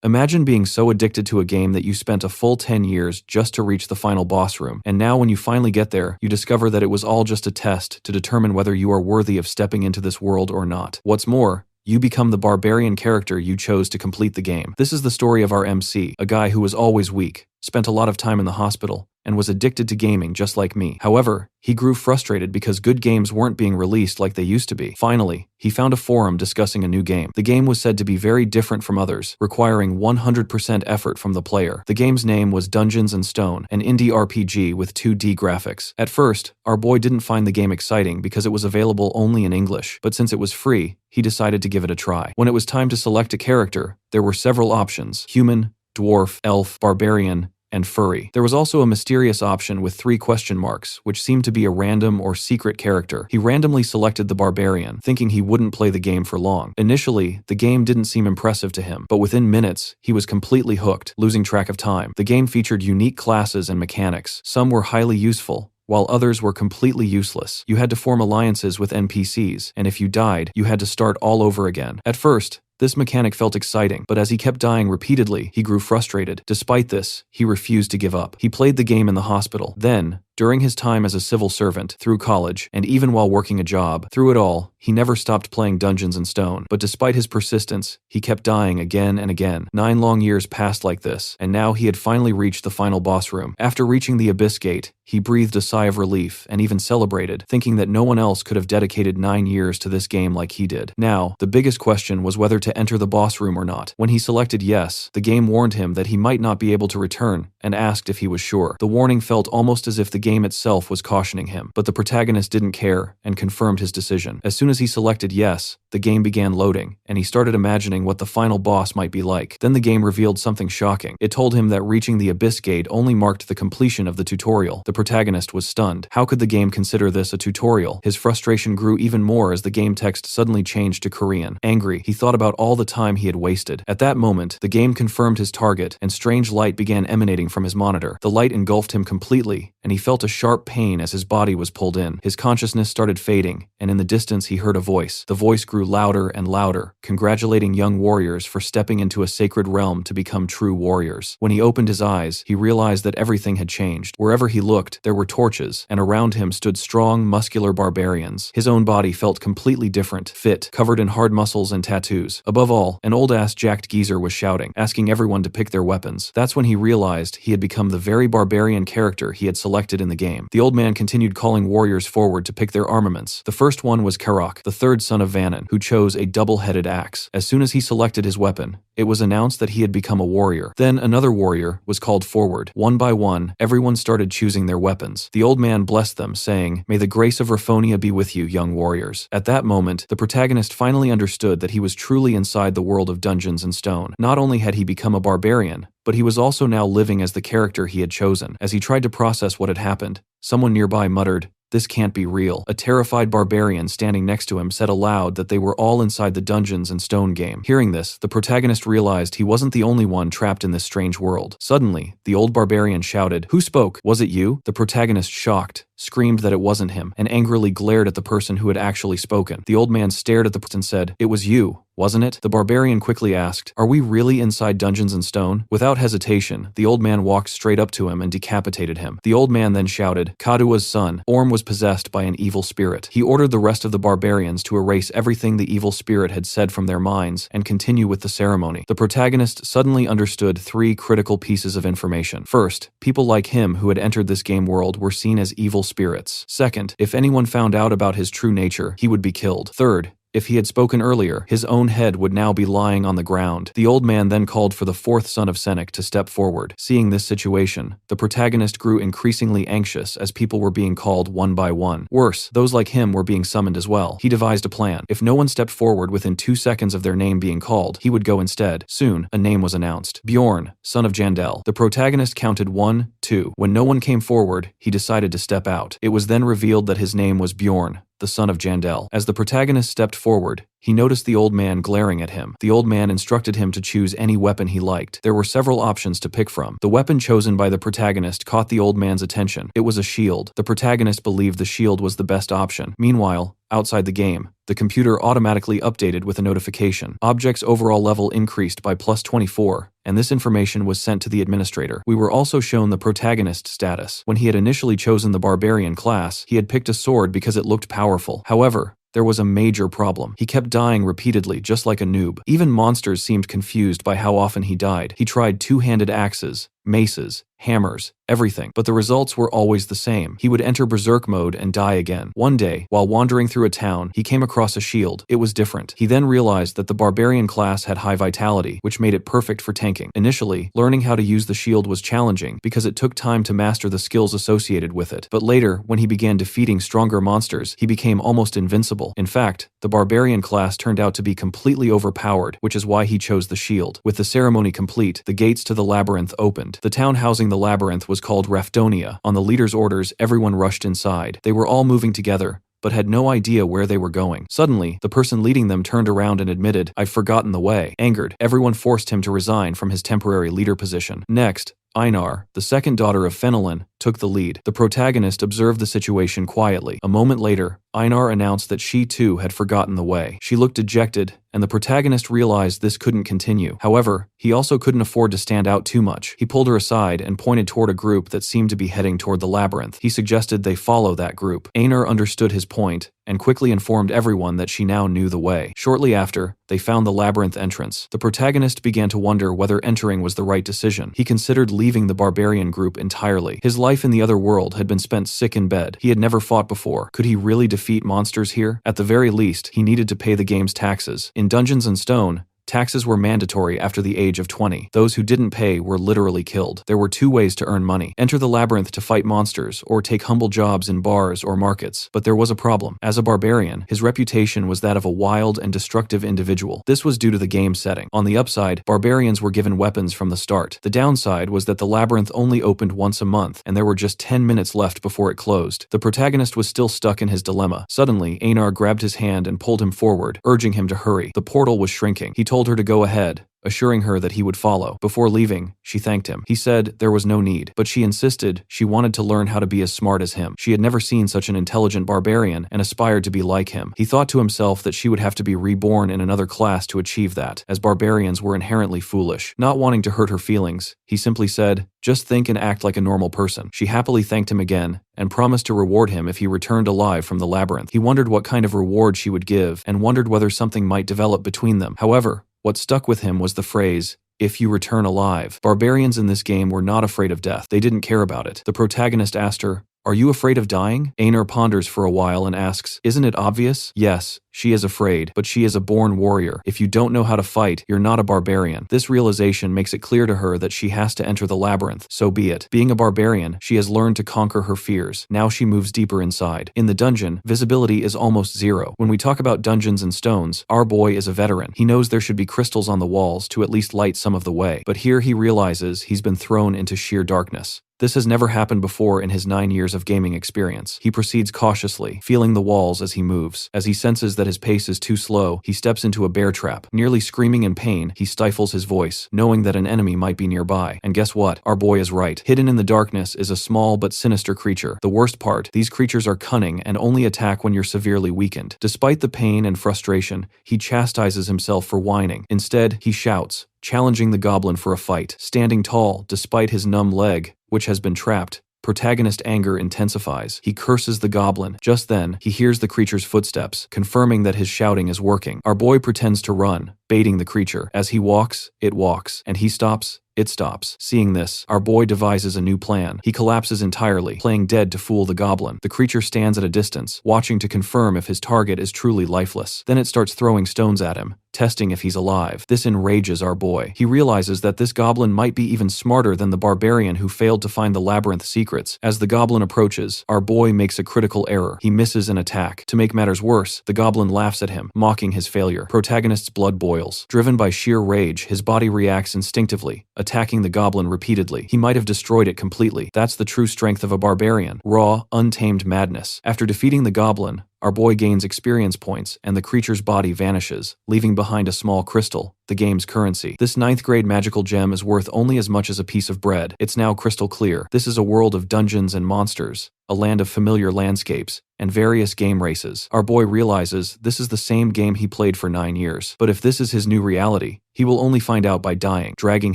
Imagine being so addicted to a game that you spent a full 10 years just to reach the final boss room, and now when you finally get there, you discover that it was all just a test to determine whether you are worthy of stepping into this world or not. What's more, you become the barbarian character you chose to complete the game. This is the story of our MC, a guy who was always weak, spent a lot of time in the hospital, and was addicted to gaming just like me. However, he grew frustrated because good games weren't being released like they used to be. Finally, he found a forum discussing a new game. The game was said to be very different from others, requiring 100% effort from the player. The game's name was Dungeons & Stone, an indie RPG with 2D graphics. At first, our boy didn't find the game exciting because it was available only in English, but since it was free, he decided to give it a try. When it was time to select a character, there were several options: human, dwarf, elf, barbarian, and furry. There was also a mysterious option with 3 question marks, which seemed to be a random or secret character. He randomly selected the barbarian, thinking he wouldn't play the game for long. Initially, the game didn't seem impressive to him, but within minutes, he was completely hooked, losing track of time. The game featured unique classes and mechanics. Some were highly useful, while others were completely useless. You had to form alliances with NPCs, and if you died, you had to start all over again. At first, this mechanic felt exciting, but as he kept dying repeatedly, he grew frustrated. Despite this, he refused to give up. He played the game in the hospital. Then, during his time as a civil servant, through college, and even while working a job, through it all, he never stopped playing Dungeons & Stone. But despite his persistence, he kept dying again and again. 9 long years passed like this, and now he had finally reached the final boss room. After reaching the Abyss Gate, he breathed a sigh of relief and even celebrated, thinking that no one else could have dedicated 9 years to this game like he did. Now, the biggest question was whether to enter the boss room or not. When he selected yes, the game warned him that he might not be able to return and asked if he was sure. The warning felt almost as if the game itself was cautioning him, but the protagonist didn't care and confirmed his decision. As soon as he selected yes, the game began loading, and he started imagining what the final boss might be like. Then the game revealed something shocking. It told him that reaching the Abyss Gate only marked the completion of the tutorial. The protagonist was stunned. How could the game consider this a tutorial? His frustration grew even more as the game text suddenly changed to Korean. Angry, he thought about all the time he had wasted. At that moment, the game confirmed his target, and strange light began emanating from his monitor. The light engulfed him completely, and he felt a sharp pain as his body was pulled in. His consciousness started fading, and in the distance he heard a voice. The voice grew louder and louder, congratulating young warriors for stepping into a sacred realm to become true warriors. When he opened his eyes, he realized that everything had changed. Wherever he looked, there were torches, and around him stood strong, muscular barbarians. His own body felt completely different, fit, covered in hard muscles and tattoos. Above all, an old-ass jacked geezer was shouting, asking everyone to pick their weapons. That's when he realized he had become the very barbarian character he had selected in the game. The old man continued calling warriors forward to pick their armaments. The first one was Karok, the third son of Vannon, who chose a double-headed axe. As soon as he selected his weapon, it was announced that he had become a warrior. Then another warrior was called forward. One by one, everyone started choosing their weapons. The old man blessed them, saying, "May the grace of Raphonia be with you, young warriors." At that moment, the protagonist finally understood that he was truly inside the world of Dungeons & Stone. Not only had he become a barbarian, but he was also now living as the character he had chosen. As he tried to process what had happened, someone nearby muttered, "This can't be real." A terrified barbarian standing next to him said aloud that they were all inside the Dungeons & Stone game. Hearing this, the protagonist realized he wasn't the only one trapped in this strange world. Suddenly, the old barbarian shouted, "Who spoke? Was it you?" The protagonist, shocked, screamed that it wasn't him, and angrily glared at the person who had actually spoken. The old man stared at the person and said, "It was you, wasn't it?" The barbarian quickly asked, "Are we really inside Dungeons & Stone?" Without hesitation, the old man walked straight up to him and decapitated him. The old man then shouted, "Kadua's son, Orm was possessed by an evil spirit." He ordered the rest of the barbarians to erase everything the evil spirit had said from their minds and continue with the ceremony. The protagonist suddenly understood 3 critical pieces of information. First, people like him who had entered this game world were seen as evil spirits. Second, if anyone found out about his true nature, he would be killed. Third, if he had spoken earlier, his own head would now be lying on the ground. The old man then called for the 4th son of Senek to step forward. Seeing this situation, the protagonist grew increasingly anxious as people were being called one by one. Worse, those like him were being summoned as well. He devised a plan. If no one stepped forward within 2 seconds of their name being called, he would go instead. Soon, a name was announced. Bjorn, son of Jandel. The protagonist counted 1, 2. When no one came forward, he decided to step out. It was then revealed that his name was Bjorn, the son of Jandel. As the protagonist stepped forward, he noticed the old man glaring at him. The old man instructed him to choose any weapon he liked. There were several options to pick from. The weapon chosen by the protagonist caught the old man's attention. It was a shield. The protagonist believed the shield was the best option. Meanwhile, outside the game, the computer automatically updated with a notification. Object's overall level increased by +24, and this information was sent to the administrator. We were also shown the protagonist status. When he had initially chosen the barbarian class, he had picked a sword because it looked powerful. However, there was a major problem. He kept dying repeatedly, just like a noob. Even monsters seemed confused by how often he died. He tried two-handed axes, maces, hammers, everything, but the results were always the same. He would enter berserk mode and die again. One day, while wandering through a town, he came across a shield. It was different. He then realized that the barbarian class had high vitality, which made it perfect for tanking. Initially, learning how to use the shield was challenging because it took time to master the skills associated with it. But later, when he began defeating stronger monsters, he became almost invincible. In fact, the barbarian class turned out to be completely overpowered, which is why he chose the shield. With the ceremony complete, the gates to the labyrinth opened. The town housing the labyrinth was called Rafdonia. On the leader's orders, everyone rushed inside. They were all moving together, but had no idea where they were going. Suddenly, the person leading them turned around and admitted, "I've forgotten the way." Angered, everyone forced him to resign from his temporary leader position. Next, Einar, the second daughter of Fenelon, took the lead. The protagonist observed the situation quietly. A moment later, Einar announced that she too had forgotten the way. She looked dejected, and the protagonist realized this couldn't continue. However, he also couldn't afford to stand out too much. He pulled her aside and pointed toward a group that seemed to be heading toward the labyrinth. He suggested they follow that group. Einar understood his point and quickly informed everyone that she now knew the way. Shortly after, they found the labyrinth entrance. The protagonist began to wonder whether entering was the right decision. He considered leaving the barbarian group entirely. His life in the other world had been spent sick in bed. He had never fought before. Could he really defeat monsters here? At the very least, he needed to pay the game's taxes. In Dungeons & Stone, taxes were mandatory after the age of 20. Those who didn't pay were literally killed. There were two ways to earn money: enter the labyrinth to fight monsters, or take humble jobs in bars or markets. But there was a problem. As a barbarian, his reputation was that of a wild and destructive individual. This was due to the game setting. On the upside, barbarians were given weapons from the start. The downside was that the labyrinth only opened once a month, and there were just 10 minutes left before it closed. The protagonist was still stuck in his dilemma. Suddenly, Einar grabbed his hand and pulled him forward, urging him to hurry. The portal was shrinking. He told her to go ahead, assuring her that he would follow. Before leaving, she thanked him. He said there was no need, but she insisted she wanted to learn how to be as smart as him. She had never seen such an intelligent barbarian and aspired to be like him. He thought to himself that she would have to be reborn in another class to achieve that, as barbarians were inherently foolish. Not wanting to hurt her feelings, he simply said, "Just think and act like a normal person." She happily thanked him again and promised to reward him if he returned alive from the labyrinth. He wondered what kind of reward she would give and wondered whether something might develop between them. However, what stuck with him was the phrase, "if you return alive." Barbarians in this game were not afraid of death. They didn't care about it. The protagonist asked her, "Are you afraid of dying?" Einar ponders for a while and asks, "Isn't it obvious?" Yes, she is afraid, but she is a born warrior. If you don't know how to fight, you're not a barbarian. This realization makes it clear to her that she has to enter the labyrinth. So be it. Being a barbarian, she has learned to conquer her fears. Now she moves deeper inside. In the dungeon, visibility is almost zero. When we talk about dungeons and stones, our boy is a veteran. He knows there should be crystals on the walls to at least light some of the way. But here he realizes he's been thrown into sheer darkness. This has never happened before in his 9 years of gaming experience. He proceeds cautiously, feeling the walls as he moves. As he senses that his pace is too slow, he steps into a bear trap. Nearly screaming in pain, he stifles his voice, knowing that an enemy might be nearby. And guess what? Our boy is right. Hidden in the darkness is a small but sinister creature. The worst part, these creatures are cunning and only attack when you're severely weakened. Despite the pain and frustration, he chastises himself for whining. Instead, he shouts, challenging the goblin for a fight. Standing tall, despite his numb leg, which has been trapped, protagonist anger intensifies. He curses the goblin. Just then, he hears the creature's footsteps, confirming that his shouting is working. Our boy pretends to run, baiting the creature. As he walks, it walks, and he stops, it stops. Seeing this, our boy devises a new plan. He collapses entirely, playing dead to fool the goblin. The creature stands at a distance, watching to confirm if his target is truly lifeless. Then it starts throwing stones at him, testing if he's alive. This enrages our boy. He realizes that this goblin might be even smarter than the barbarian who failed to find the labyrinth secrets. As the goblin approaches, our boy makes a critical error. He misses an attack. To make matters worse, the goblin laughs at him, mocking his failure. Protagonist's blood boils. Driven by sheer rage, his body reacts instinctively, attacking the goblin repeatedly. He might have destroyed it completely. That's the true strength of a barbarian. Raw, untamed madness. After defeating the goblin, our boy gains experience points, and the creature's body vanishes, leaving behind a small crystal, the game's currency. This 9th grade magical gem is worth only as much as a piece of bread. It's now crystal clear. This is a world of dungeons and monsters, a land of familiar landscapes, and various game races. Our boy realizes this is the same game he played for 9 years. But if this is his new reality, he will only find out by dying, dragging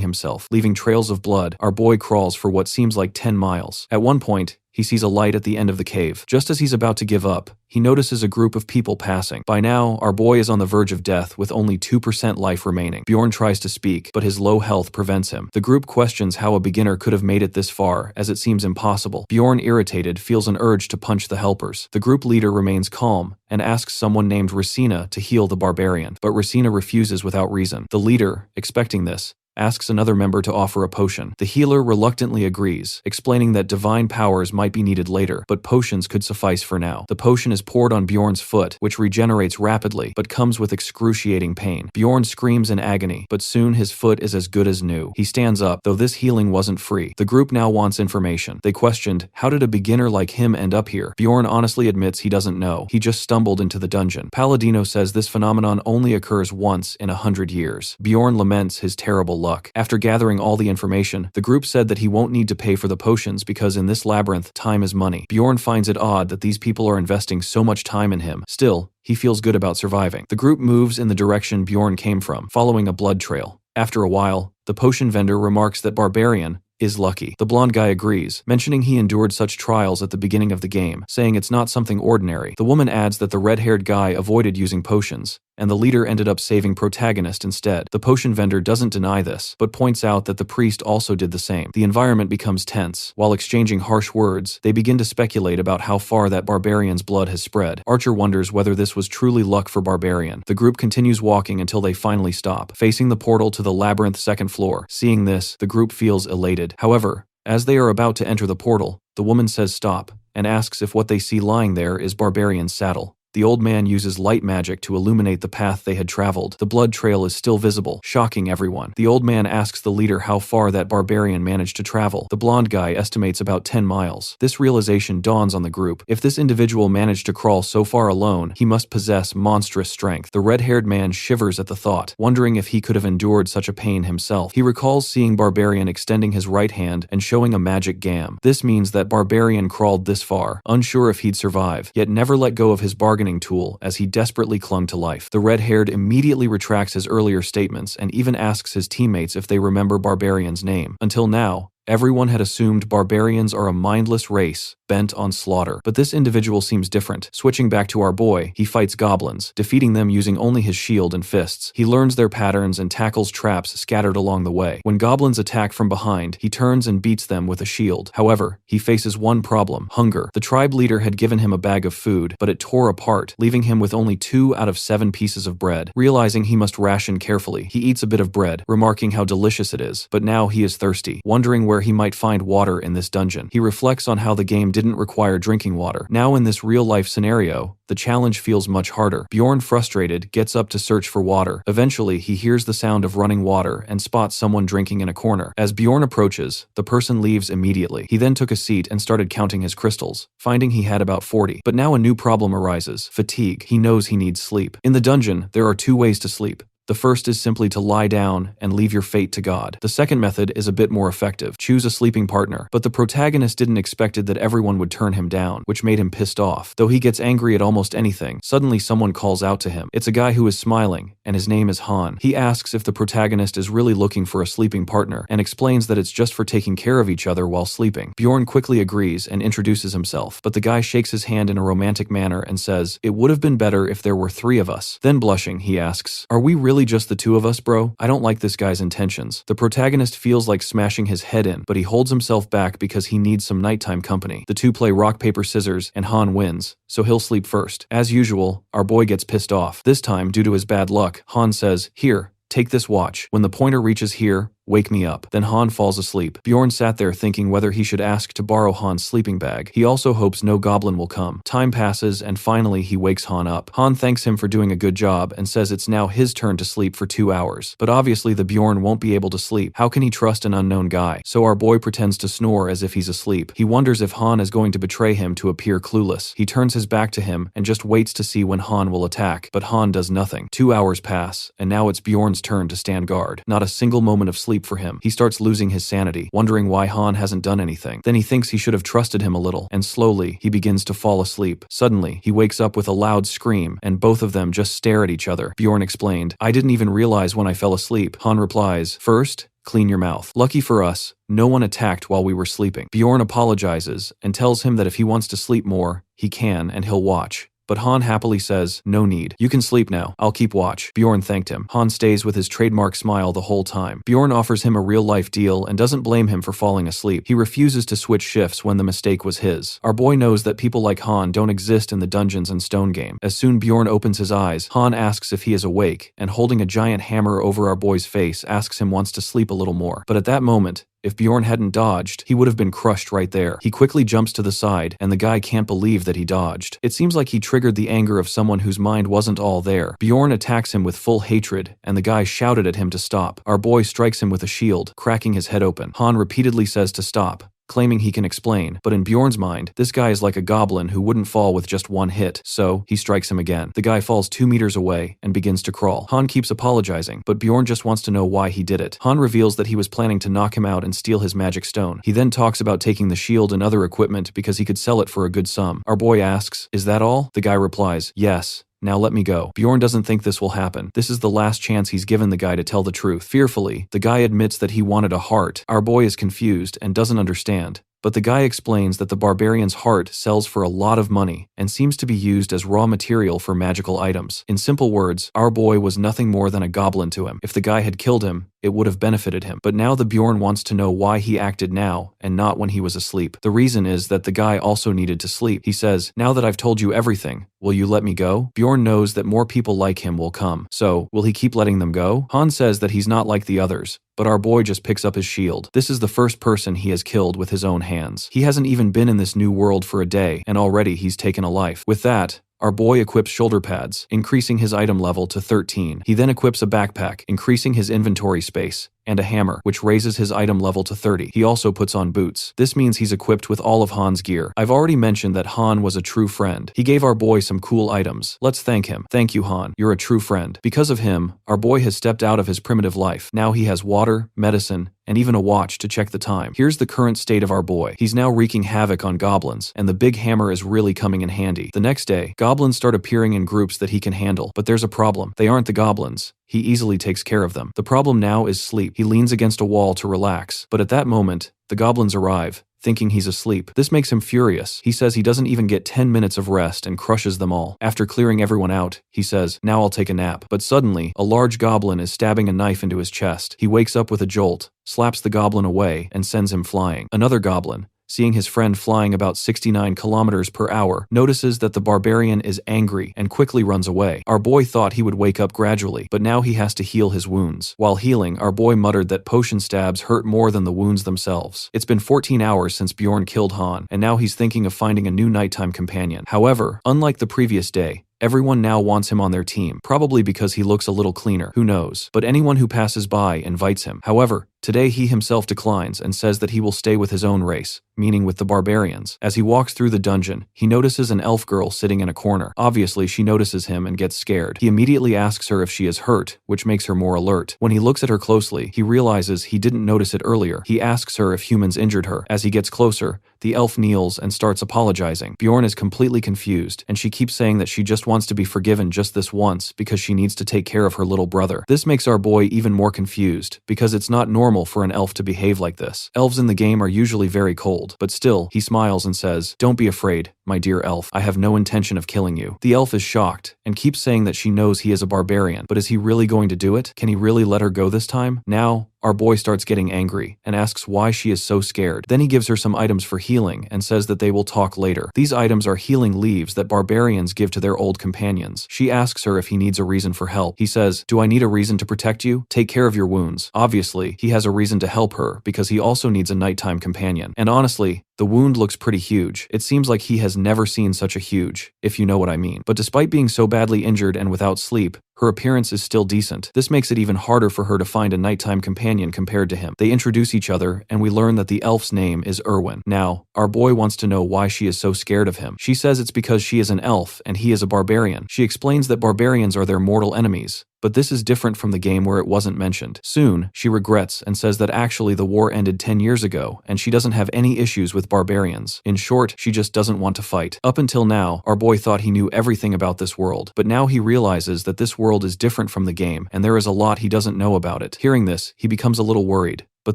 himself, leaving trails of blood. Our boy crawls for what seems like 10 miles. At one point, he sees a light at the end of the cave. Just as he's about to give up, he notices a group of people passing. By now, our boy is on the verge of death with only 2% life remaining. Bjorn tries to speak, but his low health prevents him. The group questions how a beginner could have made it this far, as it seems impossible. Bjorn, irritated, feels an urge to punch the helpers. The group leader remains calm and asks someone named Racina to heal the barbarian, but Racina refuses without reason. The leader, expecting this, asks another member to offer a potion. The healer reluctantly agrees, explaining that divine powers might be needed later, but potions could suffice for now. The potion is poured on Bjorn's foot, which regenerates rapidly, but comes with excruciating pain. Bjorn screams in agony, but soon his foot is as good as new. He stands up, though this healing wasn't free. The group now wants information. They questioned, how did a beginner like him end up here? Bjorn honestly admits he doesn't know. He just stumbled into the dungeon. Palladino says this phenomenon only occurs once in 100 years. Bjorn laments his terrible luck. After gathering all the information, the group said that he won't need to pay for the potions because in this labyrinth, time is money. Bjorn finds it odd that these people are investing so much time in him. Still, he feels good about surviving. The group moves in the direction Bjorn came from, following a blood trail. After a while, the potion vendor remarks that Barbarian is lucky. The blonde guy agrees, mentioning he endured such trials at the beginning of the game, saying it's not something ordinary. The woman adds that the red-haired guy avoided using potions, and the leader ended up saving Protagonist instead. The potion vendor doesn't deny this, but points out that the priest also did the same. The environment becomes tense. While exchanging harsh words, they begin to speculate about how far that barbarian's blood has spread. Archer wonders whether this was truly luck for Barbarian. The group continues walking until they finally stop, facing the portal to the labyrinth's second floor. Seeing this, the group feels elated. However, as they are about to enter the portal, the woman says stop, and asks if what they see lying there is Barbarian's saddle. The old man uses light magic to illuminate the path they had traveled. The blood trail is still visible, shocking everyone. The old man asks the leader how far that barbarian managed to travel. The blonde guy estimates about 10 miles. This realization dawns on the group. If this individual managed to crawl so far alone, he must possess monstrous strength. The red-haired man shivers at the thought, wondering if he could have endured such a pain himself. He recalls seeing Barbarian extending his right hand and showing a magic gam. This means that Barbarian crawled this far, unsure if he'd survive, yet never let go of his bargaining tool as he desperately clung to life. The red-haired immediately retracts his earlier statements and even asks his teammates if they remember Barbarian's name. Until now, everyone had assumed barbarians are a mindless race bent on slaughter. But this individual seems different. Switching back to our boy, he fights goblins, defeating them using only his shield and fists. He learns their patterns and tackles traps scattered along the way. When goblins attack from behind, he turns and beats them with a shield. However, he faces one problem: hunger. The tribe leader had given him a bag of food, but it tore apart, leaving him with only 2 out of 7 pieces of bread. Realizing he must ration carefully, he eats a bit of bread, remarking how delicious it is. But now he is thirsty, wondering where he might find water in this dungeon. He reflects on how the game didn't require drinking water. Now in this real-life scenario, the challenge feels much harder. Bjorn, frustrated, gets up to search for water. Eventually, he hears the sound of running water and spots someone drinking in a corner. As Bjorn approaches, the person leaves immediately. He then took a seat and started counting his crystals, finding he had about 40. But now a new problem arises: fatigue. He knows he needs sleep. In the dungeon, there are 2 ways to sleep. The first is simply to lie down and leave your fate to God. The second method is a bit more effective. Choose a sleeping partner. But the protagonist didn't expect that everyone would turn him down, which made him pissed off. Though he gets angry at almost anything, suddenly someone calls out to him. It's a guy who is smiling, and his name is Han. He asks if the protagonist is really looking for a sleeping partner, and explains that it's just for taking care of each other while sleeping. Bjorn quickly agrees and introduces himself, but the guy shakes his hand in a romantic manner and says, "It would have been better if there were 3 of us." Then blushing, he asks, "Are we really just the 2 of us, bro? I don't like this guy's intentions." The protagonist feels like smashing his head in, but he holds himself back because he needs some nighttime company. The 2 play rock, paper, scissors, and Han wins, so he'll sleep first. As usual, our boy gets pissed off. This time, due to his bad luck, Han says, "Here, take this watch. When the pointer reaches here, wake me up." Then Han falls asleep. Bjorn sat there thinking whether he should ask to borrow Han's sleeping bag. He also hopes no goblin will come. Time passes and finally he wakes Han up. Han thanks him for doing a good job and says it's now his turn to sleep for 2 hours. But obviously the Bjorn won't be able to sleep. How can he trust an unknown guy? So our boy pretends to snore as if he's asleep. He wonders if Han is going to betray him to appear clueless. He turns his back to him and just waits to see when Han will attack. But Han does nothing. 2 hours pass, and now it's Bjorn's turn to stand guard. Not a single moment of sleep sleep for him. He starts losing his sanity, wondering why Han hasn't done anything. Then he thinks he should have trusted him a little, and slowly, he begins to fall asleep. Suddenly, he wakes up with a loud scream, and both of them just stare at each other. Bjorn explained, "I didn't even realize when I fell asleep." Han replies, "First, clean your mouth. Lucky for us, no one attacked while we were sleeping." Bjorn apologizes and tells him that if he wants to sleep more, he can and he'll watch. But Han happily says, "No need. You can sleep now. I'll keep watch." Bjorn thanked him. Han stays with his trademark smile the whole time. Bjorn offers him a real-life deal and doesn't blame him for falling asleep. He refuses to switch shifts when the mistake was his. Our boy knows that people like Han don't exist in the Dungeons and Stone game. As soon Bjorn opens his eyes, Han asks if he is awake, and holding a giant hammer over our boy's face asks him wants to sleep a little more. But at that moment, if Bjorn hadn't dodged, he would have been crushed right there. He quickly jumps to the side, and the guy can't believe that he dodged. It seems like he triggered the anger of someone whose mind wasn't all there. Bjorn attacks him with full hatred, and the guy shouted at him to stop. Our boy strikes him with a shield, cracking his head open. Han repeatedly says to stop, claiming he can explain, but in Bjorn's mind, this guy is like a goblin who wouldn't fall with just one hit, so he strikes him again. The guy falls 2 meters away and begins to crawl. Han keeps apologizing, but Bjorn just wants to know why he did it. Han reveals that he was planning to knock him out and steal his magic stone. He then talks about taking the shield and other equipment because he could sell it for a good sum. Our boy asks, "Is that all?" The guy replies, "Yes. Now let me go." Bjorn doesn't think this will happen. This is the last chance he's given the guy to tell the truth. Fearfully, the guy admits that he wanted a heart. Our boy is confused and doesn't understand. But the guy explains that the barbarian's heart sells for a lot of money and seems to be used as raw material for magical items. In simple words, our boy was nothing more than a goblin to him. If the guy had killed him, it would have benefited him. But now the Bjorn wants to know why he acted now and not when he was asleep. The reason is that the guy also needed to sleep. He says, "Now that I've told you everything, will you let me go?" Bjorn knows that more people like him will come. So, will he keep letting them go? Han says that he's not like the others, but our boy just picks up his shield. This is the first person he has killed with his own hands. He hasn't even been in this new world for a day, and already he's taken a life. With that, our boy equips shoulder pads, increasing his item level to 13. He then equips a backpack, increasing his inventory space, and a hammer, which raises his item level to 30. He also puts on boots. This means he's equipped with all of Han's gear. I've already mentioned that Han was a true friend. He gave our boy some cool items. Let's thank him. Thank you, Han. You're a true friend. Because of him, our boy has stepped out of his primitive life. Now he has water, medicine, and even a watch to check the time. Here's the current state of our boy. He's now wreaking havoc on goblins, and the big hammer is really coming in handy. The next day, goblins start appearing in groups that he can handle, but there's a problem. They aren't the goblins. He easily takes care of them. The problem now is sleep. He leans against a wall to relax, but at that moment, the goblins arrive, thinking he's asleep. This makes him furious. He says he doesn't even get 10 minutes of rest and crushes them all. After clearing everyone out, he says, "Now I'll take a nap." But suddenly, a large goblin is stabbing a knife into his chest. He wakes up with a jolt, slaps the goblin away, and sends him flying. Another goblin, seeing his friend flying about 69 kilometers per hour, notices that the barbarian is angry and quickly runs away. Our boy thought he would wake up gradually, but now he has to heal his wounds. While healing, our boy muttered that potion stabs hurt more than the wounds themselves. It's been 14 hours since Bjorn killed Han, and now he's thinking of finding a new nighttime companion. However, unlike the previous day, everyone now wants him on their team, probably because he looks a little cleaner, who knows. But anyone who passes by invites him. However, today he himself declines and says that he will stay with his own race, meaning with the barbarians. As he walks through the dungeon, he notices an elf girl sitting in a corner. Obviously, she notices him and gets scared. He immediately asks her if she is hurt, which makes her more alert. When he looks at her closely, he realizes he didn't notice it earlier. He asks her if humans injured her. As he gets closer, the elf kneels and starts apologizing. Bjorn is completely confused, and she keeps saying that she just wants to be forgiven just this once because she needs to take care of her little brother. This makes our boy even more confused, because it's not normal for an elf to behave like this. Elves in the game are usually very cold, but still, he smiles and says, "Don't be afraid, my dear elf. I have no intention of killing you." The elf is shocked, and keeps saying that she knows he is a barbarian, but is he really going to do it? Can he really let her go this time? Now, our boy starts getting angry and asks why she is so scared. Then he gives her some items for healing and says that they will talk later. These items are healing leaves that barbarians give to their old companions. She asks her if he needs a reason for help. He says, "Do I need a reason to protect you? Take care of your wounds." Obviously, he has a reason to help her because he also needs a nighttime companion. And honestly, the wound looks pretty huge. It seems like he has never seen such a huge, if you know what I mean. But despite being so badly injured and without sleep, her appearance is still decent. This makes it even harder for her to find a nighttime companion compared to him. They introduce each other, and we learn that the elf's name is Erwin. Now, our boy wants to know why she is so scared of him. She says it's because she is an elf and he is a barbarian. She explains that barbarians are their mortal enemies, But this is different from the game where it wasn't mentioned. Soon, she regrets and says that actually the war ended 10 years ago and she doesn't have any issues with barbarians. In short, she just doesn't want to fight. Up until now, our boy thought he knew everything about this world, but now he realizes that this world is different from the game and there is a lot he doesn't know about it. Hearing this, he becomes a little worried. But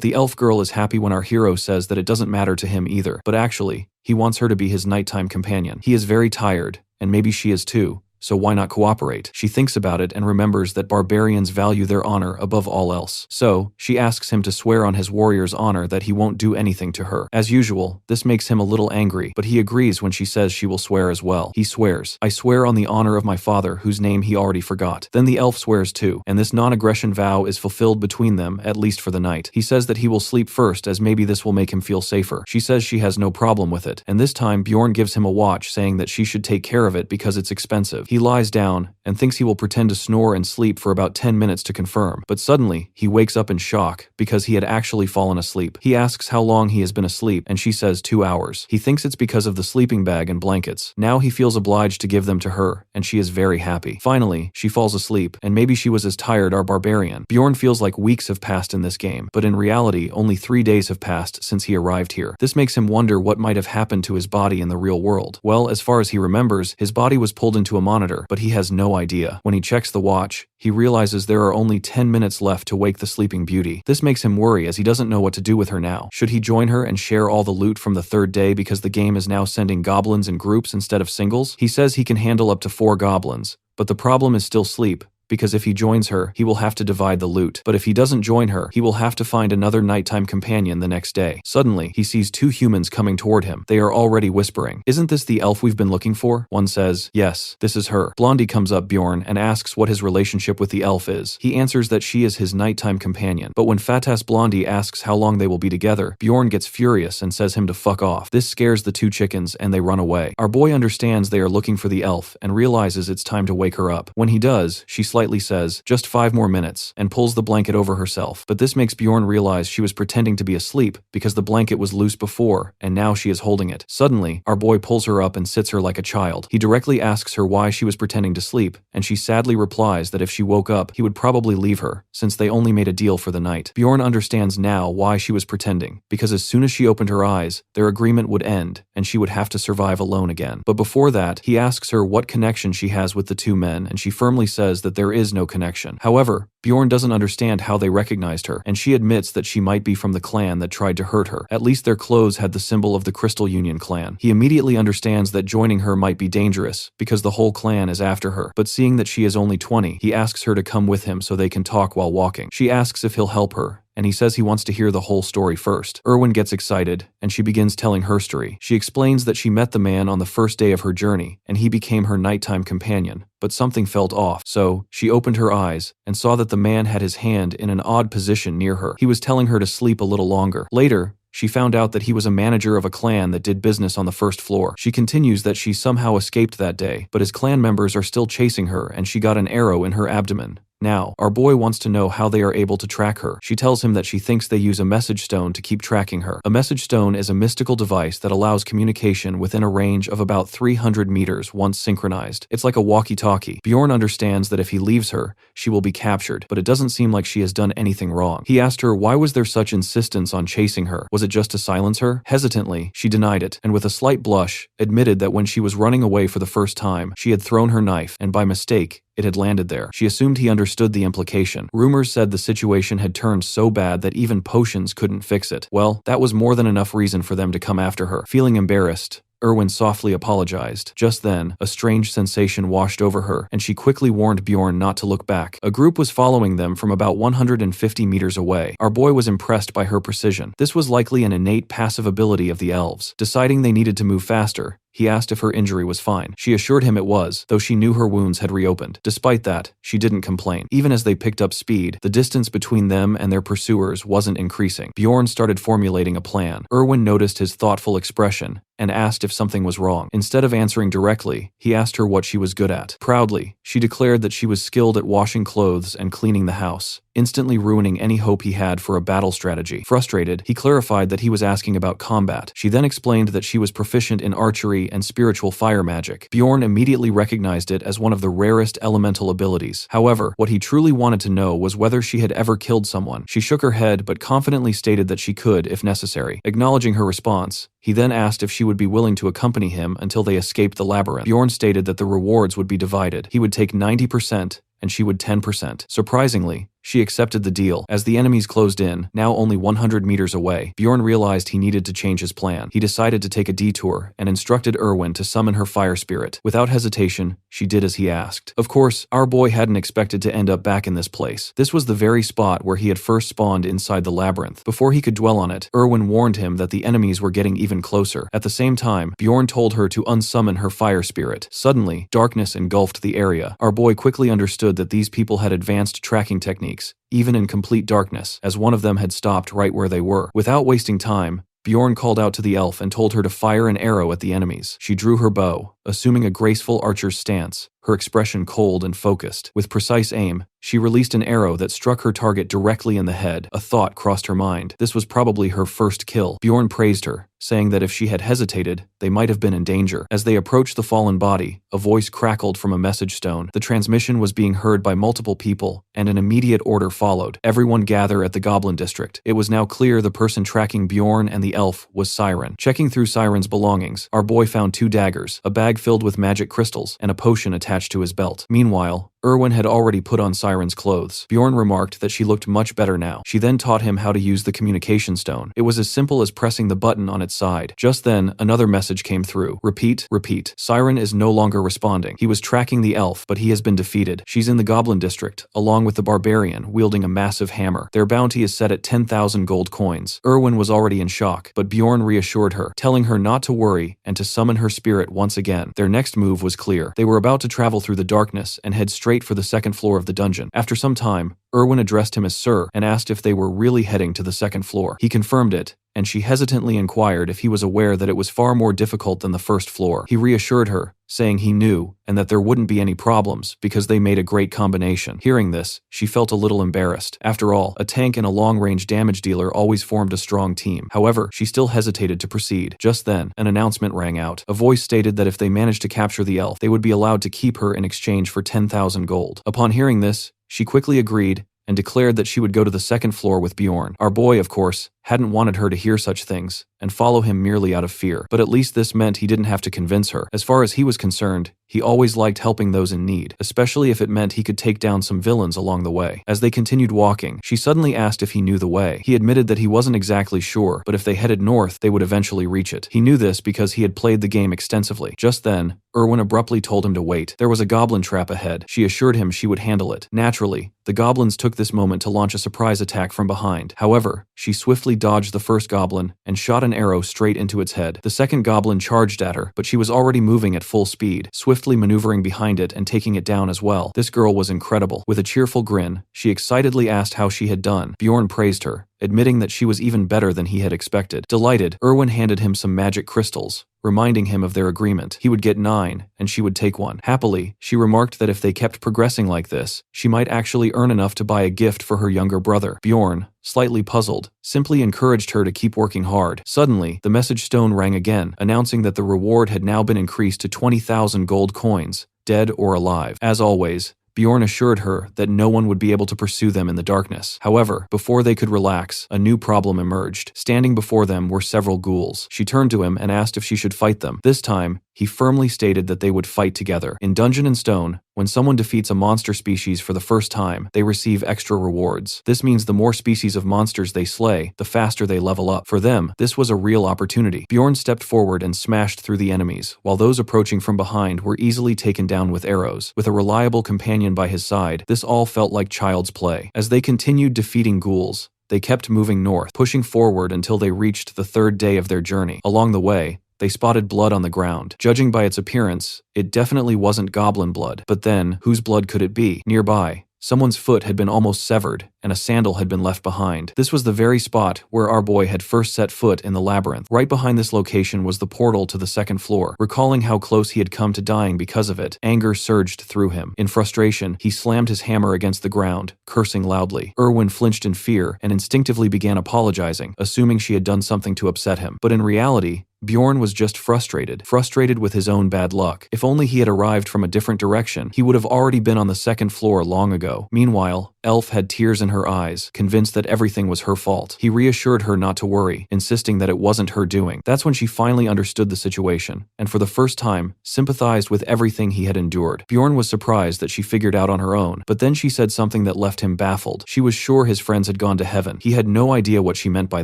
the elf girl is happy when our hero says that it doesn't matter to him either. But actually, he wants her to be his nighttime companion. He is very tired, and maybe she is too. So why not cooperate? She thinks about it and remembers that barbarians value their honor above all else. So, she asks him to swear on his warrior's honor that he won't do anything to her. As usual, this makes him a little angry, but he agrees when she says she will swear as well. He swears, "I swear on the honor of my father, whose name he already forgot." Then the elf swears too, and this non-aggression vow is fulfilled between them, at least for the night. He says that he will sleep first as maybe this will make him feel safer. She says she has no problem with it, and this time Bjorn gives him a watch saying that she should take care of it because it's expensive. He lies down and thinks he will pretend to snore and sleep for about 10 minutes to confirm. But suddenly, he wakes up in shock because he had actually fallen asleep. He asks how long he has been asleep and she says 2 hours. He thinks it's because of the sleeping bag and blankets. Now he feels obliged to give them to her and she is very happy. Finally, she falls asleep and maybe she was as tired our barbarian. Bjorn feels like weeks have passed in this game, but in reality, only 3 days have passed since he arrived here. This makes him wonder what might have happened to his body in the real world. Well, as far as he remembers, his body was pulled into a monitor, but he has no idea. When he checks the watch, he realizes there are only 10 minutes left to wake the sleeping beauty. This makes him worry as he doesn't know what to do with her now. Should he join her and share all the loot from the third day because the game is now sending goblins in groups instead of singles? He says he can handle up to 4 goblins, but the problem is still sleep. Because if he joins her, he will have to divide the loot. But if he doesn't join her, he will have to find another nighttime companion the next day. Suddenly, he sees 2 humans coming toward him. They are already whispering. "Isn't this the elf we've been looking for?" One says, "Yes, this is her." Blondie comes up Bjorn and asks what his relationship with the elf is. He answers that she is his nighttime companion. But when Fat-ass Blondie asks how long they will be together, Bjorn gets furious and says him to fuck off. This scares the 2 chickens and they run away. Our boy understands they are looking for the elf and realizes it's time to wake her up. When he does, she slightly says, "Just 5 more minutes," and pulls the blanket over herself. But this makes Bjorn realize she was pretending to be asleep because the blanket was loose before, and now she is holding it. Suddenly, our boy pulls her up and sits her like a child. He directly asks her why she was pretending to sleep, and she sadly replies that if she woke up, he would probably leave her, since they only made a deal for the night. Bjorn understands now why she was pretending, because as soon as she opened her eyes, their agreement would end, and she would have to survive alone again. But before that, he asks her what connection she has with the 2 men, and she firmly says that there is no connection. However, Bjorn doesn't understand how they recognized her, and she admits that she might be from the clan that tried to hurt her. At least their clothes had the symbol of the Crystal Union clan. He immediately understands that joining her might be dangerous, because the whole clan is after her. But seeing that she is only 20, he asks her to come with him so they can talk while walking. She asks if he'll help her, and he says he wants to hear the whole story first. Erwin gets excited, and she begins telling her story. She explains that she met the man on the first day of her journey, and he became her nighttime companion. But something felt off, so she opened her eyes and saw that the man had his hand in an odd position near her. He was telling her to sleep a little longer. Later, she found out that he was a manager of a clan that did business on the first floor. She continues that she somehow escaped that day, but his clan members are still chasing her and she got an arrow in her abdomen. Now, our boy wants to know how they are able to track her. She tells him that she thinks they use a message stone to keep tracking her. A message stone is a mystical device that allows communication within a range of about 300 meters once synchronized. It's like a walkie-talkie. Bjorn understands that if he leaves her, she will be captured, but it doesn't seem like she has done anything wrong. He asked her why was there such insistence on chasing her. Was it just to silence her? Hesitantly, she denied it, and with a slight blush, admitted that when she was running away for the first time, she had thrown her knife, and by mistake, it had landed there. She assumed he understood the implication. Rumors said the situation had turned so bad that even potions couldn't fix it. Well, that was more than enough reason for them to come after her. Feeling embarrassed, Erwin softly apologized. Just then, a strange sensation washed over her, and she quickly warned Bjorn not to look back. A group was following them from about 150 meters away. Our boy was impressed by her precision. This was likely an innate passive ability of the elves. Deciding they needed to move faster, he asked if her injury was fine. She assured him it was, though she knew her wounds had reopened. Despite that, she didn't complain. Even as they picked up speed, the distance between them and their pursuers wasn't increasing. Bjorn started formulating a plan. Erwin noticed his thoughtful expression and asked if something was wrong. Instead of answering directly, he asked her what she was good at. Proudly, she declared that she was skilled at washing clothes and cleaning the house. instantly ruining any hope he had for a battle strategy. Frustrated, he clarified that he was asking about combat. She then explained that she was proficient in archery and spiritual fire magic. Bjorn immediately recognized it as one of the rarest elemental abilities. However, what he truly wanted to know was whether she had ever killed someone. She shook her head but confidently stated that she could if necessary. Acknowledging her response, he then asked if she would be willing to accompany him until they escaped the labyrinth. Bjorn stated that the rewards would be divided. He would take 90% and she would 10%. Surprisingly, she accepted the deal. As the enemies closed in, now only 100 meters away, Bjorn realized he needed to change his plan. He decided to take a detour and instructed Erwin to summon her fire spirit. Without hesitation, she did as he asked. Of course, our boy hadn't expected to end up back in this place. This was the very spot where he had first spawned inside the labyrinth. Before he could dwell on it, Erwin warned him that the enemies were getting even closer. At the same time, Bjorn told her to unsummon her fire spirit. Suddenly, darkness engulfed the area. Our boy quickly understood that these people had advanced tracking techniques, even in complete darkness, as one of them had stopped right where they were. Without wasting time, Bjorn called out to the elf and told her to fire an arrow at the enemies. She drew her bow, assuming a graceful archer's stance, her expression cold and focused. With precise aim, she released an arrow that struck her target directly in the head. A thought crossed her mind. This was probably her first kill. Bjorn praised her, saying that if she had hesitated, they might have been in danger. As they approached the fallen body, a voice crackled from a message stone. The transmission was being heard by multiple people, and an immediate order followed. Everyone gather at the Goblin District. It was now clear the person tracking Bjorn and the elf was Siren. Checking through Siren's belongings, our boy found 2 daggers, a bag filled with magic crystals, and a potion attached to his belt. Meanwhile, Erwin had already put on Siren's clothes. Bjorn remarked that she looked much better now. She then taught him how to use the communication stone. It was as simple as pressing the button on its side. Just then, another message came through. Repeat, repeat. Siren is no longer responding. He was tracking the elf, but he has been defeated. She's in the Goblin District, along with the barbarian, wielding a massive hammer. Their bounty is set at 10,000 gold coins. Erwin was already in shock, but Bjorn reassured her, telling her not to worry and to summon her spirit once again. Their next move was clear. They were about to travel through the darkness and head straight for the second floor of the dungeon. After some time, Erwin addressed him as Sir and asked if they were really heading to the second floor. He confirmed it, and she hesitantly inquired if he was aware that it was far more difficult than the first floor. He reassured her, saying he knew and that there wouldn't be any problems because they made a great combination. Hearing this, she felt a little embarrassed. After all, a tank and a long-range damage dealer always formed a strong team. However, she still hesitated to proceed. Just then, an announcement rang out. A voice stated that if they managed to capture the elf, they would be allowed to keep her in exchange for 10,000 gold. Upon hearing this, she quickly agreed and declared that she would go to the second floor with Bjorn. Our boy, of course, hadn't wanted her to hear such things and follow him merely out of fear, but at least this meant he didn't have to convince her. As far as he was concerned, he always liked helping those in need, especially if it meant he could take down some villains along the way. As they continued walking, she suddenly asked if he knew the way. He admitted that he wasn't exactly sure, but if they headed north, they would eventually reach it. He knew this because he had played the game extensively. Just then, Erwin abruptly told him to wait. There was a goblin trap ahead. She assured him she would handle it. Naturally, the goblins took this moment to launch a surprise attack from behind. However, she swiftly dodged the first goblin and shot an arrow straight into its head. The second goblin charged at her, but she was already moving at full speed, swiftly maneuvering behind it and taking it down as well. This girl was incredible. With a cheerful grin, she excitedly asked how she had done. Bjorn praised her, admitting that she was even better than he had expected. Delighted, Erwin handed him some magic crystals, reminding him of their agreement. He would get 9, and she would take 1. Happily, she remarked that if they kept progressing like this, she might actually earn enough to buy a gift for her younger brother. Bjorn, slightly puzzled, simply encouraged her to keep working hard. Suddenly, the message stone rang again, announcing that the reward had now been increased to 20,000 gold coins, dead or alive. As always, Bjorn assured her that no one would be able to pursue them in the darkness. However, before they could relax, a new problem emerged. Standing before them were several ghouls. She turned to him and asked if she should fight them. This time, he firmly stated that they would fight together. In Dungeon and Stone, when someone defeats a monster species for the first time, they receive extra rewards. This means the more species of monsters they slay, the faster they level up. For them, this was a real opportunity. Bjorn stepped forward and smashed through the enemies, while those approaching from behind were easily taken down with arrows. With a reliable companion by his side, this all felt like child's play. As they continued defeating ghouls, they kept moving north, pushing forward until they reached the 3rd day of their journey. Along the way, they spotted blood on the ground. Judging by its appearance, it definitely wasn't goblin blood. But then, whose blood could it be? Nearby, Someone's foot had been almost severed, and a sandal had been left behind. This was the very spot where our boy had first set foot in the labyrinth. Right behind this location was the portal to the second floor. Recalling how close he had come to dying because of it, anger surged through him. In frustration, he slammed his hammer against the ground, cursing loudly. Erwin flinched in fear and instinctively began apologizing, assuming she had done something to upset him. But in reality, Bjorn was just frustrated with his own bad luck. If only he had arrived from a different direction, he would have already been on the second floor long ago. Meanwhile, Elf had tears in her eyes, convinced that everything was her fault. He reassured her not to worry, insisting that it wasn't her doing. That's when she finally understood the situation, and for the first time, sympathized with everything he had endured. Bjorn was surprised that she figured out on her own, but then she said something that left him baffled. She was sure his friends had gone to heaven. He had no idea what she meant by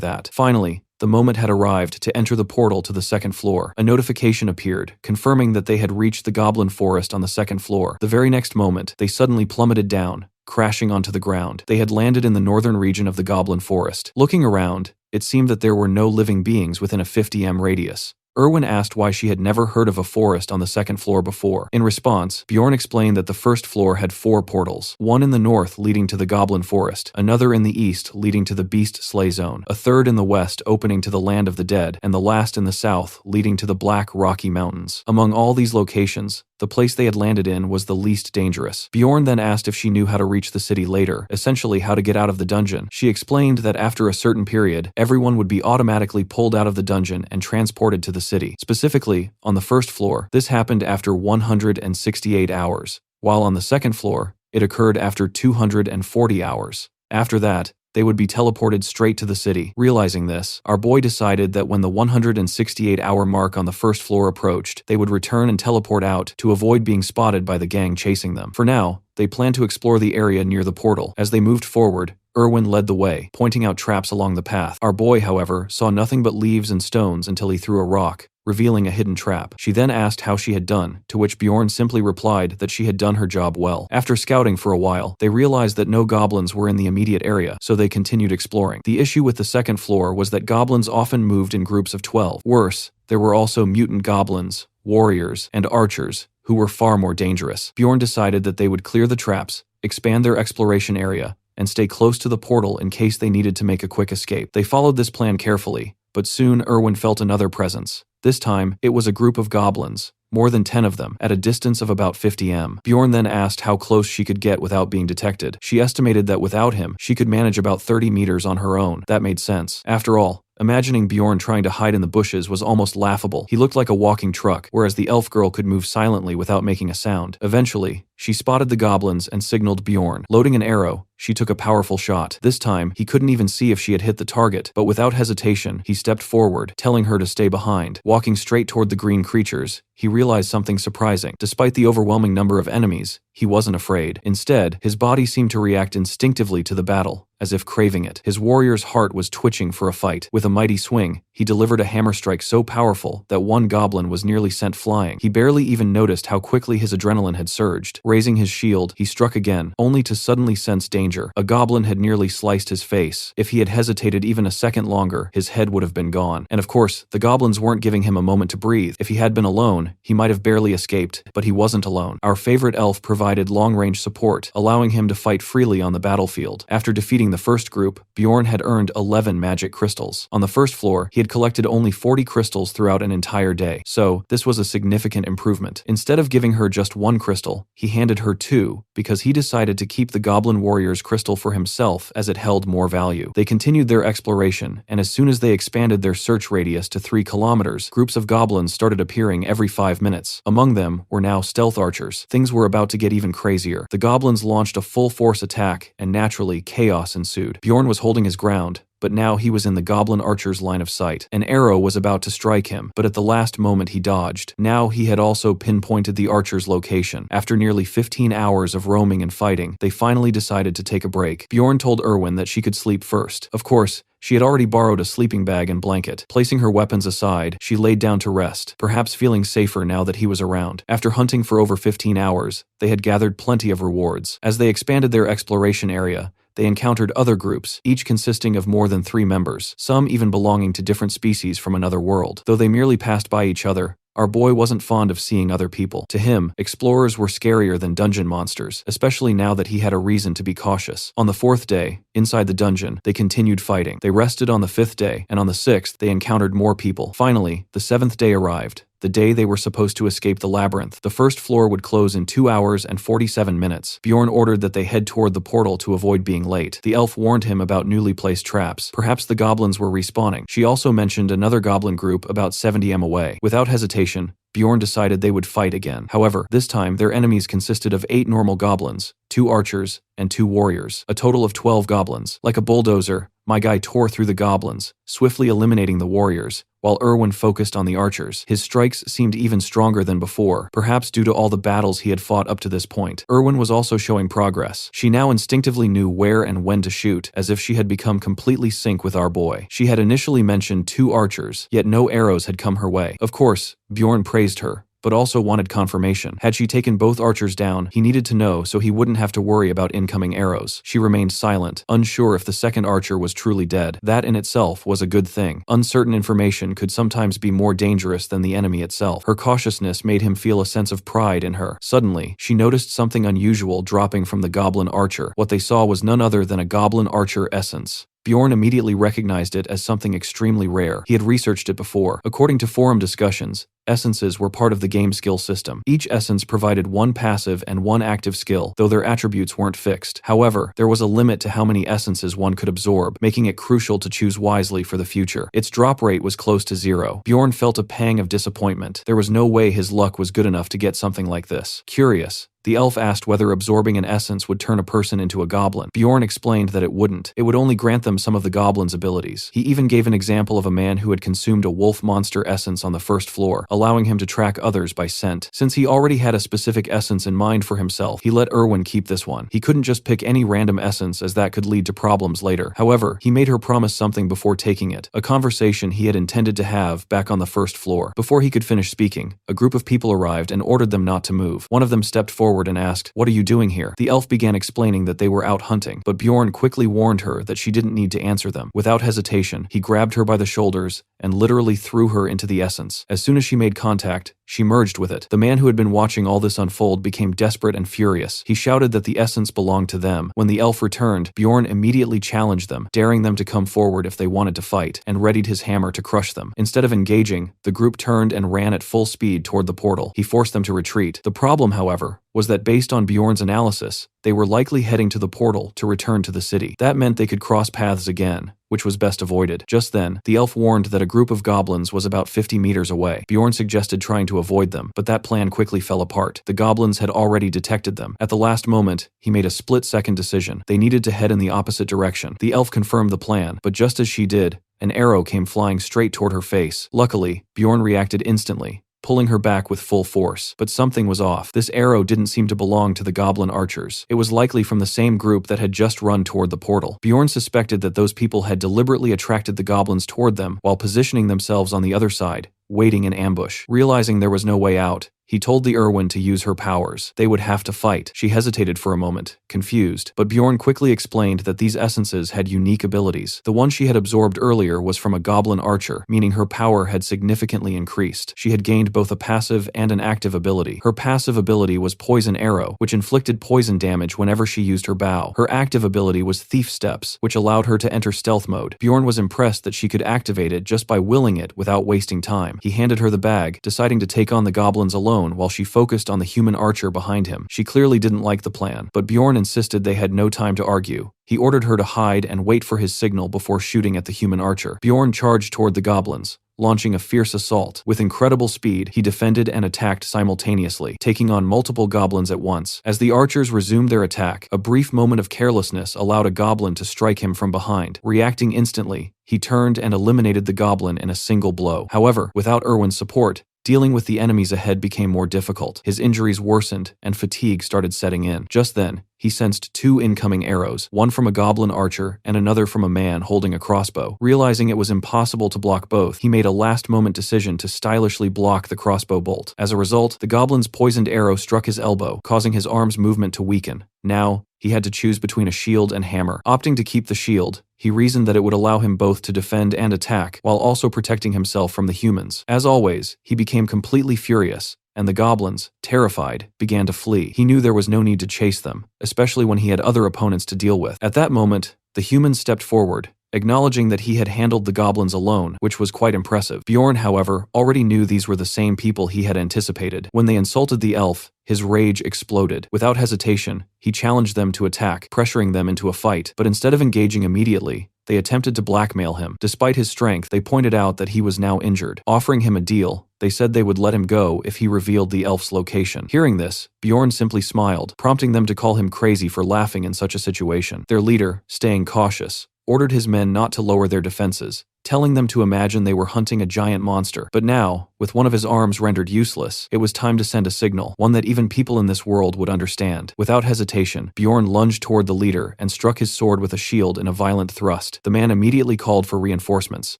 that. Finally, the moment had arrived to enter the portal to the second floor. A notification appeared, confirming that they had reached the goblin forest on the second floor. The very next moment, they suddenly plummeted down, crashing onto the ground. They had landed in the northern region of the goblin forest. Looking around, it seemed that there were no living beings within a 50 m radius. Erwin asked why she had never heard of a forest on the second floor before. In response, Bjorn explained that the first floor had 4 portals, one in the north leading to the goblin forest, another in the east leading to the beast slay zone, a third in the west opening to the land of the dead, and the last in the south leading to the Black Rocky Mountains. Among all these locations, the place they had landed in was the least dangerous. Bjorn then asked if she knew how to reach the city later, essentially how to get out of the dungeon. She explained that after a certain period, everyone would be automatically pulled out of the dungeon and transported to the city. Specifically, on the first floor, this happened after 168 hours, while on the second floor, it occurred after 240 hours. After that, they would be teleported straight to the city. Realizing this, our boy decided that when the 168-hour mark on the first floor approached, they would return and teleport out to avoid being spotted by the gang chasing them. For now, they planned to explore the area near the portal. As they moved forward, Erwin led the way, pointing out traps along the path. Our boy, however, saw nothing but leaves and stones until he threw a rock, revealing a hidden trap. She then asked how she had done, to which Bjorn simply replied that she had done her job well. After scouting for a while, they realized that no goblins were in the immediate area, so they continued exploring. The issue with the second floor was that goblins often moved in groups of 12. Worse, there were also mutant goblins, warriors, and archers, who were far more dangerous. Bjorn decided that they would clear the traps, expand their exploration area, and stay close to the portal in case they needed to make a quick escape. They followed this plan carefully, but soon Erwin felt another presence. This time, it was a group of goblins, more than 10 of them, at a distance of about 50 m. Bjorn then asked how close she could get without being detected. She estimated that without him, she could manage about 30 meters on her own. That made sense. After all, imagining Bjorn trying to hide in the bushes was almost laughable. He looked like a walking truck, whereas the elf girl could move silently without making a sound. Eventually, she spotted the goblins and signaled Bjorn. Loading an arrow, she took a powerful shot. This time, he couldn't even see if she had hit the target, but without hesitation, he stepped forward, telling her to stay behind. Walking straight toward the green creatures, he realized something surprising. Despite the overwhelming number of enemies, he wasn't afraid. Instead, his body seemed to react instinctively to the battle, as if craving it. His warrior's heart was twitching for a fight. With a mighty swing, he delivered a hammer strike so powerful that one goblin was nearly sent flying. He barely even noticed how quickly his adrenaline had surged. Raising his shield, he struck again, only to suddenly sense danger. A goblin had nearly sliced his face. If he had hesitated even a second longer, his head would have been gone. And of course, the goblins weren't giving him a moment to breathe. If he had been alone, he might have barely escaped, but he wasn't alone. Our favorite elf provided long-range support, allowing him to fight freely on the battlefield. After defeating the first group, Bjorn had earned 11 magic crystals. On the first floor, he had collected only 40 crystals throughout an entire day, so this was a significant improvement. Instead of giving her just 1 crystal, he handed her 2, because he decided to keep the goblin warrior's crystal for himself as it held more value. They continued their exploration, and as soon as they expanded their search radius to 3 kilometers, groups of goblins started appearing every 5 minutes. Among them were now stealth archers. Things were about to get even crazier. The goblins launched a full-force attack, and naturally, chaos ensued. Bjorn was holding his ground, but now he was in the goblin archer's line of sight. An arrow was about to strike him, but at the last moment he dodged. Now he had also pinpointed the archer's location. After nearly 15 hours of roaming and fighting, they finally decided to take a break. Bjorn told Erwin that she could sleep first. Of course, she had already borrowed a sleeping bag and blanket. Placing her weapons aside, she laid down to rest, perhaps feeling safer now that he was around. After hunting for over 15 hours, they had gathered plenty of rewards. As they expanded their exploration area, they encountered other groups, each consisting of more than 3 members, some even belonging to different species from another world. Though they merely passed by each other, Our boy wasn't fond of seeing other people. To him, explorers were scarier than dungeon monsters, especially now that he had a reason to be cautious. On the 4th day, inside the dungeon, they continued fighting. They rested on the 5th day, and on the 6th, they encountered more people. Finally, the 7th day arrived. The day they were supposed to escape the labyrinth. The first floor would close in 2 hours and 47 minutes. Bjorn ordered that they head toward the portal to avoid being late. The elf warned him about newly placed traps. Perhaps the goblins were respawning. She also mentioned another goblin group about 70 m away. Without hesitation, Bjorn decided they would fight again. However, this time their enemies consisted of 8 normal goblins, 2 archers, and 2 warriors, a total of 12 goblins. Like a bulldozer, my guy tore through the goblins, swiftly eliminating the warriors, while Erwin focused on the archers. His strikes seemed even stronger than before, perhaps due to all the battles he had fought up to this point. Erwin was also showing progress. She now instinctively knew where and when to shoot, as if she had become completely sync with our boy. She had initially mentioned 2 archers, yet no arrows had come her way. Of course, Bjorn praised her, but also wanted confirmation. Had she taken both archers down, he needed to know so he wouldn't have to worry about incoming arrows. She remained silent, unsure if the second archer was truly dead. That in itself was a good thing. Uncertain information could sometimes be more dangerous than the enemy itself. Her cautiousness made him feel a sense of pride in her. Suddenly, she noticed something unusual dropping from the goblin archer. What they saw was none other than a goblin archer essence. Bjorn immediately recognized it as something extremely rare. He had researched it before. According to forum discussions, essences were part of the game skill system. Each essence provided 1 passive and 1 active skill, though their attributes weren't fixed. However, there was a limit to how many essences one could absorb, making it crucial to choose wisely for the future. Its drop rate was close to 0. Bjorn felt a pang of disappointment. There was no way his luck was good enough to get something like this. Curious, the elf asked whether absorbing an essence would turn a person into a goblin. Bjorn explained that it wouldn't. It would only grant them some of the goblin's abilities. He even gave an example of a man who had consumed a wolf monster essence on the 1st floor, allowing him to track others by scent. Since he already had a specific essence in mind for himself, he let Erwin keep this one. He couldn't just pick any random essence, as that could lead to problems later. However, he made her promise something before taking it, a conversation he had intended to have back on the 1st floor. Before he could finish speaking, a group of people arrived and ordered them not to move. One of them stepped forward and asked, "What are you doing here?" The elf began explaining that they were out hunting, but Bjorn quickly warned her that she didn't need to answer them. Without hesitation, he grabbed her by the shoulders and literally threw her into the essence. As soon as she made contact, she merged with it. The man who had been watching all this unfold became desperate and furious. He shouted that the essence belonged to them. When the elf returned, Bjorn immediately challenged them, daring them to come forward if they wanted to fight, and readied his hammer to crush them. Instead of engaging, the group turned and ran at full speed toward the portal. He forced them to retreat. The problem, however, was that based on Bjorn's analysis, they were likely heading to the portal to return to the city. That meant they could cross paths again, which was best avoided. Just then, the elf warned that a group of goblins was about 50 meters away. Bjorn suggested trying to avoid them, but that plan quickly fell apart. The goblins had already detected them. At the last moment, he made a split-second decision. They needed to head in the opposite direction. The elf confirmed the plan, but just as she did, an arrow came flying straight toward her face. Luckily, Bjorn reacted instantly, pulling her back with full force. But something was off. This arrow didn't seem to belong to the goblin archers. It was likely from the same group that had just run toward the portal. Bjorn suspected that those people had deliberately attracted the goblins toward them while positioning themselves on the other side, waiting in ambush. Realizing there was no way out, he told the Erwin to use her powers. They would have to fight. She hesitated for a moment, confused, but Bjorn quickly explained that these essences had unique abilities. The one she had absorbed earlier was from a goblin archer, meaning her power had significantly increased. She had gained both a passive and an active ability. Her passive ability was Poison Arrow, which inflicted poison damage whenever she used her bow. Her active ability was Thief Steps, which allowed her to enter stealth mode. Bjorn was impressed that she could activate it just by willing it without wasting time. He handed her the bag, deciding to take on the goblins alone while she focused on the human archer behind him. She clearly didn't like the plan, but Bjorn insisted they had no time to argue. He ordered her to hide and wait for his signal before shooting at the human archer. Bjorn charged toward the goblins, launching a fierce assault. With incredible speed, he defended and attacked simultaneously, taking on multiple goblins at once. As the archers resumed their attack, a brief moment of carelessness allowed a goblin to strike him from behind. Reacting instantly, he turned and eliminated the goblin in a single blow. However, without Erwin's support, dealing with the enemies ahead became more difficult. His injuries worsened, and fatigue started setting in. Just then, he sensed 2 incoming arrows, one from a goblin archer and another from a man holding a crossbow. Realizing it was impossible to block both, he made a last-moment decision to stylishly block the crossbow bolt. As a result, the goblin's poisoned arrow struck his elbow, causing his arm's movement to weaken. Now, he had to choose between a shield and hammer. Opting to keep the shield, he reasoned that it would allow him both to defend and attack, while also protecting himself from the humans. As always, he became completely furious, and the goblins, terrified, began to flee. He knew there was no need to chase them, especially when he had other opponents to deal with. At that moment, the humans stepped forward, acknowledging that he had handled the goblins alone, which was quite impressive. Bjorn, however, already knew these were the same people he had anticipated. When they insulted the elf, his rage exploded. Without hesitation, he challenged them to attack, pressuring them into a fight. But instead of engaging immediately, they attempted to blackmail him. Despite his strength, they pointed out that he was now injured. Offering him a deal, they said they would let him go if he revealed the elf's location. Hearing this, Bjorn simply smiled, prompting them to call him crazy for laughing in such a situation. Their leader, staying cautious, ordered his men not to lower their defenses, telling them to imagine they were hunting a giant monster. But now, with one of his arms rendered useless, it was time to send a signal, one that even people in this world would understand. Without hesitation, Bjorn lunged toward the leader and struck his sword with a shield in a violent thrust. The man immediately called for reinforcements.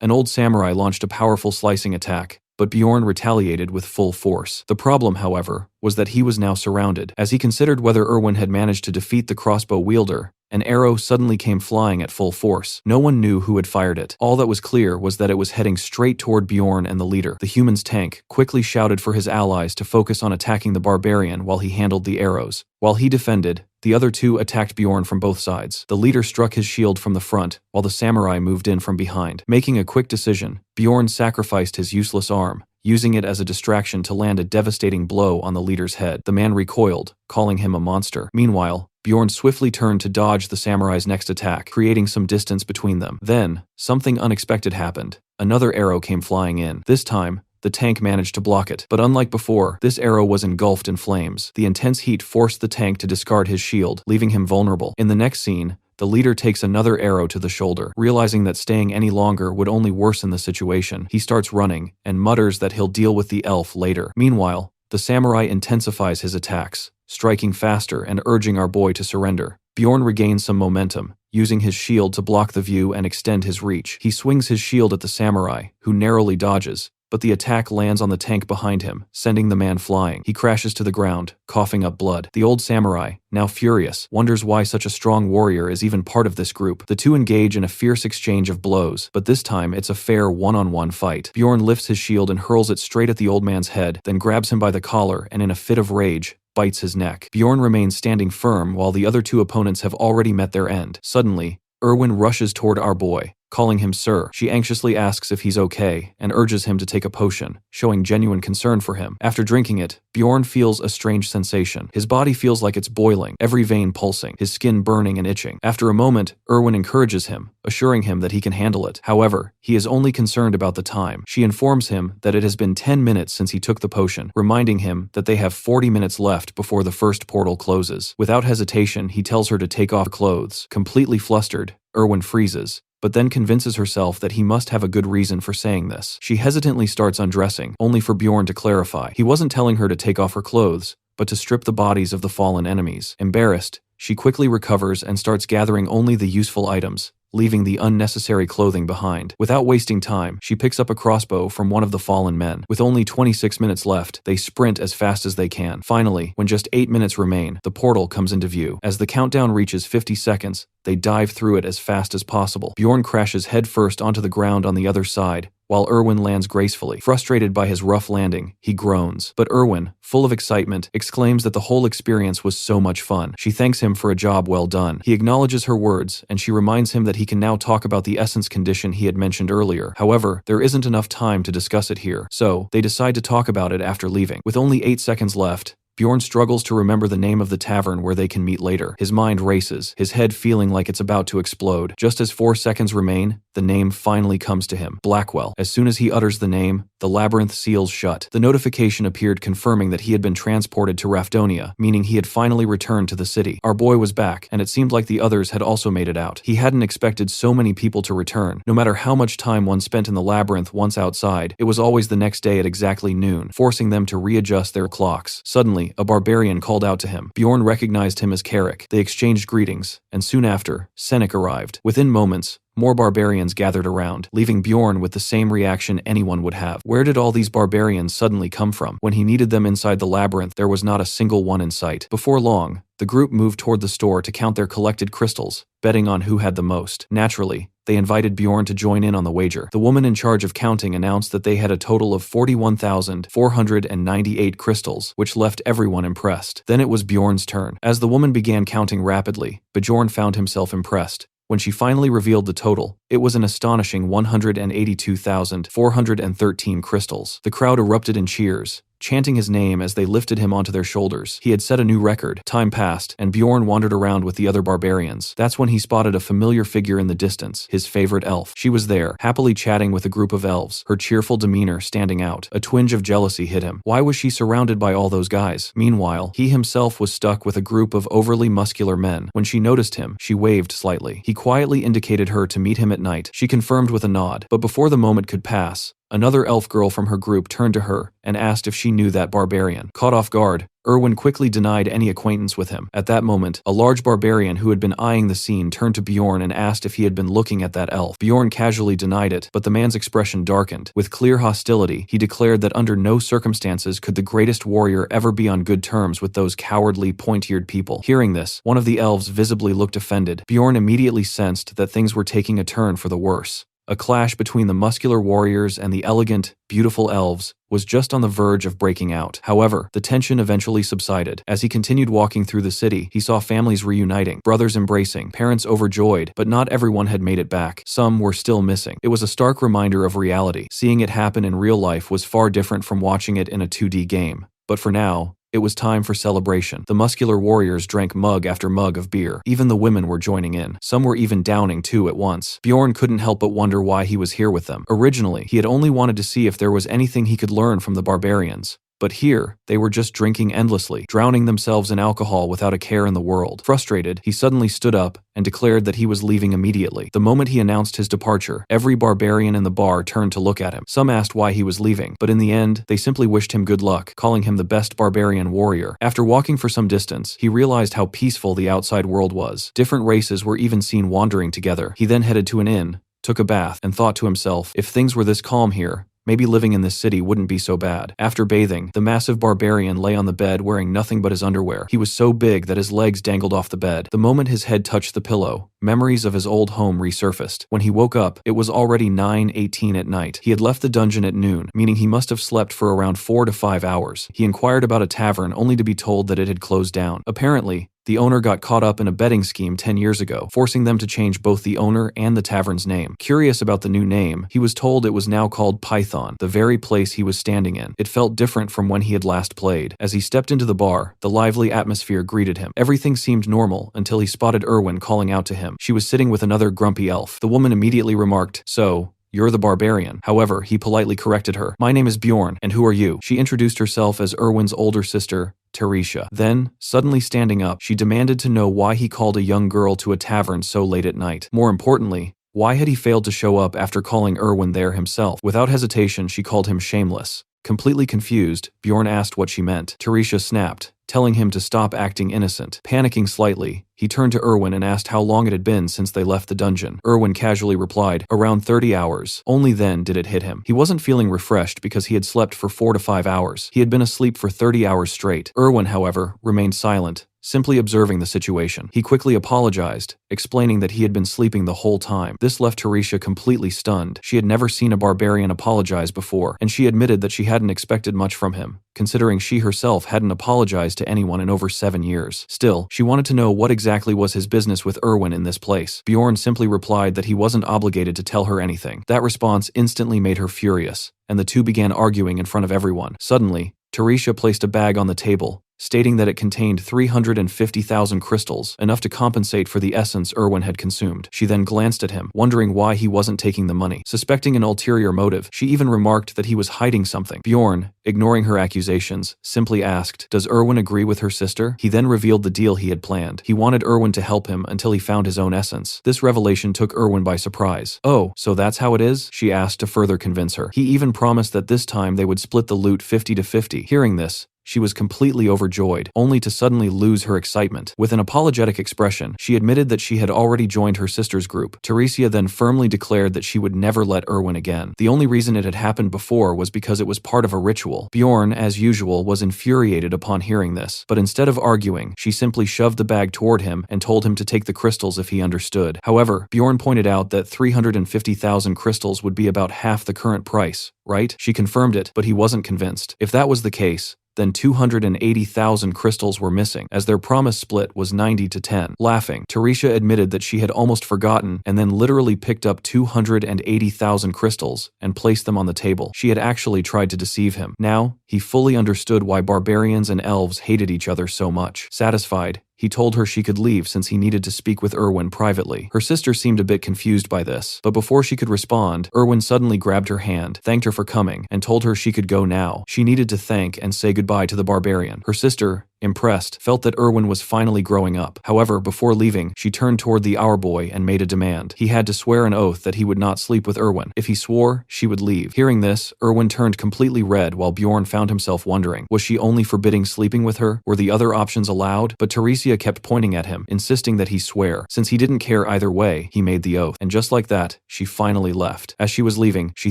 An old samurai launched a powerful slicing attack, but Bjorn retaliated with full force. The problem, however, was that he was now surrounded. As he considered whether Erwin had managed to defeat the crossbow wielder, an arrow suddenly came flying at full force. No one knew who had fired it. All that was clear was that it was heading straight toward Bjorn and the leader. The human's tank quickly shouted for his allies to focus on attacking the barbarian while he handled the arrows. While he defended, the other two attacked Bjorn from both sides. The leader struck his shield from the front, while the samurai moved in from behind. Making a quick decision, Bjorn sacrificed his useless arm, using it as a distraction to land a devastating blow on the leader's head. The man recoiled, calling him a monster. Meanwhile, Bjorn swiftly turned to dodge the samurai's next attack, creating some distance between them. Then, something unexpected happened. Another arrow came flying in. This time, the tank managed to block it. But unlike before, this arrow was engulfed in flames. The intense heat forced the tank to discard his shield, leaving him vulnerable. In the next scene, the leader takes another arrow to the shoulder. Realizing that staying any longer would only worsen the situation, he starts running, and mutters that he'll deal with the elf later. Meanwhile, the samurai intensifies his attacks, striking faster and urging our boy to surrender. Bjorn regains some momentum, using his shield to block the view and extend his reach. He swings his shield at the samurai, who narrowly dodges, but the attack lands on the tank behind him, sending the man flying. He crashes to the ground, coughing up blood. The old samurai, now furious, wonders why such a strong warrior is even part of this group. The two engage in a fierce exchange of blows, but this time it's a fair one-on-one fight. Bjorn lifts his shield and hurls it straight at the old man's head, then grabs him by the collar and in a fit of rage, bites his neck. Bjorn remains standing firm while the other two opponents have already met their end. Suddenly, Erwin rushes toward our boy, calling him sir. She anxiously asks if he's okay and urges him to take a potion, showing genuine concern for him. After drinking it, Bjorn feels a strange sensation. His body feels like it's boiling, every vein pulsing, his skin burning and itching. After a moment, Erwin encourages him, assuring him that he can handle it. However, he is only concerned about the time. She informs him that it has been 10 minutes since he took the potion, reminding him that they have 40 minutes left before the first portal closes. Without hesitation, he tells her to take off clothes. Completely flustered, Erwin freezes, but then convinces herself that he must have a good reason for saying this. She hesitantly starts undressing, only for Bjorn to clarify. He wasn't telling her to take off her clothes, but to strip the bodies of the fallen enemies. Embarrassed, she quickly recovers and starts gathering only the useful items, leaving the unnecessary clothing behind. Without wasting time, she picks up a crossbow from one of the fallen men. With only 26 minutes left, they sprint as fast as they can. Finally, when just 8 minutes remain, the portal comes into view. As the countdown reaches 50 seconds, they dive through it as fast as possible. Bjorn crashes headfirst onto the ground on the other side, while Erwin lands gracefully. Frustrated by his rough landing, he groans. But Erwin, full of excitement, exclaims that the whole experience was so much fun. She thanks him for a job well done. He acknowledges her words, and she reminds him that he can now talk about the essence condition he had mentioned earlier. However, there isn't enough time to discuss it here, so they decide to talk about it after leaving. With only 8 seconds left, Bjorn struggles to remember the name of the tavern where they can meet later. His mind races, his head feeling like it's about to explode. Just as 4 seconds remain, the name finally comes to him. Blackwell. As soon as he utters the name, the labyrinth seals shut. The notification appeared confirming that he had been transported to Rafdonia, meaning he had finally returned to the city. Our boy was back, and it seemed like the others had also made it out. He hadn't expected so many people to return. No matter how much time one spent in the labyrinth once outside, it was always the next day at exactly noon, forcing them to readjust their clocks. Suddenly, a barbarian called out to him. Bjorn recognized him as Carrick. They exchanged greetings, and soon after, Senec arrived. Within moments, More barbarians gathered around, leaving Bjorn with the same reaction anyone would have. Where did all these barbarians suddenly come from? When he needed them inside the labyrinth, there was not a single one in sight. Before long, the group moved toward the store to count their collected crystals, betting on who had the most. Naturally, they invited Bjorn to join in on the wager. The woman in charge of counting announced that they had a total of 41,498 crystals, which left everyone impressed. Then it was Bjorn's turn. As the woman began counting rapidly, Bjorn found himself impressed. When she finally revealed the total, it was an astonishing 182,413 crystals. The crowd erupted in cheers, chanting his name as they lifted him onto their shoulders. He had set a new record. Time passed, and Bjorn wandered around with the other barbarians. That's when he spotted a familiar figure in the distance, his favorite elf. She was there, happily chatting with a group of elves, her cheerful demeanor standing out. A twinge of jealousy hit him. Why was she surrounded by all those guys? Meanwhile, he himself was stuck with a group of overly muscular men. When she noticed him, she waved slightly. He quietly indicated her to meet him at night. She confirmed with a nod, but before the moment could pass, another elf girl from her group turned to her and asked if she knew that barbarian. Caught off guard, Erwin quickly denied any acquaintance with him. At that moment, a large barbarian who had been eyeing the scene turned to Bjorn and asked if he had been looking at that elf. Bjorn casually denied it, but the man's expression darkened. With clear hostility, he declared that under no circumstances could the greatest warrior ever be on good terms with those cowardly, point-eared people. Hearing this, one of the elves visibly looked offended. Bjorn immediately sensed that things were taking a turn for the worse. A clash between the muscular warriors and the elegant, beautiful elves was just on the verge of breaking out. However, the tension eventually subsided. As he continued walking through the city, he saw families reuniting, brothers embracing, parents overjoyed, but not everyone had made it back. Some were still missing. It was a stark reminder of reality. Seeing it happen in real life was far different from watching it in a 2D game. But for now, it was time for celebration. The muscular warriors drank mug after mug of beer. Even the women were joining in. Some were even downing two at once. Bjorn couldn't help but wonder why he was here with them. Originally, he had only wanted to see if there was anything he could learn from the barbarians. But here, they were just drinking endlessly, drowning themselves in alcohol without a care in the world. Frustrated, he suddenly stood up and declared that he was leaving immediately. The moment he announced his departure, every barbarian in the bar turned to look at him. Some asked why he was leaving, but in the end, they simply wished him good luck, calling him the best barbarian warrior. After walking for some distance, he realized how peaceful the outside world was. Different races were even seen wandering together. He then headed to an inn, took a bath, and thought to himself, if things were this calm here, maybe living in this city wouldn't be so bad. After bathing, the massive barbarian lay on the bed wearing nothing but his underwear. He was so big that his legs dangled off the bed. The moment his head touched the pillow, memories of his old home resurfaced. When he woke up, it was already 9:18 at night. He had left the dungeon at noon, meaning he must have slept for around 4 to 5 hours. He inquired about a tavern only to be told that it had closed down. Apparently, the owner got caught up in a betting scheme 10 years ago, forcing them to change both the owner and the tavern's name. Curious about the new name, he was told it was now called Python, the very place he was standing in. It felt different from when he had last played. As he stepped into the bar, the lively atmosphere greeted him. Everything seemed normal until he spotted Erwin calling out to him. She was sitting with another grumpy elf. The woman immediately remarked, "So, you're the barbarian." However, he politely corrected her. "My name is Bjorn, and who are you?" She introduced herself as Erwin's older sister, Teresia. Then, suddenly standing up, she demanded to know why he called a young girl to a tavern so late at night. More importantly, why had he failed to show up after calling Erwin there himself? Without hesitation, she called him shameless. Completely confused, Bjorn asked what she meant. Teresia snapped, telling him to stop acting innocent. Panicking slightly, he turned to Erwin and asked how long it had been since they left the dungeon. Erwin casually replied, "Around 30 hours. Only then did it hit him. He wasn't feeling refreshed because he had slept for 4 to 5 hours. He had been asleep for 30 hours straight. Erwin, however, remained silent, simply observing the situation. He quickly apologized, explaining that he had been sleeping the whole time. This left Teresia completely stunned. She had never seen a barbarian apologize before, and she admitted that she hadn't expected much from him, considering she herself hadn't apologized to anyone in over 7 years. Still, she wanted to know what exactly was his business with Erwin in this place. Bjorn simply replied that he wasn't obligated to tell her anything. That response instantly made her furious, and the two began arguing in front of everyone. Suddenly, Teresia placed a bag on the table, stating that it contained 350,000 crystals, enough to compensate for the essence Erwin had consumed. She then glanced at him, wondering why he wasn't taking the money. Suspecting an ulterior motive, she even remarked that he was hiding something. Bjorn, ignoring her accusations, simply asked, "Does Erwin agree with her sister?" He then revealed the deal he had planned. He wanted Erwin to help him until he found his own essence. This revelation took Erwin by surprise. "Oh, so that's how it is?" she asked to further convince her. He even promised that this time they would split the loot 50 to 50. Hearing this, She was completely overjoyed, only to suddenly lose her excitement. With an apologetic expression, she admitted that she had already joined her sister's group. Teresia then firmly declared that she would never let Erwin again. The only reason it had happened before was because it was part of a ritual. Bjorn, as usual, was infuriated upon hearing this, but instead of arguing, she simply shoved the bag toward him and told him to take the crystals if he understood. However, Bjorn pointed out that 350,000 crystals would be about half the current price, right? She confirmed it, but he wasn't convinced. If that was the case, then 280,000 crystals were missing, as their promise split was 90-10. Laughing, Teresia admitted that she had almost forgotten and then literally picked up 280,000 crystals and placed them on the table. She had actually tried to deceive him. Now, he fully understood why barbarians and elves hated each other so much. Satisfied, he told her she could leave since he needed to speak with Erwin privately. Her sister seemed a bit confused by this, but before she could respond, Erwin suddenly grabbed her hand, thanked her for coming, and told her she could go now. She needed to thank and say goodbye to the barbarian. Her sister, impressed, felt that Erwin was finally growing up. However, before leaving, she turned toward the hour boy and made a demand. He had to swear an oath that he would not sleep with Erwin. If he swore, she would leave. Hearing this, Erwin turned completely red while Bjorn found himself wondering, was she only forbidding sleeping with her? Were the other options allowed? But Teresia kept pointing at him, insisting that he swear. Since he didn't care either way, he made the oath. And just like that, she finally left. As she was leaving, she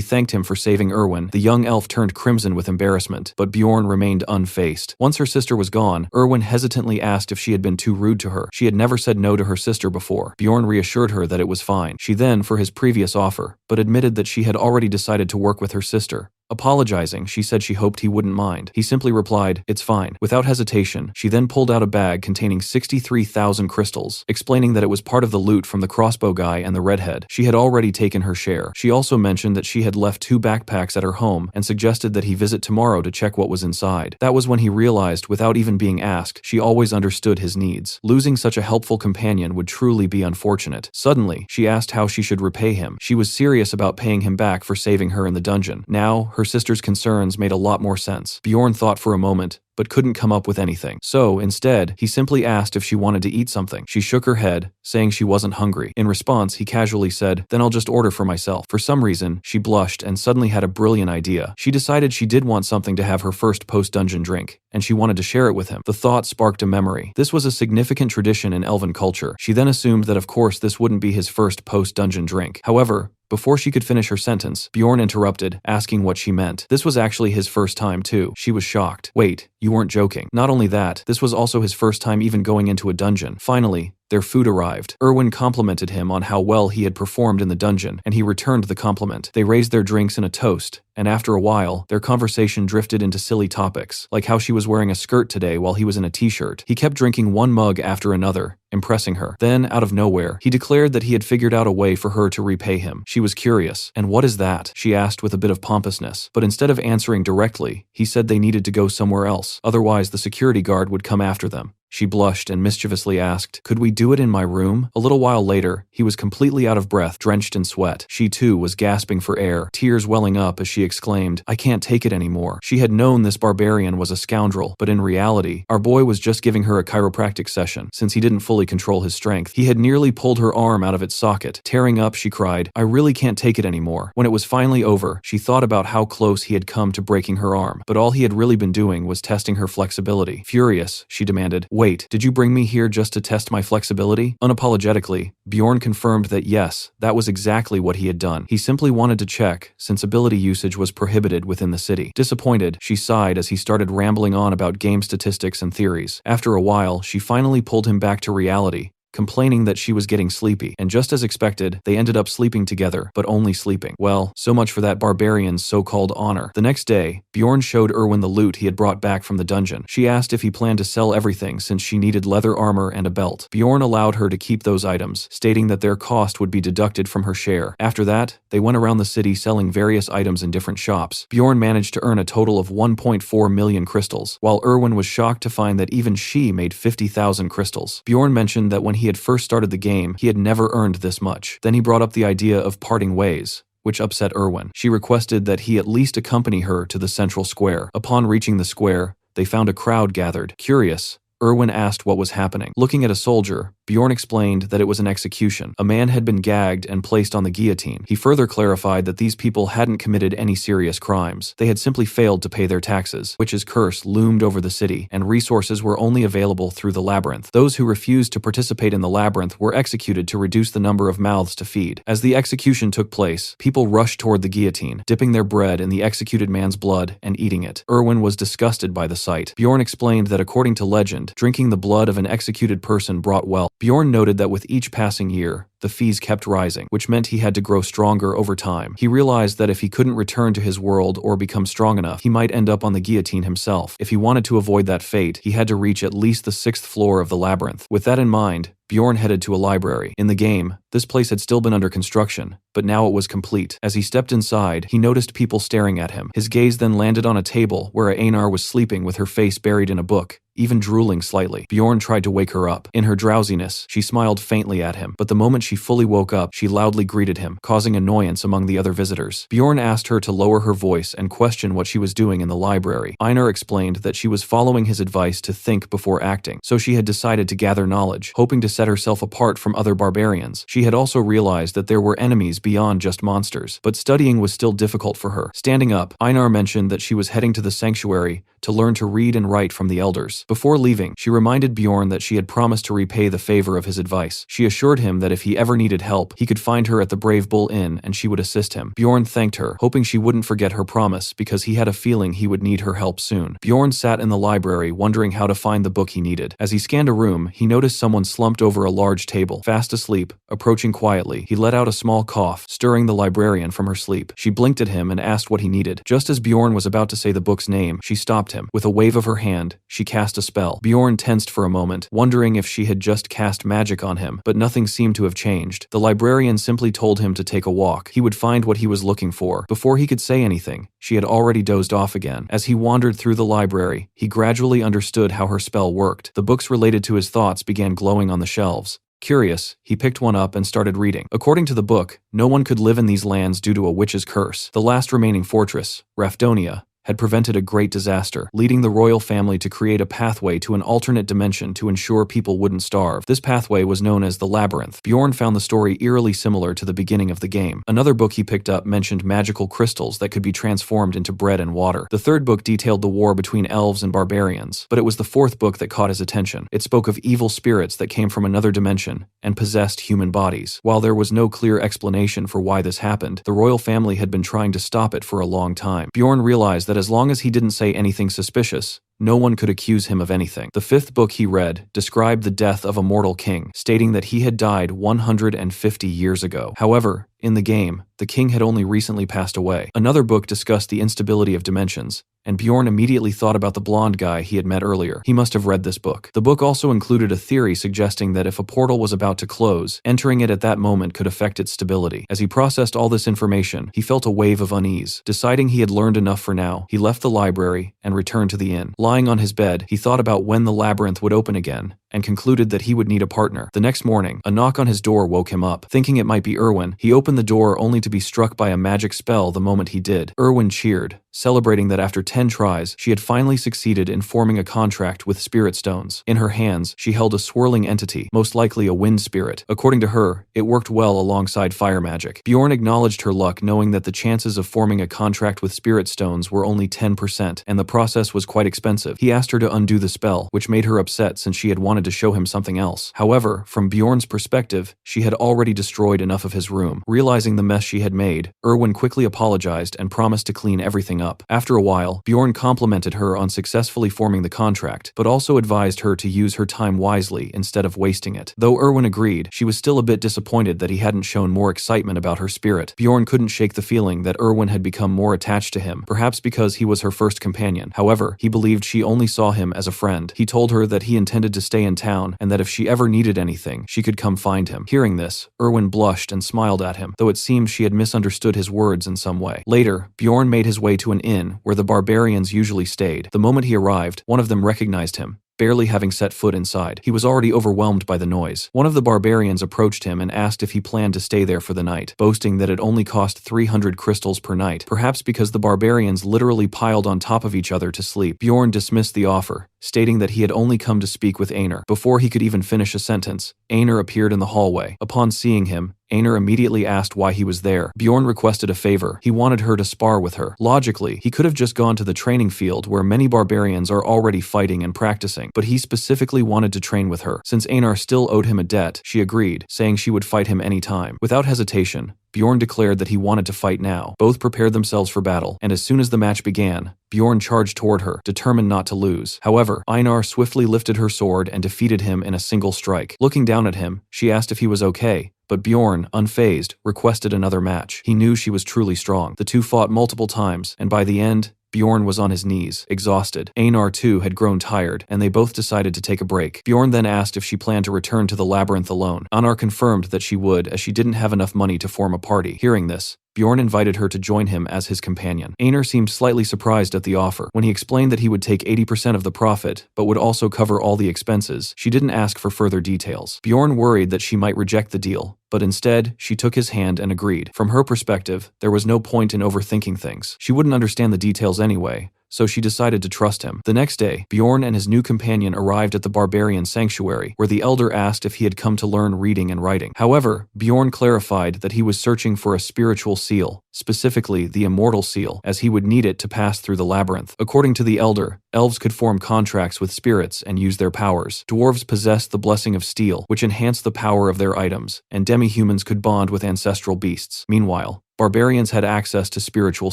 thanked him for saving Erwin. The young elf turned crimson with embarrassment, but Bjorn remained unfazed. Once her sister was gone, Erwin hesitantly asked if she had been too rude to her. She had never said no to her sister before. Bjorn reassured her that it was fine. She then, for his previous offer, but admitted that she had already decided to work with her sister. Apologizing, she said she hoped he wouldn't mind. He simply replied, "It's fine." Without hesitation, she then pulled out a bag containing 63,000 crystals, explaining that it was part of the loot from the crossbow guy and the redhead. She had already taken her share. She also mentioned that she had left 2 backpacks at her home and suggested that he visit tomorrow to check what was inside. That was when he realized, without even being asked, she always understood his needs. Losing such a helpful companion would truly be unfortunate. Suddenly, she asked how she should repay him. She was serious about paying him back for saving her in the dungeon. Now, her sister's concerns made a lot more sense. Bjorn thought for a moment, but couldn't come up with anything. So, instead, he simply asked if she wanted to eat something. She shook her head, saying she wasn't hungry. In response, he casually said, "Then I'll just order for myself." For some reason, she blushed and suddenly had a brilliant idea. She decided she did want something to have her first post-dungeon drink, and she wanted to share it with him. The thought sparked a memory. This was a significant tradition in elven culture. She then assumed that of course this wouldn't be his first post-dungeon drink. However, before she could finish her sentence, Bjorn interrupted, asking what she meant. This was actually his first time too. She was shocked. Wait, you weren't joking. Not only that, this was also his first time even going into a dungeon. Finally, their food arrived. Erwin complimented him on how well he had performed in the dungeon, and he returned the compliment. They raised their drinks in a toast, and after a while, their conversation drifted into silly topics, like how she was wearing a skirt today while he was in a t-shirt. He kept drinking one mug after another, impressing her. Then, out of nowhere, he declared that he had figured out a way for her to repay him. She was curious. "And what is that?" she asked with a bit of pompousness. But instead of answering directly, he said they needed to go somewhere else. Otherwise, the security guard would come after them. She blushed and mischievously asked, "Could we do it in my room?" A little while later, he was completely out of breath, drenched in sweat. She too was gasping for air, tears welling up as she exclaimed, "I can't take it anymore." She had known this barbarian was a scoundrel, but in reality, our boy was just giving her a chiropractic session, since he didn't fully control his strength. He had nearly pulled her arm out of its socket. Tearing up, she cried, "I really can't take it anymore." When it was finally over, she thought about how close he had come to breaking her arm, but all he had really been doing was testing her flexibility. Furious, she demanded, "Wait, did you bring me here just to test my flexibility?" Unapologetically, Bjorn confirmed that yes, that was exactly what he had done. He simply wanted to check, since ability usage was prohibited within the city. Disappointed, she sighed as he started rambling on about game statistics and theories. After a while, she finally pulled him back to reality, complaining that she was getting sleepy, and just as expected, they ended up sleeping together, but only sleeping. Well, so much for that barbarian's so-called honor. The next day, Bjorn showed Erwin the loot he had brought back from the dungeon. She asked if he planned to sell everything since she needed leather armor and a belt. Bjorn allowed her to keep those items, stating that their cost would be deducted from her share. After that, they went around the city selling various items in different shops. Bjorn managed to earn a total of 1.4 million crystals, while Erwin was shocked to find that even she made 50,000 crystals. Bjorn mentioned that when he had first started the game, he had never earned this much. Then he brought up the idea of parting ways, which upset Erwin. She requested that he at least accompany her to the central square. Upon reaching the square, they found a crowd gathered. Curious, Erwin asked what was happening. Looking at a soldier, Bjorn explained that it was an execution. A man had been gagged and placed on the guillotine. He further clarified that these people hadn't committed any serious crimes. They had simply failed to pay their taxes. Witch's curse loomed over the city, and resources were only available through the labyrinth. Those who refused to participate in the labyrinth were executed to reduce the number of mouths to feed. As the execution took place, people rushed toward the guillotine, dipping their bread in the executed man's blood and eating it. Erwin was disgusted by the sight. Bjorn explained that according to legend, drinking the blood of an executed person brought wealth. Bjorn noted that with each passing year, the fees kept rising, which meant he had to grow stronger over time. He realized that if he couldn't return to his world or become strong enough, he might end up on the guillotine himself. If he wanted to avoid that fate, he had to reach at least the 6th floor of the labyrinth. With that in mind, Bjorn headed to a library. In the game, this place had still been under construction, but now it was complete. As he stepped inside, he noticed people staring at him. His gaze then landed on a table where Einar was sleeping with her face buried in a book, even drooling slightly. Bjorn tried to wake her up. In her drowsiness, she smiled faintly at him, but the moment she fully woke up, she loudly greeted him, causing annoyance among the other visitors. Bjorn asked her to lower her voice and question what she was doing in the library. Einar explained that she was following his advice to think before acting, so she had decided to gather knowledge, hoping to set herself apart from other barbarians. She had also realized that there were enemies beyond just monsters, but studying was still difficult for her. Standing up, Einar mentioned that she was heading to the sanctuary to learn to read and write from the elders. Before leaving, she reminded Bjorn that she had promised to repay the favor of his advice. She assured him that if he ever needed help, he could find her at the Brave Bull Inn and she would assist him. Bjorn thanked her, hoping she wouldn't forget her promise because he had a feeling he would need her help soon. Bjorn sat in the library wondering how to find the book he needed. As he scanned a room, he noticed someone slumped over a large table, fast asleep. Approaching quietly, he let out a small cough, stirring the librarian from her sleep. She blinked at him and asked what he needed. Just as Bjorn was about to say the book's name, she stopped him. With a wave of her hand, she cast a spell. Bjorn tensed for a moment, wondering if she had just cast magic on him, but nothing seemed to have changed. The librarian simply told him to take a walk. He would find what he was looking for. Before he could say anything, she had already dozed off again. As he wandered through the library, he gradually understood how her spell worked. The books related to his thoughts began glowing on the shelves. Curious, he picked one up and started reading. According to the book, no one could live in these lands due to a witch's curse. The last remaining fortress, Rafdonia, had prevented a great disaster, leading the royal family to create a pathway to an alternate dimension to ensure people wouldn't starve. This pathway was known as the Labyrinth. Bjorn found the story eerily similar to the beginning of the game. Another book he picked up mentioned magical crystals that could be transformed into bread and water. The third book detailed the war between elves and barbarians, but it was the fourth book that caught his attention. It spoke of evil spirits that came from another dimension and possessed human bodies. While there was no clear explanation for why this happened, the royal family had been trying to stop it for a long time. Bjorn realized that as long as he didn't say anything suspicious, no one could accuse him of anything. The fifth book he read described the death of a mortal king, stating that he had died 150 years ago. However, in the game, the king had only recently passed away. Another book discussed the instability of dimensions, and Bjorn immediately thought about the blonde guy he had met earlier. He must have read this book. The book also included a theory suggesting that if a portal was about to close, entering it at that moment could affect its stability. As he processed all this information, he felt a wave of unease. Deciding he had learned enough for now, he left the library and returned to the inn. Lying on his bed, he thought about when the labyrinth would open again, and concluded that he would need a partner. The next morning, a knock on his door woke him up. Thinking it might be Erwin, he opened the door only to be struck by a magic spell the moment he did. Erwin cheered, celebrating that after 10 tries, she had finally succeeded in forming a contract with spirit stones. In her hands, she held a swirling entity, most likely a wind spirit. According to her, it worked well alongside fire magic. Bjorn acknowledged her luck, knowing that the chances of forming a contract with spirit stones were only 10%, and the process was quite expensive. He asked her to undo the spell, which made her upset since she had wanted to show him something else. However, from Bjorn's perspective, she had already destroyed enough of his room. Realizing the mess she had made, Erwin quickly apologized and promised to clean everything up. After a while, Bjorn complimented her on successfully forming the contract, but also advised her to use her time wisely instead of wasting it. Though Erwin agreed, she was still a bit disappointed that he hadn't shown more excitement about her spirit. Bjorn couldn't shake the feeling that Erwin had become more attached to him, perhaps because he was her first companion. However, he believed she only saw him as a friend. He told her that he intended to stay in town and that if she ever needed anything, she could come find him. Hearing this, Erwin blushed and smiled at him, though it seemed she had misunderstood his words in some way. Later, Bjorn made his way to an inn where the barbarians usually stayed. The moment he arrived, one of them recognized him. barely having set foot inside. He was already overwhelmed by the noise. One of the barbarians approached him and asked if he planned to stay there for the night, boasting that it only cost 300 crystals per night, perhaps because the barbarians literally piled on top of each other to sleep. Bjorn dismissed the offer, stating that he had only come to speak with Einar. Before he could even finish a sentence, Einar appeared in the hallway. Upon seeing him, Einar immediately asked why he was there. Bjorn requested a favor. He wanted her to spar with her. Logically, he could have just gone to the training field where many barbarians are already fighting and practicing, but he specifically wanted to train with her. Since Einar still owed him a debt, she agreed, saying she would fight him anytime. Without hesitation, Bjorn declared that he wanted to fight now. Both prepared themselves for battle, and as soon as the match began, Bjorn charged toward her, determined not to lose. However, Einar swiftly lifted her sword and defeated him in a single strike. Looking down at him, she asked if he was okay, but Bjorn, unfazed, requested another match. He knew she was truly strong. The two fought multiple times, and by the end, Bjorn was on his knees, exhausted. Einar too had grown tired, and they both decided to take a break. Bjorn then asked if she planned to return to the labyrinth alone. Einar confirmed that she would, as she didn't have enough money to form a party. Hearing this, Bjorn invited her to join him as his companion. Einar seemed slightly surprised at the offer. When he explained that he would take 80% of the profit, but would also cover all the expenses, she didn't ask for further details. Bjorn worried that she might reject the deal, but instead, she took his hand and agreed. From her perspective, there was no point in overthinking things. She wouldn't understand the details anyway, so she decided to trust him. The next day, Bjorn and his new companion arrived at the barbarian sanctuary, where the elder asked if he had come to learn reading and writing. However, Bjorn clarified that he was searching for a spiritual seal, specifically the immortal seal, as he would need it to pass through the labyrinth. According to the elder, elves could form contracts with spirits and use their powers. Dwarves possessed the blessing of steel, which enhanced the power of their items, and demi-humans could bond with ancestral beasts. Meanwhile, barbarians had access to spiritual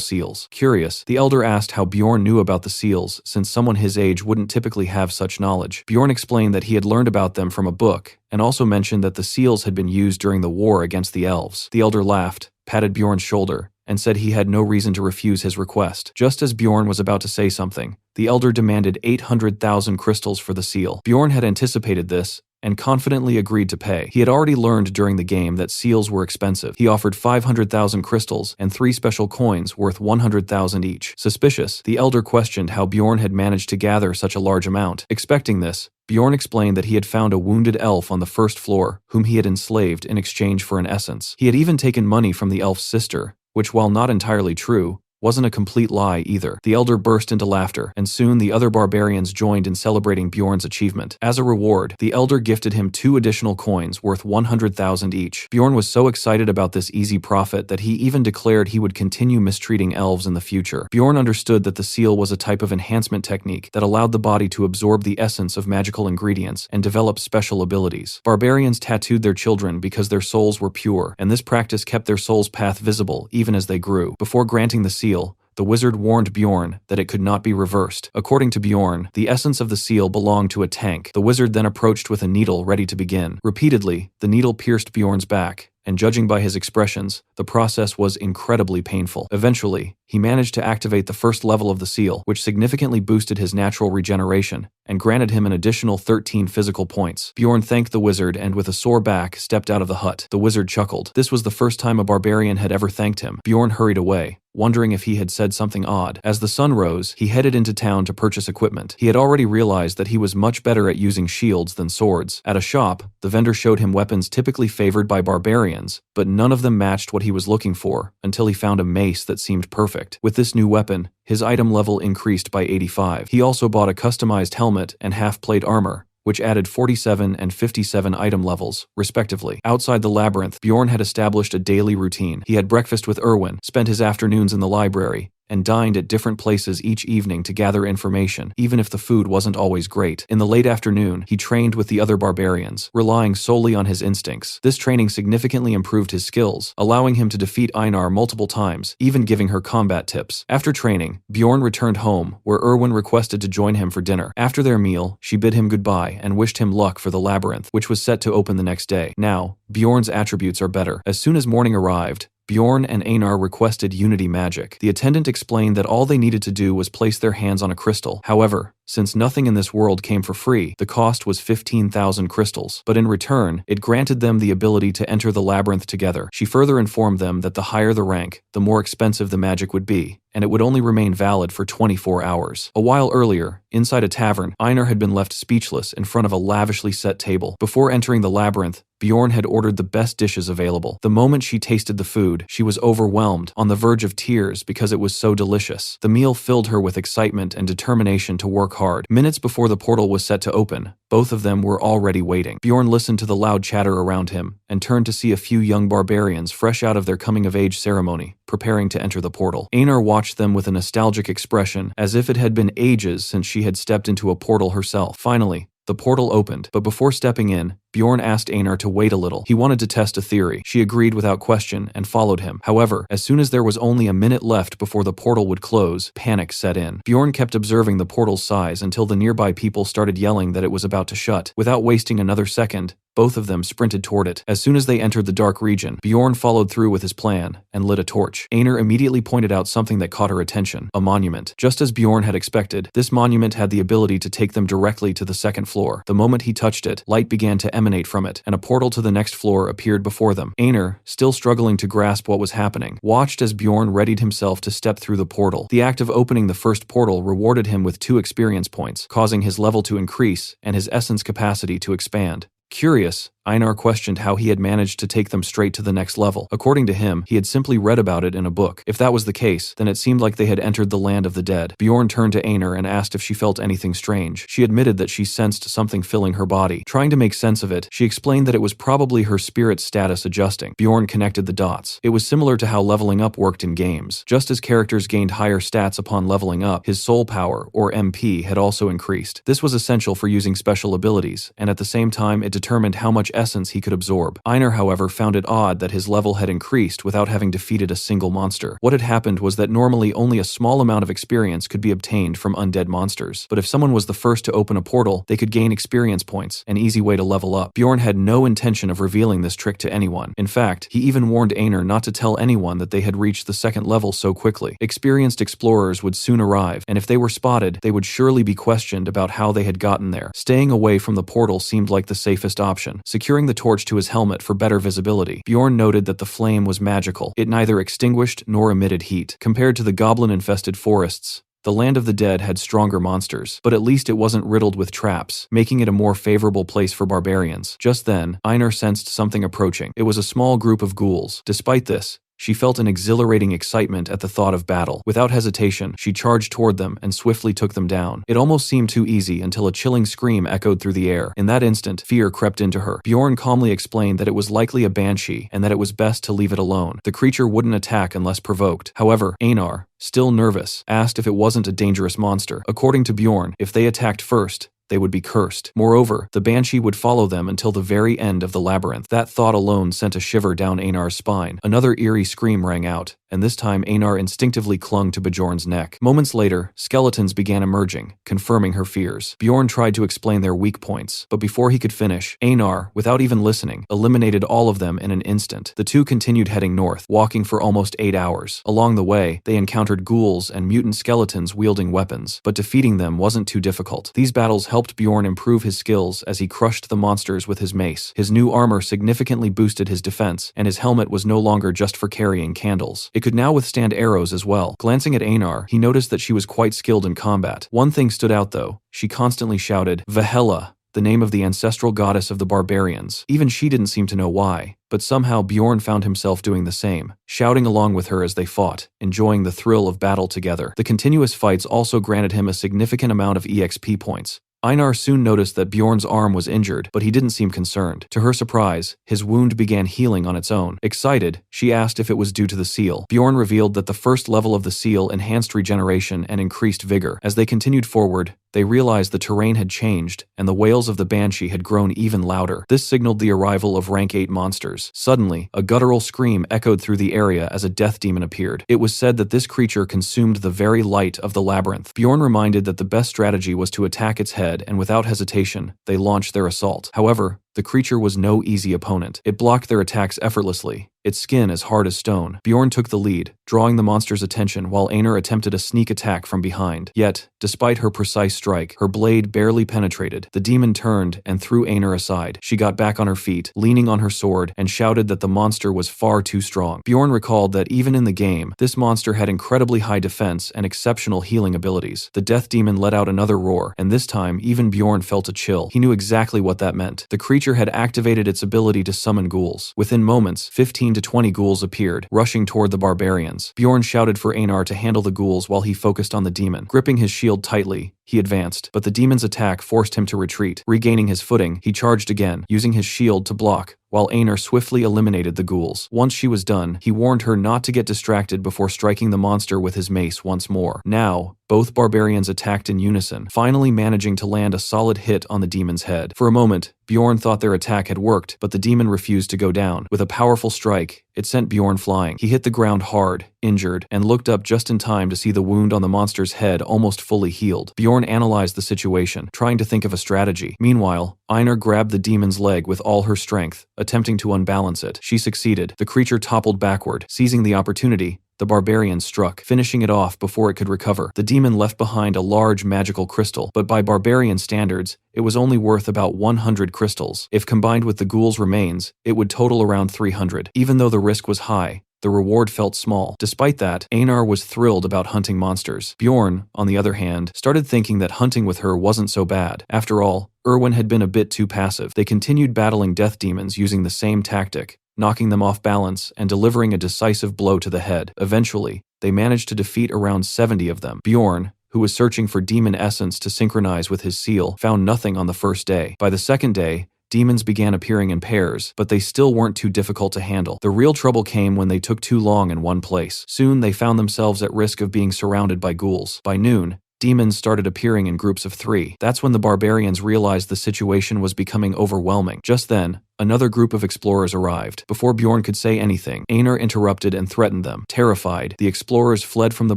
seals. Curious, the elder asked how Bjorn knew about the seals, since someone his age wouldn't typically have such knowledge. Bjorn explained that he had learned about them from a book, and also mentioned that the seals had been used during the war against the elves. The elder laughed, patted Bjorn's shoulder, and said he had no reason to refuse his request. Just as Bjorn was about to say something, the elder demanded 800,000 crystals for the seal. Bjorn had anticipated this, and confidently agreed to pay. He had already learned during the game that seals were expensive. He offered 500,000 crystals and 3 special coins worth 100,000 each. Suspicious, the elder questioned how Bjorn had managed to gather such a large amount. Expecting this, Bjorn explained that he had found a wounded elf on the first floor, whom he had enslaved in exchange for an essence. He had even taken money from the elf's sister, which, while not entirely true, wasn't a complete lie either. The elder burst into laughter, and soon the other barbarians joined in celebrating Bjorn's achievement. As a reward, the elder gifted him 2 additional coins worth 100,000 each. Bjorn was so excited about this easy profit that he even declared he would continue mistreating elves in the future. Bjorn understood that the seal was a type of enhancement technique that allowed the body to absorb the essence of magical ingredients and develop special abilities. Barbarians tattooed their children because their souls were pure, and this practice kept their soul's path visible even as they grew. Before granting the seal, the wizard warned Bjorn that it could not be reversed. According to Bjorn, the essence of the seal belonged to a tank. The wizard then approached with a needle ready to begin. Repeatedly, the needle pierced Bjorn's back, and judging by his expressions, the process was incredibly painful. Eventually, he managed to activate the first level of the seal, which significantly boosted his natural regeneration, and granted him an additional 13 physical points. Bjorn thanked the wizard and with a sore back stepped out of the hut. The wizard chuckled. This was the first time a barbarian had ever thanked him. Bjorn hurried away, wondering if he had said something odd. As the sun rose, he headed into town to purchase equipment. He had already realized that he was much better at using shields than swords. At a shop, the vendor showed him weapons typically favored by barbarians, but none of them matched what he was looking for, until he found a mace that seemed perfect. With this new weapon, his item level increased by 85. He also bought a customized helmet and half-plate armor, which added 47 and 57 item levels, respectively. Outside the labyrinth, Bjorn had established a daily routine. He had breakfast with Erwin, spent his afternoons in the library, and dined at different places each evening to gather information, even if the food wasn't always great. In the late afternoon, he trained with the other barbarians, relying solely on his instincts. This training significantly improved his skills, allowing him to defeat Einar multiple times, even giving her combat tips. After training, Bjorn returned home, where Erwin requested to join him for dinner. After their meal, she bid him goodbye and wished him luck for the labyrinth, which was set to open the next day. Now, Bjorn's attributes are better. As soon as morning arrived, Bjorn and Einar requested unity magic. The attendant explained that all they needed to do was place their hands on a crystal. However, Since nothing in this world came for free, the cost was 15,000 crystals, but in return, it granted them the ability to enter the labyrinth together. She further informed them that the higher the rank, the more expensive the magic would be, and it would only remain valid for 24 hours. A while earlier, inside a tavern, Einar had been left speechless in front of a lavishly set table. Before entering the labyrinth, Bjorn had ordered the best dishes available. The moment she tasted the food, she was overwhelmed, on the verge of tears because it was so delicious. The meal filled her with excitement and determination to work hard. Minutes before the portal was set to open, both of them were already waiting. Bjorn listened to the loud chatter around him and turned to see a few young barbarians fresh out of their coming-of-age ceremony, preparing to enter the portal. Einar watched them with a nostalgic expression, as if it had been ages since she had stepped into a portal herself. Finally, the portal opened, but before stepping in, Bjorn asked Einar to wait a little. He wanted to test a theory. She agreed without question and followed him. However, as soon as there was only a minute left before the portal would close, panic set in. Bjorn kept observing the portal's size until the nearby people started yelling that it was about to shut. Without wasting another second, both of them sprinted toward it. As soon as they entered the dark region, Bjorn followed through with his plan and lit a torch. Einar immediately pointed out something that caught her attention: a monument. Just as Bjorn had expected, this monument had the ability to take them directly to the second floor. The moment he touched it, light began to emanate from it, and a portal to the next floor appeared before them. Einar, still struggling to grasp what was happening, watched as Bjorn readied himself to step through the portal. The act of opening the first portal rewarded him with 2 experience points, causing his level to increase and his essence capacity to expand. Curious, Einar questioned how he had managed to take them straight to the next level. According to him, he had simply read about it in a book. If that was the case, then it seemed like they had entered the land of the dead. Bjorn turned to Einar and asked if she felt anything strange. She admitted that she sensed something filling her body. Trying to make sense of it, she explained that it was probably her spirit status adjusting. Bjorn connected the dots. It was similar to how leveling up worked in games. Just as characters gained higher stats upon leveling up, his soul power, or MP, had also increased. This was essential for using special abilities, and at the same time it determined how much essence he could absorb. Einar, however, found it odd that his level had increased without having defeated a single monster. What had happened was that normally only a small amount of experience could be obtained from undead monsters, but if someone was the first to open a portal, they could gain experience points, an easy way to level up. Bjorn had no intention of revealing this trick to anyone. In fact, he even warned Einar not to tell anyone that they had reached the second level so quickly. Experienced explorers would soon arrive, and if they were spotted, they would surely be questioned about how they had gotten there. Staying away from the portal seemed like the safest option. Securing the torch to his helmet for better visibility, Bjorn noted that the flame was magical. It neither extinguished nor emitted heat. Compared to the goblin-infested forests, the land of the dead had stronger monsters, but at least it wasn't riddled with traps, making it a more favorable place for barbarians. Just then, Einar sensed something approaching. It was a small group of ghouls. Despite this, she felt an exhilarating excitement at the thought of battle. Without hesitation, she charged toward them and swiftly took them down. It almost seemed too easy until a chilling scream echoed through the air. In that instant, fear crept into her. Bjorn calmly explained that it was likely a banshee and that it was best to leave it alone. The creature wouldn't attack unless provoked. However, Einar, still nervous, asked if it wasn't a dangerous monster. According to Bjorn, if they attacked first, they would be cursed. Moreover, the banshee would follow them until the very end of the labyrinth. That thought alone sent a shiver down Einar's spine. Another eerie scream rang out, and this time Einar instinctively clung to Bjorn's neck. Moments later, skeletons began emerging, confirming her fears. Bjorn tried to explain their weak points, but before he could finish, Einar, without even listening, eliminated all of them in an instant. The two continued heading north, walking for almost 8 hours. Along the way, they encountered ghouls and mutant skeletons wielding weapons, but defeating them wasn't too difficult. These battles helped Bjorn improve his skills as he crushed the monsters with his mace. His new armor significantly boosted his defense, and his helmet was no longer just for carrying candles. It could now withstand arrows as well. Glancing at Einar, he noticed that she was quite skilled in combat. One thing stood out though. She constantly shouted, "Vahela," the name of the ancestral goddess of the barbarians. Even she didn't seem to know why, but somehow Bjorn found himself doing the same, shouting along with her as they fought, enjoying the thrill of battle together. The continuous fights also granted him a significant amount of EXP points. Einar soon noticed that Bjorn's arm was injured, but he didn't seem concerned. To her surprise, his wound began healing on its own. Excited, she asked if it was due to the seal. Bjorn revealed that the first level of the seal enhanced regeneration and increased vigor. As they continued forward, they realized the terrain had changed, and the wails of the banshee had grown even louder. This signaled the arrival of rank 8 monsters. Suddenly, a guttural scream echoed through the area as a death demon appeared. It was said that this creature consumed the very light of the labyrinth. Bjorn reminded that the best strategy was to attack its head, and without hesitation, they launched their assault. However, The creature was no easy opponent. It blocked their attacks effortlessly, its skin as hard as stone. Bjorn took the lead, drawing the monster's attention while Einar attempted a sneak attack from behind. Yet, despite her precise strike, her blade barely penetrated. The demon turned and threw Einar aside. She got back on her feet, leaning on her sword, and shouted that the monster was far too strong. Bjorn recalled that even in the game, this monster had incredibly high defense and exceptional healing abilities. The death demon let out another roar, and this time, even Bjorn felt a chill. He knew exactly what that meant. The creature had activated its ability to summon ghouls. Within moments, 15 to 20 ghouls appeared, rushing toward the barbarians. Bjorn shouted for Einar to handle the ghouls while he focused on the demon. Gripping his shield tightly, he advanced, but the demon's attack forced him to retreat. Regaining his footing, he charged again, using his shield to block, while Einar swiftly eliminated the ghouls. Once she was done, he warned her not to get distracted before striking the monster with his mace once more. Now, both barbarians attacked in unison, finally managing to land a solid hit on the demon's head. For a moment, Bjorn thought their attack had worked, but the demon refused to go down. With a powerful strike, it sent Bjorn flying. He hit the ground hard, injured, and looked up just in time to see the wound on the monster's head almost fully healed. Bjorn analyzed the situation, trying to think of a strategy. Meanwhile, Einar grabbed the demon's leg with all her strength, attempting to unbalance it. She succeeded. The creature toppled backward. Seizing the opportunity, the barbarian struck, finishing it off before it could recover. The demon left behind a large magical crystal, but by barbarian standards, it was only worth about 100 crystals. If combined with the ghoul's remains, it would total around 300. Even though the risk was high, the reward felt small. Despite that, Einar was thrilled about hunting monsters. Bjorn, on the other hand, started thinking that hunting with her wasn't so bad. After all, Erwin had been a bit too passive. They continued battling death demons using the same tactic, knocking them off balance and delivering a decisive blow to the head. Eventually, they managed to defeat around 70 of them. Bjorn, who was searching for demon essence to synchronize with his seal, found nothing on the first day. By the second day, demons began appearing in pairs, but they still weren't too difficult to handle. The real trouble came when they took too long in one place. Soon, they found themselves at risk of being surrounded by ghouls. By noon, demons started appearing in groups of 3. That's when the barbarians realized the situation was becoming overwhelming. Just then, another group of explorers arrived. Before Bjorn could say anything, Einar interrupted and threatened them. Terrified, the explorers fled from the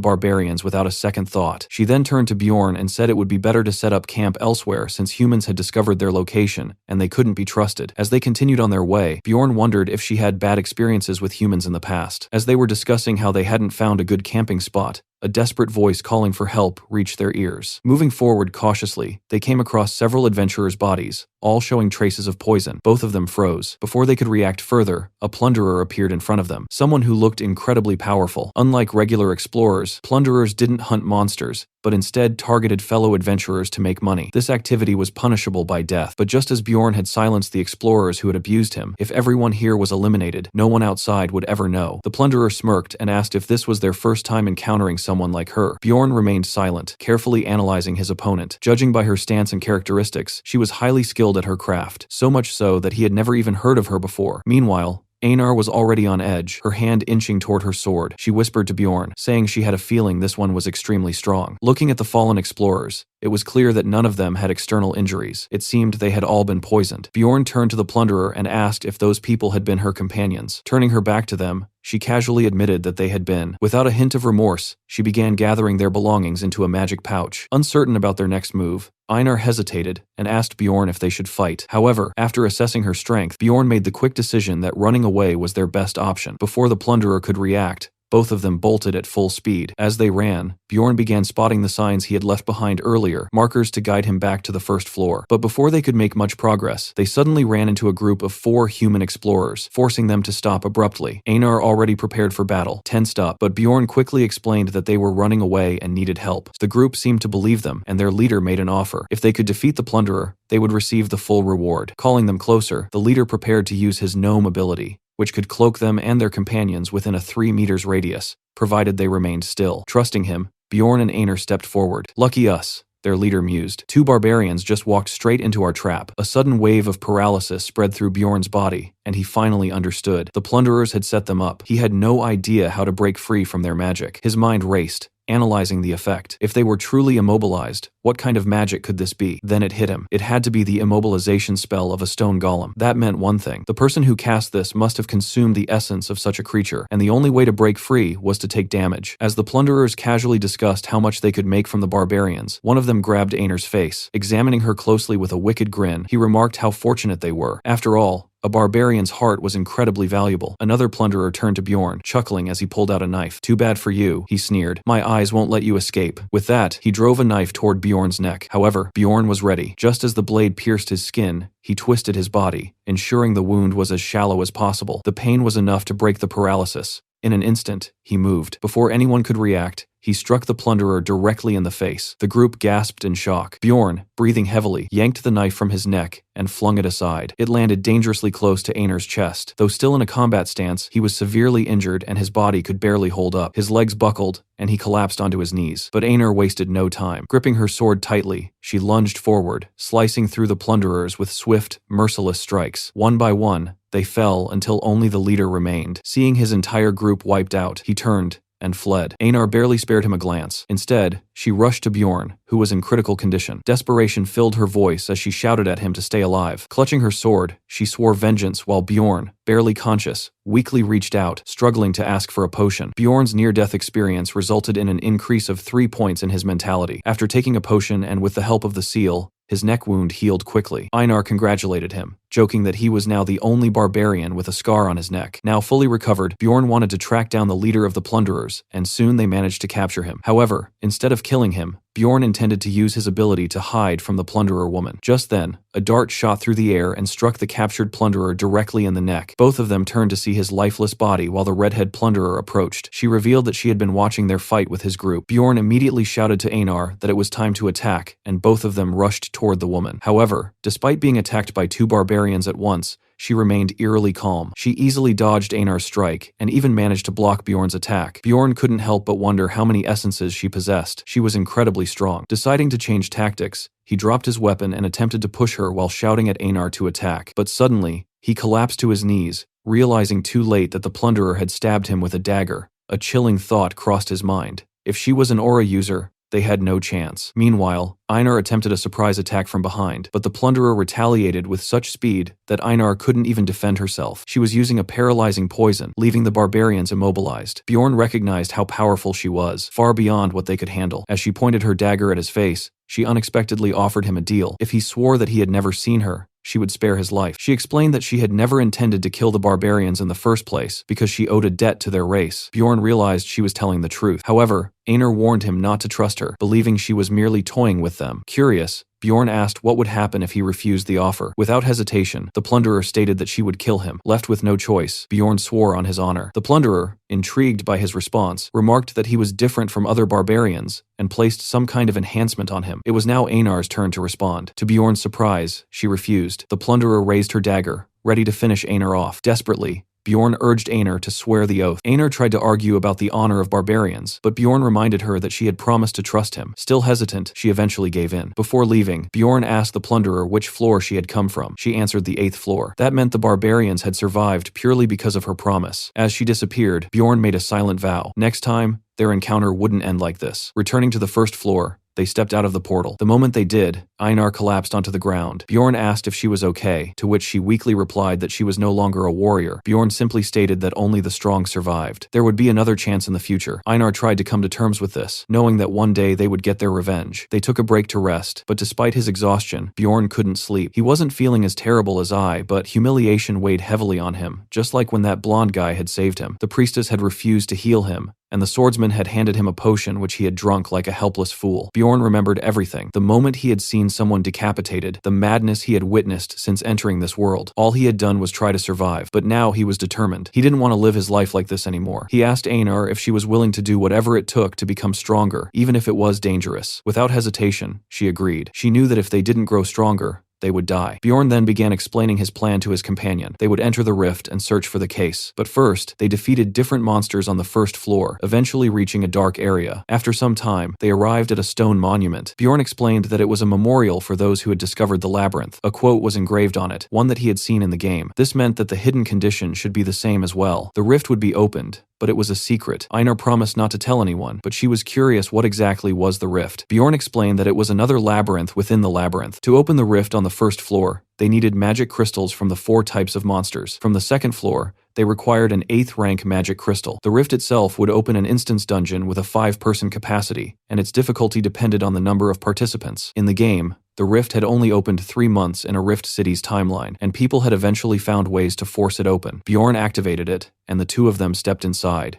barbarians without a second thought. She then turned to Bjorn and said it would be better to set up camp elsewhere since humans had discovered their location, and they couldn't be trusted. As they continued on their way, Bjorn wondered if she had bad experiences with humans in the past. As they were discussing how they hadn't found a good camping spot, a desperate voice calling for help reached their ears. Moving forward cautiously, they came across several adventurers' bodies, all showing traces of poison. Both of them froze. Before they could react further, a plunderer appeared in front of them, someone who looked incredibly powerful. Unlike regular explorers, plunderers didn't hunt monsters, but instead targeted fellow adventurers to make money. This activity was punishable by death, but just as Bjorn had silenced the explorers who had abused him, if everyone here was eliminated, no one outside would ever know. The plunderer smirked and asked if this was their first time encountering someone like her. Bjorn remained silent, carefully analyzing his opponent. Judging by her stance and characteristics, she was highly skilled at her craft, so much so that he had never even heard of her before. Meanwhile, Einar was already on edge, her hand inching toward her sword. She whispered to Bjorn, saying she had a feeling this one was extremely strong. Looking at the fallen explorers, it was clear that none of them had external injuries. It seemed they had all been poisoned. Bjorn turned to the plunderer and asked if those people had been her companions. Turning her back to them, she casually admitted that they had been. Without a hint of remorse, she began gathering their belongings into a magic pouch. Uncertain about their next move, Einar hesitated and asked Bjorn if they should fight. However, after assessing her strength, Bjorn made the quick decision that running away was their best option. Before the plunderer could react, both of them bolted at full speed. As they ran, Bjorn began spotting the signs he had left behind earlier, markers to guide him back to the first floor. But before they could make much progress, they suddenly ran into a group of 4 human explorers, forcing them to stop abruptly. Einar, already prepared for battle, tensed up, but Bjorn quickly explained that they were running away and needed help. The group seemed to believe them, and their leader made an offer. If they could defeat the plunderer, they would receive the full reward. Calling them closer, the leader prepared to use his gnome ability, which could cloak them and their companions within a 3 meters radius, provided they remained still. Trusting him, Bjorn and Einar stepped forward. Lucky us, their leader mused. 2 barbarians just walked straight into our trap. A sudden wave of paralysis spread through Bjorn's body, and he finally understood. The plunderers had set them up. He had no idea how to break free from their magic. His mind raced, analyzing the effect. If they were truly immobilized, what kind of magic could this be? Then it hit him. It had to be the immobilization spell of a stone golem. That meant one thing. The person who cast this must have consumed the essence of such a creature, and the only way to break free was to take damage. As the plunderers casually discussed how much they could make from the barbarians, one of them grabbed Einar's face. Examining her closely with a wicked grin, he remarked how fortunate they were. After all, a barbarian's heart was incredibly valuable. Another plunderer turned to Bjorn, chuckling as he pulled out a knife. Too bad for you, he sneered. My eyes won't let you escape. With that, he drove a knife toward Bjorn's neck. However, Bjorn was ready. Just as the blade pierced his skin, he twisted his body, ensuring the wound was as shallow as possible. The pain was enough to break the paralysis. In an instant, he moved. Before anyone could react, he struck the plunderer directly in the face. The group gasped in shock. Bjorn, breathing heavily, yanked the knife from his neck and flung it aside. It landed dangerously close to Einar's chest. Though still in a combat stance, he was severely injured and his body could barely hold up. His legs buckled, and he collapsed onto his knees. But Einar wasted no time. Gripping her sword tightly, she lunged forward, slicing through the plunderers with swift, merciless strikes. One by one, they fell until only the leader remained. Seeing his entire group wiped out, he turned and fled. Einar barely spared him a glance. Instead, she rushed to Bjorn, who was in critical condition. Desperation filled her voice as she shouted at him to stay alive. Clutching her sword, she swore vengeance while Bjorn, barely conscious, weakly reached out, struggling to ask for a potion. Bjorn's near-death experience resulted in an increase of 3 points in his mentality. After taking a potion and with the help of the seal, his neck wound healed quickly. Einar congratulated him, joking that he was now the only barbarian with a scar on his neck. Now fully recovered, Bjorn wanted to track down the leader of the plunderers, and soon they managed to capture him. However, instead of killing him, Bjorn intended to use his ability to hide from the plunderer woman. Just then, a dart shot through the air and struck the captured plunderer directly in the neck. Both of them turned to see his lifeless body while the redhead plunderer approached. She revealed that she had been watching their fight with his group. Bjorn immediately shouted to Einar that it was time to attack, and both of them rushed toward the woman. However, despite being attacked by 2 barbarians at once, she remained eerily calm. She easily dodged Einar's strike, and even managed to block Bjorn's attack. Bjorn couldn't help but wonder how many essences she possessed. She was incredibly strong. Deciding to change tactics, he dropped his weapon and attempted to push her while shouting at Einar to attack. But suddenly, he collapsed to his knees, realizing too late that the plunderer had stabbed him with a dagger. A chilling thought crossed his mind. If she was an aura user, they had no chance. Meanwhile, Einar attempted a surprise attack from behind, but the plunderer retaliated with such speed that Einar couldn't even defend herself. She was using a paralyzing poison, leaving the barbarians immobilized. Bjorn recognized how powerful she was, far beyond what they could handle. As she pointed her dagger at his face, she unexpectedly offered him a deal. If he swore that he had never seen her, she would spare his life. She explained that she had never intended to kill the barbarians in the first place because she owed a debt to their race. Bjorn realized she was telling the truth. However, Einar warned him not to trust her, believing she was merely toying with them. Curious, Bjorn asked what would happen if he refused the offer. Without hesitation, the plunderer stated that she would kill him. Left with no choice, Bjorn swore on his honor. The plunderer, intrigued by his response, remarked that he was different from other barbarians and placed some kind of enhancement on him. It was now Einar's turn to respond. To Bjorn's surprise, she refused. The plunderer raised her dagger, ready to finish Einar off. Desperately, Bjorn urged Einar to swear the oath. Einar tried to argue about the honor of barbarians, but Bjorn reminded her that she had promised to trust him. Still hesitant, she eventually gave in. Before leaving, Bjorn asked the plunderer which floor she had come from. She answered the 8th floor. That meant the barbarians had survived purely because of her promise. As she disappeared, Bjorn made a silent vow. Next time, their encounter wouldn't end like this. Returning to the 1st floor, they stepped out of the portal. The moment they did, Einar collapsed onto the ground. Bjorn asked if she was okay, to which she weakly replied that she was no longer a warrior. Bjorn simply stated that only the strong survived. There would be another chance in the future. Einar tried to come to terms with this, knowing that one day they would get their revenge. They took a break to rest, but despite his exhaustion, Bjorn couldn't sleep. He wasn't feeling as terrible as but humiliation weighed heavily on him, just like when that blonde guy had saved him. The priestess had refused to heal him, and the swordsman had handed him a potion which he had drunk like a helpless fool. Bjorn remembered everything. The moment he had seen someone decapitated, the madness he had witnessed since entering this world. All he had done was try to survive, but now he was determined. He didn't want to live his life like this anymore. He asked Einar if she was willing to do whatever it took to become stronger, even if it was dangerous. Without hesitation, she agreed. She knew that if they didn't grow stronger, they would die. Bjorn then began explaining his plan to his companion. They would enter the rift and search for the case. But first, they defeated different monsters on the 1st floor, eventually reaching a dark area. After some time, they arrived at a stone monument. Bjorn explained that it was a memorial for those who had discovered the labyrinth. A quote was engraved on it, one that he had seen in the game. This meant that the hidden condition should be the same as well. The rift would be opened, but it was a secret. Einar promised not to tell anyone, but she was curious what exactly was the rift. Bjorn explained that it was another labyrinth within the labyrinth. To open the rift on the first floor, they needed magic crystals from the 4 types of monsters. From the second floor, they required an 8th rank magic crystal. The rift itself would open an instance dungeon with a 5-person capacity, and its difficulty depended on the number of participants. In the game, the rift had only opened 3 months in a Rift City's timeline, and people had eventually found ways to force it open. Bjorn activated it, and the 2 of them stepped inside.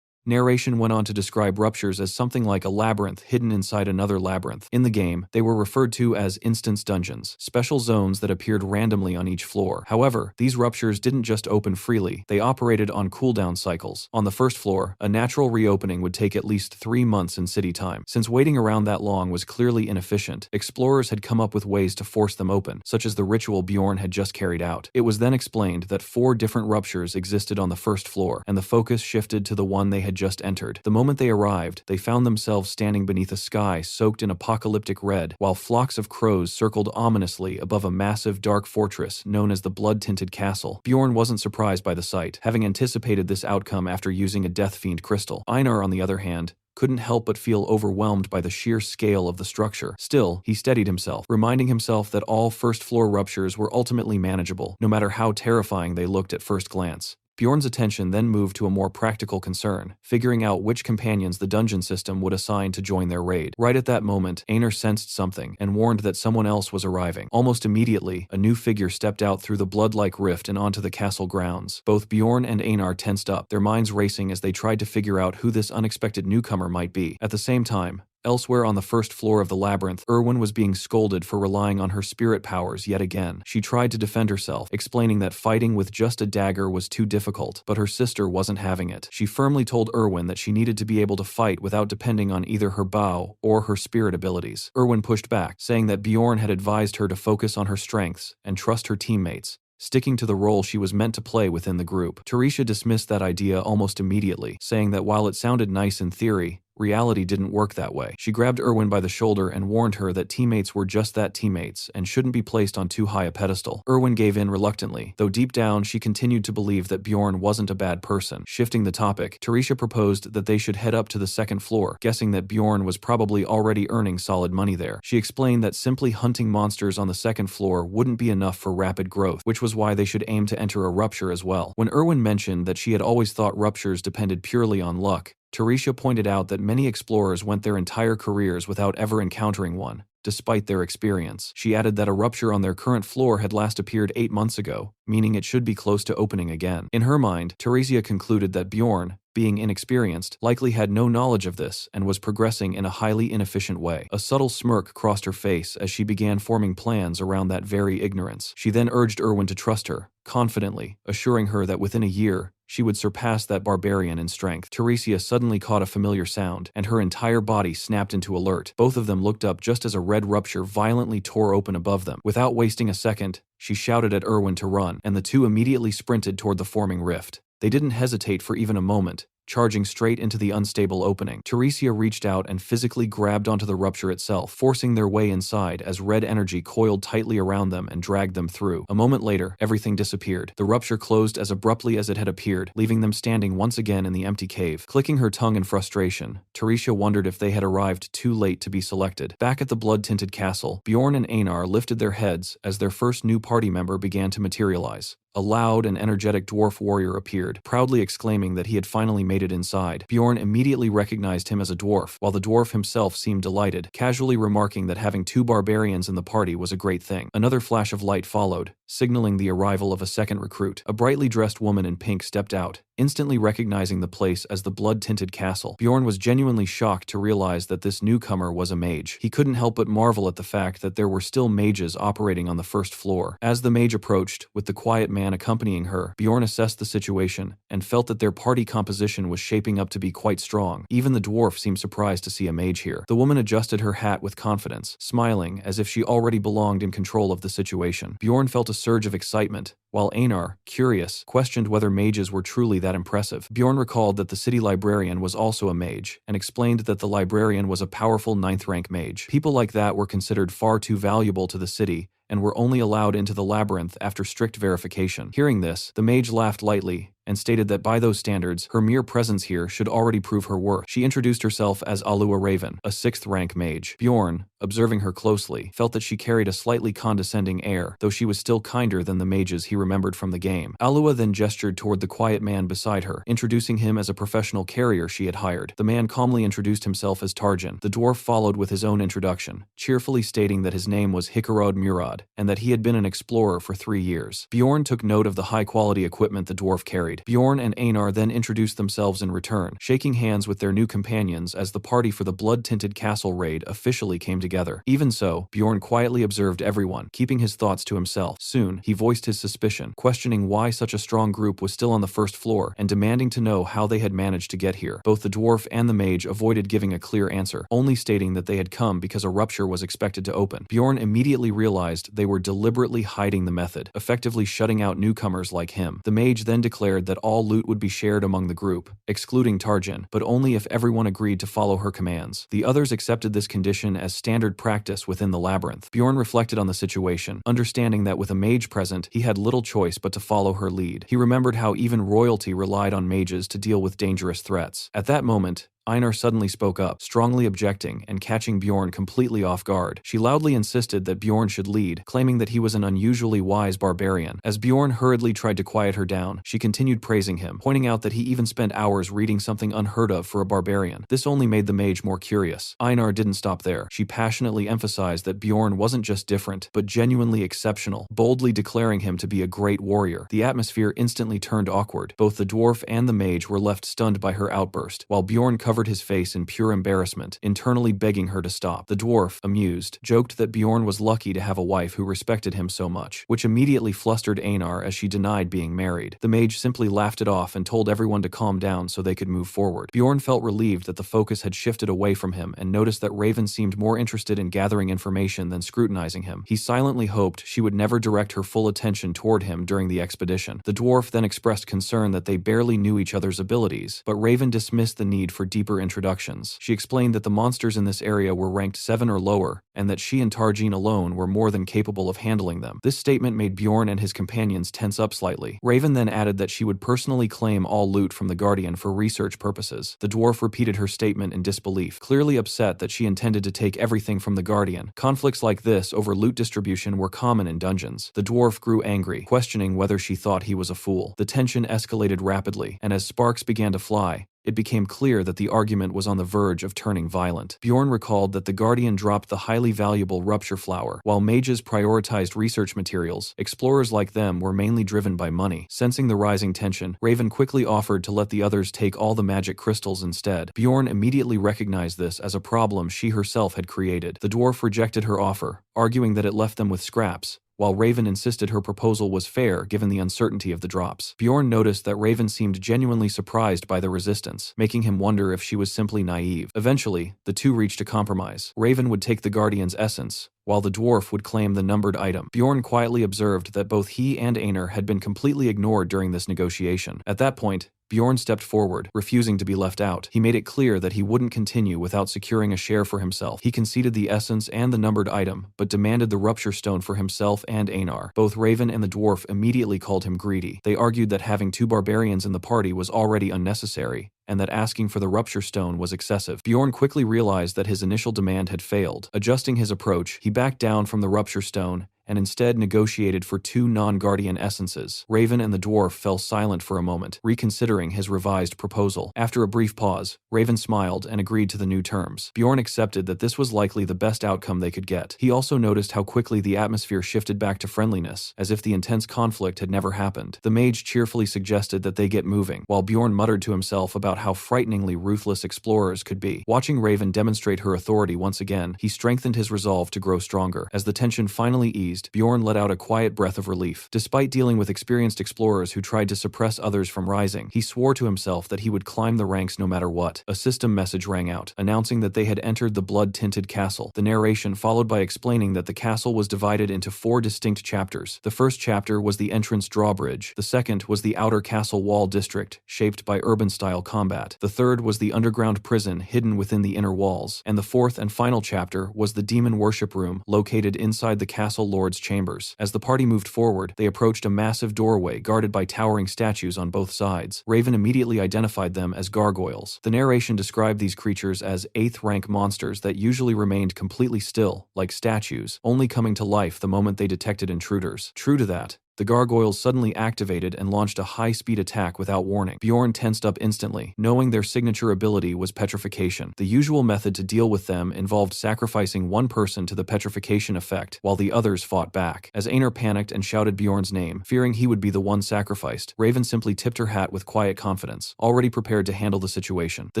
Narration went on to describe ruptures as something like a labyrinth hidden inside another labyrinth. In the game, they were referred to as instance dungeons, special zones that appeared randomly on each floor. However, these ruptures didn't just open freely, they operated on cooldown cycles. On the first floor, a natural reopening would take at least 3 months in city time. Since waiting around that long was clearly inefficient, explorers had come up with ways to force them open, such as the ritual Bjorn had just carried out. It was then explained that 4 different ruptures existed on the first floor, and the focus shifted to the one they had just entered. The moment they arrived, they found themselves standing beneath a sky soaked in apocalyptic red, while flocks of crows circled ominously above a massive dark fortress known as the Blood-Tinted Castle. Bjorn wasn't surprised by the sight, having anticipated this outcome after using a Death Fiend crystal. Einar, on the other hand, couldn't help but feel overwhelmed by the sheer scale of the structure. Still, he steadied himself, reminding himself that all first-floor ruptures were ultimately manageable, no matter how terrifying they looked at first glance. Bjorn's attention then moved to a more practical concern, figuring out which companions the dungeon system would assign to join their raid. Right at that moment, Einar sensed something and warned that someone else was arriving. Almost immediately, a new figure stepped out through the blood-like rift and onto the castle grounds. Both Bjorn and Einar tensed up, their minds racing as they tried to figure out who this unexpected newcomer might be. At the same time, elsewhere on the first floor of the labyrinth, Erwin was being scolded for relying on her spirit powers yet again. She tried to defend herself, explaining that fighting with just a dagger was too difficult, but her sister wasn't having it. She firmly told Erwin that she needed to be able to fight without depending on either her bow or her spirit abilities. Erwin pushed back, saying that Bjorn had advised her to focus on her strengths and trust her teammates, sticking to the role she was meant to play within the group. Teresia dismissed that idea almost immediately, saying that while it sounded nice in theory, reality didn't work that way. She grabbed Erwin by the shoulder and warned her that teammates were just that, teammates, and shouldn't be placed on too high a pedestal. Erwin gave in reluctantly, though deep down she continued to believe that Bjorn wasn't a bad person. Shifting the topic, Teresia proposed that they should head up to the second floor, guessing that Bjorn was probably already earning solid money there. She explained that simply hunting monsters on the second floor wouldn't be enough for rapid growth, which was why they should aim to enter a rupture as well. When Erwin mentioned that she had always thought ruptures depended purely on luck, Teresia pointed out that many explorers went their entire careers without ever encountering one, despite their experience. She added that a rupture on their current floor had last appeared 8 months ago, meaning it should be close to opening again. In her mind, Teresia concluded that Bjorn, being inexperienced, likely had no knowledge of this and was progressing in a highly inefficient way. A subtle smirk crossed her face as she began forming plans around that very ignorance. She then urged Erwin to trust her, confidently, assuring her that within a year, she would surpass that barbarian in strength. Teresia suddenly caught a familiar sound, and her entire body snapped into alert. Both of them looked up just as a red rupture violently tore open above them. Without wasting a second, she shouted at Erwin to run, and the two immediately sprinted toward the forming rift. They didn't hesitate for even a moment, charging straight into the unstable opening. Teresia reached out and physically grabbed onto the rupture itself, forcing their way inside as red energy coiled tightly around them and dragged them through. A moment later, everything disappeared. The rupture closed as abruptly as it had appeared, leaving them standing once again in the empty cave. Clicking her tongue in frustration, Teresia wondered if they had arrived too late to be selected. Back at the blood-tinted castle, Bjorn and Einar lifted their heads as their first new party member began to materialize. A loud and energetic dwarf warrior appeared, proudly exclaiming that he had finally made it inside. Bjorn immediately recognized him as a dwarf, while the dwarf himself seemed delighted, casually remarking that having 2 barbarians in the party was a great thing. Another flash of light followed, signaling the arrival of a second recruit. A brightly dressed woman in pink stepped out, instantly recognizing the place as the blood-tinted castle. Bjorn was genuinely shocked to realize that this newcomer was a mage. He couldn't help but marvel at the fact that there were still mages operating on the first floor. As the mage approached, with the quiet man accompanying her, Bjorn assessed the situation and felt that their party composition was shaping up to be quite strong. Even the dwarf seemed surprised to see a mage here. The woman adjusted her hat with confidence, smiling as if she already belonged in control of the situation. Bjorn felt a surge of excitement, while Einar, curious, questioned whether mages were truly that impressive. Bjorn recalled that the city librarian was also a mage, and explained that the librarian was a powerful 9th rank mage. People like that were considered far too valuable to the city, and were only allowed into the labyrinth after strict verification. Hearing this, the mage laughed lightly and stated that by those standards, her mere presence here should already prove her worth. She introduced herself as Alua Raven, a 6th rank mage. Bjorn, observing her closely, felt that she carried a slightly condescending air, though she was still kinder than the mages he remembered from the game. Alua then gestured toward the quiet man beside her, introducing him as a professional carrier she had hired. The man calmly introduced himself as Tarjan. The dwarf followed with his own introduction, cheerfully stating that his name was Hikarod Murad, and that he had been an explorer for 3 years. Bjorn took note of the high-quality equipment the dwarf carried. Bjorn and Einar then introduced themselves in return, shaking hands with their new companions as the party for the blood-tinted castle raid officially came together. Even so, Bjorn quietly observed everyone, keeping his thoughts to himself. Soon, he voiced his suspicion, questioning why such a strong group was still on the first floor, and demanding to know how they had managed to get here. Both the dwarf and the mage avoided giving a clear answer, only stating that they had come because a rupture was expected to open. Bjorn immediately realized they were deliberately hiding the method, effectively shutting out newcomers like him. The mage then declared that all loot would be shared among the group, excluding Tarjan, but only if everyone agreed to follow her commands. The others accepted this condition as standard practice within the labyrinth. Bjorn reflected on the situation, understanding that with a mage present, he had little choice but to follow her lead. He remembered how even royalty relied on mages to deal with dangerous threats. At that moment, Einar suddenly spoke up, strongly objecting and catching Bjorn completely off guard. She loudly insisted that Bjorn should lead, claiming that he was an unusually wise barbarian. As Bjorn hurriedly tried to quiet her down, she continued praising him, pointing out that he even spent hours reading something unheard of for a barbarian. This only made the mage more curious. Einar didn't stop there. She passionately emphasized that Bjorn wasn't just different, but genuinely exceptional, boldly declaring him to be a great warrior. The atmosphere instantly turned awkward. Both the dwarf and the mage were left stunned by her outburst, while Bjorn covered his face in pure embarrassment, internally begging her to stop. The dwarf, amused, joked that Bjorn was lucky to have a wife who respected him so much, which immediately flustered Einar as she denied being married. The mage simply laughed it off and told everyone to calm down so they could move forward. Bjorn felt relieved that the focus had shifted away from him and noticed that Raven seemed more interested in gathering information than scrutinizing him. He silently hoped she would never direct her full attention toward him during the expedition. The dwarf then expressed concern that they barely knew each other's abilities, but Raven dismissed the need for deeper introductions. She explained that the monsters in this area were ranked 7 or lower, and that she and Tarjan alone were more than capable of handling them. This statement made Bjorn and his companions tense up slightly. Raven then added that she would personally claim all loot from the Guardian for research purposes. The dwarf repeated her statement in disbelief, clearly upset that she intended to take everything from the Guardian. Conflicts like this over loot distribution were common in dungeons. The dwarf grew angry, questioning whether she thought he was a fool. The tension escalated rapidly, and as sparks began to fly, it became clear that the argument was on the verge of turning violent. Bjorn recalled that the Guardian dropped the highly valuable rupture flower, while mages prioritized research materials. Explorers like them were mainly driven by money. Sensing the rising tension, Raven quickly offered to let the others take all the magic crystals instead. Bjorn immediately recognized this as a problem she herself had created. The dwarf rejected her offer, arguing that it left them with scraps, while Raven insisted her proposal was fair given the uncertainty of the drops. Bjorn noticed that Raven seemed genuinely surprised by the resistance, making him wonder if she was simply naive. Eventually, the two reached a compromise. Raven would take the Guardian's essence, while the dwarf would claim the numbered item. Bjorn quietly observed that both he and Einar had been completely ignored during this negotiation. At that point, Bjorn stepped forward, refusing to be left out. He made it clear that he wouldn't continue without securing a share for himself. He conceded the essence and the numbered item, but demanded the rupture stone for himself and Einar. Both Raven and the dwarf immediately called him greedy. They argued that having 2 barbarians in the party was already unnecessary, and that asking for the rupture stone was excessive. Bjorn quickly realized that his initial demand had failed. Adjusting his approach, he backed down from the rupture stone and instead negotiated for 2 non-guardian essences. Raven and the dwarf fell silent for a moment, reconsidering his revised proposal. After a brief pause, Raven smiled and agreed to the new terms. Bjorn accepted that this was likely the best outcome they could get. He also noticed how quickly the atmosphere shifted back to friendliness, as if the intense conflict had never happened. The mage cheerfully suggested that they get moving, while Bjorn muttered to himself about how frighteningly ruthless explorers could be. Watching Raven demonstrate her authority once again, he strengthened his resolve to grow stronger. As the tension finally eased, Bjorn let out a quiet breath of relief. Despite dealing with experienced explorers who tried to suppress others from rising, he swore to himself that he would climb the ranks no matter what. A system message rang out, announcing that they had entered the blood-tinted castle. The narration followed by explaining that the castle was divided into 4 distinct chapters. The first chapter was the entrance drawbridge. The second was the outer castle wall district, shaped by urban-style combat. The third was the underground prison hidden within the inner walls. And the fourth and final chapter was the demon worship room, located inside the castle lord's towards chambers. As the party moved forward, they approached a massive doorway guarded by towering statues on both sides. Raven immediately identified them as gargoyles. The narration described these creatures as 8th rank monsters that usually remained completely still, like statues, only coming to life the moment they detected intruders. True to that, the gargoyles suddenly activated and launched a high-speed attack without warning. Bjorn tensed up instantly, knowing their signature ability was petrification. The usual method to deal with them involved sacrificing one person to the petrification effect while the others fought back. As Einar panicked and shouted Bjorn's name, fearing he would be the one sacrificed, Raven simply tipped her hat with quiet confidence, already prepared to handle the situation. The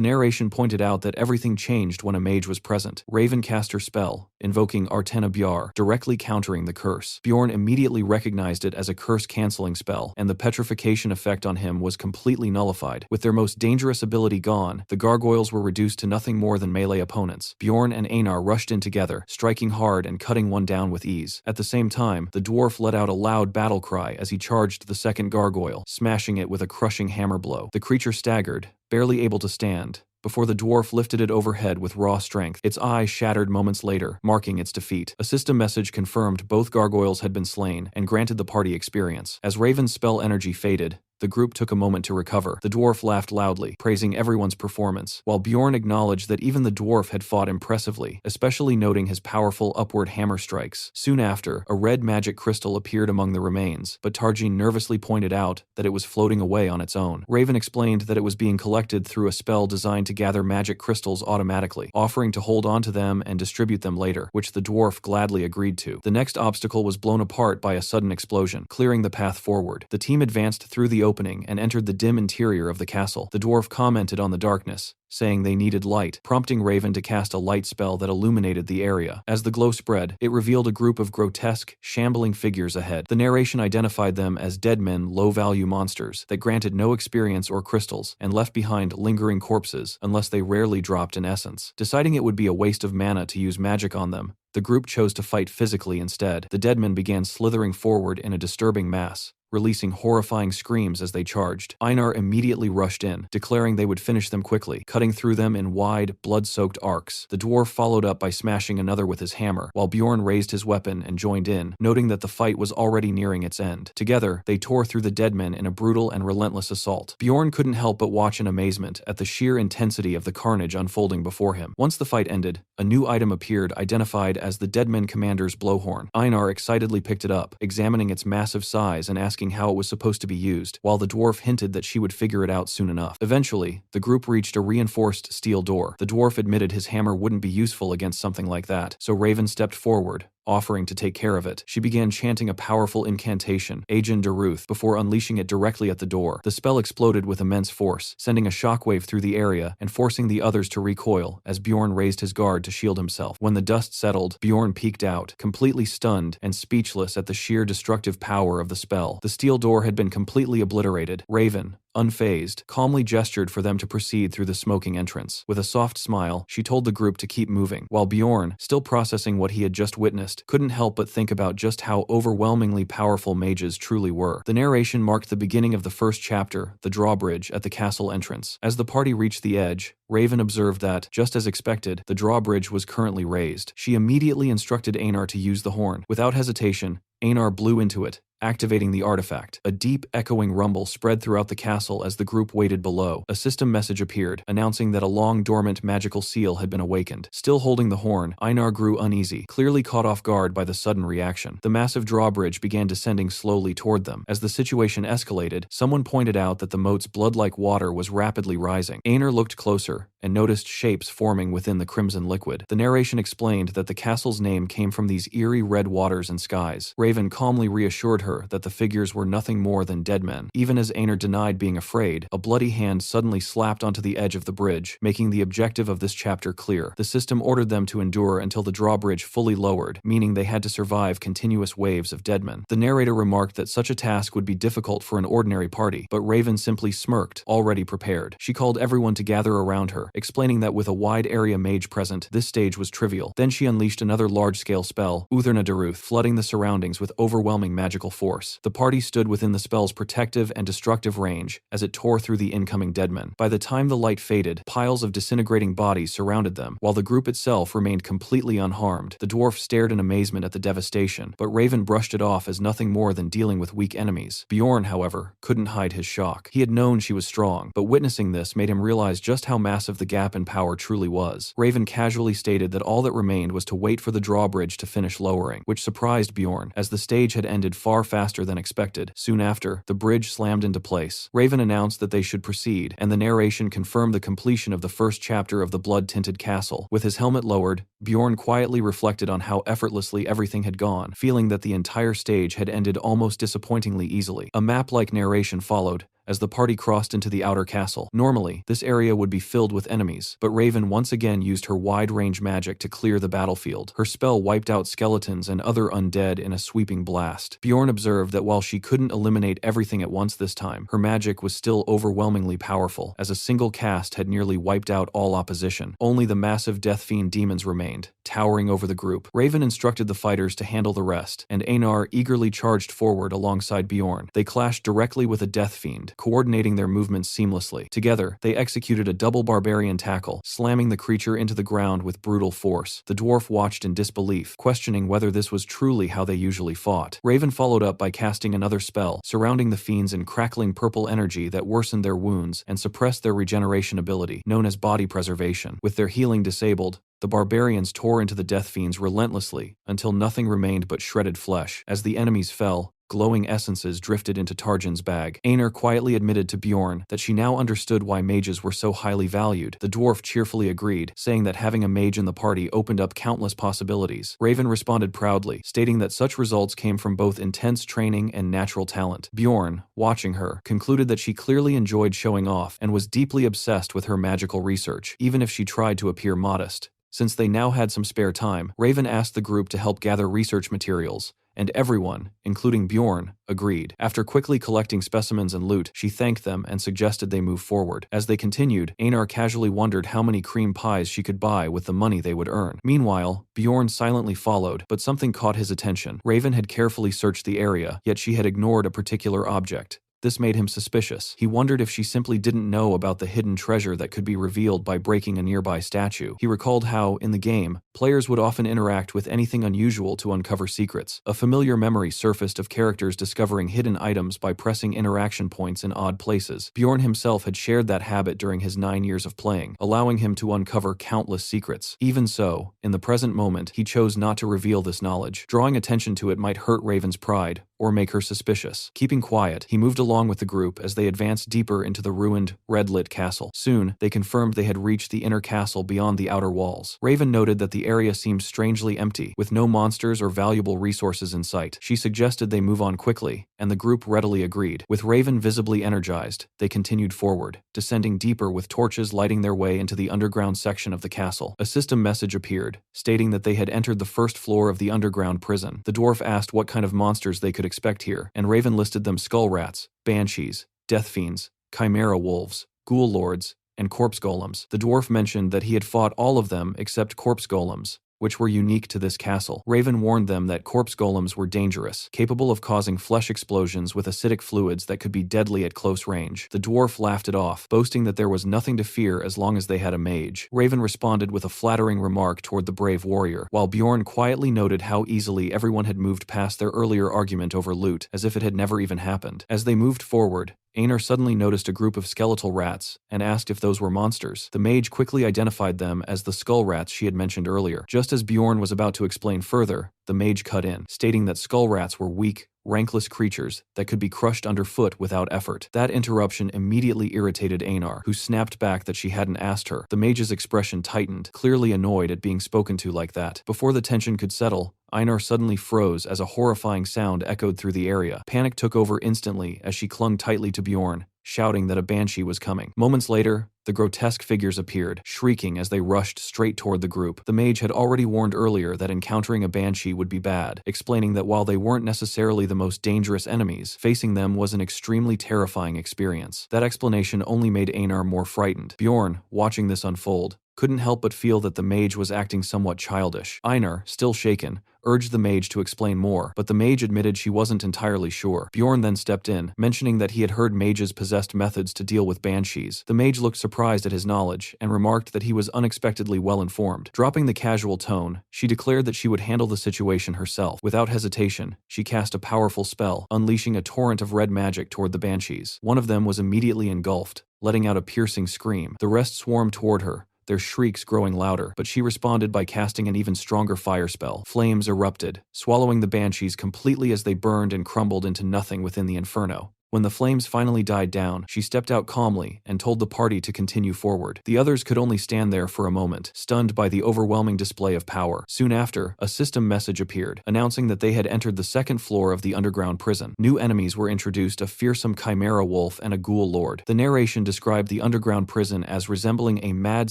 narration pointed out that everything changed when a mage was present. Raven cast her spell, invoking Artena Bjar, directly countering the curse. Bjorn immediately recognized it as a curse-canceling spell, and the petrification effect on him was completely nullified. With their most dangerous ability gone, the gargoyles were reduced to nothing more than melee opponents. Bjorn and Einar rushed in together, striking hard and cutting one down with ease. At the same time, the dwarf let out a loud battle cry as he charged the second gargoyle, smashing it with a crushing hammer blow. The creature staggered, barely able to stand, before the dwarf lifted it overhead with raw strength. Its eye shattered moments later, marking its defeat. A system message confirmed both gargoyles had been slain and granted the party experience. As Raven's spell energy faded, the group took a moment to recover. The dwarf laughed loudly, praising everyone's performance, while Bjorn acknowledged that even the dwarf had fought impressively, especially noting his powerful upward hammer strikes. Soon after, a red magic crystal appeared among the remains, but Tarjin nervously pointed out that it was floating away on its own. Raven explained that it was being collected through a spell designed to gather magic crystals automatically, offering to hold onto them and distribute them later, which the dwarf gladly agreed to. The next obstacle was blown apart by a sudden explosion, clearing the path forward. The team advanced through the opening and entered the dim interior of the castle. The dwarf commented on the darkness, saying they needed light, prompting Raven to cast a light spell that illuminated the area. As the glow spread, it revealed a group of grotesque, shambling figures ahead. The narration identified them as dead men, low-value monsters that granted no experience or crystals and left behind lingering corpses unless they rarely dropped an essence. Deciding it would be a waste of mana to use magic on them, the group chose to fight physically instead. The dead men began slithering forward in a disturbing mass, releasing horrifying screams as they charged. Einar immediately rushed in, declaring they would finish them quickly, cutting through them in wide, blood-soaked arcs. The dwarf followed up by smashing another with his hammer, while Bjorn raised his weapon and joined in, noting that the fight was already nearing its end. Together, they tore through the dead men in a brutal and relentless assault. Bjorn couldn't help but watch in amazement at the sheer intensity of the carnage unfolding before him. Once the fight ended, a new item appeared identified as the Deadman Commander's blowhorn. Einar excitedly picked it up, examining its massive size and asking how it was supposed to be used, while the dwarf hinted that she would figure it out soon enough. Eventually, the group reached a reinforced steel door. The dwarf admitted his hammer wouldn't be useful against something like that, so Raven stepped forward, offering to take care of it. She began chanting a powerful incantation, Agen Daruth, before unleashing it directly at the door. The spell exploded with immense force, sending a shockwave through the area and forcing the others to recoil as Bjorn raised his guard to shield himself. When the dust settled, Bjorn peeked out, completely stunned and speechless at the sheer destructive power of the spell. The steel door had been completely obliterated. Raven, unfazed, calmly gestured for them to proceed through the smoking entrance. With a soft smile, she told the group to keep moving, while Bjorn, still processing what he had just witnessed, couldn't help but think about just how overwhelmingly powerful mages truly were. The narration marked the beginning of the first chapter, the drawbridge at the castle entrance. As the party reached the edge, Raven observed that, just as expected, the drawbridge was currently raised. She immediately instructed Einar to use the horn. Without hesitation, Einar blew into it, activating the artifact. A deep, echoing rumble spread throughout the castle as the group waited below. A system message appeared, announcing that a long-dormant magical seal had been awakened. Still holding the horn, Einar grew uneasy, clearly caught off guard by the sudden reaction. The massive drawbridge began descending slowly toward them. As the situation escalated, someone pointed out that the moat's blood-like water was rapidly rising. Einar looked closer and noticed shapes forming within the crimson liquid. The narration explained that the castle's name came from these eerie red waters and skies. Raven calmly reassured her that the figures were nothing more than dead men. Even as Einar denied being afraid, a bloody hand suddenly slapped onto the edge of the bridge, making the objective of this chapter clear. The system ordered them to endure until the drawbridge fully lowered, meaning they had to survive continuous waves of dead men. The narrator remarked that such a task would be difficult for an ordinary party, but Raven simply smirked, already prepared. She called everyone to gather around her, explaining that with a wide area mage present, this stage was trivial. Then she unleashed another large-scale spell, Utherna Daruth, flooding the surroundings with overwhelming magical force. The party stood within the spell's protective and destructive range as it tore through the incoming deadmen. By the time the light faded, piles of disintegrating bodies surrounded them, while the group itself remained completely unharmed. The dwarf stared in amazement at the devastation, but Raven brushed it off as nothing more than dealing with weak enemies. Bjorn, however, couldn't hide his shock. He had known she was strong, but witnessing this made him realize just how massive the gap in power truly was. Raven casually stated that all that remained was to wait for the drawbridge to finish lowering, which surprised Bjorn, as the stage had ended far faster than expected. Soon after, the bridge slammed into place. Raven announced that they should proceed, and the narration confirmed the completion of the first chapter of the blood-tinted castle. With his helmet lowered, Bjorn quietly reflected on how effortlessly everything had gone, feeling that the entire stage had ended almost disappointingly easily. A map-like narration followed, as the party crossed into the outer castle. Normally, this area would be filled with enemies, but Raven once again used her wide-range magic to clear the battlefield. Her spell wiped out skeletons and other undead in a sweeping blast. Bjorn observed that while she couldn't eliminate everything at once this time, her magic was still overwhelmingly powerful, as a single cast had nearly wiped out all opposition. Only the massive Death Fiend demons remained, towering over the group. Raven instructed the fighters to handle the rest, and Einar eagerly charged forward alongside Bjorn. They clashed directly with a Death Fiend, coordinating their movements seamlessly. Together, they executed a double barbarian tackle, slamming the creature into the ground with brutal force. The dwarf watched in disbelief, questioning whether this was truly how they usually fought. Raven followed up by casting another spell, surrounding the fiends in crackling purple energy that worsened their wounds and suppressed their regeneration ability, known as body preservation. With their healing disabled, the barbarians tore into the death fiends relentlessly until nothing remained but shredded flesh. As the enemies fell, glowing essences drifted into Tarjan's bag. Einar quietly admitted to Bjorn that she now understood why mages were so highly valued. The dwarf cheerfully agreed, saying that having a mage in the party opened up countless possibilities. Raven responded proudly, stating that such results came from both intense training and natural talent. Bjorn, watching her, concluded that she clearly enjoyed showing off and was deeply obsessed with her magical research, even if she tried to appear modest. Since they now had some spare time, Raven asked the group to help gather research materials, and everyone, including Bjorn, agreed. After quickly collecting specimens and loot, she thanked them and suggested they move forward. As they continued, Einar casually wondered how many cream pies she could buy with the money they would earn. Meanwhile, Bjorn silently followed, but something caught his attention. Raven had carefully searched the area, yet she had ignored a particular object. This made him suspicious. He wondered if she simply didn't know about the hidden treasure that could be revealed by breaking a nearby statue. He recalled how, in the game, players would often interact with anything unusual to uncover secrets. A familiar memory surfaced of characters discovering hidden items by pressing interaction points in odd places. Bjorn himself had shared that habit during his 9 years of playing, allowing him to uncover countless secrets. Even so, in the present moment, he chose not to reveal this knowledge. Drawing attention to it might hurt Raven's pride, or make her suspicious. Keeping quiet, he moved along with the group as they advanced deeper into the ruined, red-lit castle. Soon, they confirmed they had reached the inner castle beyond the outer walls. Raven noted that the area seemed strangely empty, with no monsters or valuable resources in sight. She suggested they move on quickly, and the group readily agreed. With Raven visibly energized, they continued forward, descending deeper with torches lighting their way into the underground section of the castle. A system message appeared, stating that they had entered the first floor of the underground prison. The dwarf asked what kind of monsters they could expect here, and Raven listed them: skull rats, banshees, death fiends, chimera wolves, ghoul lords, and corpse golems. The dwarf mentioned that he had fought all of them except corpse golems, which were unique to this castle. Raven warned them that corpse golems were dangerous, capable of causing flesh explosions with acidic fluids that could be deadly at close range. The dwarf laughed it off, boasting that there was nothing to fear as long as they had a mage. Raven responded with a flattering remark toward the brave warrior, while Bjorn quietly noted how easily everyone had moved past their earlier argument over loot, as if it had never even happened. As they moved forward, Einar suddenly noticed a group of skeletal rats and asked if those were monsters. The mage quickly identified them as the skull rats she had mentioned earlier. Just as Bjorn was about to explain further, the mage cut in, stating that skull rats were weak, rankless creatures that could be crushed underfoot without effort. That interruption immediately irritated Einar, who snapped back that she hadn't asked her. The mage's expression tightened, clearly annoyed at being spoken to like that. Before the tension could settle, Einar suddenly froze as a horrifying sound echoed through the area. Panic took over instantly as she clung tightly to Bjorn, shouting that a banshee was coming. Moments later, the grotesque figures appeared, shrieking as they rushed straight toward the group. The mage had already warned earlier that encountering a banshee would be bad, explaining that while they weren't necessarily the most dangerous enemies, facing them was an extremely terrifying experience. That explanation only made Einar more frightened. Bjorn, watching this unfold, couldn't help but feel that the mage was acting somewhat childish. Einar, still shaken, urged the mage to explain more, but the mage admitted she wasn't entirely sure. Bjorn then stepped in, mentioning that he had heard mages possessed methods to deal with banshees. The mage looked surprised at his knowledge and remarked that he was unexpectedly well informed. Dropping the casual tone, she declared that she would handle the situation herself. Without hesitation, she cast a powerful spell, unleashing a torrent of red magic toward the banshees. One of them was immediately engulfed, letting out a piercing scream. The rest swarmed toward her, their shrieks growing louder, but she responded by casting an even stronger fire spell. Flames erupted, swallowing the banshees completely as they burned and crumbled into nothing within the inferno. When the flames finally died down, she stepped out calmly and told the party to continue forward. The others could only stand there for a moment, stunned by the overwhelming display of power. Soon after, a system message appeared, announcing that they had entered the second floor of the underground prison. New enemies were introduced, a fearsome chimera wolf and a ghoul lord. The narration described the underground prison as resembling a mad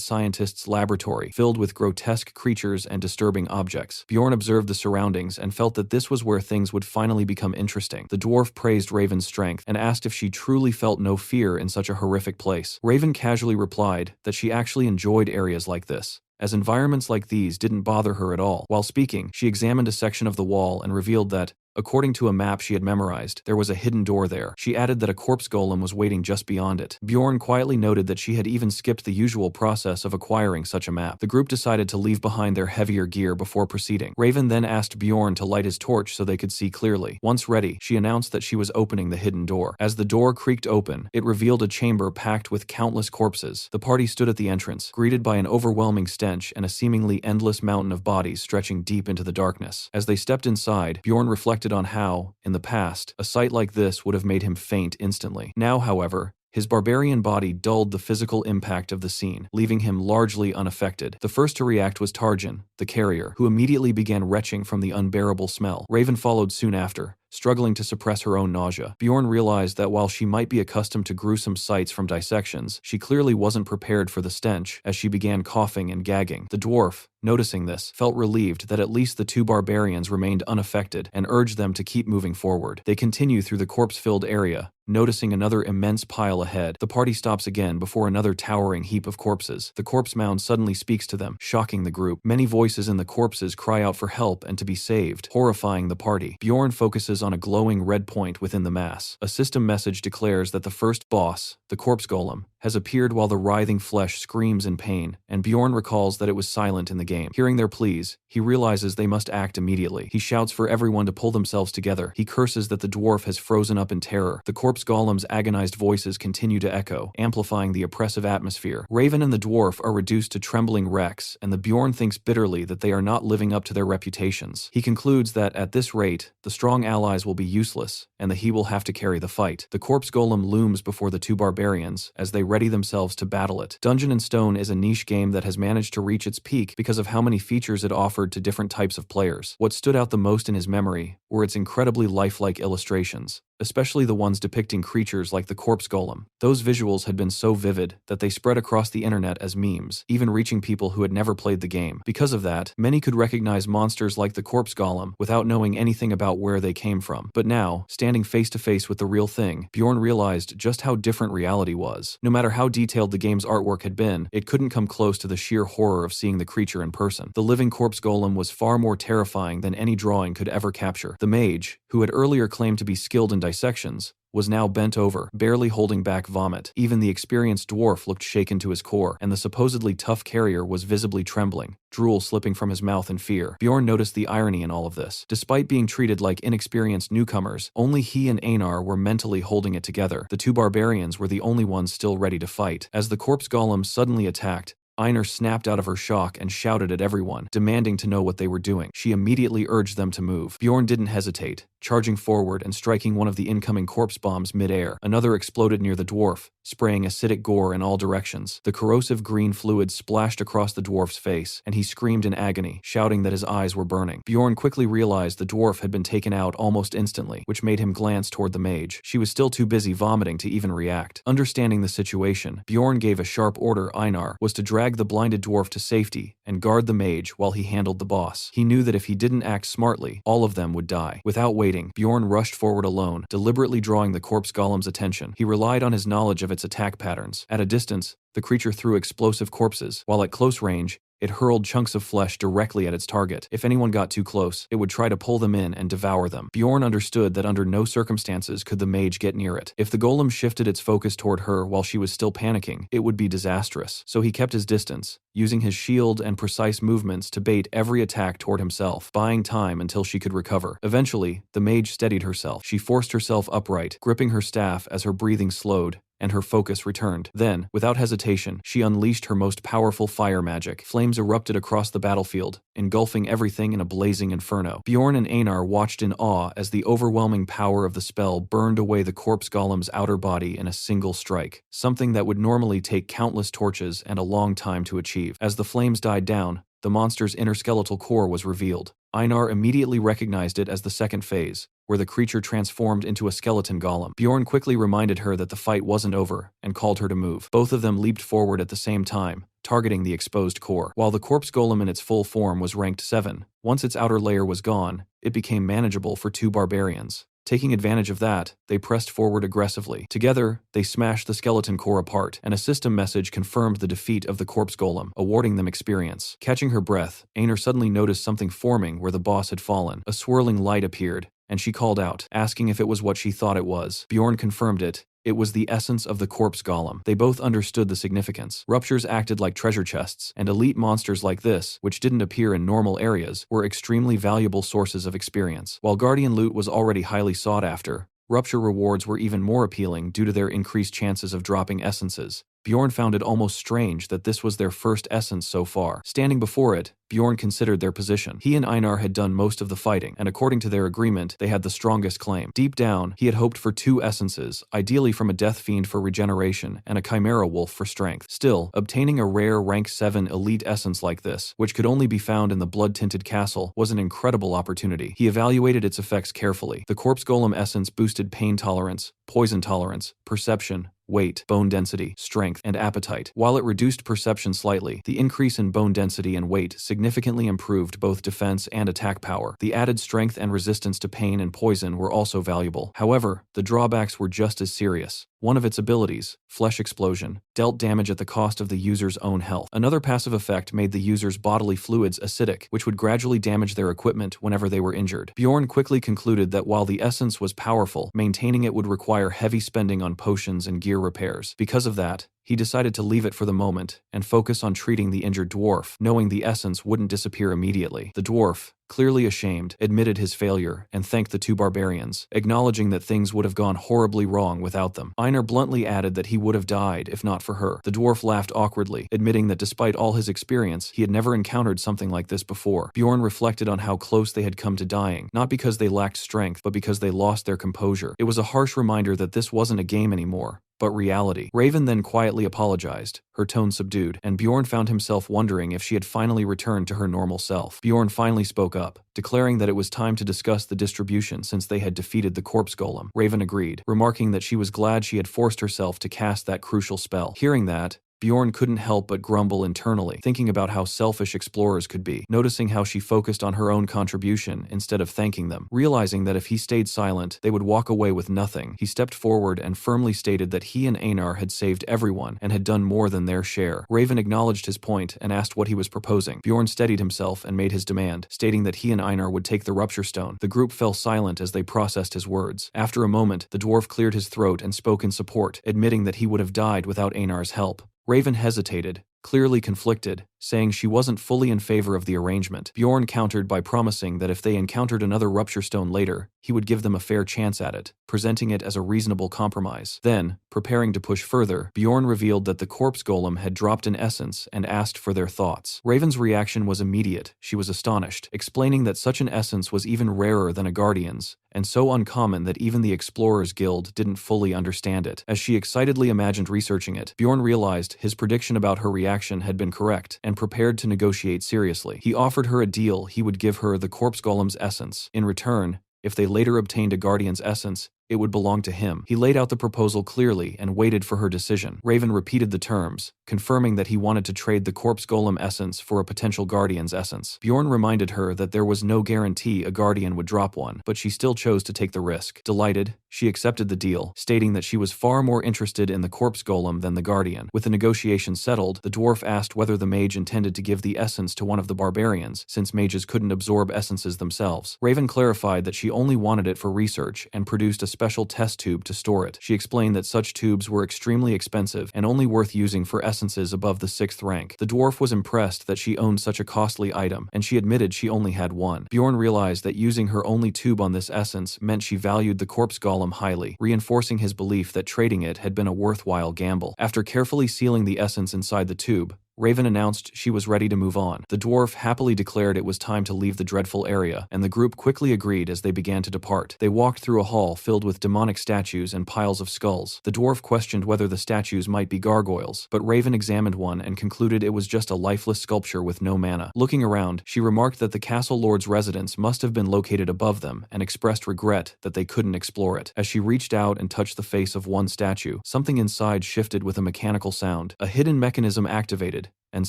scientist's laboratory, filled with grotesque creatures and disturbing objects. Bjorn observed the surroundings and felt that this was where things would finally become interesting. The dwarf praised Raven's strength and asked if she truly felt no fear in such a horrific place. Raven casually replied that she actually enjoyed areas like this, as environments like these didn't bother her at all. While speaking, she examined a section of the wall and revealed that, according to a map she had memorized, there was a hidden door there. She added that a corpse golem was waiting just beyond it. Bjorn quietly noted that she had even skipped the usual process of acquiring such a map. The group decided to leave behind their heavier gear before proceeding. Raven then asked Bjorn to light his torch so they could see clearly. Once ready, she announced that she was opening the hidden door. As the door creaked open, it revealed a chamber packed with countless corpses. The party stood at the entrance, greeted by an overwhelming stench and a seemingly endless mountain of bodies stretching deep into the darkness. As they stepped inside, Bjorn reflected on how, in the past, a sight like this would have made him faint instantly. Now, however, his barbarian body dulled the physical impact of the scene, leaving him largely unaffected. The first to react was Tarjan, the carrier, who immediately began retching from the unbearable smell. Raven followed soon after, struggling to suppress her own nausea. Bjorn realized that while she might be accustomed to gruesome sights from dissections, she clearly wasn't prepared for the stench as she began coughing and gagging. The dwarf, noticing this, felt relieved that at least the two barbarians remained unaffected and urged them to keep moving forward. They continue through the corpse-filled area, noticing another immense pile ahead. The party stops again before another towering heap of corpses. The corpse mound suddenly speaks to them, shocking the group. Many voices in the corpses cry out for help and to be saved, horrifying the party. Bjorn focuses on a glowing red point within the mass. A system message declares that the first boss, the corpse golem, has appeared while the writhing flesh screams in pain, and Bjorn recalls that it was silent in the game. Hearing their pleas, he realizes they must act immediately. He shouts for everyone to pull themselves together. He curses that the dwarf has frozen up in terror. The corpse golem's agonized voices continue to echo, amplifying the oppressive atmosphere. Raven and the dwarf are reduced to trembling wrecks, and the Bjorn thinks bitterly that they are not living up to their reputations. He concludes that, at this rate, the strong allies will be useless, and that he will have to carry the fight. The corpse golem looms before the two barbarians as they ready themselves to battle it. Dungeon and Stone is a niche game that has managed to reach its peak because of how many features it offered to different types of players. What stood out the most in his memory were its incredibly lifelike illustrations, especially the ones depicting creatures like the corpse golem. Those visuals had been so vivid that they spread across the internet as memes, even reaching people who had never played the game. Because of that, many could recognize monsters like the corpse golem without knowing anything about where they came from. But now, standing face to face with the real thing, Bjorn realized just how different reality was. No matter how detailed the game's artwork had been, it couldn't come close to the sheer horror of seeing the creature in person. The living corpse golem was far more terrifying than any drawing could ever capture. The mage, who had earlier claimed to be skilled in dissections, was now bent over, barely holding back vomit. Even the experienced dwarf looked shaken to his core, and the supposedly tough carrier was visibly trembling, drool slipping from his mouth in fear. Bjorn noticed the irony in all of this. Despite being treated like inexperienced newcomers, only he and Einar were mentally holding it together. The two barbarians were the only ones still ready to fight. As the corpse golem suddenly attacked, Einar snapped out of her shock and shouted at everyone, demanding to know what they were doing. She immediately urged them to move. Bjorn didn't hesitate, charging forward and striking one of the incoming corpse bombs mid-air. Another exploded near the dwarf, spraying acidic gore in all directions. The corrosive green fluid splashed across the dwarf's face, and he screamed in agony, shouting that his eyes were burning. Bjorn quickly realized the dwarf had been taken out almost instantly, which made him glance toward the mage. She was still too busy vomiting to even react. Understanding the situation, Bjorn gave a sharp order. Einar was to drag the blinded dwarf to safety and guard the mage while he handled the boss. He knew that if he didn't act smartly, all of them would die. Without waiting, waiting. Bjorn rushed forward alone, deliberately drawing the corpse golem's attention. He relied on his knowledge of its attack patterns. At a distance, the creature threw explosive corpses, while at close range, it hurled chunks of flesh directly at its target. If anyone got too close, it would try to pull them in and devour them. Bjorn understood that under no circumstances could the mage get near it. If the golem shifted its focus toward her while she was still panicking, it would be disastrous. So he kept his distance, using his shield and precise movements to bait every attack toward himself, buying time until she could recover. Eventually, the mage steadied herself. She forced herself upright, gripping her staff as her breathing slowed, and her focus returned. Then, without hesitation, she unleashed her most powerful fire magic. Flames erupted across the battlefield, engulfing everything in a blazing inferno. Bjorn and Einar watched in awe as the overwhelming power of the spell burned away the corpse golem's outer body in a single strike, something that would normally take countless torches and a long time to achieve. As the flames died down, the monster's inner skeletal core was revealed. Einar immediately recognized it as the second phase, where the creature transformed into a skeleton golem. Bjorn quickly reminded her that the fight wasn't over and called her to move. Both of them leaped forward at the same time, targeting the exposed core. While the corpse golem in its full form was ranked 7, once its outer layer was gone, it became manageable for 2 barbarians. Taking advantage of that, they pressed forward aggressively. Together, they smashed the skeleton core apart, and a system message confirmed the defeat of the corpse golem, awarding them experience. Catching her breath, Einar suddenly noticed something forming where the boss had fallen. A swirling light appeared, and she called out, asking if it was what she thought it was. Bjorn confirmed it. It was the essence of the corpse golem. They both understood the significance. Ruptures acted like treasure chests, and elite monsters like this, which didn't appear in normal areas, were extremely valuable sources of experience. While guardian loot was already highly sought after, rupture rewards were even more appealing due to their increased chances of dropping essences. Bjorn found it almost strange that this was their first essence so far. Standing before it, Bjorn considered their position. He and Einar had done most of the fighting, and according to their agreement, they had the strongest claim. Deep down, he had hoped for 2 essences, ideally from a death fiend for regeneration and a chimera wolf for strength. Still, obtaining a rare rank 7 elite essence like this, which could only be found in the blood-tinted castle, was an incredible opportunity. He evaluated its effects carefully. The corpse golem essence boosted pain tolerance, poison tolerance, perception, weight, bone density, strength, and appetite. While it reduced perception slightly, the increase in bone density and weight significantly improved both defense and attack power. The added strength and resistance to pain and poison were also valuable. However, the drawbacks were just as serious. One of its abilities, Flesh Explosion, dealt damage at the cost of the user's own health. Another passive effect made the user's bodily fluids acidic, which would gradually damage their equipment whenever they were injured. Bjorn quickly concluded that while the essence was powerful, maintaining it would require heavy spending on potions and gear repairs. Because of that, he decided to leave it for the moment and focus on treating the injured dwarf, knowing the essence wouldn't disappear immediately. The dwarf, clearly ashamed, admitted his failure and thanked the 2 barbarians, acknowledging that things would have gone horribly wrong without them. Einar bluntly added that he would have died if not for her. The dwarf laughed awkwardly, admitting that despite all his experience, he had never encountered something like this before. Bjorn reflected on how close they had come to dying, not because they lacked strength, but because they lost their composure. It was a harsh reminder that this wasn't a game anymore, but reality. Raven then quietly apologized, her tone subdued, and Bjorn found himself wondering if she had finally returned to her normal self. Bjorn finally spoke up, declaring that it was time to discuss the distribution since they had defeated the corpse golem. Raven agreed, remarking that she was glad she had forced herself to cast that crucial spell. Hearing that, Bjorn couldn't help but grumble internally, thinking about how selfish explorers could be, noticing how she focused on her own contribution instead of thanking them. Realizing that if he stayed silent, they would walk away with nothing, he stepped forward and firmly stated that he and Einar had saved everyone and had done more than their share. Raven acknowledged his point and asked what he was proposing. Bjorn steadied himself and made his demand, stating that he and Einar would take the rupture stone. The group fell silent as they processed his words. After a moment, the dwarf cleared his throat and spoke in support, admitting that he would have died without Einar's help. Raven hesitated, clearly conflicted, saying she wasn't fully in favor of the arrangement. Bjorn countered by promising that if they encountered another rupture stone later, he would give them a fair chance at it, presenting it as a reasonable compromise. Then, preparing to push further, Bjorn revealed that the corpse golem had dropped an essence and asked for their thoughts. Raven's reaction was immediate. She was astonished, explaining that such an essence was even rarer than a guardian's, and so uncommon that even the Explorers Guild didn't fully understand it. As she excitedly imagined researching it, Bjorn realized his prediction about her reaction had been correct, and prepared to negotiate seriously. He offered her a deal. He would give her the corpse golem's essence. In return, if they later obtained a guardian's essence, it would belong to him. He laid out the proposal clearly and waited for her decision. Raven repeated the terms, confirming that he wanted to trade the corpse golem essence for a potential guardian's essence. Bjorn reminded her that there was no guarantee a guardian would drop one, but she still chose to take the risk. Delighted, she accepted the deal, stating that she was far more interested in the corpse golem than the guardian. With the negotiations settled, the dwarf asked whether the mage intended to give the essence to one of the barbarians, since mages couldn't absorb essences themselves. Raven clarified that she only wanted it for research and produced a special test tube to store it. She explained that such tubes were extremely expensive and only worth using for essences above the 6th rank. The dwarf was impressed that she owned such a costly item, and she admitted she only had one. Bjorn realized that using her only tube on this essence meant she valued the corpse golem highly, reinforcing his belief that trading it had been a worthwhile gamble. After carefully sealing the essence inside the tube, Raven announced she was ready to move on. The dwarf happily declared it was time to leave the dreadful area, and the group quickly agreed as they began to depart. They walked through a hall filled with demonic statues and piles of skulls. The dwarf questioned whether the statues might be gargoyles, but Raven examined one and concluded it was just a lifeless sculpture with no mana. Looking around, she remarked that the castle lord's residence must have been located above them and expressed regret that they couldn't explore it. As she reached out and touched the face of one statue, something inside shifted with a mechanical sound. A hidden mechanism activated, and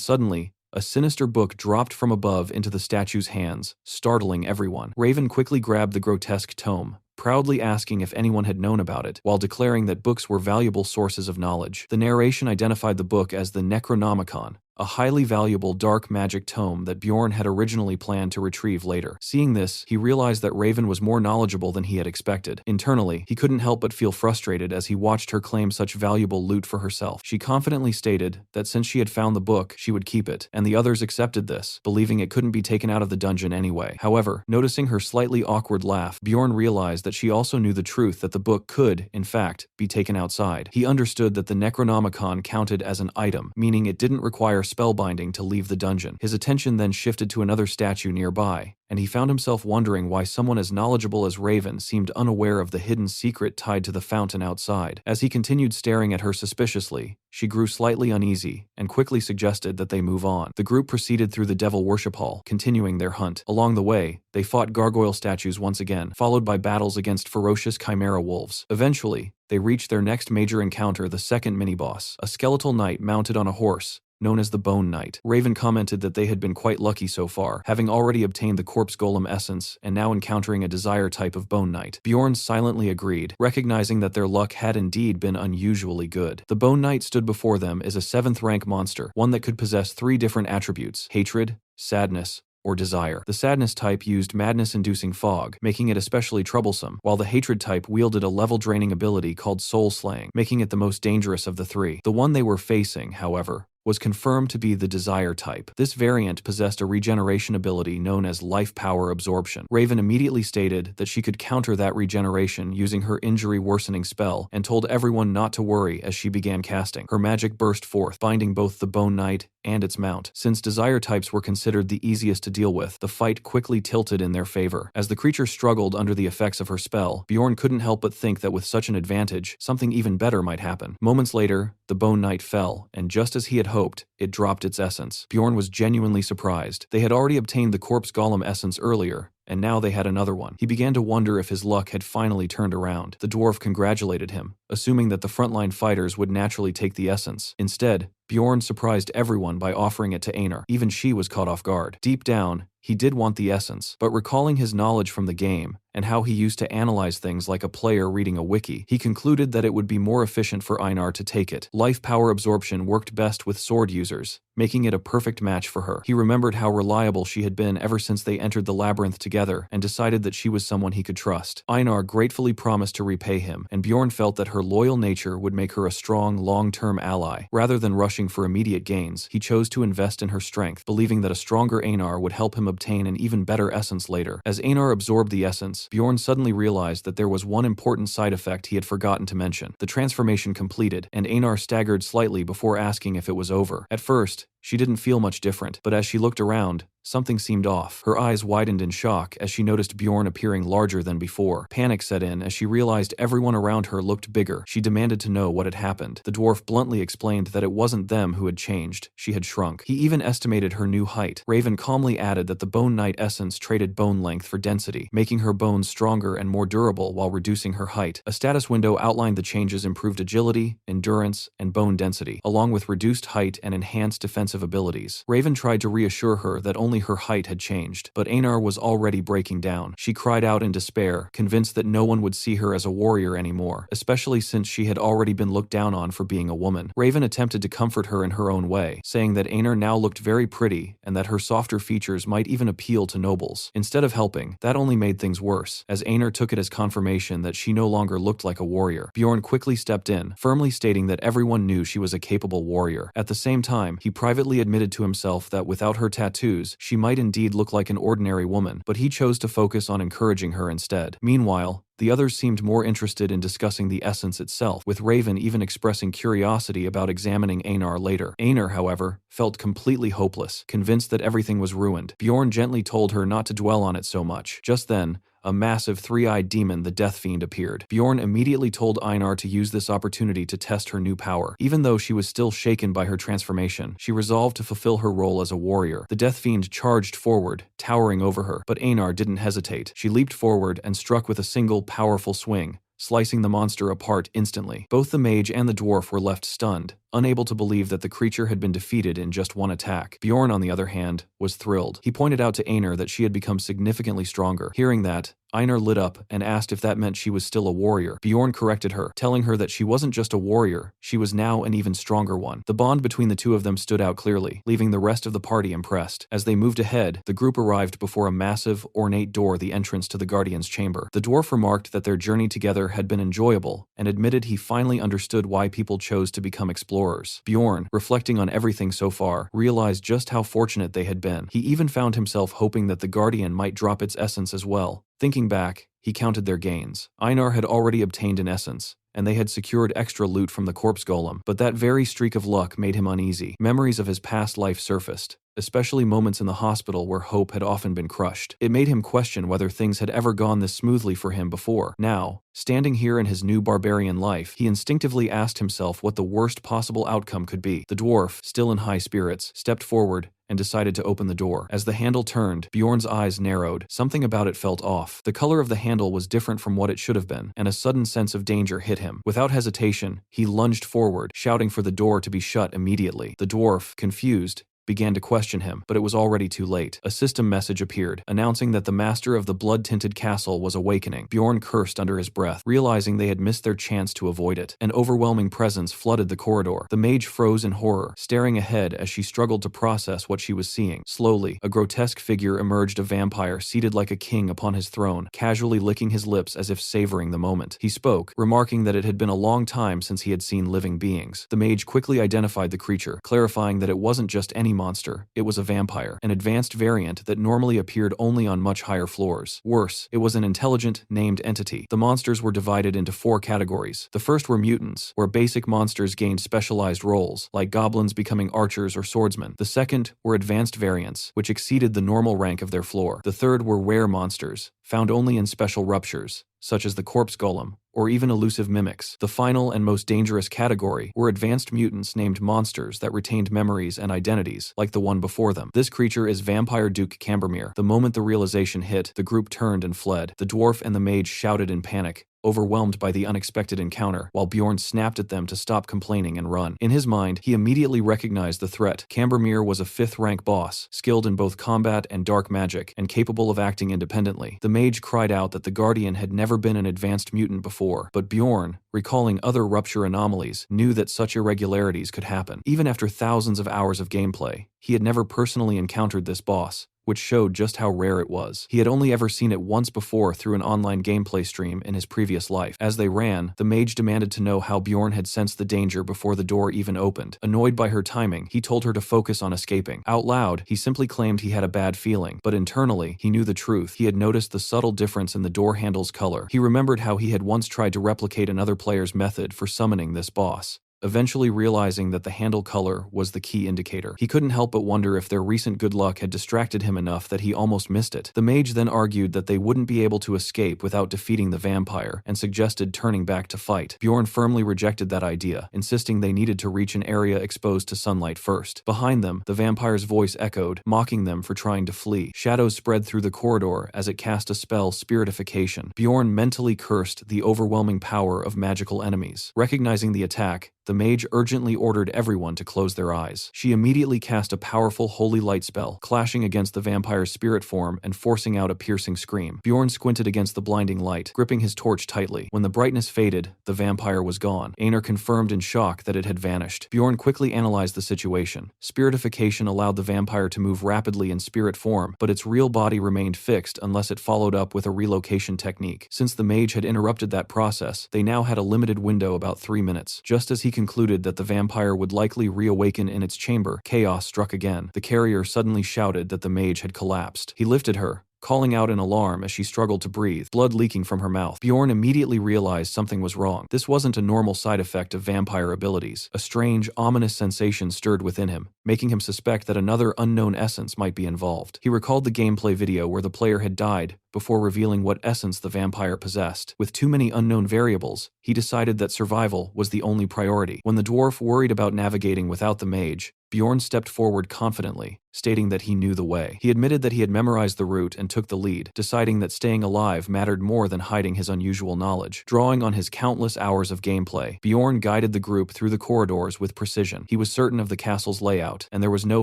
suddenly, a sinister book dropped from above into the statue's hands, startling everyone. Raven quickly grabbed the grotesque tome, proudly asking if anyone had known about it, while declaring that books were valuable sources of knowledge. The narration identified the book as the Necronomicon, a highly valuable dark magic tome that Bjorn had originally planned to retrieve later. Seeing this, he realized that Raven was more knowledgeable than he had expected. Internally, he couldn't help but feel frustrated as he watched her claim such valuable loot for herself. She confidently stated that since she had found the book, she would keep it, and the others accepted this, believing it couldn't be taken out of the dungeon anyway. However, noticing her slightly awkward laugh, Bjorn realized that she also knew the truth that the book could, in fact, be taken outside. He understood that the Necronomicon counted as an item, meaning it didn't require spellbinding to leave the dungeon. His attention then shifted to another statue nearby, and he found himself wondering why someone as knowledgeable as Raven seemed unaware of the hidden secret tied to the fountain outside. As he continued staring at her suspiciously, she grew slightly uneasy and quickly suggested that they move on. The group proceeded through the Devil Worship Hall, continuing their hunt. Along the way, they fought gargoyle statues once again, followed by battles against ferocious chimera wolves. Eventually, they reached their next major encounter, the second mini-boss, a skeletal knight mounted on a horse, known as the Bone Knight. Raven commented that they had been quite lucky so far, having already obtained the corpse golem essence and now encountering a desire type of Bone Knight. Bjorn silently agreed, recognizing that their luck had indeed been unusually good. The Bone Knight stood before them as a 7th rank monster, one that could possess 3 different attributes: hatred, sadness, or desire. The sadness type used madness-inducing fog, making it especially troublesome, while the hatred type wielded a level-draining ability called soul slaying, making it the most dangerous of the 3. The one they were facing, however, was confirmed to be the desire type. This variant possessed a regeneration ability known as life power absorption. Raven immediately stated that she could counter that regeneration using her injury worsening spell and told everyone not to worry as she began casting. Her magic burst forth, binding both the Bone Knight and its mount. Since desire types were considered the easiest to deal with, the fight quickly tilted in their favor. As the creature struggled under the effects of her spell, Bjorn couldn't help but think that with such an advantage, something even better might happen. Moments later, the Bone Knight fell, and just as he had hoped, it dropped its essence. Bjorn was genuinely surprised. They had already obtained the corpse golem essence earlier, and now they had another one. He began to wonder if his luck had finally turned around. The dwarf congratulated him, assuming that the frontline fighters would naturally take the essence. Instead, Bjorn surprised everyone by offering it to Einar. Even she was caught off guard. Deep down, he did want the essence, but recalling his knowledge from the game and how he used to analyze things like a player reading a wiki, he concluded that it would be more efficient for Einar to take it. Life power absorption worked best with sword users, making it a perfect match for her. He remembered how reliable she had been ever since they entered the labyrinth together and decided that she was someone he could trust. Einar gratefully promised to repay him, and Bjorn felt that her loyal nature would make her a strong, long-term ally. Rather than rushing for immediate gains, he chose to invest in her strength, believing that a stronger Einar would help him obtain an even better essence later. As Einar absorbed the essence, Bjorn suddenly realized that there was one important side effect he had forgotten to mention. The transformation completed, and Einar staggered slightly before asking if it was over. At first, She didn't feel much different, but as she looked around, something seemed off. Her eyes widened in shock as she noticed Bjorn appearing larger than before. Panic set in as she realized everyone around her looked bigger. She demanded to know what had happened. The dwarf bluntly explained that it wasn't them who had changed, she had shrunk. He even estimated her new height. Raven calmly added that the Bone Knight essence traded bone length for density, making her bones stronger and more durable while reducing her height. A status window outlined the changes improved agility, endurance, and bone density, along with reduced height and enhanced defensive abilities. Raven tried to reassure her that only her height had changed, but Einar was already breaking down. She cried out in despair, convinced that no one would see her as a warrior anymore, especially since she had already been looked down on for being a woman. Raven attempted to comfort her in her own way, saying that Einar now looked very pretty and that her softer features might even appeal to nobles. Instead of helping, that only made things worse, as Einar took it as confirmation that she no longer looked like a warrior. Bjorn quickly stepped in, firmly stating that everyone knew she was a capable warrior. At the same time, he privately admitted to himself that without her tattoos, she might indeed look like an ordinary woman, but he chose to focus on encouraging her instead. Meanwhile, the others seemed more interested in discussing the essence itself, with Raven even expressing curiosity about examining Einar later. Einar, however, felt completely hopeless, convinced that everything was ruined. Bjorn gently told her not to dwell on it so much. Just then, a massive three-eyed demon, the Death Fiend, appeared. Bjorn immediately told Einar to use this opportunity to test her new power. Even though she was still shaken by her transformation, she resolved to fulfill her role as a warrior. The Death Fiend charged forward, towering over her, but Einar didn't hesitate. She leaped forward and struck with a single, powerful swing, slicing the monster apart instantly. Both the mage and the dwarf were left stunned, unable to believe that the creature had been defeated in just one attack. Bjorn, on the other hand, was thrilled. He pointed out to Einar that she had become significantly stronger. Hearing that, Einar lit up and asked if that meant she was still a warrior. Bjorn corrected her, telling her that she wasn't just a warrior, she was now an even stronger one. The bond between the two of them stood out clearly, leaving the rest of the party impressed. As they moved ahead, the group arrived before a massive, ornate door, the entrance to the Guardian's chamber. The dwarf remarked that their journey together had been enjoyable, and admitted he finally understood why people chose to become explorers. Bjorn, reflecting on everything so far, realized just how fortunate they had been. He even found himself hoping that the Guardian might drop its essence as well. Thinking back, he counted their gains. Einar had already obtained an essence, and they had secured extra loot from the corpse golem, but that very streak of luck made him uneasy. Memories of his past life surfaced, especially moments in the hospital where hope had often been crushed. It made him question whether things had ever gone this smoothly for him before. Now, standing here in his new barbarian life, he instinctively asked himself what the worst possible outcome could be. The dwarf, still in high spirits, stepped forward and decided to open the door. As the handle turned, Bjorn's eyes narrowed. Something about it felt off. The color of the handle was different from what it should have been, and a sudden sense of danger hit him. Without hesitation, he lunged forward, shouting for the door to be shut immediately. The dwarf, confused, began to question him, but it was already too late. A system message appeared, announcing that the master of the blood-tinted castle was awakening. Bjorn cursed under his breath, realizing they had missed their chance to avoid it. An overwhelming presence flooded the corridor. The mage froze in horror, staring ahead as she struggled to process what she was seeing. Slowly, a grotesque figure emerged, a vampire seated like a king upon his throne, casually licking his lips as if savoring the moment. He spoke, remarking that it had been a long time since he had seen living beings. The mage quickly identified the creature, clarifying that it wasn't just any monster, it was a vampire, an advanced variant that normally appeared only on much higher floors. Worse, it was an intelligent, named entity. The monsters were divided into 4 categories. The first were mutants, where basic monsters gained specialized roles, like goblins becoming archers or swordsmen. The second were advanced variants, which exceeded the normal rank of their floor. The third were rare monsters, found only in special ruptures, such as the corpse golem, or even elusive mimics. The final and most dangerous category were advanced mutants named monsters that retained memories and identities, like the one before them. This creature is Vampire Duke Cambermere. The moment the realization hit, the group turned and fled. The dwarf and the mage shouted in panic, overwhelmed by the unexpected encounter, while Bjorn snapped at them to stop complaining and run. In his mind, he immediately recognized the threat. Cambermere was a 5th-rank boss, skilled in both combat and dark magic, and capable of acting independently. The mage cried out that the Guardian had never been an advanced mutant before, but Bjorn, recalling other rupture anomalies, knew that such irregularities could happen. Even after thousands of hours of gameplay, he had never personally encountered this boss, which showed just how rare it was. He had only ever seen it once before through an online gameplay stream in his previous life. As they ran, the mage demanded to know how Bjorn had sensed the danger before the door even opened. Annoyed by her timing, he told her to focus on escaping. Out loud, he simply claimed he had a bad feeling, but internally, he knew the truth. He had noticed the subtle difference in the door handle's color. He remembered how he had once tried to replicate another player's method for summoning this boss, eventually realizing that the handle color was the key indicator. He couldn't help but wonder if their recent good luck had distracted him enough that he almost missed it. The mage then argued that they wouldn't be able to escape without defeating the vampire and suggested turning back to fight. Bjorn firmly rejected that idea, insisting they needed to reach an area exposed to sunlight first. Behind them, the vampire's voice echoed, mocking them for trying to flee. Shadows spread through the corridor as it cast a spell, Spiritification. Bjorn mentally cursed the overwhelming power of magical enemies. Recognizing the attack, the mage urgently ordered everyone to close their eyes. She immediately cast a powerful holy light spell, clashing against the vampire's spirit form and forcing out a piercing scream. Bjorn squinted against the blinding light, gripping his torch tightly. When the brightness faded, the vampire was gone. Einar confirmed in shock that it had vanished. Bjorn quickly analyzed the situation. Spiritification allowed the vampire to move rapidly in spirit form, but its real body remained fixed unless it followed up with a relocation technique. Since the mage had interrupted that process, they now had a limited window, about 3 minutes. Just as he concluded that the vampire would likely reawaken in its chamber, chaos struck again. The carrier suddenly shouted that the mage had collapsed. He lifted her, calling out in alarm as she struggled to breathe, blood leaking from her mouth. Bjorn immediately realized something was wrong. This wasn't a normal side effect of vampire abilities. A strange, ominous sensation stirred within him, making him suspect that another unknown essence might be involved. He recalled the gameplay video where the player had died before revealing what essence the vampire possessed. With too many unknown variables, he decided that survival was the only priority. When the dwarf worried about navigating without the mage, Bjorn stepped forward confidently, stating that he knew the way. He admitted that he had memorized the route and took the lead, deciding that staying alive mattered more than hiding his unusual knowledge. Drawing on his countless hours of gameplay, Bjorn guided the group through the corridors with precision. He was certain of the castle's layout, and there was no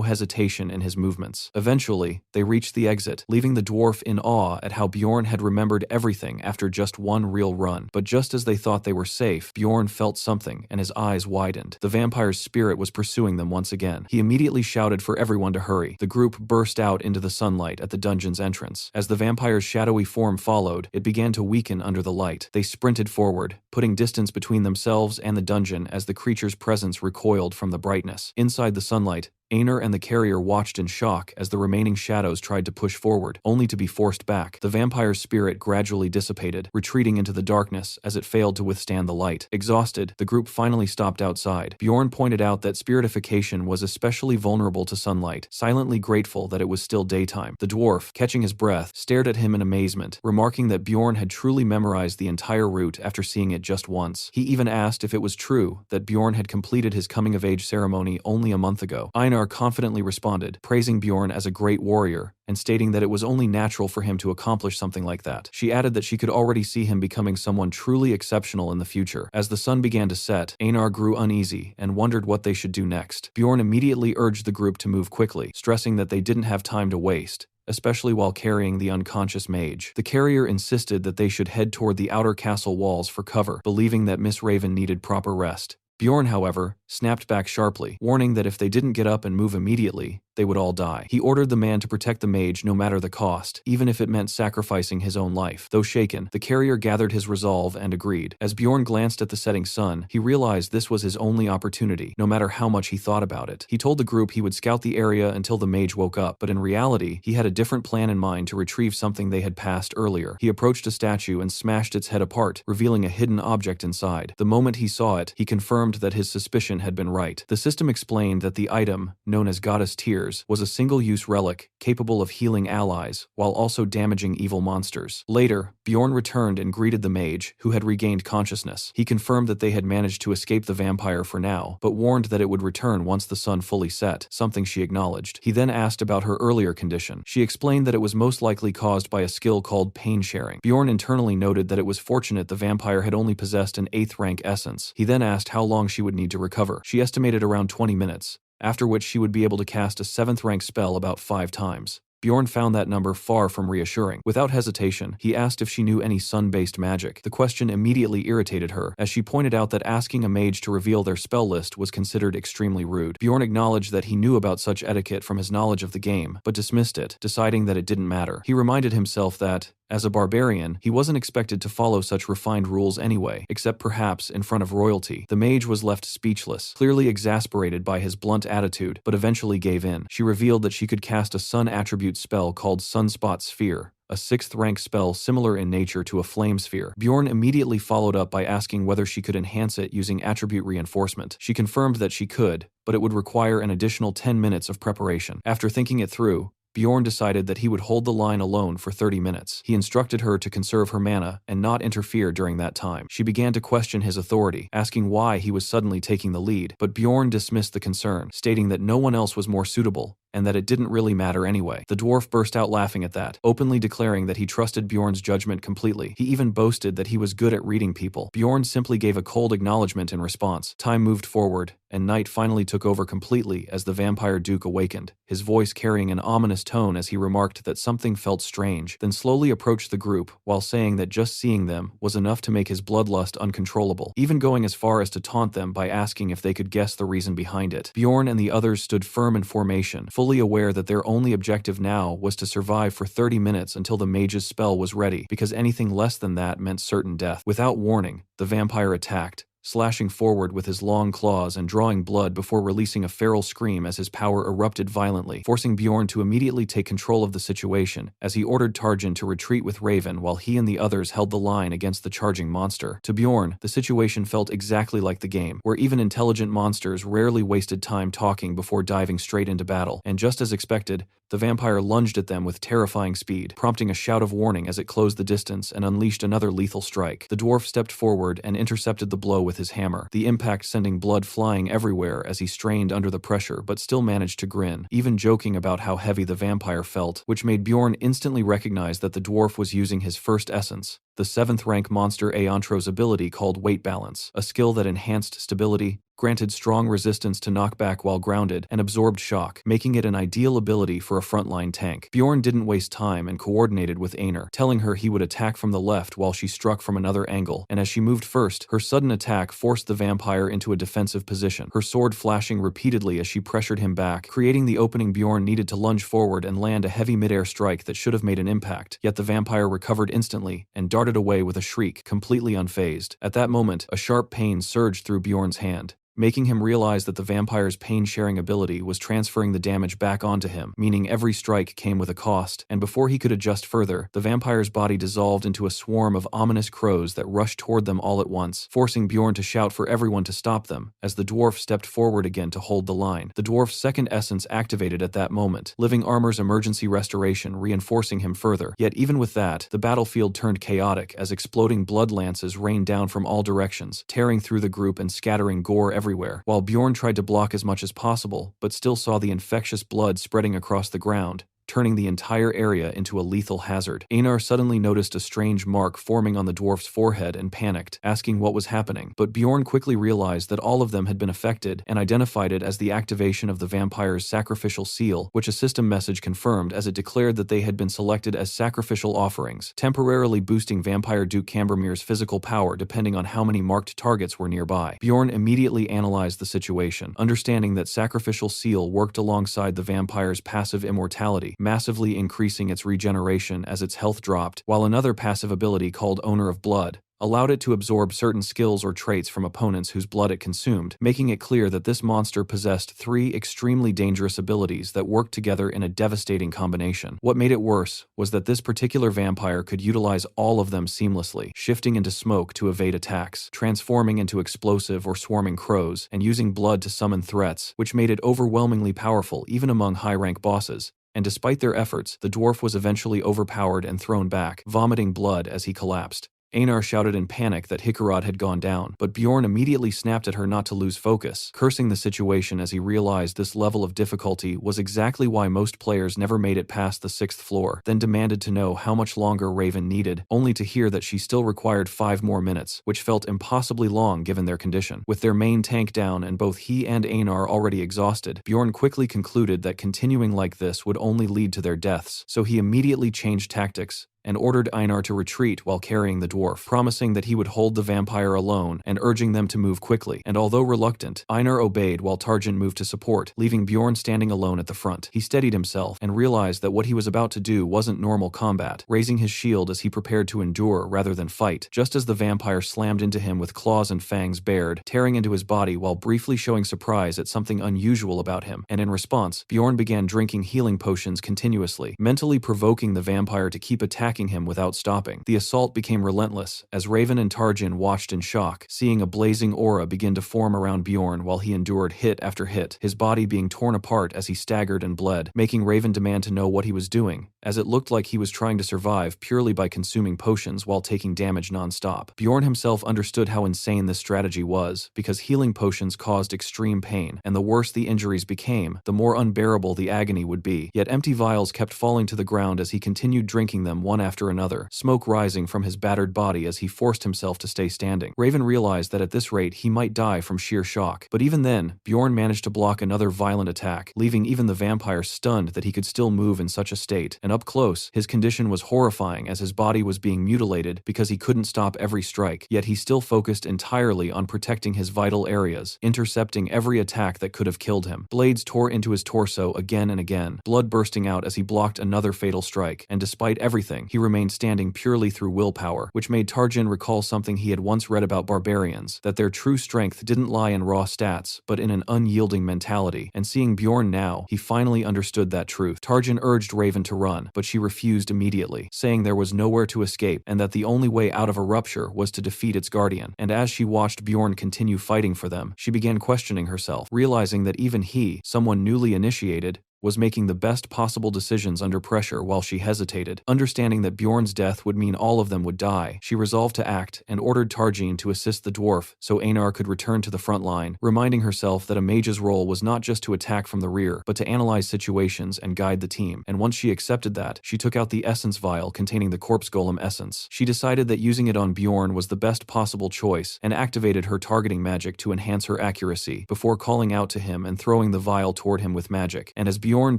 hesitation in his movements. Eventually, they reached the exit, leaving the dwarf in awe at how Bjorn had remembered everything after just one real run. But just as they thought they were safe, Bjorn felt something, and his eyes widened. The vampire's spirit was pursuing them once again. He immediately shouted for everyone to hurry. The group burst out into the sunlight at the dungeon's entrance. As the vampire's shadowy form followed, it began to weaken under the light. They sprinted forward, putting distance between themselves and the dungeon as the creature's presence recoiled from the brightness. Inside the sunlight, Einar and the carrier watched in shock as the remaining shadows tried to push forward, only to be forced back. The vampire's spirit gradually dissipated, retreating into the darkness as it failed to withstand the light. Exhausted, the group finally stopped outside. Bjorn pointed out that spiritification was especially vulnerable to sunlight, silently grateful that it was still daytime. The dwarf, catching his breath, stared at him in amazement, remarking that Bjorn had truly memorized the entire route after seeing it just once. He even asked if it was true that Bjorn had completed his coming-of-age ceremony only a month ago. Einar confidently responded, praising Bjorn as a great warrior and stating that it was only natural for him to accomplish something like that. She added that she could already see him becoming someone truly exceptional in the future. As the sun began to set, Einar grew uneasy and wondered what they should do next. Bjorn immediately urged the group to move quickly, stressing that they didn't have time to waste, especially while carrying the unconscious mage. The carrier insisted that they should head toward the outer castle walls for cover, believing that Miss Raven needed proper rest. Bjorn, however, snapped back sharply, warning that if they didn't get up and move immediately, they would all die. He ordered the man to protect the mage no matter the cost, even if it meant sacrificing his own life. Though shaken, the carrier gathered his resolve and agreed. As Bjorn glanced at the setting sun, he realized this was his only opportunity, no matter how much he thought about it. He told the group he would scout the area until the mage woke up, but in reality, he had a different plan in mind to retrieve something they had passed earlier. He approached a statue and smashed its head apart, revealing a hidden object inside. The moment he saw it, he confirmed that his suspicion had been right. The system explained that the item, known as Goddess Tears, was a single-use relic capable of healing allies while also damaging evil monsters. Later, Bjorn returned and greeted the mage, who had regained consciousness. He confirmed that they had managed to escape the vampire for now, but warned that it would return once the sun fully set, something she acknowledged. He then asked about her earlier condition. She explained that it was most likely caused by a skill called pain sharing. Bjorn internally noted that it was fortunate the vampire had only possessed an 8th rank essence. He then asked how long she would need to recover. She estimated around 20 minutes, after which she would be able to cast a 7th rank spell about 5 times. Bjorn found that number far from reassuring. Without hesitation, he asked if she knew any sun-based magic. The question immediately irritated her, as she pointed out that asking a mage to reveal their spell list was considered extremely rude. Bjorn acknowledged that he knew about such etiquette from his knowledge of the game, but dismissed it, deciding that it didn't matter. He reminded himself that, as a barbarian, he wasn't expected to follow such refined rules anyway, except perhaps in front of royalty. The mage was left speechless, clearly exasperated by his blunt attitude, but eventually gave in. She revealed that she could cast a sun attribute spell called Sunspot Sphere, a 6th rank spell similar in nature to a flame sphere. Bjorn immediately followed up by asking whether she could enhance it using attribute reinforcement. She confirmed that she could, but it would require an additional 10 minutes of preparation. After thinking it through, Bjorn decided that he would hold the line alone for 30 minutes. He instructed her to conserve her mana and not interfere during that time. She began to question his authority, asking why he was suddenly taking the lead, but Bjorn dismissed the concern, stating that no one else was more suitable, and that it didn't really matter anyway. The dwarf burst out laughing at that, openly declaring that he trusted Bjorn's judgment completely. He even boasted that he was good at reading people. Bjorn simply gave a cold acknowledgement in response. Time moved forward, and night finally took over completely as the vampire duke awakened, his voice carrying an ominous tone as he remarked that something felt strange, then slowly approached the group while saying that just seeing them was enough to make his bloodlust uncontrollable, even going as far as to taunt them by asking if they could guess the reason behind it. Bjorn and the others stood firm in formation, fully aware that their only objective now was to survive for 30 minutes until the mage's spell was ready, because anything less than that meant certain death. Without warning, the vampire attacked, slashing forward with his long claws and drawing blood before releasing a feral scream as his power erupted violently, forcing Bjorn to immediately take control of the situation, as he ordered Tarjan to retreat with Raven while he and the others held the line against the charging monster. To Bjorn, the situation felt exactly like the game, where even intelligent monsters rarely wasted time talking before diving straight into battle, and just as expected, the vampire lunged at them with terrifying speed, prompting a shout of warning as it closed the distance and unleashed another lethal strike. The dwarf stepped forward and intercepted the blow with his hammer, the impact sending blood flying everywhere as he strained under the pressure but still managed to grin, even joking about how heavy the vampire felt, which made Bjorn instantly recognize that the dwarf was using his first essence, the 7th rank monster Aontro's ability called Weight Balance, a skill that enhanced stability, granted strong resistance to knockback while grounded, and absorbed shock, making it an ideal ability for a frontline tank. Bjorn didn't waste time and coordinated with Einar, telling her he would attack from the left while she struck from another angle, and as she moved first, her sudden attack forced the vampire into a defensive position, her sword flashing repeatedly as she pressured him back, creating the opening Bjorn needed to lunge forward and land a heavy midair strike that should have made an impact, yet the vampire recovered instantly and darted away with a shriek, completely unfazed. At that moment, a sharp pain surged through Bjorn's hand, making him realize that the vampire's pain-sharing ability was transferring the damage back onto him, meaning every strike came with a cost, and before he could adjust further, the vampire's body dissolved into a swarm of ominous crows that rushed toward them all at once, forcing Bjorn to shout for everyone to stop them, as the dwarf stepped forward again to hold the line. The dwarf's second essence activated at that moment, living armor's emergency restoration reinforcing him further. Yet even with that, the battlefield turned chaotic as exploding blood lances rained down from all directions, tearing through the group and scattering gore everywhere, while Bjorn tried to block as much as possible, but still saw the infectious blood spreading across the ground, turning the entire area into a lethal hazard. Einar suddenly noticed a strange mark forming on the dwarf's forehead and panicked, asking what was happening, but Bjorn quickly realized that all of them had been affected and identified it as the activation of the vampire's sacrificial seal, which a system message confirmed as it declared that they had been selected as sacrificial offerings, temporarily boosting Vampire Duke Cambermere's physical power depending on how many marked targets were nearby. Bjorn immediately analyzed the situation, understanding that sacrificial seal worked alongside the vampire's passive immortality, massively increasing its regeneration as its health dropped, while another passive ability called Owner of Blood allowed it to absorb certain skills or traits from opponents whose blood it consumed, making it clear that this monster possessed 3 extremely dangerous abilities that worked together in a devastating combination. What made it worse was that this particular vampire could utilize all of them seamlessly, shifting into smoke to evade attacks, transforming into explosive or swarming crows, and using blood to summon threats, which made it overwhelmingly powerful even among high-rank bosses. And despite their efforts, the dwarf was eventually overpowered and thrown back, vomiting blood as he collapsed. Einar shouted in panic that Hikarad had gone down, but Bjorn immediately snapped at her not to lose focus, cursing the situation as he realized this level of difficulty was exactly why most players never made it past the 6th floor, then demanded to know how much longer Raven needed, only to hear that she still required 5 more minutes, which felt impossibly long given their condition. With their main tank down and both he and Einar already exhausted, Bjorn quickly concluded that continuing like this would only lead to their deaths, so he immediately changed tactics, and ordered Einar to retreat while carrying the dwarf, promising that he would hold the vampire alone and urging them to move quickly. And although reluctant, Einar obeyed while Tarjan moved to support, leaving Bjorn standing alone at the front. He steadied himself and realized that what he was about to do wasn't normal combat, raising his shield as he prepared to endure rather than fight, just as the vampire slammed into him with claws and fangs bared, tearing into his body while briefly showing surprise at something unusual about him. And in response, Bjorn began drinking healing potions continuously, mentally provoking the vampire to keep attacking him without stopping. The assault became relentless, as Raven and Tarjan watched in shock, seeing a blazing aura begin to form around Bjorn while he endured hit after hit, his body being torn apart as he staggered and bled, making Raven demand to know what he was doing, as it looked like he was trying to survive purely by consuming potions while taking damage non-stop. Bjorn himself understood how insane this strategy was, because healing potions caused extreme pain, and the worse the injuries became, the more unbearable the agony would be. Yet empty vials kept falling to the ground as he continued drinking them one after another, smoke rising from his battered body as he forced himself to stay standing. Raven realized that at this rate he might die from sheer shock, but even then, Bjorn managed to block another violent attack, leaving even the vampire stunned that he could still move in such a state. And up close, his condition was horrifying as his body was being mutilated because he couldn't stop every strike, yet he still focused entirely on protecting his vital areas, intercepting every attack that could have killed him. Blades tore into his torso again and again, blood bursting out as he blocked another fatal strike, and despite everything, he remained standing purely through willpower, which made Tarjan recall something he had once read about barbarians, that their true strength didn't lie in raw stats, but in an unyielding mentality. And seeing Bjorn now, he finally understood that truth. Tarjan urged Raven to run, but she refused immediately, saying there was nowhere to escape and that the only way out of a rupture was to defeat its guardian. And as she watched Bjorn continue fighting for them, she began questioning herself, realizing that even he, someone newly initiated, was making the best possible decisions under pressure while she hesitated. Understanding that Bjorn's death would mean all of them would die, she resolved to act and ordered Tarjan to assist the dwarf so Einar could return to the front line, reminding herself that a mage's role was not just to attack from the rear, but to analyze situations and guide the team. And once she accepted that, she took out the essence vial containing the corpse golem essence. She decided that using it on Bjorn was the best possible choice and activated her targeting magic to enhance her accuracy before calling out to him and throwing the vial toward him with magic. And as Bjorn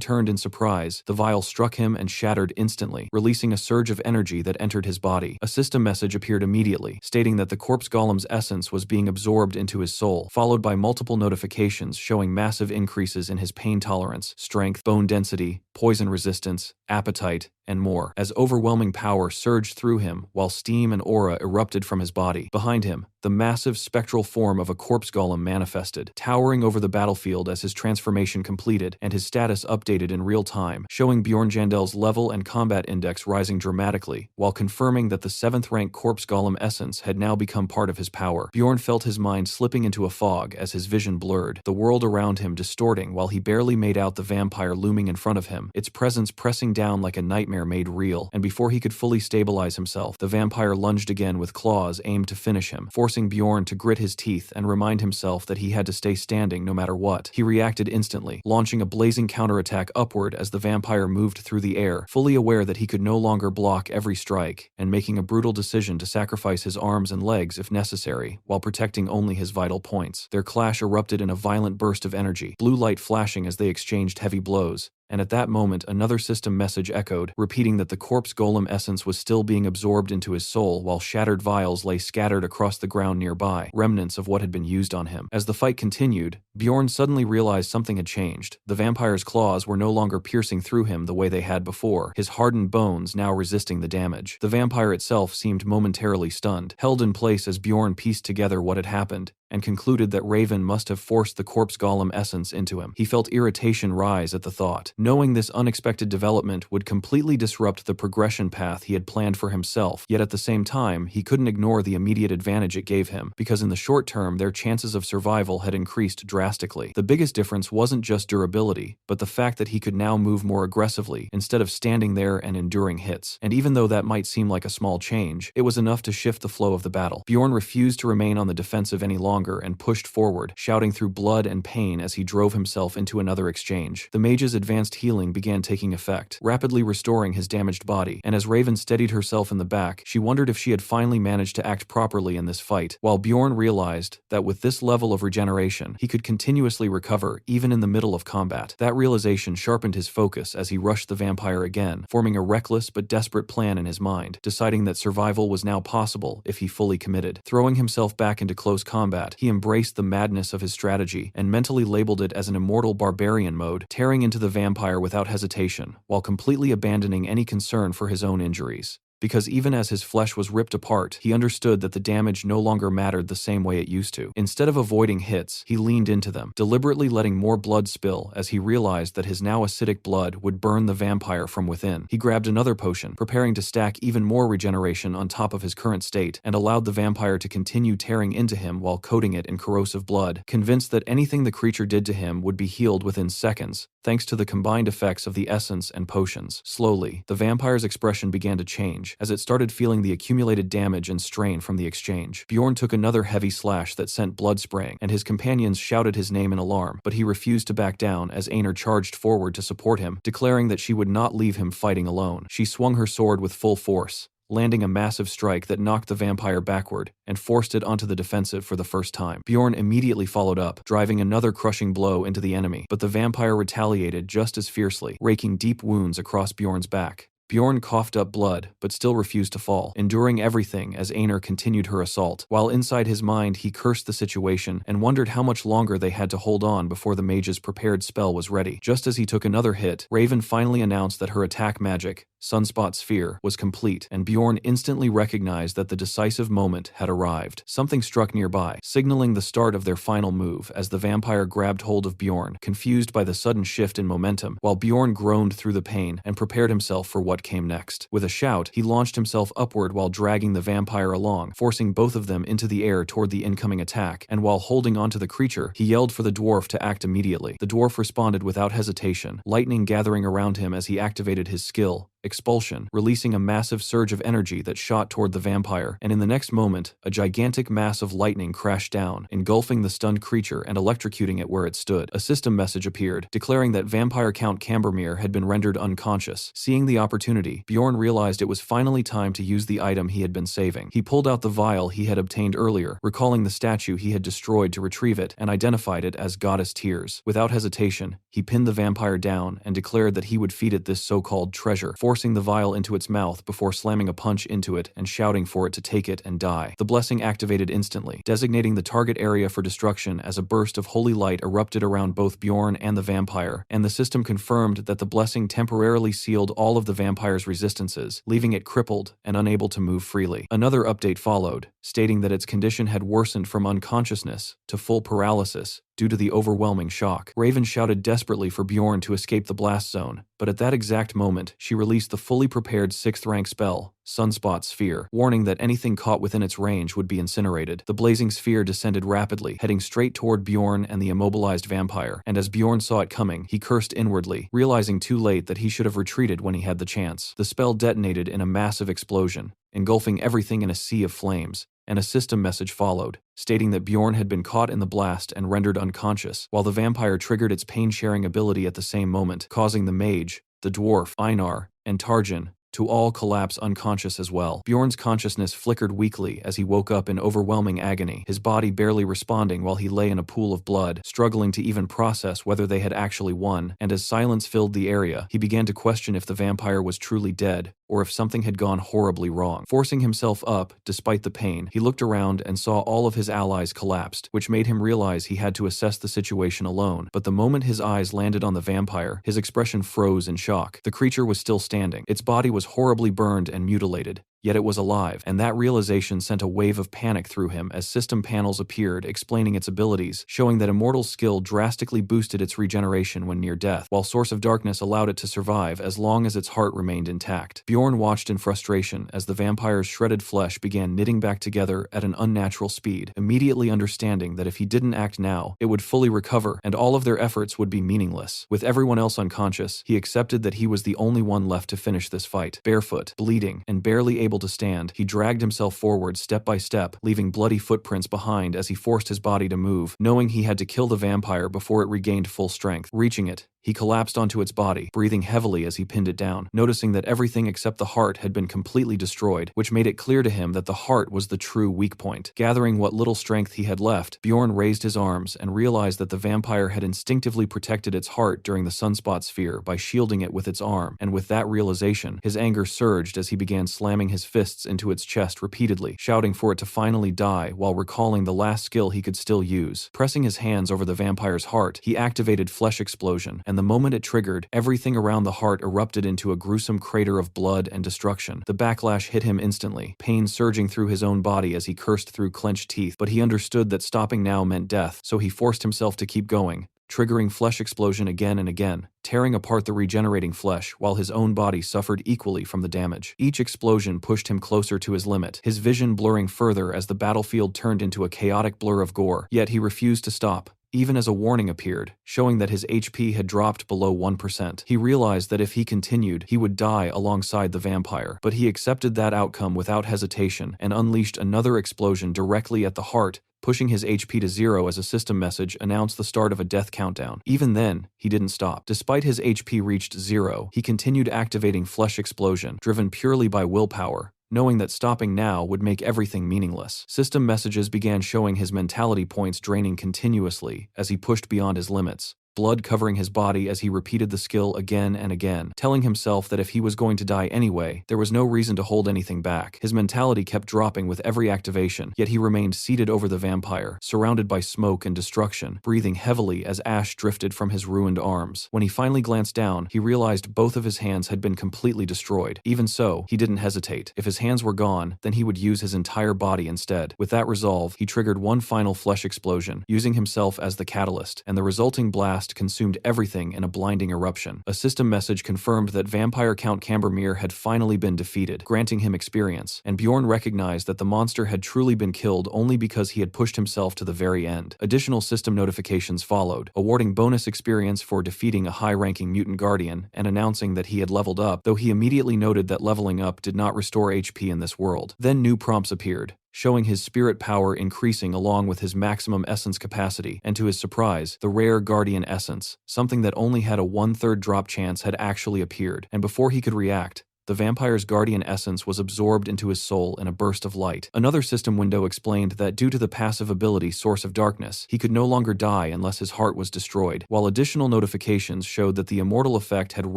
turned in surprise, the vial struck him and shattered instantly, releasing a surge of energy that entered his body. A system message appeared immediately, stating that the corpse golem's essence was being absorbed into his soul, followed by multiple notifications showing massive increases in his pain tolerance, strength, bone density, poison resistance, appetite, and more, as overwhelming power surged through him while steam and aura erupted from his body. Behind him, the massive spectral form of a corpse golem manifested, towering over the battlefield as his transformation completed and his status updated in real time, showing Bjorn Jandel's level and combat index rising dramatically, while confirming that the 7th rank corpse golem essence had now become part of his power. Bjorn felt his mind slipping into a fog as his vision blurred, the world around him distorting while he barely made out the vampire looming in front of him, its presence pressing down like a nightmare made real. And before he could fully stabilize himself, the vampire lunged again with claws aimed to finish him, forcing Bjorn to grit his teeth and remind himself that he had to stay standing no matter what. He reacted instantly, launching a blazing counterattack upward as the vampire moved through the air, fully aware that he could no longer block every strike, and making a brutal decision to sacrifice his arms and legs if necessary, while protecting only his vital points. Their clash erupted in a violent burst of energy, blue light flashing as they exchanged heavy blows. And at that moment another system message echoed, repeating that the corpse golem essence was still being absorbed into his soul while shattered vials lay scattered across the ground nearby, remnants of what had been used on him. As the fight continued, Bjorn suddenly realized something had changed. The vampire's claws were no longer piercing through him the way they had before, his hardened bones now resisting the damage. The vampire itself seemed momentarily stunned, held in place as Bjorn pieced together what had happened, and concluded that Raven must have forced the corpse golem essence into him. He felt irritation rise at the thought, knowing this unexpected development would completely disrupt the progression path he had planned for himself, yet at the same time, he couldn't ignore the immediate advantage it gave him, because in the short term their chances of survival had increased drastically. The biggest difference wasn't just durability, but the fact that he could now move more aggressively, instead of standing there and enduring hits. And even though that might seem like a small change, it was enough to shift the flow of the battle. Bjorn refused to remain on the defensive any longer, longer and pushed forward, shouting through blood and pain as he drove himself into another exchange. The mage's advanced healing began taking effect, rapidly restoring his damaged body, and as Raven steadied herself in the back, she wondered if she had finally managed to act properly in this fight, while Bjorn realized that with this level of regeneration, he could continuously recover even in the middle of combat. That realization sharpened his focus as he rushed the vampire again, forming a reckless but desperate plan in his mind, deciding that survival was now possible if he fully committed. Throwing himself back into close combat, he embraced the madness of his strategy and mentally labeled it as an immortal barbarian mode, tearing into the vampire without hesitation, while completely abandoning any concern for his own injuries. Because even as his flesh was ripped apart, he understood that the damage no longer mattered the same way it used to. Instead of avoiding hits, he leaned into them, deliberately letting more blood spill as he realized that his now acidic blood would burn the vampire from within. He grabbed another potion, preparing to stack even more regeneration on top of his current state, and allowed the vampire to continue tearing into him while coating it in corrosive blood, convinced that anything the creature did to him would be healed within seconds, thanks to the combined effects of the essence and potions. Slowly, the vampire's expression began to change, as it started feeling the accumulated damage and strain from the exchange. Bjorn took another heavy slash that sent blood spraying, and his companions shouted his name in alarm, but he refused to back down as Einar charged forward to support him, declaring that she would not leave him fighting alone. She swung her sword with full force, landing a massive strike that knocked the vampire backward and forced it onto the defensive for the first time. Bjorn immediately followed up, driving another crushing blow into the enemy, but the vampire retaliated just as fiercely, raking deep wounds across Bjorn's back. Bjorn coughed up blood, but still refused to fall, enduring everything as Einar continued her assault, while inside his mind he cursed the situation and wondered how much longer they had to hold on before the mage's prepared spell was ready. Just as he took another hit, Raven finally announced that her attack magic, Sunspot Sphere, was complete, and Bjorn instantly recognized that the decisive moment had arrived. Something struck nearby, signaling the start of their final move as the vampire grabbed hold of Bjorn, confused by the sudden shift in momentum, while Bjorn groaned through the pain and prepared himself for what came next. With a shout, he launched himself upward while dragging the vampire along, forcing both of them into the air toward the incoming attack, and while holding onto the creature, he yelled for the dwarf to act immediately. The dwarf responded without hesitation, lightning gathering around him as he activated his skill, Expulsion, releasing a massive surge of energy that shot toward the vampire, and in the next moment, a gigantic mass of lightning crashed down, engulfing the stunned creature and electrocuting it where it stood. A system message appeared, declaring that Vampire Count Cambermere had been rendered unconscious. Seeing the opportunity, Bjorn realized it was finally time to use the item he had been saving. He pulled out the vial he had obtained earlier, recalling the statue he had destroyed to retrieve it, and identified it as Goddess Tears. Without hesitation, he pinned the vampire down and declared that he would feed it this so-called treasure, forcing the vial into its mouth before slamming a punch into it and shouting for it to take it and die. The blessing activated instantly, designating the target area for destruction as a burst of holy light erupted around both Bjorn and the vampire, and the system confirmed that the blessing temporarily sealed all of the vampire's resistances, leaving it crippled and unable to move freely. Another update followed, stating that its condition had worsened from unconsciousness to full paralysis due to the overwhelming shock. Raven shouted desperately for Bjorn to escape the blast zone, but at that exact moment, she released the fully prepared 6th rank spell, Sunspot Sphere, warning that anything caught within its range would be incinerated. The blazing sphere descended rapidly, heading straight toward Bjorn and the immobilized vampire, and as Bjorn saw it coming, he cursed inwardly, realizing too late that he should have retreated when he had the chance. The spell detonated in a massive explosion, engulfing everything in a sea of flames, and a system message followed, stating that Bjorn had been caught in the blast and rendered unconscious, while the vampire triggered its pain-sharing ability at the same moment, causing the mage, the dwarf, Einar, and Tarjan to all collapse unconscious as well. Bjorn's consciousness flickered weakly as he woke up in overwhelming agony, his body barely responding while he lay in a pool of blood, struggling to even process whether they had actually won, and as silence filled the area, he began to question if the vampire was truly dead, or if something had gone horribly wrong. Forcing himself up, despite the pain, he looked around and saw all of his allies collapsed, which made him realize he had to assess the situation alone. But the moment his eyes landed on the vampire, his expression froze in shock. The creature was still standing. Its body was horribly burned and mutilated, yet it was alive, and that realization sent a wave of panic through him as system panels appeared explaining its abilities, showing that Immortal skill drastically boosted its regeneration when near death, while Source of Darkness allowed it to survive as long as its heart remained intact. Bjorn watched in frustration as the vampire's shredded flesh began knitting back together at an unnatural speed, immediately understanding that if he didn't act now, it would fully recover and all of their efforts would be meaningless. With everyone else unconscious, he accepted that he was the only one left to finish this fight, barefoot, bleeding, and barely able unable to stand, he dragged himself forward step by step, leaving bloody footprints behind as he forced his body to move, knowing he had to kill the vampire before it regained full strength. Reaching it, he collapsed onto its body, breathing heavily as he pinned it down, noticing that everything except the heart had been completely destroyed, which made it clear to him that the heart was the true weak point. Gathering what little strength he had left, Bjorn raised his arms and realized that the vampire had instinctively protected its heart during the sunspot sphere by shielding it with its arm, and with that realization, his anger surged as he began slamming his fists into its chest repeatedly, shouting for it to finally die while recalling the last skill he could still use. Pressing his hands over the vampire's heart, he activated Flesh Explosion, and the moment it triggered, everything around the heart erupted into a gruesome crater of blood and destruction. The backlash hit him instantly, pain surging through his own body as he cursed through clenched teeth, but he understood that stopping now meant death, so he forced himself to keep going, triggering Flesh Explosion again and again, tearing apart the regenerating flesh while his own body suffered equally from the damage. Each explosion pushed him closer to his limit, his vision blurring further as the battlefield turned into a chaotic blur of gore. Yet he refused to stop, even as a warning appeared, showing that his HP had dropped below 1%. He realized that if he continued, he would die alongside the vampire, but he accepted that outcome without hesitation and unleashed another explosion directly at the heart, pushing his HP to 0 as a system message announced the start of a death countdown. Even then, he didn't stop. Despite his HP reached 0, he continued activating Flesh Explosion, driven purely by willpower, knowing that stopping now would make everything meaningless. System messages began showing his mentality points draining continuously as he pushed beyond his limits, blood covering his body as he repeated the skill again and again, telling himself that if he was going to die anyway, there was no reason to hold anything back. His mentality kept dropping with every activation, yet he remained seated over the vampire, surrounded by smoke and destruction, breathing heavily as ash drifted from his ruined arms. When he finally glanced down, he realized both of his hands had been completely destroyed. Even so, he didn't hesitate. If his hands were gone, then he would use his entire body instead. With that resolve, he triggered one final Flesh Explosion, using himself as the catalyst, and the resulting blast consumed everything in a blinding eruption. A system message confirmed that Vampire Count Cambermere had finally been defeated, granting him experience, and Bjorn recognized that the monster had truly been killed only because he had pushed himself to the very end. Additional system notifications followed, awarding bonus experience for defeating a high-ranking mutant guardian and announcing that he had leveled up, though he immediately noted that leveling up did not restore HP in this world. Then new prompts appeared, showing his spirit power increasing along with his maximum essence capacity, and to his surprise, the rare Guardian Essence, something that only had a 1/3 drop chance, had actually appeared, and before he could react, the vampire's Guardian Essence was absorbed into his soul in a burst of light. Another system window explained that due to the passive ability Source of Darkness, he could no longer die unless his heart was destroyed, while additional notifications showed that the immortal effect had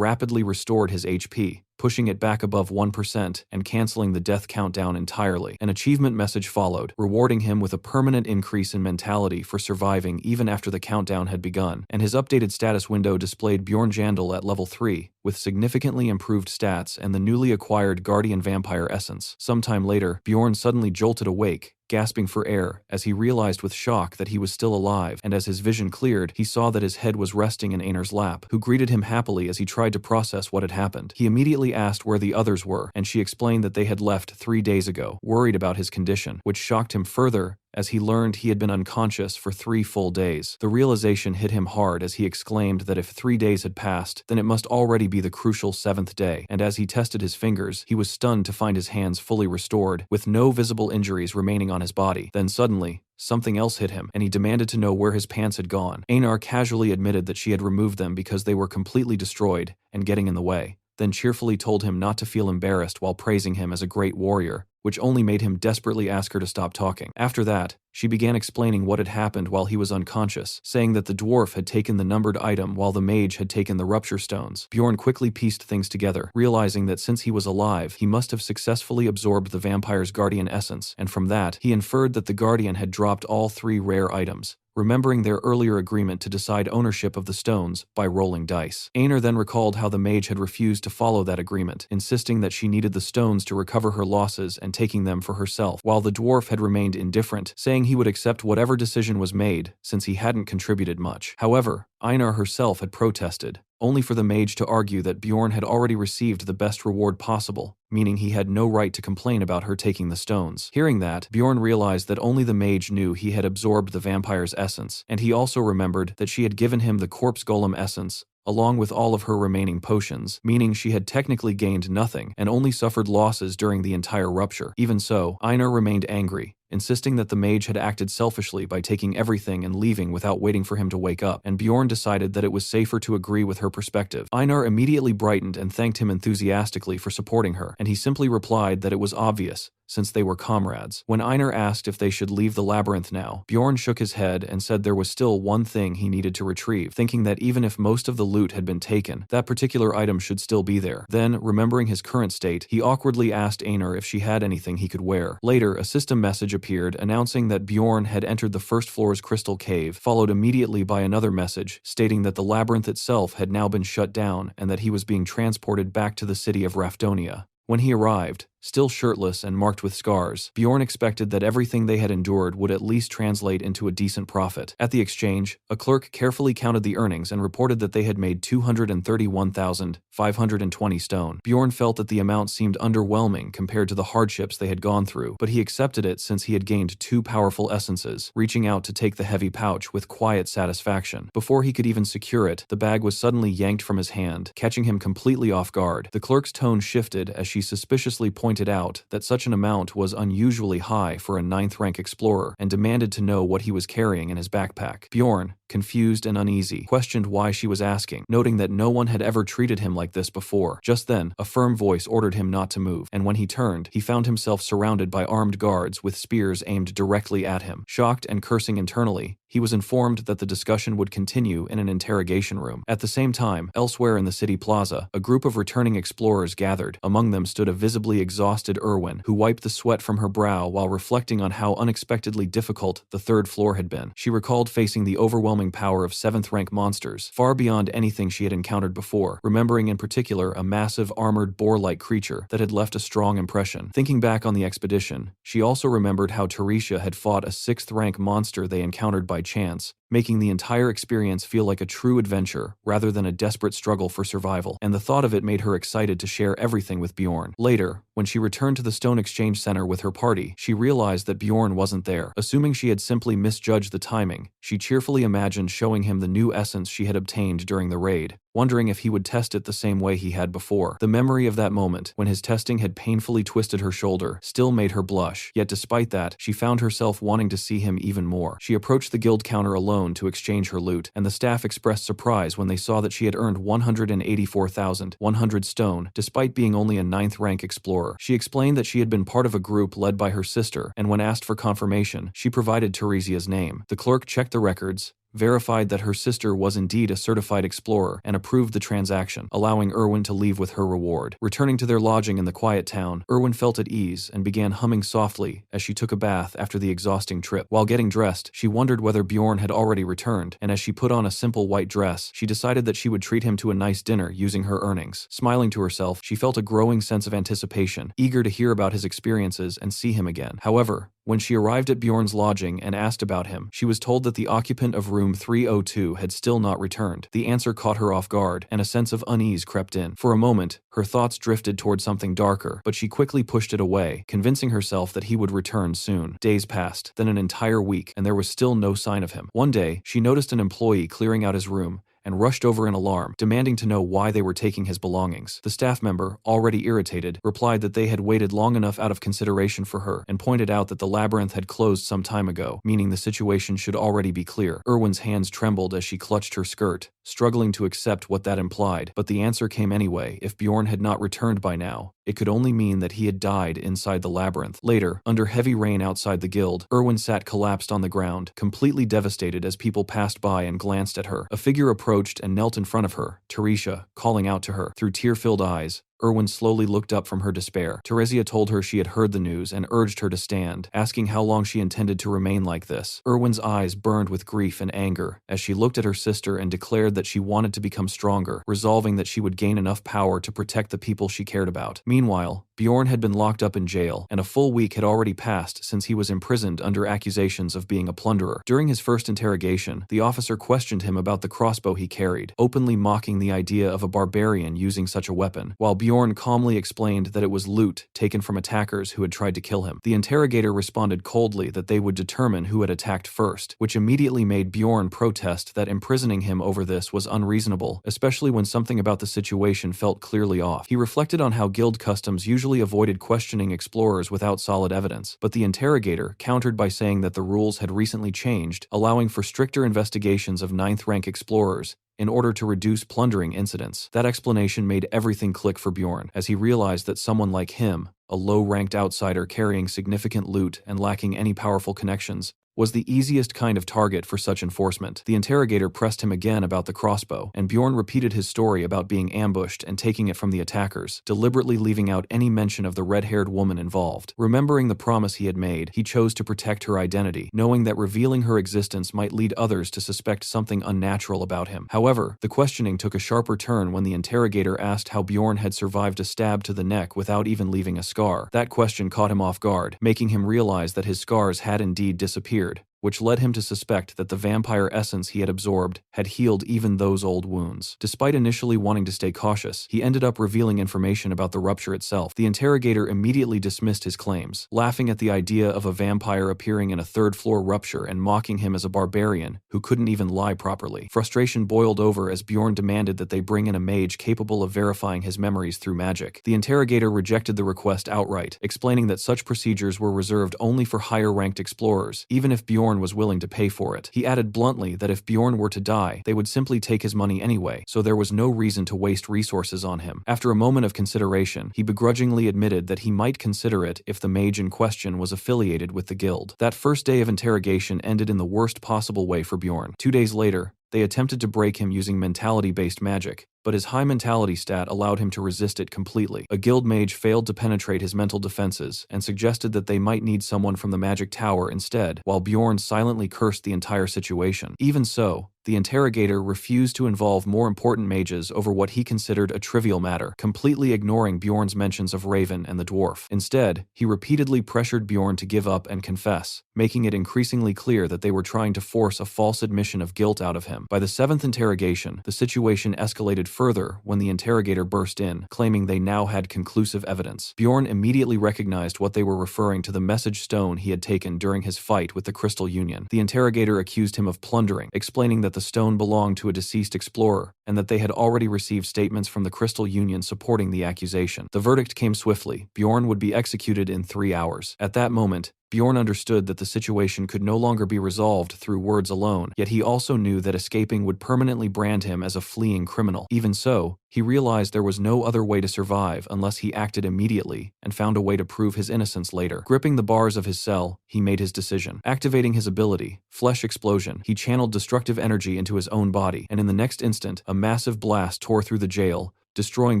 rapidly restored his HP, pushing it back above 1% and canceling the death countdown entirely. An achievement message followed, rewarding him with a permanent increase in mentality for surviving even after the countdown had begun, and his updated status window displayed Bjorn Jandal at level 3, with significantly improved stats and the newly acquired Guardian Vampire Essence. Sometime later, Bjorn suddenly jolted awake, gasping for air, as he realized with shock that he was still alive, and as his vision cleared, he saw that his head was resting in Einar's lap, who greeted him happily as he tried to process what had happened. He immediately asked where the others were, and she explained that they had left 3 days ago, worried about his condition, which shocked him further as he learned he had been unconscious for 3 full days. The realization hit him hard as he exclaimed that if 3 days had passed, then it must already be the crucial 7th day, and as he tested his fingers, he was stunned to find his hands fully restored, with no visible injuries remaining on his body. Then suddenly, something else hit him, and he demanded to know where his pants had gone. Einar casually admitted that she had removed them because they were completely destroyed and getting in the way, then cheerfully told him not to feel embarrassed while praising him as a great warrior, which only made him desperately ask her to stop talking. After that, she began explaining what had happened while he was unconscious, saying that the dwarf had taken the numbered item while the mage had taken the rupture stones. Bjorn quickly pieced things together, realizing that since he was alive, he must have successfully absorbed the vampire's Guardian Essence, and from that, he inferred that the Guardian had dropped all 3 rare items, remembering their earlier agreement to decide ownership of the stones by rolling dice. Einar then recalled how the mage had refused to follow that agreement, insisting that she needed the stones to recover her losses and taking them for herself, while the dwarf had remained indifferent, saying he would accept whatever decision was made since he hadn't contributed much. However, Einar herself had protested, only for the mage to argue that Bjorn had already received the best reward possible, meaning he had no right to complain about her taking the stones. Hearing that, Bjorn realized that only the mage knew he had absorbed the vampire's essence, and he also remembered that she had given him the corpse golem essence along with all of her remaining potions, meaning she had technically gained nothing and only suffered losses during the entire rupture. Even so, Einar remained angry, insisting that the mage had acted selfishly by taking everything and leaving without waiting for him to wake up, and Bjorn decided that it was safer to agree with her perspective. Einar immediately brightened and thanked him enthusiastically for supporting her, and he simply replied that it was obvious, since they were comrades. When Einar asked if they should leave the labyrinth now, Bjorn shook his head and said there was still one thing he needed to retrieve, thinking that even if most of the loot had been taken, that particular item should still be there. Then, remembering his current state, he awkwardly asked Einar if she had anything he could wear. Later, a system message appeared announcing that Bjorn had entered the first floor's crystal cave, followed immediately by another message stating that the labyrinth itself had now been shut down and that he was being transported back to the city of Rafdonia. When he arrived, still shirtless and marked with scars, Bjorn expected that everything they had endured would at least translate into a decent profit. At the exchange, a clerk carefully counted the earnings and reported that they had made 231,520 stone. Bjorn felt that the amount seemed underwhelming compared to the hardships they had gone through, but he accepted it since he had gained 2 powerful essences, reaching out to take the heavy pouch with quiet satisfaction. Before he could even secure it, the bag was suddenly yanked from his hand, catching him completely off guard. The clerk's tone shifted as she suspiciously pointed out that such an amount was unusually high for a 9th rank explorer and demanded to know what he was carrying in his backpack. Bjorn, confused and uneasy, questioned why she was asking, noting that no one had ever treated him like this before. Just then, a firm voice ordered him not to move, and when he turned, he found himself surrounded by armed guards with spears aimed directly at him. Shocked and cursing internally, he was informed that the discussion would continue in an interrogation room. At the same time, elsewhere in the city plaza, a group of returning explorers gathered. Among them stood a visibly exhausted Erwin, who wiped the sweat from her brow while reflecting on how unexpectedly difficult the 3rd floor had been. She recalled facing the overwhelming power of 7th rank monsters, far beyond anything she had encountered before, remembering in particular a massive armored boar-like creature that had left a strong impression. Thinking back on the expedition, she also remembered how Teresia had fought a 6th rank monster they encountered by chance, making the entire experience feel like a true adventure rather than a desperate struggle for survival, and the thought of it made her excited to share everything with Bjorn. Later, when she returned to the Stone Exchange Center with her party, she realized that Bjorn wasn't there. Assuming she had simply misjudged the timing, she cheerfully imagined showing him the new essence she had obtained during the raid, wondering if he would test it the same way he had before. The memory of that moment, when his testing had painfully twisted her shoulder, still made her blush, yet despite that, she found herself wanting to see him even more. She approached the guild counter alone to exchange her loot, and the staff expressed surprise when they saw that she had earned 184,100 stone, despite being only a 9th rank explorer. She explained that she had been part of a group led by her sister, and when asked for confirmation, she provided Teresia's name. The clerk checked the records, verified that her sister was indeed a certified explorer, and approved the transaction, allowing Erwin to leave with her reward. Returning to their lodging in the quiet town, Erwin felt at ease and began humming softly as she took a bath after the exhausting trip. While getting dressed, she wondered whether Bjorn had already returned, and as she put on a simple white dress, she decided that she would treat him to a nice dinner using her earnings. Smiling to herself, she felt a growing sense of anticipation, eager to hear about his experiences and see him again. However, when she arrived at Bjorn's lodging and asked about him, she was told that the occupant of room 302 had still not returned. The answer caught her off guard, and a sense of unease crept in. For a moment, her thoughts drifted toward something darker, but she quickly pushed it away, convincing herself that he would return soon. Days passed, then an entire week, and there was still no sign of him. One day, she noticed an employee clearing out his room, and rushed over in alarm, demanding to know why they were taking his belongings. The staff member, already irritated, replied that they had waited long enough out of consideration for her, and pointed out that the labyrinth had closed some time ago, meaning the situation should already be clear. Erwin's hands trembled as she clutched her skirt, struggling to accept what that implied, but the answer came anyway. If Bjorn had not returned by now, it could only mean that he had died inside the labyrinth. Later, under heavy rain outside the guild, Erwin sat collapsed on the ground, completely devastated as people passed by and glanced at her. A figure approached and knelt in front of her, Teresia, calling out to her. Through tear-filled eyes, Erwin slowly looked up from her despair. Teresia told her she had heard the news and urged her to stand, asking how long she intended to remain like this. Erwin's eyes burned with grief and anger as she looked at her sister and declared that she wanted to become stronger, resolving that she would gain enough power to protect the people she cared about. Meanwhile, Bjorn had been locked up in jail, and a full week had already passed since he was imprisoned under accusations of being a plunderer. During his first interrogation, the officer questioned him about the crossbow he carried, openly mocking the idea of a barbarian using such a weapon. While Bjorn calmly explained that it was loot taken from attackers who had tried to kill him. The interrogator responded coldly that they would determine who had attacked first, which immediately made Bjorn protest that imprisoning him over this was unreasonable, especially when something about the situation felt clearly off. He reflected on how guild customs usually avoided questioning explorers without solid evidence, but the interrogator countered by saying that the rules had recently changed, allowing for stricter investigations of 9th rank explorers in order to reduce plundering incidents. That explanation made everything click for Bjorn, as he realized that someone like him, a low-ranked outsider carrying significant loot and lacking any powerful connections, was the easiest kind of target for such enforcement. The interrogator pressed him again about the crossbow, and Bjorn repeated his story about being ambushed and taking it from the attackers, deliberately leaving out any mention of the red-haired woman involved. Remembering the promise he had made, he chose to protect her identity, knowing that revealing her existence might lead others to suspect something unnatural about him. However, the questioning took a sharper turn when the interrogator asked how Bjorn had survived a stab to the neck without even leaving a scar. That question caught him off guard, making him realize that his scars had indeed disappeared, which led him to suspect that the vampire essence he had absorbed had healed even those old wounds. Despite initially wanting to stay cautious, he ended up revealing information about the rupture itself. The interrogator immediately dismissed his claims, laughing at the idea of a vampire appearing in a third-floor rupture and mocking him as a barbarian who couldn't even lie properly. Frustration boiled over as Bjorn demanded that they bring in a mage capable of verifying his memories through magic. The interrogator rejected the request outright, explaining that such procedures were reserved only for higher-ranked explorers, even if Bjorn was willing to pay for it. He added bluntly that if Bjorn were to die, they would simply take his money anyway, so there was no reason to waste resources on him. After a moment of consideration, he begrudgingly admitted that he might consider it if the mage in question was affiliated with the guild. That first day of interrogation ended in the worst possible way for Bjorn. 2 days later, they attempted to break him using mentality-based magic, but his high mentality stat allowed him to resist it completely. A guild mage failed to penetrate his mental defenses and suggested that they might need someone from the magic tower instead, while Bjorn silently cursed the entire situation. Even so, the interrogator refused to involve more important mages over what he considered a trivial matter, completely ignoring Bjorn's mentions of Raven and the dwarf. Instead, he repeatedly pressured Bjorn to give up and confess, making it increasingly clear that they were trying to force a false admission of guilt out of him. By the 7th interrogation, the situation escalated further when the interrogator burst in, claiming they now had conclusive evidence. Bjorn immediately recognized what they were referring to: the message stone he had taken during his fight with the Crystal Union. The interrogator accused him of plundering, explaining that the stone belonged to a deceased explorer, and that they had already received statements from the Crystal Union supporting the accusation. The verdict came swiftly. Bjorn would be executed in 3 hours. At that moment, Bjorn understood that the situation could no longer be resolved through words alone, yet he also knew that escaping would permanently brand him as a fleeing criminal. Even so, he realized there was no other way to survive unless he acted immediately and found a way to prove his innocence later. Gripping the bars of his cell, he made his decision. Activating his ability, Flesh Explosion, he channeled destructive energy into his own body, and in the next instant, a massive blast tore through the jail, destroying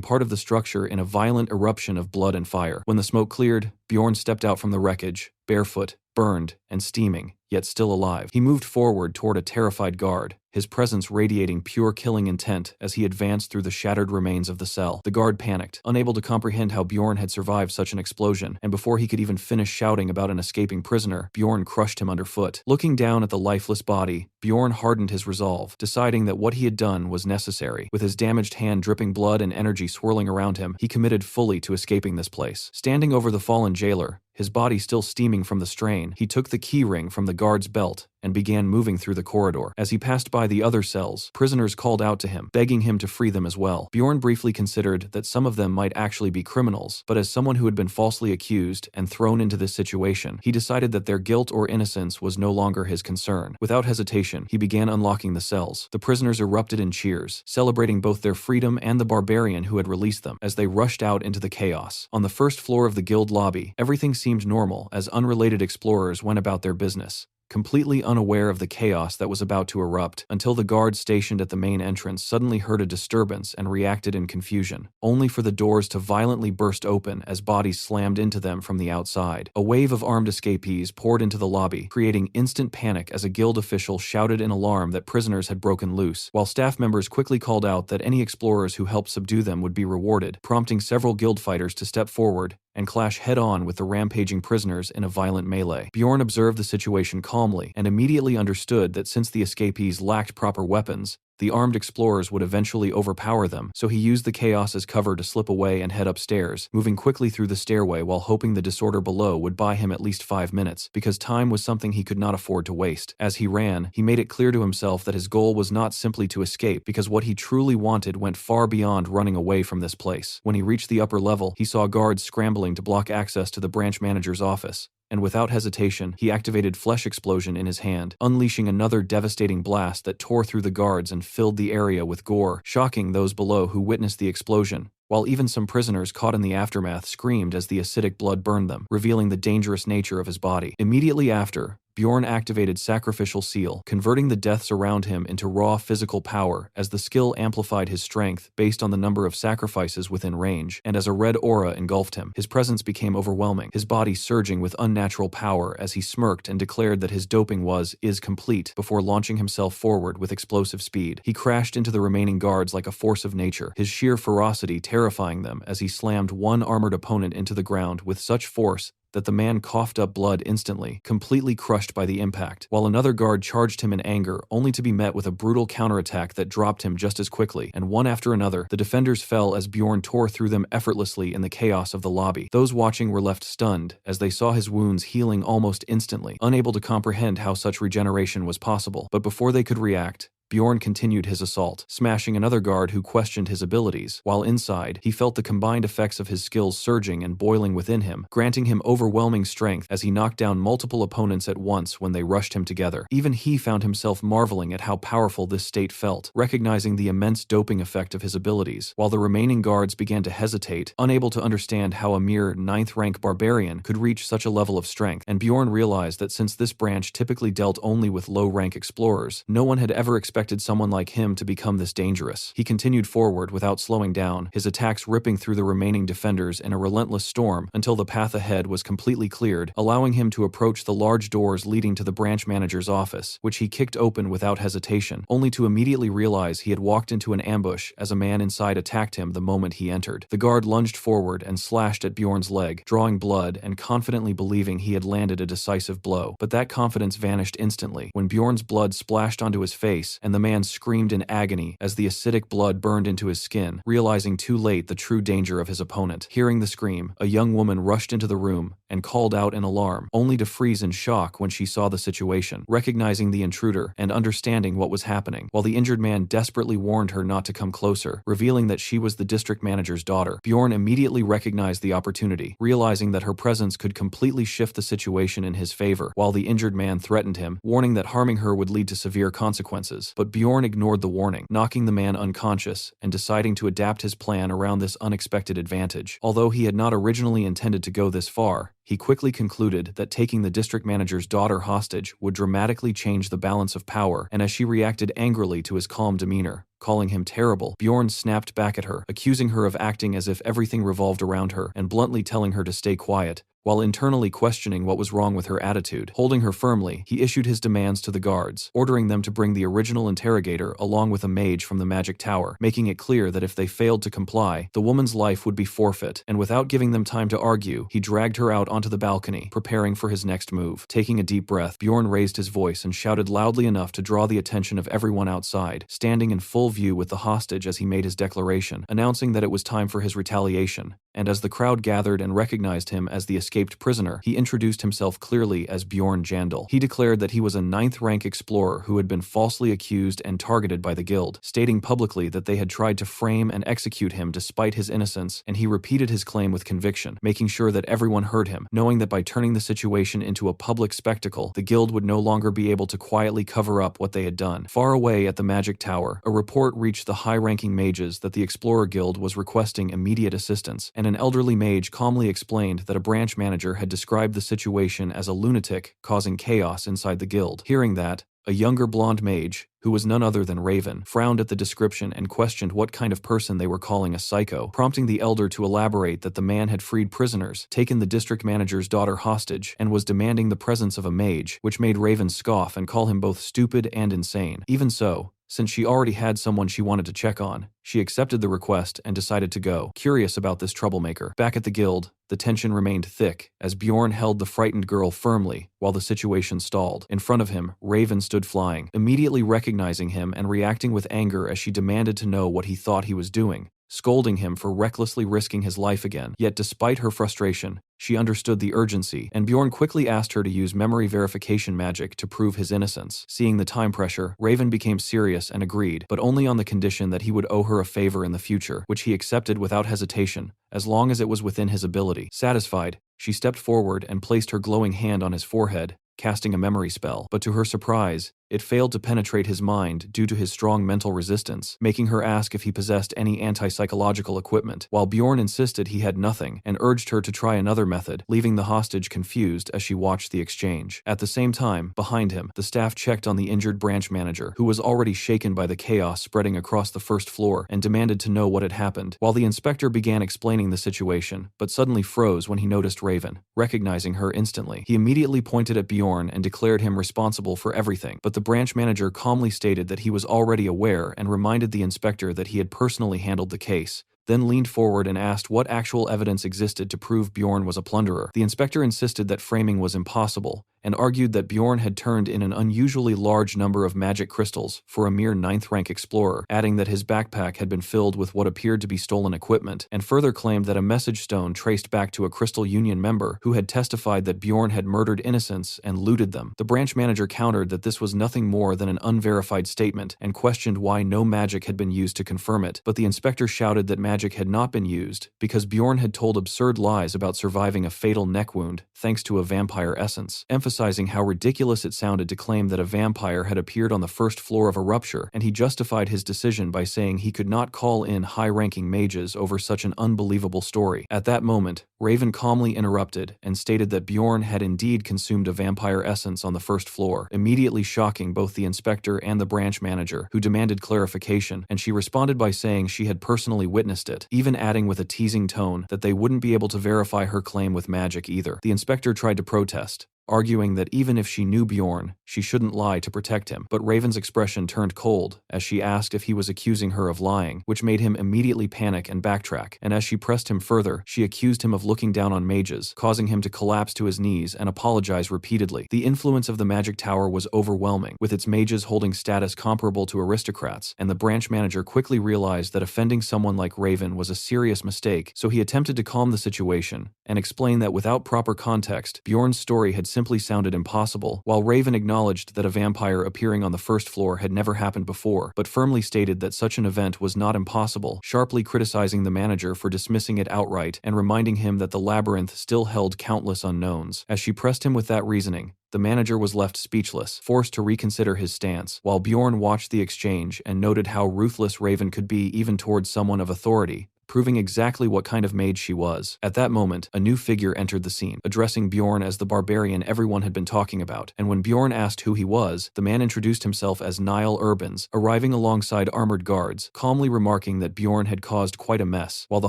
part of the structure in a violent eruption of blood and fire. When the smoke cleared, Bjorn stepped out from the wreckage, barefoot, burned, and steaming, yet still alive. He moved forward toward a terrified guard, his presence radiating pure killing intent as he advanced through the shattered remains of the cell. The guard panicked, unable to comprehend how Bjorn had survived such an explosion, and before he could even finish shouting about an escaping prisoner, Bjorn crushed him underfoot. Looking down at the lifeless body, Bjorn hardened his resolve, deciding that what he had done was necessary. With his damaged hand dripping blood and energy swirling around him, he committed fully to escaping this place. Standing over the fallen jailer, his body still steaming from the strain, he took the key ring from the guard's belt and began moving through the corridor. As he passed by the other cells, prisoners called out to him, begging him to free them as well. Bjorn briefly considered that some of them might actually be criminals, but as someone who had been falsely accused and thrown into this situation, he decided that their guilt or innocence was no longer his concern. Without hesitation, he began unlocking the cells. The prisoners erupted in cheers, celebrating both their freedom and the barbarian who had released them, as they rushed out into the chaos. On the first floor of the guild lobby, everything seemed normal as unrelated explorers went about their business, completely unaware of the chaos that was about to erupt, until the guards stationed at the main entrance suddenly heard a disturbance and reacted in confusion, only for the doors to violently burst open as bodies slammed into them from the outside. A wave of armed escapees poured into the lobby, creating instant panic as a guild official shouted in alarm that prisoners had broken loose, while staff members quickly called out that any explorers who helped subdue them would be rewarded, prompting several guild fighters to step forward and clash head-on with the rampaging prisoners in a violent melee. Bjorn observed the situation calmly and immediately understood that since the escapees lacked proper weapons, The armed explorers would eventually overpower them, so he used the chaos as cover to slip away and head upstairs, moving quickly through the stairway while hoping the disorder below would buy him at least 5 minutes, because time was something he could not afford to waste. As he ran, he made it clear to himself that his goal was not simply to escape, because what he truly wanted went far beyond running away from this place. When he reached the upper level, he saw guards scrambling to block access to the branch manager's office, and without hesitation, he activated Flesh Explosion in his hand, unleashing another devastating blast that tore through the guards and filled the area with gore, shocking those below who witnessed the explosion, while even some prisoners caught in the aftermath screamed as the acidic blood burned them, revealing the dangerous nature of his body. Immediately after, Bjorn activated Sacrificial Seal, converting the deaths around him into raw physical power as the skill amplified his strength based on the number of sacrifices within range, and as a red aura engulfed him, his presence became overwhelming, his body surging with unnatural power as he smirked and declared that his doping is complete before launching himself forward with explosive speed. He crashed into the remaining guards like a force of nature, his sheer ferocity terrifying them as he slammed one armored opponent into the ground with such force that the man coughed up blood instantly, completely crushed by the impact, while another guard charged him in anger, only to be met with a brutal counterattack that dropped him just as quickly, and one after another, the defenders fell as Bjorn tore through them effortlessly in the chaos of the lobby. Those watching were left stunned as they saw his wounds healing almost instantly, unable to comprehend how such regeneration was possible. But before they could react, Bjorn continued his assault, smashing another guard who questioned his abilities, while inside, he felt the combined effects of his skills surging and boiling within him, granting him overwhelming strength as he knocked down multiple opponents at once when they rushed him together. Even he found himself marveling at how powerful this state felt, recognizing the immense doping effect of his abilities, while the remaining guards began to hesitate, unable to understand how a mere 9th-rank barbarian could reach such a level of strength, and Bjorn realized that since this branch typically dealt only with low-rank explorers, no one had ever expected someone like him to become this dangerous. He continued forward without slowing down, his attacks ripping through the remaining defenders in a relentless storm until the path ahead was completely cleared, allowing him to approach the large doors leading to the branch manager's office, which he kicked open without hesitation, only to immediately realize he had walked into an ambush as a man inside attacked him the moment he entered. The guard lunged forward and slashed at Bjorn's leg, drawing blood and confidently believing he had landed a decisive blow. But that confidence vanished instantly when Bjorn's blood splashed onto his face and the man screamed in agony as the acidic blood burned into his skin, realizing too late the true danger of his opponent. Hearing the scream, a young woman rushed into the room and called out in alarm, only to freeze in shock when she saw the situation, recognizing the intruder and understanding what was happening, while the injured man desperately warned her not to come closer, revealing that she was the district manager's daughter. Bjorn immediately recognized the opportunity, realizing that her presence could completely shift the situation in his favor, while the injured man threatened him, warning that harming her would lead to severe consequences. But Bjorn ignored the warning, knocking the man unconscious and deciding to adapt his plan around this unexpected advantage. Although he had not originally intended to go this far, he quickly concluded that taking the district manager's daughter hostage would dramatically change the balance of power, and as she reacted angrily to his calm demeanor, calling him terrible, Bjorn snapped back at her, accusing her of acting as if everything revolved around her and bluntly telling her to stay quiet, while internally questioning what was wrong with her attitude. Holding her firmly, he issued his demands to the guards, ordering them to bring the original interrogator along with a mage from the magic tower, making it clear that if they failed to comply, the woman's life would be forfeit, and without giving them time to argue, he dragged her out onto the balcony, preparing for his next move. Taking a deep breath, Bjorn raised his voice and shouted loudly enough to draw the attention of everyone outside, standing in full view with the hostage as he made his declaration, announcing that it was time for his retaliation. And as the crowd gathered and recognized him as the escaped prisoner, he introduced himself clearly as Bjorn Jandal. He declared that he was a 9th-rank explorer who had been falsely accused and targeted by the guild, stating publicly that they had tried to frame and execute him despite his innocence, and he repeated his claim with conviction, making sure that everyone heard him, knowing that by turning the situation into a public spectacle, the guild would no longer be able to quietly cover up what they had done. Far away at the magic tower, a report reached the high-ranking mages that the Explorer Guild was requesting immediate assistance, and an elderly mage calmly explained that a branch manager had described the situation as a lunatic causing chaos inside the guild. Hearing that, a younger blonde mage, who was none other than Raven, frowned at the description and questioned what kind of person they were calling a psycho, prompting the elder to elaborate that the man had freed prisoners, taken the district manager's daughter hostage, and was demanding the presence of a mage, which made Raven scoff and call him both stupid and insane. Even so, Since she already had someone she wanted to check on, she accepted the request and decided to go, curious about this troublemaker. Back at the guild, the tension remained thick as Bjorn held the frightened girl firmly while the situation stalled. In front of him, Raven stood flying, immediately recognizing him and reacting with anger as she demanded to know what he thought he was doing, scolding him for recklessly risking his life again. Yet despite her frustration, she understood the urgency, and Bjorn quickly asked her to use memory verification magic to prove his innocence. Seeing the time pressure, Raven became serious and agreed, but only on the condition that he would owe her a favor in the future, which he accepted without hesitation, as long as it was within his ability. Satisfied, she stepped forward and placed her glowing hand on his forehead, casting a memory spell. But to her surprise, it failed to penetrate his mind due to his strong mental resistance, making her ask if he possessed any anti-psychological equipment, while Bjorn insisted he had nothing and urged her to try another method, leaving the hostage confused as she watched the exchange. At the same time, behind him, the staff checked on the injured branch manager, who was already shaken by the chaos spreading across the first floor, and demanded to know what had happened, while the inspector began explaining the situation, but suddenly froze when he noticed Raven. Recognizing her instantly, he immediately pointed at Bjorn and declared him responsible for everything, but the branch manager calmly stated that he was already aware and reminded the inspector that he had personally handled the case, then leaned forward and asked what actual evidence existed to prove Bjorn was a plunderer. The inspector insisted that framing was impossible, and argued that Bjorn had turned in an unusually large number of magic crystals for a mere 9th-rank explorer, adding that his backpack had been filled with what appeared to be stolen equipment, and further claimed that a message stone traced back to a Crystal Union member who had testified that Bjorn had murdered innocents and looted them. The branch manager countered that this was nothing more than an unverified statement and questioned why no magic had been used to confirm it, but the inspector shouted that magic had not been used because Bjorn had told absurd lies about surviving a fatal neck wound thanks to a vampire essence, emphasizing how ridiculous it sounded to claim that a vampire had appeared on the first floor of a rupture, and he justified his decision by saying he could not call in high-ranking mages over such an unbelievable story. At that moment, Raven calmly interrupted and stated that Bjorn had indeed consumed a vampire essence on the first floor, immediately shocking both the inspector and the branch manager, who demanded clarification, and she responded by saying she had personally witnessed it, even adding with a teasing tone that they wouldn't be able to verify her claim with magic either. The inspector tried to protest, arguing that even if she knew Bjorn, she shouldn't lie to protect him, but Raven's expression turned cold as she asked if he was accusing her of lying, which made him immediately panic and backtrack, and as she pressed him further, she accused him of looking down on mages, causing him to collapse to his knees and apologize repeatedly. The influence of the magic tower was overwhelming, with its mages holding status comparable to aristocrats, and the branch manager quickly realized that offending someone like Raven was a serious mistake, so he attempted to calm the situation and explain that without proper context, Bjorn's story had simply sounded impossible, while Raven acknowledged that a vampire appearing on the first floor had never happened before, but firmly stated that such an event was not impossible, sharply criticizing the manager for dismissing it outright and reminding him that the labyrinth still held countless unknowns. As she pressed him with that reasoning, the manager was left speechless, forced to reconsider his stance, while Bjorn watched the exchange and noted how ruthless Raven could be even towards someone of authority, proving exactly what kind of mage she was. At that moment, a new figure entered the scene, addressing Bjorn as the barbarian everyone had been talking about, and when Bjorn asked who he was, the man introduced himself as Niall Urbans, arriving alongside armored guards, calmly remarking that Bjorn had caused quite a mess, while the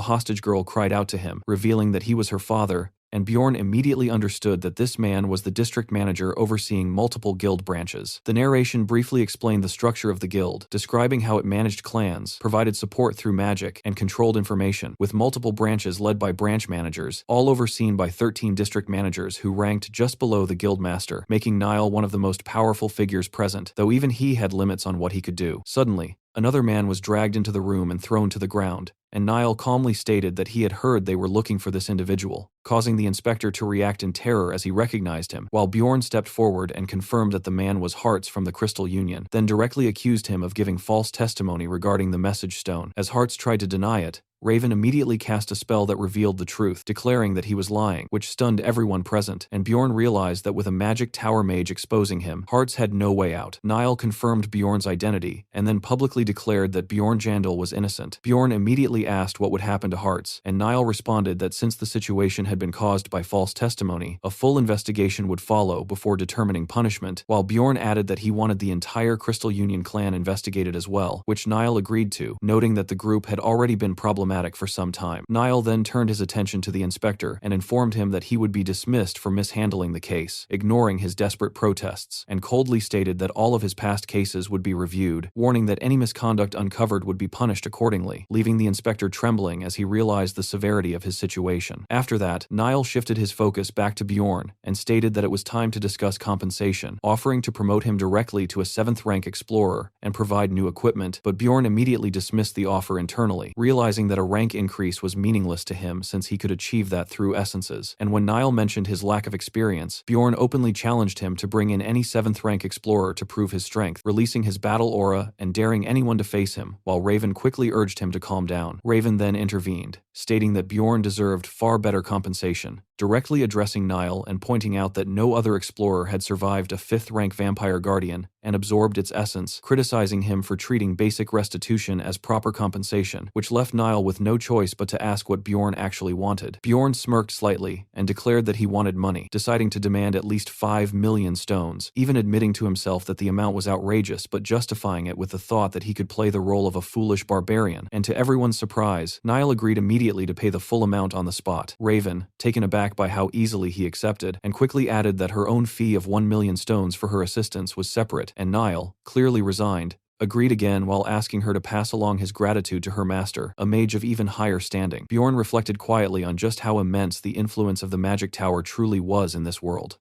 hostage girl cried out to him, revealing that he was her father, and Bjorn immediately understood that this man was the district manager overseeing multiple guild branches. The narration briefly explained the structure of the guild, describing how it managed clans, provided support through magic, and controlled information, with multiple branches led by branch managers, all overseen by 13 district managers who ranked just below the guild master, making Niall one of the most powerful figures present, though even he had limits on what he could do. Suddenly, another man was dragged into the room and thrown to the ground, and Niall calmly stated that he had heard they were looking for this individual, causing the inspector to react in terror as he recognized him, while Bjorn stepped forward and confirmed that the man was Hearts from the Crystal Union, then directly accused him of giving false testimony regarding the message stone. As Hearts tried to deny it, Raven immediately cast a spell that revealed the truth, declaring that he was lying, which stunned everyone present, and Bjorn realized that with a magic tower mage exposing him, Hearts had no way out. Niall confirmed Bjorn's identity, and then publicly declared that Bjorn Jandal was innocent. Bjorn immediately asked what would happen to Hearts, and Niall responded that since the situation had been caused by false testimony, a full investigation would follow before determining punishment, while Bjorn added that he wanted the entire Crystal Union clan investigated as well, which Niall agreed to, noting that the group had already been problematic diplomatic for some time. Niall then turned his attention to the inspector and informed him that he would be dismissed for mishandling the case, ignoring his desperate protests, and coldly stated that all of his past cases would be reviewed, warning that any misconduct uncovered would be punished accordingly, leaving the inspector trembling as he realized the severity of his situation. After that, Niall shifted his focus back to Bjorn and stated that it was time to discuss compensation, offering to promote him directly to a 7th rank explorer and provide new equipment, but Bjorn immediately dismissed the offer internally, realizing that a rank increase was meaningless to him since he could achieve that through essences. And when Niall mentioned his lack of experience, Bjorn openly challenged him to bring in any 7th rank explorer to prove his strength, releasing his battle aura and daring anyone to face him, while Raven quickly urged him to calm down. Raven then intervened, stating that Bjorn deserved far better compensation, directly addressing Niall and pointing out that no other explorer had survived a 5th rank vampire guardian and absorbed its essence, criticizing him for treating basic restitution as proper compensation, which left Niall with no choice but to ask what Bjorn actually wanted. Bjorn smirked slightly and declared that he wanted money, deciding to demand at least 5 million stones, even admitting to himself that the amount was outrageous but justifying it with the thought that he could play the role of a foolish barbarian. And to everyone's surprise, Niall agreed immediately to pay the full amount on the spot. Raven, taken aback by how easily he accepted, and quickly added that her own fee of 1 million stones for her assistance was separate, and Niall, clearly resigned, agreed again while asking her to pass along his gratitude to her master, a mage of even higher standing. Bjorn reflected quietly on just how immense the influence of the magic tower truly was in this world.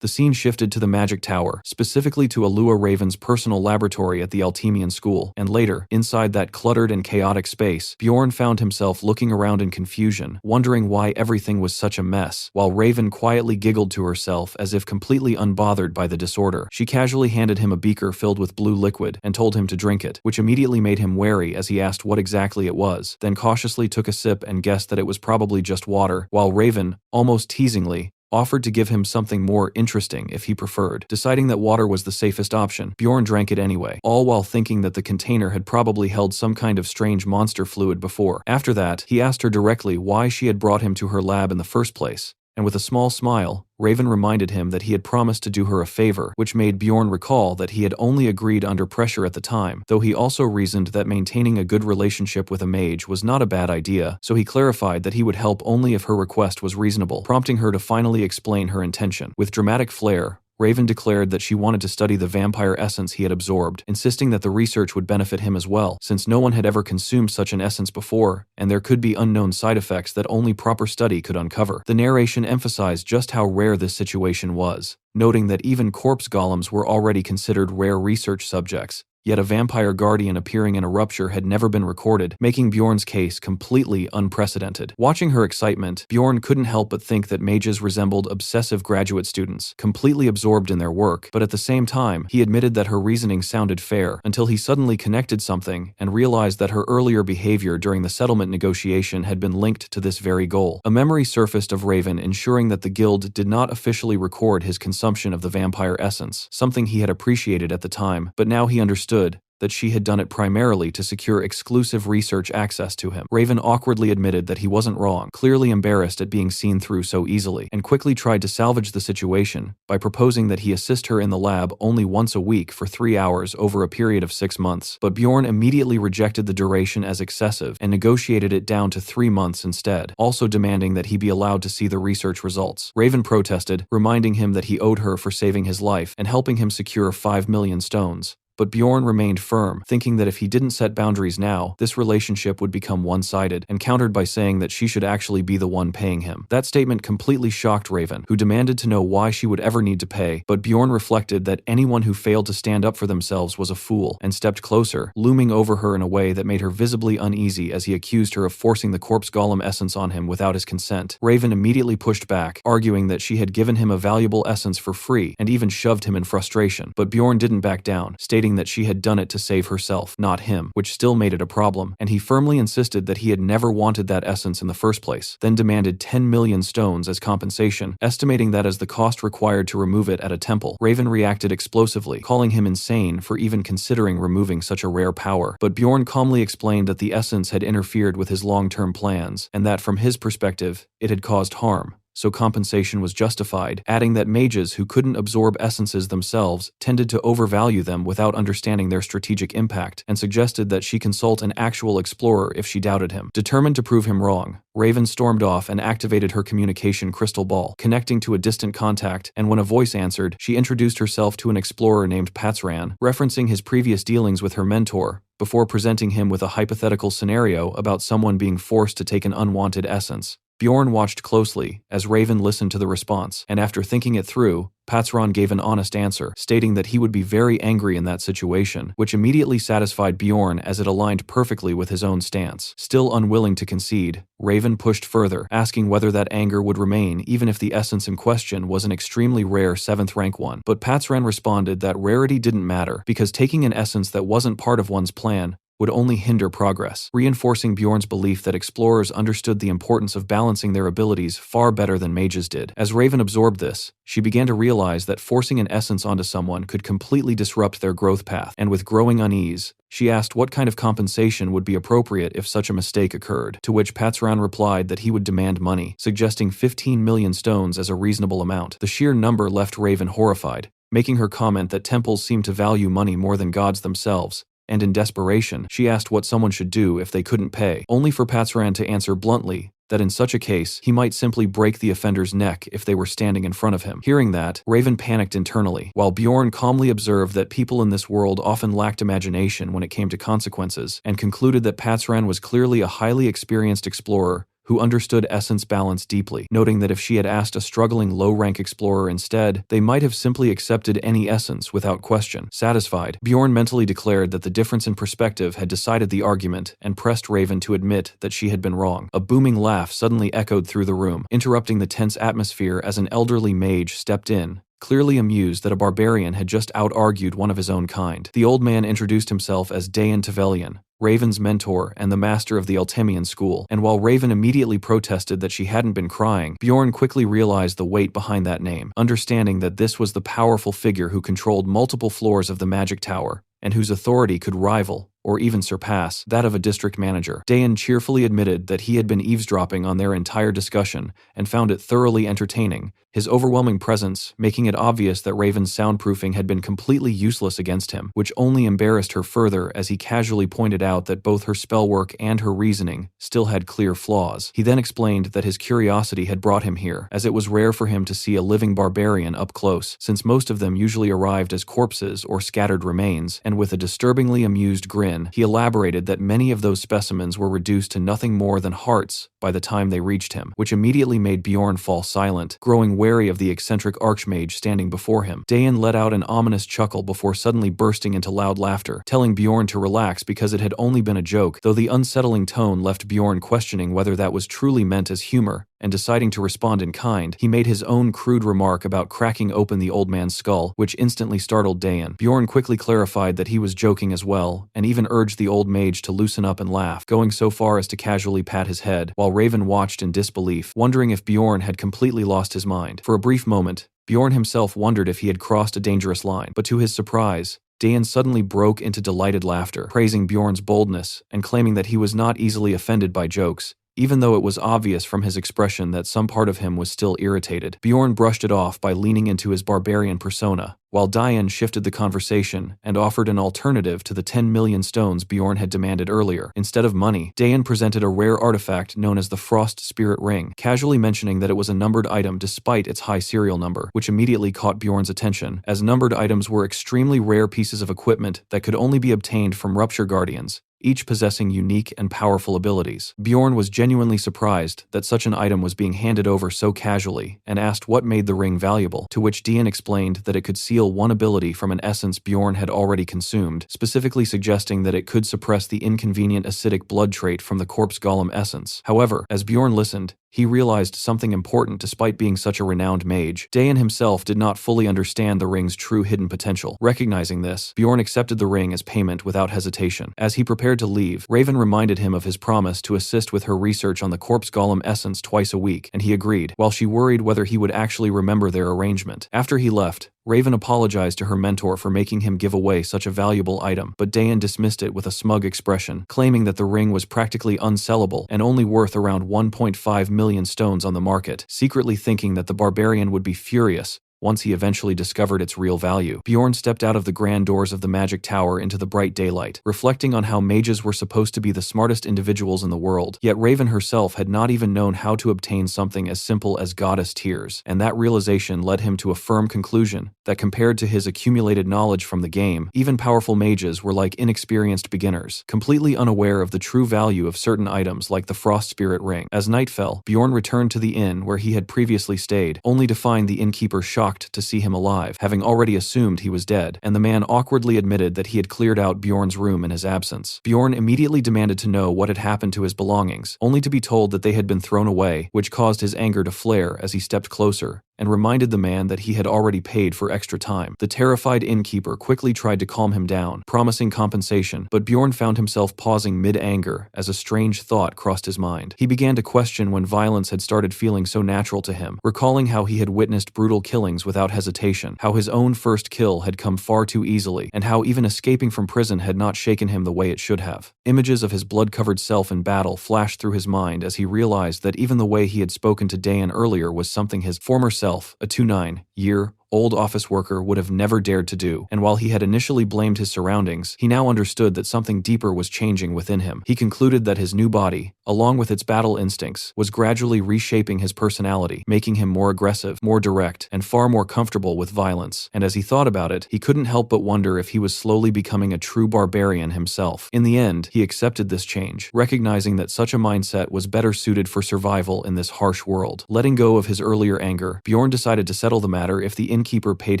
The scene shifted to the Magic Tower, specifically to Alua Raven's personal laboratory at the Altemian school, and later, inside that cluttered and chaotic space, Bjorn found himself looking around in confusion, wondering why everything was such a mess, while Raven quietly giggled to herself as if completely unbothered by the disorder. She casually handed him a beaker filled with blue liquid and told him to drink it, which immediately made him wary as he asked what exactly it was, then cautiously took a sip and guessed that it was probably just water, while Raven, almost teasingly, offered to give him something more interesting if he preferred. Deciding that water was the safest option, Bjorn drank it anyway, all while thinking that the container had probably held some kind of strange monster fluid before. After that, he asked her directly why she had brought him to her lab in the first place, and with a small smile, Raven reminded him that he had promised to do her a favor, which made Bjorn recall that he had only agreed under pressure at the time, though he also reasoned that maintaining a good relationship with a mage was not a bad idea, so he clarified that he would help only if her request was reasonable, prompting her to finally explain her intention. With dramatic flair, Raven declared that she wanted to study the vampire essence he had absorbed, insisting that the research would benefit him as well, since no one had ever consumed such an essence before, and there could be unknown side effects that only proper study could uncover. The narration emphasized just how rare this situation was, noting that even corpse golems were already considered rare research subjects, yet a vampire guardian appearing in a rupture had never been recorded, making Bjorn's case completely unprecedented. Watching her excitement, Bjorn couldn't help but think that mages resembled obsessive graduate students, completely absorbed in their work, but at the same time, he admitted that her reasoning sounded fair, until he suddenly connected something and realized that her earlier behavior during the settlement negotiation had been linked to this very goal. A memory surfaced of Raven ensuring that the guild did not officially record his consumption of the vampire essence, something he had appreciated at the time, but now he understood that she had done it primarily to secure exclusive research access to him. Raven awkwardly admitted that he wasn't wrong, clearly embarrassed at being seen through so easily, and quickly tried to salvage the situation by proposing that he assist her in the lab only once a week for 3 hours over a period of 6 months. But Bjorn immediately rejected the duration as excessive and negotiated it down to 3 months instead, also demanding that he be allowed to see the research results. Raven protested, reminding him that he owed her for saving his life and helping him secure 5 million stones. But Bjorn remained firm, thinking that if he didn't set boundaries now, this relationship would become one-sided, and countered by saying that she should actually be the one paying him. That statement completely shocked Raven, who demanded to know why she would ever need to pay, but Bjorn reflected that anyone who failed to stand up for themselves was a fool, and stepped closer, looming over her in a way that made her visibly uneasy as he accused her of forcing the corpse golem essence on him without his consent. Raven immediately pushed back, arguing that she had given him a valuable essence for free, and even shoved him in frustration, but Bjorn didn't back down, stating that she had done it to save herself, not him, which still made it a problem, and he firmly insisted that he had never wanted that essence in the first place, then demanded 10 million stones as compensation, estimating that as the cost required to remove it at a temple. Raven reacted explosively, calling him insane for even considering removing such a rare power, but Bjorn calmly explained that the essence had interfered with his long-term plans, and that from his perspective, it had caused harm, so compensation was justified, adding that mages who couldn't absorb essences themselves tended to overvalue them without understanding their strategic impact, and suggested that she consult an actual explorer if she doubted him. Determined to prove him wrong, Raven stormed off and activated her communication crystal ball, connecting to a distant contact, and when a voice answered, she introduced herself to an explorer named Patsran, referencing his previous dealings with her mentor, before presenting him with a hypothetical scenario about someone being forced to take an unwanted essence. Bjorn watched closely as Raven listened to the response, and after thinking it through, Patsran gave an honest answer, stating that he would be very angry in that situation, which immediately satisfied Bjorn as it aligned perfectly with his own stance. Still unwilling to concede, Raven pushed further, asking whether that anger would remain even if the essence in question was an extremely rare 7th rank one. But Patsran responded that rarity didn't matter, because taking an essence that wasn't part of one's plan would only hinder progress, reinforcing Bjorn's belief that explorers understood the importance of balancing their abilities far better than mages did. As Raven absorbed this, she began to realize that forcing an essence onto someone could completely disrupt their growth path, and with growing unease, she asked what kind of compensation would be appropriate if such a mistake occurred, to which Patsran replied that he would demand money, suggesting 15 million stones as a reasonable amount. The sheer number left Raven horrified, making her comment that temples seem to value money more than gods themselves, and in desperation, she asked what someone should do if they couldn't pay, only for Patsran to answer bluntly that in such a case, he might simply break the offender's neck if they were standing in front of him. Hearing that, Raven panicked internally, while Bjorn calmly observed that people in this world often lacked imagination when it came to consequences, and concluded that Patsran was clearly a highly experienced explorer who understood essence balance deeply, noting that if she had asked a struggling low-rank explorer instead, they might have simply accepted any essence without question. Satisfied, Bjorn mentally declared that the difference in perspective had decided the argument and pressed Raven to admit that she had been wrong. A booming laugh suddenly echoed through the room, interrupting the tense atmosphere as an elderly mage stepped in, clearly amused that a barbarian had just out-argued one of his own kind. The old man introduced himself as Dayan Tevelian, Raven's mentor and the master of the Eltemian school, and while Raven immediately protested that she hadn't been crying, Bjorn quickly realized the weight behind that name, understanding that this was the powerful figure who controlled multiple floors of the magic tower, and whose authority could rival, or even surpass, that of a district manager. Dayan cheerfully admitted that he had been eavesdropping on their entire discussion and found it thoroughly entertaining, his overwhelming presence making it obvious that Raven's soundproofing had been completely useless against him, which only embarrassed her further as he casually pointed out that both her spell work and her reasoning still had clear flaws. He then explained that his curiosity had brought him here, as it was rare for him to see a living barbarian up close, since most of them usually arrived as corpses or scattered remains, and with a disturbingly amused grin, he elaborated that many of those specimens were reduced to nothing more than hearts by the time they reached him, which immediately made Bjorn fall silent, growing wary of the eccentric archmage standing before him. Dayan let out an ominous chuckle before suddenly bursting into loud laughter, telling Bjorn to relax because it had only been a joke, though the unsettling tone left Bjorn questioning whether that was truly meant as humor, and deciding to respond in kind, he made his own crude remark about cracking open the old man's skull, which instantly startled Dayan. Bjorn quickly clarified that he was joking as well, and even urged the old mage to loosen up and laugh, going so far as to casually pat his head, while Raven watched in disbelief, wondering if Bjorn had completely lost his mind. For a brief moment, Bjorn himself wondered if he had crossed a dangerous line, but to his surprise, Dayan suddenly broke into delighted laughter, praising Bjorn's boldness and claiming that he was not easily offended by jokes, even though it was obvious from his expression that some part of him was still irritated. Bjorn brushed it off by leaning into his barbarian persona, while Dayan shifted the conversation and offered an alternative to the 10 million stones Bjorn had demanded earlier. Instead of money, Dayan presented a rare artifact known as the Frost Spirit Ring, casually mentioning that it was a numbered item despite its high serial number, which immediately caught Bjorn's attention, as numbered items were extremely rare pieces of equipment that could only be obtained from Rupture Guardians, each possessing unique and powerful abilities. Bjorn was genuinely surprised that such an item was being handed over so casually, and asked what made the ring valuable, to which Dayan explained that it could seal one ability from an essence Bjorn had already consumed, specifically suggesting that it could suppress the inconvenient acidic blood trait from the corpse golem essence. However, as Bjorn listened, he realized something important despite being such a renowned mage. Dayan himself did not fully understand the ring's true hidden potential. Recognizing this, Bjorn accepted the ring as payment without hesitation. As he prepared to leave, Raven reminded him of his promise to assist with her research on the corpse golem essence twice a week, and he agreed, while she worried whether he would actually remember their arrangement. After he left, Raven apologized to her mentor for making him give away such a valuable item, but Dayan dismissed it with a smug expression, claiming that the ring was practically unsellable and only worth around 1.5 million stones on the market, secretly thinking that the barbarian would be furious once he eventually discovered its real value. Bjorn stepped out of the grand doors of the magic tower into the bright daylight, reflecting on how mages were supposed to be the smartest individuals in the world, yet Raven herself had not even known how to obtain something as simple as goddess tears, and that realization led him to a firm conclusion that compared to his accumulated knowledge from the game, even powerful mages were like inexperienced beginners, completely unaware of the true value of certain items like the Frost Spirit Ring. As night fell, Bjorn returned to the inn where he had previously stayed, only to find the innkeeper shocked to see him alive, having already assumed he was dead, and the man awkwardly admitted that he had cleared out Bjorn's room in his absence. Bjorn immediately demanded to know what had happened to his belongings, only to be told that they had been thrown away, which caused his anger to flare as he stepped closer and reminded the man that he had already paid for extra time. The terrified innkeeper quickly tried to calm him down, promising compensation, but Bjorn found himself pausing mid-anger as a strange thought crossed his mind. He began to question when violence had started feeling so natural to him, recalling how he had witnessed brutal killings without hesitation, how his own first kill had come far too easily, and how even escaping from prison had not shaken him the way it should have. Images of his blood-covered self in battle flashed through his mind as he realized that even the way he had spoken to Dayan earlier was something his former self, a 29-year-old office worker, would have never dared to do, and while he had initially blamed his surroundings, he now understood that something deeper was changing within him. He concluded that his new body, along with its battle instincts, was gradually reshaping his personality, making him more aggressive, more direct, and far more comfortable with violence, and as he thought about it, he couldn't help but wonder if he was slowly becoming a true barbarian himself. In the end, he accepted this change, recognizing that such a mindset was better suited for survival in this harsh world. Letting go of his earlier anger, Bjorn decided to settle the matter if the innkeeper paid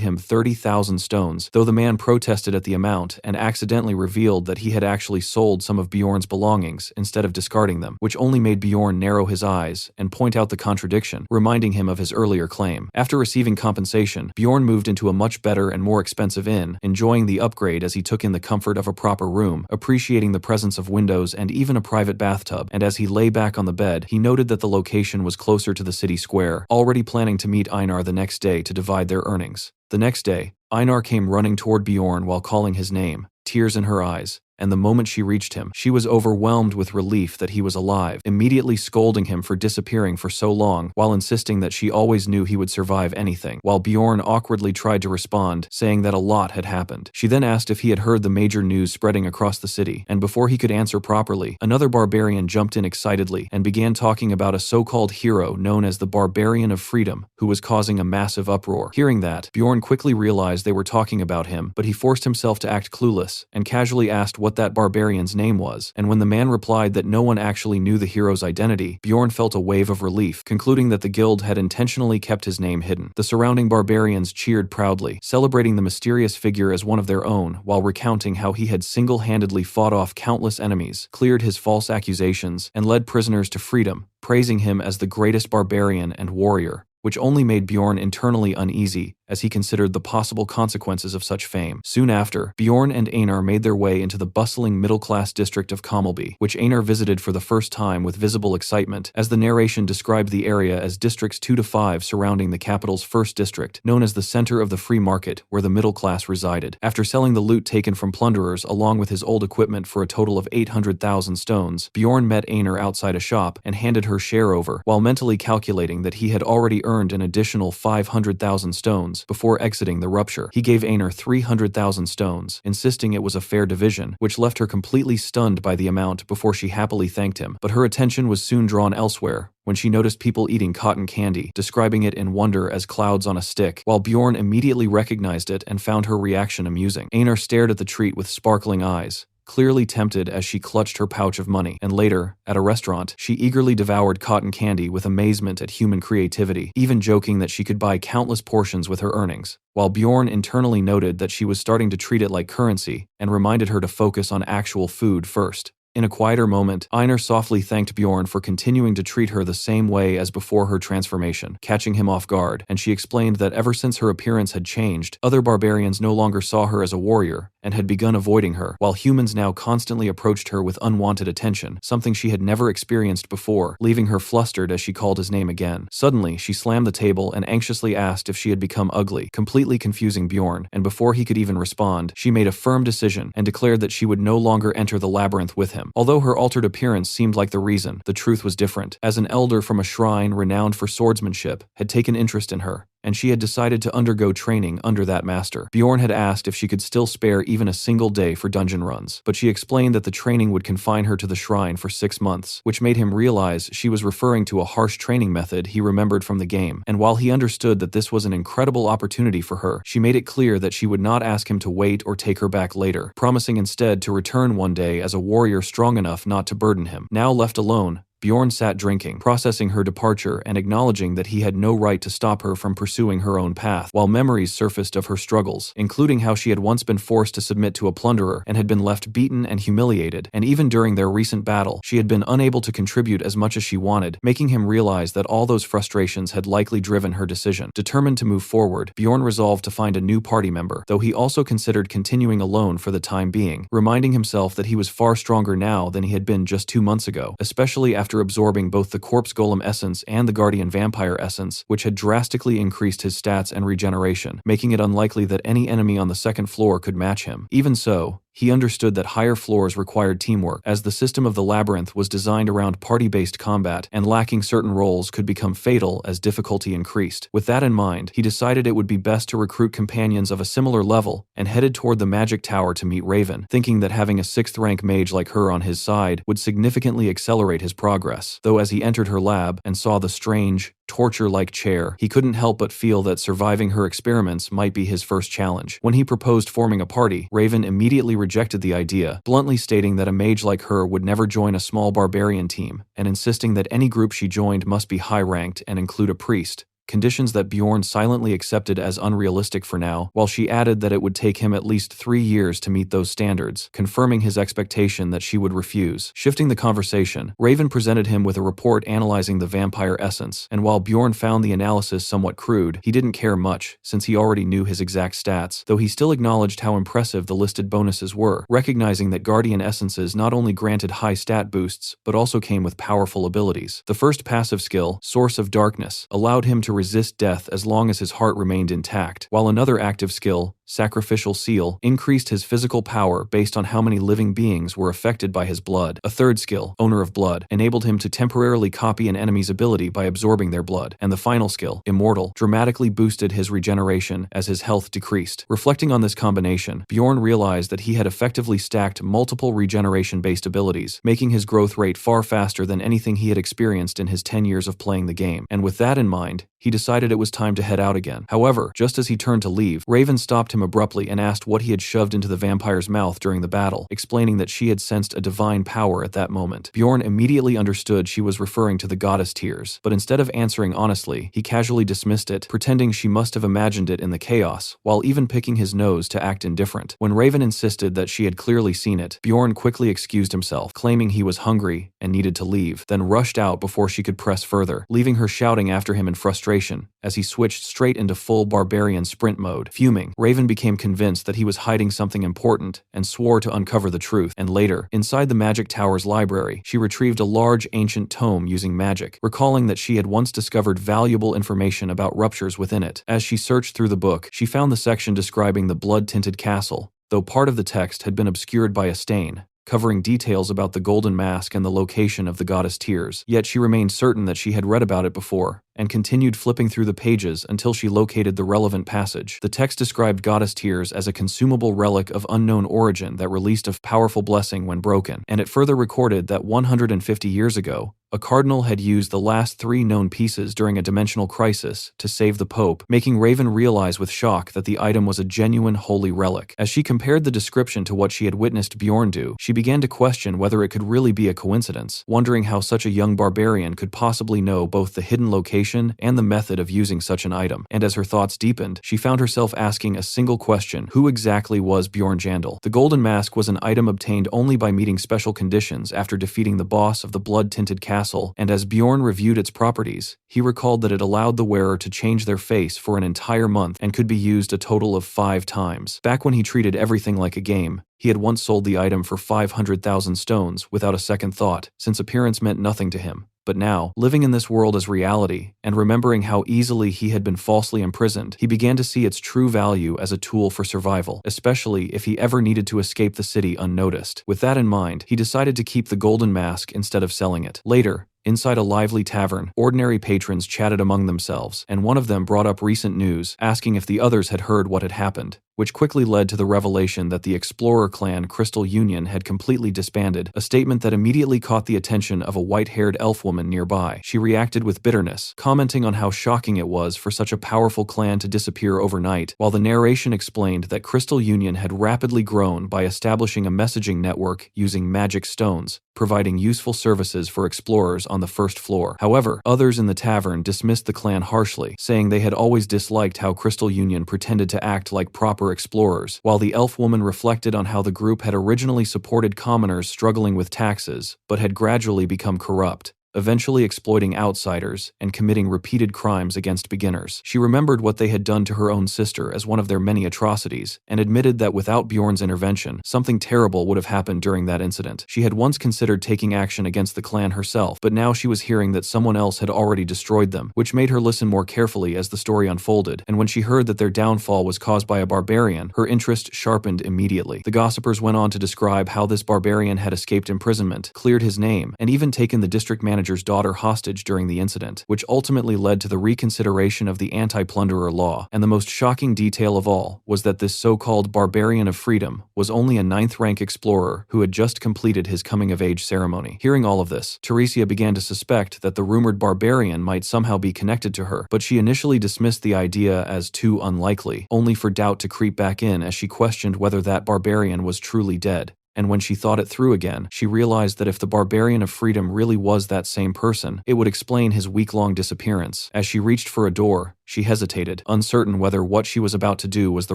him 30,000 stones, though the man protested at the amount and accidentally revealed that he had actually sold some of Bjorn's belongings instead of discarding them, which only made Bjorn narrow his eyes and point out the contradiction, reminding him of his earlier claim. After receiving compensation, Bjorn moved into a much better and more expensive inn, enjoying the upgrade as he took in the comfort of a proper room, appreciating the presence of windows and even a private bathtub, and as he lay back on the bed, he noted that the location was closer to the city square, already planning to meet Einar the next day to divide their earnings. The next day, Einar came running toward Bjorn while calling his name, tears in her eyes, and the moment she reached him, she was overwhelmed with relief that he was alive, immediately scolding him for disappearing for so long while insisting that she always knew he would survive anything, while Bjorn awkwardly tried to respond, saying that a lot had happened. She then asked if he had heard the major news spreading across the city, and before he could answer properly, another barbarian jumped in excitedly and began talking about a so-called hero known as the Barbarian of Freedom, who was causing a massive uproar. Hearing that, Bjorn quickly realized they were talking about him, but he forced himself to act clueless and casually asked what that barbarian's name was, and when the man replied that no one actually knew the hero's identity, Bjorn felt a wave of relief, concluding that the guild had intentionally kept his name hidden. The surrounding barbarians cheered proudly, celebrating the mysterious figure as one of their own, while recounting how he had single-handedly fought off countless enemies, cleared his false accusations, and led prisoners to freedom, praising him as the greatest barbarian and warrior, which only made Bjorn internally uneasy as he considered the possible consequences of such fame. Soon after, Bjorn and Einar made their way into the bustling middle-class district of Kommelby, which Einar visited for the first time with visible excitement, as the narration described the area as districts 2 to 5 surrounding the capital's first district, known as the center of the free market, where the middle class resided. After selling the loot taken from plunderers along with his old equipment for a total of 800,000 stones, Bjorn met Einar outside a shop and handed her share over, while mentally calculating that he had already earned an additional 500,000 stones before exiting the rupture. He gave Einar 300,000 stones, insisting it was a fair division, which left her completely stunned by the amount before she happily thanked him. But her attention was soon drawn elsewhere when she noticed people eating cotton candy, describing it in wonder as clouds on a stick, while Bjorn immediately recognized it and found her reaction amusing. Einar stared at the treat with sparkling eyes, clearly tempted as she clutched her pouch of money, and later, at a restaurant, she eagerly devoured cotton candy with amazement at human creativity, even joking that she could buy countless portions with her earnings, while Bjorn internally noted that she was starting to treat it like currency and reminded her to focus on actual food first. In a quieter moment, Einar softly thanked Bjorn for continuing to treat her the same way as before her transformation, catching him off guard, and she explained that ever since her appearance had changed, other barbarians no longer saw her as a warrior, and had begun avoiding her, while humans now constantly approached her with unwanted attention, something she had never experienced before, leaving her flustered as she called his name again. Suddenly, she slammed the table and anxiously asked if she had become ugly, completely confusing Bjorn, and before he could even respond, she made a firm decision and declared that she would no longer enter the labyrinth with him. Although her altered appearance seemed like the reason, the truth was different, as an elder from a shrine renowned for swordsmanship had taken interest in her, and she had decided to undergo training under that master. Bjorn had asked if she could still spare even a single day for dungeon runs, but she explained that the training would confine her to the shrine for 6 months, which made him realize she was referring to a harsh training method he remembered from the game. And while he understood that this was an incredible opportunity for her, she made it clear that she would not ask him to wait or take her back later, promising instead to return one day as a warrior strong enough not to burden him. Now left alone, Bjorn sat drinking, processing her departure and acknowledging that he had no right to stop her from pursuing her own path, while memories surfaced of her struggles, including how she had once been forced to submit to a plunderer and had been left beaten and humiliated, and even during their recent battle, she had been unable to contribute as much as she wanted, making him realize that all those frustrations had likely driven her decision. Determined to move forward, Bjorn resolved to find a new party member, though he also considered continuing alone for the time being, reminding himself that he was far stronger now than he had been just 2 months ago, especially after absorbing both the corpse golem essence and the guardian vampire essence, which had drastically increased his stats and regeneration, making it unlikely that any enemy on the second floor could match him. Even so, he understood that higher floors required teamwork, as the system of the labyrinth was designed around party-based combat, and lacking certain roles could become fatal as difficulty increased. With that in mind, he decided it would be best to recruit companions of a similar level, and headed toward the magic tower to meet Raven, thinking that having a 6th rank mage like her on his side would significantly accelerate his progress. Though as he entered her lab and saw the strange, torture-like chair, he couldn't help but feel that surviving her experiments might be his first challenge. When he proposed forming a party, Raven immediately rejected the idea, bluntly stating that a mage like her would never join a small barbarian team, and insisting that any group she joined must be high-ranked and include a priest. Conditions that Bjorn silently accepted as unrealistic for now, while she added that it would take him at least 3 years to meet those standards, confirming his expectation that she would refuse. Shifting the conversation, Raven presented him with a report analyzing the vampire essence, and while Bjorn found the analysis somewhat crude, he didn't care much, since he already knew his exact stats, though he still acknowledged how impressive the listed bonuses were, recognizing that guardian essences not only granted high stat boosts, but also came with powerful abilities. The first passive skill, Source of Darkness, allowed him to resist death as long as his heart remained intact, while another active skill, Sacrificial Seal, increased his physical power based on how many living beings were affected by his blood. A third skill, Owner of Blood, enabled him to temporarily copy an enemy's ability by absorbing their blood, and the final skill, Immortal, dramatically boosted his regeneration as his health decreased. Reflecting on this combination, Bjorn realized that he had effectively stacked multiple regeneration-based abilities, making his growth rate far faster than anything he had experienced in his 10 years of playing the game, and with that in mind, he decided it was time to head out again. However, just as he turned to leave, Raven stopped him abruptly and asked what he had shoved into the vampire's mouth during the battle, explaining that she had sensed a divine power at that moment. Bjorn immediately understood she was referring to the goddess tears, but instead of answering honestly, he casually dismissed it, pretending she must have imagined it in the chaos, while even picking his nose to act indifferent. When Raven insisted that she had clearly seen it, Bjorn quickly excused himself, claiming he was hungry and needed to leave, then rushed out before she could press further, leaving her shouting after him in frustration as he switched straight into full barbarian sprint mode. Fuming, Raven became convinced that he was hiding something important and swore to uncover the truth, and later, inside the Magic Tower's library, she retrieved a large ancient tome using magic, recalling that she had once discovered valuable information about ruptures within it. As she searched through the book, she found the section describing the blood-tinted castle, though part of the text had been obscured by a stain, covering details about the golden mask and the location of the goddess Tears. Yet she remained certain that she had read about it before, and continued flipping through the pages until she located the relevant passage. The text described Goddess Tears as a consumable relic of unknown origin that released a powerful blessing when broken, and it further recorded that 150 years ago, a cardinal had used the last 3 known pieces during a dimensional crisis to save the Pope, making Raven realize with shock that the item was a genuine holy relic. As she compared the description to what she had witnessed Bjorn do, she began to question whether it could really be a coincidence, wondering how such a young barbarian could possibly know both the hidden location and the method of using such an item. And as her thoughts deepened, she found herself asking a single question: who exactly was Bjorn Jandal? The golden mask was an item obtained only by meeting special conditions after defeating the boss of the blood-tinted castle castle, and as Bjorn reviewed its properties, he recalled that it allowed the wearer to change their face for an entire month and could be used a total of 5 times. Back when he treated everything like a game, he had once sold the item for 500,000 stones without a second thought, since appearance meant nothing to him. But now, living in this world as reality, and remembering how easily he had been falsely imprisoned, he began to see its true value as a tool for survival, especially if he ever needed to escape the city unnoticed. With that in mind, he decided to keep the golden mask instead of selling it. Later, inside a lively tavern, ordinary patrons chatted among themselves, and one of them brought up recent news, asking if the others had heard what had happened, which quickly led to the revelation that the explorer clan Crystal Union had completely disbanded, a statement that immediately caught the attention of a white-haired elf woman nearby. She reacted with bitterness, commenting on how shocking it was for such a powerful clan to disappear overnight, while the narration explained that Crystal Union had rapidly grown by establishing a messaging network using magic stones, providing useful services for explorers on the first floor. However, others in the tavern dismissed the clan harshly, saying they had always disliked how Crystal Union pretended to act like proper explorers, while the elf woman reflected on how the group had originally supported commoners struggling with taxes, but had gradually become corrupt, eventually exploiting outsiders and committing repeated crimes against beginners. She remembered what they had done to her own sister as one of their many atrocities, and admitted that without Bjorn's intervention, something terrible would have happened during that incident. She had once considered taking action against the clan herself, but now she was hearing that someone else had already destroyed them, which made her listen more carefully as the story unfolded, and when she heard that their downfall was caused by a barbarian, her interest sharpened immediately. The gossipers went on to describe how this barbarian had escaped imprisonment, cleared his name, and even taken the district manager's daughter hostage during the incident, which ultimately led to the reconsideration of the anti-plunderer law. And the most shocking detail of all was that this so-called barbarian of freedom was only a 9th-rank explorer who had just completed his coming-of-age ceremony. Hearing all of this, Teresia began to suspect that the rumored barbarian might somehow be connected to her, but she initially dismissed the idea as too unlikely, only for doubt to creep back in as she questioned whether that barbarian was truly dead. And when she thought it through again, she realized that if the barbarian of freedom really was that same person, it would explain his week-long disappearance. As she reached for a door, she hesitated, uncertain whether what she was about to do was the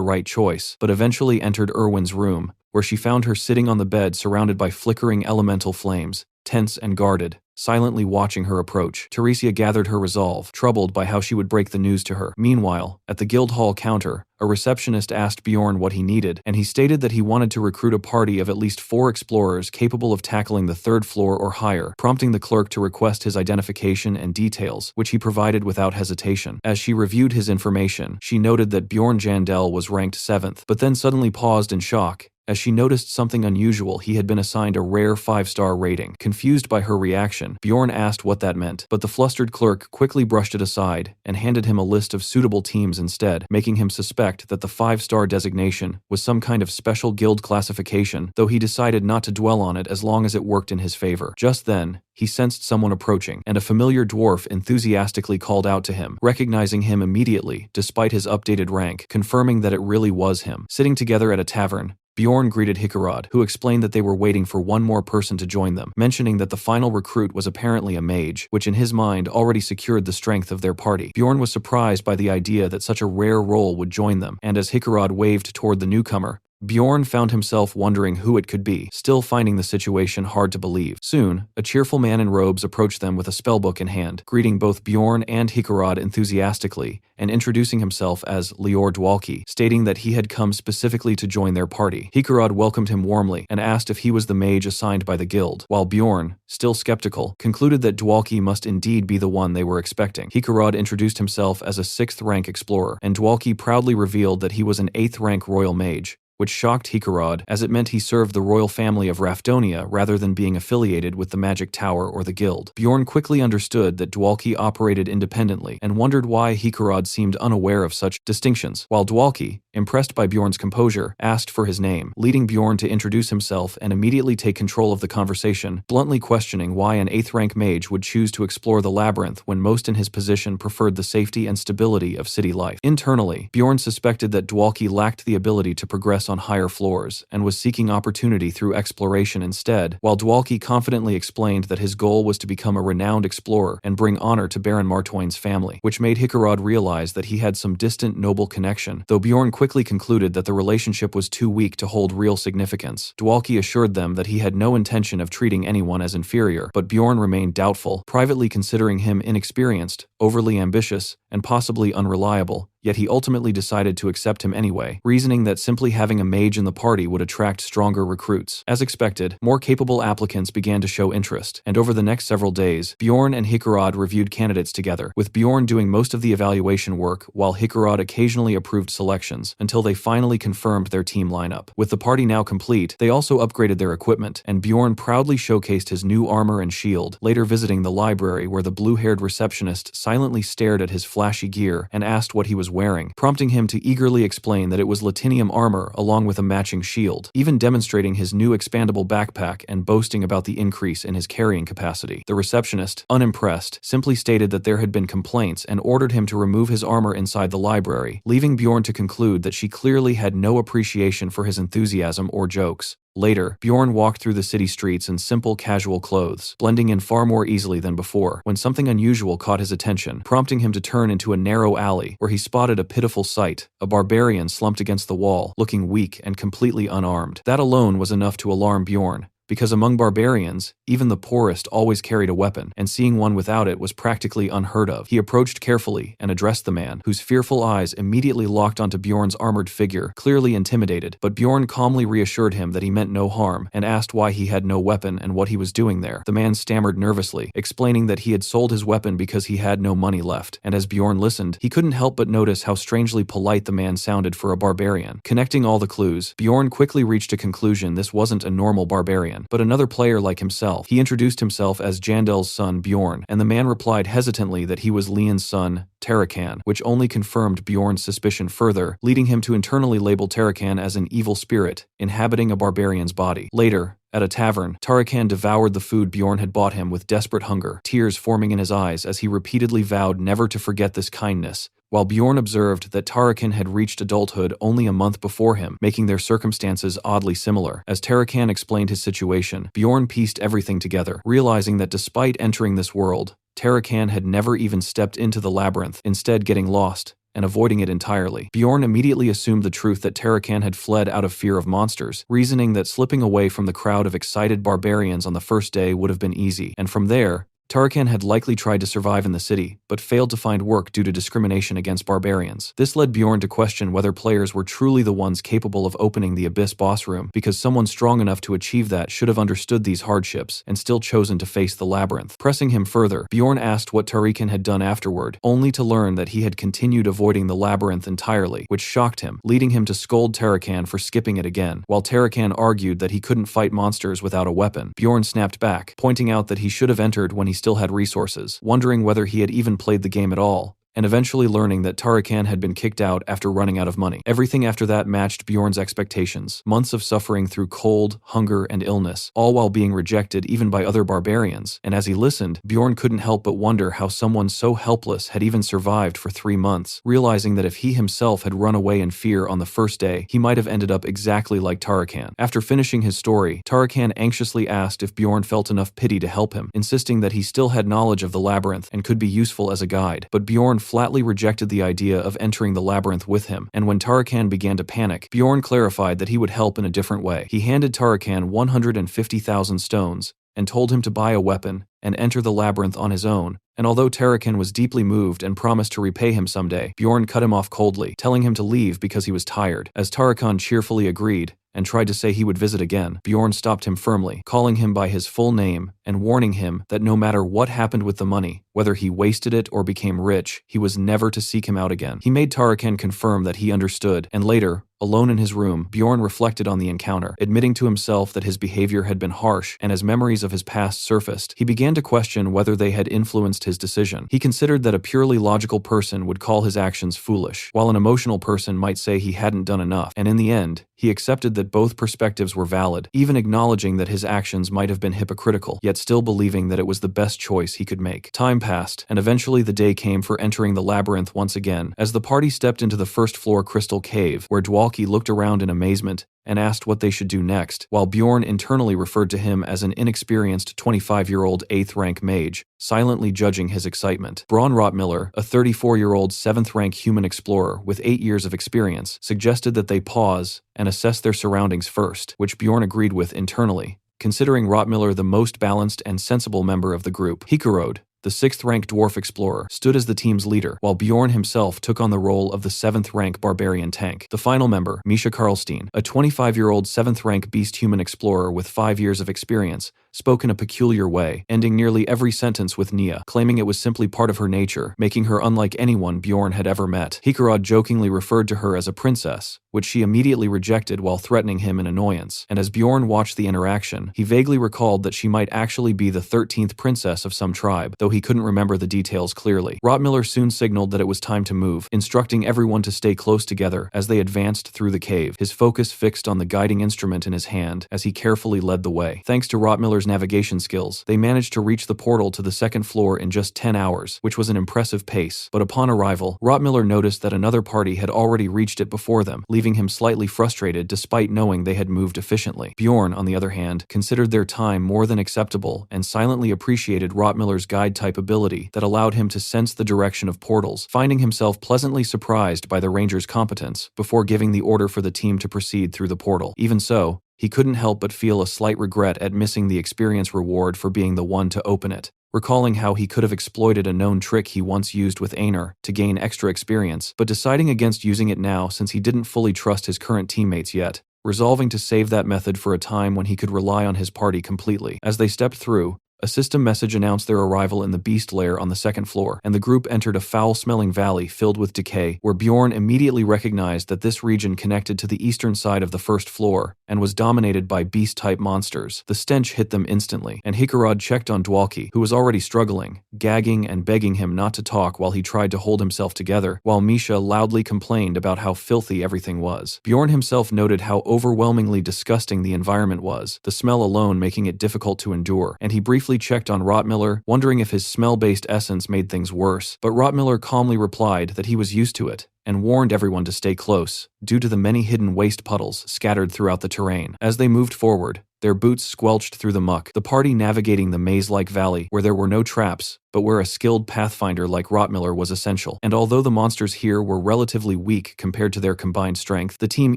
right choice, but eventually entered Erwin's room, where she found her sitting on the bed surrounded by flickering elemental flames, tense and guarded, silently watching her approach. Teresia gathered her resolve, troubled by how she would break the news to her. Meanwhile, at the guild hall counter, a receptionist asked Bjorn what he needed, and he stated that he wanted to recruit a party of at least 4 explorers capable of tackling the 3rd floor or higher, prompting the clerk to request his identification and details, which he provided without hesitation. As she reviewed his information, she noted that Bjorn Jandel was ranked 7th, but then suddenly paused in shock as she noticed something unusual. He had been assigned a rare 5-star rating. Confused by her reaction, Bjorn asked what that meant, but the flustered clerk quickly brushed it aside and handed him a list of suitable teams instead, making him suspect that the 5-star designation was some kind of special guild classification, though he decided not to dwell on it as long as it worked in his favor. Just then, he sensed someone approaching, and a familiar dwarf enthusiastically called out to him, recognizing him immediately despite his updated rank, confirming that it really was him. Sitting together at a tavern, Bjorn greeted Hikarad, who explained that they were waiting for one more person to join them, mentioning that the final recruit was apparently a mage, which in his mind already secured the strength of their party. Bjorn was surprised by the idea that such a rare role would join them, and as Hikarad waved toward the newcomer, Bjorn found himself wondering who it could be, still finding the situation hard to believe. Soon, a cheerful man in robes approached them with a spellbook in hand, greeting both Bjorn and Hikarad enthusiastically, and introducing himself as Lior Dwalki, stating that he had come specifically to join their party. Hikarad welcomed him warmly and asked if he was the mage assigned by the guild, while Bjorn, still skeptical, concluded that Dwalki must indeed be the one they were expecting. Hikarad introduced himself as a 6th-rank explorer, and Dwalki proudly revealed that he was an 8th-rank royal mage, which shocked Hikarad, as it meant he served the royal family of Rafdonia rather than being affiliated with the Magic Tower or the guild. Bjorn quickly understood that Dwalki operated independently and wondered why Hikarad seemed unaware of such distinctions, while Dwalki, impressed by Bjorn's composure, asked for his name, leading Bjorn to introduce himself and immediately take control of the conversation, bluntly questioning why an 8th-rank mage would choose to explore the labyrinth when most in his position preferred the safety and stability of city life. Internally, Bjorn suspected that Dwalki lacked the ability to progress on higher floors and was seeking opportunity through exploration instead, while Dwalki confidently explained that his goal was to become a renowned explorer and bring honor to Baron Martoin's family, which made Hikarad realize that he had some distant noble connection, though Bjorn quickly concluded that the relationship was too weak to hold real significance. Dwalki assured them that he had no intention of treating anyone as inferior, but Bjorn remained doubtful, privately considering him inexperienced, overly ambitious, and possibly unreliable. Yet he ultimately decided to accept him anyway, reasoning that simply having a mage in the party would attract stronger recruits. As expected, more capable applicants began to show interest, and over the next several days, Bjorn and Hikarad reviewed candidates together, with Bjorn doing most of the evaluation work while Hikarad occasionally approved selections, until they finally confirmed their team lineup. With the party now complete, they also upgraded their equipment, and Bjorn proudly showcased his new armor and shield, later visiting the library where the blue-haired receptionist silently stared at his flashy gear and asked what he was wearing, prompting him to eagerly explain that it was Latinium armor along with a matching shield, even demonstrating his new expandable backpack and boasting about the increase in his carrying capacity. The receptionist, unimpressed, simply stated that there had been complaints and ordered him to remove his armor inside the library, leaving Bjorn to conclude that she clearly had no appreciation for his enthusiasm or jokes. Later, Bjorn walked through the city streets in simple, casual clothes, blending in far more easily than before, when something unusual caught his attention, prompting him to turn into a narrow alley, where he spotted a pitiful sight: a barbarian slumped against the wall, looking weak and completely unarmed. That alone was enough to alarm Bjorn, because among barbarians, even the poorest always carried a weapon, and seeing one without it was practically unheard of. He approached carefully and addressed the man, whose fearful eyes immediately locked onto Bjorn's armored figure, clearly intimidated, but Bjorn calmly reassured him that he meant no harm, and asked why he had no weapon and what he was doing there. The man stammered nervously, explaining that he had sold his weapon because he had no money left, and as Bjorn listened, he couldn't help but notice how strangely polite the man sounded for a barbarian. Connecting all the clues, Bjorn quickly reached a conclusion: this wasn't a normal barbarian, but another player like himself. He introduced himself as Jandel's son Bjorn, and the man replied hesitantly that he was Leon's son, Tarakan, which only confirmed Bjorn's suspicion further, leading him to internally label Tarakan as an evil spirit, inhabiting a barbarian's body. Later, at a tavern, Tarakan devoured the food Bjorn had bought him with desperate hunger, tears forming in his eyes as he repeatedly vowed never to forget this kindness, while Bjorn observed that Tarakan had reached adulthood only a month before him, making their circumstances oddly similar. As Tarakan explained his situation, Bjorn pieced everything together, realizing that despite entering this world, Tarakan had never even stepped into the labyrinth, instead getting lost and avoiding it entirely. Bjorn immediately assumed the truth that Tarakan had fled out of fear of monsters, reasoning that slipping away from the crowd of excited barbarians on the first day would have been easy, and from there, Tarakan had likely tried to survive in the city, but failed to find work due to discrimination against barbarians. This led Bjorn to question whether players were truly the ones capable of opening the Abyss boss room, because someone strong enough to achieve that should have understood these hardships and still chosen to face the labyrinth. Pressing him further, Bjorn asked what Tarakan had done afterward, only to learn that he had continued avoiding the labyrinth entirely, which shocked him, leading him to scold Tarakan for skipping it again. While Tarakan argued that he couldn't fight monsters without a weapon, Bjorn snapped back, pointing out that he should have entered when he still had resources, wondering whether he had even played the game at all, and eventually learning that Tarakan had been kicked out after running out of money. Everything after that matched Bjorn's expectations: months of suffering through cold, hunger, and illness, all while being rejected even by other barbarians. And as he listened, Bjorn couldn't help but wonder how someone so helpless had even survived for 3 months, realizing that if he himself had run away in fear on the first day, he might have ended up exactly like Tarakan. After finishing his story, Tarakan anxiously asked if Bjorn felt enough pity to help him, insisting that he still had knowledge of the labyrinth and could be useful as a guide, but Bjorn flatly rejected the idea of entering the labyrinth with him, and when Tarakan began to panic, Bjorn clarified that he would help in a different way. He handed Tarakan 150,000 stones, and told him to buy a weapon and enter the labyrinth on his own, and although Tarakan was deeply moved and promised to repay him someday, Bjorn cut him off coldly, telling him to leave because he was tired. As Tarakan cheerfully agreed, and tried to say he would visit again, Bjorn stopped him firmly, calling him by his full name and warning him that no matter what happened with the money, whether he wasted it or became rich, he was never to seek him out again. He made Tarakan confirm that he understood, and later, alone in his room, Bjorn reflected on the encounter, admitting to himself that his behavior had been harsh, and as memories of his past surfaced, he began to question whether they had influenced his decision. He considered that a purely logical person would call his actions foolish, while an emotional person might say he hadn't done enough, and in the end, he accepted that both perspectives were valid, even acknowledging that his actions might have been hypocritical, yet still believing that it was the best choice he could make. Time passed, and eventually the day came for entering the labyrinth once again, as the party stepped into the first-floor crystal cave, where Dwalki Dwalki looked around in amazement and asked what they should do next, while Bjorn internally referred to him as an inexperienced 25-year-old 8th rank mage, silently judging his excitement. Braun Rottmiller, a 34-year-old 7th rank human explorer with 8 years of experience, suggested that they pause and assess their surroundings first, which Bjorn agreed with internally, considering Rottmiller the most balanced and sensible member of the group. Hikerod, the 6th rank dwarf explorer, stood as the team's leader, while Bjorn himself took on the role of the 7th rank barbarian tank. The final member, Misha Karlstein, a 25-year-old 7th rank beast human explorer with 5 years of experience, spoke in a peculiar way, ending nearly every sentence with Nia, claiming it was simply part of her nature, making her unlike anyone Bjorn had ever met. Hikerod jokingly referred to her as a princess, which she immediately rejected while threatening him in annoyance, and as Bjorn watched the interaction, he vaguely recalled that she might actually be the 13th princess of some tribe, though he couldn't remember the details clearly. Rottmiller soon signaled that it was time to move, instructing everyone to stay close together as they advanced through the cave, his focus fixed on the guiding instrument in his hand as he carefully led the way. Thanks to Rottmiller's navigation skills, they managed to reach the portal to the 2nd floor in just 10 hours, which was an impressive pace, but upon arrival, Rottmiller noticed that another party had already reached it before them, leaving him slightly frustrated despite knowing they had moved efficiently. Bjorn, on the other hand, considered their time more than acceptable and silently appreciated Rottmiller's guide-type ability that allowed him to sense the direction of portals, finding himself pleasantly surprised by the ranger's competence before giving the order for the team to proceed through the portal. Even so, he couldn't help but feel a slight regret at missing the experience reward for being the one to open it, recalling how he could have exploited a known trick he once used with Einar to gain extra experience, but deciding against using it now since he didn't fully trust his current teammates yet, resolving to save that method for a time when he could rely on his party completely. As they stepped through, a system message announced their arrival in the beast lair on the 2nd floor, and the group entered a foul-smelling valley filled with decay, where Bjorn immediately recognized that this region connected to the eastern side of the 1st floor and was dominated by beast-type monsters. The stench hit them instantly, and Hikerod checked on Dwalki, who was already struggling, gagging and begging him not to talk while he tried to hold himself together, while Misha loudly complained about how filthy everything was. Bjorn himself noted how overwhelmingly disgusting the environment was, the smell alone making it difficult to endure, and he briefly checked on Rottmiller, wondering if his smell-based essence made things worse, but Rottmiller calmly replied that he was used to it, and warned everyone to stay close, due to the many hidden waste puddles scattered throughout the terrain. As they moved forward, their boots squelched through the muck, the party navigating the maze-like valley where there were no traps, but where a skilled pathfinder like Rottmiller was essential. And although the monsters here were relatively weak compared to their combined strength, the team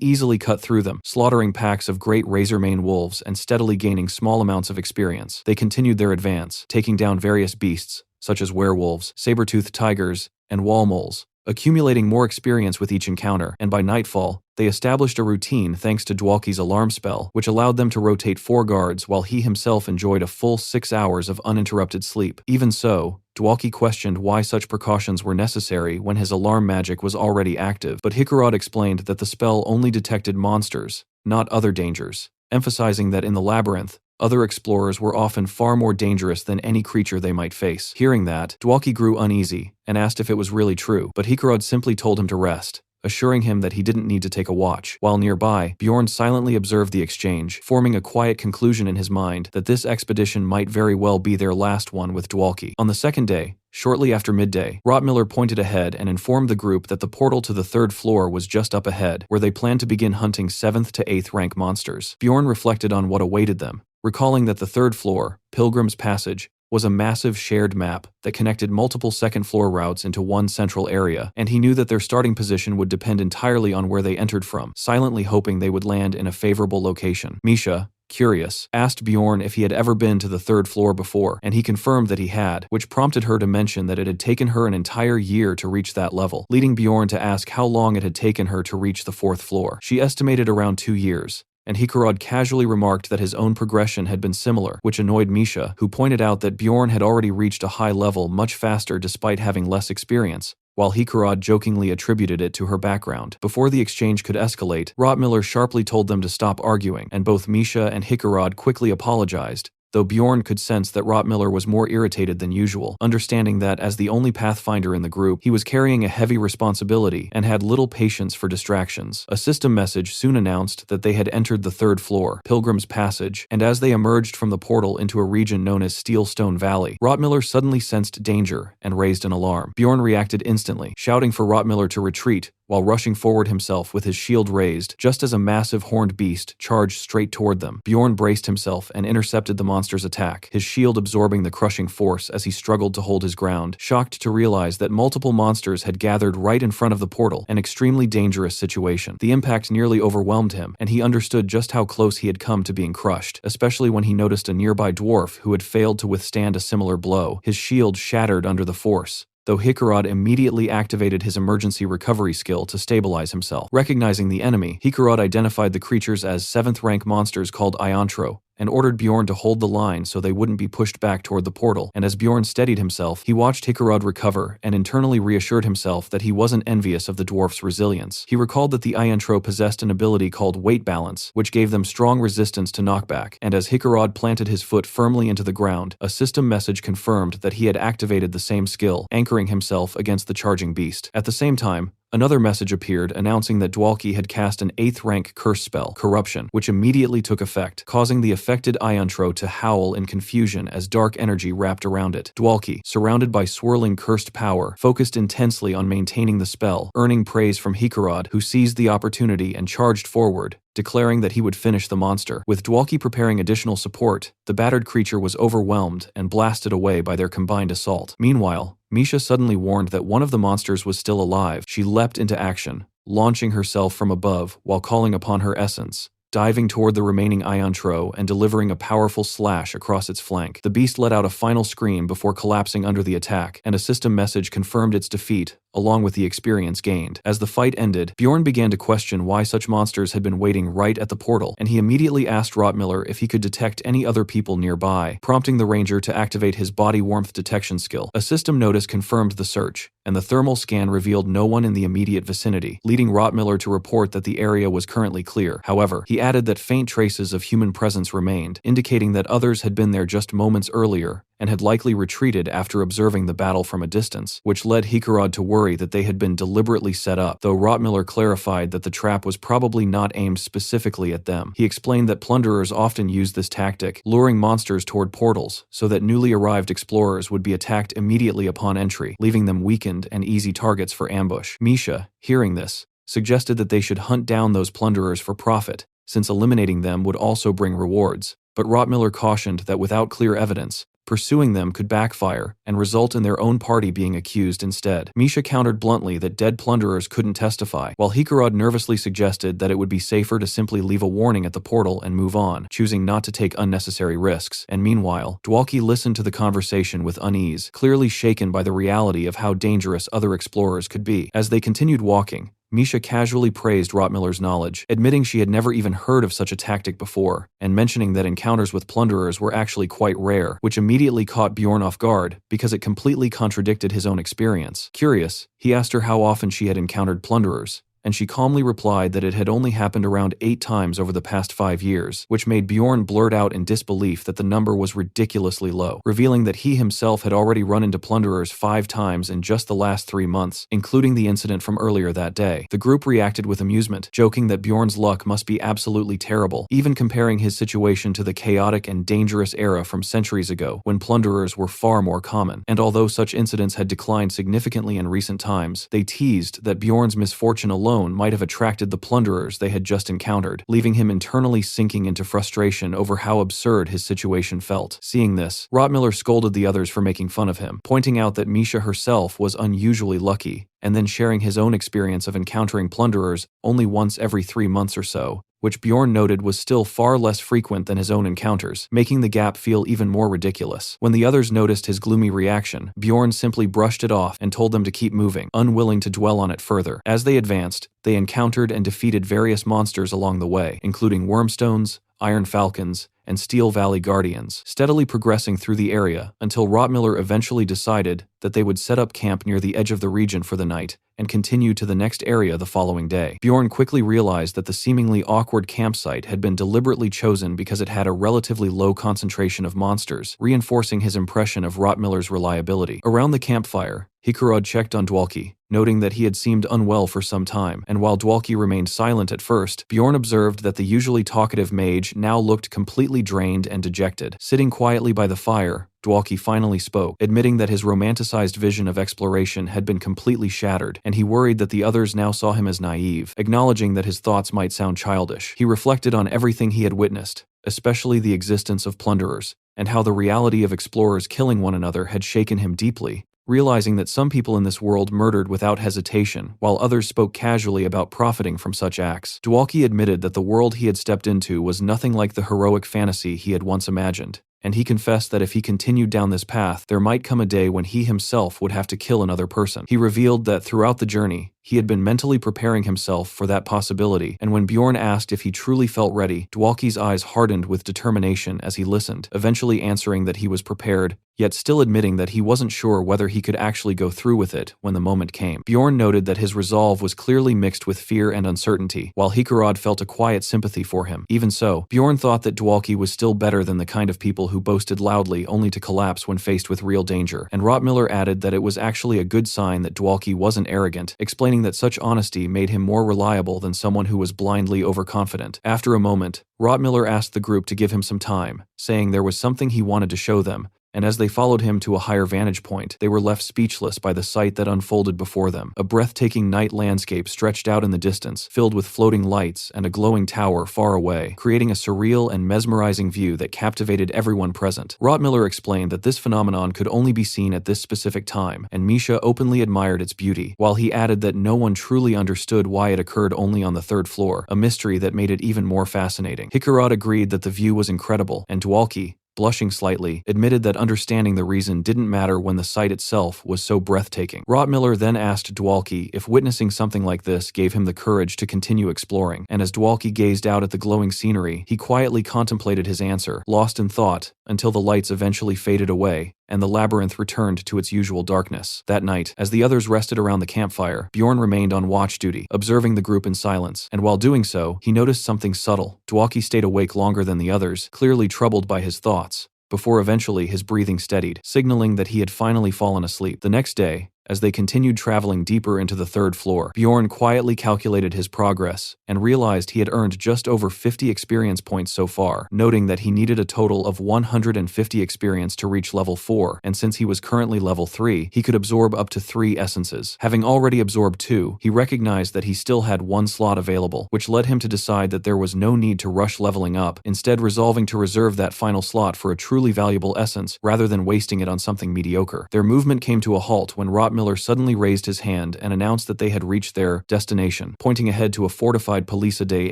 easily cut through them, slaughtering packs of great razor-mane wolves and steadily gaining small amounts of experience. They continued their advance, taking down various beasts, such as werewolves, saber-toothed tigers, and wall moles, accumulating more experience with each encounter, and by nightfall, they established a routine thanks to Dwalki's alarm spell, which allowed them to rotate 4 guards while he himself enjoyed a full 6 hours of uninterrupted sleep. Even so, Dwalki questioned why such precautions were necessary when his alarm magic was already active, but Hikerod explained that the spell only detected monsters, not other dangers, emphasizing that in the labyrinth, other explorers were often far more dangerous than any creature they might face. Hearing that, Dwalki grew uneasy and asked if it was really true, but Hikerod simply told him to rest, assuring him that he didn't need to take a watch. While nearby, Bjorn silently observed the exchange, forming a quiet conclusion in his mind that this expedition might very well be their last one with Dwalki. On the 2nd day, shortly after midday, Rottmiller pointed ahead and informed the group that the portal to the 3rd floor was just up ahead, where they planned to begin hunting 7th to 8th rank monsters. Bjorn reflected on what awaited them, recalling that the 3rd floor, Pilgrim's Passage, was a massive shared map that connected multiple 2nd floor routes into one central area, and he knew that their starting position would depend entirely on where they entered from, silently hoping they would land in a favorable location. Misha, curious, asked Bjorn if he had ever been to the 3rd floor before, and he confirmed that he had, which prompted her to mention that it had taken her an entire year to reach that level, leading Bjorn to ask how long it had taken her to reach the 4th floor. She estimated around 2 years, and Hikerod casually remarked that his own progression had been similar, which annoyed Misha, who pointed out that Bjorn had already reached a high level much faster despite having less experience, while Hikerod jokingly attributed it to her background. Before the exchange could escalate, Rottmiller sharply told them to stop arguing, and both Misha and Hikerod quickly apologized, though Bjorn could sense that Rottmiller was more irritated than usual, understanding that as the only pathfinder in the group, he was carrying a heavy responsibility and had little patience for distractions. A system message soon announced that they had entered the 3rd floor, Pilgrim's Passage, and as they emerged from the portal into a region known as Steelstone Valley, Rottmiller suddenly sensed danger and raised an alarm. Bjorn reacted instantly, shouting for Rottmiller to retreat, while rushing forward himself with his shield raised, just as a massive horned beast charged straight toward them. Bjorn braced himself and intercepted the monster's attack, his shield absorbing the crushing force as he struggled to hold his ground, shocked to realize that multiple monsters had gathered right in front of the portal, an extremely dangerous situation. The impact nearly overwhelmed him, and he understood just how close he had come to being crushed, especially when he noticed a nearby dwarf who had failed to withstand a similar blow, his shield shattered under the force. Though Hikarad immediately activated his emergency recovery skill to stabilize himself. Recognizing the enemy, Hikarad identified the creatures as 7th rank monsters called Iantro, and ordered Bjorn to hold the line so they wouldn't be pushed back toward the portal. And as Bjorn steadied himself, he watched Hikarad recover and internally reassured himself that he wasn't envious of the dwarf's resilience. He recalled that the Iantro possessed an ability called weight balance, which gave them strong resistance to knockback, and as Hikarad planted his foot firmly into the ground, a system message confirmed that he had activated the same skill, anchoring himself against the charging beast. At the same time, another message appeared announcing that Dwalki had cast an 8th rank curse spell, Corruption, which immediately took effect, causing the affected Iantro to howl in confusion as dark energy wrapped around it. Dwalki, surrounded by swirling cursed power, focused intensely on maintaining the spell, earning praise from Hikarad, who seized the opportunity and charged forward, declaring that he would finish the monster. With Dwalki preparing additional support, the battered creature was overwhelmed and blasted away by their combined assault. Meanwhile, Misha suddenly warned that one of the monsters was still alive. She leapt into action, launching herself from above while calling upon her essence, diving toward the remaining Iantro and delivering a powerful slash across its flank. The beast let out a final scream before collapsing under the attack, and a system message confirmed its defeat, along with the experience gained. As the fight ended, Bjorn began to question why such monsters had been waiting right at the portal, and he immediately asked Rotmiller if he could detect any other people nearby, prompting the ranger to activate his body warmth detection skill. A system notice confirmed the search, and the thermal scan revealed no one in the immediate vicinity, leading Rotmiller to report that the area was currently clear. However, he added that faint traces of human presence remained, indicating that others had been there just moments earlier and had likely retreated after observing the battle from a distance, which led Hikarad to worry that they had been deliberately set up, though Rotmiller clarified that the trap was probably not aimed specifically at them. He explained that plunderers often use this tactic, luring monsters toward portals, so that newly arrived explorers would be attacked immediately upon entry, leaving them weakened and easy targets for ambush. Misha, hearing this, suggested that they should hunt down those plunderers for profit, since eliminating them would also bring rewards, but Rotmiller cautioned that without clear evidence, pursuing them could backfire and result in their own party being accused instead. Misha countered bluntly that dead plunderers couldn't testify, while Hikarad nervously suggested that it would be safer to simply leave a warning at the portal and move on, choosing not to take unnecessary risks. And meanwhile, Dwalki listened to the conversation with unease, clearly shaken by the reality of how dangerous other explorers could be. As they continued walking, Misha casually praised Rotmiller's knowledge, admitting she had never even heard of such a tactic before, and mentioning that encounters with plunderers were actually quite rare, which immediately caught Bjorn off guard because it completely contradicted his own experience. Curious, he asked her how often she had encountered plunderers, and she calmly replied that it had only happened around 8 times over the past 5 years, which made Bjorn blurt out in disbelief that the number was ridiculously low, revealing that he himself had already run into plunderers 5 times in just the last 3 months, including the incident from earlier that day. The group reacted with amusement, joking that Bjorn's luck must be absolutely terrible, even comparing his situation to the chaotic and dangerous era from centuries ago, when plunderers were far more common. And although such incidents had declined significantly in recent times, they teased that Bjorn's misfortune alone might have attracted the plunderers they had just encountered, leaving him internally sinking into frustration over how absurd his situation felt. Seeing this, Rotmiller scolded the others for making fun of him, pointing out that Misha herself was unusually lucky, and then sharing his own experience of encountering plunderers only once every 3 months or so, which Bjorn noted was still far less frequent than his own encounters, making the gap feel even more ridiculous. When the others noticed his gloomy reaction, Bjorn simply brushed it off and told them to keep moving, unwilling to dwell on it further. As they advanced, they encountered and defeated various monsters along the way, including Wormstones, Iron Falcons, and Steel Valley Guardians, steadily progressing through the area until Rotmiller eventually decided that they would set up camp near the edge of the region for the night and continue to the next area the following day. Bjorn quickly realized that the seemingly awkward campsite had been deliberately chosen because it had a relatively low concentration of monsters, reinforcing his impression of Rotmiller's reliability. Around the campfire, Hikarad checked on Dwalki, noting that he had seemed unwell for some time, and while Dwalki remained silent at first, Bjorn observed that the usually talkative mage now looked completely drained and dejected. Sitting quietly by the fire, Dwalki finally spoke, admitting that his romanticized vision of exploration had been completely shattered, and he worried that the others now saw him as naive, acknowledging that his thoughts might sound childish. He reflected on everything he had witnessed, especially the existence of plunderers, and how the reality of explorers killing one another had shaken him deeply, realizing that some people in this world murdered without hesitation, while others spoke casually about profiting from such acts. Dwalki admitted that the world he had stepped into was nothing like the heroic fantasy he had once imagined, and he confessed that if he continued down this path, there might come a day when he himself would have to kill another person. He revealed that throughout the journey, he had been mentally preparing himself for that possibility, and when Bjorn asked if he truly felt ready, Dwalki's eyes hardened with determination as he listened, eventually answering that he was prepared, yet still admitting that he wasn't sure whether he could actually go through with it when the moment came. Bjorn noted that his resolve was clearly mixed with fear and uncertainty, while Hikarad felt a quiet sympathy for him. Even so, Bjorn thought that Dwalki was still better than the kind of people who boasted loudly only to collapse when faced with real danger, and Rottmiller added that it was actually a good sign that Dwalki wasn't arrogant, explaining that such honesty made him more reliable than someone who was blindly overconfident. After a moment, Rottmiller asked the group to give him some time, saying there was something he wanted to show them, and as they followed him to a higher vantage point, they were left speechless by the sight that unfolded before them. A breathtaking night landscape stretched out in the distance, filled with floating lights and a glowing tower far away, creating a surreal and mesmerizing view that captivated everyone present. Rottmiller explained that this phenomenon could only be seen at this specific time, and Misha openly admired its beauty, while he added that no one truly understood why it occurred only on the third floor, a mystery that made it even more fascinating. Hikarad agreed that the view was incredible, and Dwalki, blushing slightly, admitted that understanding the reason didn't matter when the sight itself was so breathtaking. Rottmiller then asked Dwalki if witnessing something like this gave him the courage to continue exploring, and as Dwalki gazed out at the glowing scenery, he quietly contemplated his answer, lost in thought, until the lights eventually faded away, and the labyrinth returned to its usual darkness. That night, as the others rested around the campfire, Bjorn remained on watch duty, observing the group in silence, and while doing so, he noticed something subtle. Dwalki stayed awake longer than the others, clearly troubled by his thoughts, before eventually his breathing steadied, signaling that he had finally fallen asleep. The next day, as they continued traveling deeper into the third floor, Bjorn quietly calculated his progress and realized he had earned just over 50 experience points so far, noting that he needed a total of 150 experience to reach level 4, and since he was currently level 3, he could absorb up to 3 essences. Having already absorbed 2, he recognized that he still had 1 slot available, which led him to decide that there was no need to rush leveling up, instead resolving to reserve that final slot for a truly valuable essence rather than wasting it on something mediocre. Their movement came to a halt when Rottmiller suddenly raised his hand and announced that they had reached their destination, pointing ahead to a fortified palisade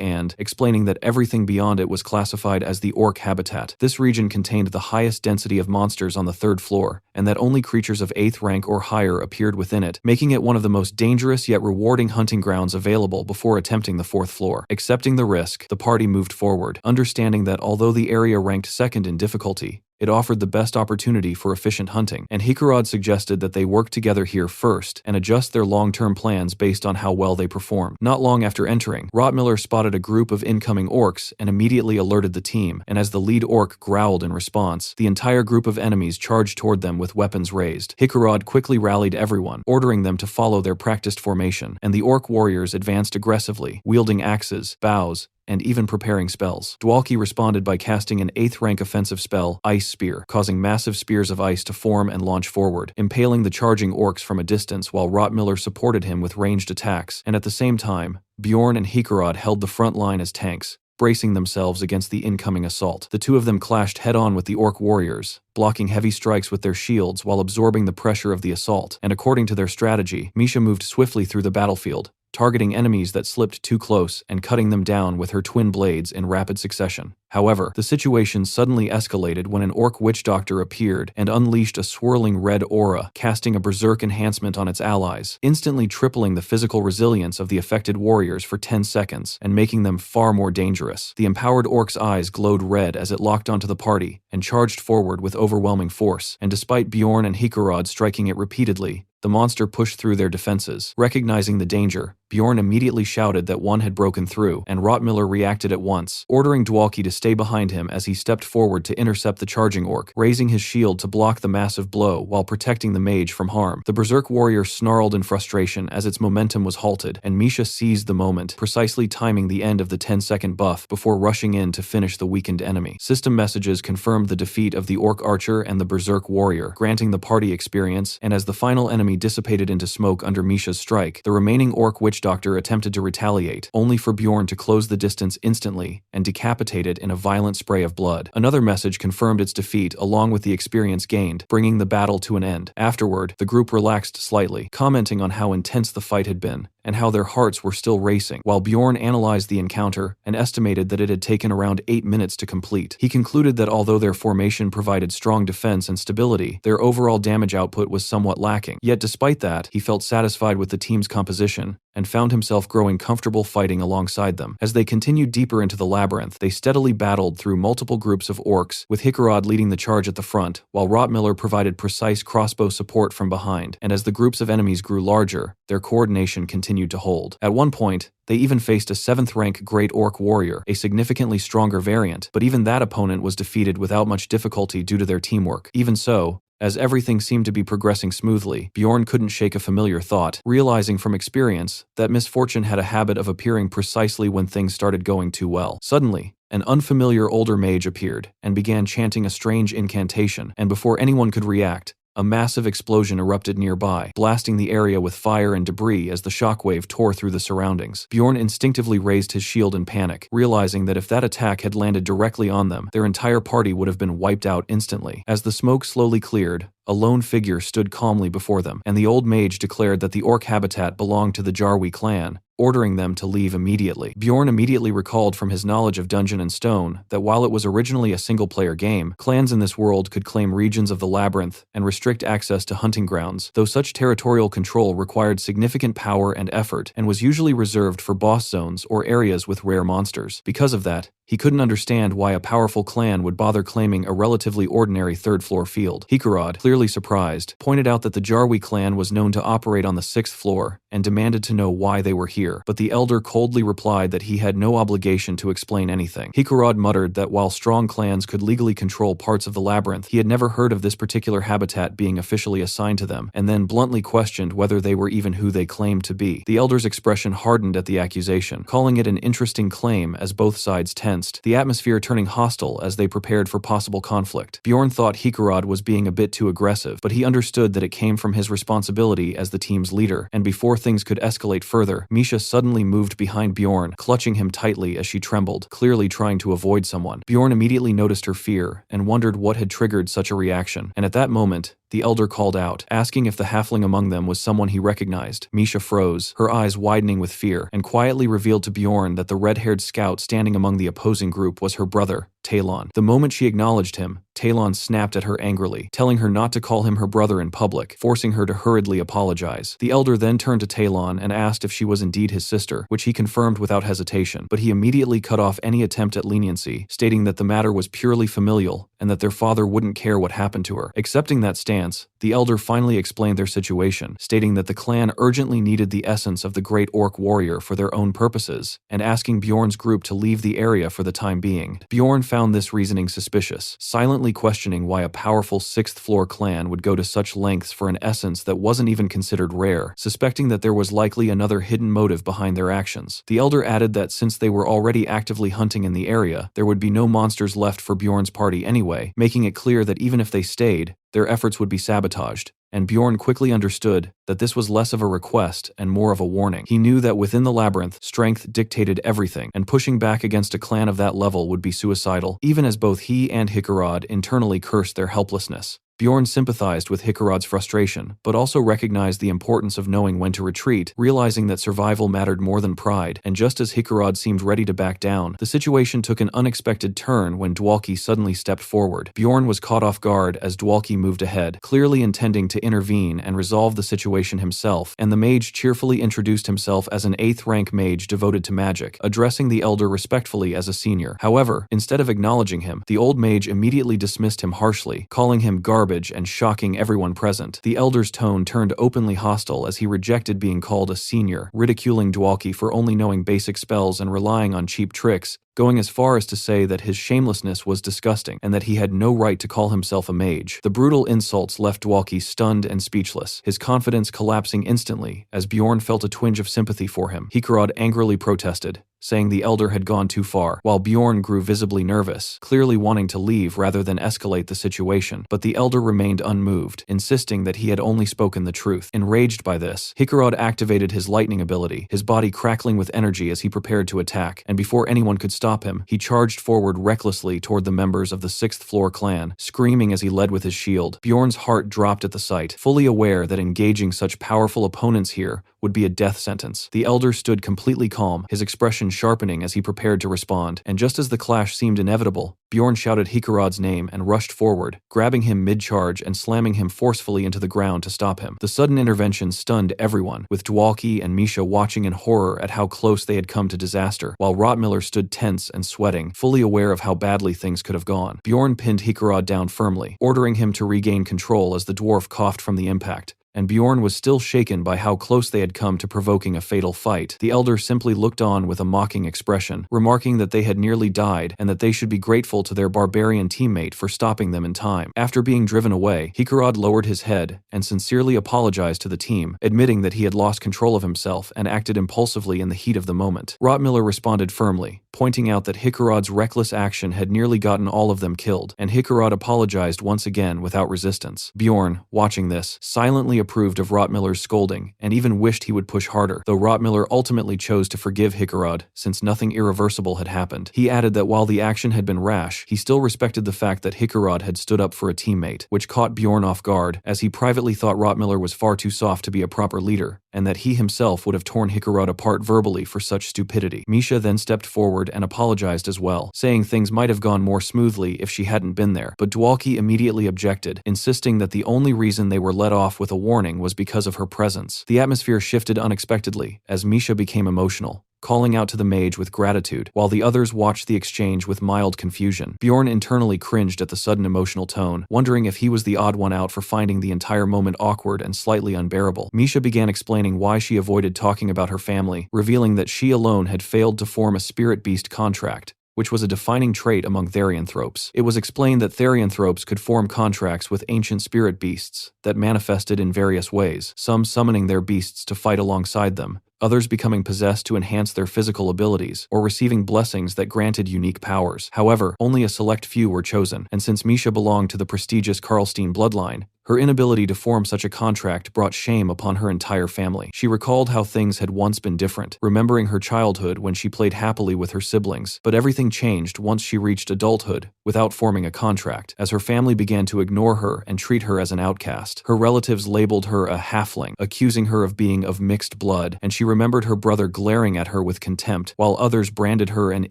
and explaining that everything beyond it was classified as the orc habitat. This region contained the highest density of monsters on the third floor, and that only creatures of 8th rank or higher appeared within it, making it one of the most dangerous yet rewarding hunting grounds available before attempting the 4th floor. Accepting the risk, the party moved forward, understanding that although the area ranked 2nd in difficulty, it offered the best opportunity for efficient hunting, and Hikarad suggested that they work together here first and adjust their long-term plans based on how well they performed. Not long after entering, Rottmiller spotted a group of incoming orcs and immediately alerted the team, and as the lead orc growled in response, the entire group of enemies charged toward them with weapons raised. Hikarad quickly rallied everyone, ordering them to follow their practiced formation, and the orc warriors advanced aggressively, wielding axes, bows, and even preparing spells. Dwalki responded by casting an 8th rank offensive spell, Ice Spear, causing massive spears of ice to form and launch forward, impaling the charging orcs from a distance while Rottmiller supported him with ranged attacks, and at the same time, Bjorn and Hikarad held the front line as tanks, bracing themselves against the incoming assault. The two of them clashed head-on with the orc warriors, blocking heavy strikes with their shields while absorbing the pressure of the assault, and according to their strategy, Misha moved swiftly through the battlefield, targeting enemies that slipped too close and cutting them down with her twin blades in rapid succession. However, the situation suddenly escalated when an orc witch doctor appeared and unleashed a swirling red aura, casting a berserk enhancement on its allies, instantly tripling the physical resilience of the affected warriors for 10 seconds and making them far more dangerous. The empowered orc's eyes glowed red as it locked onto the party and charged forward with overwhelming force, and despite Bjorn and Hikarad striking it repeatedly, the monster pushed through their defenses. Recognizing the danger, Bjorn immediately shouted that one had broken through, and Rottmiller reacted at once, ordering Dwalki to stay behind him as he stepped forward to intercept the charging orc, raising his shield to block the massive blow while protecting the mage from harm. The berserk warrior snarled in frustration as its momentum was halted, and Misha seized the moment, precisely timing the end of the 10-second buff before rushing in to finish the weakened enemy. System messages confirmed the defeat of the orc archer and the berserk warrior, granting the party experience, and as the final enemy dissipated into smoke under Misha's strike, the remaining orc witch doctor attempted to retaliate, only for Bjorn to close the distance instantly and decapitate it in a violent spray of blood. Another message confirmed its defeat along with the experience gained, bringing the battle to an end. Afterward, the group relaxed slightly, commenting on how intense the fight had been, and how their hearts were still racing, while Bjorn analyzed the encounter and estimated that it had taken around 8 minutes to complete. He concluded that although their formation provided strong defense and stability, their overall damage output was somewhat lacking. Yet despite that, he felt satisfied with the team's composition and found himself growing comfortable fighting alongside them. As they continued deeper into the labyrinth, they steadily battled through multiple groups of orcs, with Hikarad leading the charge at the front, while Rottmiller provided precise crossbow support from behind, and as the groups of enemies grew larger, their coordination continued to hold. At one point, they even faced a 7th-rank Great Orc warrior, a significantly stronger variant, but even that opponent was defeated without much difficulty due to their teamwork. Even so, as everything seemed to be progressing smoothly, Bjorn couldn't shake a familiar thought, realizing from experience that misfortune had a habit of appearing precisely when things started going too well. Suddenly, an unfamiliar older mage appeared and began chanting a strange incantation, and before anyone could react, a massive explosion erupted nearby, blasting the area with fire and debris as the shockwave tore through the surroundings. Bjorn instinctively raised his shield in panic, realizing that if that attack had landed directly on them, their entire party would have been wiped out instantly. As the smoke slowly cleared, a lone figure stood calmly before them, and the old mage declared that the orc habitat belonged to the Jarwi clan, ordering them to leave immediately. Bjorn immediately recalled from his knowledge of Dungeon and Stone that while it was originally a single-player game, clans in this world could claim regions of the labyrinth and restrict access to hunting grounds, though such territorial control required significant power and effort and was usually reserved for boss zones or areas with rare monsters. Because of that, he couldn't understand why a powerful clan would bother claiming a relatively ordinary third-floor field. Hikarad, clearly surprised, pointed out that the Jarwi clan was known to operate on the 6th floor and demanded to know why they were here, but the elder coldly replied that he had no obligation to explain anything. Hikarad muttered that while strong clans could legally control parts of the labyrinth, he had never heard of this particular habitat being officially assigned to them, and then bluntly questioned whether they were even who they claimed to be. The elder's expression hardened at the accusation, calling it an interesting claim as both sides tensed, the atmosphere turning hostile as they prepared for possible conflict. Bjorn thought Hikarad was being a bit too aggressive, but he understood that it came from his responsibility as the team's leader, and before things could escalate further, Misha suddenly moved behind Bjorn, clutching him tightly as she trembled, clearly trying to avoid someone. Bjorn immediately noticed her fear and wondered what had triggered such a reaction, and at that moment, the elder called out, asking if the halfling among them was someone he recognized. Misha froze, her eyes widening with fear, and quietly revealed to Bjorn that the red-haired scout standing among the opposing group was her brother, Talon. The moment she acknowledged him, Talon snapped at her angrily, telling her not to call him her brother in public, forcing her to hurriedly apologize. The elder then turned to Talon and asked if she was indeed his sister, which he confirmed without hesitation, but he immediately cut off any attempt at leniency, stating that the matter was purely familial and that their father wouldn't care what happened to her. Accepting that stance, the elder finally explained their situation, stating that the clan urgently needed the essence of the Great Orc warrior for their own purposes, and asking Bjorn's group to leave the area for the time being. Bjorn found this reasoning suspicious, silently questioning why a powerful 6th-floor clan would go to such lengths for an essence that wasn't even considered rare, suspecting that there was likely another hidden motive behind their actions. The elder added that since they were already actively hunting in the area, there would be no monsters left for Bjorn's party anyway, making it clear that even if they stayed, their efforts would be sabotaged, and Bjorn quickly understood that this was less of a request and more of a warning. He knew that within the labyrinth, strength dictated everything, and pushing back against a clan of that level would be suicidal, even as both he and Hikarad internally cursed their helplessness. Bjorn sympathized with Hikarad's frustration, but also recognized the importance of knowing when to retreat, realizing that survival mattered more than pride, and just as Hikarad seemed ready to back down, the situation took an unexpected turn when Dwalki suddenly stepped forward. Bjorn was caught off guard as Dwalki moved ahead, clearly intending to intervene and resolve the situation himself, and the mage cheerfully introduced himself as an 8th-rank mage devoted to magic, addressing the elder respectfully as a senior. However, instead of acknowledging him, the old mage immediately dismissed him harshly, calling him garbage garbage and shocking everyone present. The elder's tone turned openly hostile as he rejected being called a senior, ridiculing Dwalki for only knowing basic spells and relying on cheap tricks, going as far as to say that his shamelessness was disgusting and that he had no right to call himself a mage. The brutal insults left Dwalki stunned and speechless, his confidence collapsing instantly as Bjorn felt a twinge of sympathy for him. Hikarad angrily protested, saying the elder had gone too far, while Bjorn grew visibly nervous, clearly wanting to leave rather than escalate the situation. But the elder remained unmoved, insisting that he had only spoken the truth. Enraged by this, Hikarad activated his lightning ability, his body crackling with energy as he prepared to attack, and before anyone could stop him, he charged forward recklessly toward the members of the 6th floor clan, screaming as he led with his shield. Bjorn's heart dropped at the sight, fully aware that engaging such powerful opponents here would be a death sentence. The elder stood completely calm, his expression sharpening as he prepared to respond, and just as the clash seemed inevitable, Bjorn shouted Hikarad's name and rushed forward, grabbing him mid-charge and slamming him forcefully into the ground to stop him. The sudden intervention stunned everyone, with Dwalki and Misha watching in horror at how close they had come to disaster, while Rottmiller stood tense and sweating, fully aware of how badly things could have gone. Bjorn pinned Hikarad down firmly, ordering him to regain control as the dwarf coughed from the impact. And Bjorn was still shaken by how close they had come to provoking a fatal fight. The elder simply looked on with a mocking expression, remarking that they had nearly died and that they should be grateful to their barbarian teammate for stopping them in time. After being driven away, Hikarad lowered his head and sincerely apologized to the team, admitting that he had lost control of himself and acted impulsively in the heat of the moment. Rottmiller responded firmly, pointing out that Hikarad's reckless action had nearly gotten all of them killed, and Hikarad apologized once again without resistance. Bjorn, watching this, silently approved of Rottmiller's scolding and even wished he would push harder, though Rottmiller ultimately chose to forgive Hikarad since nothing irreversible had happened. He added that while the action had been rash, he still respected the fact that Hikarad had stood up for a teammate, which caught Bjorn off guard, as he privately thought Rottmiller was far too soft to be a proper leader, and that he himself would have torn Hikarad apart verbally for such stupidity. Misha then stepped forward and apologized as well, saying things might have gone more smoothly if she hadn't been there, but Dwalki immediately objected, insisting that the only reason they were let off with a warning was because of her presence. The atmosphere shifted unexpectedly as Misha became emotional, calling out to the mage with gratitude, while the others watched the exchange with mild confusion. Bjorn internally cringed at the sudden emotional tone, wondering if he was the odd one out for finding the entire moment awkward and slightly unbearable. Misha began explaining why she avoided talking about her family, revealing that she alone had failed to form a spirit beast contract, which was a defining trait among therianthropes. It was explained that therianthropes could form contracts with ancient spirit beasts that manifested in various ways, some summoning their beasts to fight alongside them, others becoming possessed to enhance their physical abilities, or receiving blessings that granted unique powers. However, only a select few were chosen, and since Misha belonged to the prestigious Karlstein bloodline, her inability to form such a contract brought shame upon her entire family. She recalled how things had once been different, remembering her childhood when she played happily with her siblings, but everything changed once she reached adulthood, without forming a contract, as her family began to ignore her and treat her as an outcast. Her relatives labeled her a halfling, accusing her of being of mixed blood, and she remembered her brother glaring at her with contempt, while others branded her an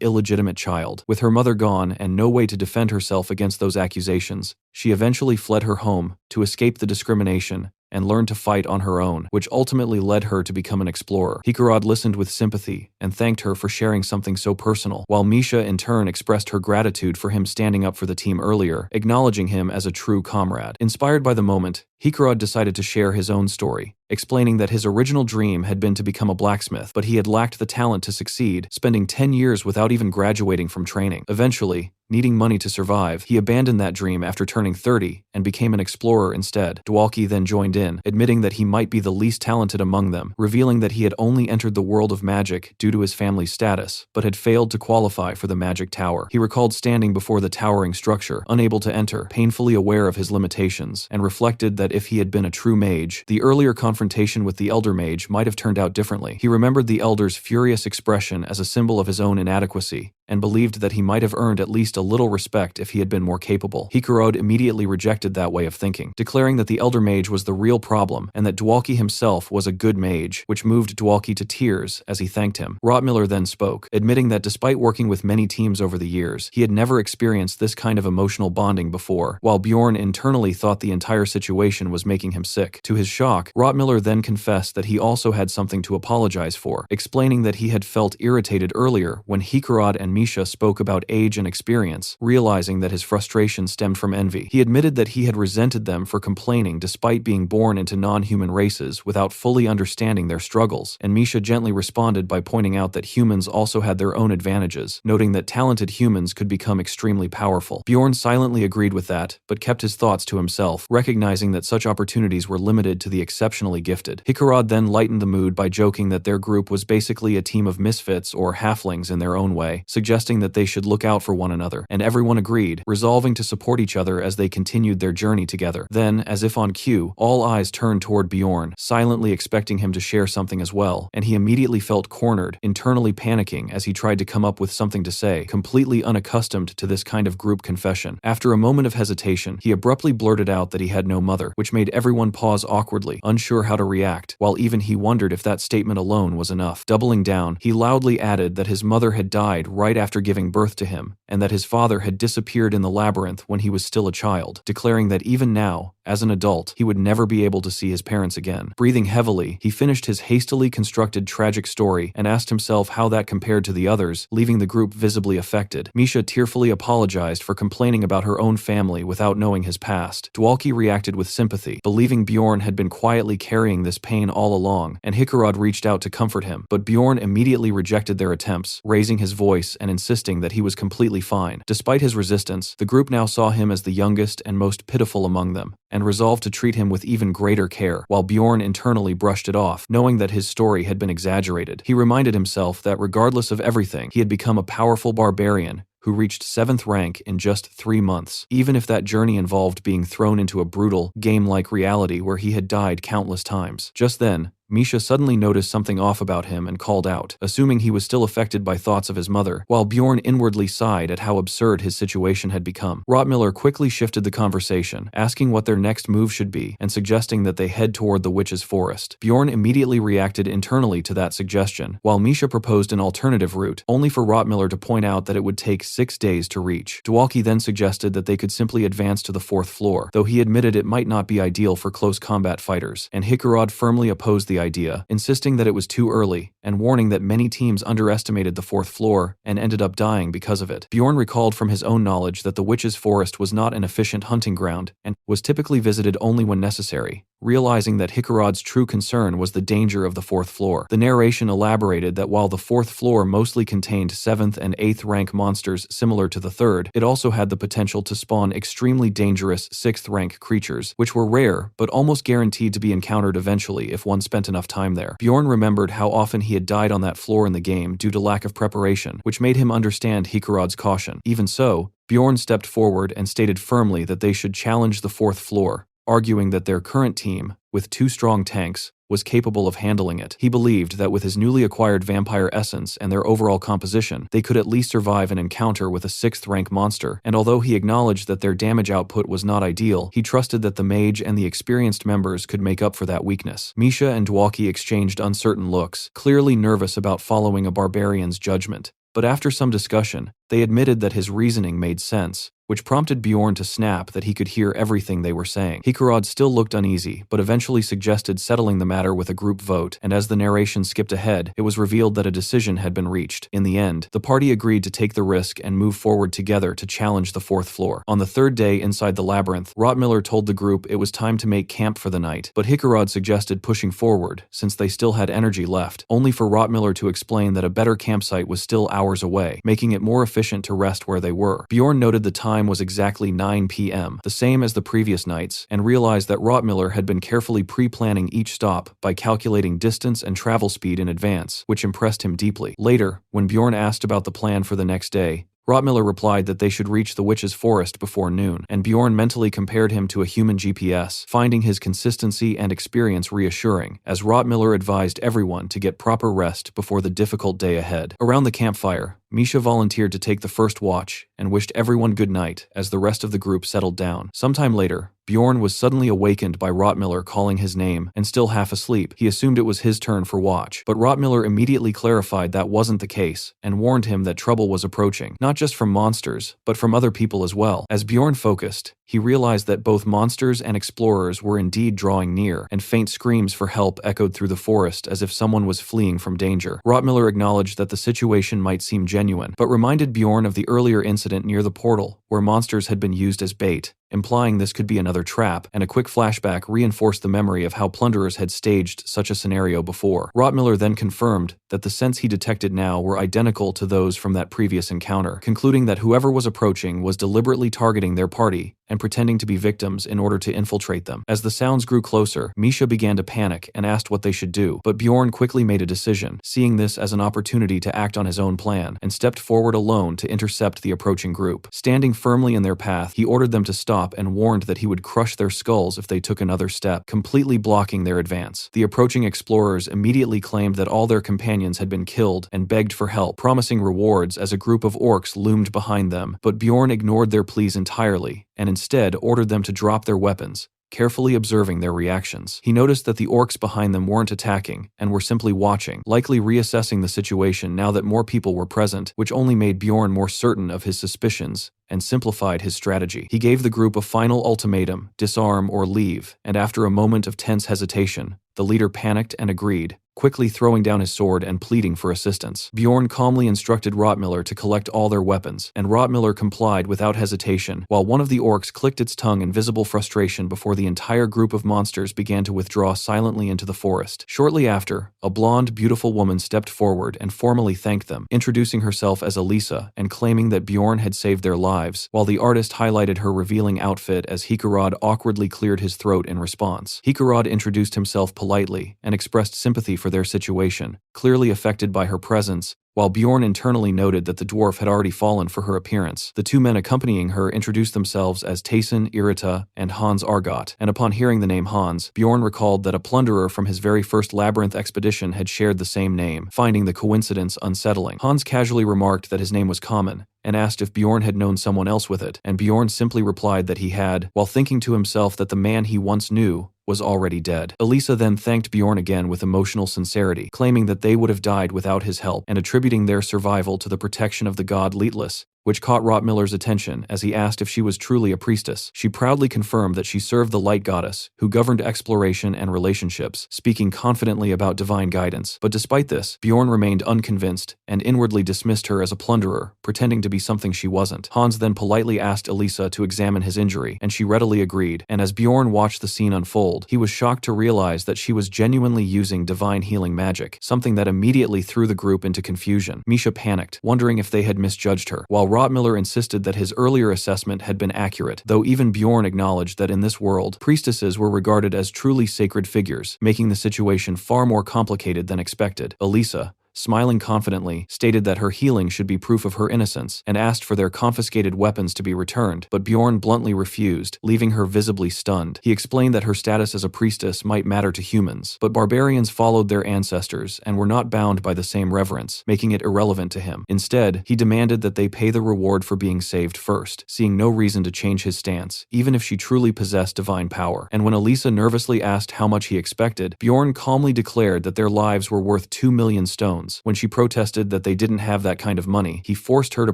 illegitimate child. With her mother gone and no way to defend herself against those accusations, she eventually fled her home to escape the discrimination and learned to fight on her own, which ultimately led her to become an explorer. Hikarad listened with sympathy and thanked her for sharing something so personal, while Misha in turn expressed her gratitude for him standing up for the team earlier, acknowledging him as a true comrade. Inspired by the moment, Hikarad decided to share his own story, explaining that his original dream had been to become a blacksmith, but he had lacked the talent to succeed, spending 10 years without even graduating from training. Eventually, needing money to survive, he abandoned that dream after turning 30 and became an explorer instead. Dwalki then joined in, admitting that he might be the least talented among them, revealing that he had only entered the world of magic due to his family's status, but had failed to qualify for the magic tower. He recalled standing before the towering structure, unable to enter, painfully aware of his limitations, and reflected that if he had been a true mage, the earlier confrontation with the elder mage might have turned out differently. He remembered the elder's furious expression as a symbol of his own inadequacy, and believed that he might have earned at least a little respect if he had been more capable. Hikarad immediately rejected that way of thinking, declaring that the elder mage was the real problem and that Dwalki himself was a good mage, which moved Dwalki to tears as he thanked him. Rottmiller then spoke, admitting that despite working with many teams over the years, he had never experienced this kind of emotional bonding before, while Bjorn internally thought the entire situation was making him sick. To his shock, Rottmiller then confessed that he also had something to apologize for, explaining that he had felt irritated earlier when Hikarad and Misha spoke about age and experience, realizing that his frustration stemmed from envy. He admitted that he had resented them for complaining despite being born into non-human races without fully understanding their struggles, and Misha gently responded by pointing out that humans also had their own advantages, noting that talented humans could become extremely powerful. Bjorn silently agreed with that, but kept his thoughts to himself, recognizing that such opportunities were limited to the exceptionally gifted. Hikarad then lightened the mood by joking that their group was basically a team of misfits or halflings in their own way, suggesting that they should look out for one another, and everyone agreed, resolving to support each other as they continued their journey together. Then, as if on cue, all eyes turned toward Bjorn, silently expecting him to share something as well, and he immediately felt cornered, internally panicking as he tried to come up with something to say, completely unaccustomed to this kind of group confession. After a moment of hesitation, he abruptly blurted out that he had no mother, which made everyone pause awkwardly, unsure how to react, while even he wondered if that statement alone was enough. Doubling down, he loudly added that his mother had died right after giving birth to him, and that his father had disappeared in the labyrinth when he was still a child, declaring that even now, as an adult, he would never be able to see his parents again. Breathing heavily, he finished his hastily constructed tragic story and asked himself how that compared to the others, leaving the group visibly affected. Misha tearfully apologized for complaining about her own family without knowing his past. Dwalki reacted with sympathy, believing Bjorn had been quietly carrying this pain all along, and Hikarad reached out to comfort him, but Bjorn immediately rejected their attempts, raising his voice and insisting that he was completely fine. Despite his resistance, the group now saw him as the youngest and most pitiful among them, and resolved to treat him with even greater care, while Bjorn internally brushed it off, knowing that his story had been exaggerated. He reminded himself that regardless of everything, he had become a powerful barbarian who reached 7th rank in just 3 months, even if that journey involved being thrown into a brutal, game-like reality where he had died countless times. Just then, Misha suddenly noticed something off about him and called out, assuming he was still affected by thoughts of his mother, while Bjorn inwardly sighed at how absurd his situation had become. Rotmiller quickly shifted the conversation, asking what their next move should be, and suggesting that they head toward the witch's forest. Bjorn immediately reacted internally to that suggestion, while Misha proposed an alternative route, only for Rotmiller to point out that it would take 6 days to reach. Dwalki then suggested that they could simply advance to the 4th floor, though he admitted it might not be ideal for close combat fighters, and Hikarad firmly opposed the idea, insisting that it was too early, and warning that many teams underestimated the 4th floor and ended up dying because of it. Bjorn recalled from his own knowledge that the witch's forest was not an efficient hunting ground, and was typically visited only when necessary, realizing that Hikarad's true concern was the danger of the 4th floor. The narration elaborated that while the 4th floor mostly contained 7th and 8th rank monsters similar to the 3rd, it also had the potential to spawn extremely dangerous 6th rank creatures, which were rare but almost guaranteed to be encountered eventually if one spent enough time there. Bjorn remembered how often he had died on that floor in the game due to lack of preparation, which made him understand Hikarad's caution. Even so, Bjorn stepped forward and stated firmly that they should challenge the 4th floor, arguing that their current team, with 2 strong tanks, was capable of handling it. He believed that with his newly acquired vampire essence and their overall composition, they could at least survive an encounter with a 6th rank monster, and although he acknowledged that their damage output was not ideal, he trusted that the mage and the experienced members could make up for that weakness. Misha and Dwalki exchanged uncertain looks, clearly nervous about following a barbarian's judgment, but after some discussion, they admitted that his reasoning made sense, which prompted Bjorn to snap that he could hear everything they were saying. Hikarad still looked uneasy, but eventually suggested settling the matter with a group vote, and as the narration skipped ahead, it was revealed that a decision had been reached. In the end, the party agreed to take the risk and move forward together to challenge the 4th floor. On the 3rd day inside the labyrinth, Rotmiller told the group it was time to make camp for the night, but Hikarad suggested pushing forward, since they still had energy left, only for Rotmiller to explain that a better campsite was still hours away, making it more efficient to rest where they were. Bjorn noted the time was exactly 9 p.m., the same as the previous nights, and realized that Rotmiller had been carefully pre-planning each stop by calculating distance and travel speed in advance, which impressed him deeply. Later, when Bjorn asked about the plan for the next day, Rotmiller replied that they should reach the witch's forest before noon, and Bjorn mentally compared him to a human GPS, finding his consistency and experience reassuring, as Rotmiller advised everyone to get proper rest before the difficult day ahead. Around the campfire, Misha volunteered to take the first watch and wished everyone good night as the rest of the group settled down. Sometime later, Bjorn was suddenly awakened by Rotmiller calling his name, and still half asleep, he assumed it was his turn for watch. But Rotmiller immediately clarified that wasn't the case, and warned him that trouble was approaching, not just from monsters, but from other people as well. As Bjorn focused, he realized that both monsters and explorers were indeed drawing near, and faint screams for help echoed through the forest as if someone was fleeing from danger. Rotmiller acknowledged that the situation might seem genuine, but reminded Bjorn of the earlier incident near the portal, where monsters had been used as bait, implying this could be another trap, and a quick flashback reinforced the memory of how plunderers had staged such a scenario before. Rottmiller then confirmed that the scents he detected now were identical to those from that previous encounter, concluding that whoever was approaching was deliberately targeting their party and pretending to be victims in order to infiltrate them. As the sounds grew closer, Misha began to panic and asked what they should do, but Bjorn quickly made a decision, seeing this as an opportunity to act on his own plan, and stepped forward alone to intercept the approaching group. Standing firmly in their path, he ordered them to stop and warned that he would crush their skulls if they took another step, completely blocking their advance. The approaching explorers immediately claimed that all their companions had been killed and begged for help, promising rewards as a group of orcs loomed behind them, but Bjorn ignored their pleas entirely and instead ordered them to drop their weapons, carefully observing their reactions. He noticed that the orcs behind them weren't attacking and were simply watching, likely reassessing the situation now that more people were present, which only made Bjorn more certain of his suspicions and simplified his strategy. He gave the group a final ultimatum: disarm or leave, and after a moment of tense hesitation, the leader panicked and agreed, quickly throwing down his sword and pleading for assistance. Bjorn calmly instructed Rottmiller to collect all their weapons, and Rottmiller complied without hesitation, while one of the orcs clicked its tongue in visible frustration before the entire group of monsters began to withdraw silently into the forest. Shortly after, a blonde, beautiful woman stepped forward and formally thanked them, introducing herself as Elisa and claiming that Bjorn had saved their lives, while the artist highlighted her revealing outfit as Hikarad awkwardly cleared his throat in response. Hikarad introduced himself politely and expressed sympathy for their situation, clearly affected by her presence, while Bjorn internally noted that the dwarf had already fallen for her appearance. The two men accompanying her introduced themselves as Tayson, Irita, and Hans Argot, and upon hearing the name Hans, Bjorn recalled that a plunderer from his very first labyrinth expedition had shared the same name, finding the coincidence unsettling. Hans casually remarked that his name was common, and asked if Bjorn had known someone else with it, and Bjorn simply replied that he had, while thinking to himself that the man he once knew was already dead. Elisa then thanked Bjorn again with emotional sincerity, claiming that they would have died without his help, and attributing their survival to the protection of the god Leetless, which caught Rottmiller's attention as he asked if she was truly a priestess. She proudly confirmed that she served the light goddess, who governed exploration and relationships, speaking confidently about divine guidance. But despite this, Bjorn remained unconvinced and inwardly dismissed her as a plunderer, pretending to be something she wasn't. Hans then politely asked Elisa to examine his injury, and she readily agreed, and as Bjorn watched the scene unfold, he was shocked to realize that she was genuinely using divine healing magic, something that immediately threw the group into confusion. Misha panicked, wondering if they had misjudged her, while Rottmiller insisted that his earlier assessment had been accurate, though even Bjorn acknowledged that in this world, priestesses were regarded as truly sacred figures, making the situation far more complicated than expected. Elisa, smiling confidently, stated that her healing should be proof of her innocence and asked for their confiscated weapons to be returned, but Bjorn bluntly refused, leaving her visibly stunned. He explained that her status as a priestess might matter to humans, but barbarians followed their ancestors and were not bound by the same reverence, making it irrelevant to him. Instead, he demanded that they pay the reward for being saved first, seeing no reason to change his stance, even if she truly possessed divine power. And when Elisa nervously asked how much he expected, Bjorn calmly declared that their lives were worth 2 million stones. When she protested that they didn't have that kind of money, he forced her to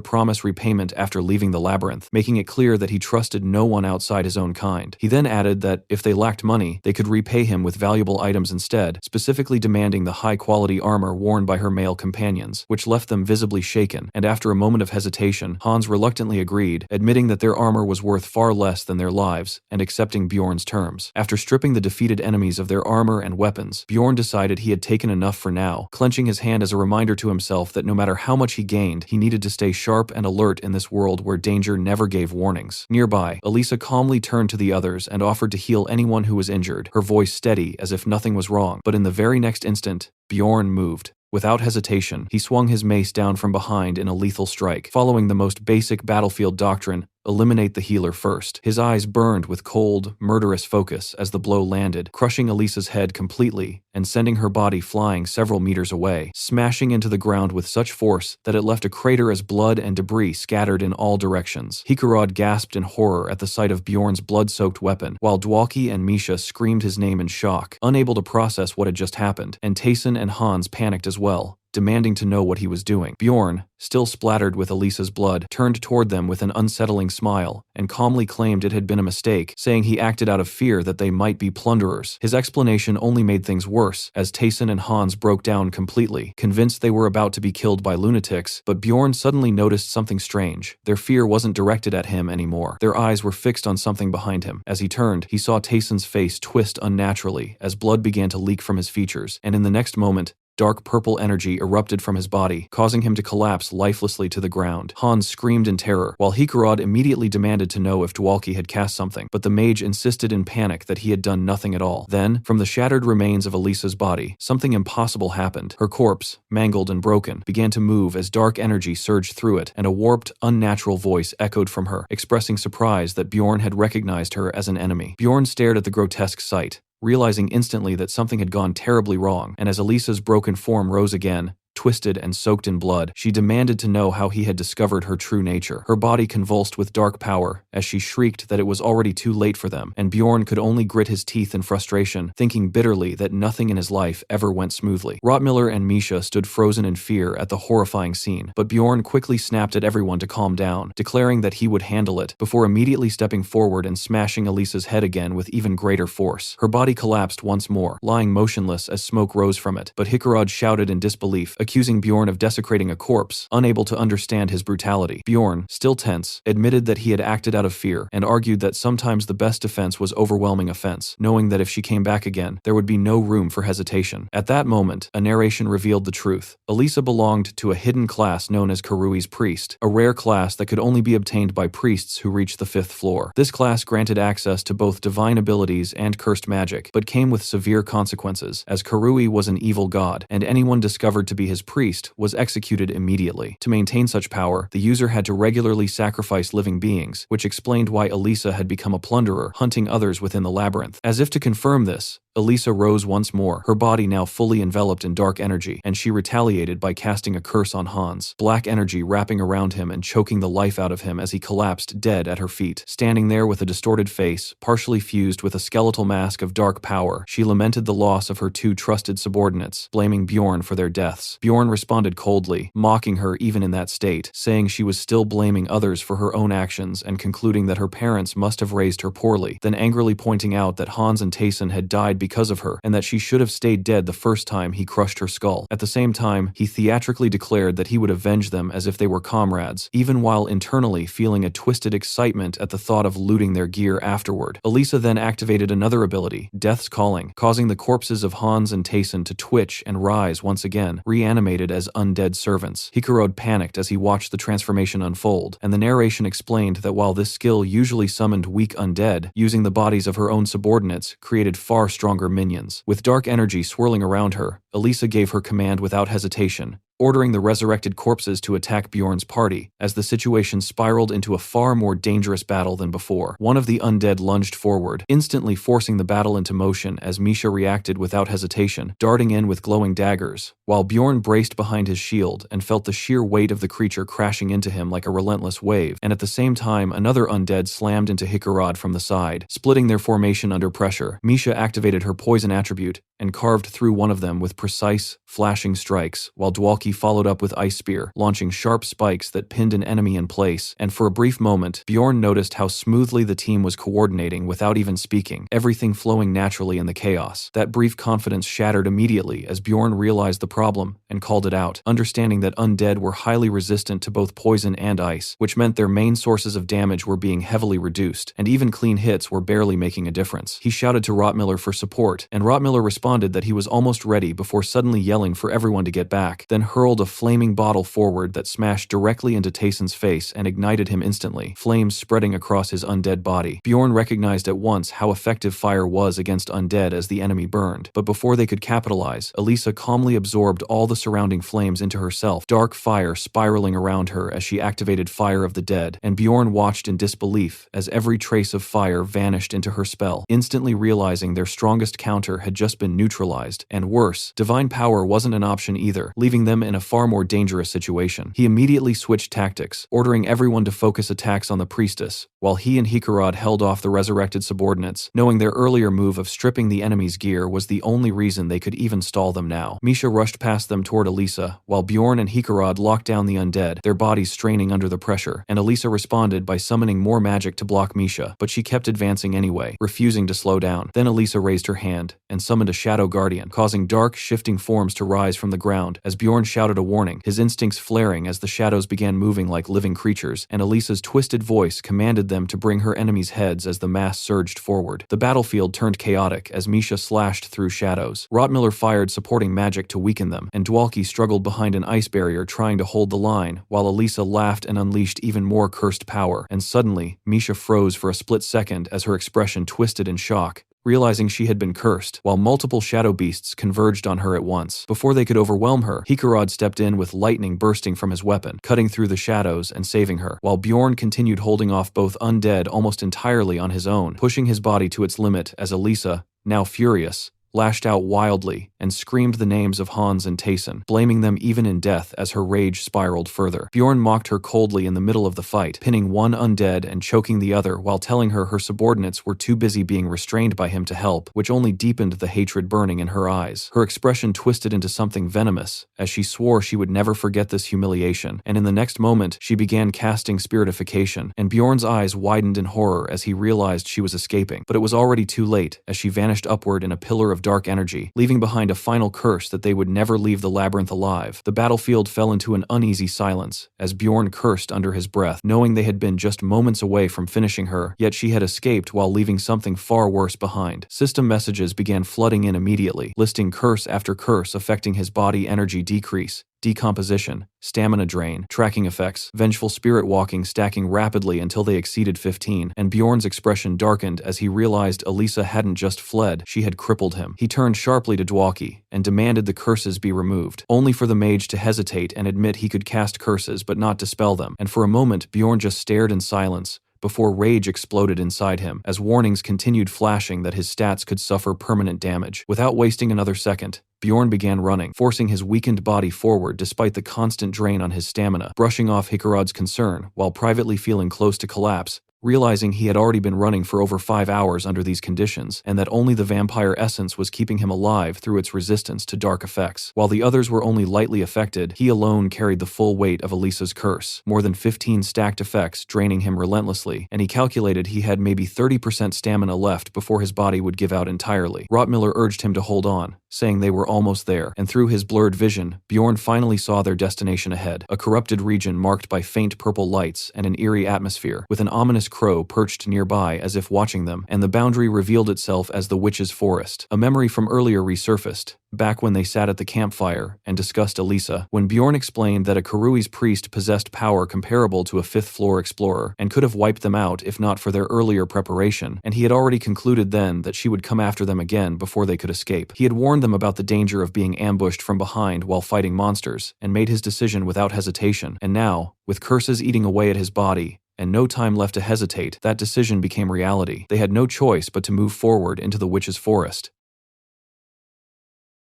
promise repayment after leaving the labyrinth, making it clear that he trusted no one outside his own kind. He then added that if they lacked money, they could repay him with valuable items instead, specifically demanding the high-quality armor worn by her male companions, which left them visibly shaken, and after a moment of hesitation, Hans reluctantly agreed, admitting that their armor was worth far less than their lives, and accepting Bjorn's terms. After stripping the defeated enemies of their armor and weapons, Bjorn decided he had taken enough for now, clenching his hand as a reminder to himself that no matter how much he gained, he needed to stay sharp and alert in this world where danger never gave warnings. Nearby, Elisa calmly turned to the others and offered to heal anyone who was injured, her voice steady as if nothing was wrong. But in the very next instant, Bjorn moved. Without hesitation, he swung his mace down from behind in a lethal strike, following the most basic battlefield doctrine: eliminate the healer first. His eyes burned with cold, murderous focus as the blow landed, crushing Elisa's head completely and sending her body flying several meters away, smashing into the ground with such force that it left a crater as blood and debris scattered in all directions. Hikarad gasped in horror at the sight of Bjorn's blood-soaked weapon, while Dwalki and Misha screamed his name in shock, unable to process what had just happened, and Tayson and Hans panicked as well, demanding to know what he was doing. Bjorn, still splattered with Elisa's blood, turned toward them with an unsettling smile and calmly claimed it had been a mistake, saying he acted out of fear that they might be plunderers. His explanation only made things worse, as Tayson and Hans broke down completely, convinced they were about to be killed by lunatics, but Bjorn suddenly noticed something strange. Their fear wasn't directed at him anymore. Their eyes were fixed on something behind him. As he turned, he saw Tayson's face twist unnaturally as blood began to leak from his features, and in the next moment, dark purple energy erupted from his body, causing him to collapse lifelessly to the ground. Hans screamed in terror, while Hikarad immediately demanded to know if Dwalki had cast something, but the mage insisted in panic that he had done nothing at all. Then, from the shattered remains of Elisa's body, something impossible happened. Her corpse, mangled and broken, began to move as dark energy surged through it, and a warped, unnatural voice echoed from her, expressing surprise that Bjorn had recognized her as an enemy. Bjorn stared at the grotesque sight, realizing instantly that something had gone terribly wrong, and as Elisa's broken form rose again, twisted and soaked in blood, she demanded to know how he had discovered her true nature. Her body convulsed with dark power as she shrieked that it was already too late for them, and Bjorn could only grit his teeth in frustration, thinking bitterly that nothing in his life ever went smoothly. Rotmiller and Misha stood frozen in fear at the horrifying scene, but Bjorn quickly snapped at everyone to calm down, declaring that he would handle it, before immediately stepping forward and smashing Elisa's head again with even greater force. Her body collapsed once more, lying motionless as smoke rose from it, but Hikarad shouted in disbelief, accusing Bjorn of desecrating a corpse, unable to understand his brutality. Bjorn, still tense, admitted that he had acted out of fear, and argued that sometimes the best defense was overwhelming offense, knowing that if she came back again, there would be no room for hesitation. At that moment, a narration revealed the truth. Elisa belonged to a hidden class known as Karui's Priest, a rare class that could only be obtained by priests who reached the 5th floor. This class granted access to both divine abilities and cursed magic, but came with severe consequences, as Karui was an evil god, and anyone discovered to be his priest was executed immediately. To maintain such power, the user had to regularly sacrifice living beings, which explained why Elisa had become a plunderer, hunting others within the labyrinth. As if to confirm this, Elisa rose once more, her body now fully enveloped in dark energy, and she retaliated by casting a curse on Hans, black energy wrapping around him and choking the life out of him as he collapsed dead at her feet. Standing there with a distorted face, partially fused with a skeletal mask of dark power, she lamented the loss of her 2 trusted subordinates, blaming Bjorn for their deaths. Bjorn responded coldly, mocking her even in that state, saying she was still blaming others for her own actions and concluding that her parents must have raised her poorly, then angrily pointing out that Hans and Tayson had died because of her and that she should have stayed dead the first time he crushed her skull. At the same time, he theatrically declared that he would avenge them as if they were comrades, even while internally feeling a twisted excitement at the thought of looting their gear afterward. Elisa then activated another ability, Death's Calling, causing the corpses of Hans and Tayson to twitch and rise once again, reanimated as undead servants. Hikarad panicked as he watched the transformation unfold, and the narration explained that while this skill usually summoned weak undead, using the bodies of her own subordinates created far stronger minions. With dark energy swirling around her, Elisa gave her command without hesitation, ordering the resurrected corpses to attack Bjorn's party, as the situation spiraled into a far more dangerous battle than before. One of the undead lunged forward, instantly forcing the battle into motion as Misha reacted without hesitation, darting in with glowing daggers, while Bjorn braced behind his shield and felt the sheer weight of the creature crashing into him like a relentless wave, and at the same time another undead slammed into Hikarad from the side, splitting their formation under pressure. Misha activated her poison attribute and carved through one of them with precise, flashing strikes, while Dwalki followed up with Ice Spear, launching sharp spikes that pinned an enemy in place, and for a brief moment, Bjorn noticed how smoothly the team was coordinating without even speaking, everything flowing naturally in the chaos. That brief confidence shattered immediately as Bjorn realized the problem and called it out, understanding that undead were highly resistant to both poison and ice, which meant their main sources of damage were being heavily reduced, and even clean hits were barely making a difference. He shouted to Rotmiller for support, and Rotmiller responded that he was almost ready before suddenly yelling for everyone to get back, then hurled a flaming bottle forward that smashed directly into Tayson's face and ignited him instantly, flames spreading across his undead body. Bjorn recognized at once how effective fire was against undead as the enemy burned, but before they could capitalize, Elisa calmly absorbed all the surrounding flames into herself, dark fire spiraling around her as she activated Fire of the Dead, and Bjorn watched in disbelief as every trace of fire vanished into her spell, instantly realizing their strongest counter had just been neutralized, and worse, Divine power wasn't an option either, leaving them in a far more dangerous situation. He immediately switched tactics, ordering everyone to focus attacks on the priestess, while he and Hikarad held off the resurrected subordinates, knowing their earlier move of stripping the enemy's gear was the only reason they could even stall them now. Misha rushed past them toward Elisa, while Bjorn and Hikarad locked down the undead, their bodies straining under the pressure, and Elisa responded by summoning more magic to block Misha, but she kept advancing anyway, refusing to slow down. Then Elisa raised her hand and summoned a shadow guardian, causing dark, shifting forms to rise from the ground as Bjorn shouted a warning, his instincts flaring as the shadows began moving like living creatures, and Elisa's twisted voice commanded them to bring her enemies' heads as the mass surged forward. The battlefield turned chaotic as Misha slashed through shadows. Rottmiller fired supporting magic to weaken them, and Dwalki struggled behind an ice barrier trying to hold the line, while Elisa laughed and unleashed even more cursed power, and suddenly, Misha froze for a split second as her expression twisted in shock, realizing she had been cursed, while multiple shadow beasts converged on her at once. Before they could overwhelm her, Hikarad stepped in with lightning bursting from his weapon, cutting through the shadows and saving her, while Bjorn continued holding off both undead almost entirely on his own, pushing his body to its limit as Elisa, now furious, lashed out wildly and screamed the names of Hans and Tayson, blaming them even in death as her rage spiraled further. Bjorn mocked her coldly in the middle of the fight, pinning one undead and choking the other while telling her subordinates were too busy being restrained by him to help, which only deepened the hatred burning in her eyes. Her expression twisted into something venomous as she swore she would never forget this humiliation, and in the next moment she began casting spiritification, and Bjorn's eyes widened in horror as he realized she was escaping. But it was already too late as she vanished upward in a pillar of dark energy, leaving behind a final curse that they would never leave the labyrinth alive. The battlefield fell into an uneasy silence as Bjorn cursed under his breath, knowing they had been just moments away from finishing her, yet she had escaped while leaving something far worse behind. System messages began flooding in immediately, listing curse after curse affecting his body: energy decrease, decomposition, stamina drain, tracking effects, vengeful spirit walking stacking rapidly until they exceeded 15, and Bjorn's expression darkened as he realized Elisa hadn't just fled, she had crippled him. He turned sharply to Dwalki and demanded the curses be removed, only for the mage to hesitate and admit he could cast curses but not dispel them, and for a moment Bjorn just stared in silence, before rage exploded inside him as warnings continued flashing that his stats could suffer permanent damage. Without wasting another second, Bjorn began running, forcing his weakened body forward despite the constant drain on his stamina, brushing off Hikarad's concern while privately feeling close to collapse, realizing he had already been running for over 5 hours under these conditions, and that only the vampire essence was keeping him alive through its resistance to dark effects. While the others were only lightly affected, he alone carried the full weight of Elisa's curse, more than 15 stacked effects draining him relentlessly, and he calculated he had maybe 30% stamina left before his body would give out entirely. Rottmiller urged him to hold on, saying they were almost there, and through his blurred vision, Bjorn finally saw their destination ahead, a corrupted region marked by faint purple lights and an eerie atmosphere, with an ominous crow perched nearby as if watching them, and the boundary revealed itself as the Witch's Forest. A memory from earlier resurfaced, back when they sat at the campfire and discussed Elisa, when Bjorn explained that a Kurui's priest possessed power comparable to a fifth-floor explorer, and could have wiped them out if not for their earlier preparation, and he had already concluded then that she would come after them again before they could escape. He had warned them about the danger of being ambushed from behind while fighting monsters, and made his decision without hesitation, and now, with curses eating away at his body, and no time left to hesitate, that decision became reality. They had no choice but to move forward into the Witch's Forest.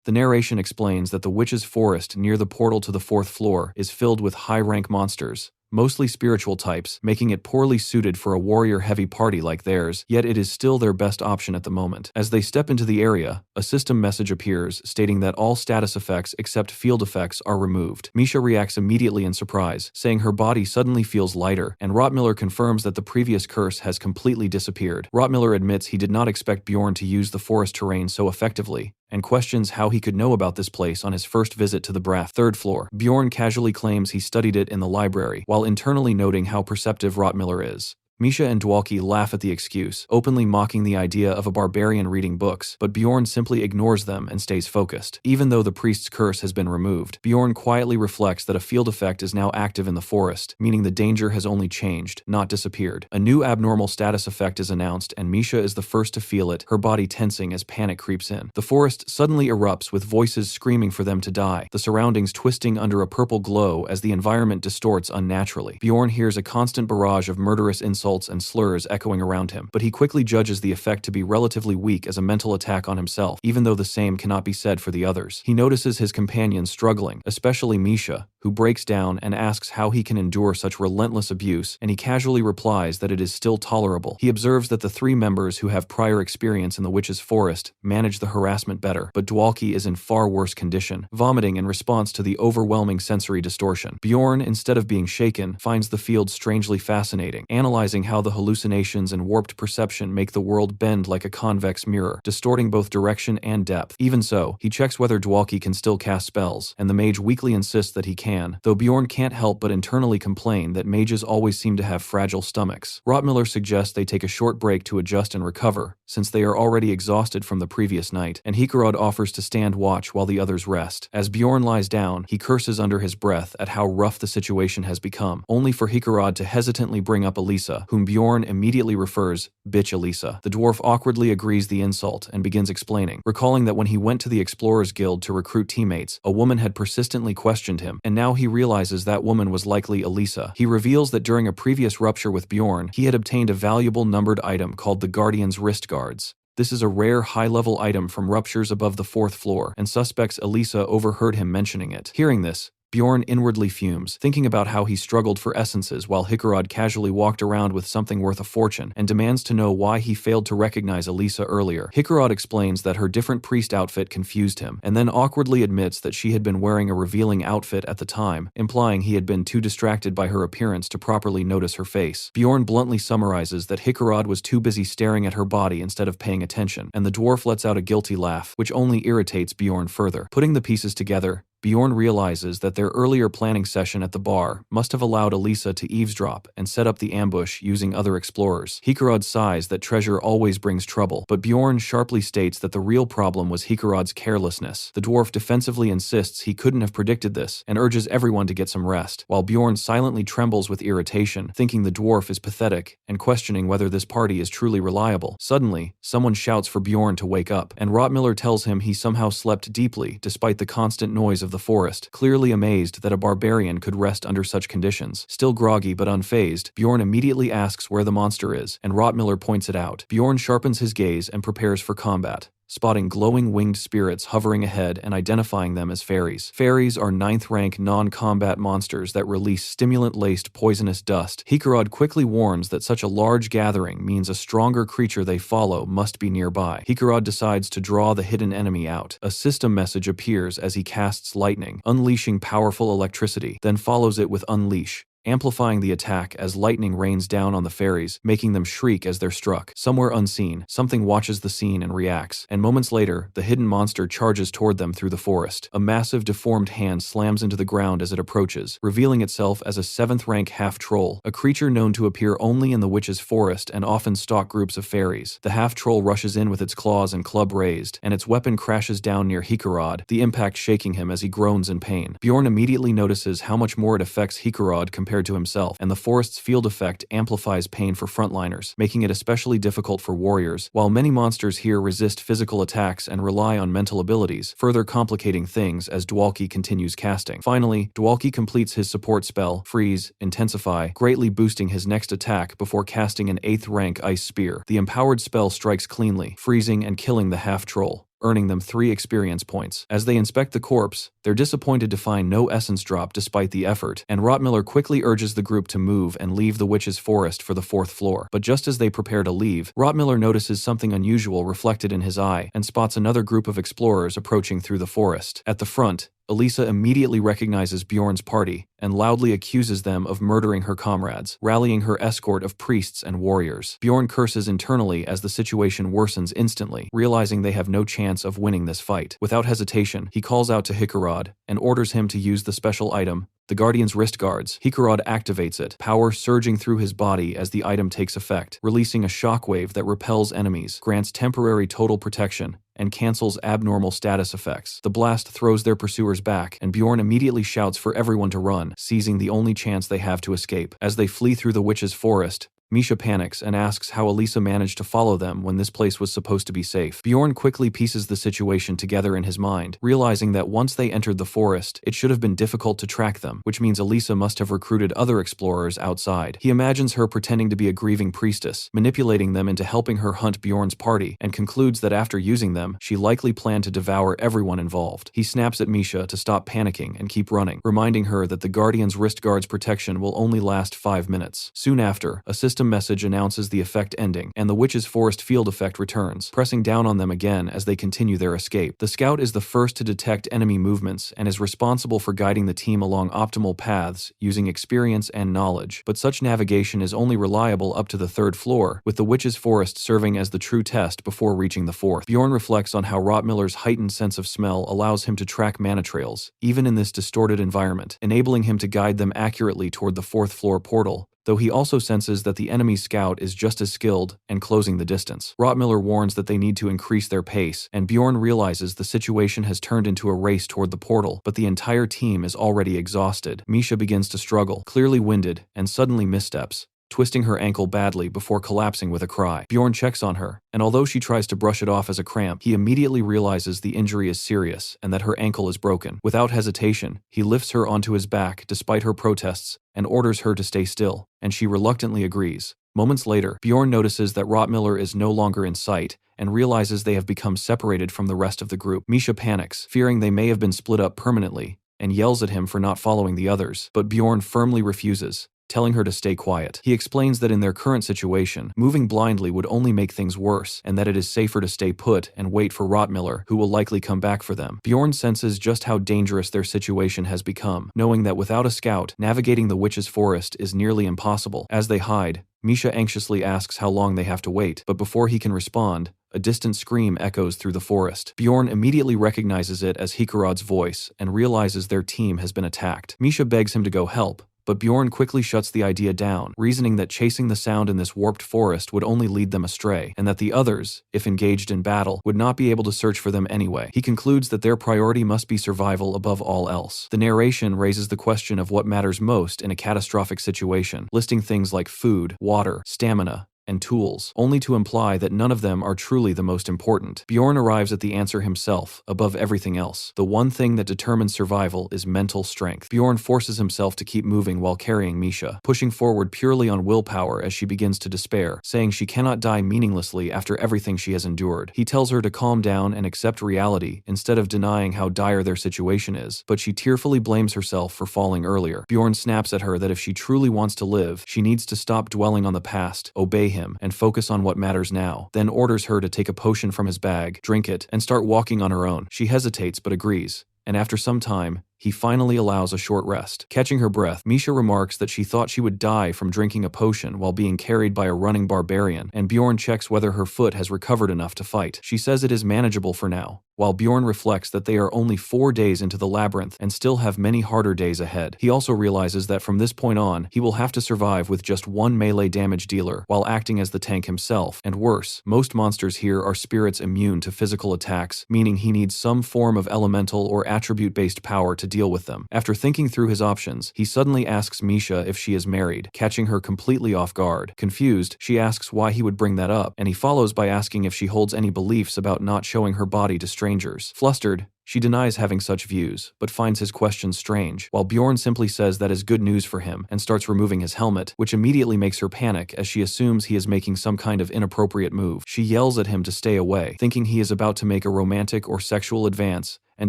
The narration explains that the Witch's Forest near the portal to the 4th floor is filled with high-rank monsters, mostly spiritual types, making it poorly suited for a warrior-heavy party like theirs, yet it is still their best option at the moment. As they step into the area, a system message appears stating that all status effects except field effects are removed. Misha reacts immediately in surprise, saying her body suddenly feels lighter, and Rottmiller confirms that the previous curse has completely disappeared. Rottmiller admits he did not expect Bjorn to use the forest terrain so effectively, and questions how he could know about this place on his first visit to the Brath 3rd floor. Bjorn casually claims he studied it in the library, while internally noting how perceptive Rottmiller is. Misha and Dwalki laugh at the excuse, openly mocking the idea of a barbarian reading books, but Bjorn simply ignores them and stays focused. Even though the priest's curse has been removed, Bjorn quietly reflects that a field effect is now active in the forest, meaning the danger has only changed, not disappeared. A new abnormal status effect is announced, and Misha is the first to feel it, her body tensing as panic creeps in. The forest suddenly erupts with voices screaming for them to die, the surroundings twisting under a purple glow as the environment distorts unnaturally. Bjorn hears a constant barrage of murderous insults insults and slurs echoing around him, but he quickly judges the effect to be relatively weak as a mental attack on himself, even though the same cannot be said for the others. He notices his companions struggling, especially Misha, who breaks down and asks how he can endure such relentless abuse, and he casually replies that it is still tolerable. He observes that the three members who have prior experience in the witch's forest manage the harassment better, but Dwalki is in far worse condition, vomiting in response to the overwhelming sensory distortion. Bjorn, instead of being shaken, finds the field strangely fascinating, analyzing how the hallucinations and warped perception make the world bend like a convex mirror, distorting both direction and depth. Even so, he checks whether Dwalki can still cast spells, and the mage weakly insists that he can, though Bjorn can't help but internally complain that mages always seem to have fragile stomachs. Rotmiller suggests they take a short break to adjust and recover, since they are already exhausted from the previous night, and Hikarad offers to stand watch while the others rest. As Bjorn lies down, he curses under his breath at how rough the situation has become, only for Hikarad to hesitantly bring up Elisa, whom Bjorn immediately refers, "Bitch Elisa." The dwarf awkwardly agrees the insult and begins explaining, recalling that when he went to the Explorers Guild to recruit teammates, a woman had persistently questioned him, and now he realizes that woman was likely Elisa. He reveals that during a previous rupture with Bjorn, he had obtained a valuable numbered item called the Guardian's Wrist Guards. This is a rare high-level item from ruptures above the 4th floor, and suspects Elisa overheard him mentioning it. Hearing this, Bjorn inwardly fumes, thinking about how he struggled for essences while Hikarad casually walked around with something worth a fortune, and demands to know why he failed to recognize Elisa earlier. Hikarad explains that her different priest outfit confused him, and then awkwardly admits that she had been wearing a revealing outfit at the time, implying he had been too distracted by her appearance to properly notice her face. Bjorn bluntly summarizes that Hikarad was too busy staring at her body instead of paying attention, and the dwarf lets out a guilty laugh, which only irritates Bjorn further. Putting the pieces together, Bjorn realizes that their earlier planning session at the bar must have allowed Elisa to eavesdrop and set up the ambush using other explorers. Hikarad sighs that treasure always brings trouble, but Bjorn sharply states that the real problem was Hikarad's carelessness. The dwarf defensively insists he couldn't have predicted this and urges everyone to get some rest, while Bjorn silently trembles with irritation, thinking the dwarf is pathetic and questioning whether this party is truly reliable. Suddenly, someone shouts for Bjorn to wake up, and Rotmiller tells him he somehow slept deeply despite the constant noise of the forest, clearly amazed that a barbarian could rest under such conditions. Still groggy but unfazed, Bjorn immediately asks where the monster is, and Rotmiller points it out. Bjorn sharpens his gaze and prepares for combat, spotting glowing winged spirits hovering ahead and identifying them as fairies. Fairies are 9th-rank non-combat monsters that release stimulant-laced poisonous dust. Hikarad quickly warns that such a large gathering means a stronger creature they follow must be nearby. Hikarad decides to draw the hidden enemy out. A system message appears as he casts lightning, unleashing powerful electricity, then follows it with unleash, amplifying the attack as lightning rains down on the fairies, making them shriek as they're struck. Somewhere unseen, something watches the scene and reacts, and moments later, the hidden monster charges toward them through the forest. A massive deformed hand slams into the ground as it approaches, revealing itself as a 7th-rank half-troll, a creature known to appear only in the witch's forest and often stalk groups of fairies. The half-troll rushes in with its claws and club raised, and its weapon crashes down near Hikarad, the impact shaking him as he groans in pain. Bjorn immediately notices how much more it affects Hikarad compared to himself, and the forest's field effect amplifies pain for frontliners, making it especially difficult for warriors, while many monsters here resist physical attacks and rely on mental abilities, further complicating things as Dwalki continues casting. Finally, Dwalki completes his support spell, Freeze, Intensify, greatly boosting his next attack before casting an 8th-rank Ice Spear. The empowered spell strikes cleanly, freezing and killing the half-troll, earning them 3 experience points. As they inspect the corpse, they're disappointed to find no essence drop despite the effort, and Rotmiller quickly urges the group to move and leave the witch's forest for the 4th floor. But just as they prepare to leave, Rotmiller notices something unusual reflected in his eye and spots another group of explorers approaching through the forest. At the front, Elisa immediately recognizes Bjorn's party and loudly accuses them of murdering her comrades, rallying her escort of priests and warriors. Bjorn curses internally as the situation worsens instantly, realizing they have no chance of winning this fight. Without hesitation, he calls out to Hikarad and orders him to use the special item, the Guardian's Wrist Guards. Hikarad activates it, power surging through his body as the item takes effect, releasing a shockwave that repels enemies, grants temporary total protection, and cancels abnormal status effects. The blast throws their pursuers back, and Bjorn immediately shouts for everyone to run, seizing the only chance they have to escape. As they flee through the witch's forest, Misha panics and asks how Elisa managed to follow them when this place was supposed to be safe. Bjorn quickly pieces the situation together in his mind, realizing that once they entered the forest, it should have been difficult to track them, which means Elisa must have recruited other explorers outside. He imagines her pretending to be a grieving priestess, manipulating them into helping her hunt Bjorn's party, and concludes that after using them, she likely planned to devour everyone involved. He snaps at Misha to stop panicking and keep running, reminding her that the Guardian's wrist guard's protection will only last 5 minutes. Soon after, a system message announces the effect ending, and the witch's forest field effect returns, pressing down on them again as they continue their escape. The scout is the first to detect enemy movements and is responsible for guiding the team along optimal paths using experience and knowledge, but such navigation is only reliable up to the 3rd floor, with the witch's forest serving as the true test before reaching the 4th. Bjorn reflects on how Rottmiller's heightened sense of smell allows him to track mana trails, even in this distorted environment, enabling him to guide them accurately toward the 4th floor portal, though he also senses that the enemy scout is just as skilled and closing the distance. Rottmiller warns that they need to increase their pace, and Bjorn realizes the situation has turned into a race toward the portal, but the entire team is already exhausted. Misha begins to struggle, clearly winded, and suddenly missteps, twisting her ankle badly before collapsing with a cry. Bjorn checks on her, and although she tries to brush it off as a cramp, he immediately realizes the injury is serious and that her ankle is broken. Without hesitation, he lifts her onto his back despite her protests and orders her to stay still, and she reluctantly agrees. Moments later, Bjorn notices that Rottmiller is no longer in sight and realizes they have become separated from the rest of the group. Misha panics, fearing they may have been split up permanently, and yells at him for not following the others, but Bjorn firmly refuses, telling her to stay quiet. He explains that in their current situation, moving blindly would only make things worse, and that it is safer to stay put and wait for Rottmiller, who will likely come back for them. Bjorn senses just how dangerous their situation has become, knowing that without a scout, navigating the witch's forest is nearly impossible. As they hide, Misha anxiously asks how long they have to wait, but before he can respond, a distant scream echoes through the forest. Bjorn immediately recognizes it as Hikarod's voice and realizes their team has been attacked. Misha begs him to go help, but Bjorn quickly shuts the idea down, reasoning that chasing the sound in this warped forest would only lead them astray, and that the others, if engaged in battle, would not be able to search for them anyway. He concludes that their priority must be survival above all else. The narration raises the question of what matters most in a catastrophic situation, listing things like food, water, stamina, and tools, only to imply that none of them are truly the most important. Bjorn arrives at the answer himself, above everything else. The one thing that determines survival is mental strength. Bjorn forces himself to keep moving while carrying Misha, pushing forward purely on willpower as she begins to despair, saying she cannot die meaninglessly after everything she has endured. He tells her to calm down and accept reality instead of denying how dire their situation is, but she tearfully blames herself for falling earlier. Bjorn snaps at her that if she truly wants to live, she needs to stop dwelling on the past, obey him, and focus on what matters now, then orders her to take a potion from his bag, drink it, and start walking on her own. She hesitates but agrees, and after some time, he finally allows a short rest. Catching her breath, Misha remarks that she thought she would die from drinking a potion while being carried by a running barbarian, and Bjorn checks whether her foot has recovered enough to fight. She says it is manageable for now, while Bjorn reflects that they are only 4 days into the labyrinth and still have many harder days ahead. He also realizes that from this point on, he will have to survive with just one melee damage dealer while acting as the tank himself, and worse, most monsters here are spirits immune to physical attacks, meaning he needs some form of elemental or attribute-based power to deal with them. After thinking through his options, he suddenly asks Misha if she is married, catching her completely off guard. Confused, she asks why he would bring that up, and he follows by asking if she holds any beliefs about not showing her body to strangers. Flustered, she denies having such views, but finds his questions strange, while Bjorn simply says that is good news for him and starts removing his helmet, which immediately makes her panic as she assumes he is making some kind of inappropriate move. She yells at him to stay away, thinking he is about to make a romantic or sexual advance, and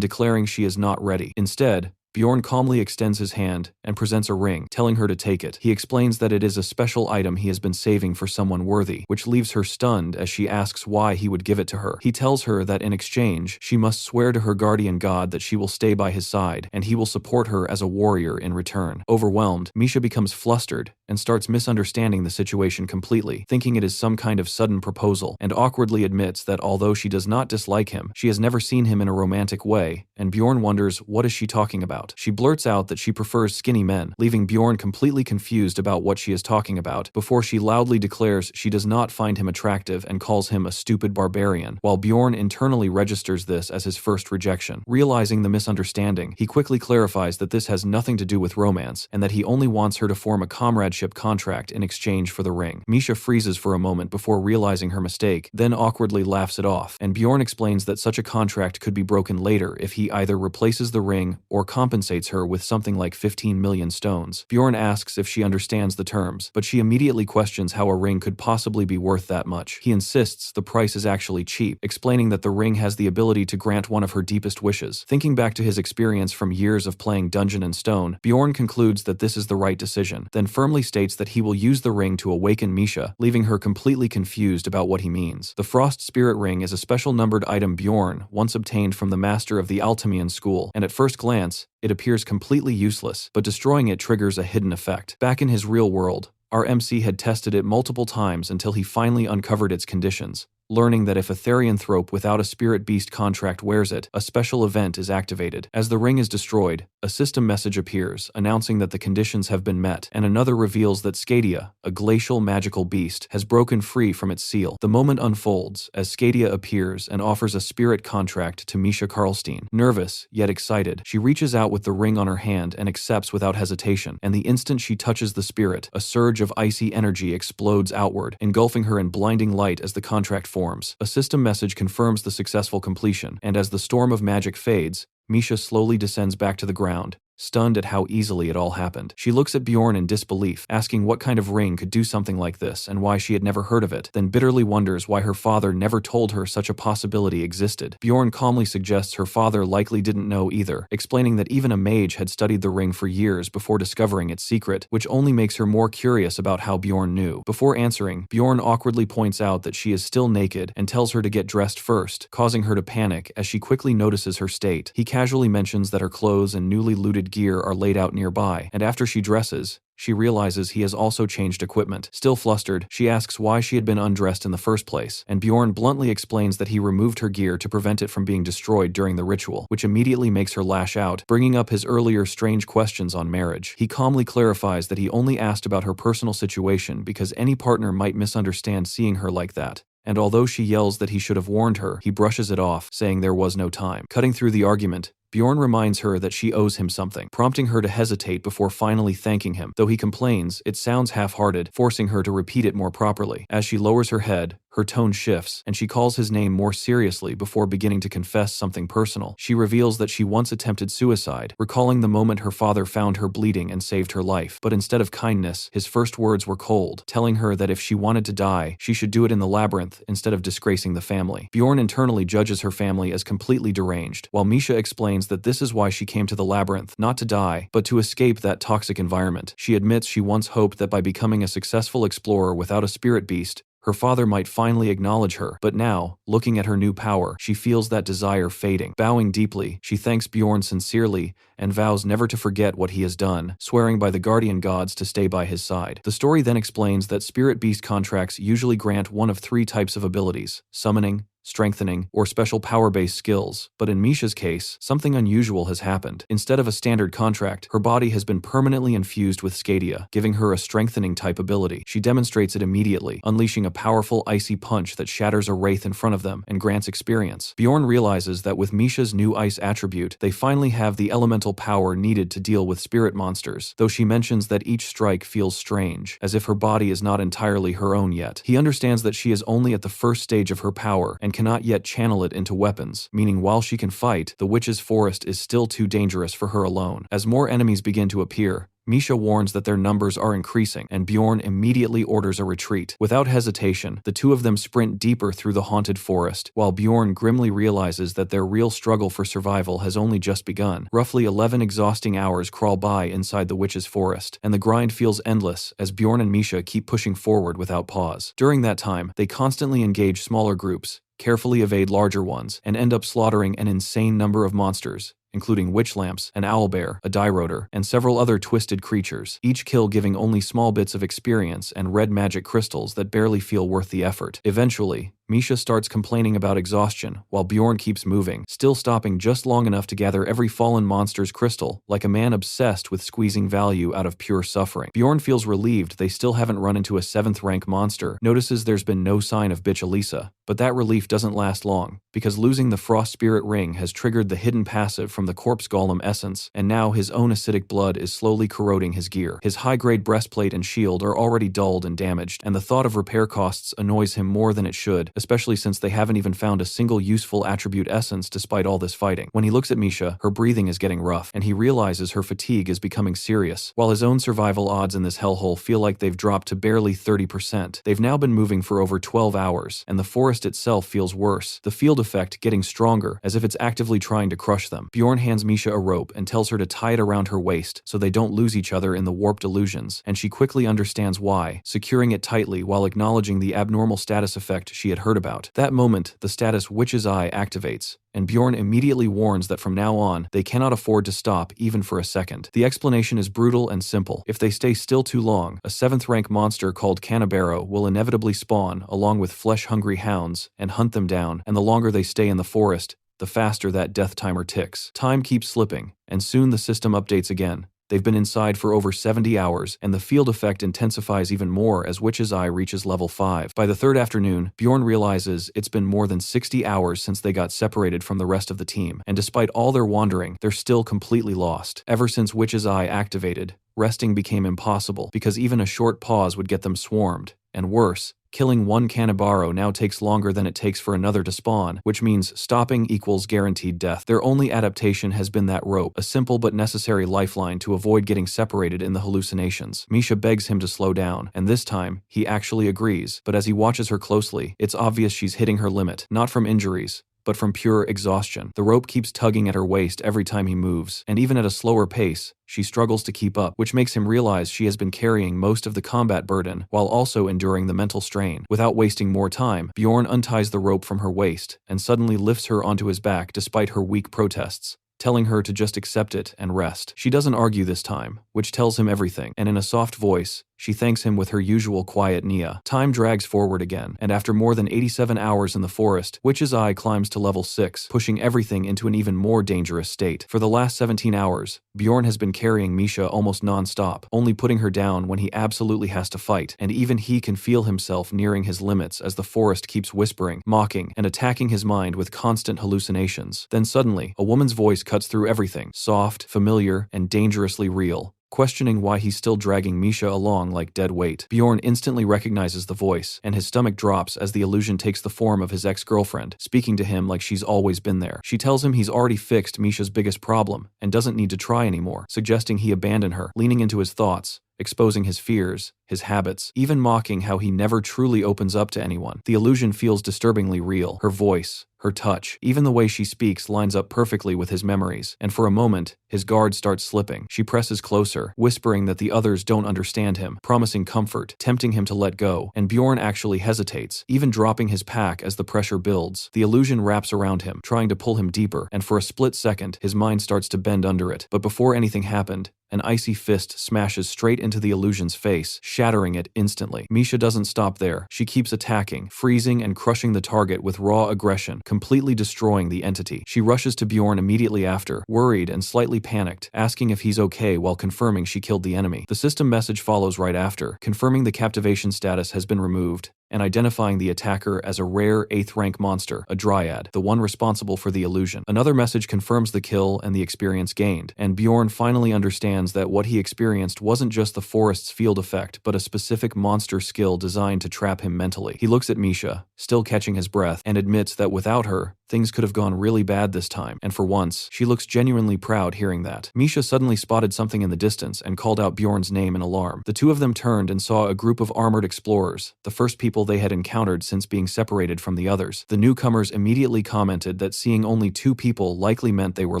declaring she is not ready. Instead, Bjorn calmly extends his hand and presents a ring, telling her to take it. He explains that it is a special item he has been saving for someone worthy, which leaves her stunned as she asks why he would give it to her. He tells her that in exchange, she must swear to her guardian god that she will stay by his side, and he will support her as a warrior in return. Overwhelmed, Misha becomes flustered and starts misunderstanding the situation completely, thinking it is some kind of sudden proposal, and awkwardly admits that although she does not dislike him, she has never seen him in a romantic way, and Bjorn wonders what is she talking about. about. She blurts out that she prefers skinny men, leaving Bjorn completely confused about what she is talking about, before she loudly declares she does not find him attractive and calls him a stupid barbarian, while Bjorn internally registers this as his first rejection. Realizing the misunderstanding, he quickly clarifies that this has nothing to do with romance, and that he only wants her to form a comradeship contract in exchange for the ring. Misha freezes for a moment before realizing her mistake, then awkwardly laughs it off, and Bjorn explains that such a contract could be broken later if he either replaces the ring or compensates her with something like 15 million stones. Bjorn asks if she understands the terms, but she immediately questions how a ring could possibly be worth that much. He insists the price is actually cheap, explaining that the ring has the ability to grant one of her deepest wishes. Thinking back to his experience from years of playing Dungeon and Stone, Bjorn concludes that this is the right decision, then firmly states that he will use the ring to awaken Misha, leaving her completely confused about what he means. The Frost Spirit Ring is a special numbered item Bjorn once obtained from the master of the Altamian school, and at first glance, it appears completely useless, but destroying it triggers a hidden effect. Back in his real world, our MC had tested it multiple times until he finally uncovered its conditions, learning that if a Therianthrope without a Spirit Beast contract wears it, a special event is activated. As the ring is destroyed, a system message appears, announcing that the conditions have been met, and another reveals that Scadia, a glacial magical beast, has broken free from its seal. The moment unfolds, as Scadia appears and offers a spirit contract to Misha Karlstein. Nervous, yet excited, she reaches out with the ring on her hand and accepts without hesitation, and the instant she touches the spirit, a surge of icy energy explodes outward, engulfing her in blinding light as the contract forms. A system message confirms the successful completion, and as the storm of magic fades, Misha slowly descends back to the ground, stunned at how easily it all happened. She looks at Bjorn in disbelief, asking what kind of ring could do something like this and why she had never heard of it, then bitterly wonders why her father never told her such a possibility existed. Bjorn calmly suggests her father likely didn't know either, explaining that even a mage had studied the ring for years before discovering its secret, which only makes her more curious about how Bjorn knew. Before answering, Bjorn awkwardly points out that she is still naked and tells her to get dressed first, causing her to panic as she quickly notices her state. He casually mentions that her clothes and newly looted gear are laid out nearby, and after she dresses, she realizes he has also changed equipment. Still flustered, she asks why she had been undressed in the first place, and Bjorn bluntly explains that he removed her gear to prevent it from being destroyed during the ritual, which immediately makes her lash out, bringing up his earlier strange questions on marriage. He calmly clarifies that he only asked about her personal situation because any partner might misunderstand seeing her like that. And although she yells that he should have warned her, he brushes it off, saying there was no time. Cutting through the argument, Bjorn reminds her that she owes him something, prompting her to hesitate before finally thanking him. Though he complains, it sounds half-hearted, forcing her to repeat it more properly. As she lowers her head, her tone shifts, and she calls his name more seriously before beginning to confess something personal. She reveals that she once attempted suicide, recalling the moment her father found her bleeding and saved her life. But instead of kindness, his first words were cold, telling her that if she wanted to die, she should do it in the labyrinth instead of disgracing the family. Bjorn internally judges her family as completely deranged, while Misha explains that this is why she came to the labyrinth, not to die, but to escape that toxic environment. She admits she once hoped that by becoming a successful explorer without a spirit beast, her father might finally acknowledge her, but now, looking at her new power, she feels that desire fading. Bowing deeply, she thanks Bjorn sincerely and vows never to forget what he has done, swearing by the guardian gods to stay by his side. The story then explains that spirit beast contracts usually grant one of three types of abilities: summoning, strengthening, or special power-based skills, but in Misha's case, something unusual has happened. Instead of a standard contract, her body has been permanently infused with Scadia, giving her a strengthening type ability. She demonstrates it immediately, unleashing a powerful icy punch that shatters a wraith in front of them and grants experience. Bjorn realizes that with Misha's new ice attribute, they finally have the elemental power needed to deal with spirit monsters, though she mentions that each strike feels strange, as if her body is not entirely her own yet. He understands that she is only at the first stage of her power and cannot yet channel it into weapons, meaning while she can fight, the witch's forest is still too dangerous for her alone. As more enemies begin to appear, Misha warns that their numbers are increasing, and Bjorn immediately orders a retreat. Without hesitation, the two of them sprint deeper through the haunted forest, while Bjorn grimly realizes that their real struggle for survival has only just begun. Roughly 11 exhausting hours crawl by inside the witch's forest, and the grind feels endless as Bjorn and Misha keep pushing forward without pause. During that time, they constantly engage smaller groups, carefully evade larger ones, and end up slaughtering an insane number of monsters, including witch lamps, an owlbear, a die-rotor, and several other twisted creatures, each kill giving only small bits of experience and red magic crystals that barely feel worth the effort. Eventually, Misha starts complaining about exhaustion, while Bjorn keeps moving, still stopping just long enough to gather every fallen monster's crystal, like a man obsessed with squeezing value out of pure suffering. Bjorn feels relieved they still haven't run into a 7th rank monster, notices there's been no sign of bitch Elisa, but that relief doesn't last long, because losing the Frost Spirit Ring has triggered the hidden passive from the Corpse Golem essence, and now his own acidic blood is slowly corroding his gear. His high-grade breastplate and shield are already dulled and damaged, and the thought of repair costs annoys him more than it should, especially since they haven't even found a single useful attribute essence despite all this fighting. When he looks at Misha, her breathing is getting rough, and he realizes her fatigue is becoming serious. While his own survival odds in this hellhole feel like they've dropped to barely 30%, they've now been moving for over 12 hours, and the forest itself feels worse, the field effect getting stronger, as if it's actively trying to crush them. Bjorn hands Misha a rope and tells her to tie it around her waist so they don't lose each other in the warped illusions, and she quickly understands why, securing it tightly while acknowledging the abnormal status effect she had heard about. That moment, the status Witch's Eye activates, and Bjorn immediately warns that from now on, they cannot afford to stop even for a second. The explanation is brutal and simple. If they stay still too long, a 7th rank monster called Canabaro will inevitably spawn along with flesh-hungry hounds and hunt them down, and the longer they stay in the forest, the faster that death timer ticks. Time keeps slipping, and soon the system updates again. They've been inside for over 70 hours, and the field effect intensifies even more as Witch's Eye reaches level 5. By the 3rd afternoon, Bjorn realizes it's been more than 60 hours since they got separated from the rest of the team, and despite all their wandering, they're still completely lost. Ever since Witch's Eye activated, resting became impossible, because even a short pause would get them swarmed, and worse, killing one Canabaro now takes longer than it takes for another to spawn, which means stopping equals guaranteed death. Their only adaptation has been that rope, a simple but necessary lifeline to avoid getting separated in the hallucinations. Misha begs him to slow down, and this time, he actually agrees, but as he watches her closely, it's obvious she's hitting her limit, not from injuries, but from pure exhaustion. The rope keeps tugging at her waist every time he moves, and even at a slower pace, she struggles to keep up, which makes him realize she has been carrying most of the combat burden while also enduring the mental strain. Without wasting more time, Bjorn unties the rope from her waist and suddenly lifts her onto his back despite her weak protests, telling her to just accept it and rest. She doesn't argue this time, which tells him everything, and in a soft voice, she thanks him with her usual quiet Nia. Time drags forward again, and after more than 87 hours in the forest, Witch's Eye climbs to level 6, pushing everything into an even more dangerous state. For the last 17 hours, Bjorn has been carrying Misha almost non-stop, only putting her down when he absolutely has to fight, and even he can feel himself nearing his limits as the forest keeps whispering, mocking, and attacking his mind with constant hallucinations. Then suddenly, a woman's voice cuts through everything, soft, familiar, and dangerously real, questioning why he's still dragging Misha along like dead weight. Bjorn instantly recognizes the voice, and his stomach drops as the illusion takes the form of his ex-girlfriend, speaking to him like she's always been there. She tells him he's already fixed Misha's biggest problem, and doesn't need to try anymore, suggesting he abandon her, leaning into his thoughts, exposing his fears, his habits, even mocking how he never truly opens up to anyone. The illusion feels disturbingly real. Her voice, her touch, even the way she speaks lines up perfectly with his memories, and for a moment, his guard starts slipping. She presses closer, whispering that the others don't understand him, promising comfort, tempting him to let go, and Bjorn actually hesitates, even dropping his pack as the pressure builds. The illusion wraps around him, trying to pull him deeper, and for a split second, his mind starts to bend under it. But before anything happened, an icy fist smashes straight into the illusion's face, shattering it instantly. Misha doesn't stop there. She keeps attacking, freezing and crushing the target with raw aggression, completely destroying the entity. She rushes to Bjorn immediately after, worried and slightly panicked, asking if he's okay while confirming she killed the enemy. The system message follows right after, confirming the captivation status has been removed, and identifying the attacker as a rare 8th rank monster, a dryad, the one responsible for the illusion. Another message confirms the kill and the experience gained, and Bjorn finally understands that what he experienced wasn't just the forest's field effect, but a specific monster skill designed to trap him mentally. He looks at Misha, still catching his breath, and admits that without her, things could have gone really bad this time, and for once, she looks genuinely proud hearing that. Misha suddenly spotted something in the distance and called out Bjorn's name in alarm. The two of them turned and saw a group of armored explorers, the first people they had encountered since being separated from the others. The newcomers immediately commented that seeing only 2 people likely meant they were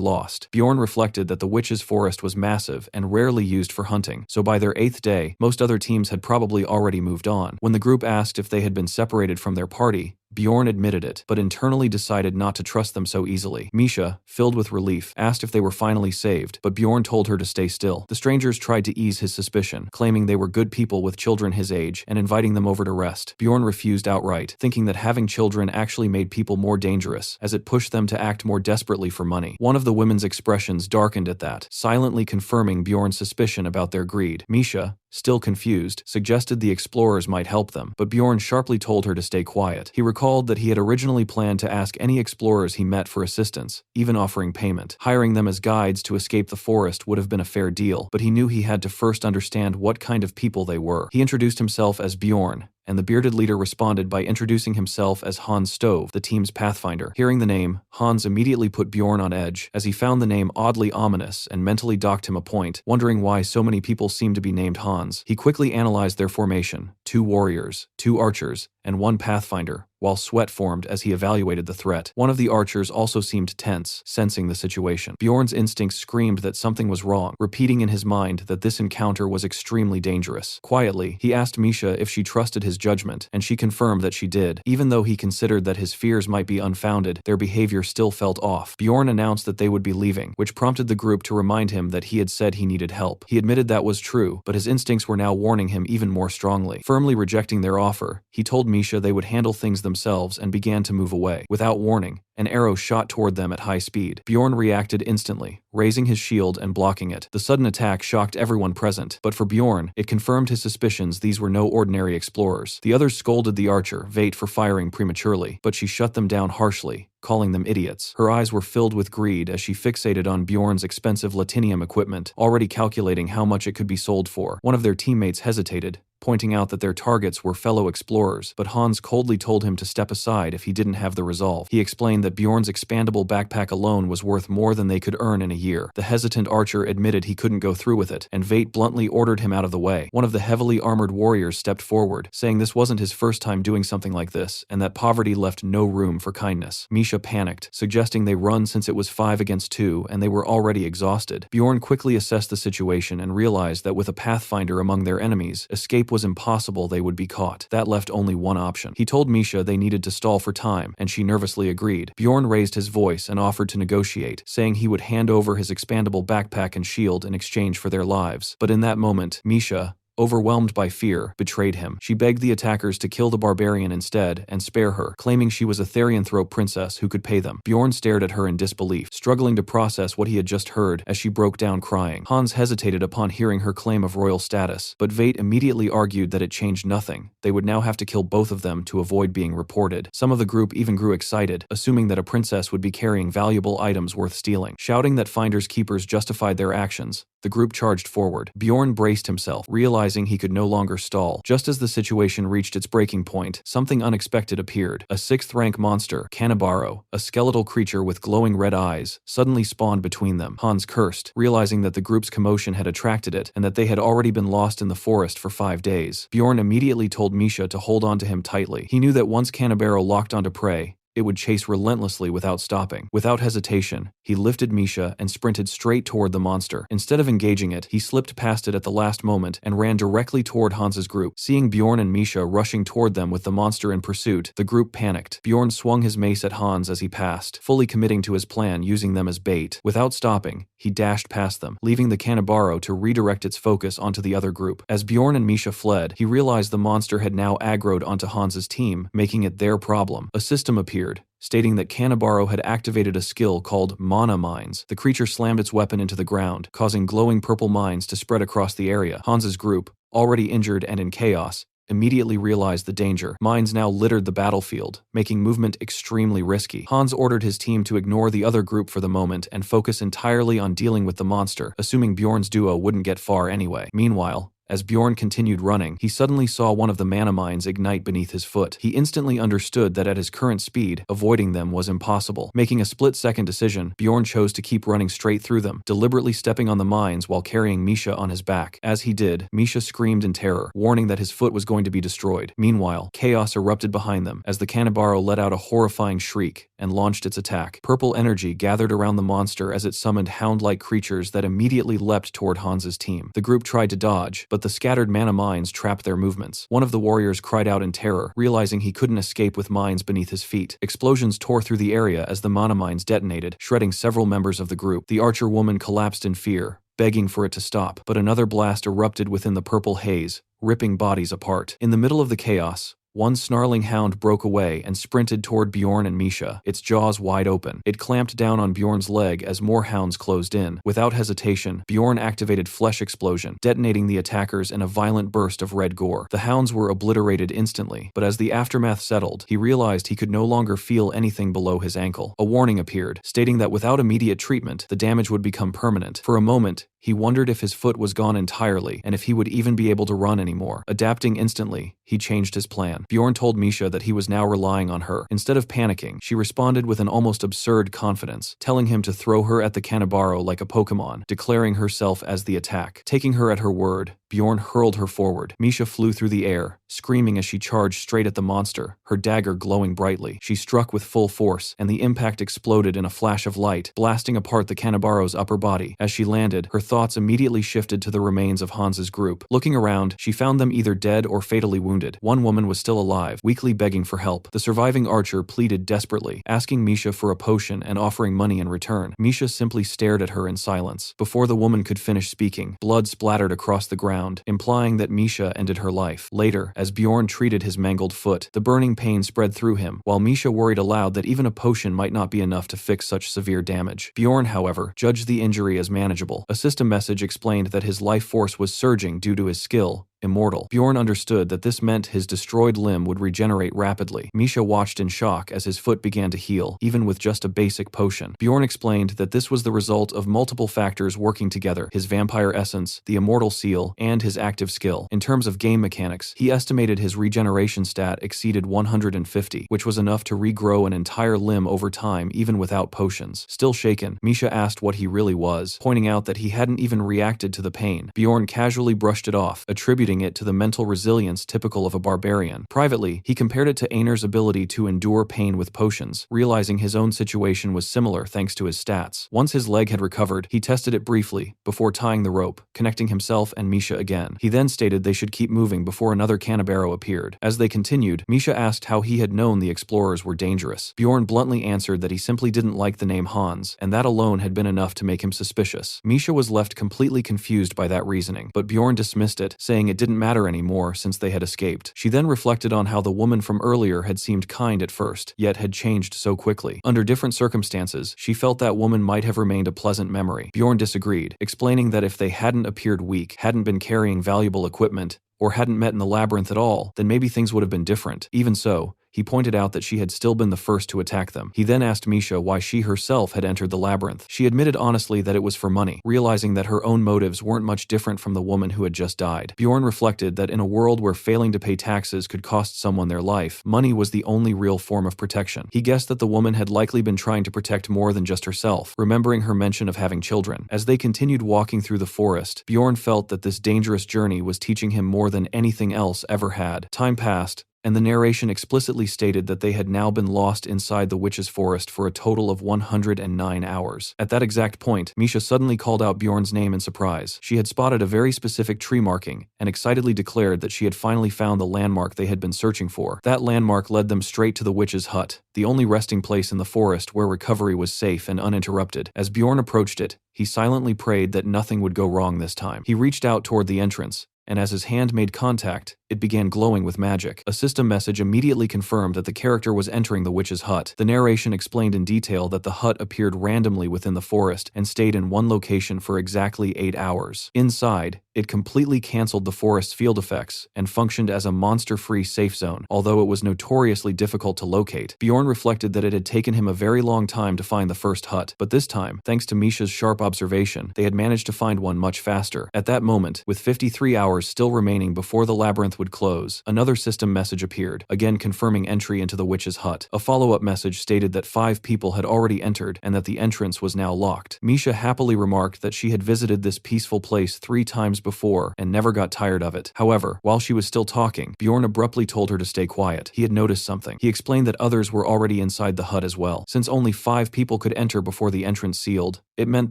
lost. Bjorn reflected that the witch's forest was massive and rarely used for hunting, so by their 8th day, most other teams had probably already moved on. When the group asked if they had been separated from their party, Bjorn admitted it, but internally decided not to trust them so easily. Misha, filled with relief, asked if they were finally saved, but Bjorn told her to stay still. The strangers tried to ease his suspicion, claiming they were good people with children his age and inviting them over to rest. Bjorn refused outright, thinking that having children actually made people more dangerous, as it pushed them to act more desperately for money. One of the women's expressions darkened at that, silently confirming Bjorn's suspicion about their greed. Misha, still confused, suggested the explorers might help them, but Bjorn sharply told her to stay quiet. He recalled that he had originally planned to ask any explorers he met for assistance, even offering payment. Hiring them as guides to escape the forest would have been a fair deal, but he knew he had to first understand what kind of people they were. He introduced himself as Bjorn, and the bearded leader responded by introducing himself as Hans Stove, the team's pathfinder. Hearing the name, Hans immediately put Bjorn on edge, as he found the name oddly ominous and mentally docked him a point, wondering why so many people seemed to be named Hans. He quickly analyzed their formation: 2 warriors, 2 archers, and 1 pathfinder, while sweat formed as he evaluated the threat. One of the archers also seemed tense, sensing the situation. Bjorn's instincts screamed that something was wrong, repeating in his mind that this encounter was extremely dangerous. Quietly, he asked Misha if she trusted his judgment, and she confirmed that she did. Even though he considered that his fears might be unfounded, their behavior still felt off. Bjorn announced that they would be leaving, which prompted the group to remind him that he had said he needed help. He admitted that was true, but his instincts were now warning him even more strongly. Firmly rejecting their offer, he told Misha they would handle things themselves and began to move away. Without warning, an arrow shot toward them at high speed. Bjorn reacted instantly, raising his shield and blocking it. The sudden attack shocked everyone present, but for Bjorn, it confirmed his suspicions these were no ordinary explorers. The others scolded the archer, Vate, for firing prematurely, but she shut them down harshly, calling them idiots. Her eyes were filled with greed as she fixated on Bjorn's expensive Latinium equipment, already calculating how much it could be sold for. One of their teammates hesitated, pointing out that their targets were fellow explorers, but Hans coldly told him to step aside if he didn't have the resolve. He explained that Bjorn's expandable backpack alone was worth more than they could earn in a year. The hesitant archer admitted he couldn't go through with it, and Vate bluntly ordered him out of the way. One of the heavily armored warriors stepped forward, saying this wasn't his first time doing something like this, and that poverty left no room for kindness. Misha panicked, suggesting they run since it was 5 against 2 and they were already exhausted. Bjorn quickly assessed the situation and realized that with a pathfinder among their enemies, escape was impossible. They would be caught. That left only one option. He told Misha they needed to stall for time, and she nervously agreed. Bjorn raised his voice and offered to negotiate, saying he would hand over his expandable backpack and shield in exchange for their lives. But in that moment, Misha, overwhelmed by fear, betrayed him. She begged the attackers to kill the barbarian instead and spare her, claiming she was a Therianthrope princess who could pay them. Bjorn stared at her in disbelief, struggling to process what he had just heard as she broke down crying. Hans hesitated upon hearing her claim of royal status, but Vate immediately argued that it changed nothing. They would now have to kill both of them to avoid being reported. Some of the group even grew excited, assuming that a princess would be carrying valuable items worth stealing. Shouting that finders keepers justified their actions, the group charged forward. Bjorn braced himself, realizing he could no longer stall. Just as the situation reached its breaking point, something unexpected appeared. A 6th-rank monster, Kanabaro, a skeletal creature with glowing red eyes, suddenly spawned between them. Hans cursed, realizing that the group's commotion had attracted it and that they had already been lost in the forest for 5 days. Bjorn immediately told Misha to hold on to him tightly. He knew that once Kanabaro locked onto prey, it would chase relentlessly without stopping. Without hesitation, he lifted Misha and sprinted straight toward the monster. Instead of engaging it, he slipped past it at the last moment and ran directly toward Hans's group. Seeing Bjorn and Misha rushing toward them with the monster in pursuit, the group panicked. Bjorn swung his mace at Hans as he passed, fully committing to his plan, using them as bait. Without stopping, he dashed past them, leaving the Kanabaro to redirect its focus onto the other group. As Bjorn and Misha fled, he realized the monster had now aggroed onto Hans's team, making it their problem. A system appeared, stating that Kanabaro had activated a skill called Mana Mines. The creature slammed its weapon into the ground, causing glowing purple mines to spread across the area. Hans's group, already injured and in chaos, immediately realized the danger. Mines now littered the battlefield, making movement extremely risky. Hans ordered his team to ignore the other group for the moment and focus entirely on dealing with the monster, assuming Bjorn's duo wouldn't get far anyway. Meanwhile, as Bjorn continued running, he suddenly saw one of the mana mines ignite beneath his foot. He instantly understood that at his current speed, avoiding them was impossible. Making a split-second decision, Bjorn chose to keep running straight through them, deliberately stepping on the mines while carrying Misha on his back. As he did, Misha screamed in terror, warning that his foot was going to be destroyed. Meanwhile, chaos erupted behind them as the Kanabaro let out a horrifying shriek and launched its attack. Purple energy gathered around the monster as it summoned hound-like creatures that immediately leapt toward Hans's team. The group tried to dodge, but but the scattered mana mines trapped their movements. One of the warriors cried out in terror, realizing he couldn't escape with mines beneath his feet. Explosions tore through the area as the mana mines detonated, shredding several members of the group. The archer woman collapsed in fear, begging for it to stop, but another blast erupted within the purple haze, ripping bodies apart. In the middle of the chaos, one snarling hound broke away and sprinted toward Bjorn and Misha, its jaws wide open. It clamped down on Bjorn's leg as more hounds closed in. Without hesitation, Bjorn activated Flesh Explosion, detonating the attackers in a violent burst of red gore. The hounds were obliterated instantly, but as the aftermath settled, he realized he could no longer feel anything below his ankle. A warning appeared, stating that without immediate treatment, the damage would become permanent. For a moment, he wondered if his foot was gone entirely and if he would even be able to run anymore. Adapting instantly, he changed his plan. Bjorn told Misha that he was now relying on her. Instead of panicking, she responded with an almost absurd confidence, telling him to throw her at the Kanabaro like a Pokemon, declaring herself as the attack. Taking her at her word, Bjorn hurled her forward. Misha flew through the air, screaming as she charged straight at the monster, her dagger glowing brightly. She struck with full force, and the impact exploded in a flash of light, blasting apart the Kanabaro's upper body. As she landed, her thoughts immediately shifted to the remains of Hans's group. Looking around, she found them either dead or fatally wounded. One woman was still alive, weakly begging for help. The surviving archer pleaded desperately, asking Misha for a potion and offering money in return. Misha simply stared at her in silence. Before the woman could finish speaking, blood splattered across the ground, implying that Misha ended her life. Later, as Bjorn treated his mangled foot, the burning pain spread through him, while Misha worried aloud that even a potion might not be enough to fix such severe damage. Bjorn, however, judged the injury as manageable. A system message explained that his life force was surging due to his skill, immortal. Bjorn understood that this meant his destroyed limb would regenerate rapidly. Misha watched in shock as his foot began to heal, even with just a basic potion. Bjorn explained that this was the result of multiple factors working together: his vampire essence, the immortal seal, and his active skill. In terms of game mechanics, he estimated his regeneration stat exceeded 150, which was enough to regrow an entire limb over time even without potions. Still shaken, Misha asked what he really was, pointing out that he hadn't even reacted to the pain. Bjorn casually brushed it off, attributing it to the mental resilience typical of a barbarian. Privately, he compared it to Einar's ability to endure pain with potions, realizing his own situation was similar thanks to his stats. Once his leg had recovered, he tested it briefly, before tying the rope, connecting himself and Misha again. He then stated they should keep moving before another Kanabaro appeared. As they continued, Misha asked how he had known the explorers were dangerous. Bjorn bluntly answered that he simply didn't like the name Hans, and that alone had been enough to make him suspicious. Misha was left completely confused by that reasoning, but Bjorn dismissed it, saying it didn't matter anymore since they had escaped. She then reflected on how the woman from earlier had seemed kind at first, yet had changed so quickly. Under different circumstances, she felt that woman might have remained a pleasant memory. Bjorn disagreed, explaining that if they hadn't appeared weak, hadn't been carrying valuable equipment, or hadn't met in the labyrinth at all, then maybe things would have been different. Even so, he pointed out that she had still been the first to attack them. He then asked Misha why she herself had entered the labyrinth. She admitted honestly that it was for money, realizing that her own motives weren't much different from the woman who had just died. Bjorn reflected that in a world where failing to pay taxes could cost someone their life, money was the only real form of protection. He guessed that the woman had likely been trying to protect more than just herself, remembering her mention of having children. As they continued walking through the forest, Bjorn felt that this dangerous journey was teaching him more than anything else ever had. Time passed, and the narration explicitly stated that they had now been lost inside the witch's forest for a total of 109 hours. At that exact point, Misha suddenly called out Bjorn's name in surprise. She had spotted a very specific tree marking, and excitedly declared that she had finally found the landmark they had been searching for. That landmark led them straight to the witch's hut, the only resting place in the forest where recovery was safe and uninterrupted. As Bjorn approached it, he silently prayed that nothing would go wrong this time. He reached out toward the entrance, and as his hand made contact, it began glowing with magic. A system message immediately confirmed that the character was entering the witch's hut. The narration explained in detail that the hut appeared randomly within the forest and stayed in one location for exactly 8 hours. Inside, it completely canceled the forest's field effects and functioned as a monster-free safe zone, although it was notoriously difficult to locate. Bjorn reflected that it had taken him a very long time to find the first hut, but this time, thanks to Misha's sharp observation, they had managed to find one much faster. At that moment, with 53 hours still remaining before the labyrinth would close, another system message appeared, again confirming entry into the witch's hut. A follow-up message stated that 5 people had already entered and that the entrance was now locked. Misha happily remarked that she had visited this peaceful place 3 times before and never got tired of it. However, while she was still talking, Bjorn abruptly told her to stay quiet. He had noticed something. He explained that others were already inside the hut as well. Since only 5 people could enter before the entrance sealed, It meant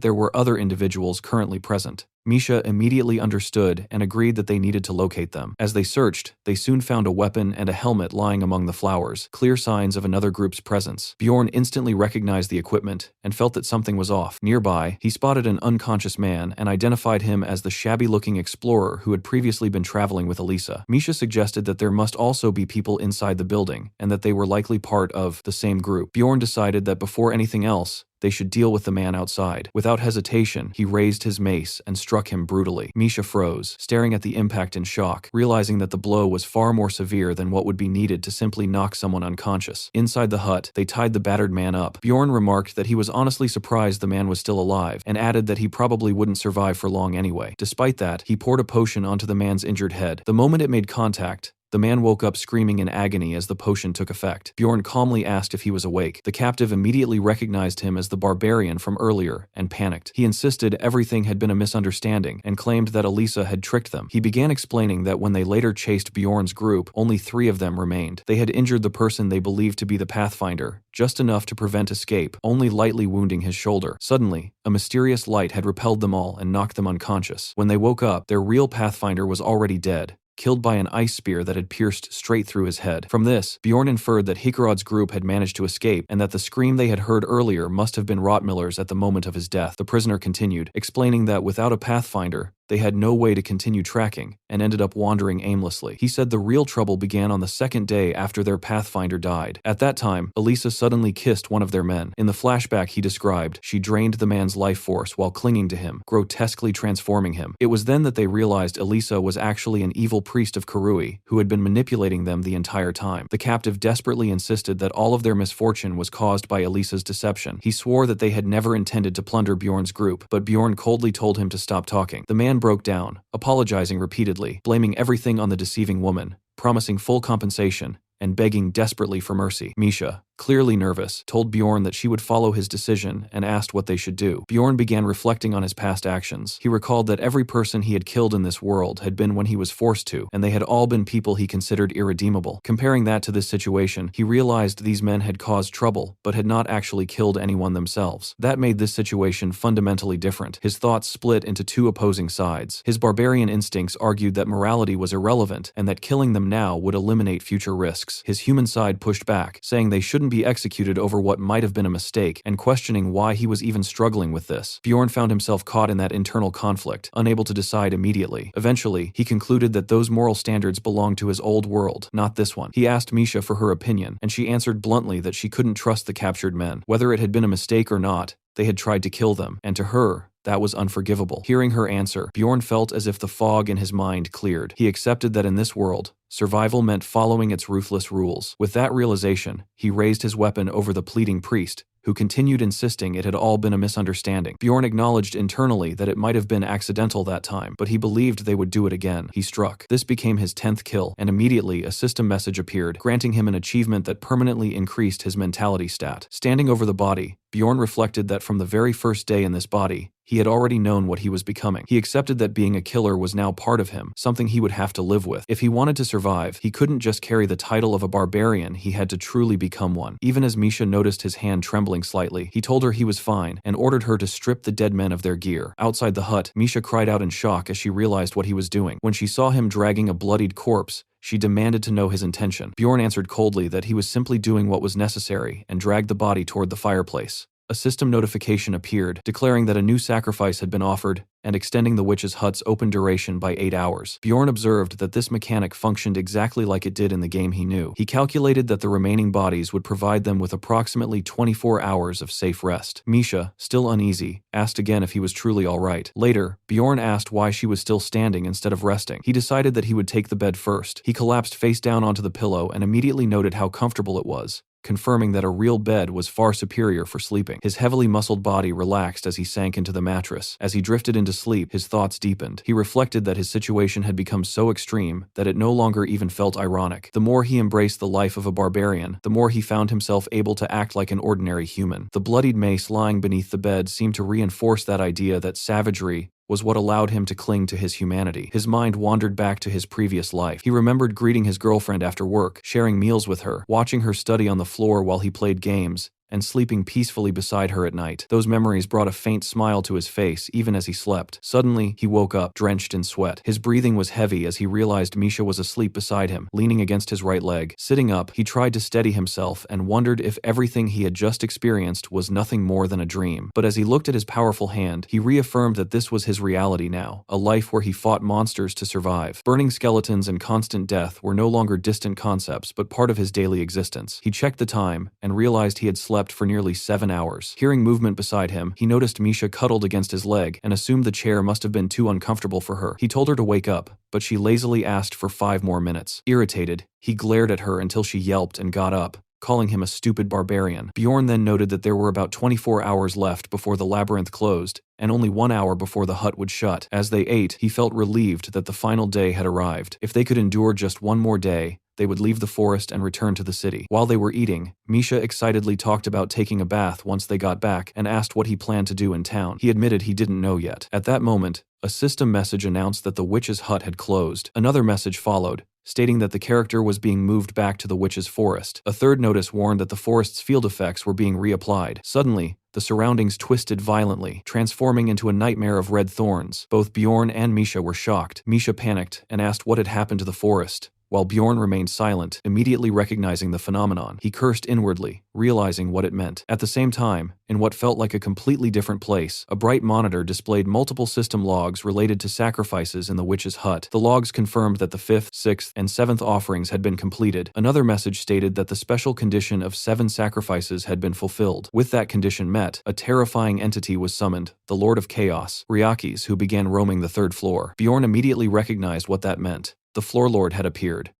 there were other individuals currently present. Misha immediately understood and agreed that they needed to locate them. As they searched, they soon found a weapon and a helmet lying among the flowers, clear signs of another group's presence. Bjorn instantly recognized the equipment and felt that something was off. Nearby, he spotted an unconscious man and identified him as the shabby-looking explorer who had previously been traveling with Elisa. Misha suggested that there must also be people inside the building and that they were likely part of the same group. Bjorn decided that before anything else, they should deal with the man outside. Without hesitation, he raised his mace and struck him brutally. Misha froze, staring at the impact in shock, realizing that the blow was far more severe than what would be needed to simply knock someone unconscious. Inside the hut, they tied the battered man up. Bjorn remarked that he was honestly surprised the man was still alive, and added that he probably wouldn't survive for long anyway. Despite that, he poured a potion onto the man's injured head. The moment it made contact, the man woke up screaming in agony as the potion took effect. Bjorn calmly asked if he was awake. The captive immediately recognized him as the barbarian from earlier and panicked. He insisted everything had been a misunderstanding and claimed that Elisa had tricked them. He began explaining that when they later chased Bjorn's group, only 3 of them remained. They had injured the person they believed to be the Pathfinder, just enough to prevent escape, only lightly wounding his shoulder. Suddenly, a mysterious light had repelled them all and knocked them unconscious. When they woke up, their real Pathfinder was already dead, killed by an ice spear that had pierced straight through his head. From this, Bjorn inferred that Hikarod's group had managed to escape and that the scream they had heard earlier must have been Rottmiller's at the moment of his death. The prisoner continued, explaining that without a Pathfinder, they had no way to continue tracking and ended up wandering aimlessly. He said the real trouble began on the 2nd day after their Pathfinder died. At that time, Elisa suddenly kissed one of their men. In the flashback he described, she drained the man's life force while clinging to him, grotesquely transforming him. It was then that they realized Elisa was actually an evil priest of Karui who had been manipulating them the entire time. The captive desperately insisted that all of their misfortune was caused by Elisa's deception. He swore that they had never intended to plunder Bjorn's group, but Bjorn coldly told him to stop talking. The man broke down, apologizing repeatedly, blaming everything on the deceiving woman, promising full compensation, and begging desperately for mercy. Misha, clearly nervous, told Bjorn that she would follow his decision and asked what they should do. Bjorn began reflecting on his past actions. He recalled that every person he had killed in this world had been when he was forced to, and they had all been people he considered irredeemable. Comparing that to this situation, he realized these men had caused trouble, but had not actually killed anyone themselves. That made this situation fundamentally different. His thoughts split into 2 opposing sides. His barbarian instincts argued that morality was irrelevant and that killing them now would eliminate future risks. His human side pushed back, saying they shouldn't be executed over what might have been a mistake, and questioning why he was even struggling with this. Bjorn found himself caught in that internal conflict, unable to decide immediately. Eventually, he concluded that those moral standards belonged to his old world, not this one. He asked Misha for her opinion, and she answered bluntly that she couldn't trust the captured men. Whether it had been a mistake or not, they had tried to kill them, and to her, that was unforgivable. Hearing her answer, Bjorn felt as if the fog in his mind cleared. He accepted that in this world, survival meant following its ruthless rules. With that realization, he raised his weapon over the pleading priest, who continued insisting it had all been a misunderstanding. Bjorn acknowledged internally that it might have been accidental that time, but he believed they would do it again. He struck. This became his 10th kill, and immediately a system message appeared, granting him an achievement that permanently increased his mentality stat. Standing over the body, Bjorn reflected that from the very first day in this body, he had already known what he was becoming. He accepted that being a killer was now part of him, something he would have to live with. If he wanted to survive, he couldn't just carry the title of a barbarian, he had to truly become one. Even as Misha noticed his hand trembling slightly, he told her he was fine and ordered her to strip the dead men of their gear. Outside the hut, Misha cried out in shock as she realized what he was doing. When she saw him dragging a bloodied corpse, she demanded to know his intention. Bjorn answered coldly that he was simply doing what was necessary and dragged the body toward the fireplace. A system notification appeared, declaring that a new sacrifice had been offered and extending the witch's hut's open duration by 8 hours. Bjorn observed that this mechanic functioned exactly like it did in the game he knew. He calculated that the remaining bodies would provide them with approximately 24 hours of safe rest. Misha, still uneasy, asked again if he was truly all right. Later, Bjorn asked why she was still standing instead of resting. He decided that he would take the bed first. He collapsed face down onto the pillow and immediately noted how comfortable it was, confirming that a real bed was far superior for sleeping. His heavily muscled body relaxed as he sank into the mattress. As he drifted into sleep, his thoughts deepened. He reflected that his situation had become so extreme that it no longer even felt ironic. The more he embraced the life of a barbarian, the more he found himself able to act like an ordinary human. The bloodied mace lying beneath the bed seemed to reinforce that idea that savagery was what allowed him to cling to his humanity. His mind wandered back to his previous life. He remembered greeting his girlfriend after work, sharing meals with her, watching her study on the floor while he played games, and sleeping peacefully beside her at night. Those memories brought a faint smile to his face even as he slept. Suddenly, he woke up, drenched in sweat. His breathing was heavy as he realized Misha was asleep beside him, leaning against his right leg. Sitting up, he tried to steady himself and wondered if everything he had just experienced was nothing more than a dream. But as he looked at his powerful hand, he reaffirmed that this was his reality now, a life where he fought monsters to survive. Burning skeletons and constant death were no longer distant concepts, but part of his daily existence. He checked the time and realized he had slept for nearly 7 hours. Hearing movement beside him, he noticed Misha cuddled against his leg and assumed the chair must have been too uncomfortable for her. He told her to wake up, but she lazily asked for 5 more minutes. Irritated, he glared at her until she yelped and got up, calling him a stupid barbarian. Bjorn then noted that there were about 24 hours left before the labyrinth closed, and only 1 hour before the hut would shut. As they ate, he felt relieved that the final day had arrived. If they could endure just one more day, they would leave the forest and return to the city. While they were eating, Misha excitedly talked about taking a bath once they got back and asked what he planned to do in town. He admitted he didn't know yet. At that moment, a system message announced that the witch's hut had closed. Another message followed, stating that the character was being moved back to the witch's forest. A third notice warned that the forest's field effects were being reapplied. Suddenly, the surroundings twisted violently, transforming into a nightmare of red thorns. Both Bjorn and Misha were shocked. Misha panicked and asked what had happened to the forest, while Bjorn remained silent, immediately recognizing the phenomenon. He cursed inwardly, realizing what it meant. At the same time, in what felt like a completely different place, a bright monitor displayed multiple system logs related to sacrifices in the witch's hut. The logs confirmed that the 5th, 6th, and 7th offerings had been completed. Another message stated that the special condition of 7 sacrifices had been fulfilled. With that condition met, a terrifying entity was summoned, the Lord of Chaos, Ryakis, who began roaming the 3rd floor. Bjorn immediately recognized what that meant. The Floor Lord had appeared.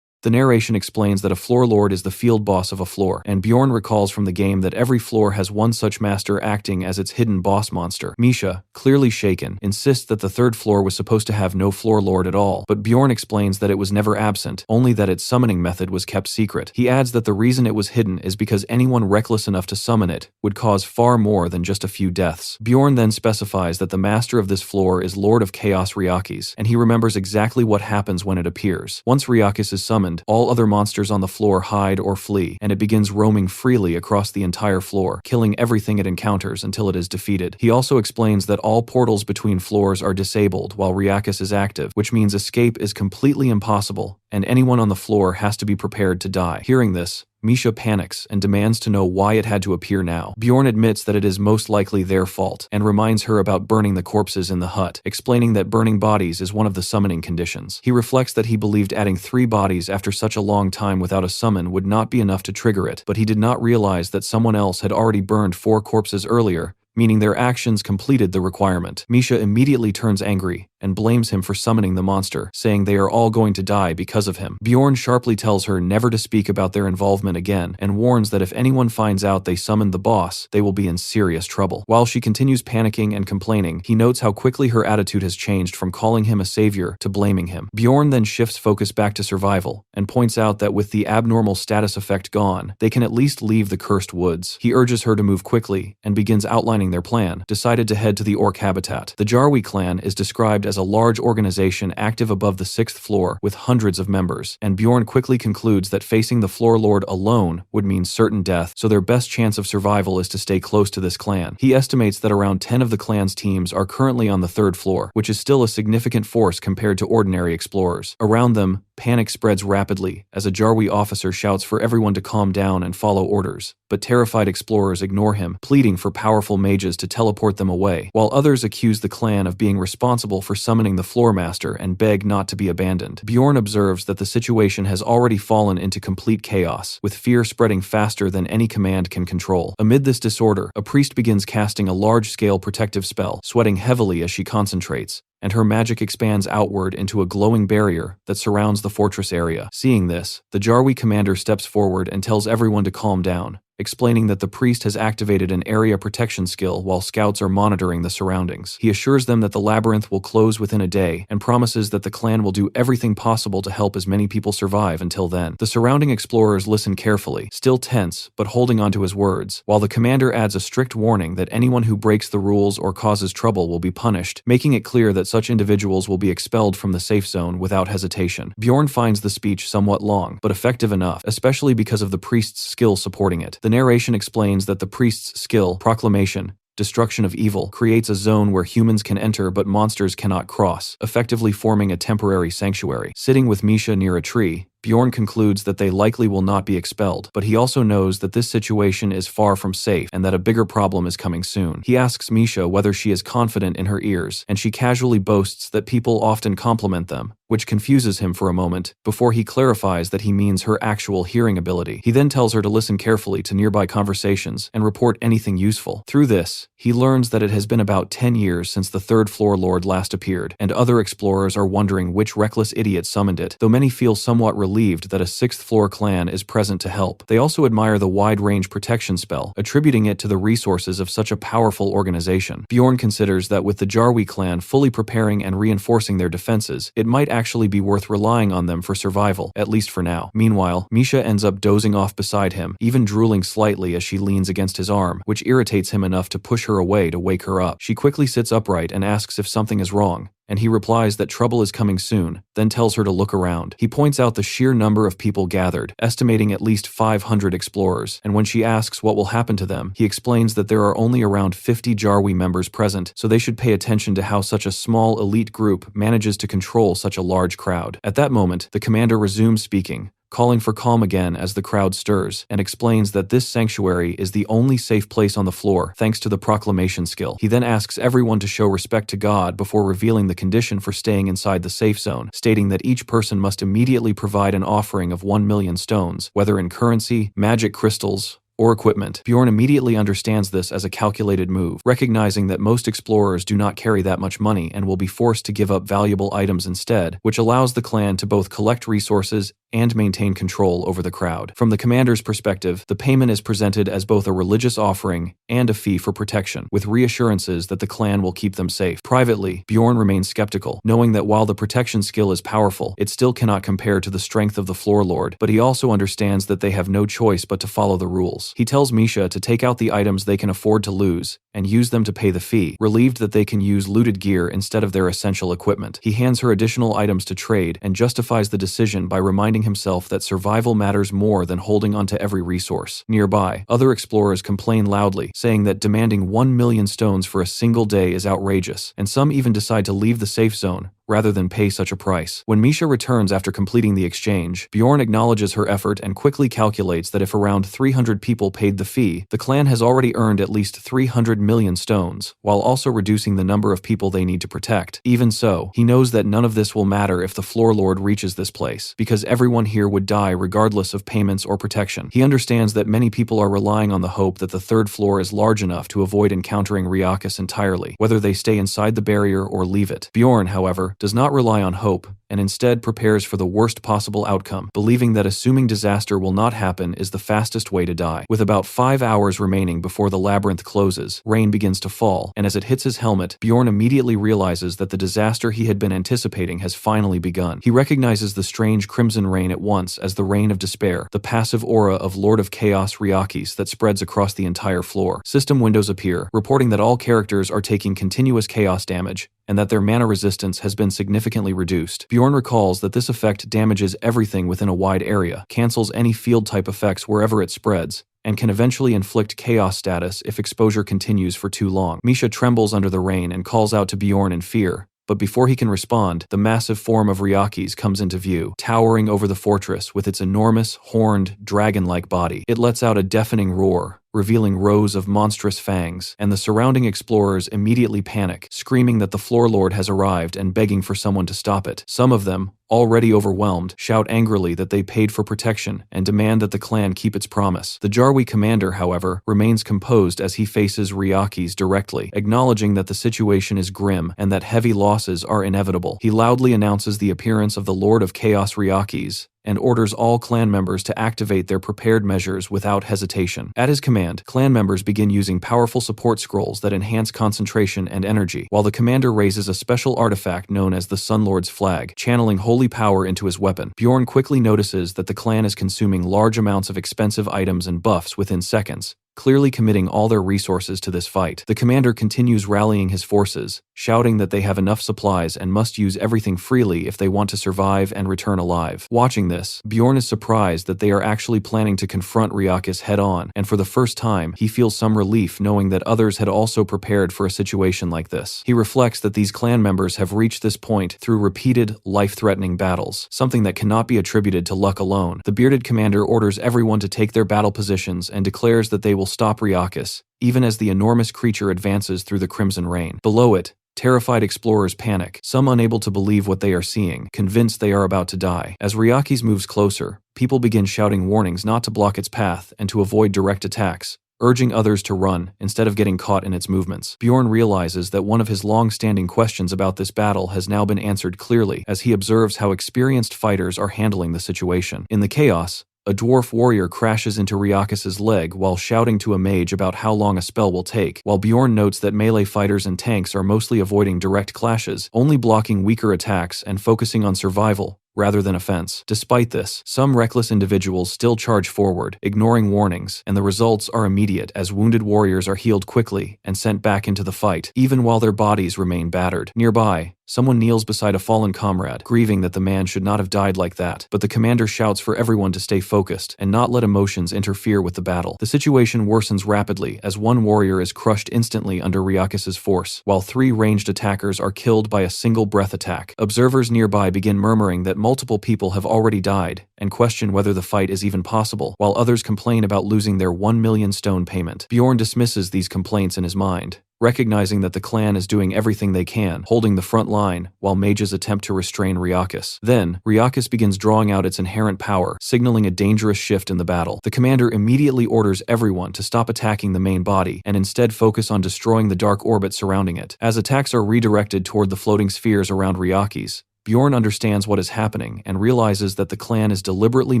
The narration explains that a floor lord is the field boss of a floor, and Bjorn recalls from the game that every floor has one such master acting as its hidden boss monster. Misha, clearly shaken, insists that the 3rd floor was supposed to have no floor lord at all, but Bjorn explains that it was never absent, only that its summoning method was kept secret. He adds that the reason it was hidden is because anyone reckless enough to summon it would cause far more than just a few deaths. Bjorn then specifies that the master of this floor is Lord of Chaos Ryakis, and he remembers exactly what happens when it appears. Once Ryakis is summoned, all other monsters on the floor hide or flee, and it begins roaming freely across the entire floor, killing everything it encounters until it is defeated. He also explains that all portals between floors are disabled while Ryakis is active, which means escape is completely impossible, and anyone on the floor has to be prepared to die. Hearing this, Misha panics and demands to know why it had to appear now. Bjorn admits that it is most likely their fault and reminds her about burning the corpses in the hut, explaining that burning bodies is one of the summoning conditions. He reflects that he believed adding 3 bodies after such a long time without a summon would not be enough to trigger it, but he did not realize that someone else had already burned 4 corpses earlier, meaning their actions completed the requirement. Misha immediately turns angry and blames him for summoning the monster, saying they are all going to die because of him. Bjorn sharply tells her never to speak about their involvement again and warns that if anyone finds out they summoned the boss, they will be in serious trouble. While she continues panicking and complaining, he notes how quickly her attitude has changed from calling him a savior to blaming him. Bjorn then shifts focus back to survival and points out that with the abnormal status effect gone, they can at least leave the cursed woods. He urges her to move quickly and begins outlining their plan, decided to head to the orc habitat. The Jarwi clan is described as a large organization active above the 6th floor with hundreds of members, and Bjorn quickly concludes that facing the floor lord alone would mean certain death, so their best chance of survival is to stay close to this clan. He estimates that around 10 of the clan's teams are currently on the 3rd floor, which is still a significant force compared to ordinary explorers. Around them, panic spreads rapidly as a Jarwi officer shouts for everyone to calm down and follow orders, but terrified explorers ignore him, pleading for powerful mages to teleport them away, while others accuse the clan of being responsible for summoning the floor master and beg not to be abandoned. Bjorn observes that the situation has already fallen into complete chaos, with fear spreading faster than any command can control. Amid this disorder, a priest begins casting a large-scale protective spell, sweating heavily as she concentrates, and her magic expands outward into a glowing barrier that surrounds the fortress area. Seeing this, the Jarwi commander steps forward and tells everyone to calm down, explaining that the priest has activated an area protection skill while scouts are monitoring the surroundings. He assures them that the labyrinth will close within a day and promises that the clan will do everything possible to help as many people survive until then. The surrounding explorers listen carefully, still tense but holding on to his words, while the commander adds a strict warning that anyone who breaks the rules or causes trouble will be punished, making it clear that such individuals will be expelled from the safe zone without hesitation. Bjorn finds the speech somewhat long, but effective enough, especially because of the priest's skill supporting it. The narration explains that the priest's skill, proclamation, destruction of evil, creates a zone where humans can enter but monsters cannot cross, effectively forming a temporary sanctuary. Sitting with Misha near a tree, Bjorn concludes that they likely will not be expelled, but he also knows that this situation is far from safe and that a bigger problem is coming soon. He asks Misha whether she is confident in her ears, and she casually boasts that people often compliment them, which confuses him for a moment, before he clarifies that he means her actual hearing ability. He then tells her to listen carefully to nearby conversations and report anything useful. Through this, he learns that it has been about 10 years since the third floor lord last appeared, and other explorers are wondering which reckless idiot summoned it, though many feel somewhat relieved that a 6th floor clan is present to help. They also admire the wide-range protection spell, attributing it to the resources of such a powerful organization. Bjorn considers that with the Jarwi clan fully preparing and reinforcing their defenses, it might actually be worth relying on them for survival, at least for now. Meanwhile, Misha ends up dozing off beside him, even drooling slightly as she leans against his arm, which irritates him enough to push her away to wake her up. She quickly sits upright and asks if something is wrong, and he replies that trouble is coming soon, then tells her to look around. He points out the sheer number of people gathered, estimating at least 500 explorers, and when she asks what will happen to them, he explains that there are only around 50 Jarwi members present, so they should pay attention to how such a small elite group manages to control such a large crowd. At that moment, the commander resumes speaking, calling for calm again as the crowd stirs, and explains that this sanctuary is the only safe place on the floor thanks to the proclamation skill. He then asks everyone to show respect to God before revealing the condition for staying inside the safe zone, stating that each person must immediately provide an offering of 1 million stones, whether in currency, magic crystals, or equipment. Bjorn immediately understands this as a calculated move, recognizing that most explorers do not carry that much money and will be forced to give up valuable items instead, which allows the clan to both collect resources and maintain control over the crowd. From the commander's perspective, the payment is presented as both a religious offering and a fee for protection, with reassurances that the clan will keep them safe. Privately, Bjorn remains skeptical, knowing that while the protection skill is powerful, it still cannot compare to the strength of the floor lord, but he also understands that they have no choice but to follow the rules. He tells Misha to take out the items they can afford to lose and use them to pay the fee, relieved that they can use looted gear instead of their essential equipment. He hands her additional items to trade and justifies the decision by reminding himself that survival matters more than holding onto every resource. Nearby, other explorers complain loudly, saying that demanding 1 million stones for a single day is outrageous, and some even decide to leave the safe zone rather than pay such a price. When Misha returns after completing the exchange, Bjorn acknowledges her effort and quickly calculates that if around 300 people paid the fee, the clan has already earned at least 300 million stones, while also reducing the number of people they need to protect. Even so, he knows that none of this will matter if the floor lord reaches this place, because everyone here would die regardless of payments or protection. He understands that many people are relying on the hope that the third floor is large enough to avoid encountering Riakas entirely, whether they stay inside the barrier or leave it. Bjorn, however, does not rely on hope, and instead prepares for the worst possible outcome, believing that assuming disaster will not happen is the fastest way to die. With about 5 hours remaining before the labyrinth closes, rain begins to fall, and as it hits his helmet, Bjorn immediately realizes that the disaster he had been anticipating has finally begun. He recognizes the strange crimson rain at once as the rain of despair, the passive aura of Lord of Chaos Riakis that spreads across the entire floor. System windows appear, reporting that all characters are taking continuous chaos damage, and that their mana resistance has been significantly reduced. Bjorn recalls that this effect damages everything within a wide area, cancels any field-type effects wherever it spreads, and can eventually inflict chaos status if exposure continues for too long. Misha trembles under the rain and calls out to Bjorn in fear, but before he can respond, the massive form of Riakis comes into view, towering over the fortress with its enormous, horned, dragon-like body. It lets out a deafening roar, revealing rows of monstrous fangs, and the surrounding explorers immediately panic, screaming that the floor lord has arrived and begging for someone to stop it. Some of them, already overwhelmed, shout angrily that they paid for protection and demand that the clan keep its promise. The Jarwi commander, however, remains composed as he faces Riakis directly, acknowledging that the situation is grim and that heavy losses are inevitable. He loudly announces the appearance of the Lord of Chaos Riakis, and orders all clan members to activate their prepared measures without hesitation. At his command, clan members begin using powerful support scrolls that enhance concentration and energy, while the commander raises a special artifact known as the Sun Lord's Flag, channeling holy power into his weapon. Bjorn quickly notices that the clan is consuming large amounts of expensive items and buffs within seconds, clearly committing all their resources to this fight. The commander continues rallying his forces, shouting that they have enough supplies and must use everything freely if they want to survive and return alive. Watching this, Bjorn is surprised that they are actually planning to confront Ryakis head-on, and for the first time, he feels some relief knowing that others had also prepared for a situation like this. He reflects that these clan members have reached this point through repeated, life-threatening battles, something that cannot be attributed to luck alone. The bearded commander orders everyone to take their battle positions and declares that they will stop Ryakis, even as the enormous creature advances through the crimson rain. Below it, terrified explorers panic, some unable to believe what they are seeing, convinced they are about to die. As Ryakis moves closer, people begin shouting warnings not to block its path and to avoid direct attacks, urging others to run instead of getting caught in its movements. Bjorn realizes that one of his long-standing questions about this battle has now been answered clearly as he observes how experienced fighters are handling the situation. In the chaos, a dwarf warrior crashes into Ryakis' leg while shouting to a mage about how long a spell will take, while Bjorn notes that melee fighters and tanks are mostly avoiding direct clashes, only blocking weaker attacks and focusing on survival rather than offense. Despite this, some reckless individuals still charge forward, ignoring warnings, and the results are immediate as wounded warriors are healed quickly and sent back into the fight, even while their bodies remain battered. Nearby, someone kneels beside a fallen comrade, grieving that the man should not have died like that, but the commander shouts for everyone to stay focused and not let emotions interfere with the battle. The situation worsens rapidly as one warrior is crushed instantly under Ryakis' force, while 3 ranged attackers are killed by a single breath attack. Observers nearby begin murmuring that multiple people have already died and question whether the fight is even possible, while others complain about losing their 1 million stone payment. Bjorn dismisses these complaints in his mind, recognizing that the clan is doing everything they can, holding the front line, while mages attempt to restrain Ryakis. Then, Ryakis begins drawing out its inherent power, signaling a dangerous shift in the battle. The commander immediately orders everyone to stop attacking the main body and instead focus on destroying the dark orbit surrounding it. As attacks are redirected toward the floating spheres around Ryakis, Bjorn understands what is happening and realizes that the clan is deliberately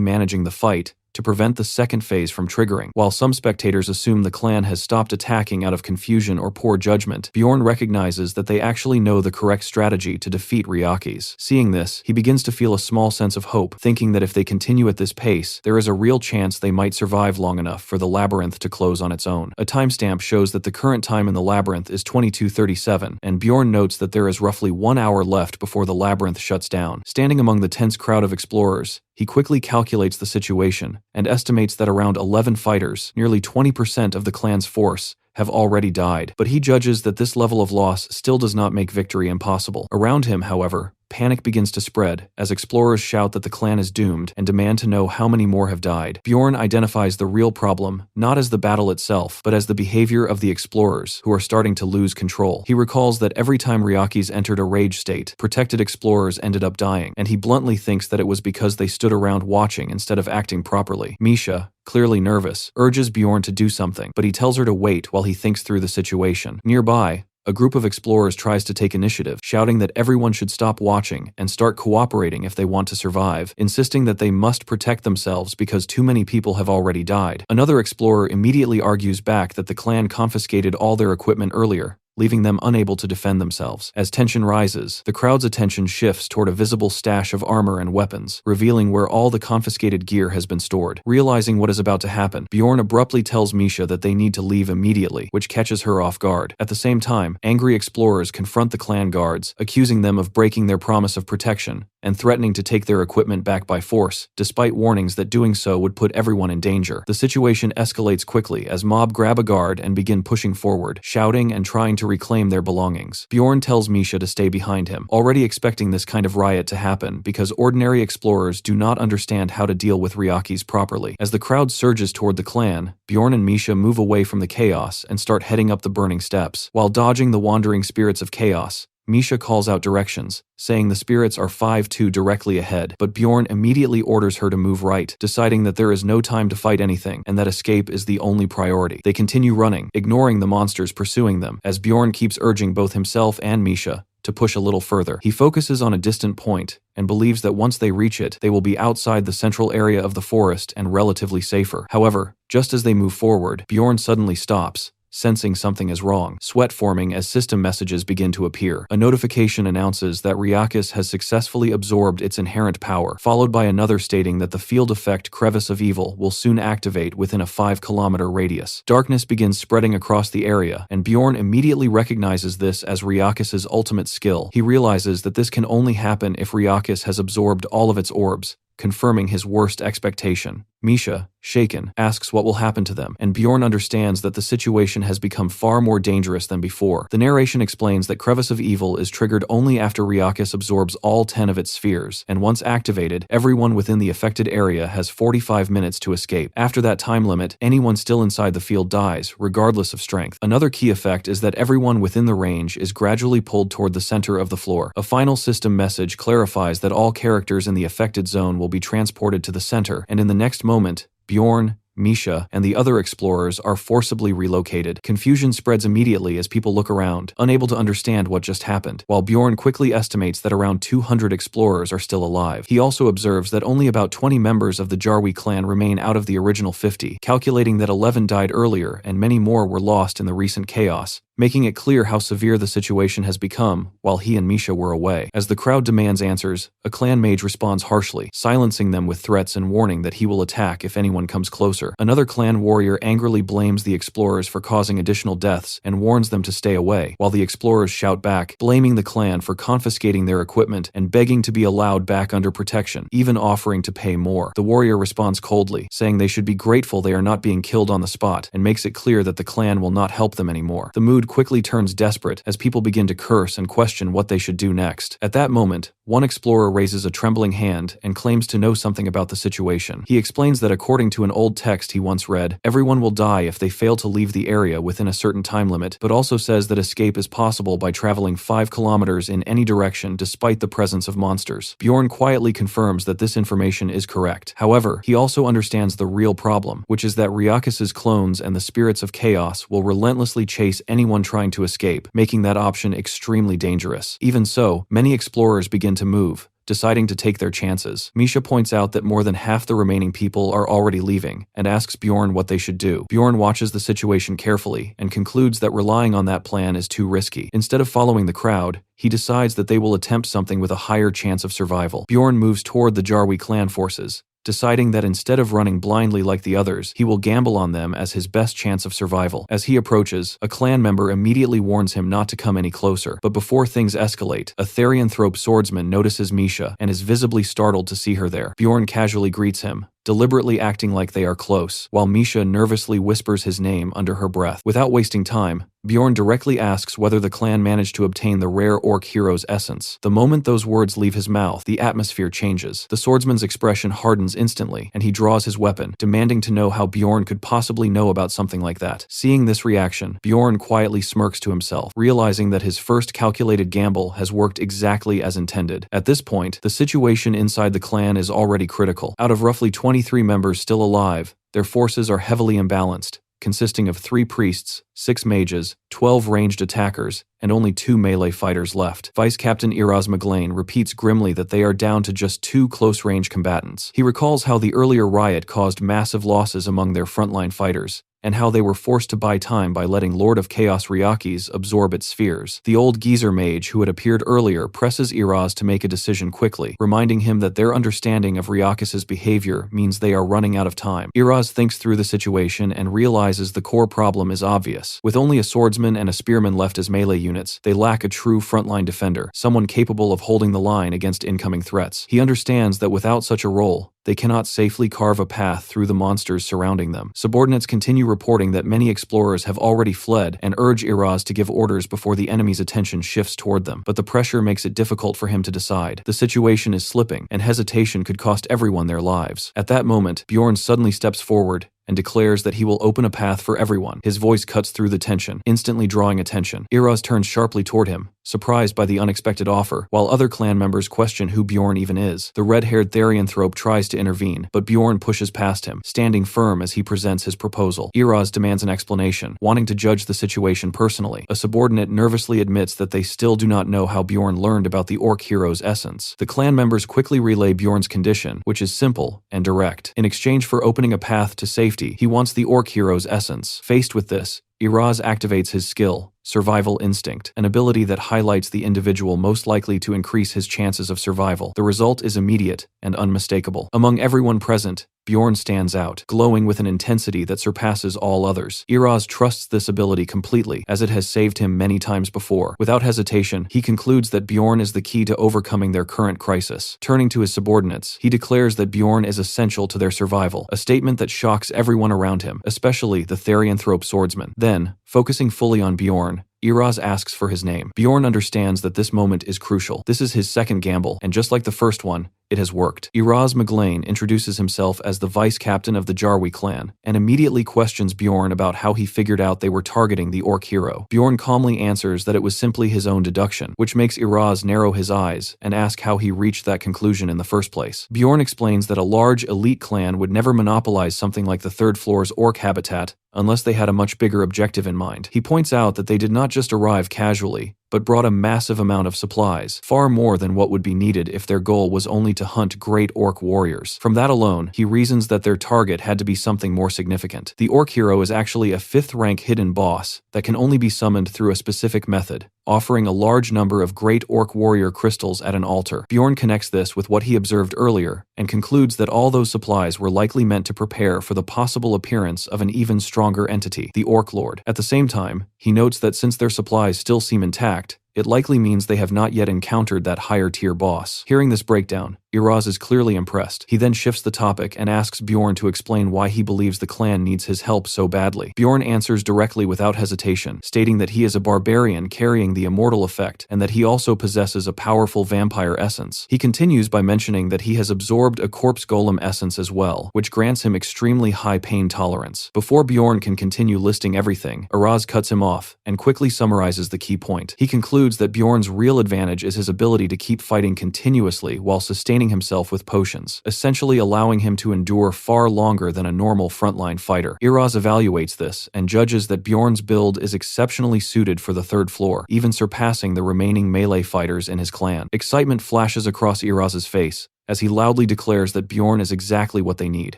managing the fight to prevent the second phase from triggering. While some spectators assume the clan has stopped attacking out of confusion or poor judgment, Bjorn recognizes that they actually know the correct strategy to defeat Ryakis. Seeing this, he begins to feel a small sense of hope, thinking that if they continue at this pace, there is a real chance they might survive long enough for the labyrinth to close on its own. A timestamp shows that the current time in the labyrinth is 22:37, and Bjorn notes that there is roughly 1 hour left before the labyrinth shuts down. Standing among the tense crowd of explorers, he quickly calculates the situation and estimates that around 11 fighters, nearly 20% of the clan's force, have already died, but he judges that this level of loss still does not make victory impossible. Around him, however, panic begins to spread as explorers shout that the clan is doomed and demand to know how many more have died. Bjorn identifies the real problem not as the battle itself, but as the behavior of the explorers, who are starting to lose control. He recalls that every time Ryakis entered a rage state, protected explorers ended up dying, and he bluntly thinks that it was because they stood around watching instead of acting properly. Misha, clearly nervous, urges Bjorn to do something, but he tells her to wait while he thinks through the situation. Nearby, a group of explorers tries to take initiative, shouting that everyone should stop watching and start cooperating if they want to survive, insisting that they must protect themselves because too many people have already died. Another explorer immediately argues back that the clan confiscated all their equipment earlier, leaving them unable to defend themselves. As tension rises, the crowd's attention shifts toward a visible stash of armor and weapons, revealing where all the confiscated gear has been stored. Realizing what is about to happen, Bjorn abruptly tells Misha that they need to leave immediately, which catches her off guard. At the same time, angry explorers confront the clan guards, accusing them of breaking their promise of protection and threatening to take their equipment back by force, despite warnings that doing so would put everyone in danger. The situation escalates quickly as mob grab a guard and begin pushing forward, shouting and trying to reclaim their belongings. Bjorn tells Misha to stay behind him, already expecting this kind of riot to happen because ordinary explorers do not understand how to deal with Ryakis properly. As the crowd surges toward the clan, Bjorn and Misha move away from the chaos and start heading up the burning steps. While dodging the wandering spirits of chaos, Misha calls out directions, saying the spirits are 5-2 directly ahead, but Bjorn immediately orders her to move right, deciding that there is no time to fight anything and that escape is the only priority. They continue running, ignoring the monsters pursuing them, as Bjorn keeps urging both himself and Misha to push a little further. He focuses on a distant point and believes that once they reach it, they will be outside the central area of the forest and relatively safer. However, just as they move forward, Bjorn suddenly stops, sensing something is wrong, sweat forming as system messages begin to appear. A notification announces that Ryakis has successfully absorbed its inherent power, followed by another stating that the field effect Crevice of Evil will soon activate within a 5-kilometer radius. Darkness begins spreading across the area, and Bjorn immediately recognizes this as Ryakis' ultimate skill. He realizes that this can only happen if Ryakis has absorbed all of its orbs, confirming his worst expectation. Misha, shaken, asks what will happen to them, and Bjorn understands that the situation has become far more dangerous than before. The narration explains that Crevice of Evil is triggered only after Ryakis absorbs all 10 of its spheres, and once activated, everyone within the affected area has 45 minutes to escape. After that time limit, anyone still inside the field dies, regardless of strength. Another key effect is that everyone within the range is gradually pulled toward the center of the floor. A final system message clarifies that all characters in the affected zone will be transported to the center, and in the next moment, Bjorn, Misha, and the other explorers are forcibly relocated. Confusion spreads immediately as people look around, unable to understand what just happened, while Bjorn quickly estimates that around 200 explorers are still alive. He also observes that only about 20 members of the Jarwi clan remain out of the original 50, calculating that 11 died earlier and many more were lost in the recent chaos, making it clear how severe the situation has become while he and Misha were away. As the crowd demands answers, a clan mage responds harshly, silencing them with threats and warning that he will attack if anyone comes closer. Another clan warrior angrily blames the explorers for causing additional deaths and warns them to stay away, while the explorers shout back, blaming the clan for confiscating their equipment and begging to be allowed back under protection, even offering to pay more. The warrior responds coldly, saying they should be grateful they are not being killed on the spot, and makes it clear that the clan will not help them anymore. The mood quickly turns desperate as people begin to curse and question what they should do next. At that moment, one explorer raises a trembling hand and claims to know something about the situation. He explains that according to an old text he once read, everyone will die if they fail to leave the area within a certain time limit, but also says that escape is possible by traveling 5 kilometers in any direction despite the presence of monsters. Bjorn quietly confirms that this information is correct. However, he also understands the real problem, which is that Ryakis' clones and the spirits of chaos will relentlessly chase anyone trying to escape, making that option extremely dangerous. Even so, many explorers begin to move, deciding to take their chances. Misha points out that more than half the remaining people are already leaving, and asks Bjorn what they should do. Bjorn watches the situation carefully, and concludes that relying on that plan is too risky. Instead of following the crowd, he decides that they will attempt something with a higher chance of survival. Bjorn moves toward the Jarwi clan forces, deciding that instead of running blindly like the others, he will gamble on them as his best chance of survival. As he approaches, a clan member immediately warns him not to come any closer, but before things escalate, a Therianthrope swordsman notices Misha and is visibly startled to see her there. Bjorn casually greets him, deliberately acting like they are close, while Misha nervously whispers his name under her breath. Without wasting time, Bjorn directly asks whether the clan managed to obtain the rare orc hero's essence. The moment those words leave his mouth, the atmosphere changes. The swordsman's expression hardens instantly, and he draws his weapon, demanding to know how Bjorn could possibly know about something like that. Seeing this reaction, Bjorn quietly smirks to himself, realizing that his first calculated gamble has worked exactly as intended. At this point, the situation inside the clan is already critical. Out of roughly 23 members still alive, their forces are heavily imbalanced, consisting of 3 priests, 6 mages, 12 ranged attackers, and only 2 melee fighters left. Vice Captain Iraz Maglain repeats grimly that they are down to just 2 close-range combatants. He recalls how the earlier riot caused massive losses among their frontline fighters, and how they were forced to buy time by letting Lord of Chaos Ryakis absorb its spheres. The old geezer mage who had appeared earlier presses Iraz to make a decision quickly, reminding him that their understanding of Ryakis' behavior means they are running out of time. Iraz thinks through the situation and realizes the core problem is obvious. With only a swordsman and a spearman left as melee units, they lack a true frontline defender, someone capable of holding the line against incoming threats. He understands that without such a role, they cannot safely carve a path through the monsters surrounding them. Subordinates continue reporting that many explorers have already fled and urge Iraz to give orders before the enemy's attention shifts toward them, but the pressure makes it difficult for him to decide. The situation is slipping, and hesitation could cost everyone their lives. At that moment, Bjorn suddenly steps forward and declares that he will open a path for everyone. His voice cuts through the tension, instantly drawing attention. Iraz turns sharply toward him, surprised by the unexpected offer, while other clan members question who Bjorn even is. The red-haired Therianthrope tries to intervene, but Bjorn pushes past him, standing firm as he presents his proposal. Iraz demands an explanation, wanting to judge the situation personally. A subordinate nervously admits that they still do not know how Bjorn learned about the orc hero's essence. The clan members quickly relay Bjorn's condition, which is simple and direct. In exchange for opening a path to safety, he wants the orc hero's essence. Faced with this, Iraz activates his skill, Survival Instinct, an ability that highlights the individual most likely to increase his chances of survival. The result is immediate and unmistakable. Among everyone present, Bjorn stands out, glowing with an intensity that surpasses all others. Iraz trusts this ability completely, as it has saved him many times before. Without hesitation, he concludes that Bjorn is the key to overcoming their current crisis. Turning to his subordinates, he declares that Bjorn is essential to their survival, a statement that shocks everyone around him, especially the Therianthrope swordsman. Then, focusing fully on Bjorn, Iraz asks for his name. Bjorn understands that this moment is crucial. This is his second gamble, and just like the first one, it has worked. Iraz Maglain introduces himself as the vice captain of the Jarwi clan, and immediately questions Bjorn about how he figured out they were targeting the orc hero. Bjorn calmly answers that it was simply his own deduction, which makes Iraz narrow his eyes and ask how he reached that conclusion in the first place. Bjorn explains that a large elite clan would never monopolize something like the third floor's orc habitat unless they had a much bigger objective in mind. He points out that they did not just arrive casually, but brought a massive amount of supplies, far more than what would be needed if their goal was only to hunt great orc warriors. From that alone, he reasons that their target had to be something more significant. The orc hero is actually a 5th rank hidden boss that can only be summoned through a specific method, offering a large number of great orc warrior crystals at an altar. Bjorn connects this with what he observed earlier, and concludes that all those supplies were likely meant to prepare for the possible appearance of an even stronger entity, the Orc Lord. At the same time, he notes that since their supplies still seem intact, it likely means they have not yet encountered that higher-tier boss. Hearing this breakdown, Iraz is clearly impressed. He then shifts the topic and asks Bjorn to explain why he believes the clan needs his help so badly. Bjorn answers directly without hesitation, stating that he is a barbarian carrying the immortal effect and that he also possesses a powerful vampire essence. He continues by mentioning that he has absorbed a corpse golem essence as well, which grants him extremely high pain tolerance. Before Bjorn can continue listing everything, Iraz cuts him off and quickly summarizes the key point. He concludes that Bjorn's real advantage is his ability to keep fighting continuously while sustaining himself with potions, essentially allowing him to endure far longer than a normal frontline fighter. Iraz evaluates this and judges that Bjorn's build is exceptionally suited for the 3rd floor, even surpassing the remaining melee fighters in his clan. Excitement flashes across Iraz's face as he loudly declares that Bjorn is exactly what they need.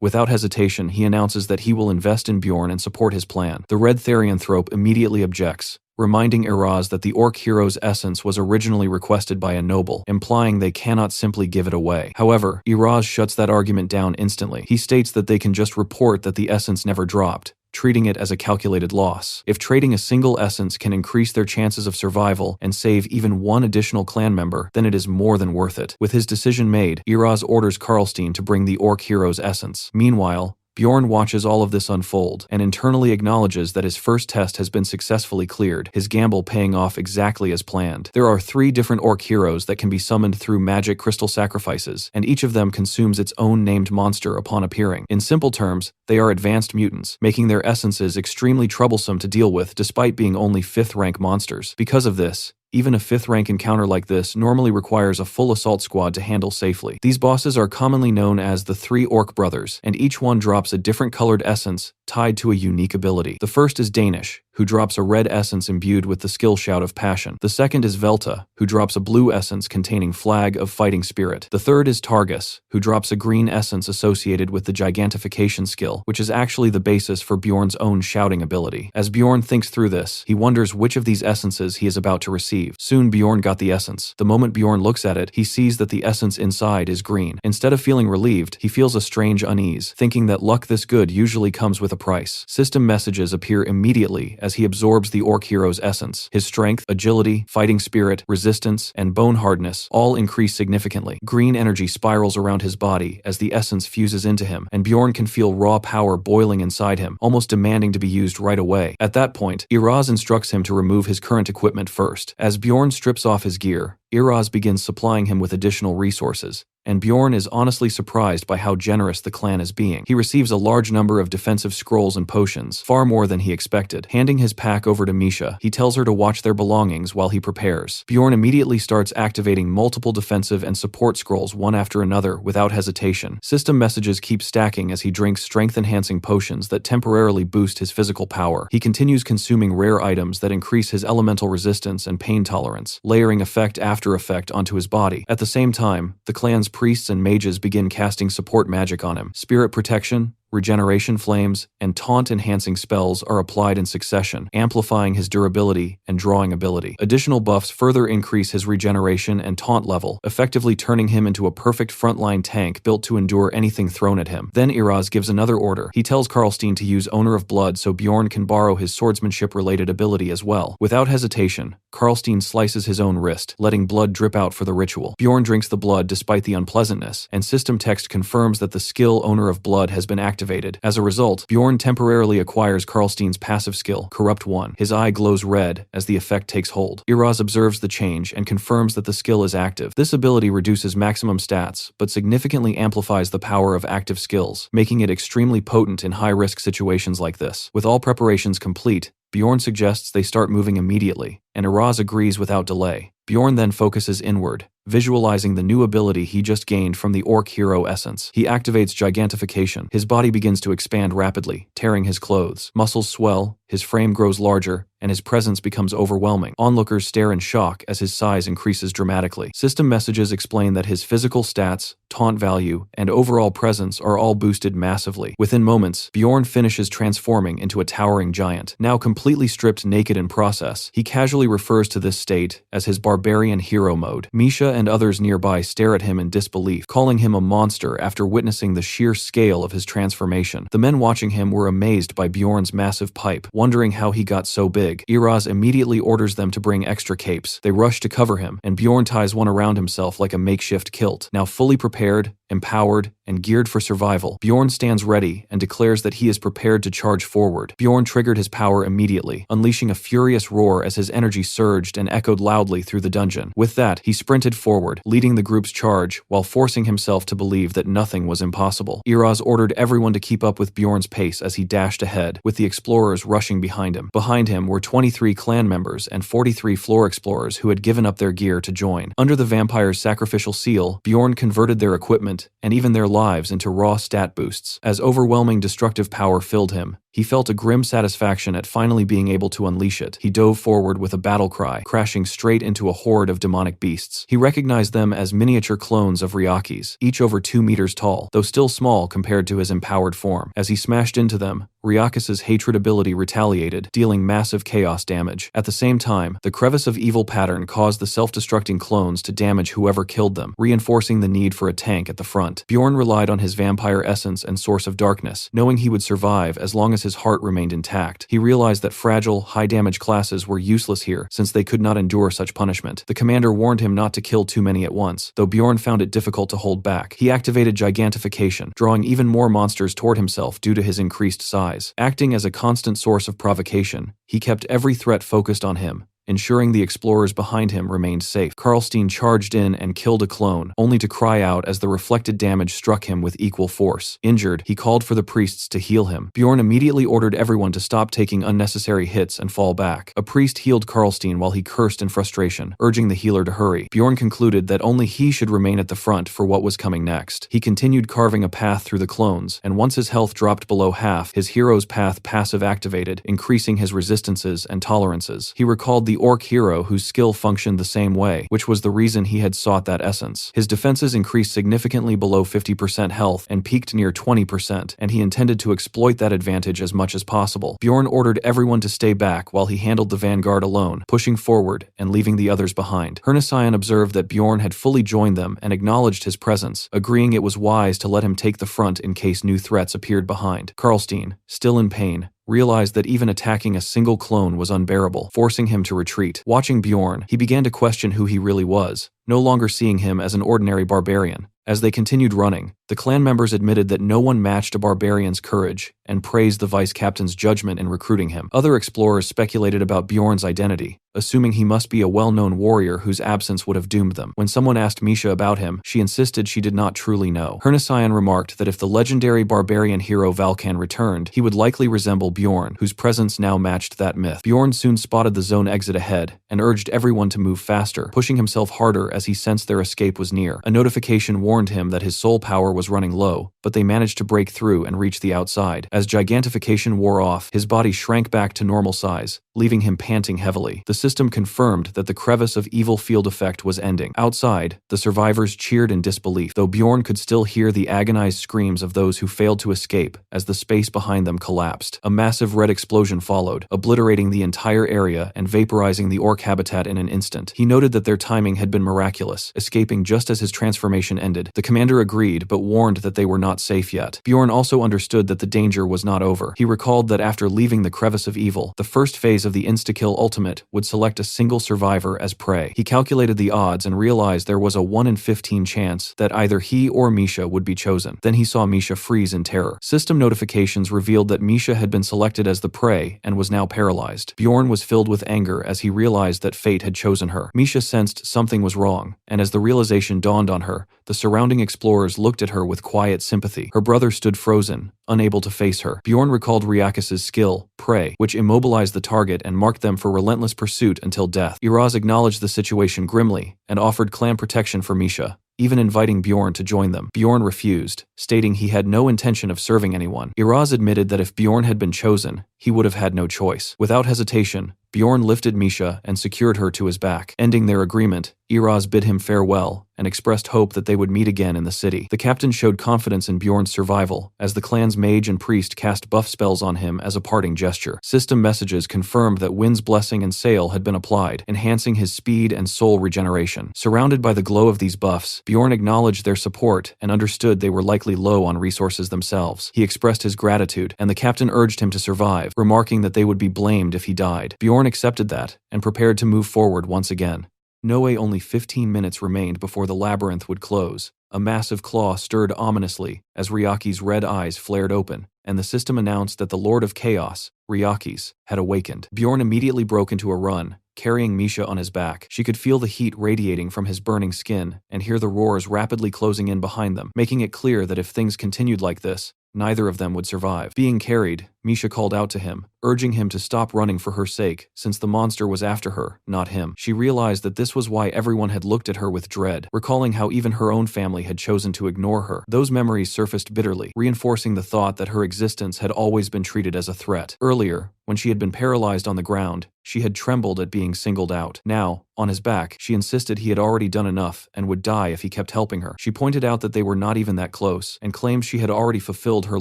Without hesitation, he announces that he will invest in Bjorn and support his plan. The Red Therianthrope immediately objects, reminding Iraz that the orc hero's essence was originally requested by a noble, implying they cannot simply give it away. However, Iraz shuts that argument down instantly. He states that they can just report that the essence never dropped, treating it as a calculated loss. If trading a single essence can increase their chances of survival and save even one additional clan member, then it is more than worth it. With his decision made, Iraz orders Karlstein to bring the orc hero's essence. Meanwhile, Bjorn watches all of this unfold and internally acknowledges that his first test has been successfully cleared, his gamble paying off exactly as planned. There are 3 different orc heroes that can be summoned through magic crystal sacrifices, and each of them consumes its own named monster upon appearing. In simple terms, they are advanced mutants, making their essences extremely troublesome to deal with despite being only 5th rank monsters. Because of this, even a 5th rank encounter like this normally requires a full assault squad to handle safely. These bosses are commonly known as the 3 Orc Brothers, and each one drops a different colored essence tied to a unique ability. The first is Danish, who drops a red essence imbued with the skill Shout of Passion. The second is Velta, who drops a blue essence containing Flag of Fighting Spirit. The third is Targus, who drops a green essence associated with the Gigantification skill, which is actually the basis for Bjorn's own shouting ability. As Bjorn thinks through this, he wonders which of these essences he is about to receive. Soon Bjorn got the essence. The moment Bjorn looks at it, he sees that the essence inside is green. Instead of feeling relieved, he feels a strange unease, thinking that luck this good usually comes with a price. System messages appear immediately as he absorbs the orc hero's essence. His strength, agility, fighting spirit, resistance, and bone hardness all increase significantly. Green energy spirals around his body as the essence fuses into him, and Bjorn can feel raw power boiling inside him, almost demanding to be used right away. At that point, Iraz instructs him to remove his current equipment first. As Bjorn strips off his gear, Iraz begins supplying him with additional resources, and Bjorn is honestly surprised by how generous the clan is being. He receives a large number of defensive scrolls and potions, far more than he expected. Handing his pack over to Misha, he tells her to watch their belongings while he prepares. Bjorn immediately starts activating multiple defensive and support scrolls one after another without hesitation. System messages keep stacking as he drinks strength-enhancing potions that temporarily boost his physical power. He continues consuming rare items that increase his elemental resistance and pain tolerance, layering effect after effect onto his body. At the same time, the clan's priests and mages begin casting support magic on him. Spirit protection, regeneration flames, and taunt-enhancing spells are applied in succession, amplifying his durability and drawing ability. Additional buffs further increase his regeneration and taunt level, effectively turning him into a perfect frontline tank built to endure anything thrown at him. Then Iraz gives another order. He tells Karlstein to use Owner of Blood so Bjorn can borrow his swordsmanship-related ability as well. Without hesitation, Karlstein slices his own wrist, letting blood drip out for the ritual. Bjorn drinks the blood despite the unpleasantness, and system text confirms that the skill Owner of Blood has been activated. As a result, Bjorn temporarily acquires Karlstein's passive skill, Corrupt 1. His eye glows red as the effect takes hold. Iraz observes the change and confirms that the skill is active. This ability reduces maximum stats, but significantly amplifies the power of active skills, making it extremely potent in high-risk situations like this. With all preparations complete, Bjorn suggests they start moving immediately, and Iraz agrees without delay. Bjorn then focuses inward, visualizing the new ability he just gained from the Orc Hero essence. He activates Gigantification. His body begins to expand rapidly, tearing his clothes. Muscles swell, his frame grows larger, and his presence becomes overwhelming. Onlookers stare in shock as his size increases dramatically. System messages explain that his physical stats, taunt value, and overall presence are all boosted massively. Within moments, Bjorn finishes transforming into a towering giant. Now completely stripped naked in process, he casually refers to this state as his barbarian hero mode. Misha and others nearby stare at him in disbelief, calling him a monster after witnessing the sheer scale of his transformation. The men watching him were amazed by Bjorn's massive pipe, wondering how he got so big. Iraz immediately orders them to bring extra capes. They rush to cover him, and Bjorn ties one around himself like a makeshift kilt. Now fully prepared, empowered, and geared for survival, Bjorn stands ready and declares that he is prepared to charge forward. Bjorn triggered his power immediately, unleashing a furious roar as his energy surged and echoed loudly through the dungeon. With that, he sprinted forward, leading the group's charge while forcing himself to believe that nothing was impossible. Iraz ordered everyone to keep up with Bjorn's pace as he dashed ahead, with the explorers rushing behind him. Behind him were 23 clan members and 43 floor explorers who had given up their gear to join. Under the vampire's sacrificial seal, Bjorn converted their equipment and even their lives into raw stat boosts. As overwhelming destructive power filled him, he felt a grim satisfaction at finally being able to unleash it. He dove forward with a battle cry, crashing straight into a horde of demonic beasts. He recognized them as miniature clones of Ryakis, each over 2 meters tall, though still small compared to his empowered form. As he smashed into them, Ryakis' hatred ability retaliated, dealing massive chaos damage. At the same time, the Crevice of Evil pattern caused the self-destructing clones to damage whoever killed them, reinforcing the need for a tank at the front. Bjorn relied on his vampire essence and source of darkness, knowing he would survive as long as his heart remained intact. He realized that fragile, high-damage classes were useless here, since they could not endure such punishment. The commander warned him not to kill too many at once, though Bjorn found it difficult to hold back. He activated Gigantification, drawing even more monsters toward himself due to his increased size. Acting as a constant source of provocation, he kept every threat focused on him, ensuring the explorers behind him remained safe. Karlstein charged in and killed a clone, only to cry out as the reflected damage struck him with equal force. Injured, he called for the priests to heal him. Bjorn immediately ordered everyone to stop taking unnecessary hits and fall back. A priest healed Karlstein while he cursed in frustration, urging the healer to hurry. Bjorn concluded that only he should remain at the front for what was coming next. He continued carving a path through the clones, and once his health dropped below half, his hero's path passive activated, increasing his resistances and tolerances. He recalled the Orc Hero whose skill functioned the same way, which was the reason he had sought that essence. His defenses increased significantly below 50% health and peaked near 20%, and he intended to exploit that advantage as much as possible. Bjorn ordered everyone to stay back while he handled the vanguard alone, pushing forward and leaving the others behind. Hernision observed that Bjorn had fully joined them and acknowledged his presence, agreeing it was wise to let him take the front in case new threats appeared behind. Karlstein, still in pain, realized that even attacking a single clone was unbearable, forcing him to retreat. Watching Bjorn, he began to question who he really was, no longer seeing him as an ordinary barbarian. As they continued running, the clan members admitted that no one matched a barbarian's courage and praised the vice captain's judgment in recruiting him. Other explorers speculated about Bjorn's identity, assuming he must be a well-known warrior whose absence would have doomed them. When someone asked Misha about him, she insisted she did not truly know. Hernision remarked that if the legendary barbarian hero Valkan returned, he would likely resemble Bjorn, whose presence now matched that myth. Bjorn soon spotted the zone exit ahead and urged everyone to move faster, pushing himself harder as he sensed their escape was near. A notification warned him that his soul power was running low, but they managed to break through and reach the outside. As Gigantification wore off, his body shrank back to normal size, leaving him panting heavily. The system confirmed that the crevice of evil field effect was ending. Outside, the survivors cheered in disbelief, though Bjorn could still hear the agonized screams of those who failed to escape as the space behind them collapsed. A massive red explosion followed, obliterating the entire area and vaporizing the orc habitat in an instant. He noted that their timing had been miraculous, escaping just as his transformation ended. The commander agreed, but warned that they were not safe yet. Bjorn also understood that the danger was not over. He recalled that after leaving the crevice of evil, the first phase of the insta-kill ultimate would select a single survivor as prey. He calculated the odds and realized there was a 1 in 15 chance that either he or Misha would be chosen. Then he saw Misha freeze in terror. System notifications revealed that Misha had been selected as the prey and was now paralyzed. Bjorn was filled with anger as he realized that fate had chosen her. Misha sensed something was wrong, and as the realization dawned on her, the surrounding explorers looked at her with quiet sympathy. Her brother stood frozen, unable to face her. Bjorn recalled Ryakis's skill, Prey, which immobilized the target and marked them for relentless pursuit until death. Iraz acknowledged the situation grimly and offered clan protection for Misha, even inviting Bjorn to join them. Bjorn refused, stating he had no intention of serving anyone. Iraz admitted that if Bjorn had been chosen, he would have had no choice. Without hesitation, Bjorn lifted Misha and secured her to his back. Ending their agreement, Iraz bid him farewell and expressed hope that they would meet again in the city. The captain showed confidence in Bjorn's survival, as the clan's mage and priest cast buff spells on him as a parting gesture. System messages confirmed that Wind's blessing and sail had been applied, enhancing his speed and soul regeneration. Surrounded by the glow of these buffs, Bjorn acknowledged their support and understood they were likely low on resources themselves. He expressed his gratitude, and the captain urged him to survive, remarking that they would be blamed if he died. Bjorn accepted that and prepared to move forward once again. Only 15 minutes remained before the labyrinth would close. A massive claw stirred ominously as Ryaki's red eyes flared open, and the system announced that the Lord of Chaos, Ryakis, had awakened. Bjorn immediately broke into a run, carrying Misha on his back. She could feel the heat radiating from his burning skin and hear the roars rapidly closing in behind them, making it clear that if things continued like this, neither of them would survive. Being carried, Misha called out to him, urging him to stop running for her sake, since the monster was after her, not him. She realized that this was why everyone had looked at her with dread, recalling how even her own family had chosen to ignore her. Those memories surfaced bitterly, reinforcing the thought that her existence had always been treated as a threat. Earlier, when she had been paralyzed on the ground, she had trembled at being singled out. Now, on his back, she insisted he had already done enough and would die if he kept helping her. She pointed out that they were not even that close, and claimed she had already fulfilled her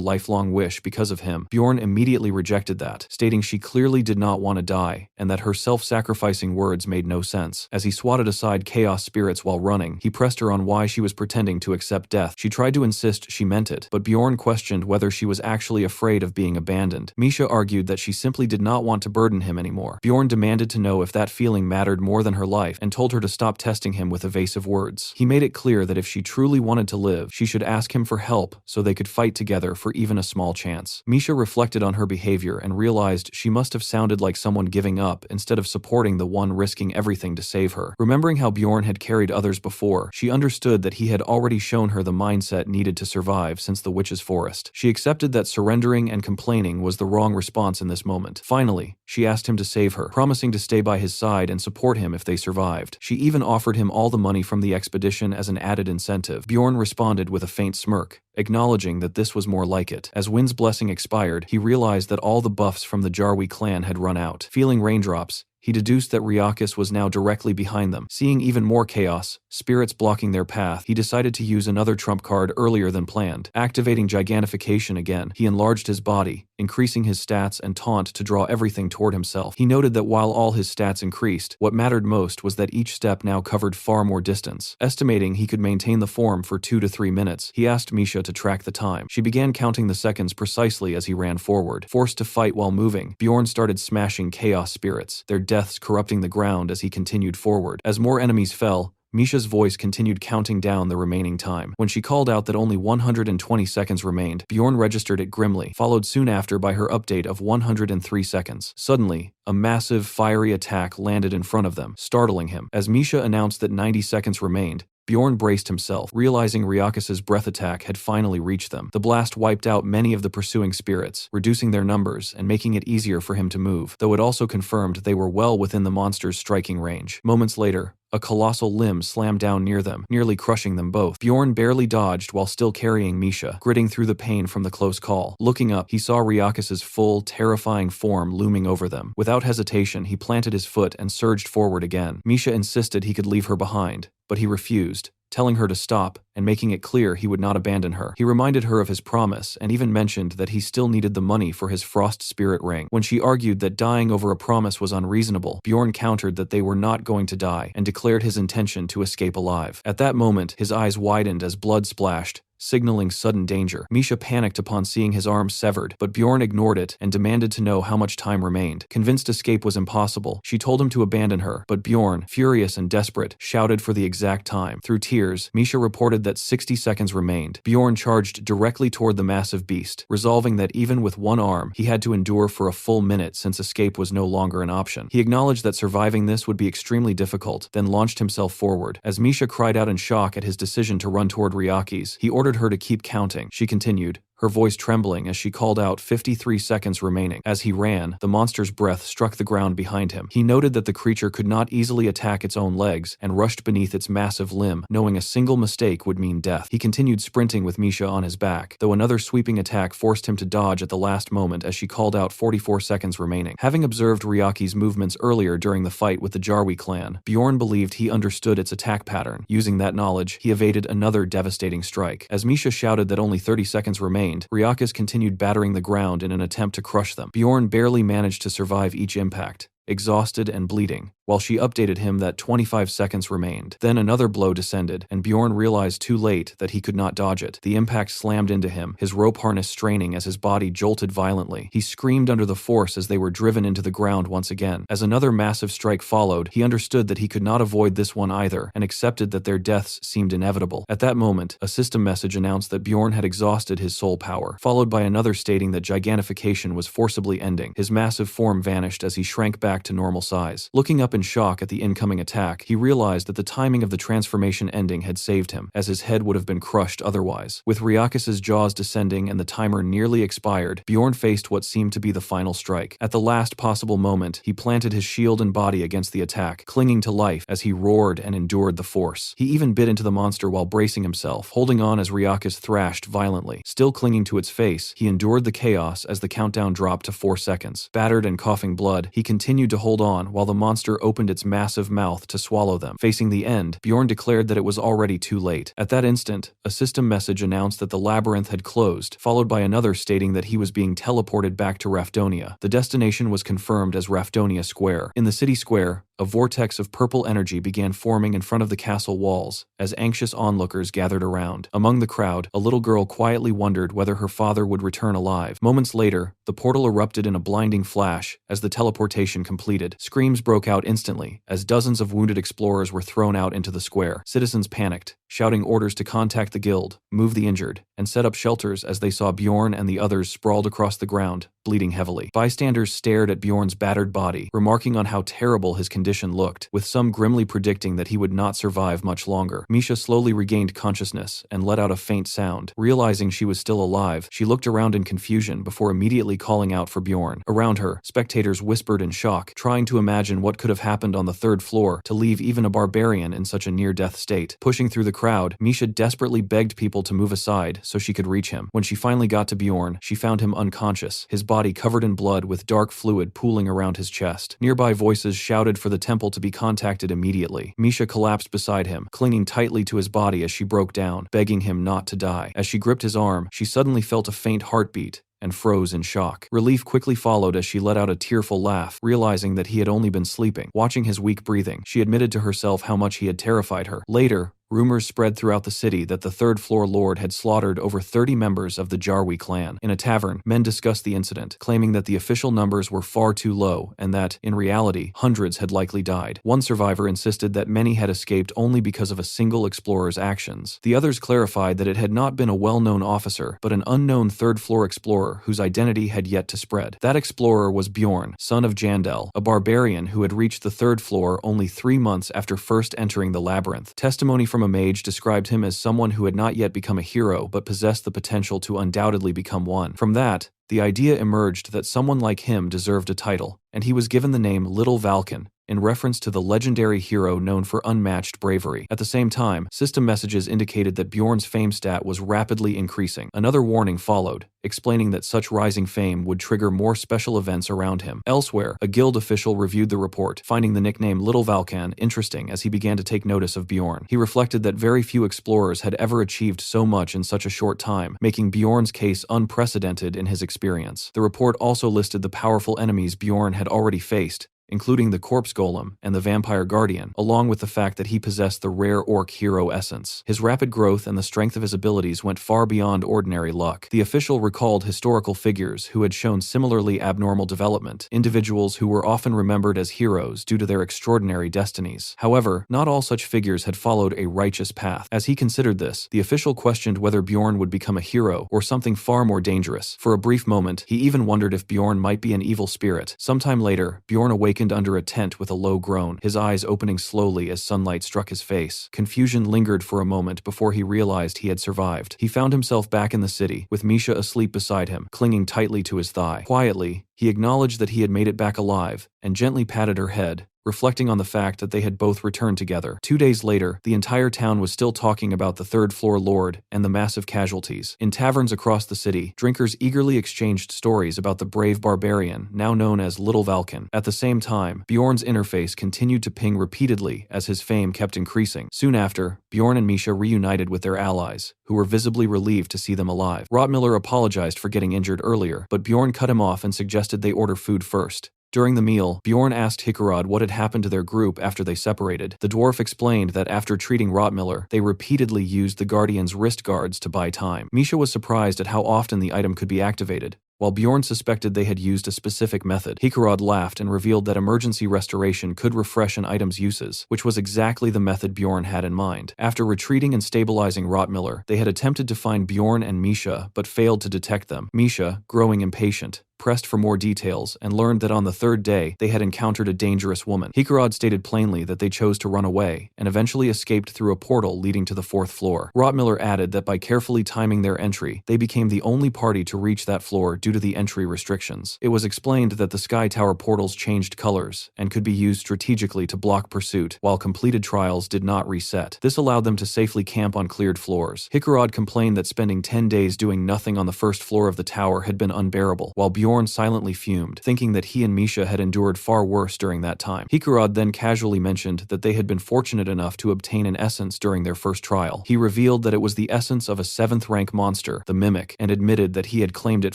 lifelong wish because of him. Bjorn immediately rejected that, stating she clearly did not want to die, and that her self-sacrificing words made no sense. As he swatted aside chaos spirits while running, he pressed her on why she was pretending to accept death. She tried to insist she meant it, but Bjorn questioned whether she was actually afraid of being abandoned. Misha argued that she simply did not want to burden him anymore. Bjorn demanded to know if that feeling mattered more than her life and told her to stop testing him with evasive words. He made it clear that if she truly wanted to live, she should ask him for help so they could fight together for even a small chance. Misha reflected on her behavior and realized she must have sounded like someone giving up instead of supporting the one risking everything to save her. Remembering how Bjorn had carried others before, she understood that he had already shown her the mindset needed to survive since the witch's forest. She accepted that surrendering and complaining was the wrong response in this moment. Finally, she asked him to save her, promising to stay by his side and support him if they survived. She even offered him all the money from the expedition as an added incentive. Bjorn responded with a faint smirk, acknowledging that this was more like it. As Wind's blessing expired, he realized that all the buffs from the Jarwi clan had run out. Feeling raindrops, he deduced that Ryakis was now directly behind them. Seeing even more chaos, spirits blocking their path, he decided to use another trump card earlier than planned. Activating Gigantification again, he enlarged his body, increasing his stats and taunt to draw everything toward himself. He noted that while all his stats increased, what mattered most was that each step now covered far more distance. Estimating he could maintain the form for 2 to 3 minutes, he asked Misha to track the time. She began counting the seconds precisely as he ran forward. Forced to fight while moving, Bjorn started smashing chaos spirits, their deaths corrupting the ground as he continued forward. As more enemies fell, Misha's voice continued counting down the remaining time. When she called out that only 120 seconds remained, Bjorn registered it grimly, followed soon after by her update of 103 seconds. Suddenly, a massive, fiery attack landed in front of them, startling him. As Misha announced that 90 seconds remained, Bjorn braced himself, realizing Ryakis's breath attack had finally reached them. The blast wiped out many of the pursuing spirits, reducing their numbers and making it easier for him to move, though it also confirmed they were well within the monster's striking range. Moments later, A colossal limb slammed down near them, nearly crushing them both. Bjorn barely dodged while still carrying Misha, gritting through the pain from the close call. Looking up, he saw Ryakis's full, terrifying form looming over them. Without hesitation, he planted his foot and surged forward again. Misha insisted he could leave her behind, but he refused, telling her to stop and making it clear he would not abandon her. He reminded her of his promise and even mentioned that he still needed the money for his frost spirit ring. When she argued that dying over a promise was unreasonable, Bjorn countered that they were not going to die and declared his intention to escape alive. At that moment, his eyes widened as blood splashed, signaling sudden danger. Misha panicked upon seeing his arm severed, but Bjorn ignored it and demanded to know how much time remained. Convinced escape was impossible, she told him to abandon her, but Bjorn, furious and desperate, shouted for the exact time. Through tears, Misha reported that 60 seconds remained. Bjorn charged directly toward the massive beast, resolving that even with one arm, he had to endure for a full minute since escape was no longer an option. He acknowledged that surviving this would be extremely difficult, then launched himself forward. As Misha cried out in shock at his decision to run toward Ryaki's, he ordered her to keep counting. She continued, her voice trembling as she called out 53 seconds remaining. As he ran, the monster's breath struck the ground behind him. He noted that the creature could not easily attack its own legs and rushed beneath its massive limb, knowing a single mistake would mean death. He continued sprinting with Misha on his back, though another sweeping attack forced him to dodge at the last moment as she called out 44 seconds remaining. Having observed Ryaki's movements earlier during the fight with the Jarwi clan, Bjorn believed he understood its attack pattern. Using that knowledge, he evaded another devastating strike. As Misha shouted that only 30 seconds remained, Ryakis continued battering the ground in an attempt to crush them. Bjorn barely managed to survive each impact, exhausted and bleeding, while she updated him that 25 seconds remained. Then another blow descended, and Bjorn realized too late that he could not dodge it. The impact slammed into him, his rope harness straining as his body jolted violently. He screamed under the force as they were driven into the ground once again. As another massive strike followed, he understood that he could not avoid this one either, and accepted that their deaths seemed inevitable. At that moment, a system message announced that Bjorn had exhausted his soul power, followed by another stating that gigantification was forcibly ending. His massive form vanished as he shrank back to normal size. Looking up in shock at the incoming attack, he realized that the timing of the transformation ending had saved him, as his head would have been crushed otherwise. With Ryakis's jaws descending and the timer nearly expired, Bjorn faced what seemed to be the final strike. At the last possible moment, he planted his shield and body against the attack, clinging to life as he roared and endured the force. He even bit into the monster while bracing himself, holding on as Ryakis thrashed violently. Still clinging to its face, he endured the chaos as the countdown dropped to 4 seconds. Battered and coughing blood, he continued to hold on while the monster opened its massive mouth to swallow them. Facing the end, Bjorn declared that it was already too late. At that instant, a system message announced that the labyrinth had closed, followed by another stating that he was being teleported back to Rafdonia. The destination was confirmed as Rafdonia Square. In the city square, a vortex of purple energy began forming in front of the castle walls as anxious onlookers gathered around. Among the crowd, a little girl quietly wondered whether her father would return alive. Moments later, the portal erupted in a blinding flash as the teleportation completed. Screams broke out instantly as dozens of wounded explorers were thrown out into the square. Citizens panicked, shouting orders to contact the guild, move the injured, and set up shelters as they saw Bjorn and the others sprawled across the ground, bleeding heavily. Bystanders stared at Bjorn's battered body, remarking on how terrible his condition looked, with some grimly predicting that he would not survive much longer. Misha slowly regained consciousness and let out a faint sound. Realizing she was still alive, she looked around in confusion before immediately calling out for Bjorn. Around her, spectators whispered in shock, trying to imagine what could have happened on the third floor to leave even a barbarian in such a near-death state. Pushing through the crowd, Misha desperately begged people to move aside so she could reach him. When she finally got to Bjorn, she found him unconscious, his body covered in blood with dark fluid pooling around his chest. Nearby voices shouted for the temple to be contacted immediately. Misha collapsed beside him, clinging tightly to his body as she broke down, begging him not to die. As she gripped his arm, she suddenly felt a faint heartbeat and froze in shock. Relief quickly followed as she let out a tearful laugh, realizing that he had only been sleeping. Watching his weak breathing, she admitted to herself how much he had terrified her. Later, rumors spread throughout the city that the third-floor lord had slaughtered over 30 members of the Jarwi clan. In a tavern, men discussed the incident, claiming that the official numbers were far too low and that, in reality, hundreds had likely died. One survivor insisted that many had escaped only because of a single explorer's actions. The others clarified that it had not been a well-known officer, but an unknown third-floor explorer whose identity had yet to spread. That explorer was Bjorn, son of Jandel, a barbarian who had reached the third floor only 3 months after first entering the labyrinth. Testimony from a mage described him as someone who had not yet become a hero but possessed the potential to undoubtedly become one. From that, the idea emerged that someone like him deserved a title, and he was given the name Little Valken, in reference to the legendary hero known for unmatched bravery. At the same time, system messages indicated that Bjorn's fame stat was rapidly increasing. Another warning followed, explaining that such rising fame would trigger more special events around him. Elsewhere, a guild official reviewed the report, finding the nickname Little Valkan interesting as he began to take notice of Bjorn. He reflected that very few explorers had ever achieved so much in such a short time, making Bjorn's case unprecedented in his experience. The report also listed the powerful enemies Bjorn had already faced, including the corpse golem and the vampire guardian, along with the fact that he possessed the rare orc hero essence. His rapid growth and the strength of his abilities went far beyond ordinary luck. The official recalled historical figures who had shown similarly abnormal development, individuals who were often remembered as heroes due to their extraordinary destinies. However, not all such figures had followed a righteous path. As he considered this, the official questioned whether Bjorn would become a hero or something far more dangerous. For a brief moment, he even wondered if Bjorn might be an evil spirit. Sometime later, Bjorn awakened under a tent with a low groan, his eyes opening slowly as sunlight struck his face. Confusion lingered for a moment before he realized he had survived. He found himself back in the city, with Misha asleep beside him, clinging tightly to his thigh. Quietly, he acknowledged that he had made it back alive, and gently patted her head, reflecting on the fact that they had both returned together. 2 days later, the entire town was still talking about the third-floor lord and the massive casualties. In taverns across the city, drinkers eagerly exchanged stories about the brave barbarian, now known as Little Valkan. At the same time, Bjorn's interface continued to ping repeatedly as his fame kept increasing. Soon after, Bjorn and Misha reunited with their allies, who were visibly relieved to see them alive. Rottmiller apologized for getting injured earlier, but Bjorn cut him off and suggested they order food first. During the meal, Bjorn asked Hickarod what had happened to their group after they separated. The dwarf explained that after treating Rottmiller, they repeatedly used the Guardian's wrist guards to buy time. Misha was surprised at how often the item could be activated, while Bjorn suspected they had used a specific method. Hickarod laughed and revealed that emergency restoration could refresh an item's uses, which was exactly the method Bjorn had in mind. After retreating and stabilizing Rottmiller, they had attempted to find Bjorn and Misha, but failed to detect them. Misha, growing impatient, pressed for more details and learned that on the third day they had encountered a dangerous woman. Hickarod stated plainly that they chose to run away and eventually escaped through a portal leading to the 4th floor. Rottmiller added that by carefully timing their entry, they became the only party to reach that floor due to the entry restrictions. It was explained that the Sky Tower portals changed colors and could be used strategically to block pursuit, while completed trials did not reset. This allowed them to safely camp on cleared floors. Hickarod complained that spending 10 days doing nothing on the 1st floor of the tower had been unbearable, while Bjorn silently fumed, thinking that he and Misha had endured far worse during that time. Hickarod then casually mentioned that they had been fortunate enough to obtain an essence during their first trial. He revealed that it was the essence of a 7th-rank monster, the Mimic, and admitted that he had claimed it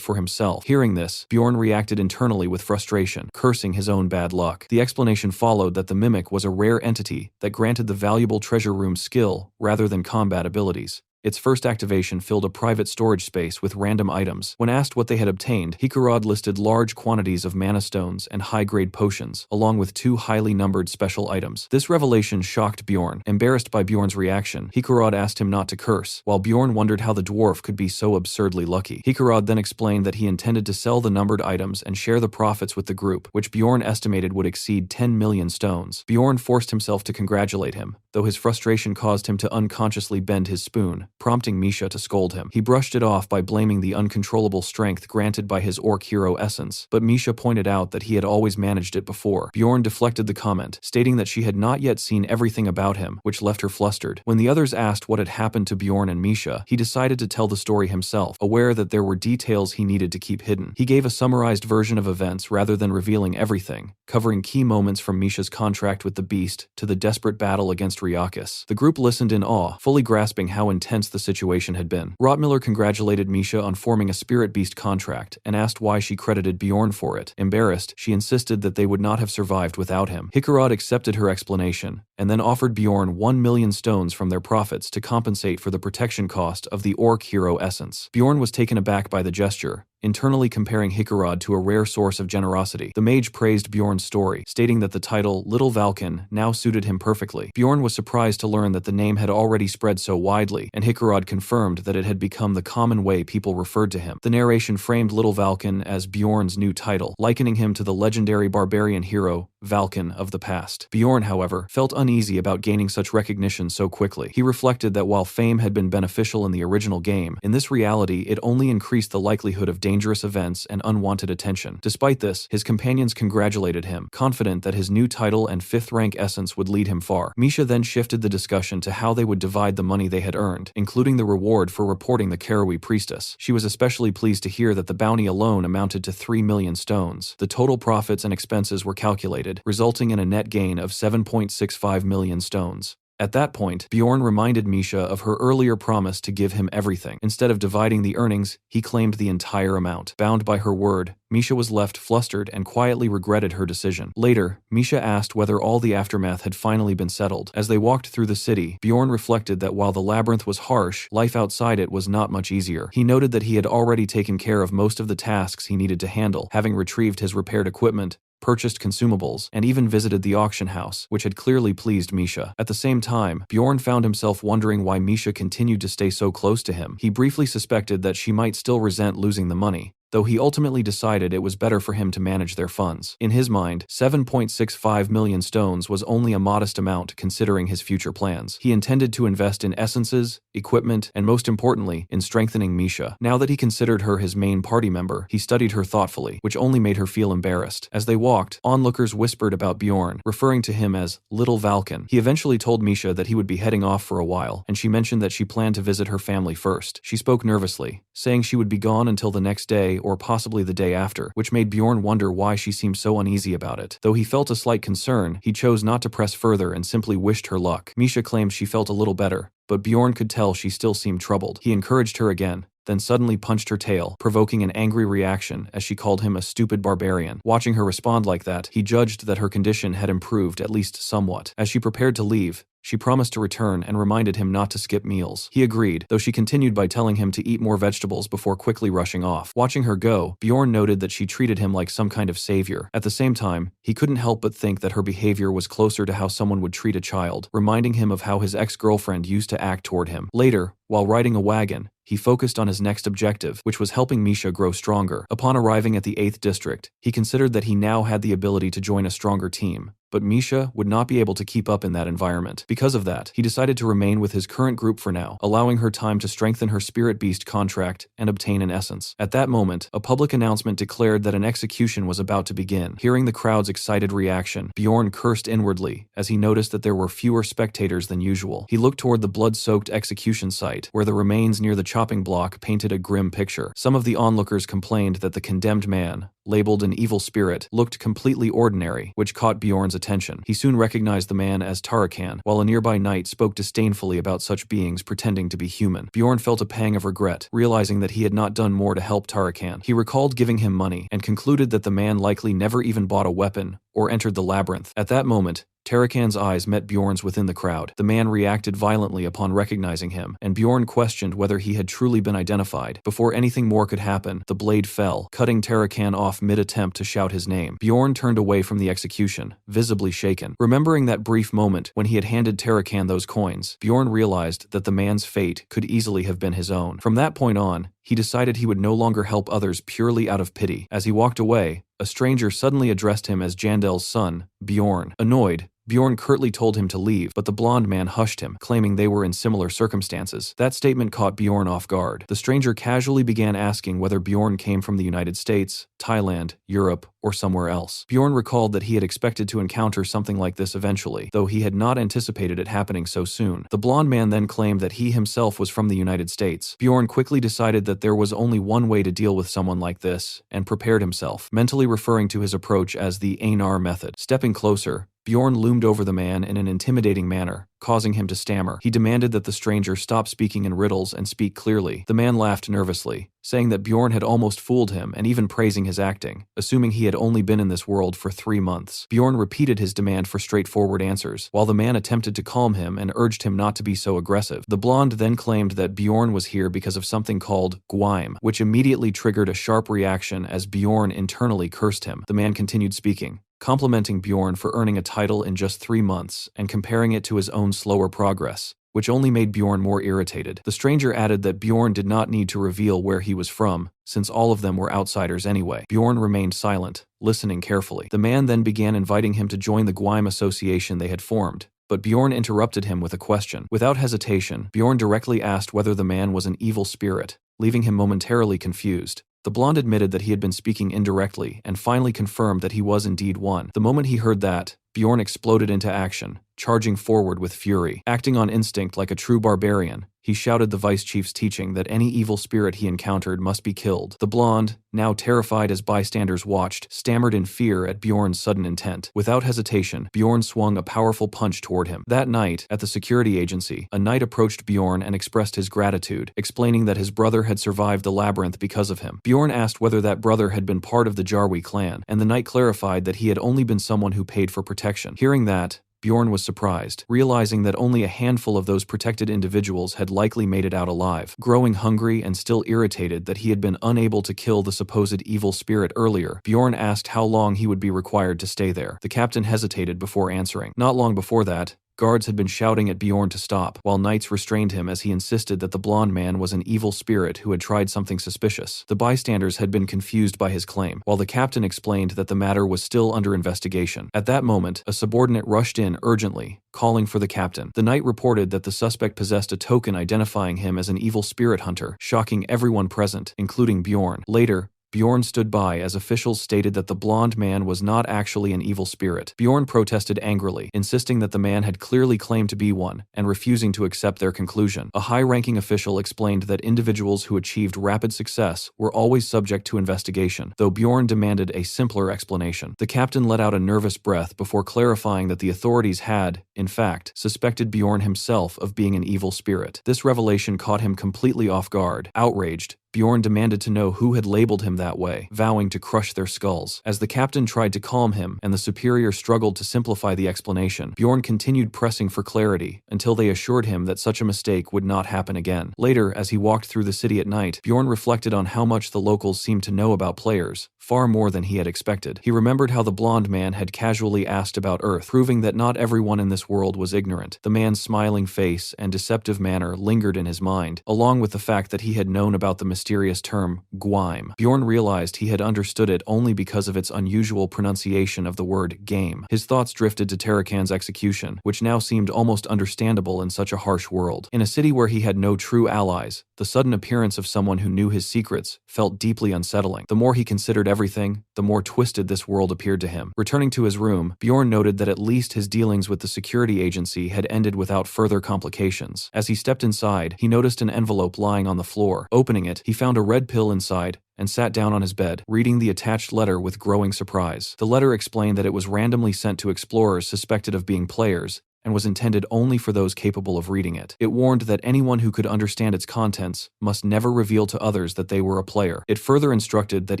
for himself. Hearing this, Bjorn reacted internally with frustration, cursing his own bad luck. The explanation followed that the Mimic was a rare entity that granted the valuable treasure room skill rather than combat abilities. Its first activation filled a private storage space with random items. When asked what they had obtained, Hickarod listed large quantities of mana stones and high-grade potions, along with 2 highly numbered special items. This revelation shocked Bjorn. Embarrassed by Bjorn's reaction, Hickarod asked him not to curse, while Bjorn wondered how the dwarf could be so absurdly lucky. Hickarod then explained that he intended to sell the numbered items and share the profits with the group, which Bjorn estimated would exceed 10 million stones. Bjorn forced himself to congratulate him, though his frustration caused him to unconsciously bend his spoon, prompting Misha to scold him. He brushed it off by blaming the uncontrollable strength granted by his orc hero essence, but Misha pointed out that he had always managed it before. Bjorn deflected the comment, stating that she had not yet seen everything about him, which left her flustered. When the others asked what had happened to Bjorn and Misha, he decided to tell the story himself, aware that there were details he needed to keep hidden. He gave a summarized version of events rather than revealing everything, covering key moments from Misha's contract with the Beast to the desperate battle against Ryakis. The group listened in awe, fully grasping how intense the situation had been. Rottmiller congratulated Misha on forming a Spirit Beast contract and asked why she credited Bjorn for it. Embarrassed, she insisted that they would not have survived without him. Hickarod accepted her explanation and then offered Bjorn 1 million stones from their profits to compensate for the protection cost of the Orc Hero essence. Bjorn was taken aback by the gesture, internally comparing Hickarod to a rare source of generosity. The mage praised Bjorn's story, stating that the title Little Valkan now suited him perfectly. Bjorn was surprised to learn that the name had already spread so widely, and Hickarod confirmed that it had become the common way people referred to him. The narration framed Little Valkan as Bjorn's new title, likening him to the legendary barbarian hero Valken of the past. Bjorn, however, felt uneasy about gaining such recognition so quickly. He reflected that while fame had been beneficial in the original game, in this reality it only increased the likelihood of dangerous events and unwanted attention. Despite this, his companions congratulated him, confident that his new title and 5th rank essence would lead him far. Misha then shifted the discussion to how they would divide the money they had earned, including the reward for reporting the Karui priestess. She was especially pleased to hear that the bounty alone amounted to 3 million stones. The total profits and expenses were calculated, resulting in a net gain of 7.65 million stones. At that point, Bjorn reminded Misha of her earlier promise to give him everything. Instead of dividing the earnings, he claimed the entire amount. Bound by her word, Misha was left flustered and quietly regretted her decision. Later, Misha asked whether all the aftermath had finally been settled. As they walked through the city, Bjorn reflected that while the labyrinth was harsh, life outside it was not much easier. He noted that he had already taken care of most of the tasks he needed to handle, having retrieved his repaired equipment, purchased consumables, and even visited the auction house, which had clearly pleased Misha. At the same time, Bjorn found himself wondering why Misha continued to stay so close to him. He briefly suspected that she might still resent losing the money, though he ultimately decided it was better for him to manage their funds. In his mind, 7.65 million stones was only a modest amount considering his future plans. He intended to invest in essences, equipment, and most importantly, in strengthening Misha. Now that he considered her his main party member, he studied her thoughtfully, which only made her feel embarrassed. As they walked, onlookers whispered about Bjorn, referring to him as Little Valken. He eventually told Misha that he would be heading off for a while, and she mentioned that she planned to visit her family first. She spoke nervously, saying she would be gone until the next day or possibly the day after, which made Bjorn wonder why she seemed so uneasy about it. Though he felt a slight concern, he chose not to press further and simply wished her luck. Misha claimed she felt a little better, but Bjorn could tell she still seemed troubled. He encouraged her again, then suddenly punched her tail, provoking an angry reaction as she called him a stupid barbarian. Watching her respond like that, he judged that her condition had improved at least somewhat. As she prepared to leave, she promised to return and reminded him not to skip meals. He agreed, though she continued by telling him to eat more vegetables before quickly rushing off. Watching her go, Bjorn noted that she treated him like some kind of savior. At the same time, he couldn't help but think that her behavior was closer to how someone would treat a child, reminding him of how his ex-girlfriend used to act toward him. Later, while riding a wagon, he focused on his next objective, which was helping Misha grow stronger. Upon arriving at the 8th district, he considered that he now had the ability to join a stronger team, but Misha would not be able to keep up in that environment. Because of that, he decided to remain with his current group for now, allowing her time to strengthen her spirit beast contract and obtain an essence. At that moment, a public announcement declared that an execution was about to begin. Hearing the crowd's excited reaction, Bjorn cursed inwardly as he noticed that there were fewer spectators than usual. He looked toward the blood-soaked execution site, where the remains near the chopping block painted a grim picture. Some of the onlookers complained that the condemned man, labeled an evil spirit, looked completely ordinary, which caught Bjorn's attention. He soon recognized the man as Tarakan, while a nearby knight spoke disdainfully about such beings pretending to be human. Bjorn felt a pang of regret, realizing that he had not done more to help Tarakan. He recalled giving him money, and concluded that the man likely never even bought a weapon or entered the labyrinth. At that moment, Tarakan's eyes met Bjorn's within the crowd. The man reacted violently upon recognizing him, and Bjorn questioned whether he had truly been identified. Before anything more could happen, the blade fell, cutting Tarakan off mid-attempt to shout his name. Bjorn turned away from the execution, visibly shaken. Remembering that brief moment when he had handed Tarakan those coins, Bjorn realized that the man's fate could easily have been his own. From that point on, he decided he would no longer help others purely out of pity. As he walked away, a stranger suddenly addressed him as Jandel's son, Bjorn. Annoyed, Bjorn curtly told him to leave, but the blonde man hushed him, claiming they were in similar circumstances. That statement caught Bjorn off guard. The stranger casually began asking whether Bjorn came from the United States, Thailand, Europe, or somewhere else. Bjorn recalled that he had expected to encounter something like this eventually, though he had not anticipated it happening so soon. The blonde man then claimed that he himself was from the United States. Bjorn quickly decided that there was only one way to deal with someone like this, and prepared himself, mentally referring to his approach as the Einar method. Stepping closer, Bjorn loomed over the man in an intimidating manner, causing him to stammer. He demanded that the stranger stop speaking in riddles and speak clearly. The man laughed nervously, saying that Bjorn had almost fooled him and even praising his acting, assuming he had only been in this world for 3 months. Bjorn repeated his demand for straightforward answers, while the man attempted to calm him and urged him not to be so aggressive. The blonde then claimed that Bjorn was here because of something called Gwaim, which immediately triggered a sharp reaction as Bjorn internally cursed him. The man continued speaking, complimenting Bjorn for earning a title in just 3 months and comparing it to his own slower progress, which only made Bjorn more irritated. The stranger added that Bjorn did not need to reveal where he was from, since all of them were outsiders anyway. Bjorn remained silent, listening carefully. The man then began inviting him to join the Gwaim association they had formed, but Bjorn interrupted him with a question. Without hesitation, Bjorn directly asked whether the man was an evil spirit, leaving him momentarily confused. The blonde admitted that he had been speaking indirectly and finally confirmed that he was indeed one. The moment he heard that, Bjorn exploded into action, charging forward with fury. Acting on instinct like a true barbarian, he shouted the vice chief's teaching that any evil spirit he encountered must be killed. The blonde, now terrified as bystanders watched, stammered in fear at Bjorn's sudden intent. Without hesitation, Bjorn swung a powerful punch toward him. That night, at the security agency, a knight approached Bjorn and expressed his gratitude, explaining that his brother had survived the labyrinth because of him. Bjorn asked whether that brother had been part of the Jarwi clan, and the knight clarified that he had only been someone who paid for protection. Hearing that, Bjorn was surprised, realizing that only a handful of those protected individuals had likely made it out alive. Growing hungry and still irritated that he had been unable to kill the supposed evil spirit earlier, Bjorn asked how long he would be required to stay there. The captain hesitated before answering. Not long before that, guards had been shouting at Bjorn to stop, while knights restrained him as he insisted that the blonde man was an evil spirit who had tried something suspicious. The bystanders had been confused by his claim, while the captain explained that the matter was still under investigation. At that moment, a subordinate rushed in urgently, calling for the captain. The knight reported that the suspect possessed a token identifying him as an evil spirit hunter, shocking everyone present, including Bjorn. Later, Bjorn stood by as officials stated that the blonde man was not actually an evil spirit. Bjorn protested angrily, insisting that the man had clearly claimed to be one, and refusing to accept their conclusion. A high-ranking official explained that individuals who achieved rapid success were always subject to investigation, though Bjorn demanded a simpler explanation. The captain let out a nervous breath before clarifying that the authorities had, in fact, suspected Bjorn himself of being an evil spirit. This revelation caught him completely off guard. Outraged, Bjorn demanded to know who had labeled him that way, vowing to crush their skulls. As the captain tried to calm him and the superior struggled to simplify the explanation, Bjorn continued pressing for clarity until they assured him that such a mistake would not happen again. Later, as he walked through the city at night, Bjorn reflected on how much the locals seemed to know about players, far more than he had expected. He remembered how the blonde man had casually asked about Earth, proving that not everyone in this world was ignorant. The man's smiling face and deceptive manner lingered in his mind, along with the fact that he had known about the mysterious term, Gwaim. Bjorn realized he had understood it only because of its unusual pronunciation of the word game. His thoughts drifted to Tarakan's execution, which now seemed almost understandable in such a harsh world. In a city where he had no true allies, the sudden appearance of someone who knew his secrets felt deeply unsettling. The more he considered everything, the more twisted this world appeared to him. Returning to his room, Bjorn noted that at least his dealings with the security agency had ended without further complications. As he stepped inside, he noticed an envelope lying on the floor. Opening it, he found a red pill inside and sat down on his bed, reading the attached letter with growing surprise. The letter explained that it was randomly sent to explorers suspected of being players, and was intended only for those capable of reading it. It warned that anyone who could understand its contents must never reveal to others that they were a player. It further instructed that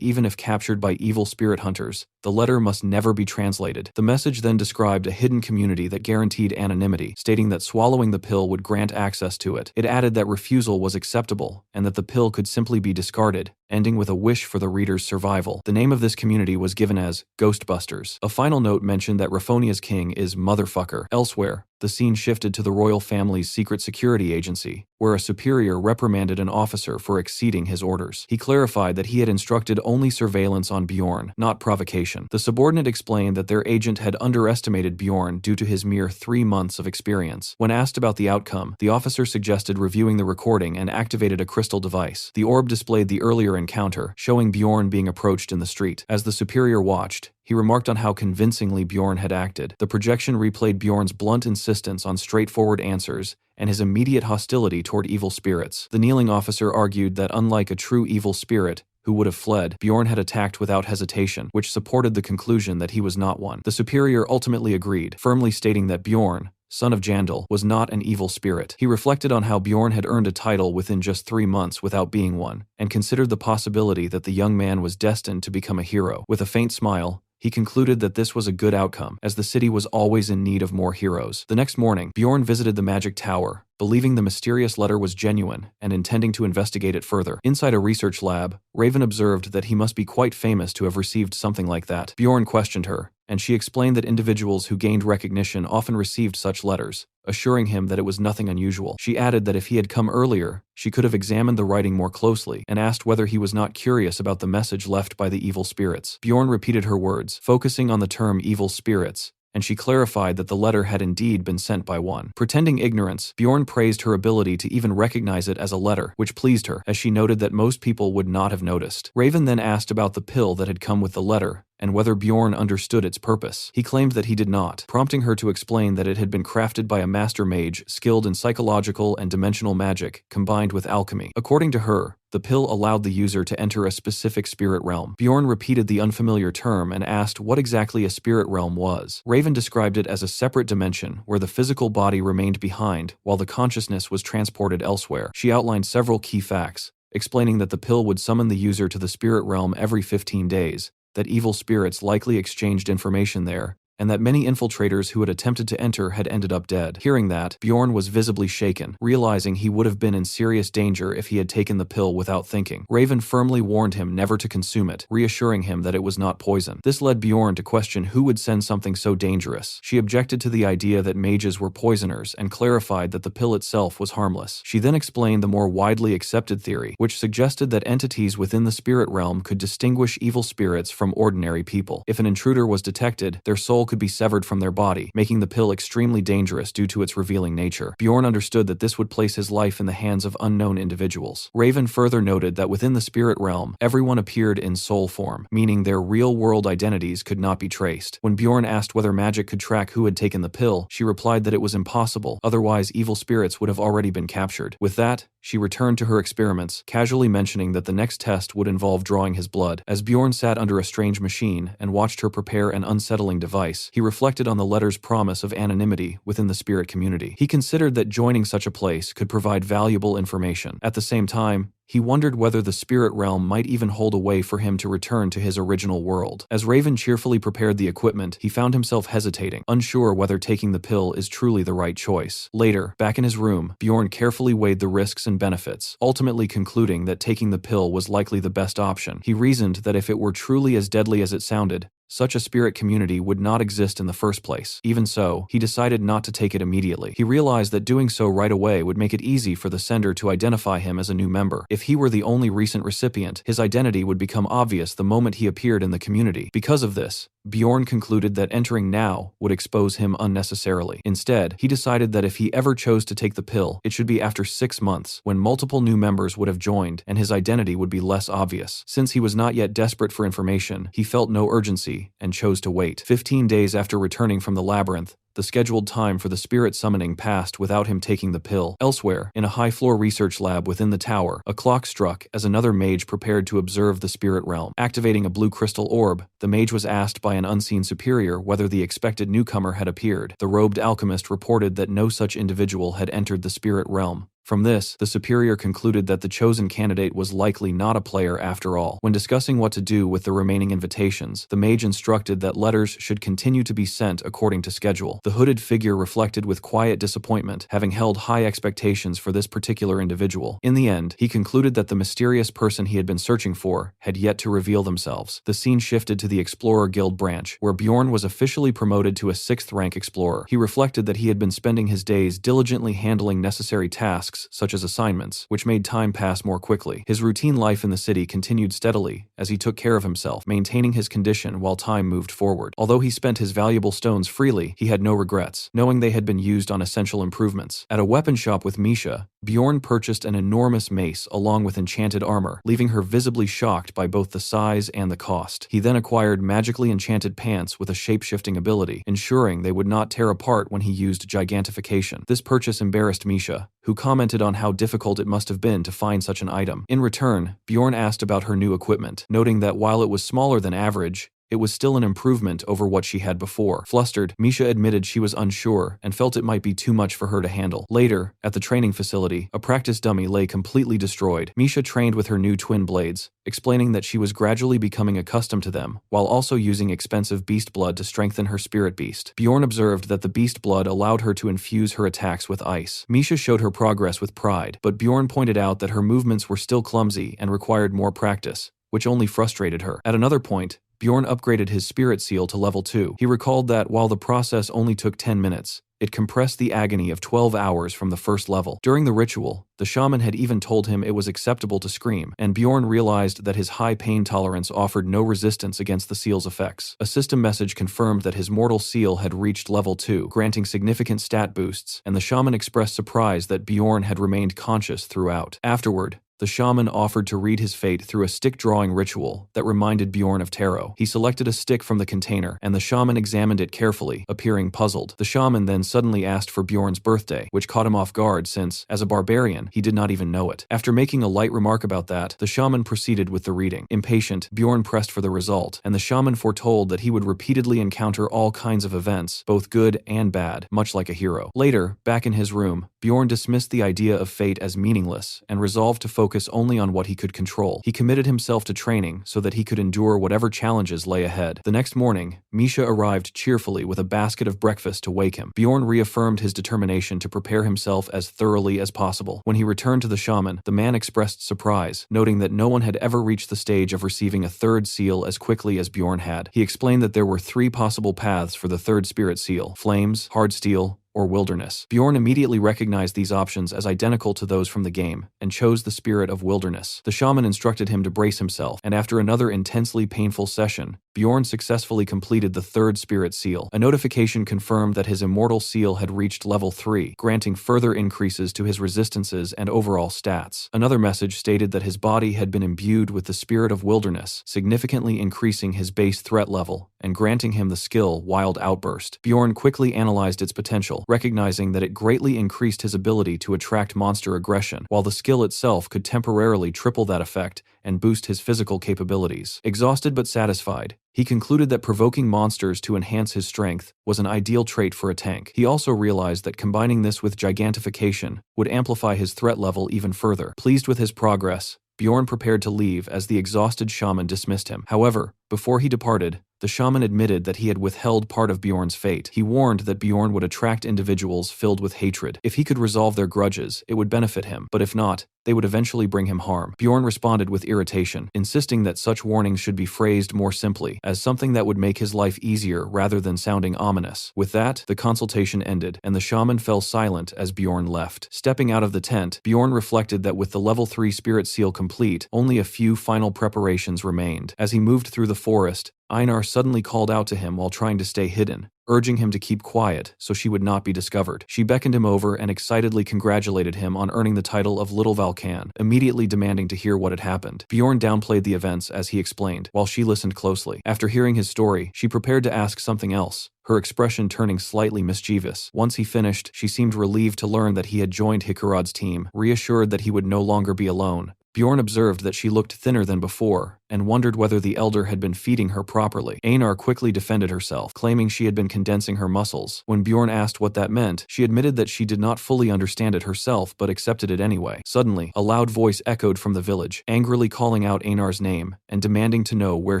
even if captured by evil spirit hunters, the letter must never be translated. The message then described a hidden community that guaranteed anonymity, stating that swallowing the pill would grant access to it. It added that refusal was acceptable, and that the pill could simply be discarded, ending with a wish for the reader's survival. The name of this community was given as Ghostbusters. A final note mentioned that Raphonia's king is Motherfucker. Elsewhere, the scene shifted to the royal family's secret security agency, where a superior reprimanded an officer for exceeding his orders. He clarified that he had instructed only surveillance on Bjorn, not provocation. The subordinate explained that their agent had underestimated Bjorn due to his mere 3 months of experience. When asked about the outcome, the officer suggested reviewing the recording and activated a crystal device. The orb displayed the earlier encounter, showing Bjorn being approached in the street. As the superior watched, he remarked on how convincingly Bjorn had acted. The projection replayed Bjorn's blunt insistence on straightforward answers and his immediate hostility toward evil spirits. The kneeling officer argued that unlike a true evil spirit, who would have fled, Bjorn had attacked without hesitation, which supported the conclusion that he was not one. The superior ultimately agreed, firmly stating that Bjorn, son of Jandal, was not an evil spirit. He reflected on how Bjorn had earned a title within just 3 months without being one, and considered the possibility that the young man was destined to become a hero. With a faint smile, he concluded that this was a good outcome, as the city was always in need of more heroes. The next morning, Bjorn visited the magic tower, believing the mysterious letter was genuine and intending to investigate it further. Inside a research lab, Raven observed that he must be quite famous to have received something like that. Bjorn questioned her, and she explained that individuals who gained recognition often received such letters, assuring him that it was nothing unusual. She added that if he had come earlier, she could have examined the writing more closely and asked whether he was not curious about the message left by the evil spirits. Bjorn repeated her words, focusing on the term evil spirits, and she clarified that the letter had indeed been sent by one. Pretending ignorance, Bjorn praised her ability to even recognize it as a letter, which pleased her, as she noted that most people would not have noticed. Raven then asked about the pill that had come with the letter, and whether Bjorn understood its purpose. He claimed that he did not, prompting her to explain that it had been crafted by a master mage skilled in psychological and dimensional magic combined with alchemy. According to her, the pill allowed the user to enter a specific spirit realm. Bjorn repeated the unfamiliar term and asked what exactly a spirit realm was. Raven described it as a separate dimension where the physical body remained behind while the consciousness was transported elsewhere. She outlined several key facts, explaining that the pill would summon the user to the spirit realm every 15 days, that evil spirits likely exchanged information there, and that many infiltrators who had attempted to enter had ended up dead. Hearing that, Bjorn was visibly shaken, realizing he would have been in serious danger if he had taken the pill without thinking. Raven firmly warned him never to consume it, reassuring him that it was not poison. This led Bjorn to question who would send something so dangerous. She objected to the idea that mages were poisoners and clarified that the pill itself was harmless. She then explained the more widely accepted theory, which suggested that entities within the spirit realm could distinguish evil spirits from ordinary people. If an intruder was detected, their soul could be severed from their body, making the pill extremely dangerous due to its revealing nature. Bjorn understood that this would place his life in the hands of unknown individuals. Raven further noted that within the spirit realm, everyone appeared in soul form, meaning their real-world identities could not be traced. When Bjorn asked whether magic could track who had taken the pill, she replied that it was impossible, otherwise evil spirits would have already been captured. With that, she returned to her experiments, casually mentioning that the next test would involve drawing his blood. As Bjorn sat under a strange machine and watched her prepare an unsettling device, he reflected on the letter's promise of anonymity within the spirit community. He considered that joining such a place could provide valuable information. At the same time, he wondered whether the spirit realm might even hold a way for him to return to his original world. As Raven cheerfully prepared the equipment, he found himself hesitating, unsure whether taking the pill is truly the right choice. Later, back in his room, Bjorn carefully weighed the risks and benefits, ultimately concluding that taking the pill was likely the best option. He reasoned that if it were truly as deadly as it sounded, such a spirit community would not exist in the first place. Even so, he decided not to take it immediately. He realized that doing so right away would make it easy for the sender to identify him as a new member. If he were the only recent recipient, his identity would become obvious the moment he appeared in the community. Because of this, Bjorn concluded that entering now would expose him unnecessarily. Instead, he decided that if he ever chose to take the pill, it should be after 6 months, when multiple new members would have joined and his identity would be less obvious. Since he was not yet desperate for information, he felt no urgency and chose to wait. 15 days after returning from the labyrinth, the scheduled time for the spirit summoning passed without him taking the pill. Elsewhere, in a high-floor research lab within the tower, a clock struck as another mage prepared to observe the spirit realm. Activating a blue crystal orb, the mage was asked by an unseen superior whether the expected newcomer had appeared. The robed alchemist reported that no such individual had entered the spirit realm. From this, the superior concluded that the chosen candidate was likely not a player after all. When discussing what to do with the remaining invitations, the mage instructed that letters should continue to be sent according to schedule. The hooded figure reflected with quiet disappointment, having held high expectations for this particular individual. In the end, he concluded that the mysterious person he had been searching for had yet to reveal themselves. The scene shifted to the Explorer Guild branch, where Bjorn was officially promoted to a 6th rank explorer. He reflected that he had been spending his days diligently handling necessary tasks such as assignments, which made time pass more quickly. His routine life in the city continued steadily as he took care of himself, maintaining his condition while time moved forward. Although he spent his valuable stones freely, he had no regrets, knowing they had been used on essential improvements. At a weapon shop with Misha, Bjorn purchased an enormous mace along with enchanted armor, leaving her visibly shocked by both the size and the cost. He then acquired magically enchanted pants with a shape-shifting ability, ensuring they would not tear apart when he used gigantification. This purchase embarrassed Misha, who commented on how difficult it must have been to find such an item. In return, Bjorn asked about her new equipment, noting that while it was smaller than average, it was still an improvement over what she had before. Flustered, Misha admitted she was unsure and felt it might be too much for her to handle. Later, at the training facility, a practice dummy lay completely destroyed. Misha trained with her new twin blades, explaining that she was gradually becoming accustomed to them, while also using expensive beast blood to strengthen her spirit beast. Bjorn observed that the beast blood allowed her to infuse her attacks with ice. Misha showed her progress with pride, but Bjorn pointed out that her movements were still clumsy and required more practice, which only frustrated her. At another point, Bjorn upgraded his spirit seal to level 2. He recalled that while the process only took 10 minutes, it compressed the agony of 12 hours from the first level. During the ritual, the shaman had even told him it was acceptable to scream, and Bjorn realized that his high pain tolerance offered no resistance against the seal's effects. A system message confirmed that his mortal seal had reached level 2, granting significant stat boosts, and the shaman expressed surprise that Bjorn had remained conscious throughout. Afterward, the shaman offered to read his fate through a stick-drawing ritual that reminded Bjorn of tarot. He selected a stick from the container, and the shaman examined it carefully, appearing puzzled. The shaman then suddenly asked for Bjorn's birthday, which caught him off guard since, as a barbarian, he did not even know it. After making a light remark about that, the shaman proceeded with the reading. Impatient, Bjorn pressed for the result, and the shaman foretold that he would repeatedly encounter all kinds of events, both good and bad, much like a hero. Later, back in his room, Bjorn dismissed the idea of fate as meaningless and resolved to focus only on what he could control. He committed himself to training so that he could endure whatever challenges lay ahead. The next morning, Misha arrived cheerfully with a basket of breakfast to wake him. Bjorn reaffirmed his determination to prepare himself as thoroughly as possible. When he returned to the shaman, the man expressed surprise, noting that no one had ever reached the stage of receiving a third seal as quickly as Bjorn had. He explained that there were 3 possible paths for the third spirit seal: flames, hard steel, or wilderness. Bjorn immediately recognized these options as identical to those from the game, and chose the spirit of wilderness. The shaman instructed him to brace himself, and after another intensely painful session, Bjorn successfully completed the third spirit seal. A notification confirmed that his immortal seal had reached level 3, granting further increases to his resistances and overall stats. Another message stated that his body had been imbued with the spirit of wilderness, significantly increasing his base threat level and granting him the skill Wild Outburst. Bjorn quickly analyzed its potential, recognizing that it greatly increased his ability to attract monster aggression, while the skill itself could temporarily triple that effect and boost his physical capabilities. Exhausted but satisfied, he concluded that provoking monsters to enhance his strength was an ideal trait for a tank. He also realized that combining this with gigantification would amplify his threat level even further. Pleased with his progress, Bjorn prepared to leave as the exhausted shaman dismissed him. However, before he departed, the shaman admitted that he had withheld part of Bjorn's fate. He warned that Bjorn would attract individuals filled with hatred. If he could resolve their grudges, it would benefit him, but if not, they would eventually bring him harm. Bjorn responded with irritation, insisting that such warnings should be phrased more simply, as something that would make his life easier rather than sounding ominous. With that, the consultation ended, and the shaman fell silent as Bjorn left. Stepping out of the tent, Bjorn reflected that with the level 3 spirit seal complete, only a few final preparations remained. As he moved through the forest, Einar suddenly called out to him while trying to stay hidden, urging him to keep quiet so she would not be discovered. She beckoned him over and excitedly congratulated him on earning the title of Little Valkan, immediately demanding to hear what had happened. Bjorn downplayed the events as he explained, while she listened closely. After hearing his story, she prepared to ask something else, her expression turning slightly mischievous. Once he finished, she seemed relieved to learn that he had joined Hikarad's team, reassured that he would no longer be alone. Bjorn observed that she looked thinner than before, and wondered whether the elder had been feeding her properly. Einar quickly defended herself, claiming she had been condensing her muscles. When Bjorn asked what that meant, she admitted that she did not fully understand it herself but accepted it anyway. Suddenly, a loud voice echoed from the village, angrily calling out Einar's name and demanding to know where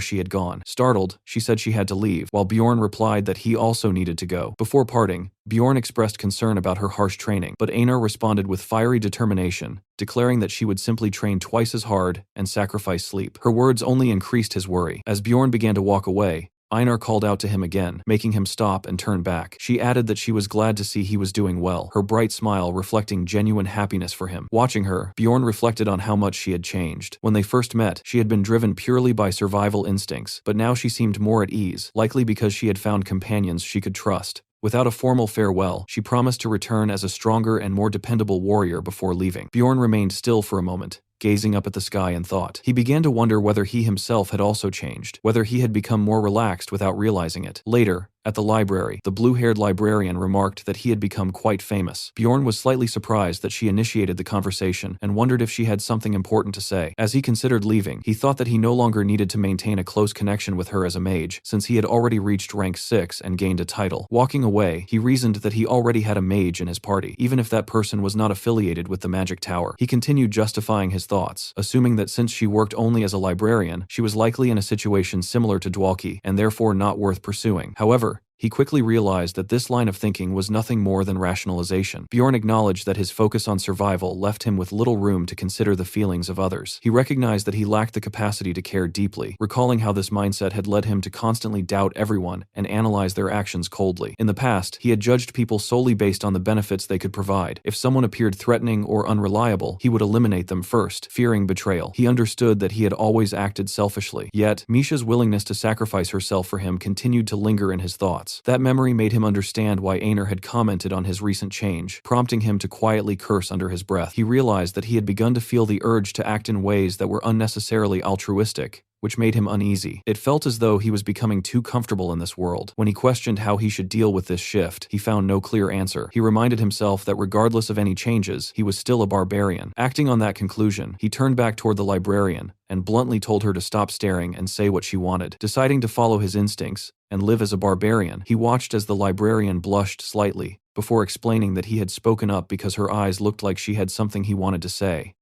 she had gone. Startled, she said she had to leave, while Bjorn replied that he also needed to go. Before parting, Bjorn expressed concern about her harsh training, but Einar responded with fiery determination, declaring that she would simply train twice as hard and sacrifice sleep. Her words only increased his worry. As Bjorn began to walk away, Einar called out to him again, making him stop and turn back. She added that she was glad to see he was doing well, her bright smile reflecting genuine happiness for him. Watching her, Bjorn reflected on how much she had changed. When they first met, she had been driven purely by survival instincts, but now she seemed more at ease, likely because she had found companions she could trust. Without a formal farewell, she promised to return as a stronger and more dependable warrior before leaving. Bjorn remained still for a moment, gazing up at the sky in thought. He began to wonder whether he himself had also changed, whether he had become more relaxed without realizing it. Later, at the library, the blue-haired librarian remarked that he had become quite famous. Bjorn was slightly surprised that she initiated the conversation and wondered if she had something important to say. As he considered leaving, he thought that he no longer needed to maintain a close connection with her as a mage, since he had already reached rank 6 and gained a title. Walking away, he reasoned that he already had a mage in his party, even if that person was not affiliated with the magic tower. He continued justifying his thoughts, assuming that since she worked only as a librarian, she was likely in a situation similar to Dwalki and therefore not worth pursuing. However, he quickly realized that this line of thinking was nothing more than rationalization. Bjorn acknowledged that his focus on survival left him with little room to consider the feelings of others. He recognized that he lacked the capacity to care deeply, recalling how this mindset had led him to constantly doubt everyone and analyze their actions coldly. In the past, he had judged people solely based on the benefits they could provide. If someone appeared threatening or unreliable, he would eliminate them first, fearing betrayal. He understood that he had always acted selfishly. Yet, Misha's willingness to sacrifice herself for him continued to linger in his thoughts. That memory made him understand why Aner had commented on his recent change, prompting him to quietly curse under his breath. He realized that he had begun to feel the urge to act in ways that were unnecessarily altruistic, which made him uneasy. It felt as though he was becoming too comfortable in this world. When he questioned how he should deal with this shift, he found no clear answer. He reminded himself that regardless of any changes, he was still a barbarian. Acting on that conclusion, he turned back toward the librarian and bluntly told her to stop staring and say what she wanted. Deciding to follow his instincts and live as a barbarian, he watched as the librarian blushed slightly, before explaining that he had spoken up because her eyes looked like she had something he wanted to say.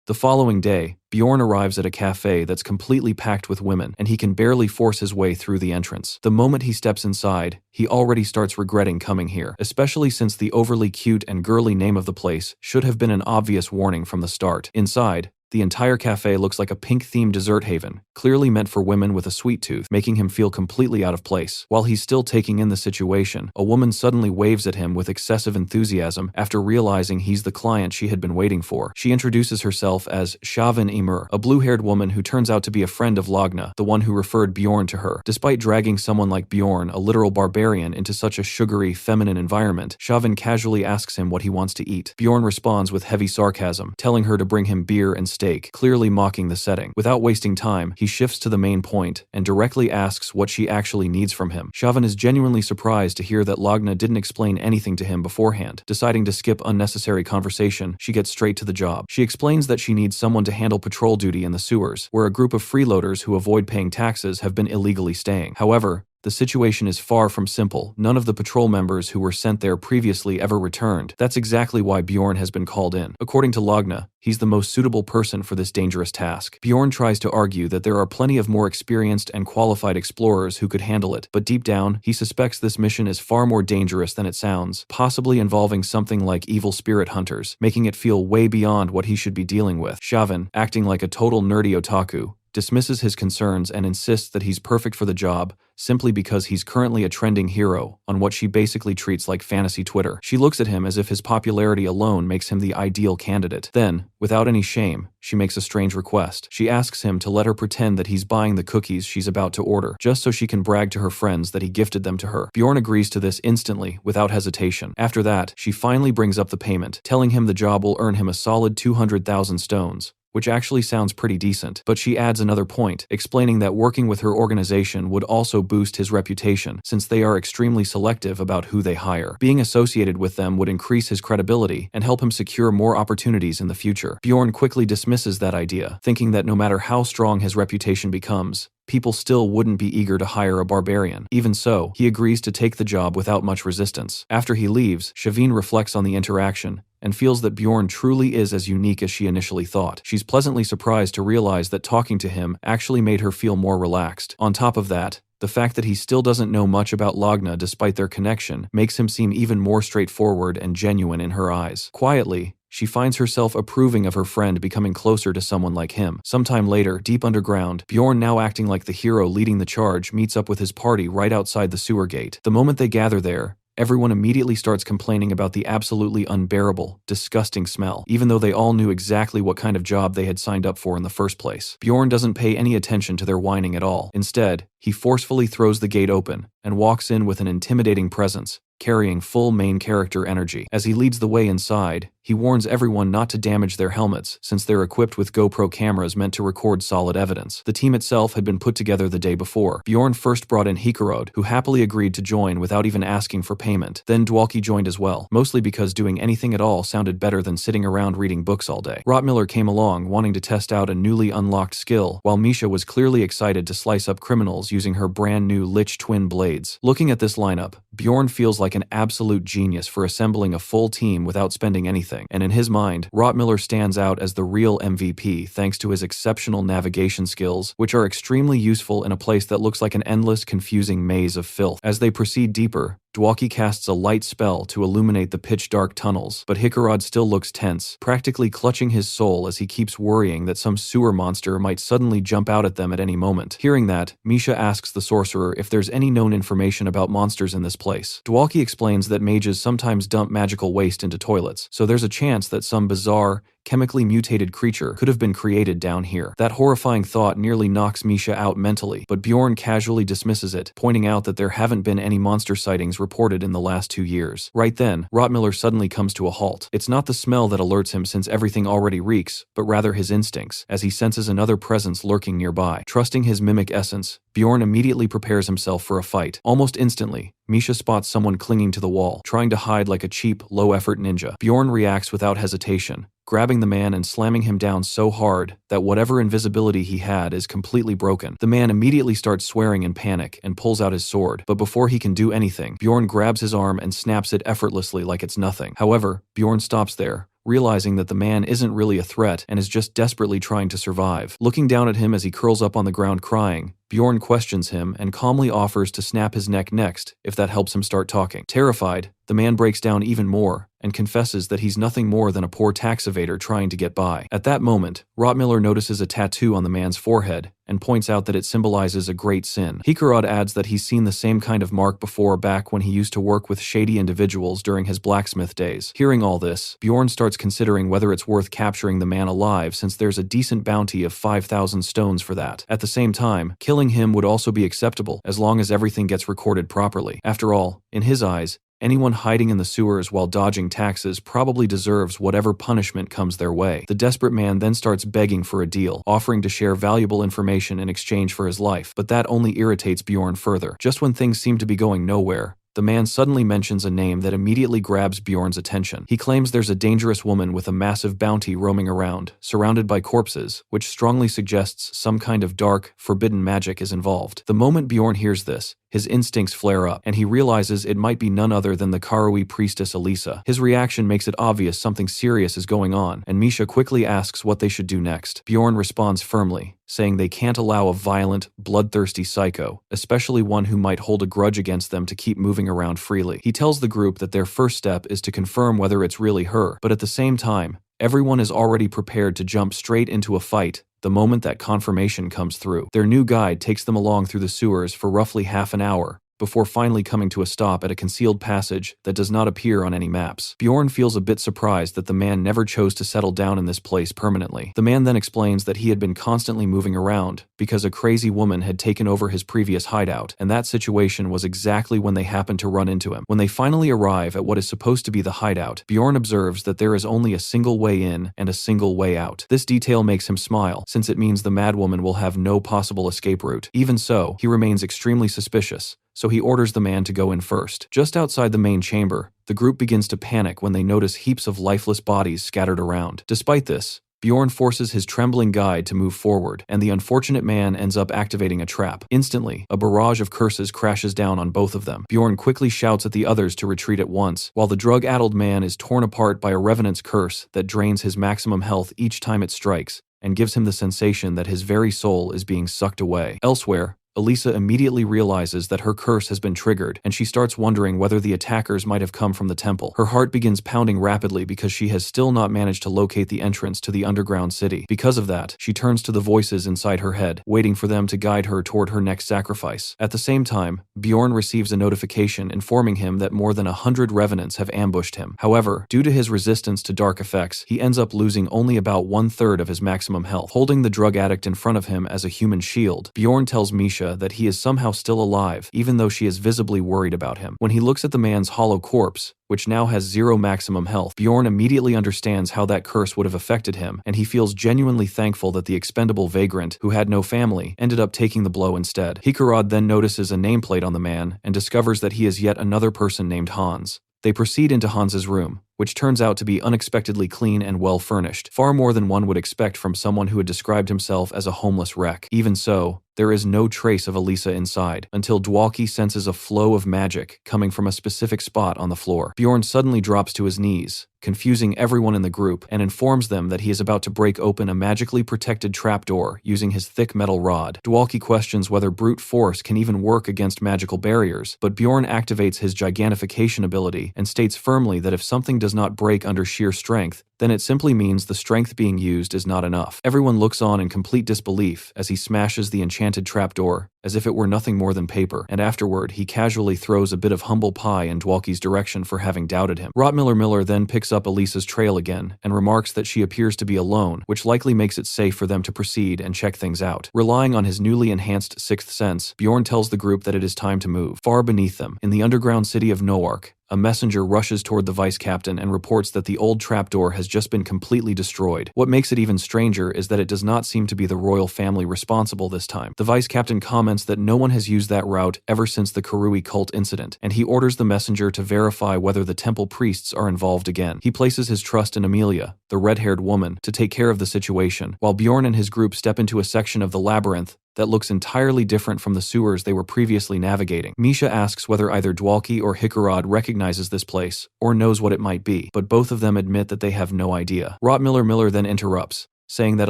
The following day, Bjorn arrives at a cafe that's completely packed with women, and he can barely force his way through the entrance. The moment he steps inside, he already starts regretting coming here, especially since the overly cute and girly name of the place should have been an obvious warning from the start. Inside, the entire cafe looks like a pink-themed dessert haven, clearly meant for women with a sweet tooth, making him feel completely out of place. While he's still taking in the situation, a woman suddenly waves at him with excessive enthusiasm after realizing he's the client she had been waiting for. She introduces herself as Shavin Emir, a blue-haired woman who turns out to be a friend of Lagna, the one who referred Bjorn to her. Despite dragging someone like Bjorn, a literal barbarian, into such a sugary, feminine environment, Shavin casually asks him what he wants to eat. Bjorn responds with heavy sarcasm, telling her to bring him beer and steak, clearly mocking the setting. Without wasting time, he shifts to the main point and directly asks what she actually needs from him. Shavin is genuinely surprised to hear that Lagna didn't explain anything to him beforehand. Deciding to skip unnecessary conversation, she gets straight to the job. She explains that she needs someone to handle patrol duty in the sewers, where a group of freeloaders who avoid paying taxes have been illegally staying. However, the situation is far from simple. None of the patrol members who were sent there previously ever returned. That's exactly why Bjorn has been called in. According to Lagna, he's the most suitable person for this dangerous task. Bjorn tries to argue that there are plenty of more experienced and qualified explorers who could handle it, but deep down, he suspects this mission is far more dangerous than it sounds, possibly involving something like evil spirit hunters, making it feel way beyond what he should be dealing with. Shavin, acting like a total nerdy otaku, dismisses his concerns and insists that he's perfect for the job simply because he's currently a trending hero on what she basically treats like fantasy Twitter. She looks at him as if his popularity alone makes him the ideal candidate. Then, without any shame, she makes a strange request. She asks him to let her pretend that he's buying the cookies she's about to order, just so she can brag to her friends that he gifted them to her. Bjorn agrees to this instantly, without hesitation. After that, she finally brings up the payment, telling him the job will earn him a solid 200,000 stones, which actually sounds pretty decent. But she adds another point, explaining that working with her organization would also boost his reputation, since they are extremely selective about who they hire. Being associated with them would increase his credibility and help him secure more opportunities in the future. Bjorn quickly dismisses that idea, thinking that no matter how strong his reputation becomes, people still wouldn't be eager to hire a barbarian. Even so, he agrees to take the job without much resistance. After he leaves, Shavin reflects on the interaction and feels that Bjorn truly is as unique as she initially thought. She's pleasantly surprised to realize that talking to him actually made her feel more relaxed. On top of that, the fact that he still doesn't know much about Lagna despite their connection makes him seem even more straightforward and genuine in her eyes. Quietly, she finds herself approving of her friend becoming closer to someone like him. Sometime later, deep underground, Bjorn, now acting like the hero leading the charge, meets up with his party right outside the sewer gate. The moment they gather there, everyone immediately starts complaining about the absolutely unbearable, disgusting smell, even though they all knew exactly what kind of job they had signed up for in the first place. Bjorn doesn't pay any attention to their whining at all. Instead, he forcefully throws the gate open and walks in with an intimidating presence, carrying full main character energy. As he leads the way inside, he warns everyone not to damage their helmets since they're equipped with GoPro cameras meant to record solid evidence. The team itself had been put together the day before. Bjorn first brought in Hikarod, who happily agreed to join without even asking for payment. Then Dwalki joined as well, mostly because doing anything at all sounded better than sitting around reading books all day. Rottmiller came along wanting to test out a newly unlocked skill, while Misha was clearly excited to slice up criminals using her brand new Lich twin blades. Looking at this lineup, Bjorn feels like an absolute genius for assembling a full team without spending anything, and in his mind, Rottmiller stands out as the real MVP thanks to his exceptional navigation skills, which are extremely useful in a place that looks like an endless, confusing maze of filth. As they proceed deeper, Dwalki casts a light spell to illuminate the pitch-dark tunnels, but Hikarod still looks tense, practically clutching his soul as he keeps worrying that some sewer monster might suddenly jump out at them at any moment. Hearing that, Misha asks the sorcerer if there's any known information about monsters in this place. Dwalki explains that mages sometimes dump magical waste into toilets, so there's a chance that some bizarre, chemically mutated creature could have been created down here. That horrifying thought nearly knocks Misha out mentally, but Bjorn casually dismisses it, pointing out that there haven't been any monster sightings reported in the last 2 years. Right then, Rottmiller suddenly comes to a halt. It's not the smell that alerts him since everything already reeks, but rather his instincts, as he senses another presence lurking nearby. Trusting his mimic essence, Bjorn immediately prepares himself for a fight. Almost instantly, Misha spots someone clinging to the wall, trying to hide like a cheap, low-effort ninja. Bjorn reacts without hesitation, grabbing the man and slamming him down so hard that whatever invisibility he had is completely broken. The man immediately starts swearing in panic and pulls out his sword, but before he can do anything, Bjorn grabs his arm and snaps it effortlessly like it's nothing. However, Bjorn stops there, realizing that the man isn't really a threat and is just desperately trying to survive. Looking down at him as he curls up on the ground crying, Bjorn questions him and calmly offers to snap his neck next if that helps him start talking. Terrified, the man breaks down even more and confesses that he's nothing more than a poor tax evader trying to get by. At that moment, Rottmiller notices a tattoo on the man's forehead and points out that it symbolizes a great sin. Hikarod adds that he's seen the same kind of mark before back when he used to work with shady individuals during his blacksmith days. Hearing all this, Bjorn starts considering whether it's worth capturing the man alive since there's a decent bounty of 5,000 stones for that. At the same time, killing him would also be acceptable as long as everything gets recorded properly. After all, in his eyes, anyone hiding in the sewers while dodging taxes probably deserves whatever punishment comes their way. The desperate man then starts begging for a deal, offering to share valuable information in exchange for his life, but that only irritates Bjorn further. Just when things seem to be going nowhere, the man suddenly mentions a name that immediately grabs Bjorn's attention. He claims there's a dangerous woman with a massive bounty roaming around, surrounded by corpses, which strongly suggests some kind of dark, forbidden magic is involved. The moment Bjorn hears this, his instincts flare up, and he realizes it might be none other than the Karui priestess Elisa. His reaction makes it obvious something serious is going on, and Misha quickly asks what they should do next. Bjorn responds firmly, saying they can't allow a violent, bloodthirsty psycho, especially one who might hold a grudge against them to keep moving around freely. He tells the group that their first step is to confirm whether it's really her, but at the same time, everyone is already prepared to jump straight into a fight the moment that confirmation comes through. Their new guide takes them along through the sewers for roughly half an hour, before finally coming to a stop at a concealed passage that does not appear on any maps. Bjorn feels a bit surprised that the man never chose to settle down in this place permanently. The man then explains that he had been constantly moving around because a crazy woman had taken over his previous hideout, and that situation was exactly when they happened to run into him. When they finally arrive at what is supposed to be the hideout, Bjorn observes that there is only a single way in and a single way out. This detail makes him smile, since it means the madwoman will have no possible escape route. Even so, he remains extremely suspicious, so he orders the man to go in first. Just outside the main chamber, the group begins to panic when they notice heaps of lifeless bodies scattered around. Despite this, Bjorn forces his trembling guide to move forward, and the unfortunate man ends up activating a trap. Instantly, a barrage of curses crashes down on both of them. Bjorn quickly shouts at the others to retreat at once, while the drug-addled man is torn apart by a revenant's curse that drains his maximum health each time it strikes, and gives him the sensation that his very soul is being sucked away. Elsewhere, Elisa immediately realizes that her curse has been triggered, and she starts wondering whether the attackers might have come from the temple. Her heart begins pounding rapidly because she has still not managed to locate the entrance to the underground city. Because of that, she turns to the voices inside her head, waiting for them to guide her toward her next sacrifice. At the same time, Bjorn receives a notification informing him that more than 100 revenants have ambushed him. However, due to his resistance to dark effects, he ends up losing only about 1/3 of his maximum health. Holding the drug addict in front of him as a human shield, Bjorn tells Misha Misha that he is somehow still alive, even though she is visibly worried about him. When he looks at the man's hollow corpse, which now has 0 maximum health, Bjorn immediately understands how that curse would have affected him, and he feels genuinely thankful that the expendable vagrant, who had no family, ended up taking the blow instead. Hikarad then notices a nameplate on the man and discovers that he is yet another person named Hans. They proceed into Hans's room, which turns out to be unexpectedly clean and well furnished, far more than one would expect from someone who had described himself as a homeless wreck. Even so, there is no trace of Elisa inside, until Dwalki senses a flow of magic coming from a specific spot on the floor. Bjorn suddenly drops to his knees, confusing everyone in the group, and informs them that he is about to break open a magically protected trapdoor using his thick metal rod. Dwalki questions whether brute force can even work against magical barriers, but Bjorn activates his gigantification ability and states firmly that if something does not break under sheer strength, then it simply means the strength being used is not enough. Everyone looks on in complete disbelief as he smashes the enchanted trapdoor, as if it were nothing more than paper, and afterward he casually throws a bit of humble pie in Dwalki's direction for having doubted him. Rottmiller then picks up Elisa's trail again and remarks that she appears to be alone, which likely makes it safe for them to proceed and check things out. Relying on his newly enhanced sixth sense, Bjorn tells the group that it is time to move. Far beneath them, in the underground city of Noark, a messenger rushes toward the vice captain and reports that the old trapdoor has just been completely destroyed. What makes it even stranger is that it does not seem to be the royal family responsible this time. The vice captain comments that no one has used that route ever since the Karui cult incident, and he orders the messenger to verify whether the temple priests are involved again. He places his trust in Amelia, the red-haired woman, to take care of the situation, while Bjorn and his group step into a section of the labyrinth that looks entirely different from the sewers they were previously navigating. Misha asks whether either Dwalki or Hikarad recognizes this place, or knows what it might be, but both of them admit that they have no idea. Rottmiller then interrupts, saying that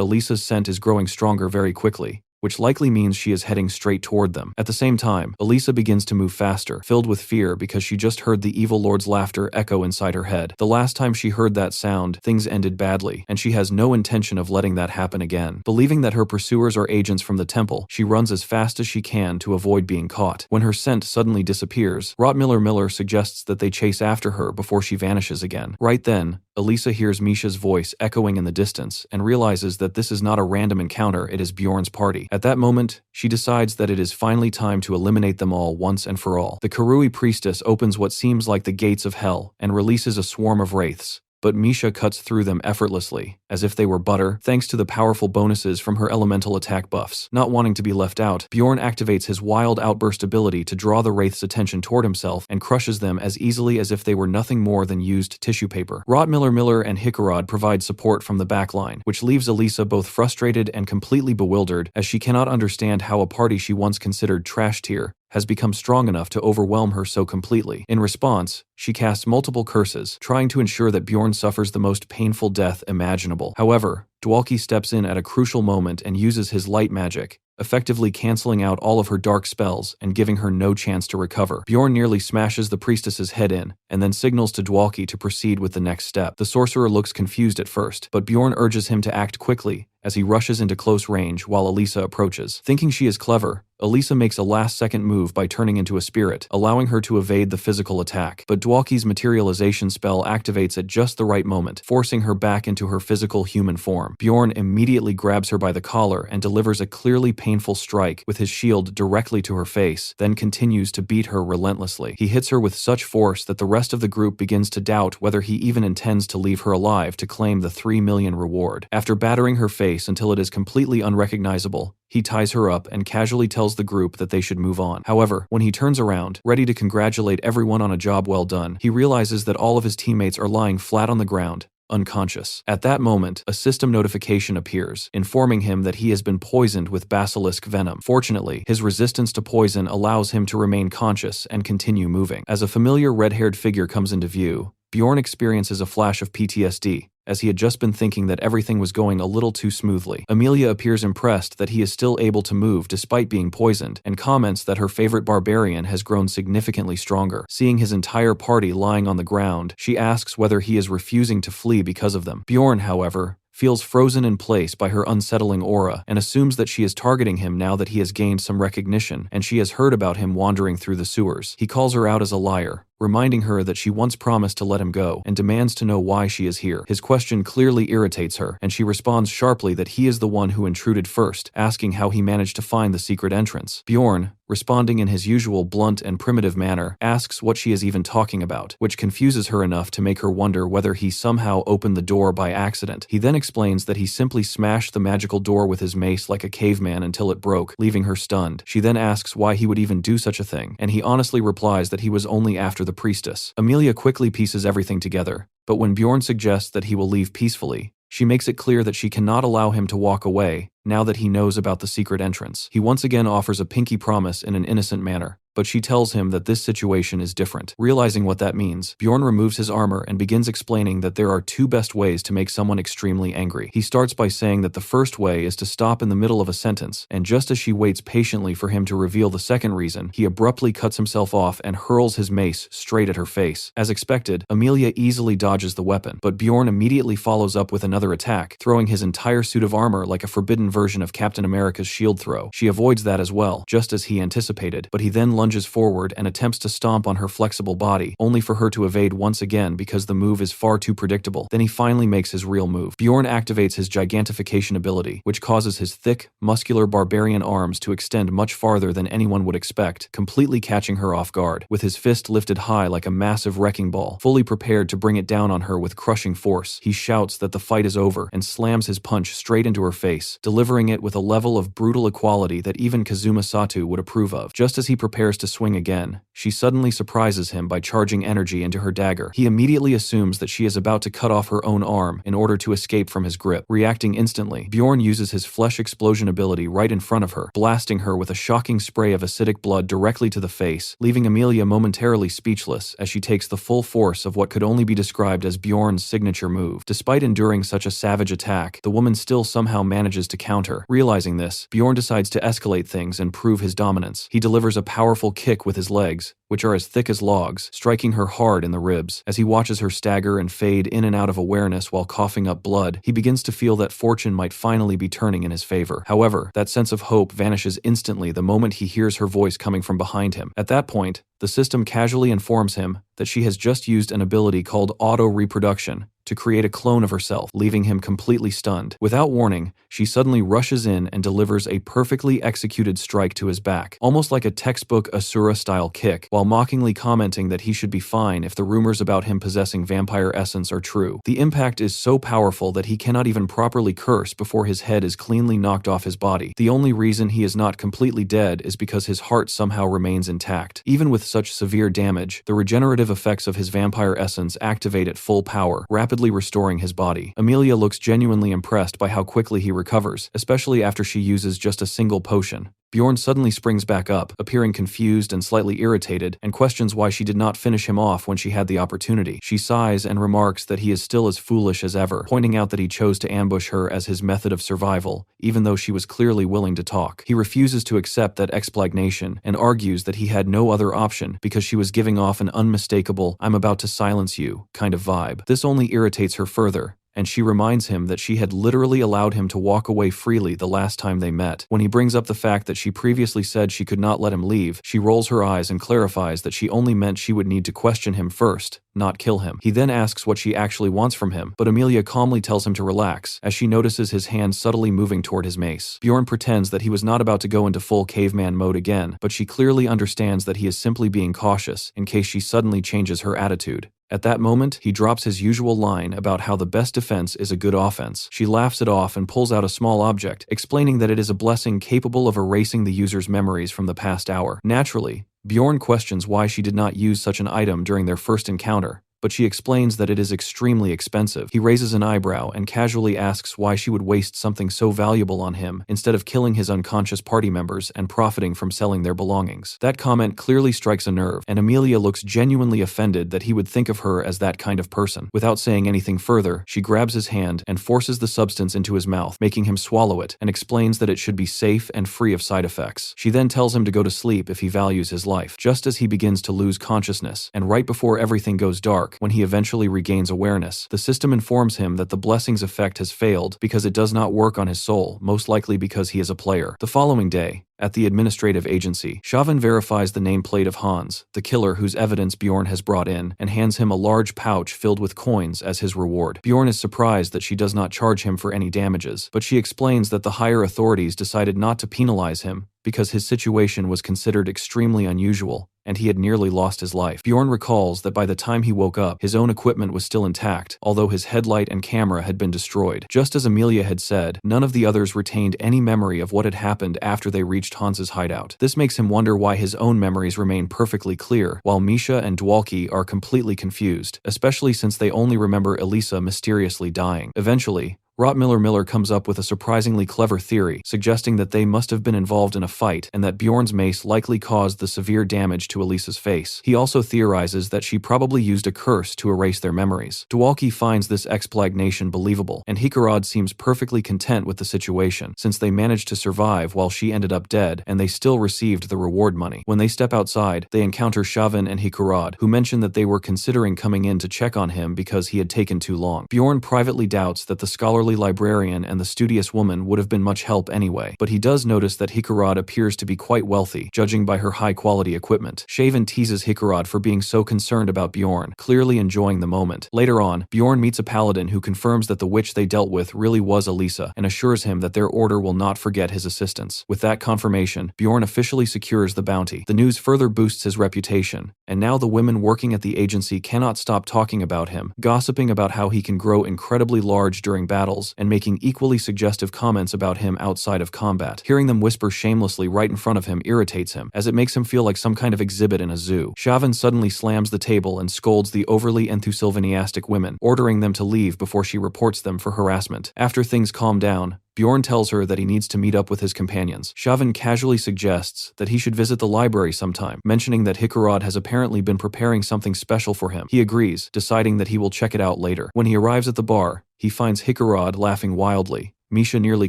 Elisa's scent is growing stronger very quickly, which likely means she is heading straight toward them. At the same time, Elisa begins to move faster, filled with fear because she just heard the evil lord's laughter echo inside her head. The last time she heard that sound, things ended badly, and she has no intention of letting that happen again. Believing that her pursuers are agents from the temple, she runs as fast as she can to avoid being caught. When her scent suddenly disappears, Rottmiller suggests that they chase after her before she vanishes again. Right then, Elisa hears Misha's voice echoing in the distance and realizes that this is not a random encounter, it is Bjorn's party. At that moment, she decides that it is finally time to eliminate them all once and for all. The Karui priestess opens what seems like the gates of hell and releases a swarm of wraiths, but Misha cuts through them effortlessly, as if they were butter, thanks to the powerful bonuses from her elemental attack buffs. Not wanting to be left out, Bjorn activates his wild outburst ability to draw the wraiths' attention toward himself and crushes them as easily as if they were nothing more than used tissue paper. Rottmiller and Hikarad provide support from the backline, which leaves Elisa both frustrated and completely bewildered, as she cannot understand how a party she once considered trash tier has become strong enough to overwhelm her so completely. In response, she casts multiple curses, trying to ensure that Bjorn suffers the most painful death imaginable. However, Dwalki steps in at a crucial moment and uses his light magic, effectively canceling out all of her dark spells and giving her no chance to recover. Bjorn nearly smashes the priestess's head in, and then signals to Dwalki to proceed with the next step. The sorcerer looks confused at first, but Bjorn urges him to act quickly as he rushes into close range while Elisa approaches. Thinking she is clever, Elisa makes a last-second move by turning into a spirit, allowing her to evade the physical attack. But Dwalki's materialization spell activates at just the right moment, forcing her back into her physical human form. Bjorn immediately grabs her by the collar and delivers a clearly painful strike with his shield directly to her face, then continues to beat her relentlessly. He hits her with such force that the rest of the group begins to doubt whether he even intends to leave her alive to claim the 3 million reward. After battering her face until it is completely unrecognizable, he ties her up and casually tells the group that they should move on. However, when he turns around, ready to congratulate everyone on a job well done, he realizes that all of his teammates are lying flat on the ground, unconscious. At that moment, a system notification appears, informing him that he has been poisoned with basilisk venom. Fortunately, his resistance to poison allows him to remain conscious and continue moving. As a familiar red-haired figure comes into view, Bjorn experiences a flash of PTSD, as he had just been thinking that everything was going a little too smoothly. Amelia appears impressed that he is still able to move despite being poisoned, and comments that her favorite barbarian has grown significantly stronger. Seeing his entire party lying on the ground, she asks whether he is refusing to flee because of them. Bjorn, however, feels frozen in place by her unsettling aura and assumes that she is targeting him now that he has gained some recognition and she has heard about him wandering through the sewers. He calls her out as a liar, reminding her that she once promised to let him go, and demands to know why she is here. His question clearly irritates her, and she responds sharply that he is the one who intruded first, asking how he managed to find the secret entrance. Bjorn, responding in his usual blunt and primitive manner, asks what she is even talking about, which confuses her enough to make her wonder whether he somehow opened the door by accident. He then explains that he simply smashed the magical door with his mace like a caveman until it broke, leaving her stunned. She then asks why he would even do such a thing, and he honestly replies that he was only after the priestess. Amelia quickly pieces everything together, but when Bjorn suggests that he will leave peacefully, she makes it clear that she cannot allow him to walk away now that he knows about the secret entrance. He once again offers a pinky promise in an innocent manner, but she tells him that this situation is different. Realizing what that means, Bjorn removes his armor and begins explaining that there are two best ways to make someone extremely angry. He starts by saying that the first way is to stop in the middle of a sentence, and just as she waits patiently for him to reveal the second reason, he abruptly cuts himself off and hurls his mace straight at her face. As expected, Amelia easily dodges the weapon, but Bjorn immediately follows up with another attack, throwing his entire suit of armor like a forbidden version of Captain America's shield throw. She avoids that as well, just as he anticipated, but he then lunges forward and attempts to stomp on her flexible body, only for her to evade once again because the move is far too predictable. Then he finally makes his real move. Bjorn activates his gigantification ability, which causes his thick, muscular barbarian arms to extend much farther than anyone would expect, completely catching her off guard. With his fist lifted high like a massive wrecking ball, fully prepared to bring it down on her with crushing force, he shouts that the fight is over and slams his punch straight into her face, delivering it with a level of brutal equality that even Kazuma Sato would approve of. Just as he prepares to swing again, she suddenly surprises him by charging energy into her dagger. He immediately assumes that she is about to cut off her own arm in order to escape from his grip. Reacting instantly, Bjorn uses his flesh explosion ability right in front of her, blasting her with a shocking spray of acidic blood directly to the face, leaving Amelia momentarily speechless as she takes the full force of what could only be described as Bjorn's signature move. Despite enduring such a savage attack, the woman still somehow manages to counter. Realizing this, Bjorn decides to escalate things and prove his dominance. He delivers a powerful kick with his legs, which are as thick as logs, striking her hard in the ribs. As he watches her stagger and fade in and out of awareness while coughing up blood, he begins to feel that fortune might finally be turning in his favor. However, that sense of hope vanishes instantly the moment he hears her voice coming from behind him. At that point, the system casually informs him that she has just used an ability called auto-reproduction to create a clone of herself, leaving him completely stunned. Without warning, she suddenly rushes in and delivers a perfectly executed strike to his back, almost like a textbook Asura-style kick, while mockingly commenting that he should be fine if the rumors about him possessing vampire essence are true. The impact is so powerful that he cannot even properly curse before his head is cleanly knocked off his body. The only reason he is not completely dead is because his heart somehow remains intact. Even with such severe damage, the regenerative effects of his vampire essence activate at full power, rapidly restoring his body. Amelia looks genuinely impressed by how quickly he recovers, especially after she uses just a single potion. Bjorn suddenly springs back up, appearing confused and slightly irritated, and questions why she did not finish him off when she had the opportunity. She sighs and remarks that he is still as foolish as ever, pointing out that he chose to ambush her as his method of survival, even though she was clearly willing to talk. He refuses to accept that explanation and argues that he had no other option because she was giving off an unmistakable "I'm about to silence you" kind of vibe. This only irritates her further, and she reminds him that she had literally allowed him to walk away freely the last time they met. When he brings up the fact that she previously said she could not let him leave, she rolls her eyes and clarifies that she only meant she would need to question him first, not kill him. He then asks what she actually wants from him, but Amelia calmly tells him to relax, as she notices his hand subtly moving toward his mace. Bjorn pretends that he was not about to go into full caveman mode again, but she clearly understands that he is simply being cautious in case she suddenly changes her attitude. At that moment, he drops his usual line about how the best defense is a good offense. She laughs it off and pulls out a small object, explaining that it is a blessing capable of erasing the user's memories from the past hour. Naturally, Bjorn questions why she did not use such an item during their first encounter, but she explains that it is extremely expensive. He raises an eyebrow and casually asks why she would waste something so valuable on him instead of killing his unconscious party members and profiting from selling their belongings. That comment clearly strikes a nerve, and Amelia looks genuinely offended that he would think of her as that kind of person. Without saying anything further, she grabs his hand and forces the substance into his mouth, making him swallow it, and explains that it should be safe and free of side effects. She then tells him to go to sleep if he values his life, just as he begins to lose consciousness, and right before everything goes dark, when he eventually regains awareness, the system informs him that the blessing's effect has failed because it does not work on his soul, most likely because he is a player. The following day, At the administrative agency, Chauvin verifies the nameplate of Hans, the killer whose evidence Bjorn has brought in, and hands him a large pouch filled with coins as his reward. Bjorn is surprised that she does not charge him for any damages, but she explains that the higher authorities decided not to penalize him because his situation was considered extremely unusual, and he had nearly lost his life. Bjorn recalls that by the time he woke up, his own equipment was still intact, although his headlight and camera had been destroyed. Just as Amelia had said, none of the others retained any memory of what had happened after they reached Hans's hideout. This makes him wonder why his own memories remain perfectly clear, while Misha and Dwalki are completely confused, especially since they only remember Elisa mysteriously dying. Eventually, Rottmiller comes up with a surprisingly clever theory, suggesting that they must have been involved in a fight and that Bjorn's mace likely caused the severe damage to Elisa's face. He also theorizes that she probably used a curse to erase their memories. Dwalki finds this explanation believable, and Hikarad seems perfectly content with the situation, since they managed to survive while she ended up dead and they still received the reward money. When they step outside, they encounter Chauvin and Hikarad, who mention that they were considering coming in to check on him because he had taken too long. Bjorn privately doubts that the scholarly librarian and the studious woman would have been much help anyway, but he does notice that Hikarad appears to be quite wealthy, judging by her high-quality equipment. Chauvin teases Hikarad for being so concerned about Bjorn, clearly enjoying the moment. Later on, Bjorn meets a paladin who confirms that the witch they dealt with really was Elisa and assures him that their order will not forget his assistance. With that confirmation, Bjorn officially secures the bounty. The news further boosts his reputation, and now the women working at the agency cannot stop talking about him, gossiping about how he can grow incredibly large during battles, and making equally suggestive comments about him outside of combat. Hearing them whisper shamelessly right in front of him irritates him, as it makes him feel like some kind of exhibit in a zoo. Chauvin suddenly slams the table and scolds the overly enthusiastic women, ordering them to leave before she reports them for harassment. After things calm down, Bjorn tells her that he needs to meet up with his companions. Chauvin casually suggests that he should visit the library sometime, mentioning that Hikarad has apparently been preparing something special for him. He agrees, deciding that he will check it out later. When he arrives at the bar, he finds Hikarad laughing wildly, Misha nearly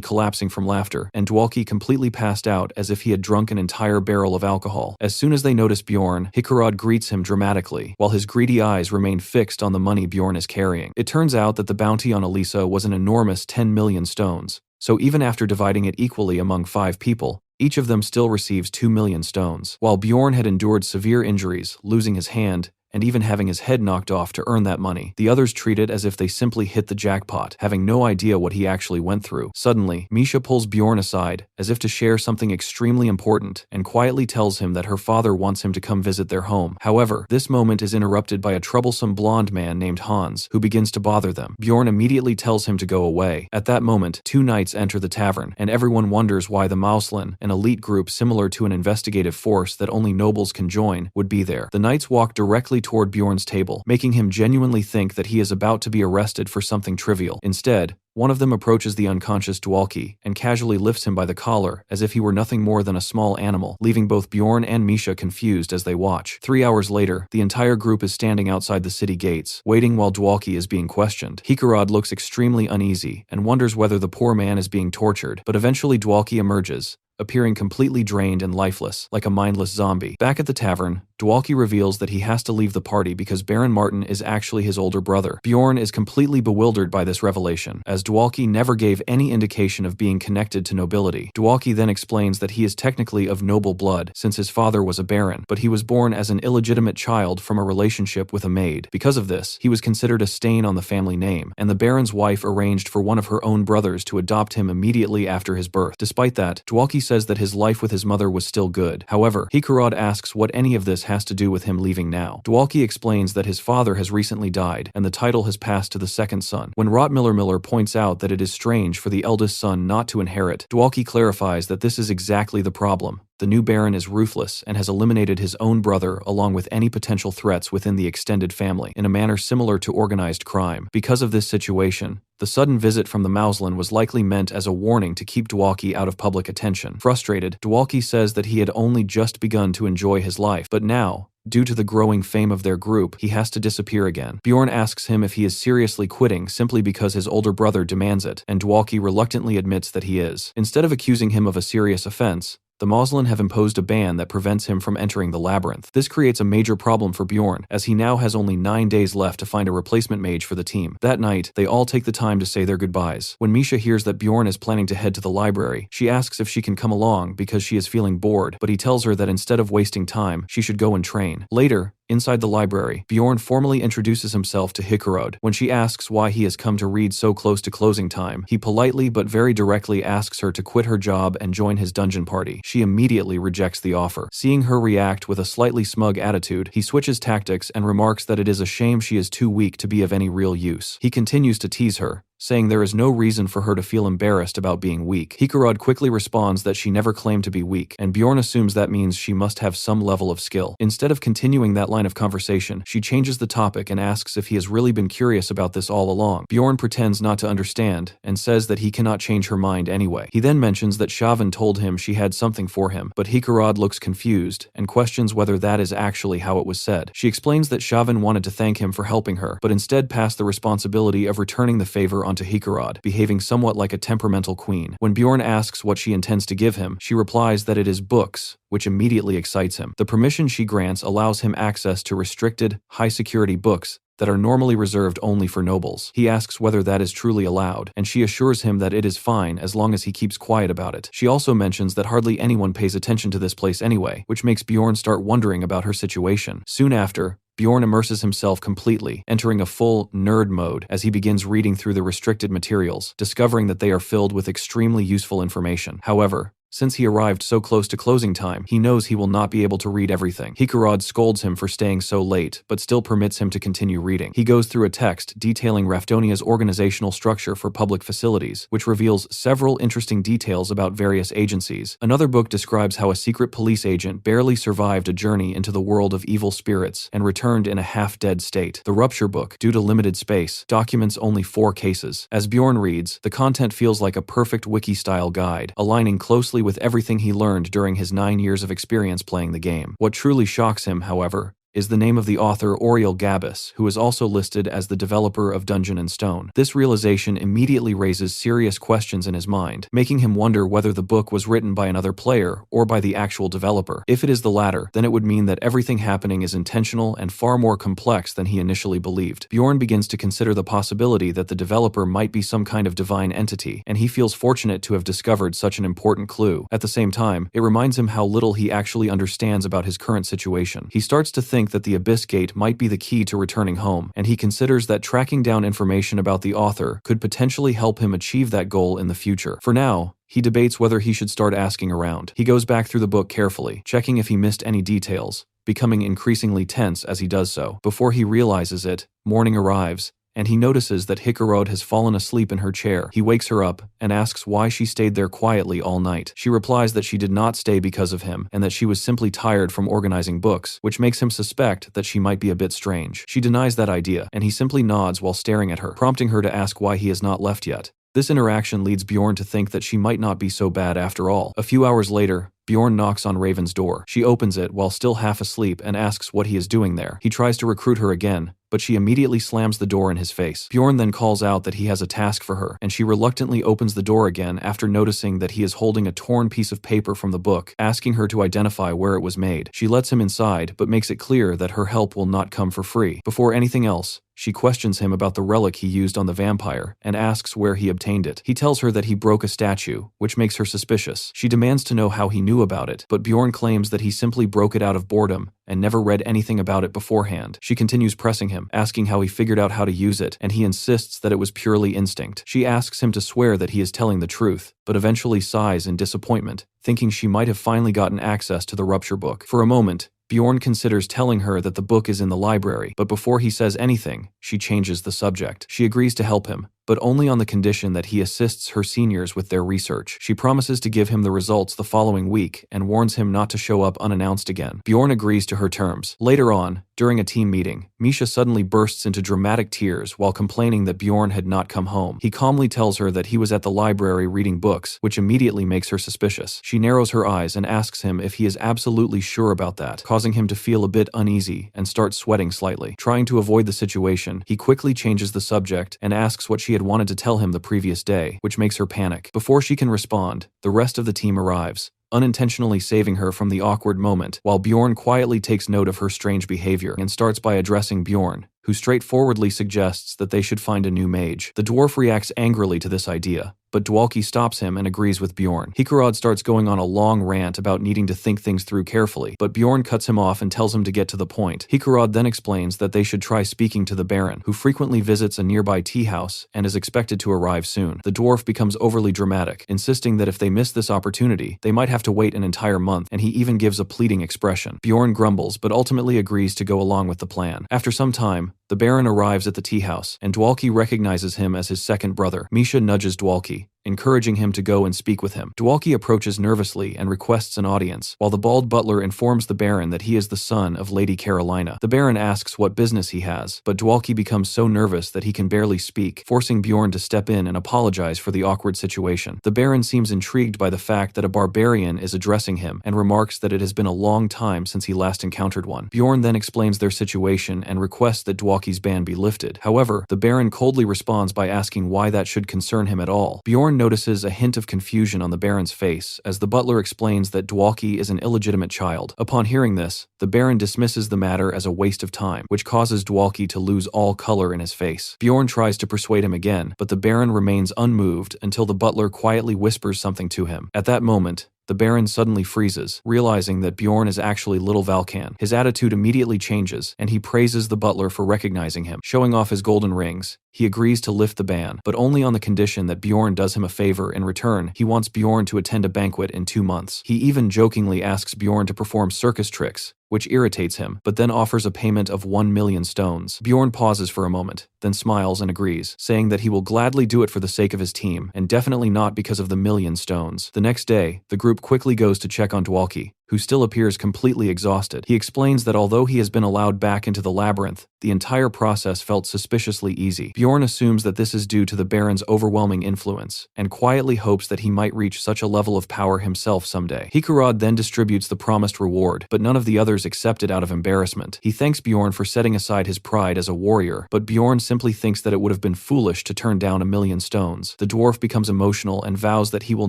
collapsing from laughter, and Dwalki completely passed out as if he had drunk an entire barrel of alcohol. As soon as they notice Bjorn, Hikarad greets him dramatically, while his greedy eyes remain fixed on the money Bjorn is carrying. It turns out that the bounty on Elisa was an enormous 10 million stones, so even after dividing it equally among 5 people, each of them still receives 2 million stones. While Bjorn had endured severe injuries, losing his hand, and even having his head knocked off to earn that money, the others treat it as if they simply hit the jackpot, having no idea what he actually went through. Suddenly, Misha pulls Bjorn aside, as if to share something extremely important, and quietly tells him that her father wants him to come visit their home. However, this moment is interrupted by a troublesome blonde man named Hans, who begins to bother them. Bjorn immediately tells him to go away. At that moment, 2 knights enter the tavern, and everyone wonders why the Mauslan, an elite group similar to an investigative force that only nobles can join, would be there. The knights walk directly toward Bjorn's table, making him genuinely think that he is about to be arrested for something trivial. Instead, one of them approaches the unconscious Dwalki and casually lifts him by the collar as if he were nothing more than a small animal, leaving both Bjorn and Misha confused as they watch. 3 hours later, the entire group is standing outside the city gates, waiting while Dwalki is being questioned. Hikarad looks extremely uneasy and wonders whether the poor man is being tortured, but eventually Dwalki emerges, appearing completely drained and lifeless, like a mindless zombie. Back at the tavern, Dwalki reveals that he has to leave the party because Baron Martin is actually his older brother. Bjorn is completely bewildered by this revelation, as Dwalki never gave any indication of being connected to nobility. Dwalki then explains that he is technically of noble blood, since his father was a baron, but he was born as an illegitimate child from a relationship with a maid. Because of this, he was considered a stain on the family name, and the baron's wife arranged for one of her own brothers to adopt him immediately after his birth. Despite that, Dwalki says that his life with his mother was still good. However, Hikarad asks what any of this has to do with him leaving now. Dwalki explains that his father has recently died, and the title has passed to the second son. When Rottmiller points out that it is strange for the eldest son not to inherit, Dwalki clarifies that this is exactly the problem. The new baron is ruthless and has eliminated his own brother along with any potential threats within the extended family, in a manner similar to organized crime. Because of this situation, the sudden visit from the Mauslan was likely meant as a warning to keep Dwalki out of public attention. Frustrated, Dwalki says that he had only just begun to enjoy his life, but now, due to the growing fame of their group, he has to disappear again. Bjorn asks him if he is seriously quitting simply because his older brother demands it, and Dwalki reluctantly admits that he is. Instead of accusing him of a serious offense, The Moslin have imposed a ban that prevents him from entering the labyrinth. This creates a major problem for Bjorn, as he now has only 9 days left to find a replacement mage for the team. That night, they all take the time to say their goodbyes. When Misha hears that Bjorn is planning to head to the library, she asks if she can come along because she is feeling bored, but he tells her that instead of wasting time, she should go and train. Later, inside the library, Bjorn formally introduces himself to Hikarod. When she asks why he has come to read so close to closing time, he politely but very directly asks her to quit her job and join his dungeon party. She immediately rejects the offer. Seeing her react with a slightly smug attitude, he switches tactics and remarks that it is a shame she is too weak to be of any real use. He continues to tease her, saying there is no reason for her to feel embarrassed about being weak. Hikarod quickly responds that she never claimed to be weak, and Bjorn assumes that means she must have some level of skill. Instead of continuing that line of conversation, she changes the topic and asks if he has really been curious about this all along. Bjorn pretends not to understand, and says that he cannot change her mind anyway. He then mentions that Shavan told him she had something for him, but Hikarod looks confused, and questions whether that is actually how it was said. She explains that Shavan wanted to thank him for helping her, but instead passed the responsibility of returning the favor onto Hikarod, behaving somewhat like a temperamental queen. When Bjorn asks what she intends to give him, she replies that it is books, which immediately excites him. The permission she grants allows him access to restricted, high-security books that are normally reserved only for nobles. He asks whether that is truly allowed, and she assures him that it is fine as long as he keeps quiet about it. She also mentions that hardly anyone pays attention to this place anyway, which makes Bjorn start wondering about her situation. Soon after, Bjorn immerses himself completely, entering a full nerd mode as he begins reading through the restricted materials, discovering that they are filled with extremely useful information. However, since he arrived so close to closing time, he knows he will not be able to read everything. Hikarod scolds him for staying so late, but still permits him to continue reading. He goes through a text detailing Raftonia's organizational structure for public facilities, which reveals several interesting details about various agencies. Another book describes how a secret police agent barely survived a journey into the world of evil spirits and returned in a half-dead state. The Rupture book, due to limited space, documents only 4 cases. As Bjorn reads, the content feels like a perfect wiki-style guide, aligning closely with everything he learned during his 9 years of experience playing the game. What truly shocks him, however, is the name of the author Oriel Gabus, who is also listed as the developer of Dungeon & Stone. This realization immediately raises serious questions in his mind, making him wonder whether the book was written by another player or by the actual developer. If it is the latter, then it would mean that everything happening is intentional and far more complex than he initially believed. Bjorn begins to consider the possibility that the developer might be some kind of divine entity, and he feels fortunate to have discovered such an important clue. At the same time, it reminds him how little he actually understands about his current situation. He starts to think that the Abyss Gate might be the key to returning home, and he considers that tracking down information about the author could potentially help him achieve that goal in the future. For now, he debates whether he should start asking around. He goes back through the book carefully, checking if he missed any details, becoming increasingly tense as he does so. Before he realizes it, morning arrives, and he notices that Hikarod has fallen asleep in her chair. He wakes her up and asks why she stayed there quietly all night. She replies that she did not stay because of him, and that she was simply tired from organizing books, which makes him suspect that she might be a bit strange. She denies that idea, and he simply nods while staring at her, prompting her to ask why he has not left yet. This interaction leads Bjorn to think that she might not be so bad after all. A few hours later, Bjorn knocks on Raven's door. She opens it while still half asleep and asks what he is doing there. He tries to recruit her again, but she immediately slams the door in his face. Bjorn then calls out that he has a task for her, and she reluctantly opens the door again after noticing that he is holding a torn piece of paper from the book, asking her to identify where it was made. She lets him inside, but makes it clear that her help will not come for free. Before anything else, she questions him about the relic he used on the vampire, and asks where he obtained it. He tells her that he broke a statue, which makes her suspicious. She demands to know how he knew about it, but Bjorn claims that he simply broke it out of boredom, and never read anything about it beforehand. She continues pressing him, asking how he figured out how to use it, and he insists that it was purely instinct. She asks him to swear that he is telling the truth, but eventually sighs in disappointment, thinking she might have finally gotten access to the Rupture book. For a moment, Bjorn considers telling her that the book is in the library, but before he says anything, she changes the subject. She agrees to help him, but only on the condition that he assists her seniors with their research. She promises to give him the results the following week and warns him not to show up unannounced again. Bjorn agrees to her terms. Later on, during a team meeting, Misha suddenly bursts into dramatic tears while complaining that Bjorn had not come home. He calmly tells her that he was at the library reading books, which immediately makes her suspicious. She narrows her eyes and asks him if he is absolutely sure about that, causing him to feel a bit uneasy and start sweating slightly. Trying to avoid the situation, he quickly changes the subject and asks what she had wanted to tell him the previous day, which makes her panic. Before she can respond, the rest of the team arrives, unintentionally saving her from the awkward moment, while Bjorn quietly takes note of her strange behavior and starts by addressing Bjorn, who straightforwardly suggests that they should find a new mage. The dwarf reacts angrily to this idea, but Dwalki stops him and agrees with Bjorn. Hikarad starts going on a long rant about needing to think things through carefully, but Bjorn cuts him off and tells him to get to the point. Hikarad then explains that they should try speaking to the Baron, who frequently visits a nearby tea house and is expected to arrive soon. The dwarf becomes overly dramatic, insisting that if they miss this opportunity, they might have to wait an entire month, and he even gives a pleading expression. Bjorn grumbles, but ultimately agrees to go along with the plan. After some time, the Baron arrives at the tea house, and Dwalki recognizes him as his second brother. Misha nudges Dwalki, encouraging him to go and speak with him. Dwalki approaches nervously and requests an audience, while the bald butler informs the Baron that he is the son of Lady Carolina. The Baron asks what business he has, but Dwalki becomes so nervous that he can barely speak, forcing Bjorn to step in and apologize for the awkward situation. The Baron seems intrigued by the fact that a barbarian is addressing him and remarks that it has been a long time since he last encountered one. Bjorn then explains their situation and requests that Dwalki's ban be lifted. However, the Baron coldly responds by asking why that should concern him at all. Bjorn notices a hint of confusion on the Baron's face as the butler explains that Dwalki is an illegitimate child. Upon hearing this, the Baron dismisses the matter as a waste of time, which causes Dwalki to lose all color in his face. Bjorn tries to persuade him again, but the Baron remains unmoved until the butler quietly whispers something to him. At that moment, the Baron suddenly freezes, realizing that Bjorn is actually little Valkan. His attitude immediately changes, and he praises the butler for recognizing him. Showing off his golden rings, he agrees to lift the ban, but only on the condition that Bjorn does him a favor. In return, he wants Bjorn to attend a banquet in 2 months. He even jokingly asks Bjorn to perform circus tricks, which irritates him, but then offers a payment of 1 million stones. Bjorn pauses for a moment, then smiles and agrees, saying that he will gladly do it for the sake of his team, and definitely not because of the 1,000,000 stones. The next day, the group quickly goes to check on Dwalki, who still appears completely exhausted. He explains that although he has been allowed back into the labyrinth, the entire process felt suspiciously easy. Bjorn assumes that this is due to the Baron's overwhelming influence, and quietly hopes that he might reach such a level of power himself someday. Hikarad then distributes the promised reward, but none of the others accept it out of embarrassment. He thanks Bjorn for setting aside his pride as a warrior, but Bjorn simply thinks that it would have been foolish to turn down 1,000,000 stones. The dwarf becomes emotional and vows that he will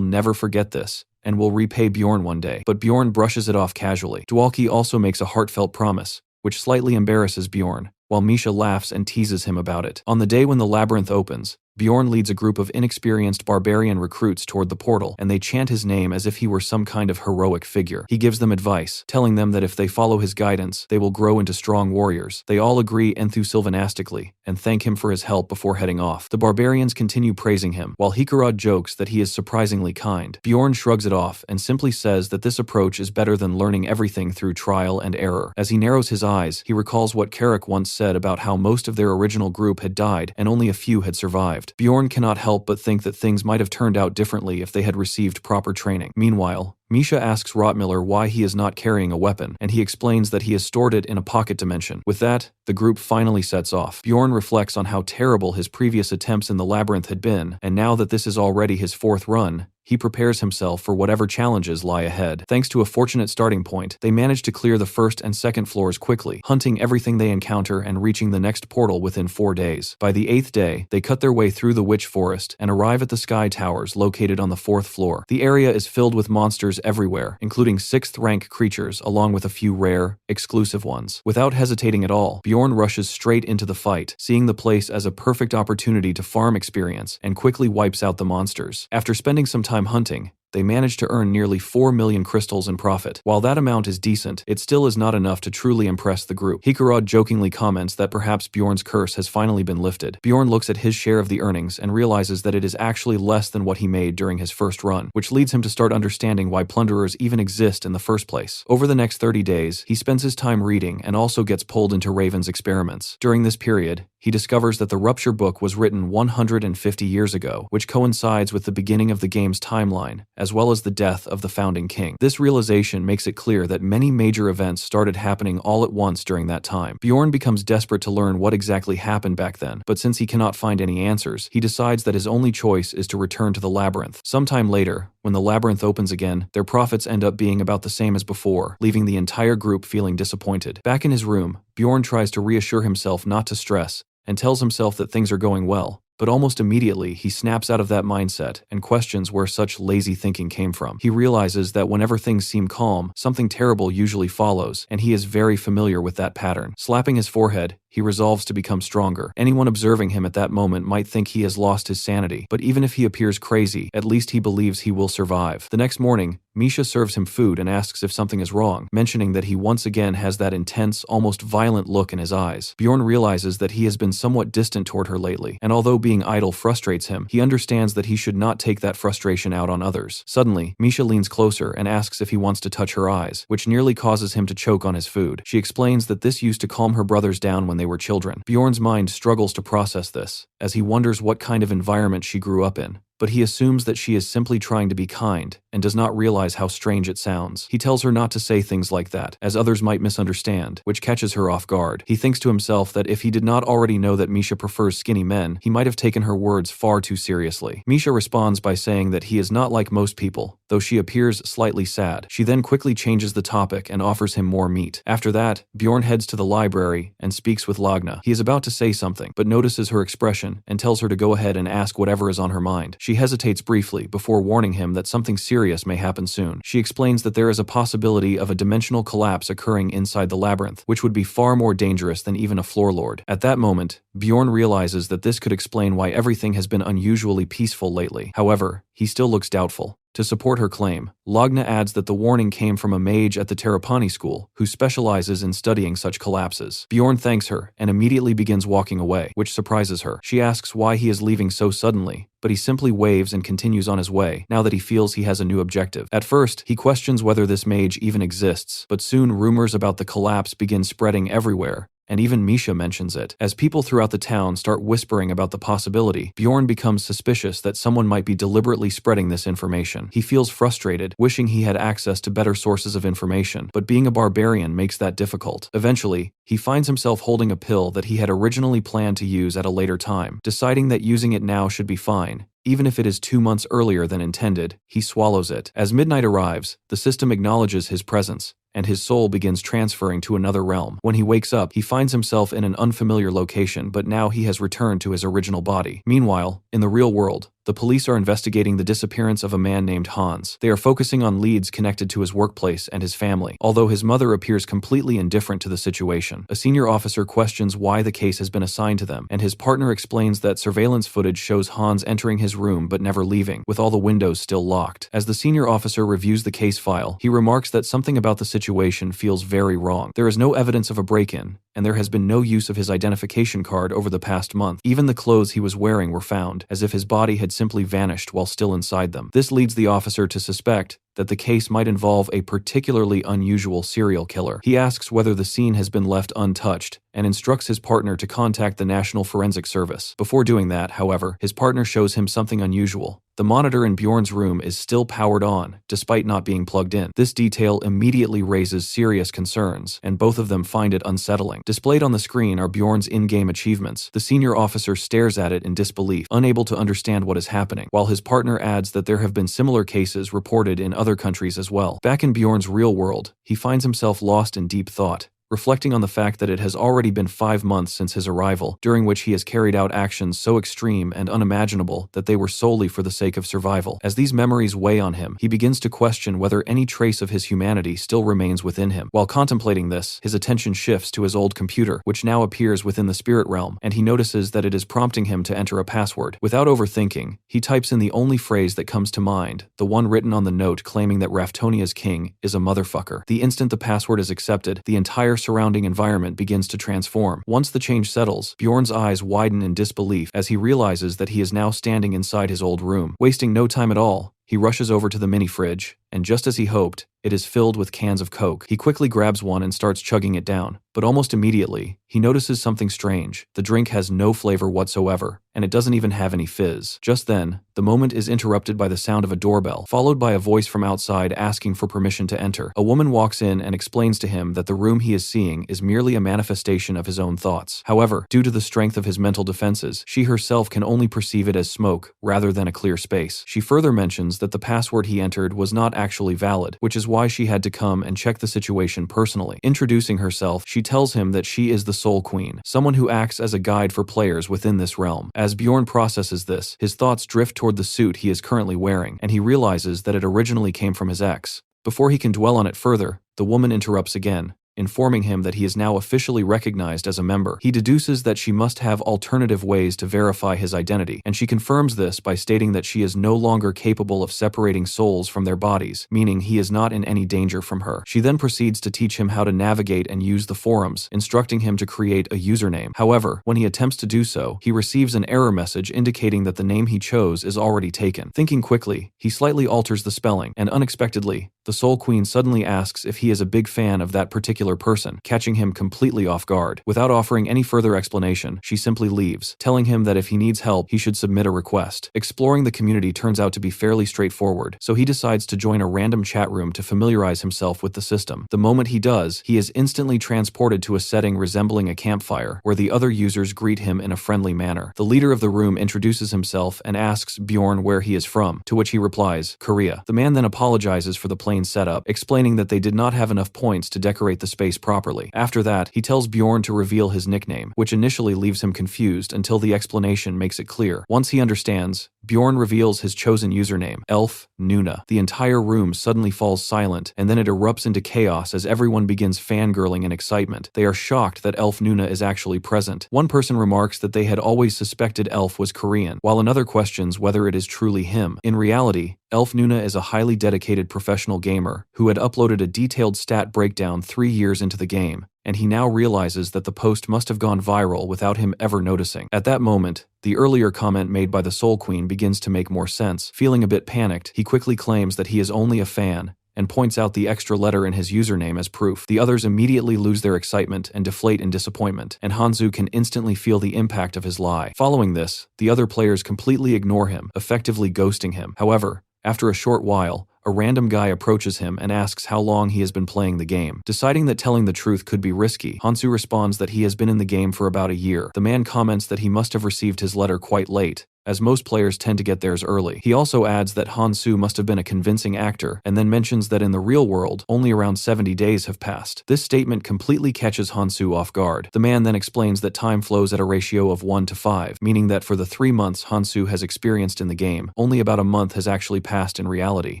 never forget this, and will repay Bjorn one day, but Bjorn brushes it off casually. Dwalki also makes a heartfelt promise, which slightly embarrasses Bjorn, while Misha laughs and teases him about it. On the day when the labyrinth opens, Bjorn leads a group of inexperienced barbarian recruits toward the portal, and they chant his name as if he were some kind of heroic figure. He gives them advice, telling them that if they follow his guidance, they will grow into strong warriors. They all agree enthusiastically and thank him for his help before heading off. The barbarians continue praising him, while Hikarad jokes that he is surprisingly kind. Bjorn shrugs it off and simply says that this approach is better than learning everything through trial and error. As he narrows his eyes, he recalls what Carrick once said about how most of their original group had died and only a few had survived. Bjorn cannot help but think that things might have turned out differently if they had received proper training. Meanwhile, Misha asks Rotmiller why he is not carrying a weapon, and he explains that he has stored it in a pocket dimension. With that, the group finally sets off. Bjorn reflects on how terrible his previous attempts in the labyrinth had been, and now that this is already his 4th run, he prepares himself for whatever challenges lie ahead. Thanks to a fortunate starting point, they manage to clear the 1st and 2nd floors quickly, hunting everything they encounter and reaching the next portal within 4 days. By the 8th day, they cut their way through the Witch Forest and arrive at the Sky Towers located on the 4th floor. The area is filled with monsters everywhere, including 6th-rank creatures along with a few rare, exclusive ones. Without hesitating at all, Bjorn rushes straight into the fight, seeing the place as a perfect opportunity to farm experience, and quickly wipes out the monsters. After spending some time hunting, they managed to earn nearly 4 million crystals in profit. While that amount is decent, it still is not enough to truly impress the group. Hikarad jokingly comments that perhaps Bjorn's curse has finally been lifted. Bjorn looks at his share of the earnings and realizes that it is actually less than what he made during his first run, which leads him to start understanding why plunderers even exist in the first place. Over the next 30 days, he spends his time reading and also gets pulled into Raven's experiments. During this period, he discovers that the Rupture Book was written 150 years ago, which coincides with the beginning of the game's timeline, as well as the death of the founding king. This realization makes it clear that many major events started happening all at once during that time. Bjorn becomes desperate to learn what exactly happened back then, but since he cannot find any answers, he decides that his only choice is to return to the labyrinth. Sometime later, when the labyrinth opens again, their profits end up being about the same as before, leaving the entire group feeling disappointed. Back in his room, Bjorn tries to reassure himself not to stress, and tells himself that things are going well, But almost immediately, he snaps out of that mindset and questions where such lazy thinking came from. He realizes that whenever things seem calm, something terrible usually follows, and he is very familiar with that pattern. Slapping his forehead, he resolves to become stronger. Anyone observing him at that moment might think he has lost his sanity, but even if he appears crazy, at least he believes he will survive. The next morning, Misha serves him food and asks if something is wrong, mentioning that he once again has that intense, almost violent look in his eyes. Bjorn realizes that he has been somewhat distant toward her lately, and although being idle frustrates him, he understands that he should not take that frustration out on others. Suddenly, Misha leans closer and asks if he wants to touch her eyes, which nearly causes him to choke on his food. She explains that this used to calm her brothers down when they were children. Bjorn's mind struggles to process this, as he wonders what kind of environment she grew up in, but he assumes that she is simply trying to be kind and does not realize how strange it sounds. He tells her not to say things like that, as others might misunderstand, which catches her off guard. He thinks to himself that if he did not already know that Misha prefers skinny men, he might have taken her words far too seriously. Misha responds by saying that he is not like most people, though she appears slightly sad. She then quickly changes the topic and offers him more meat. After that, Bjorn heads to the library and speaks with Lagna. He is about to say something, but notices her expression and tells her to go ahead and ask whatever is on her mind. She hesitates briefly before warning him that something serious may happen soon. She explains that there is a possibility of a dimensional collapse occurring inside the labyrinth, which would be far more dangerous than even a floor lord. At that moment, Bjorn realizes that this could explain why everything has been unusually peaceful lately. However, he still looks doubtful. To support her claim, Lagna adds that the warning came from a mage at the Terrapani school who specializes in studying such collapses. Bjorn thanks her and immediately begins walking away, which surprises her. She asks why he is leaving so suddenly, but he simply waves and continues on his way, now that he feels he has a new objective. At first, he questions whether this mage even exists, but soon rumors about the collapse begin spreading everywhere, and even Misha mentions it. As people throughout the town start whispering about the possibility, Bjorn becomes suspicious that someone might be deliberately spreading this information. He feels frustrated, wishing he had access to better sources of information, but being a barbarian makes that difficult. Eventually, he finds himself holding a pill that he had originally planned to use at a later time. Deciding that using it now should be fine, even if it is 2 months earlier than intended, he swallows it. As midnight arrives, the system acknowledges his presence, and his soul begins transferring to another realm. When he wakes up, he finds himself in an unfamiliar location, but now he has returned to his original body. Meanwhile, in the real world, the police are investigating the disappearance of a man named Hans. They are focusing on leads connected to his workplace and his family, although his mother appears completely indifferent to the situation. A senior officer questions why the case has been assigned to them, and his partner explains that surveillance footage shows Hans entering his room but never leaving, with all the windows still locked. As the senior officer reviews the case file, he remarks that something about the situation feels very wrong. There is no evidence of a break-in, and there has been no use of his identification card over the past month. Even the clothes he was wearing were found, as if his body had simply vanished while still inside them. This leads the officer to suspect that the case might involve a particularly unusual serial killer. He asks whether the scene has been left untouched and instructs his partner to contact the National Forensic Service. Before doing that, however, his partner shows him something unusual. The monitor in Bjorn's room is still powered on, despite not being plugged in. This detail immediately raises serious concerns, and both of them find it unsettling. Displayed on the screen are Bjorn's in-game achievements. The senior officer stares at it in disbelief, unable to understand what is happening, while his partner adds that there have been similar cases reported in other countries as well. Back in Bjorn's real world, he finds himself lost in deep thought, reflecting on the fact that it has already been 5 months since his arrival, during which he has carried out actions so extreme and unimaginable that they were solely for the sake of survival. As these memories weigh on him, he begins to question whether any trace of his humanity still remains within him. While contemplating this, his attention shifts to his old computer, which now appears within the spirit realm, and he notices that it is prompting him to enter a password. Without overthinking, he types in the only phrase that comes to mind, the one written on the note claiming that Raftonia's king is a motherfucker. The instant the password is accepted, the entire surrounding environment begins to transform. Once the change settles, Bjorn's eyes widen in disbelief as he realizes that he is now standing inside his old room. Wasting no time at all, he rushes over to the mini fridge, and just as he hoped, it is filled with cans of Coke. He quickly grabs one and starts chugging it down, but almost immediately, he notices something strange. The drink has no flavor whatsoever, and it doesn't even have any fizz. Just then, the moment is interrupted by the sound of a doorbell, followed by a voice from outside asking for permission to enter. A woman walks in and explains to him that the room he is seeing is merely a manifestation of his own thoughts. However, due to the strength of his mental defenses, she herself can only perceive it as smoke rather than a clear space. She further mentions mentions that the password he entered was not actually valid, which is why she had to come and check the situation personally. Introducing herself, she tells him that she is the Soul Queen, someone who acts as a guide for players within this realm. As Bjorn processes this, his thoughts drift toward the suit he is currently wearing, and he realizes that it originally came from his ex. Before he can dwell on it further, the woman interrupts again, informing him that he is now officially recognized as a member. He deduces that she must have alternative ways to verify his identity, and she confirms this by stating that she is no longer capable of separating souls from their bodies, meaning he is not in any danger from her. She then proceeds to teach him how to navigate and use the forums, instructing him to create a username. However, when he attempts to do so, he receives an error message indicating that the name he chose is already taken. Thinking quickly, he slightly alters the spelling, and unexpectedly, the Soul Queen suddenly asks if he is a big fan of that particular person, catching him completely off guard. Without offering any further explanation, she simply leaves, telling him that if he needs help, he should submit a request. Exploring the community turns out to be fairly straightforward, so he decides to join a random chat room to familiarize himself with the system. The moment he does, he is instantly transported to a setting resembling a campfire, where the other users greet him in a friendly manner. The leader of the room introduces himself and asks Bjorn where he is from, to which he replies, Korea. The man then apologizes for the plain setup, explaining that they did not have enough points to decorate the space properly. After that, he tells Bjorn to reveal his nickname, which initially leaves him confused until the explanation makes it clear. Once he understands, Bjorn reveals his chosen username, Elf Nuna. The entire room suddenly falls silent, and then it erupts into chaos as everyone begins fangirling in excitement. They are shocked that Elf Nuna is actually present. One person remarks that they had always suspected Elf was Korean, while another questions whether it is truly him. In reality, Elf Nuna is a highly dedicated professional gamer who had uploaded a detailed stat breakdown 3 years into the game, and he now realizes that the post must have gone viral without him ever noticing. At that moment, the earlier comment made by the Soul Queen begins to make more sense. Feeling a bit panicked, he quickly claims that he is only a fan, and points out the extra letter in his username as proof. The others immediately lose their excitement and deflate in disappointment, and Hanzu can instantly feel the impact of his lie. Following this, the other players completely ignore him, effectively ghosting him. However, after a short while, a random guy approaches him and asks how long he has been playing the game. Deciding that telling the truth could be risky, Hansu responds that he has been in the game for about a year. The man comments that he must have received his letter quite late, as most players tend to get theirs early. He also adds that Hansu must have been a convincing actor, and then mentions that in the real world, only around 70 days have passed. This statement completely catches Hansu off guard. The man then explains that time flows at a ratio of 1 to 5, meaning that for the 3 months Hansu has experienced in the game, only about a month has actually passed in reality.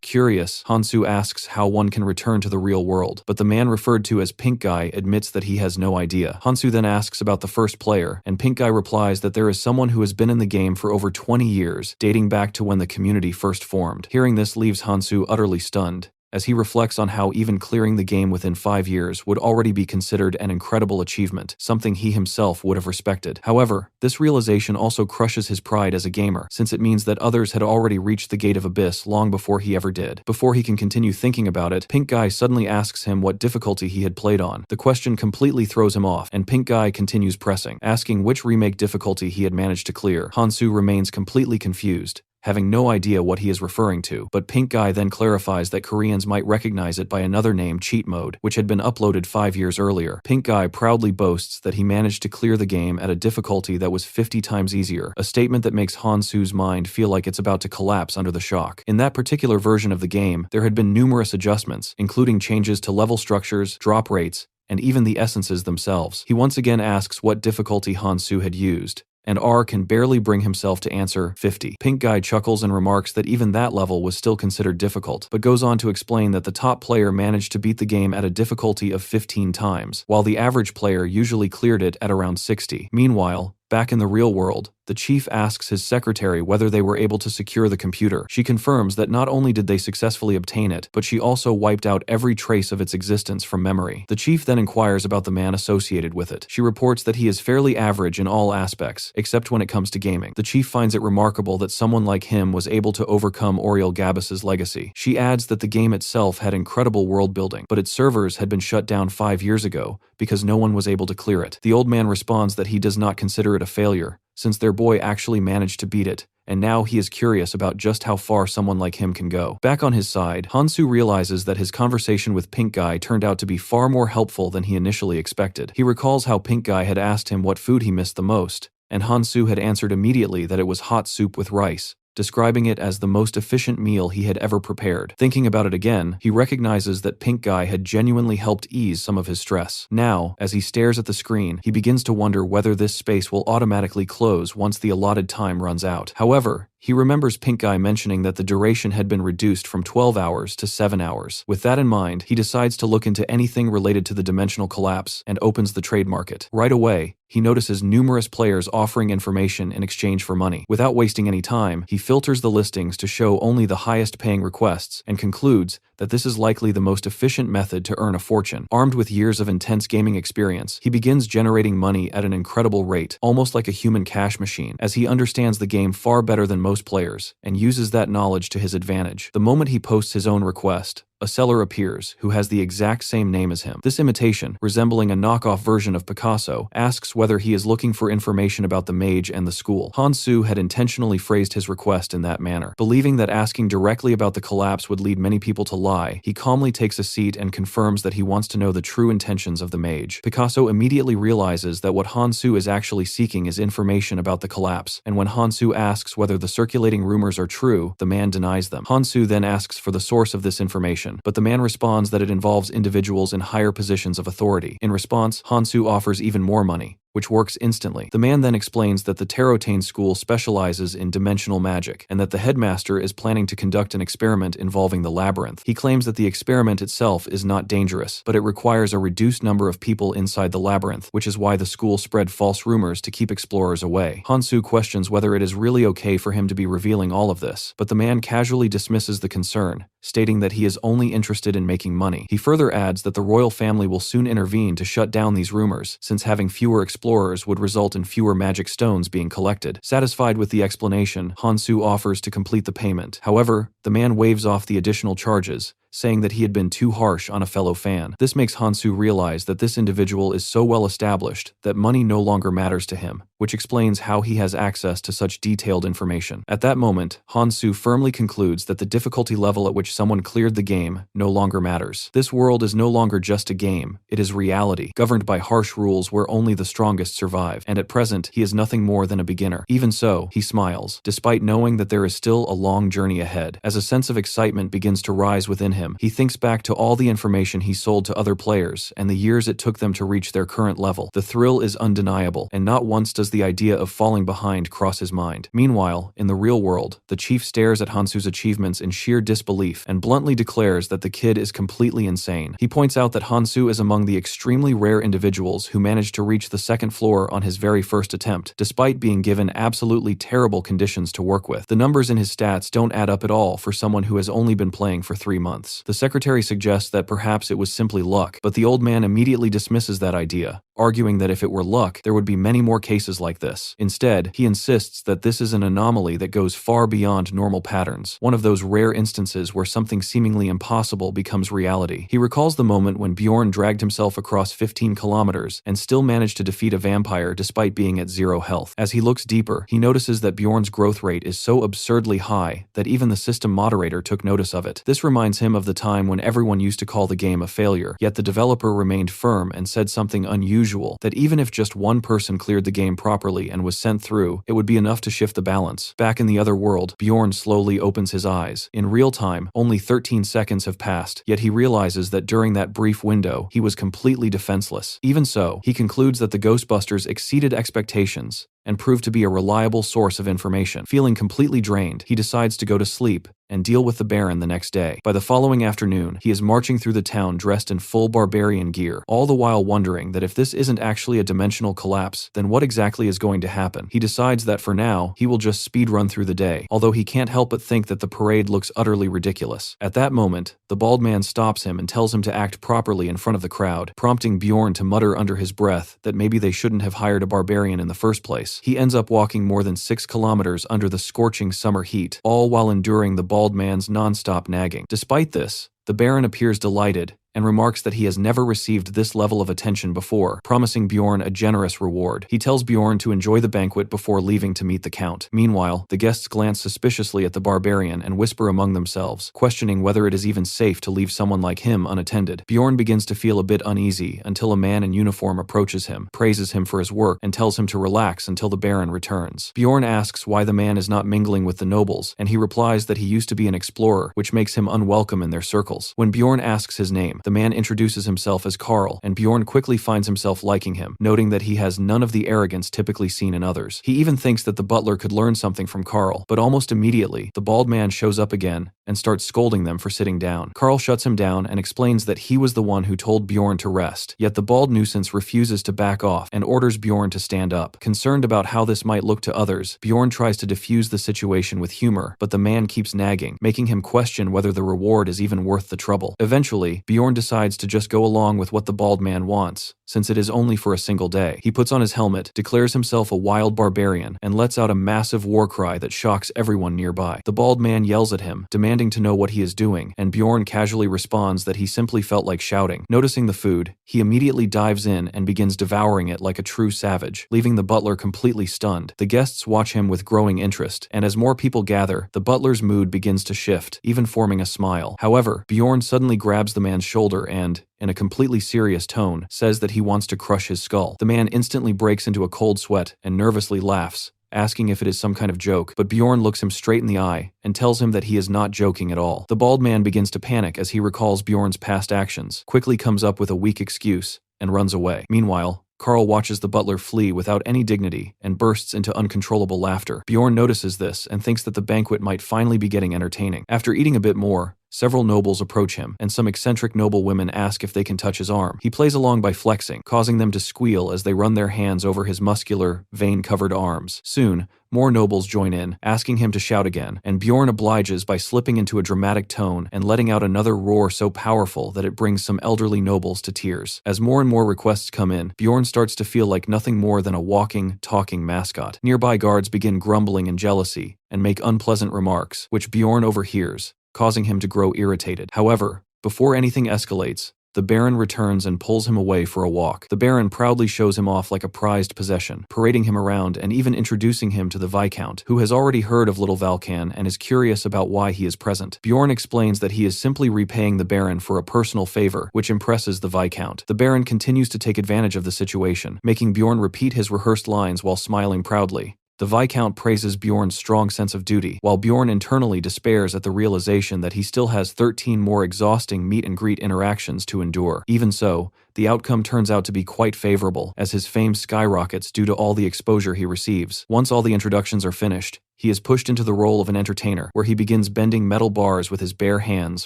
Curious, Hansu asks how one can return to the real world, but the man referred to as Pink Guy admits that he has no idea. Hansu then asks about the first player, and Pink Guy replies that there is someone who has been in the game for over 20 years, dating back to when the community first formed. Hearing this leaves Hansu utterly stunned, as he reflects on how even clearing the game within 5 years would already be considered an incredible achievement, something he himself would have respected. However, this realization also crushes his pride as a gamer, since it means that others had already reached the gate of abyss long before he ever did. Before he can continue thinking about it, Pink Guy suddenly asks him what difficulty he had played on. The question completely throws him off, and Pink Guy continues pressing, asking which remake difficulty he had managed to clear. Hansu remains completely confused, having no idea what he is referring to, but Pink Guy then clarifies that Koreans might recognize it by another name, Cheat Mode, which had been uploaded 5 years earlier. Pink Guy proudly boasts that he managed to clear the game at a difficulty that was 50 times easier, a statement that makes Hansu's mind feel like it's about to collapse under the shock. In that particular version of the game, there had been numerous adjustments, including changes to level structures, drop rates, and even the essences themselves. He once again asks what difficulty Hansu had used, and R can barely bring himself to answer 50. Pink Guy chuckles and remarks that even that level was still considered difficult, but goes on to explain that the top player managed to beat the game at a difficulty of 15 times, while the average player usually cleared it at around 60. Meanwhile, back in the real world, the chief asks his secretary whether they were able to secure the computer. She confirms that not only did they successfully obtain it, but she also wiped out every trace of its existence from memory. The chief then inquires about the man associated with it. She reports that he is fairly average in all aspects, except when it comes to gaming. The chief finds it remarkable that someone like him was able to overcome Oriel Gabus's legacy. She adds that the game itself had incredible world building, but its servers had been shut down 5 years ago because no one was able to clear it. The old man responds that he does not consider it a failure, since their boy actually managed to beat it, and now he is curious about just how far someone like him can go. Back on his side, Hansu realizes that his conversation with Pink Guy turned out to be far more helpful than he initially expected. He recalls how Pink Guy had asked him what food he missed the most, and Hansu had answered immediately that it was hot soup with rice, describing it as the most efficient meal he had ever prepared. Thinking about it again, he recognizes that Pink Guy had genuinely helped ease some of his stress. Now, as he stares at the screen, he begins to wonder whether this space will automatically close once the allotted time runs out. However, he remembers Pink Guy mentioning that the duration had been reduced from 12 hours to 7 hours. With that in mind, he decides to look into anything related to the dimensional collapse and opens the trade market. Right away, he notices numerous players offering information in exchange for money. Without wasting any time, he filters the listings to show only the highest paying requests and concludes that this is likely the most efficient method to earn a fortune. Armed with years of intense gaming experience, he begins generating money at an incredible rate, almost like a human cash machine, as he understands the game far better than most players and uses that knowledge to his advantage. The moment he posts his own request, a seller appears who has the exact same name as him. This imitation, resembling a knockoff version of Picasso, asks whether he is looking for information about the mage and the school. Han-Soo had intentionally phrased his request in that manner. Believing that asking directly about the collapse would lead many people to lie, he calmly takes a seat and confirms that he wants to know the true intentions of the mage. Picasso immediately realizes that what Han-Soo is actually seeking is information about the collapse, and when Han-Soo asks whether the circulating rumors are true, the man denies them. Han-Soo then asks for the source of this information, but the man responds that it involves individuals in higher positions of authority. In response, Han-Soo offers even more money, which works instantly. The man then explains that the Tarotane school specializes in dimensional magic, and that the headmaster is planning to conduct an experiment involving the labyrinth. He claims that the experiment itself is not dangerous, but it requires a reduced number of people inside the labyrinth, which is why the school spread false rumors to keep explorers away. Han-Soo questions whether it is really okay for him to be revealing all of this, but the man casually dismisses the concern, stating that he is only interested in making money. He further adds that the royal family will soon intervene to shut down these rumors, since having fewer explorers would result in fewer magic stones being collected. Satisfied with the explanation, Han-Soo offers to complete the payment. However, the man waves off the additional charges, saying that he had been too harsh on a fellow fan. This makes Han-Soo realize that this individual is so well established that money no longer matters to him, which explains how he has access to such detailed information. At that moment, Han-Soo firmly concludes that the difficulty level at which someone cleared the game no longer matters. This world is no longer just a game, it is reality, governed by harsh rules where only the strongest survive, and at present, he is nothing more than a beginner. Even so, he smiles, despite knowing that there is still a long journey ahead. As a sense of excitement begins to rise within him, he thinks back to all the information he sold to other players and the years it took them to reach their current level. The thrill is undeniable, and not once does the idea of falling behind cross his mind. Meanwhile, in the real world, the chief stares at Han-Soo's achievements in sheer disbelief and bluntly declares that the kid is completely insane. He points out that Han-Soo is among the extremely rare individuals who managed to reach the second floor on his very first attempt, despite being given absolutely terrible conditions to work with. The numbers in his stats don't add up at all for someone who has only been playing for 3 months. The secretary suggests that perhaps it was simply luck, but the old man immediately dismisses that idea, arguing that if it were luck, there would be many more cases like this. Instead, he insists that this is an anomaly that goes far beyond normal patterns, one of those rare instances where something seemingly impossible becomes reality. He recalls the moment when Bjorn dragged himself across 15 kilometers and still managed to defeat a vampire despite being at 0 health. As he looks deeper, he notices that Bjorn's growth rate is so absurdly high that even the system moderator took notice of it. This reminds him of the time when everyone used to call the game a failure, yet the developer remained firm and said something unusual, that even if just one person cleared the game properly and was sent through, it would be enough to shift the balance. Back in the other world, Bjorn slowly opens his eyes. In real time, only 13 seconds have passed, yet he realizes that during that brief window, he was completely defenseless. Even so, he concludes that the Ghostbusters exceeded expectations and proved to be a reliable source of information. Feeling completely drained, he decides to go to sleep and deal with the Baron the next day. By the following afternoon, he is marching through the town dressed in full barbarian gear, all the while wondering that if this isn't actually a dimensional collapse, then what exactly is going to happen? He decides that for now, he will just speed run through the day, although he can't help but think that the parade looks utterly ridiculous. At that moment, the bald man stops him and tells him to act properly in front of the crowd, prompting Bjorn to mutter under his breath that maybe they shouldn't have hired a barbarian in the first place. He ends up walking more than 6 kilometers under the scorching summer heat, all while enduring the bald man's non-stop nagging. Despite this, the Baron appears delighted and remarks that he has never received this level of attention before, promising Bjorn a generous reward. He tells Bjorn to enjoy the banquet before leaving to meet the Count. Meanwhile, the guests glance suspiciously at the barbarian and whisper among themselves, questioning whether it is even safe to leave someone like him unattended. Bjorn begins to feel a bit uneasy until a man in uniform approaches him, praises him for his work, and tells him to relax until the Baron returns. Bjorn asks why the man is not mingling with the nobles, and he replies that he used to be an explorer, which makes him unwelcome in their circles. When Bjorn asks his name, the man introduces himself as Karl, and Bjorn quickly finds himself liking him, noting that he has none of the arrogance typically seen in others. He even thinks that the butler could learn something from Karl, but almost immediately, the bald man shows up again and starts scolding them for sitting down. Karl shuts him down and explains that he was the one who told Bjorn to rest, yet the bald nuisance refuses to back off and orders Bjorn to stand up. Concerned about how this might look to others, Bjorn tries to diffuse the situation with humor, but the man keeps nagging, making him question whether the reward is even worth the trouble. Eventually, Bjorn decides to just go along with what the bald man wants, since it is only for a single day. He puts on his helmet, declares himself a wild barbarian, and lets out a massive war cry that shocks everyone nearby. The bald man yells at him, demanding to know what he is doing, and Bjorn casually responds that he simply felt like shouting. Noticing the food, he immediately dives in and begins devouring it like a true savage, leaving the butler completely stunned. The guests watch him with growing interest, and as more people gather, the butler's mood begins to shift, even forming a smile. However, Bjorn suddenly grabs the man's shoulder and, in a completely serious tone, says that he wants to crush his skull. The man instantly breaks into a cold sweat and nervously laughs, asking if it is some kind of joke, but Bjorn looks him straight in the eye and tells him that he is not joking at all. The bald man begins to panic as he recalls Bjorn's past actions, quickly comes up with a weak excuse, and runs away. Meanwhile, Karl watches the butler flee without any dignity and bursts into uncontrollable laughter. Bjorn notices this and thinks that the banquet might finally be getting entertaining. After eating a bit more, several nobles approach him, and some eccentric noble women ask if they can touch his arm. He plays along by flexing, causing them to squeal as they run their hands over his muscular, vein-covered arms. Soon, more nobles join in, asking him to shout again, and Bjorn obliges by slipping into a dramatic tone and letting out another roar so powerful that it brings some elderly nobles to tears. As more and more requests come in, Bjorn starts to feel like nothing more than a walking, talking mascot. Nearby guards begin grumbling in jealousy and make unpleasant remarks, which Bjorn overhears, causing him to grow irritated. However, before anything escalates, the Baron returns and pulls him away for a walk. The Baron proudly shows him off like a prized possession, parading him around and even introducing him to the Viscount, who has already heard of little Valkan and is curious about why he is present. Bjorn explains that he is simply repaying the Baron for a personal favor, which impresses the Viscount. The Baron continues to take advantage of the situation, making Bjorn repeat his rehearsed lines while smiling proudly. The Viscount praises Bjorn's strong sense of duty, while Bjorn internally despairs at the realization that he still has 13 more exhausting meet-and-greet interactions to endure. Even so, the outcome turns out to be quite favorable, as his fame skyrockets due to all the exposure he receives. Once all the introductions are finished, he is pushed into the role of an entertainer, where he begins bending metal bars with his bare hands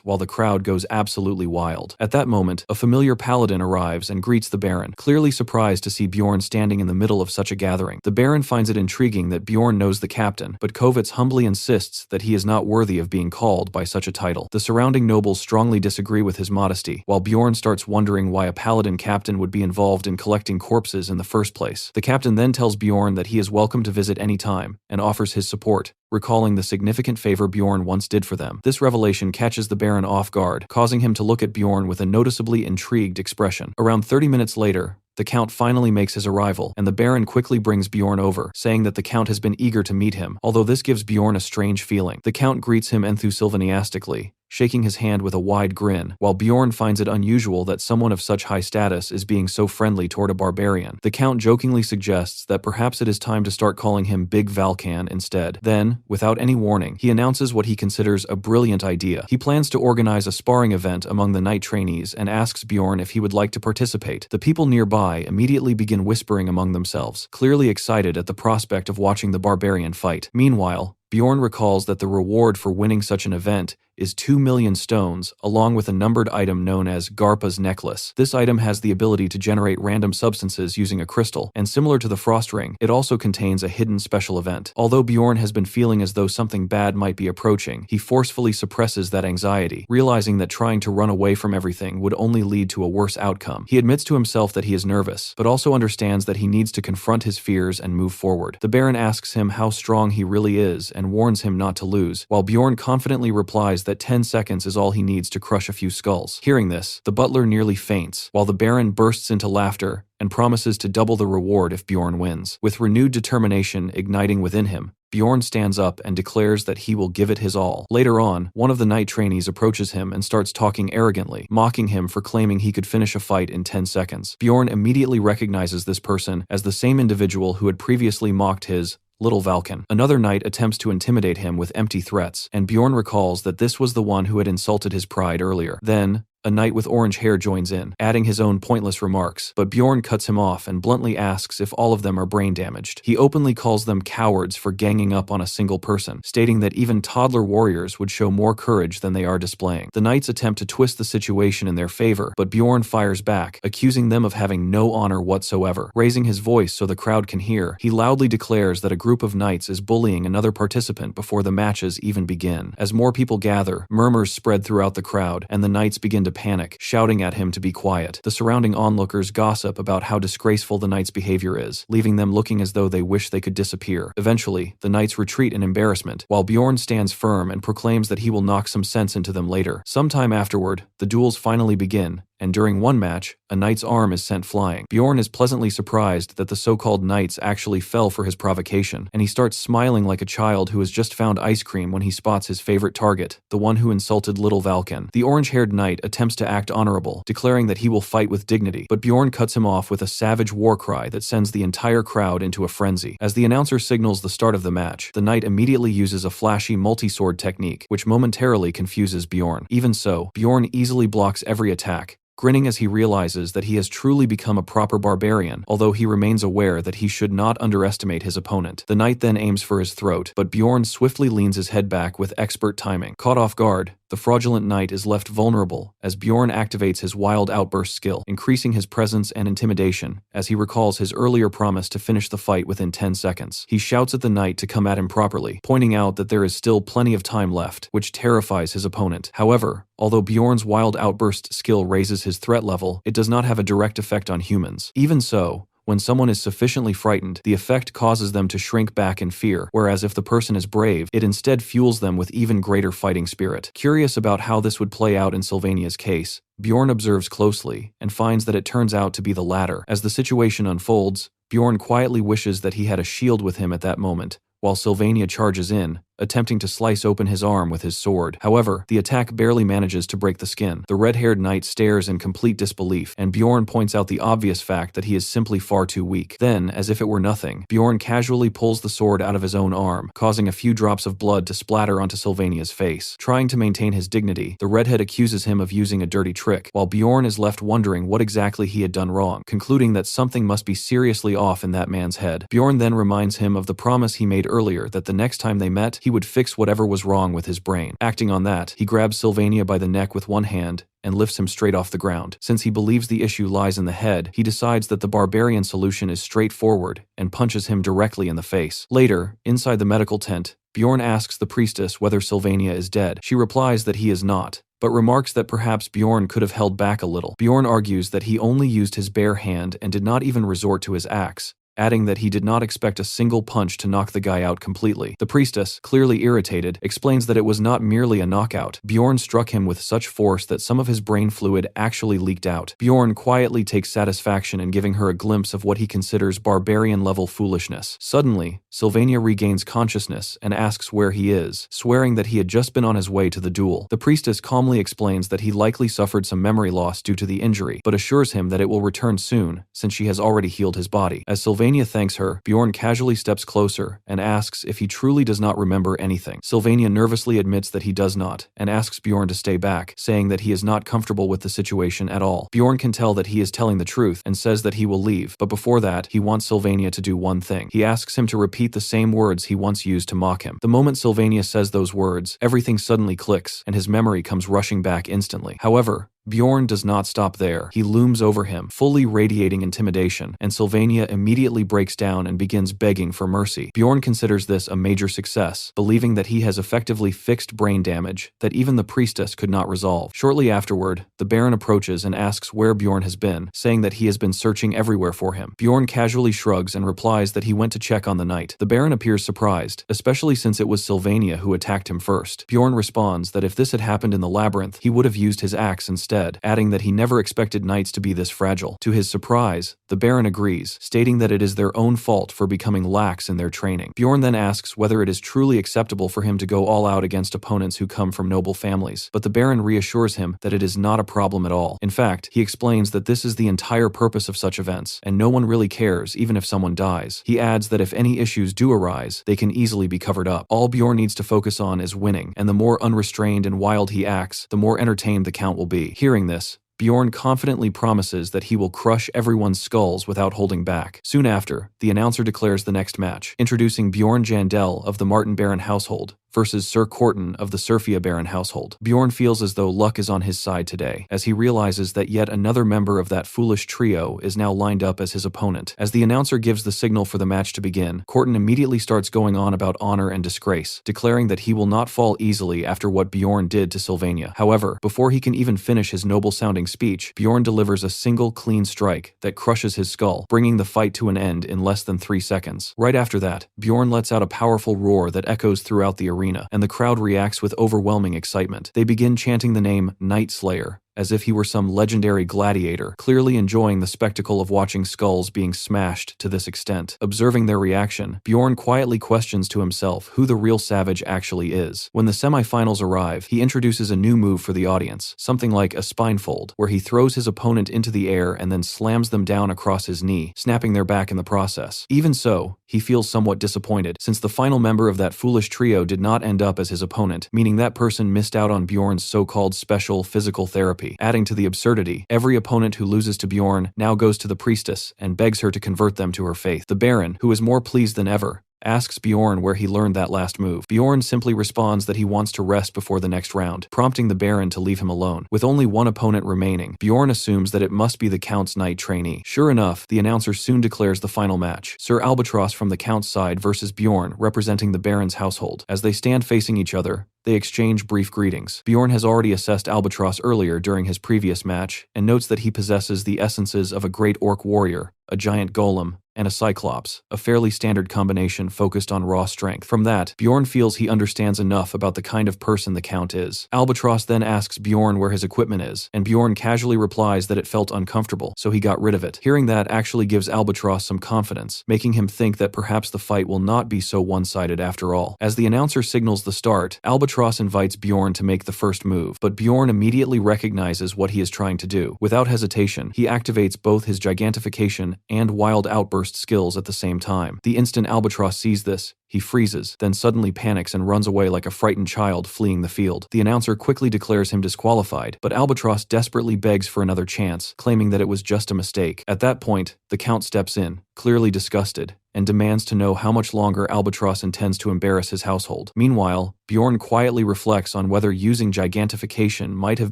while the crowd goes absolutely wild. At that moment, a familiar paladin arrives and greets the Baron, clearly surprised to see Bjorn standing in the middle of such a gathering. The Baron finds it intriguing that Bjorn knows the captain, but Kovitz humbly insists that he is not worthy of being called by such a title. The surrounding nobles strongly disagree with his modesty, while Bjorn starts wondering why a paladin captain would be involved in collecting corpses in the first place. The captain then tells Bjorn that he is welcome to visit any time and offers his support, recalling the significant favor Bjorn once did for them. This revelation catches the Baron off guard, causing him to look at Bjorn with a noticeably intrigued expression. Around 30 minutes later, the Count finally makes his arrival, and the Baron quickly brings Bjorn over, saying that the Count has been eager to meet him, although this gives Bjorn a strange feeling. The Count greets him enthusiastically, shaking his hand with a wide grin, while Bjorn finds it unusual that someone of such high status is being so friendly toward a barbarian. The Count jokingly suggests that perhaps it is time to start calling him Big Valkan instead. Then, without any warning, he announces what he considers a brilliant idea. He plans to organize a sparring event among the knight trainees and asks Bjorn if he would like to participate. The people nearby immediately begin whispering among themselves, clearly excited at the prospect of watching the barbarian fight. Meanwhile, Bjorn recalls that the reward for winning such an event is 2 million stones, along with a numbered item known as Garpa's necklace. This item has the ability to generate random substances using a crystal, and similar to the frost ring, it also contains a hidden special event. Although Bjorn has been feeling as though something bad might be approaching, he forcefully suppresses that anxiety, realizing that trying to run away from everything would only lead to a worse outcome. He admits to himself that he is nervous, but also understands that he needs to confront his fears and move forward. The Baron asks him how strong he really is and warns him not to lose, while Bjorn confidently replies that that 10 seconds is all he needs to crush a few skulls. Hearing this, the butler nearly faints, while the Baron bursts into laughter and promises to double the reward if Bjorn wins. With renewed determination igniting within him, Bjorn stands up and declares that he will give it his all. Later on, one of the knight trainees approaches him and starts talking arrogantly, mocking him for claiming he could finish a fight in 10 seconds. Bjorn immediately recognizes this person as the same individual who had previously mocked his Little Valken. Another knight attempts to intimidate him with empty threats, and Bjorn recalls that this was the one who had insulted his pride earlier. Then, a knight with orange hair joins in, adding his own pointless remarks, but Bjorn cuts him off and bluntly asks if all of them are brain damaged. He openly calls them cowards for ganging up on a single person, stating that even toddler warriors would show more courage than they are displaying. The knights attempt to twist the situation in their favor, but Bjorn fires back, accusing them of having no honor whatsoever. Raising his voice so the crowd can hear, he loudly declares that a group of knights is bullying another participant before the matches even begin. As more people gather, murmurs spread throughout the crowd, and the knights begin to panic, shouting at him to be quiet. The surrounding onlookers gossip about how disgraceful the knight's behavior is, leaving them looking as though they wish they could disappear. Eventually, the knights retreat in embarrassment, while Bjorn stands firm and proclaims that he will knock some sense into them later. Sometime afterward, the duels finally begin, and during one match, a knight's arm is sent flying. Bjorn is pleasantly surprised that the so-called knights actually fell for his provocation, and he starts smiling like a child who has just found ice cream when he spots his favorite target, the one who insulted Little Valken. The orange-haired knight attempts to act honorable, declaring that he will fight with dignity, but Bjorn cuts him off with a savage war cry that sends the entire crowd into a frenzy. As the announcer signals the start of the match, the knight immediately uses a flashy multi-sword technique, which momentarily confuses Bjorn. Even so, Bjorn easily blocks every attack, grinning as he realizes that he has truly become a proper barbarian, although he remains aware that he should not underestimate his opponent. The knight then aims for his throat, but Bjorn swiftly leans his head back with expert timing. Caught off guard, the fraudulent knight is left vulnerable as Bjorn activates his wild outburst skill, increasing his presence and intimidation as he recalls his earlier promise to finish the fight within 10 seconds. He shouts at the knight to come at him properly, pointing out that there is still plenty of time left, which terrifies his opponent. However, although Bjorn's wild outburst skill raises his threat level, it does not have a direct effect on humans. Even so, when someone is sufficiently frightened, the effect causes them to shrink back in fear, whereas if the person is brave, it instead fuels them with even greater fighting spirit. Curious about how this would play out in Sylvania's case, Bjorn observes closely and finds that it turns out to be the latter. As the situation unfolds, Bjorn quietly wishes that he had a shield with him at that moment, while Sylvania charges in, attempting to slice open his arm with his sword. However, the attack barely manages to break the skin. The red-haired knight stares in complete disbelief, and Bjorn points out the obvious fact that he is simply far too weak. Then, as if it were nothing, Bjorn casually pulls the sword out of his own arm, causing a few drops of blood to splatter onto Sylvania's face. Trying to maintain his dignity, the redhead accuses him of using a dirty trick, while Bjorn is left wondering what exactly he had done wrong, concluding that something must be seriously off in that man's head. Bjorn then reminds him of the promise he made earlier that the next time they met, he would fix whatever was wrong with his brain. Acting on that, he grabs Sylvania by the neck with one hand and lifts him straight off the ground. Since he believes the issue lies in the head, he decides that the barbarian solution is straightforward and punches him directly in the face. Later, inside the medical tent, Bjorn asks the priestess whether Sylvania is dead. She replies that he is not, but remarks that perhaps Bjorn could have held back a little. Bjorn argues that he only used his bare hand and did not even resort to his axe, adding that he did not expect a single punch to knock the guy out completely. The priestess, clearly irritated, explains that it was not merely a knockout. Bjorn struck him with such force that some of his brain fluid actually leaked out. Bjorn quietly takes satisfaction in giving her a glimpse of what he considers barbarian-level foolishness. Suddenly, Sylvania regains consciousness and asks where he is, swearing that he had just been on his way to the duel. The priestess calmly explains that he likely suffered some memory loss due to the injury, but assures him that it will return soon, since she has already healed his body. As Sylvania thanks her, Bjorn casually steps closer and asks if he truly does not remember anything. Sylvania nervously admits that he does not, and asks Bjorn to stay back, saying that he is not comfortable with the situation at all. Bjorn can tell that he is telling the truth and says that he will leave, but before that, he wants Sylvania to do one thing. He asks him to repeat the same words he once used to mock him. The moment Sylvania says those words, everything suddenly clicks, and his memory comes rushing back instantly. However, Bjorn does not stop there. He looms over him, fully radiating intimidation, and Sylvania immediately breaks down and begins begging for mercy. Bjorn considers this a major success, believing that he has effectively fixed brain damage that even the priestess could not resolve. Shortly afterward, the Baron approaches and asks where Bjorn has been, saying that he has been searching everywhere for him. Bjorn casually shrugs and replies that he went to check on the knight. The Baron appears surprised, especially since it was Sylvania who attacked him first. Bjorn responds that if this had happened in the labyrinth, he would have used his axe instead, adding that he never expected knights to be this fragile. To his surprise, the Baron agrees, stating that it is their own fault for becoming lax in their training. Bjorn then asks whether it is truly acceptable for him to go all out against opponents who come from noble families, but the Baron reassures him that it is not a problem at all. In fact, he explains that this is the entire purpose of such events, and no one really cares even if someone dies. He adds that if any issues do arise, they can easily be covered up. All Bjorn needs to focus on is winning, and the more unrestrained and wild he acts, the more entertained the Count will be. Hearing this, Bjorn confidently promises that he will crush everyone's skulls without holding back. Soon after, the announcer declares the next match, introducing Bjorn Jandel of the Martin Baron household versus Sir Corton of the Surfia Baron household. Bjorn feels as though luck is on his side today, as he realizes that yet another member of that foolish trio is now lined up as his opponent. As the announcer gives the signal for the match to begin, Corton immediately starts going on about honor and disgrace, declaring that he will not fall easily after what Bjorn did to Sylvania. However, before he can even finish his noble-sounding speech, Bjorn delivers a single clean strike that crushes his skull, bringing the fight to an end in less than 3 seconds. Right after that, Bjorn lets out a powerful roar that echoes throughout the arena, and the crowd reacts with overwhelming excitement. They begin chanting the name Night Slayer, as if he were some legendary gladiator, clearly enjoying the spectacle of watching skulls being smashed to this extent. Observing their reaction, Bjorn quietly questions to himself who the real savage actually is. When the semifinals arrive, he introduces a new move for the audience, something like a spinefold, where he throws his opponent into the air and then slams them down across his knee, snapping their back in the process. Even so, he feels somewhat disappointed, since the final member of that foolish trio did not end up as his opponent, meaning that person missed out on Bjorn's so-called special physical therapy. Adding to the absurdity, every opponent who loses to Bjorn now goes to the priestess and begs her to convert them to her faith. The Baron, who is more pleased than ever, asks Bjorn where he learned that last move. Bjorn simply responds that he wants to rest before the next round, prompting the Baron to leave him alone. With only one opponent remaining, Bjorn assumes that it must be the Count's knight trainee. Sure enough, the announcer soon declares the final match, Sir Albatross from the Count's side versus Bjorn representing the Baron's household. As they stand facing each other, they exchange brief greetings. Bjorn has already assessed Albatross earlier during his previous match, and notes that he possesses the essences of a great orc warrior, a giant golem, and a cyclops, a fairly standard combination focused on raw strength. From that, Bjorn feels he understands enough about the kind of person the Count is. Albatross then asks Bjorn where his equipment is, and Bjorn casually replies that it felt uncomfortable, so he got rid of it. Hearing that actually gives Albatross some confidence, making him think that perhaps the fight will not be so one-sided after all. As the announcer signals the start, Albatross invites Bjorn to make the first move, but Bjorn immediately recognizes what he is trying to do. Without hesitation, he activates both his gigantification and wild outburst skills at the same time. The instant Albatross sees this, he freezes, then suddenly panics and runs away like a frightened child fleeing the field. The announcer quickly declares him disqualified, but Albatross desperately begs for another chance, claiming that it was just a mistake. At that point, the Count steps in, clearly disgusted, and demands to know how much longer Albatross intends to embarrass his household. Meanwhile, Bjorn quietly reflects on whether using gigantification might have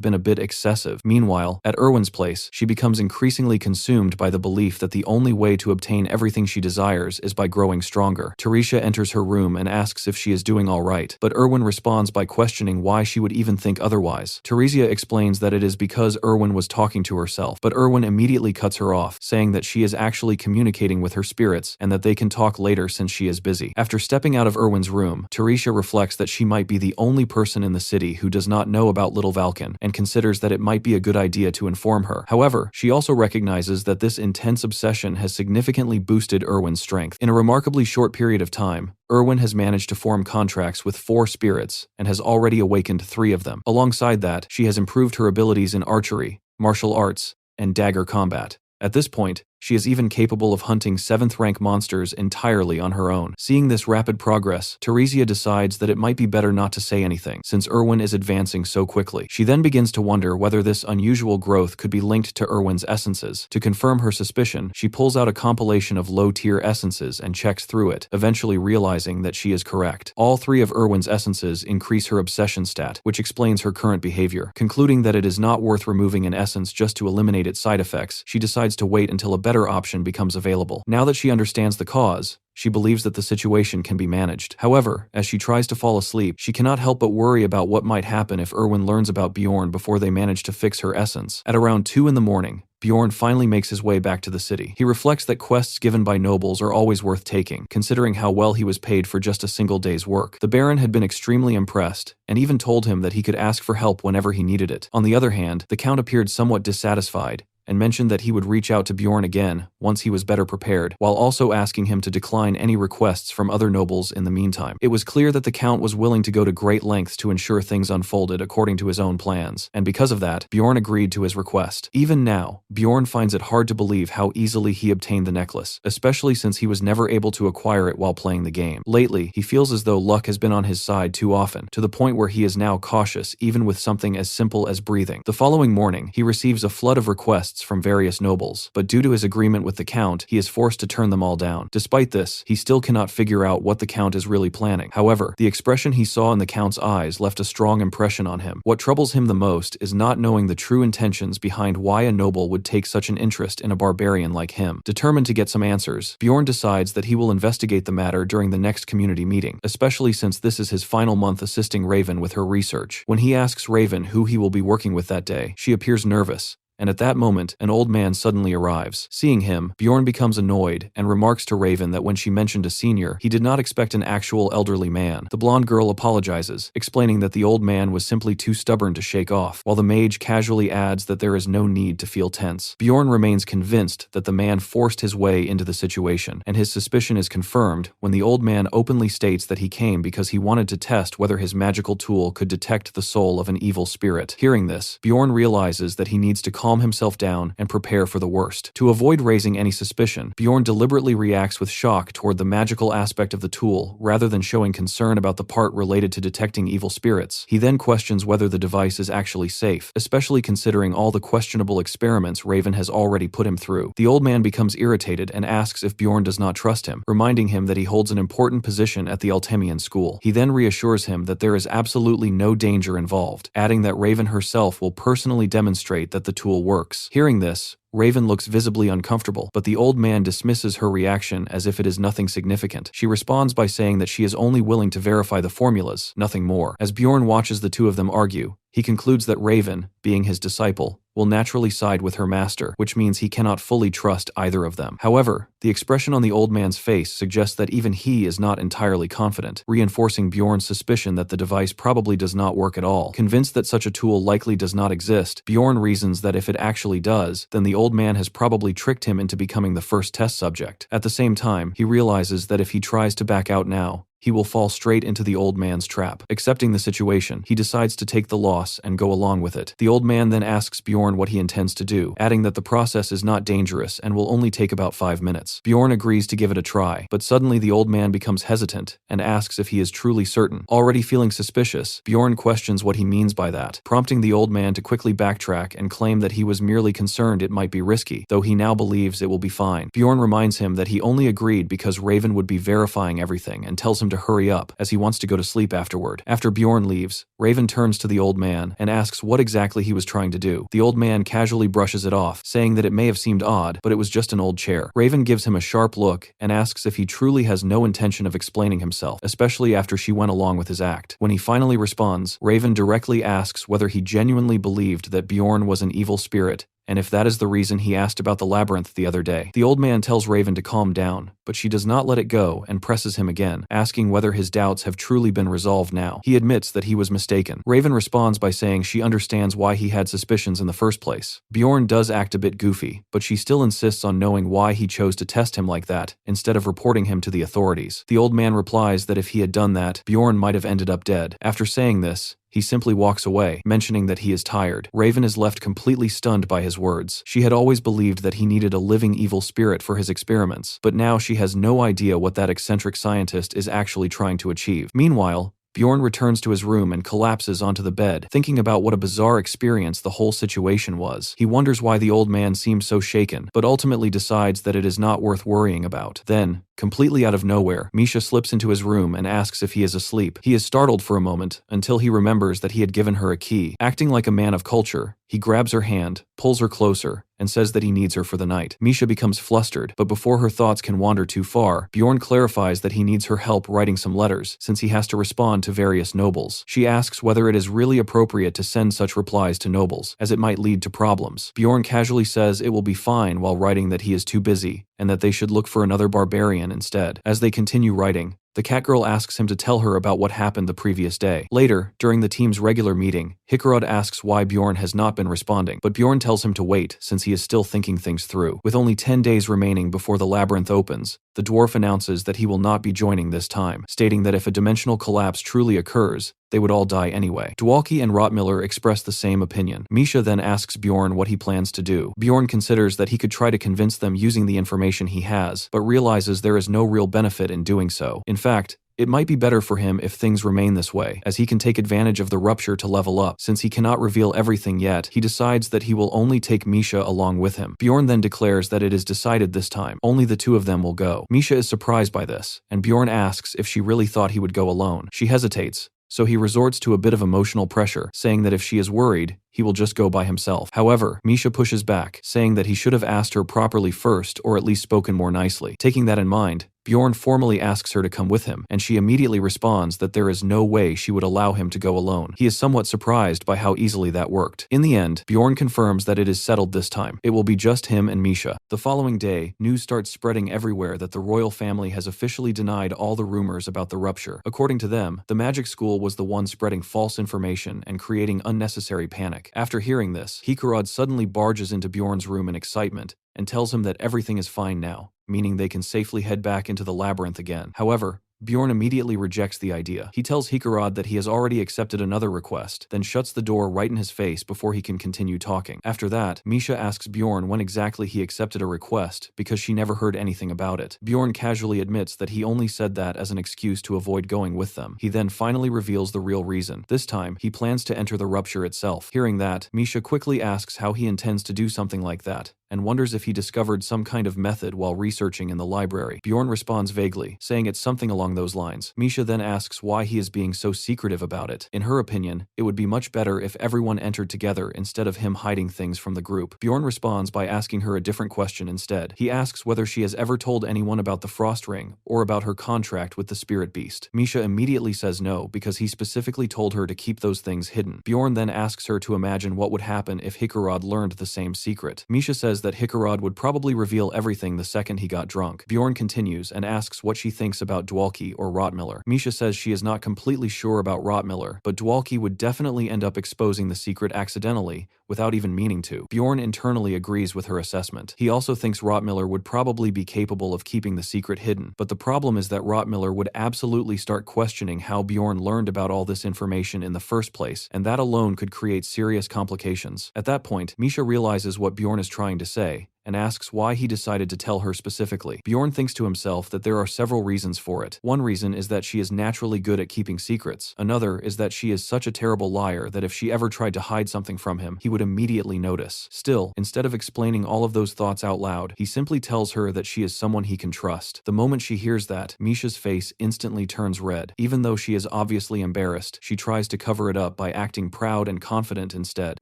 been a bit excessive. Meanwhile, at Erwin's place, she becomes increasingly consumed by the belief that the only way to obtain everything she desires is by growing stronger. Teresia enters her room and asks if she is doing all right, but Erwin responds by questioning why she would even think otherwise. Teresia explains that it is because Erwin was talking to herself, but Erwin immediately cuts her off, saying that she is actually communicating with her spirits and that they can talk later since she is busy. After stepping out of Erwin's room, Teresia reflects that she might be the only person in the city who does not know about Little Valken and considers that it might be a good idea to inform her. However, she also recognizes that this intense obsession has significantly boosted Erwin's strength. In a remarkably short period of time, Erwin has managed to form contracts with 4 spirits and has already awakened 3 of them. Alongside that, she has improved her abilities in archery, martial arts, and dagger combat. At this point, She is even capable of hunting 7th-rank monsters entirely on her own. Seeing this rapid progress, Teresia decides that it might be better not to say anything, since Erwin is advancing so quickly. She then begins to wonder whether this unusual growth could be linked to Erwin's essences. To confirm her suspicion, she pulls out a compilation of low-tier essences and checks through it, eventually realizing that she is correct. All 3 of Erwin's essences increase her obsession stat, which explains her current behavior. Concluding that it is not worth removing an essence just to eliminate its side effects, she decides to wait until a better option becomes available. Now that she understands the cause, she believes that the situation can be managed. However, as she tries to fall asleep, she cannot help but worry about what might happen if Erwin learns about Bjorn before they manage to fix her essence. At around 2 in the morning, Bjorn finally makes his way back to the city. He reflects that quests given by nobles are always worth taking, considering how well he was paid for just a single day's work. The Baron had been extremely impressed, and even told him that he could ask for help whenever he needed it. On the other hand, the Count appeared somewhat dissatisfied, and mentioned that he would reach out to Bjorn again once he was better prepared, while also asking him to decline any requests from other nobles in the meantime. It was clear that the Count was willing to go to great lengths to ensure things unfolded according to his own plans, and because of that, Bjorn agreed to his request. Even now, Bjorn finds it hard to believe how easily he obtained the necklace, especially since he was never able to acquire it while playing the game. Lately, he feels as though luck has been on his side too often, to the point where he is now cautious even with something as simple as breathing. The following morning, he receives a flood of requests from various nobles, but due to his agreement with the Count, he is forced to turn them all down. Despite this, he still cannot figure out what the Count is really planning. However, the expression he saw in the Count's eyes left a strong impression on him. What troubles him the most is not knowing the true intentions behind why a noble would take such an interest in a barbarian like him. Determined to get some answers, Bjorn decides that he will investigate the matter during the next community meeting, especially since this is his final month assisting Raven with her research. When he asks Raven who he will be working with that day, she appears nervous, and at that moment, an old man suddenly arrives. Seeing him, Bjorn becomes annoyed and remarks to Raven that when she mentioned a senior, he did not expect an actual elderly man. The blonde girl apologizes, explaining that the old man was simply too stubborn to shake off, while the mage casually adds that there is no need to feel tense. Bjorn remains convinced that the man forced his way into the situation, and his suspicion is confirmed when the old man openly states that he came because he wanted to test whether his magical tool could detect the soul of an evil spirit. Hearing this, Bjorn realizes that he needs to calm himself down and prepare for the worst. To avoid raising any suspicion, Bjorn deliberately reacts with shock toward the magical aspect of the tool rather than showing concern about the part related to detecting evil spirits. He then questions whether the device is actually safe, especially considering all the questionable experiments Raven has already put him through. The old man becomes irritated and asks if Bjorn does not trust him, reminding him that he holds an important position at the Altemian school. He then reassures him that there is absolutely no danger involved, adding that Raven herself will personally demonstrate that the tool works. Hearing this, Raven looks visibly uncomfortable, but the old man dismisses her reaction as if it is nothing significant. She responds by saying that she is only willing to verify the formulas, nothing more. As Bjorn watches the two of them argue, he concludes that Raven, being his disciple, will naturally side with her master, which means he cannot fully trust either of them. However, the expression on the old man's face suggests that even he is not entirely confident, reinforcing Bjorn's suspicion that the device probably does not work at all. Convinced that such a tool likely does not exist, Bjorn reasons that if it actually does, then the old man has probably tricked him into becoming the first test subject. At the same time, he realizes that if he tries to back out now, he will fall straight into the old man's trap. Accepting the situation, he decides to take the loss and go along with it. The old man then asks Bjorn what he intends to do, adding that the process is not dangerous and will only take about 5 minutes. Bjorn agrees to give it a try, but suddenly the old man becomes hesitant and asks if he is truly certain. Already feeling suspicious, Bjorn questions what he means by that, prompting the old man to quickly backtrack and claim that he was merely concerned it might be risky, though he now believes it will be fine. Bjorn reminds him that he only agreed because Raven would be verifying everything and tells him to hurry up, as he wants to go to sleep afterward. After Bjorn leaves, Raven turns to the old man and asks what exactly he was trying to do. The old man casually brushes it off, saying that it may have seemed odd, but it was just an old chair. Raven gives him a sharp look and asks if he truly has no intention of explaining himself, especially after she went along with his act. When he finally responds, Raven directly asks whether he genuinely believed that Bjorn was an evil spirit, and if that is the reason he asked about the labyrinth the other day. The old man tells Raven to calm down, but she does not let it go and presses him again, asking whether his doubts have truly been resolved now. He admits that he was mistaken. Raven responds by saying she understands why he had suspicions in the first place. Bjorn does act a bit goofy, but she still insists on knowing why he chose to test him like that, instead of reporting him to the authorities. The old man replies that if he had done that, Bjorn might have ended up dead. After saying this, he simply walks away, mentioning that he is tired. Raven is left completely stunned by his words. She had always believed that he needed a living evil spirit for his experiments, but now she has no idea what that eccentric scientist is actually trying to achieve. Meanwhile, Bjorn returns to his room and collapses onto the bed, thinking about what a bizarre experience the whole situation was. He wonders why the old man seems so shaken, but ultimately decides that it is not worth worrying about. Then, completely out of nowhere, Misha slips into his room and asks if he is asleep. He is startled for a moment, until he remembers that he had given her a key. Acting like a man of culture, he grabs her hand, pulls her closer, and says that he needs her for the night. Misha becomes flustered, but before her thoughts can wander too far, Bjorn clarifies that he needs her help writing some letters, since he has to respond to various nobles. She asks whether it is really appropriate to send such replies to nobles, as it might lead to problems. Bjorn casually says it will be fine while writing that he is too busy, and that they should look for another barbarian instead. As they continue writing, the Catgirl asks him to tell her about what happened the previous day. Later, during the team's regular meeting, Hikarod asks why Bjorn has not been responding, but Bjorn tells him to wait since he is still thinking things through. With only 10 days remaining before the labyrinth opens, the dwarf announces that he will not be joining this time, stating that if a dimensional collapse truly occurs, they would all die anyway. Dwalki and Rottmiller express the same opinion. Misha then asks Bjorn what he plans to do. Bjorn considers that he could try to convince them using the information he has, but realizes there is no real benefit in doing so. In fact, it might be better for him if things remain this way, as he can take advantage of the rupture to level up. Since he cannot reveal everything yet, he decides that he will only take Misha along with him. Bjorn then declares that it is decided this time. Only the two of them will go. Misha is surprised by this, and Bjorn asks if she really thought he would go alone. She hesitates, so he resorts to a bit of emotional pressure, saying that if she is worried, he will just go by himself. However, Misha pushes back, saying that he should have asked her properly first or at least spoken more nicely. Taking that in mind, Bjorn formally asks her to come with him, and she immediately responds that there is no way she would allow him to go alone. He is somewhat surprised by how easily that worked. In the end, Bjorn confirms that it is settled this time. It will be just him and Misha. The following day, news starts spreading everywhere that the royal family has officially denied all the rumors about the rupture. According to them, the magic school was the one spreading false information and creating unnecessary panic. After hearing this, Hikarod suddenly barges into Bjorn's room in excitement and tells him that everything is fine now, meaning they can safely head back into the labyrinth again. However, Bjorn immediately rejects the idea. He tells Hikarod that he has already accepted another request, then shuts the door right in his face before he can continue talking. After that, Misha asks Bjorn when exactly he accepted a request, because she never heard anything about it. Bjorn casually admits that he only said that as an excuse to avoid going with them. He then finally reveals the real reason. This time, he plans to enter the rupture itself. Hearing that, Misha quickly asks how he intends to do something like that, and wonders if he discovered some kind of method while researching in the library. Bjorn responds vaguely, saying it's something along those lines. Misha then asks why he is being so secretive about it. In her opinion, it would be much better if everyone entered together instead of him hiding things from the group. Bjorn responds by asking her a different question instead. He asks whether she has ever told anyone about the Frost Ring or about her contract with the Spirit Beast. Misha immediately says no, because he specifically told her to keep those things hidden. Bjorn then asks her to imagine what would happen if Hikarod learned the same secret. Misha says that Hikarod would probably reveal everything the second he got drunk. Bjorn continues and asks what she thinks about Dwalki or Rottmiller. Misha says she is not completely sure about Rottmiller, but Dwalki would definitely end up exposing the secret accidentally, without even meaning to. Bjorn internally agrees with her assessment. He also thinks Rottmiller would probably be capable of keeping the secret hidden, but the problem is that Rottmiller would absolutely start questioning how Bjorn learned about all this information in the first place, and that alone could create serious complications. At that point, Misha realizes what Bjorn is trying to say, and asks why he decided to tell her specifically. Bjorn thinks to himself that there are several reasons for it. One reason is that she is naturally good at keeping secrets. Another is that she is such a terrible liar that if she ever tried to hide something from him, he would immediately notice. Still, instead of explaining all of those thoughts out loud, he simply tells her that she is someone he can trust. The moment she hears that, Misha's face instantly turns red. Even though she is obviously embarrassed, she tries to cover it up by acting proud and confident instead.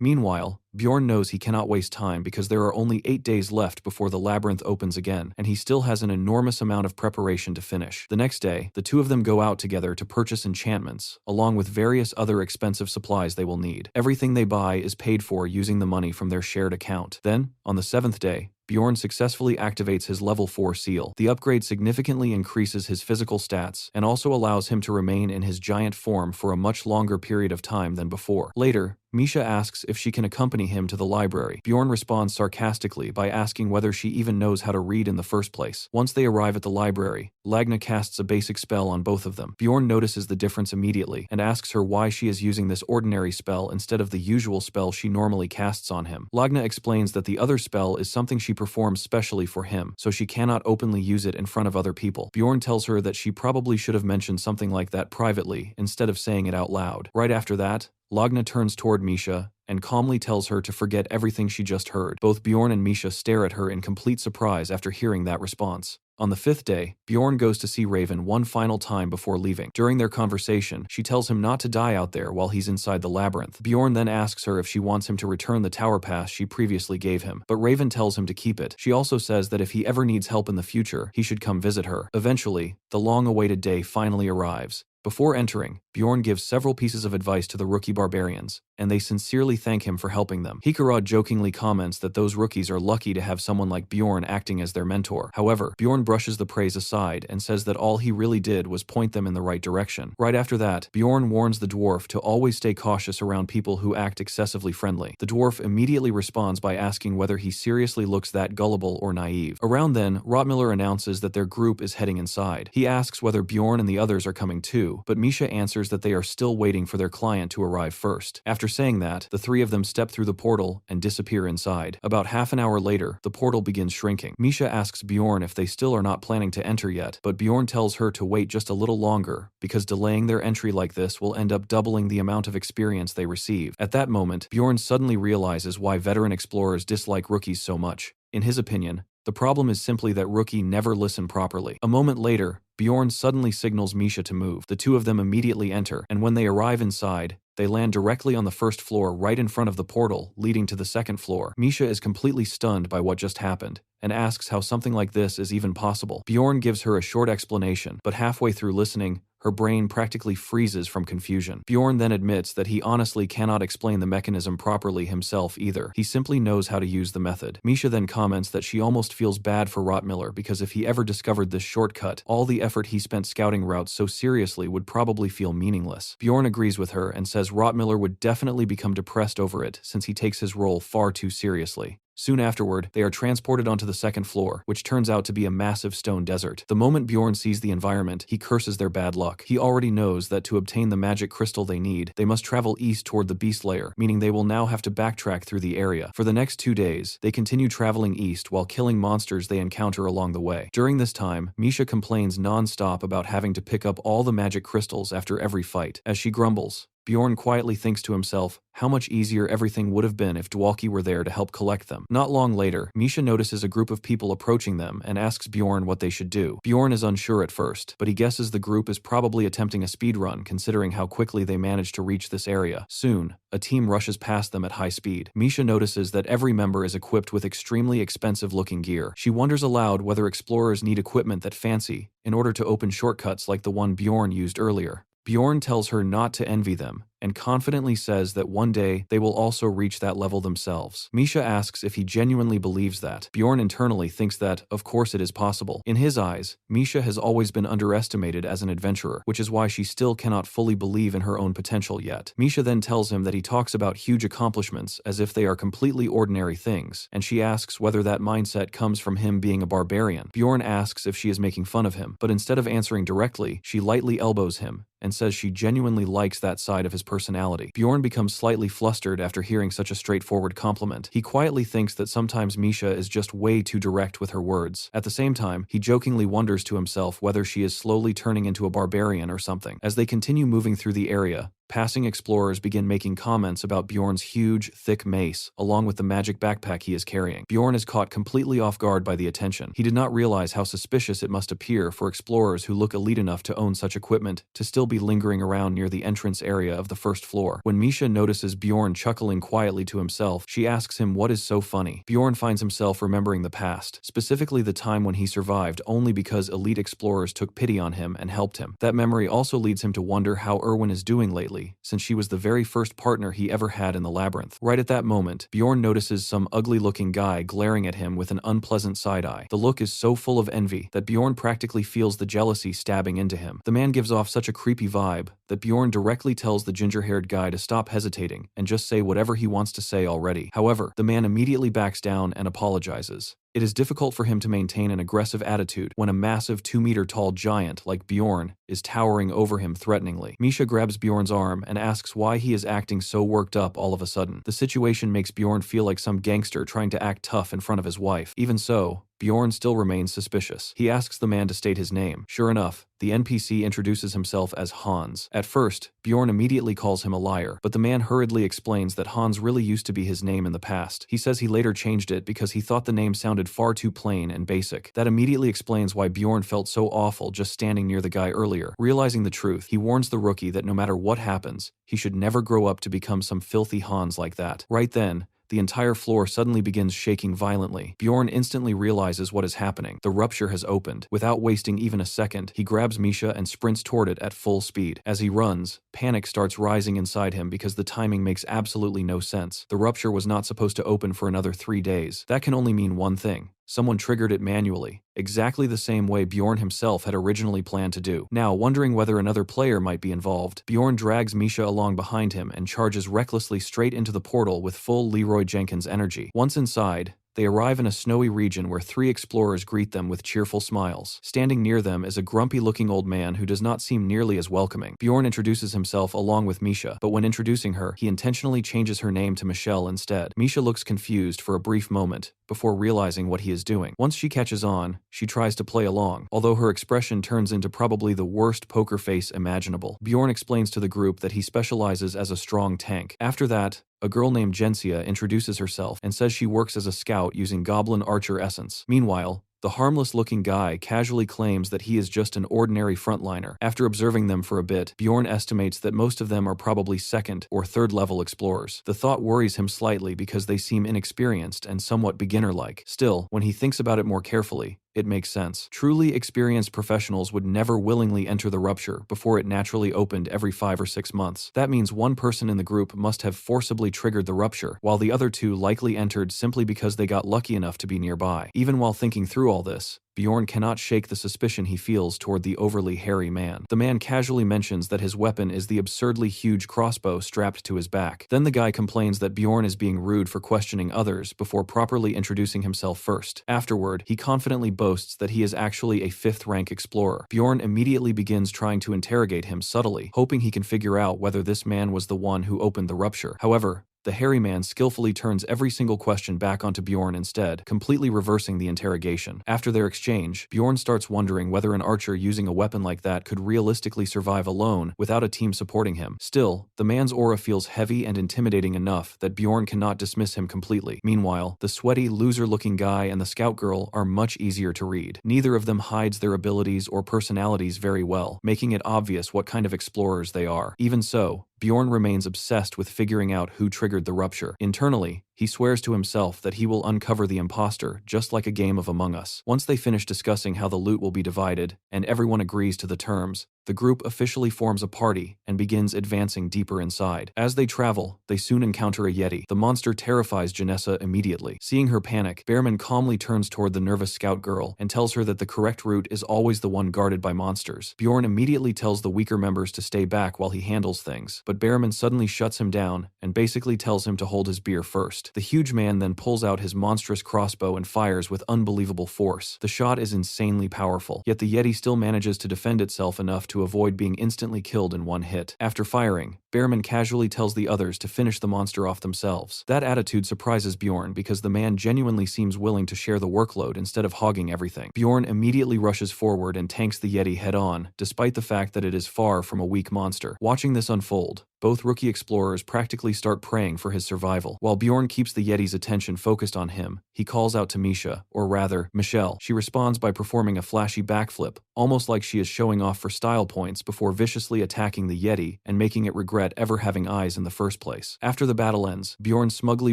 Meanwhile, Bjorn knows he cannot waste time because there are only 8 days left before the labyrinth opens again, and he still has an enormous amount of preparation to finish. The next day, the two of them go out together to purchase enchantments, along with various other expensive supplies they will need. Everything they buy is paid for using the money from their shared account. Then, on the 7th day, Bjorn successfully activates his level 4 seal. The upgrade significantly increases his physical stats and also allows him to remain in his giant form for a much longer period of time than before. Later, Misha asks if she can accompany him to the library. Bjorn responds sarcastically by asking whether she even knows how to read in the first place. Once they arrive at the library, Lagna casts a basic spell on both of them. Bjorn notices the difference immediately and asks her why she is using this ordinary spell instead of the usual spell she normally casts on him. Lagna explains that the other spell is something she performs specially for him, so she cannot openly use it in front of other people. Bjorn tells her that she probably should have mentioned something like that privately instead of saying it out loud. Right after that, Lagna turns toward Misha and calmly tells her to forget everything she just heard. Both Bjorn and Misha stare at her in complete surprise after hearing that response. On the 5th day, Bjorn goes to see Raven one final time before leaving. During their conversation, she tells him not to die out there while he's inside the labyrinth. Bjorn then asks her if she wants him to return the tower pass she previously gave him, but Raven tells him to keep it. She also says that if he ever needs help in the future, he should come visit her. Eventually, the long-awaited day finally arrives. Before entering, Bjorn gives several pieces of advice to the rookie barbarians, and they sincerely thank him for helping them. Hikarad jokingly comments that those rookies are lucky to have someone like Bjorn acting as their mentor. However, Bjorn brushes the praise aside and says that all he really did was point them in the right direction. Right after that, Bjorn warns the dwarf to always stay cautious around people who act excessively friendly. The dwarf immediately responds by asking whether he seriously looks that gullible or naive. Around then, Rottmiller announces that their group is heading inside. He asks whether Bjorn and the others are coming too, but Misha answers that they are still waiting for their client to arrive first. After saying that, the three of them step through the portal and disappear inside. About half an hour later, the portal begins shrinking. Misha asks Bjorn if they still are not planning to enter yet, but Bjorn tells her to wait just a little longer, because delaying their entry like this will end up doubling the amount of experience they receive. At that moment, Bjorn suddenly realizes why veteran explorers dislike rookies so much. In his opinion, the problem is simply that Rookie never listen properly. A moment later, Bjorn suddenly signals Misha to move. The two of them immediately enter, and when they arrive inside, they land directly on the first floor right in front of the portal leading to the second floor. Misha is completely stunned by what just happened and asks how something like this is even possible. Bjorn gives her a short explanation, but halfway through listening, her brain practically freezes from confusion. Bjorn then admits that he honestly cannot explain the mechanism properly himself either. He simply knows how to use the method. Misha then comments that she almost feels bad for Rottmiller because if he ever discovered this shortcut, all the effort he spent scouting routes so seriously would probably feel meaningless. Bjorn agrees with her and says Rottmiller would definitely become depressed over it since he takes his role far too seriously. Soon afterward, they are transported onto the second floor, which turns out to be a massive stone desert. The moment Bjorn sees the environment, he curses their bad luck. He already knows that to obtain the magic crystal they need, they must travel east toward the beast lair, meaning they will now have to backtrack through the area. For the next 2 days, they continue traveling east while killing monsters they encounter along the way. During this time, Misha complains non-stop about having to pick up all the magic crystals after every fight. As she grumbles, Bjorn quietly thinks to himself how much easier everything would have been if Dwalki were there to help collect them. Not long later, Misha notices a group of people approaching them and asks Bjorn what they should do. Bjorn is unsure at first, but he guesses the group is probably attempting a speedrun considering how quickly they managed to reach this area. Soon, a team rushes past them at high speed. Misha notices that every member is equipped with extremely expensive-looking gear. She wonders aloud whether explorers need equipment that fancy in order to open shortcuts like the one Bjorn used earlier. Bjorn tells her not to envy them, and confidently says that one day they will also reach that level themselves. Misha asks if he genuinely believes that. Bjorn internally thinks that, of course it is possible. In his eyes, Misha has always been underestimated as an adventurer, which is why she still cannot fully believe in her own potential yet. Misha then tells him that he talks about huge accomplishments as if they are completely ordinary things, and she asks whether that mindset comes from him being a barbarian. Bjorn asks if she is making fun of him, but instead of answering directly, she lightly elbows him and says she genuinely likes that side of his personality. Bjorn becomes slightly flustered after hearing such a straightforward compliment. He quietly thinks that sometimes Misha is just way too direct with her words. At the same time, he jokingly wonders to himself whether she is slowly turning into a barbarian or something. As they continue moving through the area, passing explorers begin making comments about Bjorn's huge, thick mace, along with the magic backpack he is carrying. Bjorn is caught completely off guard by the attention. He did not realize how suspicious it must appear for explorers who look elite enough to own such equipment to still be lingering around near the entrance area of the first floor. When Misha notices Bjorn chuckling quietly to himself, she asks him what is so funny. Bjorn finds himself remembering the past, specifically the time when he survived only because elite explorers took pity on him and helped him. That memory also leads him to wonder how Erwin is doing lately, immediately, since she was the very first partner he ever had in the labyrinth. Right at that moment, Bjorn notices some ugly-looking guy glaring at him with an unpleasant side-eye. The look is so full of envy that Bjorn practically feels the jealousy stabbing into him. The man gives off such a creepy vibe that Bjorn directly tells the ginger-haired guy to stop hesitating and just say whatever he wants to say already. However, the man immediately backs down and apologizes. It is difficult for him to maintain an aggressive attitude when a massive 2-meter-tall giant like Bjorn is towering over him threateningly. Misha grabs Bjorn's arm and asks why he is acting so worked up all of a sudden. The situation makes Bjorn feel like some gangster trying to act tough in front of his wife. Even so, Bjorn still remains suspicious. He asks the man to state his name. Sure enough, the NPC introduces himself as Hans. At first, Bjorn immediately calls him a liar, but the man hurriedly explains that Hans really used to be his name in the past. He says he later changed it because he thought the name sounded far too plain and basic. That immediately explains why Bjorn felt so awful just standing near the guy earlier. Realizing the truth, he warns the rookie that no matter what happens, he should never grow up to become some filthy Hans like that. Right then, the entire floor suddenly begins shaking violently. Bjorn instantly realizes what is happening. The rupture has opened. Without wasting even a second, he grabs Misha and sprints toward it at full speed. As he runs, panic starts rising inside him because the timing makes absolutely no sense. The rupture was not supposed to open for another 3 days. That can only mean one thing. Someone triggered it manually, exactly the same way Bjorn himself had originally planned to do. Now, wondering whether another player might be involved, Bjorn drags Misha along behind him and charges recklessly straight into the portal with full Leroy Jenkins energy. Once inside, they arrive in a snowy region where 3 explorers greet them with cheerful smiles. Standing near them is a grumpy-looking old man who does not seem nearly as welcoming. Bjorn introduces himself along with Misha, but when introducing her, he intentionally changes her name to Michelle instead. Misha looks confused for a brief moment, before realizing what he is doing. Once she catches on, she tries to play along, although her expression turns into probably the worst poker face imaginable. Bjorn explains to the group that he specializes as a strong tank. After that, a girl named Jensia introduces herself and says she works as a scout using Goblin Archer Essence. Meanwhile, the harmless-looking guy casually claims that he is just an ordinary frontliner. After observing them for a bit, Bjorn estimates that most of them are probably 2nd or 3rd level explorers. The thought worries him slightly because they seem inexperienced and somewhat beginner-like. Still, when he thinks about it more carefully, it makes sense. Truly experienced professionals would never willingly enter the rupture before it naturally opened every 5 or 6 months. That means one person in the group must have forcibly triggered the rupture, while the other 2 likely entered simply because they got lucky enough to be nearby. Even while thinking through all this, Bjorn cannot shake the suspicion he feels toward the overly hairy man. The man casually mentions that his weapon is the absurdly huge crossbow strapped to his back. Then the guy complains that Bjorn is being rude for questioning others before properly introducing himself first. Afterward, he confidently boasts that he is actually a 5th-rank explorer. Bjorn immediately begins trying to interrogate him subtly, hoping he can figure out whether this man was the one who opened the rupture. However, the hairy man skillfully turns every single question back onto Bjorn instead, completely reversing the interrogation. After their exchange, Bjorn starts wondering whether an archer using a weapon like that could realistically survive alone without a team supporting him. Still, the man's aura feels heavy and intimidating enough that Bjorn cannot dismiss him completely. Meanwhile, the sweaty, loser-looking guy and the scout girl are much easier to read. Neither of them hides their abilities or personalities very well, making it obvious what kind of explorers they are. Even so, Bjorn remains obsessed with figuring out who triggered the rupture. Internally, he swears to himself that he will uncover the imposter, just like a game of Among Us. Once they finish discussing how the loot will be divided, and everyone agrees to the terms, the group officially forms a party and begins advancing deeper inside. As they travel, they soon encounter a Yeti. The monster terrifies Janessa immediately. Seeing her panic, Behrman calmly turns toward the nervous scout girl and tells her that the correct route is always the one guarded by monsters. Bjorn immediately tells the weaker members to stay back while he handles things, but Behrman suddenly shuts him down and basically tells him to hold his beer first. The huge man then pulls out his monstrous crossbow and fires with unbelievable force. The shot is insanely powerful, yet the Yeti still manages to defend itself enough to avoid being instantly killed in one hit. After firing, Behrman casually tells the others to finish the monster off themselves. That attitude surprises Bjorn because the man genuinely seems willing to share the workload instead of hogging everything. Bjorn immediately rushes forward and tanks the Yeti head-on, despite the fact that it is far from a weak monster. Watching this unfold, both rookie explorers practically start praying for his survival. While Bjorn keeps the Yeti's attention focused on him, he calls out to Misha, or rather, Michelle. She responds by performing a flashy backflip, almost like she is showing off for style points before viciously attacking the Yeti and making it regret regret ever having eyes in the first place. After the battle ends, Bjorn smugly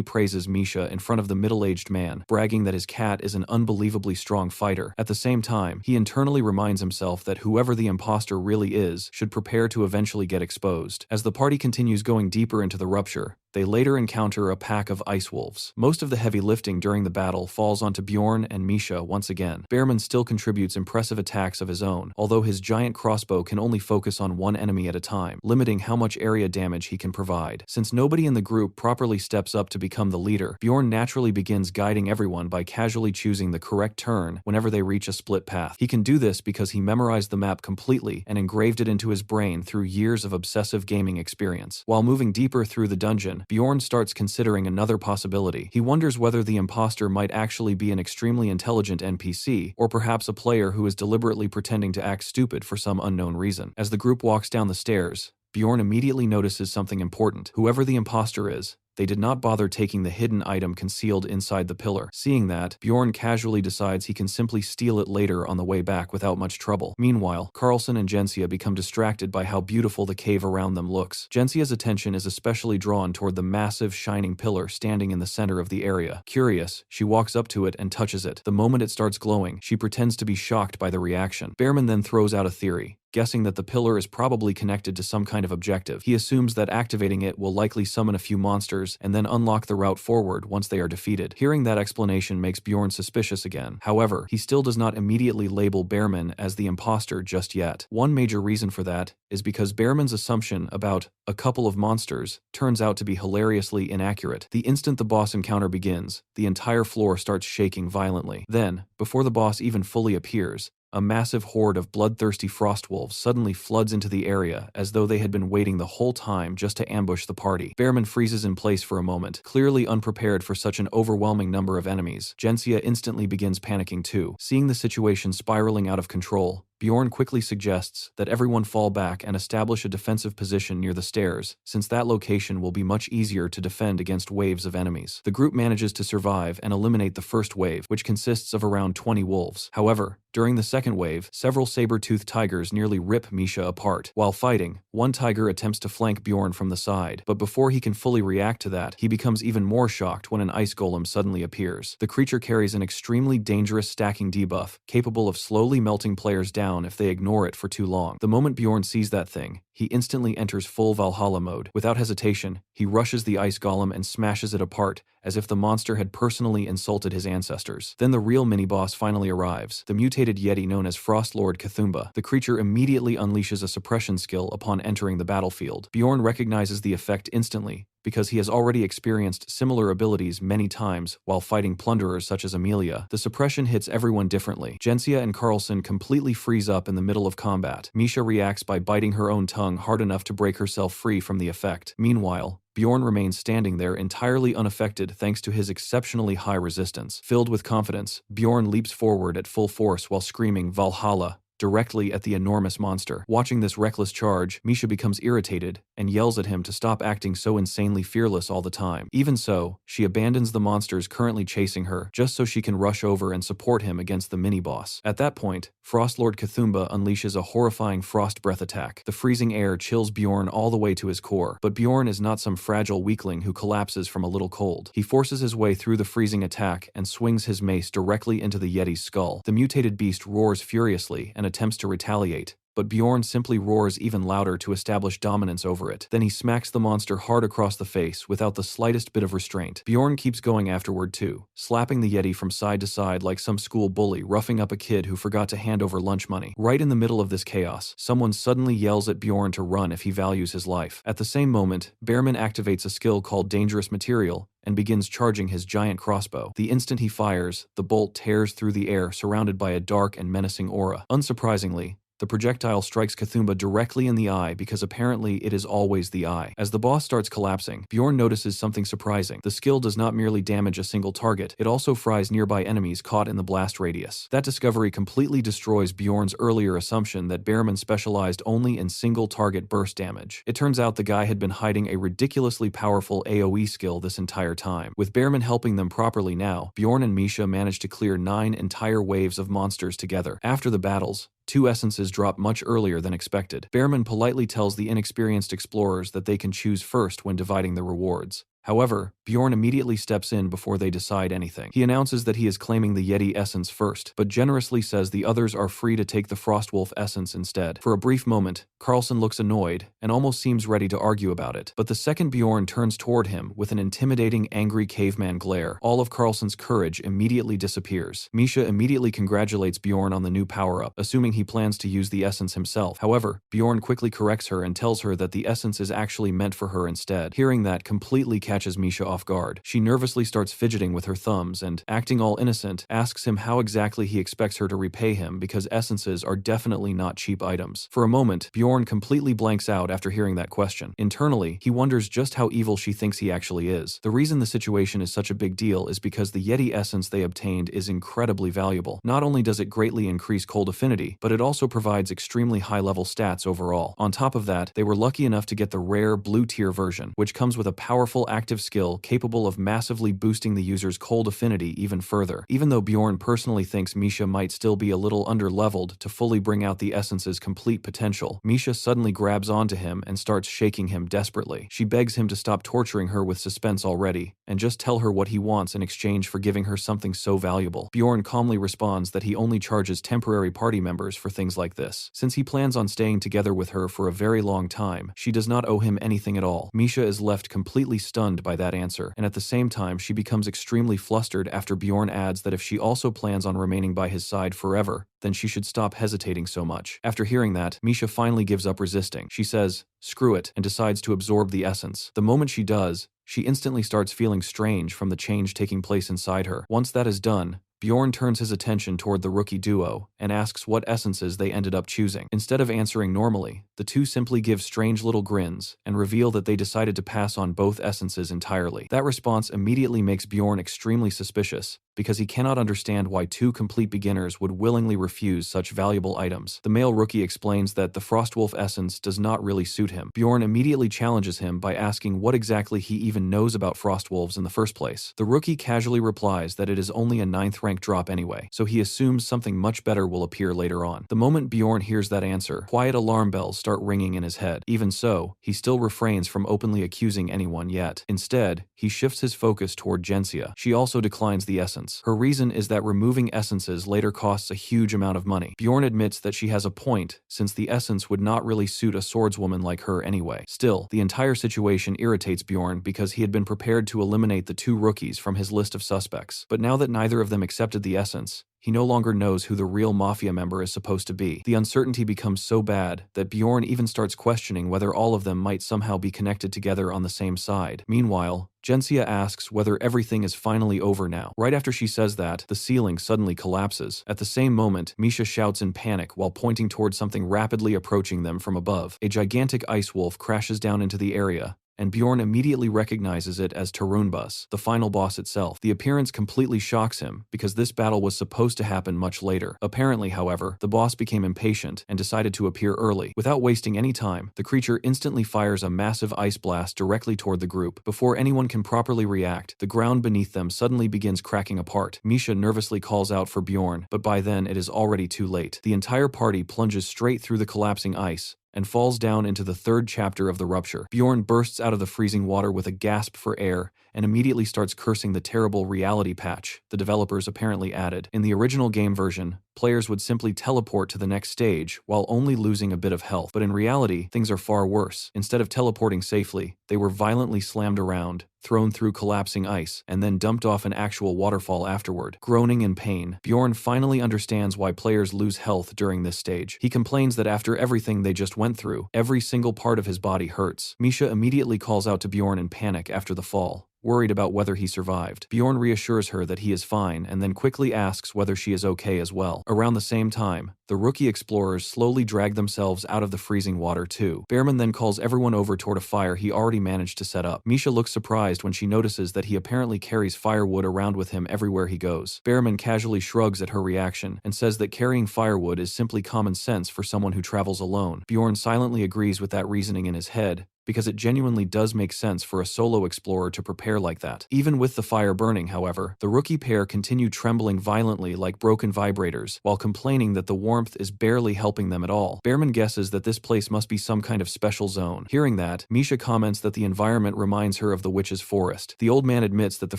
praises Misha in front of the middle-aged man, bragging that his cat is an unbelievably strong fighter. At the same time, he internally reminds himself that whoever the imposter really is should prepare to eventually get exposed. As the party continues going deeper into the rupture, they later encounter a pack of ice wolves. Most of the heavy lifting during the battle falls onto Bjorn and Misha once again. Behrman still contributes impressive attacks of his own, although his giant crossbow can only focus on one enemy at a time, limiting how much area damage he can provide. Since nobody in the group properly steps up to become the leader, Bjorn naturally begins guiding everyone by casually choosing the correct turn whenever they reach a split path. He can do this because he memorized the map completely and engraved it into his brain through years of obsessive gaming experience. While moving deeper through the dungeon, Bjorn starts considering another possibility. He wonders whether the imposter might actually be an extremely intelligent NPC, or perhaps a player who is deliberately pretending to act stupid for some unknown reason. As the group walks down the stairs, Bjorn immediately notices something important. Whoever the imposter is, they did not bother taking the hidden item concealed inside the pillar. Seeing that, Bjorn casually decides he can simply steal it later on the way back without much trouble. Meanwhile, Carlson and Jensia become distracted by how beautiful the cave around them looks. Jensia's attention is especially drawn toward the massive, shining pillar standing in the center of the area. Curious, she walks up to it and touches it. The moment it starts glowing, she pretends to be shocked by the reaction. Behrman then throws out a theory. Guessing that the pillar is probably connected to some kind of objective, he assumes that activating it will likely summon a few monsters and then unlock the route forward once they are defeated. Hearing that explanation makes Bjorn suspicious again. However, he still does not immediately label Behrman as the imposter just yet. One major reason for that is because Behrman's assumption about a couple of monsters turns out to be hilariously inaccurate. The instant the boss encounter begins, the entire floor starts shaking violently. Then, before the boss even fully appears, a massive horde of bloodthirsty frost wolves suddenly floods into the area as though they had been waiting the whole time just to ambush the party. Behrman freezes in place for a moment, clearly unprepared for such an overwhelming number of enemies. Jensia instantly begins panicking too. Seeing the situation spiraling out of control, Bjorn quickly suggests that everyone fall back and establish a defensive position near the stairs, since that location will be much easier to defend against waves of enemies. The group manages to survive and eliminate the first wave, which consists of around 20 wolves. However, during the second wave, several saber-toothed tigers nearly rip Misha apart. While fighting, one tiger attempts to flank Bjorn from the side, but before he can fully react to that, he becomes even more shocked when an ice golem suddenly appears. The creature carries an extremely dangerous stacking debuff, capable of slowly melting players down if they ignore it for too long. The moment Bjorn sees that thing, he instantly enters full Valhalla mode. Without hesitation, he rushes the ice golem and smashes it apart, as if the monster had personally insulted his ancestors. Then the real mini-boss finally arrives, the mutated yeti known as Frost Lord Cthulhu. The creature immediately unleashes a suppression skill upon entering the battlefield. Bjorn recognizes the effect instantly, because he has already experienced similar abilities many times while fighting plunderers such as Amelia. The suppression hits everyone differently. Jensia and Carlson completely freeze up in the middle of combat. Misha reacts by biting her own tongue hard enough to break herself free from the effect. Meanwhile, Bjorn remains standing there entirely unaffected thanks to his exceptionally high resistance. Filled with confidence, Bjorn leaps forward at full force while screaming Valhalla directly at the enormous monster. Watching this reckless charge, Misha becomes irritated and yells at him to stop acting so insanely fearless all the time. Even so, she abandons the monsters currently chasing her just so she can rush over and support him against the mini-boss. At that point, Frost Lord Cthulhu unleashes a horrifying frost breath attack. The freezing air chills Bjorn all the way to his core, but Bjorn is not some fragile weakling who collapses from a little cold. He forces his way through the freezing attack and swings his mace directly into the yeti's skull. The mutated beast roars furiously and attempts to retaliate, but Bjorn simply roars even louder to establish dominance over it. Then he smacks the monster hard across the face without the slightest bit of restraint. Bjorn keeps going afterward too, slapping the yeti from side to side like some school bully roughing up a kid who forgot to hand over lunch money. Right in the middle of this chaos, someone suddenly yells at Bjorn to run if he values his life. At the same moment, Behrman activates a skill called Dangerous Material and begins charging his giant crossbow. The instant he fires, the bolt tears through the air surrounded by a dark and menacing aura. Unsurprisingly, the projectile strikes Cthulhu directly in the eye because apparently it is always the eye. As the boss starts collapsing, Bjorn notices something surprising. The skill does not merely damage a single target, it also fries nearby enemies caught in the blast radius. That discovery completely destroys Bjorn's earlier assumption that Behrman specialized only in single target burst damage. It turns out the guy had been hiding a ridiculously powerful AoE skill this entire time. With Behrman helping them properly now, Bjorn and Misha managed to clear 9 entire waves of monsters together. After the battles, 2 essences drop much earlier than expected. Behrman politely tells the inexperienced explorers that they can choose first when dividing the rewards. However, Bjorn immediately steps in before they decide anything. He announces that he is claiming the Yeti essence first, but generously says the others are free to take the Frostwolf essence instead. For a brief moment, Carlson looks annoyed and almost seems ready to argue about it, but the second Bjorn turns toward him with an intimidating, angry caveman glare, all of Carlson's courage immediately disappears. Misha immediately congratulates Bjorn on the new power-up, assuming he plans to use the essence himself. However, Bjorn quickly corrects her and tells her that the essence is actually meant for her instead. Hearing that completely catches Misha off guard. She nervously starts fidgeting with her thumbs and, acting all innocent, asks him how exactly he expects her to repay him because essences are definitely not cheap items. For a moment, Bjorn completely blanks out after hearing that question. Internally, he wonders just how evil she thinks he actually is. The reason the situation is such a big deal is because the Yeti essence they obtained is incredibly valuable. Not only does it greatly increase cold affinity, but it also provides extremely high-level stats overall. On top of that, they were lucky enough to get the rare blue-tier version, which comes with a powerful active skill capable of massively boosting the user's cold affinity even further. Even though Bjorn personally thinks Misha might still be a little under-leveled to fully bring out the essence's complete potential, Misha suddenly grabs onto him and starts shaking him desperately. She begs him to stop torturing her with suspense already, and just tell her what he wants in exchange for giving her something so valuable. Bjorn calmly responds that he only charges temporary party members for things like this. Since he plans on staying together with her for a very long time, she does not owe him anything at all. Misha is left completely stunned by that answer, and at the same time she becomes extremely flustered after Bjorn adds that if she also plans on remaining by his side forever, then she should stop hesitating so much. After hearing that, Misha finally gives up resisting. She says, "Screw it," and decides to absorb the essence. The moment she does, she instantly starts feeling strange from the change taking place inside her. Once that is done, Bjorn turns his attention toward the rookie duo and asks what essences they ended up choosing. Instead of answering normally, the two simply give strange little grins and reveal that they decided to pass on both essences entirely. That response immediately makes Bjorn extremely suspicious, because he cannot understand why two complete beginners would willingly refuse such valuable items. The male rookie explains that the Frostwolf essence does not really suit him. Bjorn immediately challenges him by asking what exactly he even knows about Frostwolves in the first place. The rookie casually replies that it is only a 9th rank drop anyway, so he assumes something much better will appear later on. The moment Bjorn hears that answer, quiet alarm bells start ringing in his head. Even so, he still refrains from openly accusing anyone yet. Instead, he shifts his focus toward Jensia. She also declines the essence. Her reason is that removing essences later costs a huge amount of money. Bjorn admits that she has a point, since the essence would not really suit a swordswoman like her anyway. Still, the entire situation irritates Bjorn because he had been prepared to eliminate the two rookies from his list of suspects. But now that neither of them accepted the essence, he no longer knows who the real mafia member is supposed to be. The uncertainty becomes so bad that Bjorn even starts questioning whether all of them might somehow be connected together on the same side. Meanwhile, Jensia asks whether everything is finally over now. Right after she says that, the ceiling suddenly collapses. At the same moment, Misha shouts in panic while pointing towards something rapidly approaching them from above. A gigantic ice wolf crashes down into the area, and Bjorn immediately recognizes it as Tarunbus, the final boss itself. The appearance completely shocks him, because this battle was supposed to happen much later. Apparently, however, the boss became impatient and decided to appear early. Without wasting any time, the creature instantly fires a massive ice blast directly toward the group. Before anyone can properly react, the ground beneath them suddenly begins cracking apart. Misha nervously calls out for Bjorn, but by then it is already too late. The entire party plunges straight through the collapsing ice and falls down into the 3rd chapter of the rupture. Bjorn bursts out of the freezing water with a gasp for air and immediately starts cursing the terrible reality patch the developers apparently added. In the original game version, players would simply teleport to the next stage while only losing a bit of health, but in reality, things are far worse. Instead of teleporting safely, they were violently slammed around, thrown through collapsing ice, and then dumped off an actual waterfall afterward. Groaning in pain, Bjorn finally understands why players lose health during this stage. He complains that after everything they just went through, every single part of his body hurts. Misha immediately calls out to Bjorn in panic after the fall, worried about whether he survived. Bjorn reassures her that he is fine and then quickly asks whether she is okay as well. Around the same time, the rookie explorers slowly drag themselves out of the freezing water too. Behrman then calls everyone over toward a fire he already managed to set up. Misha looks surprised when she notices that he apparently carries firewood around with him everywhere he goes. Behrman casually shrugs at her reaction and says that carrying firewood is simply common sense for someone who travels alone. Bjorn silently agrees with that reasoning in his head, because it genuinely does make sense for a solo explorer to prepare like that. Even with the fire burning, however, the rookie pair continue trembling violently like broken vibrators, while complaining that the warmth is barely helping them at all. Behrman guesses that this place must be some kind of special zone. Hearing that, Misha comments that the environment reminds her of the witch's forest. The old man admits that the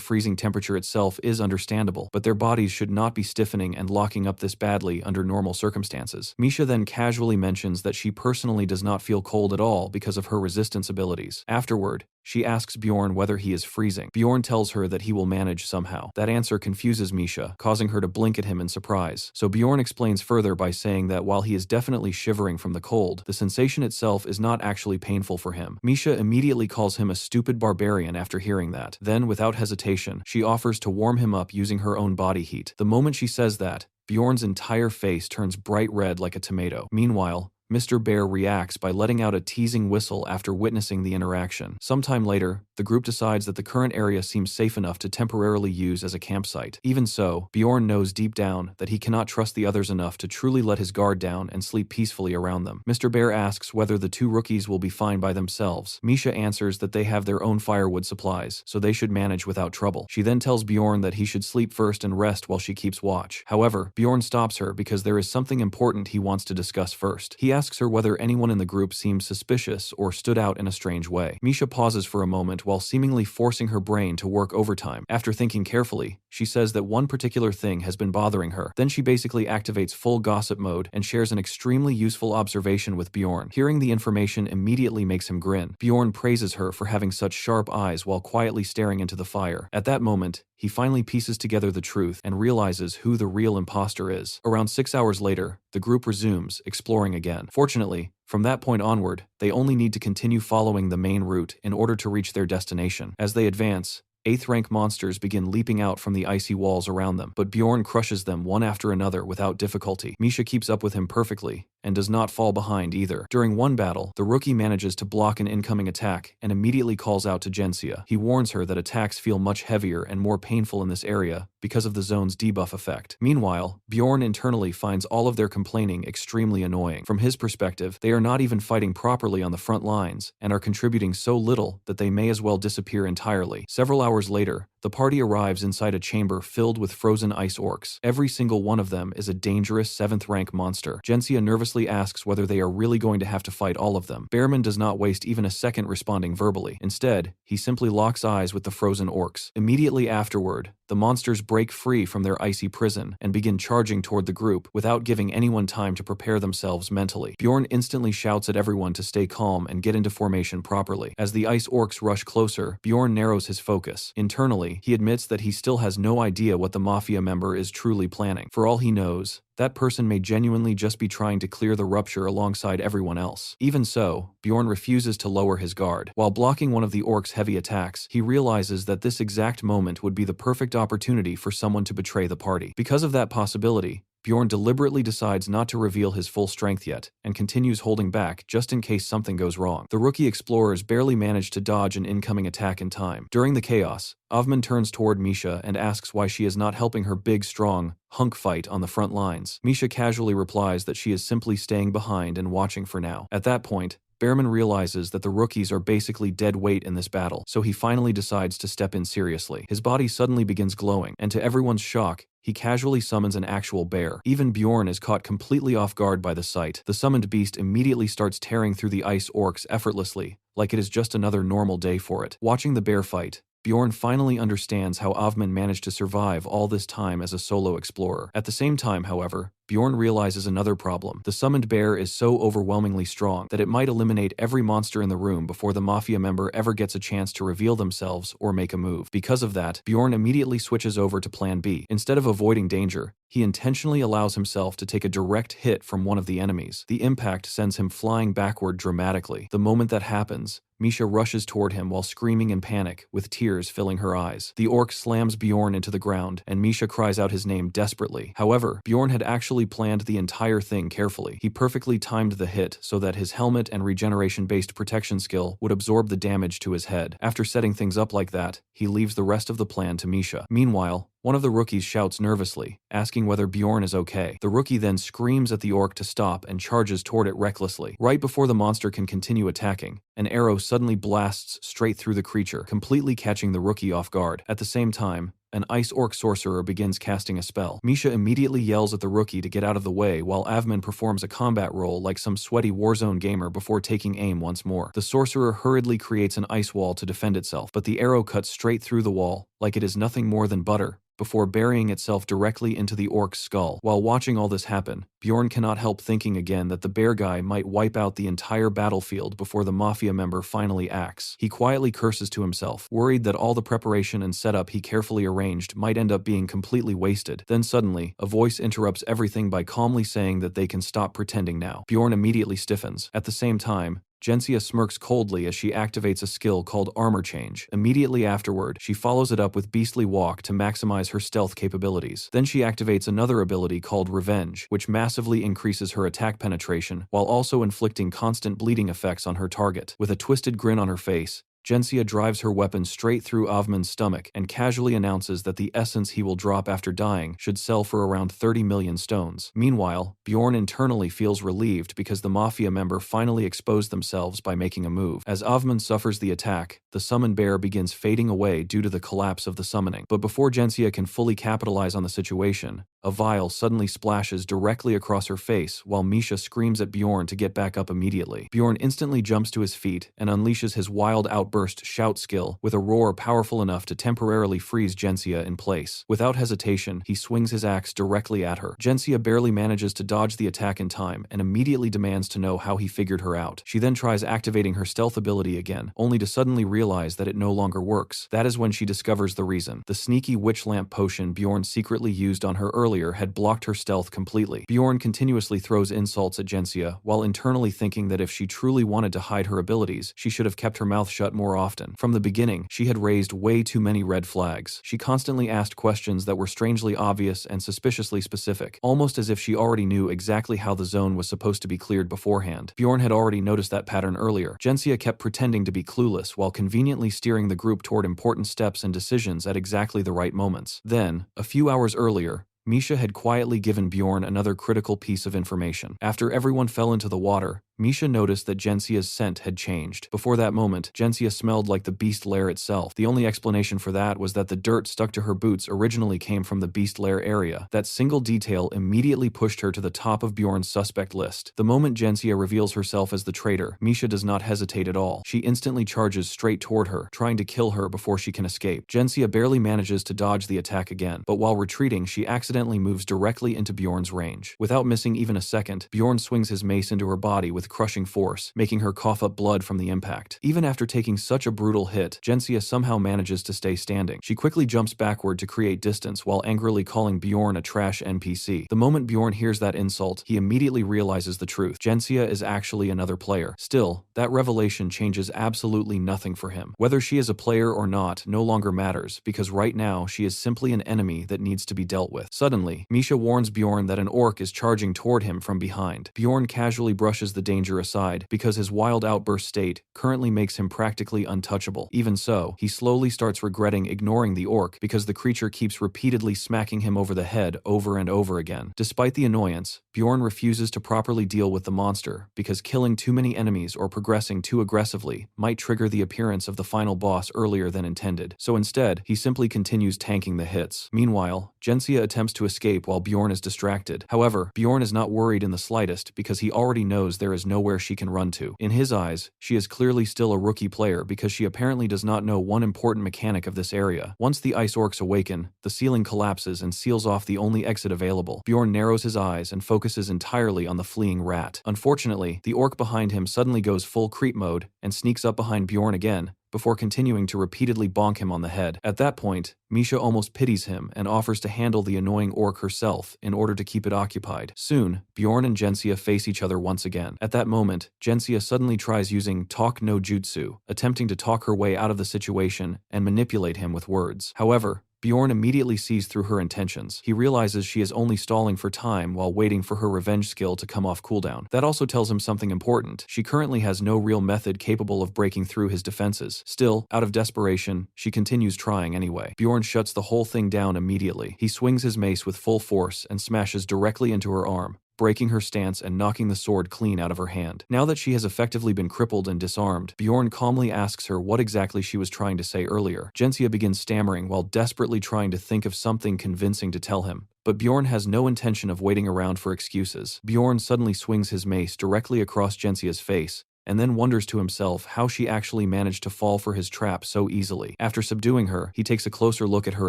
freezing temperature itself is understandable, but their bodies should not be stiffening and locking up this badly under normal circumstances. Misha then casually mentions that she personally does not feel cold at all because of her resistance abilities. Afterward, she asks Bjorn whether he is freezing. Bjorn tells her that he will manage somehow. That answer confuses Misha, causing her to blink at him in surprise. So Bjorn explains further by saying that while he is definitely shivering from the cold, the sensation itself is not actually painful for him. Misha immediately calls him a stupid barbarian after hearing that. Then, without hesitation, she offers to warm him up using her own body heat. The moment she says that, Bjorn's entire face turns bright red like a tomato. Meanwhile, Mr. Bear reacts by letting out a teasing whistle after witnessing the interaction. Sometime later, the group decides that the current area seems safe enough to temporarily use as a campsite. Even so, Bjorn knows deep down that he cannot trust the others enough to truly let his guard down and sleep peacefully around them. Mr. Bear asks whether the two rookies will be fine by themselves. Misha answers that they have their own firewood supplies, so they should manage without trouble. She then tells Bjorn that he should sleep first and rest while she keeps watch. However, Bjorn stops her because there is something important he wants to discuss first. He asks her whether anyone in the group seemed suspicious or stood out in a strange way. Misha pauses for a moment while seemingly forcing her brain to work overtime. After thinking carefully, she says that one particular thing has been bothering her. Then she basically activates full gossip mode and shares an extremely useful observation with Bjorn. Hearing the information immediately makes him grin. Bjorn praises her for having such sharp eyes while quietly staring into the fire. At that moment, he finally pieces together the truth and realizes who the real imposter is. Around 6 hours later, the group resumes, exploring again. Fortunately, from that point onward, they only need to continue following the main route in order to reach their destination. As they advance, 8th rank monsters begin leaping out from the icy walls around them, but Bjorn crushes them one after another without difficulty. Misha keeps up with him perfectly, and does not fall behind either. During one battle, the rookie manages to block an incoming attack and immediately calls out to Gensia. He warns her that attacks feel much heavier and more painful in this area because of the zone's debuff effect. Meanwhile, Bjorn internally finds all of their complaining extremely annoying. From his perspective, they are not even fighting properly on the front lines and are contributing so little that they may as well disappear entirely. Several hours later, the party arrives inside a chamber filled with frozen ice orcs. Every single one of them is a dangerous 7th rank monster. Gensia nervously asks whether they are really going to have to fight all of them. Behrman does not waste even a second responding verbally. Instead, he simply locks eyes with the frozen orcs. Immediately afterward, the monsters break free from their icy prison and begin charging toward the group without giving anyone time to prepare themselves mentally. Bjorn instantly shouts at everyone to stay calm and get into formation properly. As the ice orcs rush closer, Bjorn narrows his focus. Internally, he admits that he still has no idea what the mafia member is truly planning. For all he knows, that person may genuinely just be trying to clear the rupture alongside everyone else. Even so, Bjorn refuses to lower his guard. While blocking one of the orcs' heavy attacks, he realizes that this exact moment would be the perfect opportunity for someone to betray the party. Because of that possibility, Bjorn deliberately decides not to reveal his full strength yet, and continues holding back just in case something goes wrong. The rookie explorers barely manage to dodge an incoming attack in time. During the chaos, Avman turns toward Misha and asks why she is not helping her big, strong hunk fight on the front lines. Misha casually replies that she is simply staying behind and watching for now. At that point, Behrman realizes that the rookies are basically dead weight in this battle, so he finally decides to step in seriously. His body suddenly begins glowing, and to everyone's shock, he casually summons an actual bear. Even Bjorn is caught completely off guard by the sight. The summoned beast immediately starts tearing through the ice orcs effortlessly, like it is just another normal day for it. Watching the bear fight, Bjorn finally understands how Avman managed to survive all this time as a solo explorer. At the same time, however, Bjorn realizes another problem. The summoned bear is so overwhelmingly strong that it might eliminate every monster in the room before the mafia member ever gets a chance to reveal themselves or make a move. Because of that, Bjorn immediately switches over to plan B. Instead of avoiding danger, he intentionally allows himself to take a direct hit from one of the enemies. The impact sends him flying backward dramatically. The moment that happens, Misha rushes toward him while screaming in panic, with tears filling her eyes. The orc slams Bjorn into the ground, and Misha cries out his name desperately. However, Bjorn had actually planned the entire thing carefully. He perfectly timed the hit so that his helmet and regeneration-based protection skill would absorb the damage to his head. After setting things up like that, he leaves the rest of the plan to Misha. Meanwhile, One of the rookies shouts nervously, asking whether Bjorn is okay. The rookie then screams at the orc to stop and charges toward it recklessly. Right before the monster can continue attacking, an arrow suddenly blasts straight through the creature, completely catching the rookie off guard. At the same time, an ice orc sorcerer begins casting a spell. Misha immediately yells at the rookie to get out of the way while Avman performs a combat roll like some sweaty Warzone gamer before taking aim once more. The sorcerer hurriedly creates an ice wall to defend itself, but the arrow cuts straight through the wall, like it is nothing more than butter, before burying itself directly into the orc's skull. While watching all this happen, Bjorn cannot help thinking again that the bear guy might wipe out the entire battlefield before the mafia member finally acts. He quietly curses to himself, worried that all the preparation and setup he carefully arranged might end up being completely wasted. Then suddenly, a voice interrupts everything by calmly saying that they can stop pretending now. Bjorn immediately stiffens. At the same time, Jensia smirks coldly as she activates a skill called Armor Change. Immediately afterward, she follows it up with Beastly Walk to maximize her stealth capabilities. Then she activates another ability called Revenge, which massively increases her attack penetration, while also inflicting constant bleeding effects on her target. With a twisted grin on her face, Jensia drives her weapon straight through Avman's stomach and casually announces that the essence he will drop after dying should sell for around 30 million stones. Meanwhile, Bjorn internally feels relieved because the mafia member finally exposed themselves by making a move. As Avman suffers the attack, the summoned bear begins fading away due to the collapse of the summoning. But before Jensia can fully capitalize on the situation, a vial suddenly splashes directly across her face while Misha screams at Bjorn to get back up immediately. Bjorn instantly jumps to his feet and unleashes his wild outburst shout skill with a roar powerful enough to temporarily freeze Jensia in place. Without hesitation, he swings his axe directly at her. Jensia barely manages to dodge the attack in time and immediately demands to know how he figured her out. She then tries activating her stealth ability again, only to suddenly realize that it no longer works. That is when she discovers the reason. The sneaky witch lamp potion Bjorn secretly used on her earlier had blocked her stealth completely. Bjorn continuously throws insults at Jensia, while internally thinking that if she truly wanted to hide her abilities, she should have kept her mouth shut more often. From the beginning, she had raised way too many red flags. She constantly asked questions that were strangely obvious and suspiciously specific, almost as if she already knew exactly how the zone was supposed to be cleared beforehand. Bjorn had already noticed that pattern earlier. Jensia kept pretending to be clueless while conveniently steering the group toward important steps and decisions at exactly the right moments. Then, a few hours earlier, Misha had quietly given Bjorn another critical piece of information. After everyone fell into the water, Misha noticed that Jensia's scent had changed. Before that moment, Jensia smelled like the beast lair itself. The only explanation for that was that the dirt stuck to her boots originally came from the beast lair area. That single detail immediately pushed her to the top of Bjorn's suspect list. The moment Jensia reveals herself as the traitor, Misha does not hesitate at all. She instantly charges straight toward her, trying to kill her before she can escape. Jensia barely manages to dodge the attack again, but while retreating, she accidentally moves directly into Bjorn's range. Without missing even a second, Bjorn swings his mace into her body with crushing force, making her cough up blood from the impact. Even after taking such a brutal hit, Jensia somehow manages to stay standing. She quickly jumps backward to create distance while angrily calling Bjorn a trash NPC. The moment Bjorn hears that insult, he immediately realizes the truth. Jensia is actually another player. Still, that revelation changes absolutely nothing for him. Whether she is a player or not no longer matters, because right now she is simply an enemy that needs to be dealt with. Suddenly, Misha warns Bjorn that an orc is charging toward him from behind. Bjorn casually brushes the danger aside because his wild outburst state currently makes him practically untouchable. Even so, he slowly starts regretting ignoring the orc because the creature keeps repeatedly smacking him over the head over and over again. Despite the annoyance, Bjorn refuses to properly deal with the monster because killing too many enemies or progressing too aggressively might trigger the appearance of the final boss earlier than intended. So instead, he simply continues tanking the hits. Meanwhile, Jensia attempts to escape while Bjorn is distracted. However, Bjorn is not worried in the slightest because he already knows there is nowhere she can run to. In his eyes, she is clearly still a rookie player because she apparently does not know one important mechanic of this area. Once the ice orcs awaken, the ceiling collapses and seals off the only exit available. Bjorn narrows his eyes and focuses entirely on the fleeing rat. Unfortunately, the orc behind him suddenly goes full creep mode and sneaks up behind Bjorn again, before continuing to repeatedly bonk him on the head. At that point, Misha almost pities him and offers to handle the annoying orc herself in order to keep it occupied. Soon, Bjorn and Jensia face each other once again. At that moment, Jensia suddenly tries using talk no jutsu, attempting to talk her way out of the situation and manipulate him with words. However, Bjorn immediately sees through her intentions. He realizes she is only stalling for time while waiting for her revenge skill to come off cooldown. That also tells him something important. She currently has no real method capable of breaking through his defenses. Still, out of desperation, she continues trying anyway. Bjorn shuts the whole thing down immediately. He swings his mace with full force and smashes directly into her arm, breaking her stance and knocking the sword clean out of her hand. Now that she has effectively been crippled and disarmed, Bjorn calmly asks her what exactly she was trying to say earlier. Jensia begins stammering while desperately trying to think of something convincing to tell him. But Bjorn has no intention of waiting around for excuses. Bjorn suddenly swings his mace directly across Jensia's face, and then wonders to himself how she actually managed to fall for his trap so easily. After subduing her, he takes a closer look at her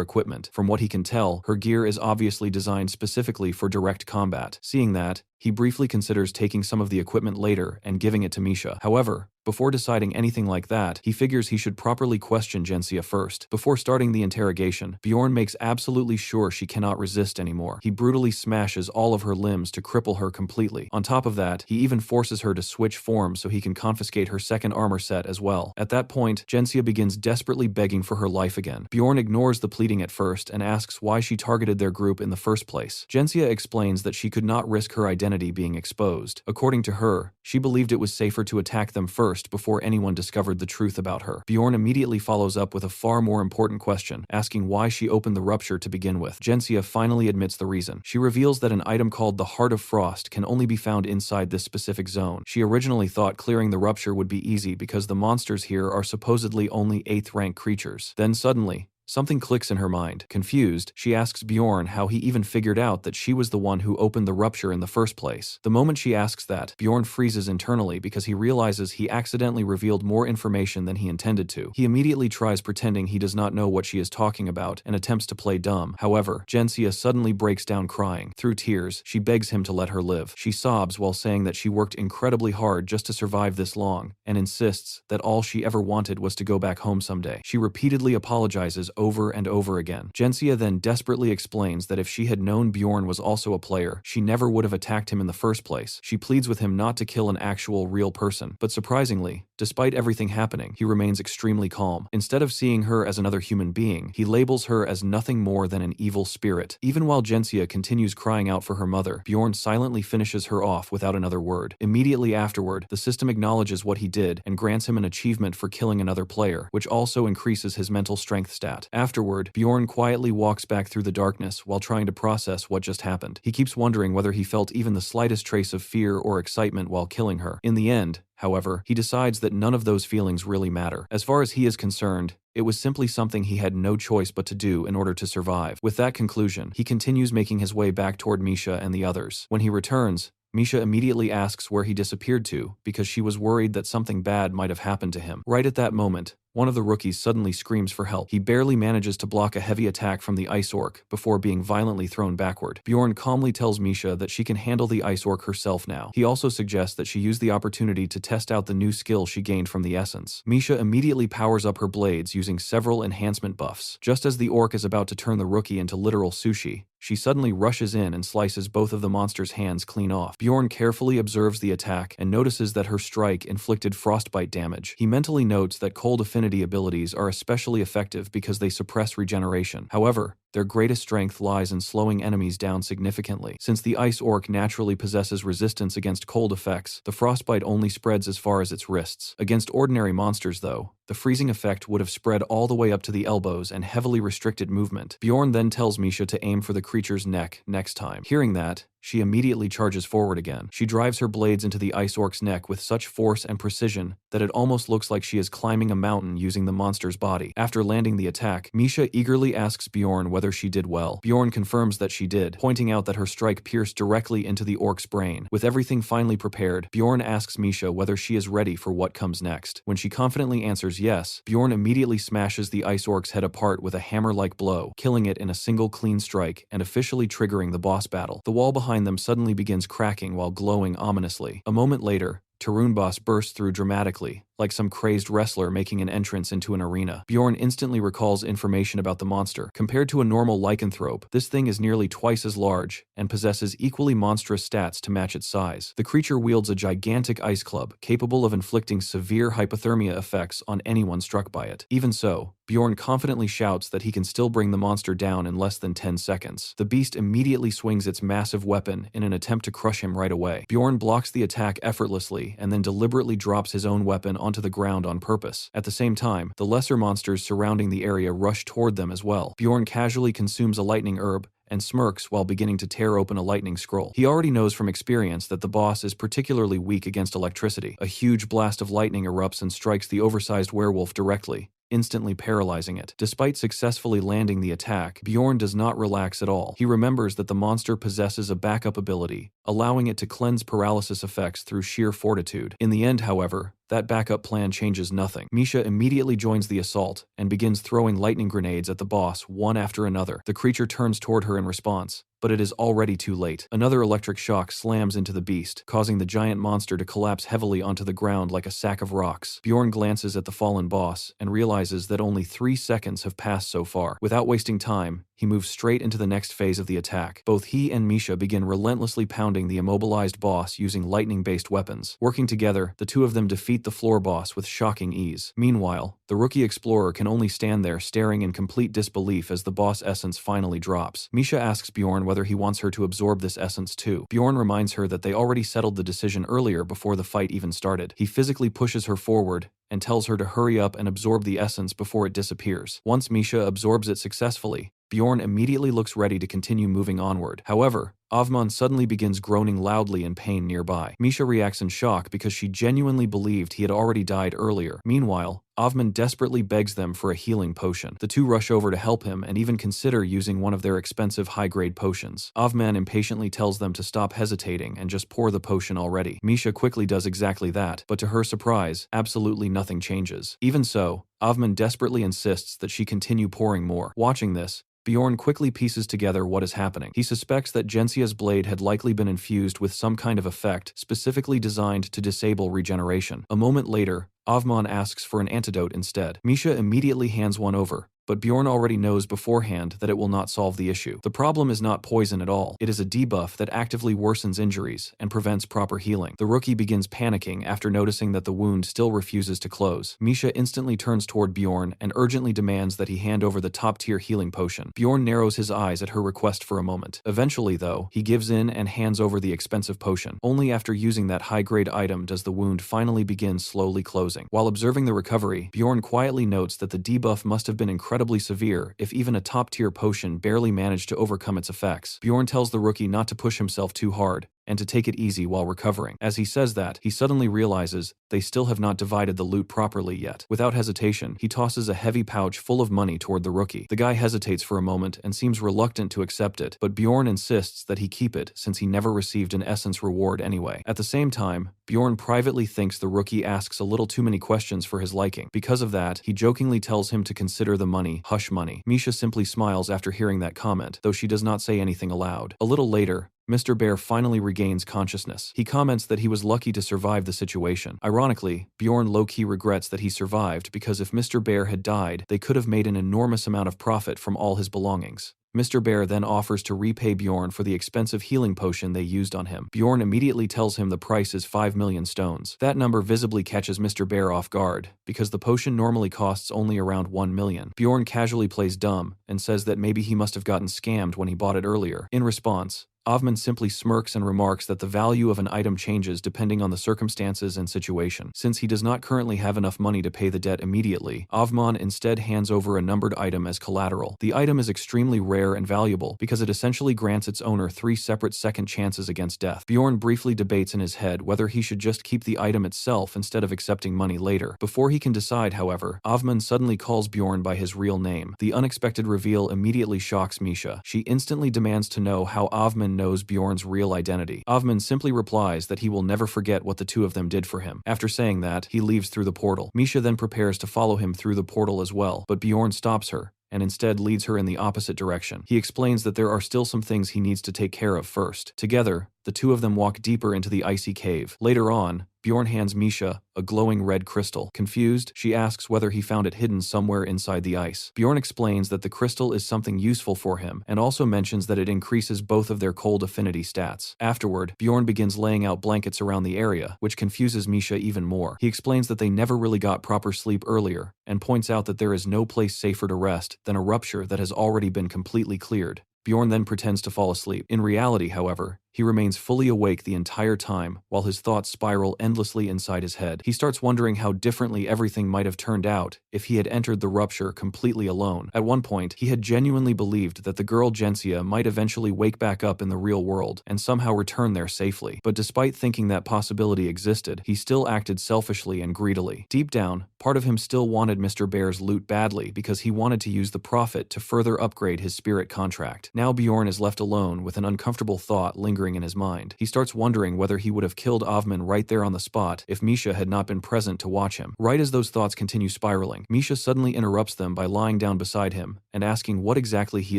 equipment. From what he can tell, her gear is obviously designed specifically for direct combat. Seeing that, he briefly considers taking some of the equipment later and giving it to Misha. However, before deciding anything like that, he figures he should properly question Jensia first. Before starting the interrogation, Bjorn makes absolutely sure she cannot resist anymore. He brutally smashes all of her limbs to cripple her completely. On top of that, he even forces her to switch forms so he can confiscate her second armor set as well. At that point, Jensia begins desperately begging for her life again. Bjorn ignores the pleading at first and asks why she targeted their group in the first place. Jensia explains that she could not risk her identity being exposed. According to her, she believed it was safer to attack them first before anyone discovered the truth about her. Bjorn immediately follows up with a far more important question, asking why she opened the rupture to begin with. Jensia finally admits the reason. She reveals that an item called the Heart of Frost can only be found inside this specific zone. She originally thought clearing the rupture would be easy because the monsters here are supposedly only 8th rank creatures. Then suddenly, something clicks in her mind. Confused, she asks Bjorn how he even figured out that she was the one who opened the rupture in the first place. The moment she asks that, Bjorn freezes internally because he realizes he accidentally revealed more information than he intended to. He immediately tries pretending he does not know what she is talking about and attempts to play dumb. However, Jensia suddenly breaks down crying. Through tears, she begs him to let her live. She sobs while saying that she worked incredibly hard just to survive this long, and insists that all she ever wanted was to go back home someday. She repeatedly apologizes over and over again. Jensia then desperately explains that if she had known Bjorn was also a player, she never would have attacked him in the first place. She pleads with him not to kill an actual real person, but surprisingly, despite everything happening, he remains extremely calm. Instead of seeing her as another human being, he labels her as nothing more than an evil spirit. Even while Jensia continues crying out for her mother, Bjorn silently finishes her off without another word. Immediately afterward, the system acknowledges what he did and grants him an achievement for killing another player, which also increases his mental strength stat. Afterward, Bjorn quietly walks back through the darkness while trying to process what just happened. He keeps wondering whether he felt even the slightest trace of fear or excitement while killing her. In the end, however, he decides that none of those feelings really matter. As far as he is concerned, it was simply something he had no choice but to do in order to survive. With that conclusion, he continues making his way back toward Misha and the others. When he returns, Misha immediately asks where he disappeared to because she was worried that something bad might have happened to him. Right at that moment, one of the rookies suddenly screams for help. He barely manages to block a heavy attack from the ice orc before being violently thrown backward. Bjorn calmly tells Misha that she can handle the ice orc herself now. He also suggests that she use the opportunity to test out the new skill she gained from the essence. Misha immediately powers up her blades using several enhancement buffs. Just as the orc is about to turn the rookie into literal sushi, she suddenly rushes in and slices both of the monster's hands clean off. Bjorn carefully observes the attack and notices that her strike inflicted frostbite damage. He mentally notes that cold affinity abilities are especially effective because they suppress regeneration. However, their greatest strength lies in slowing enemies down significantly. Since the ice orc naturally possesses resistance against cold effects, the frostbite only spreads as far as its wrists. Against ordinary monsters, though, the freezing effect would have spread all the way up to the elbows and heavily restricted movement. Bjorn then tells Misha to aim for the creature's neck next time. Hearing that, she immediately charges forward again. She drives her blades into the ice orc's neck with such force and precision that it almost looks like she is climbing a mountain using the monster's body. After landing the attack, Misha eagerly asks Bjorn whether she did well. Bjorn confirms that she did, pointing out that her strike pierced directly into the orc's brain. With everything finally prepared, Bjorn asks Misha whether she is ready for what comes next. When she confidently answers yes, Bjorn immediately smashes the ice orc's head apart with a hammer-like blow, killing it in a single clean strike and officially triggering the boss battle. The wall behind them suddenly begins cracking while glowing ominously. A moment later, Tarun Boss bursts through dramatically, like some crazed wrestler making an entrance into an arena. Bjorn instantly recalls information about the monster. Compared to a normal lycanthrope, this thing is nearly twice as large and possesses equally monstrous stats to match its size. The creature wields a gigantic ice club capable of inflicting severe hypothermia effects on anyone struck by it. Even so, Bjorn confidently shouts that he can still bring the monster down in less than 10 seconds. The beast immediately swings its massive weapon in an attempt to crush him right away. Bjorn blocks the attack effortlessly and then deliberately drops his own weapon onto the ground on purpose. At the same time, the lesser monsters surrounding the area rush toward them as well. Bjorn casually consumes a lightning herb and smirks while beginning to tear open a lightning scroll. He already knows from experience that the boss is particularly weak against electricity. A huge blast of lightning erupts and strikes the oversized werewolf directly, instantly paralyzing it. Despite successfully landing the attack, Bjorn does not relax at all. He remembers that the monster possesses a backup ability, allowing it to cleanse paralysis effects through sheer fortitude. In the end, however, that backup plan changes nothing. Misha immediately joins the assault and begins throwing lightning grenades at the boss one after another. The creature turns toward her in response, but it is already too late. Another electric shock slams into the beast, causing the giant monster to collapse heavily onto the ground like a sack of rocks. Bjorn glances at the fallen boss and realizes that only 3 seconds have passed so far. Without wasting time, he moves straight into the next phase of the attack. Both he and Misha begin relentlessly pounding the immobilized boss using lightning-based weapons. Working together, the two of them defeat the floor boss with shocking ease. Meanwhile, the rookie explorer can only stand there staring in complete disbelief as the boss essence finally drops. Misha asks Bjorn whether he wants her to absorb this essence too. Bjorn reminds her that they already settled the decision earlier before the fight even started. He physically pushes her forward and tells her to hurry up and absorb the essence before it disappears. Once Misha absorbs it successfully, Bjorn immediately looks ready to continue moving onward. However, Avman suddenly begins groaning loudly in pain nearby. Misha reacts in shock because she genuinely believed he had already died earlier. Meanwhile, Avman desperately begs them for a healing potion. The two rush over to help him and even consider using one of their expensive high-grade potions. Avman impatiently tells them to stop hesitating and just pour the potion already. Misha quickly does exactly that, but to her surprise, absolutely nothing changes. Even so, Avman desperately insists that she continue pouring more. Watching this, Bjorn quickly pieces together what is happening. He suspects that Jensia's blade had likely been infused with some kind of effect specifically designed to disable regeneration. A moment later, Avman asks for an antidote instead. Misha immediately hands one over, but Bjorn already knows beforehand that it will not solve the issue. The problem is not poison at all. It is a debuff that actively worsens injuries and prevents proper healing. The rookie begins panicking after noticing that the wound still refuses to close. Misha instantly turns toward Bjorn and urgently demands that he hand over the top-tier healing potion. Bjorn narrows his eyes at her request for a moment. Eventually, though, he gives in and hands over the expensive potion. Only after using that high-grade item does the wound finally begin slowly closing. While observing the recovery, Bjorn quietly notes that the debuff must have been incredibly severe if even a top-tier potion barely managed to overcome its effects. Bjorn tells the rookie not to push himself too hard and to take it easy while recovering. As he says that, he suddenly realizes they still have not divided the loot properly yet. Without hesitation, he tosses a heavy pouch full of money toward the rookie. The guy hesitates for a moment and seems reluctant to accept it, but Bjorn insists that he keep it since he never received an essence reward anyway. At the same time, Bjorn privately thinks the rookie asks a little too many questions for his liking. Because of that, he jokingly tells him to consider the money hush money. Misha simply smiles after hearing that comment, though she does not say anything aloud. A little later, Mr. Bear finally regains consciousness. He comments that he was lucky to survive the situation. Ironically, Bjorn low-key regrets that he survived because if Mr. Bear had died, they could have made an enormous amount of profit from all his belongings. Mr. Bear then offers to repay Bjorn for the expensive healing potion they used on him. Bjorn immediately tells him the price is 5 million stones. That number visibly catches Mr. Bear off guard, because the potion normally costs only around 1 million. Bjorn casually plays dumb and says that maybe he must have gotten scammed when he bought it earlier. In response, Avman simply smirks and remarks that the value of an item changes depending on the circumstances and situation. Since he does not currently have enough money to pay the debt immediately, Avman instead hands over a numbered item as collateral. The item is extremely rare and valuable because it essentially grants its owner 3 separate second chances against death. Bjorn briefly debates in his head whether he should just keep the item itself instead of accepting money later. Before he can decide, however, Avman suddenly calls Bjorn by his real name. The unexpected reveal immediately shocks Misha. She instantly demands to know how Avman knows Bjorn's real identity. Avman simply replies that he will never forget what the two of them did for him. After saying that, he leaves through the portal. Misha then prepares to follow him through the portal as well, but Bjorn stops her and instead leads her in the opposite direction. He explains that there are still some things he needs to take care of first. Together, The two of them walk deeper into the icy cave. Later on, Bjorn hands Misha a glowing red crystal. Confused, she asks whether he found it hidden somewhere inside the ice. Bjorn explains that the crystal is something useful for him and also mentions that it increases both of their cold affinity stats. Afterward, Bjorn begins laying out blankets around the area, which confuses Misha even more. He explains that they never really got proper sleep earlier and points out that there is no place safer to rest than a rupture that has already been completely cleared. Bjorn then pretends to fall asleep. In reality, however, he remains fully awake the entire time, while his thoughts spiral endlessly inside his head. He starts wondering how differently everything might have turned out if he had entered the rupture completely alone. At one point, he had genuinely believed that the girl Gensia might eventually wake back up in the real world and somehow return there safely. But despite thinking that possibility existed, he still acted selfishly and greedily. Deep down, part of him still wanted Mr. Bear's loot badly because he wanted to use the profit to further upgrade his spirit contract. Now Bjorn is left alone with an uncomfortable thought lingering in his mind. He starts wondering whether he would have killed Avman right there on the spot if Misha had not been present to watch him. Right as those thoughts continue spiraling, Misha suddenly interrupts them by lying down beside him and asking what exactly he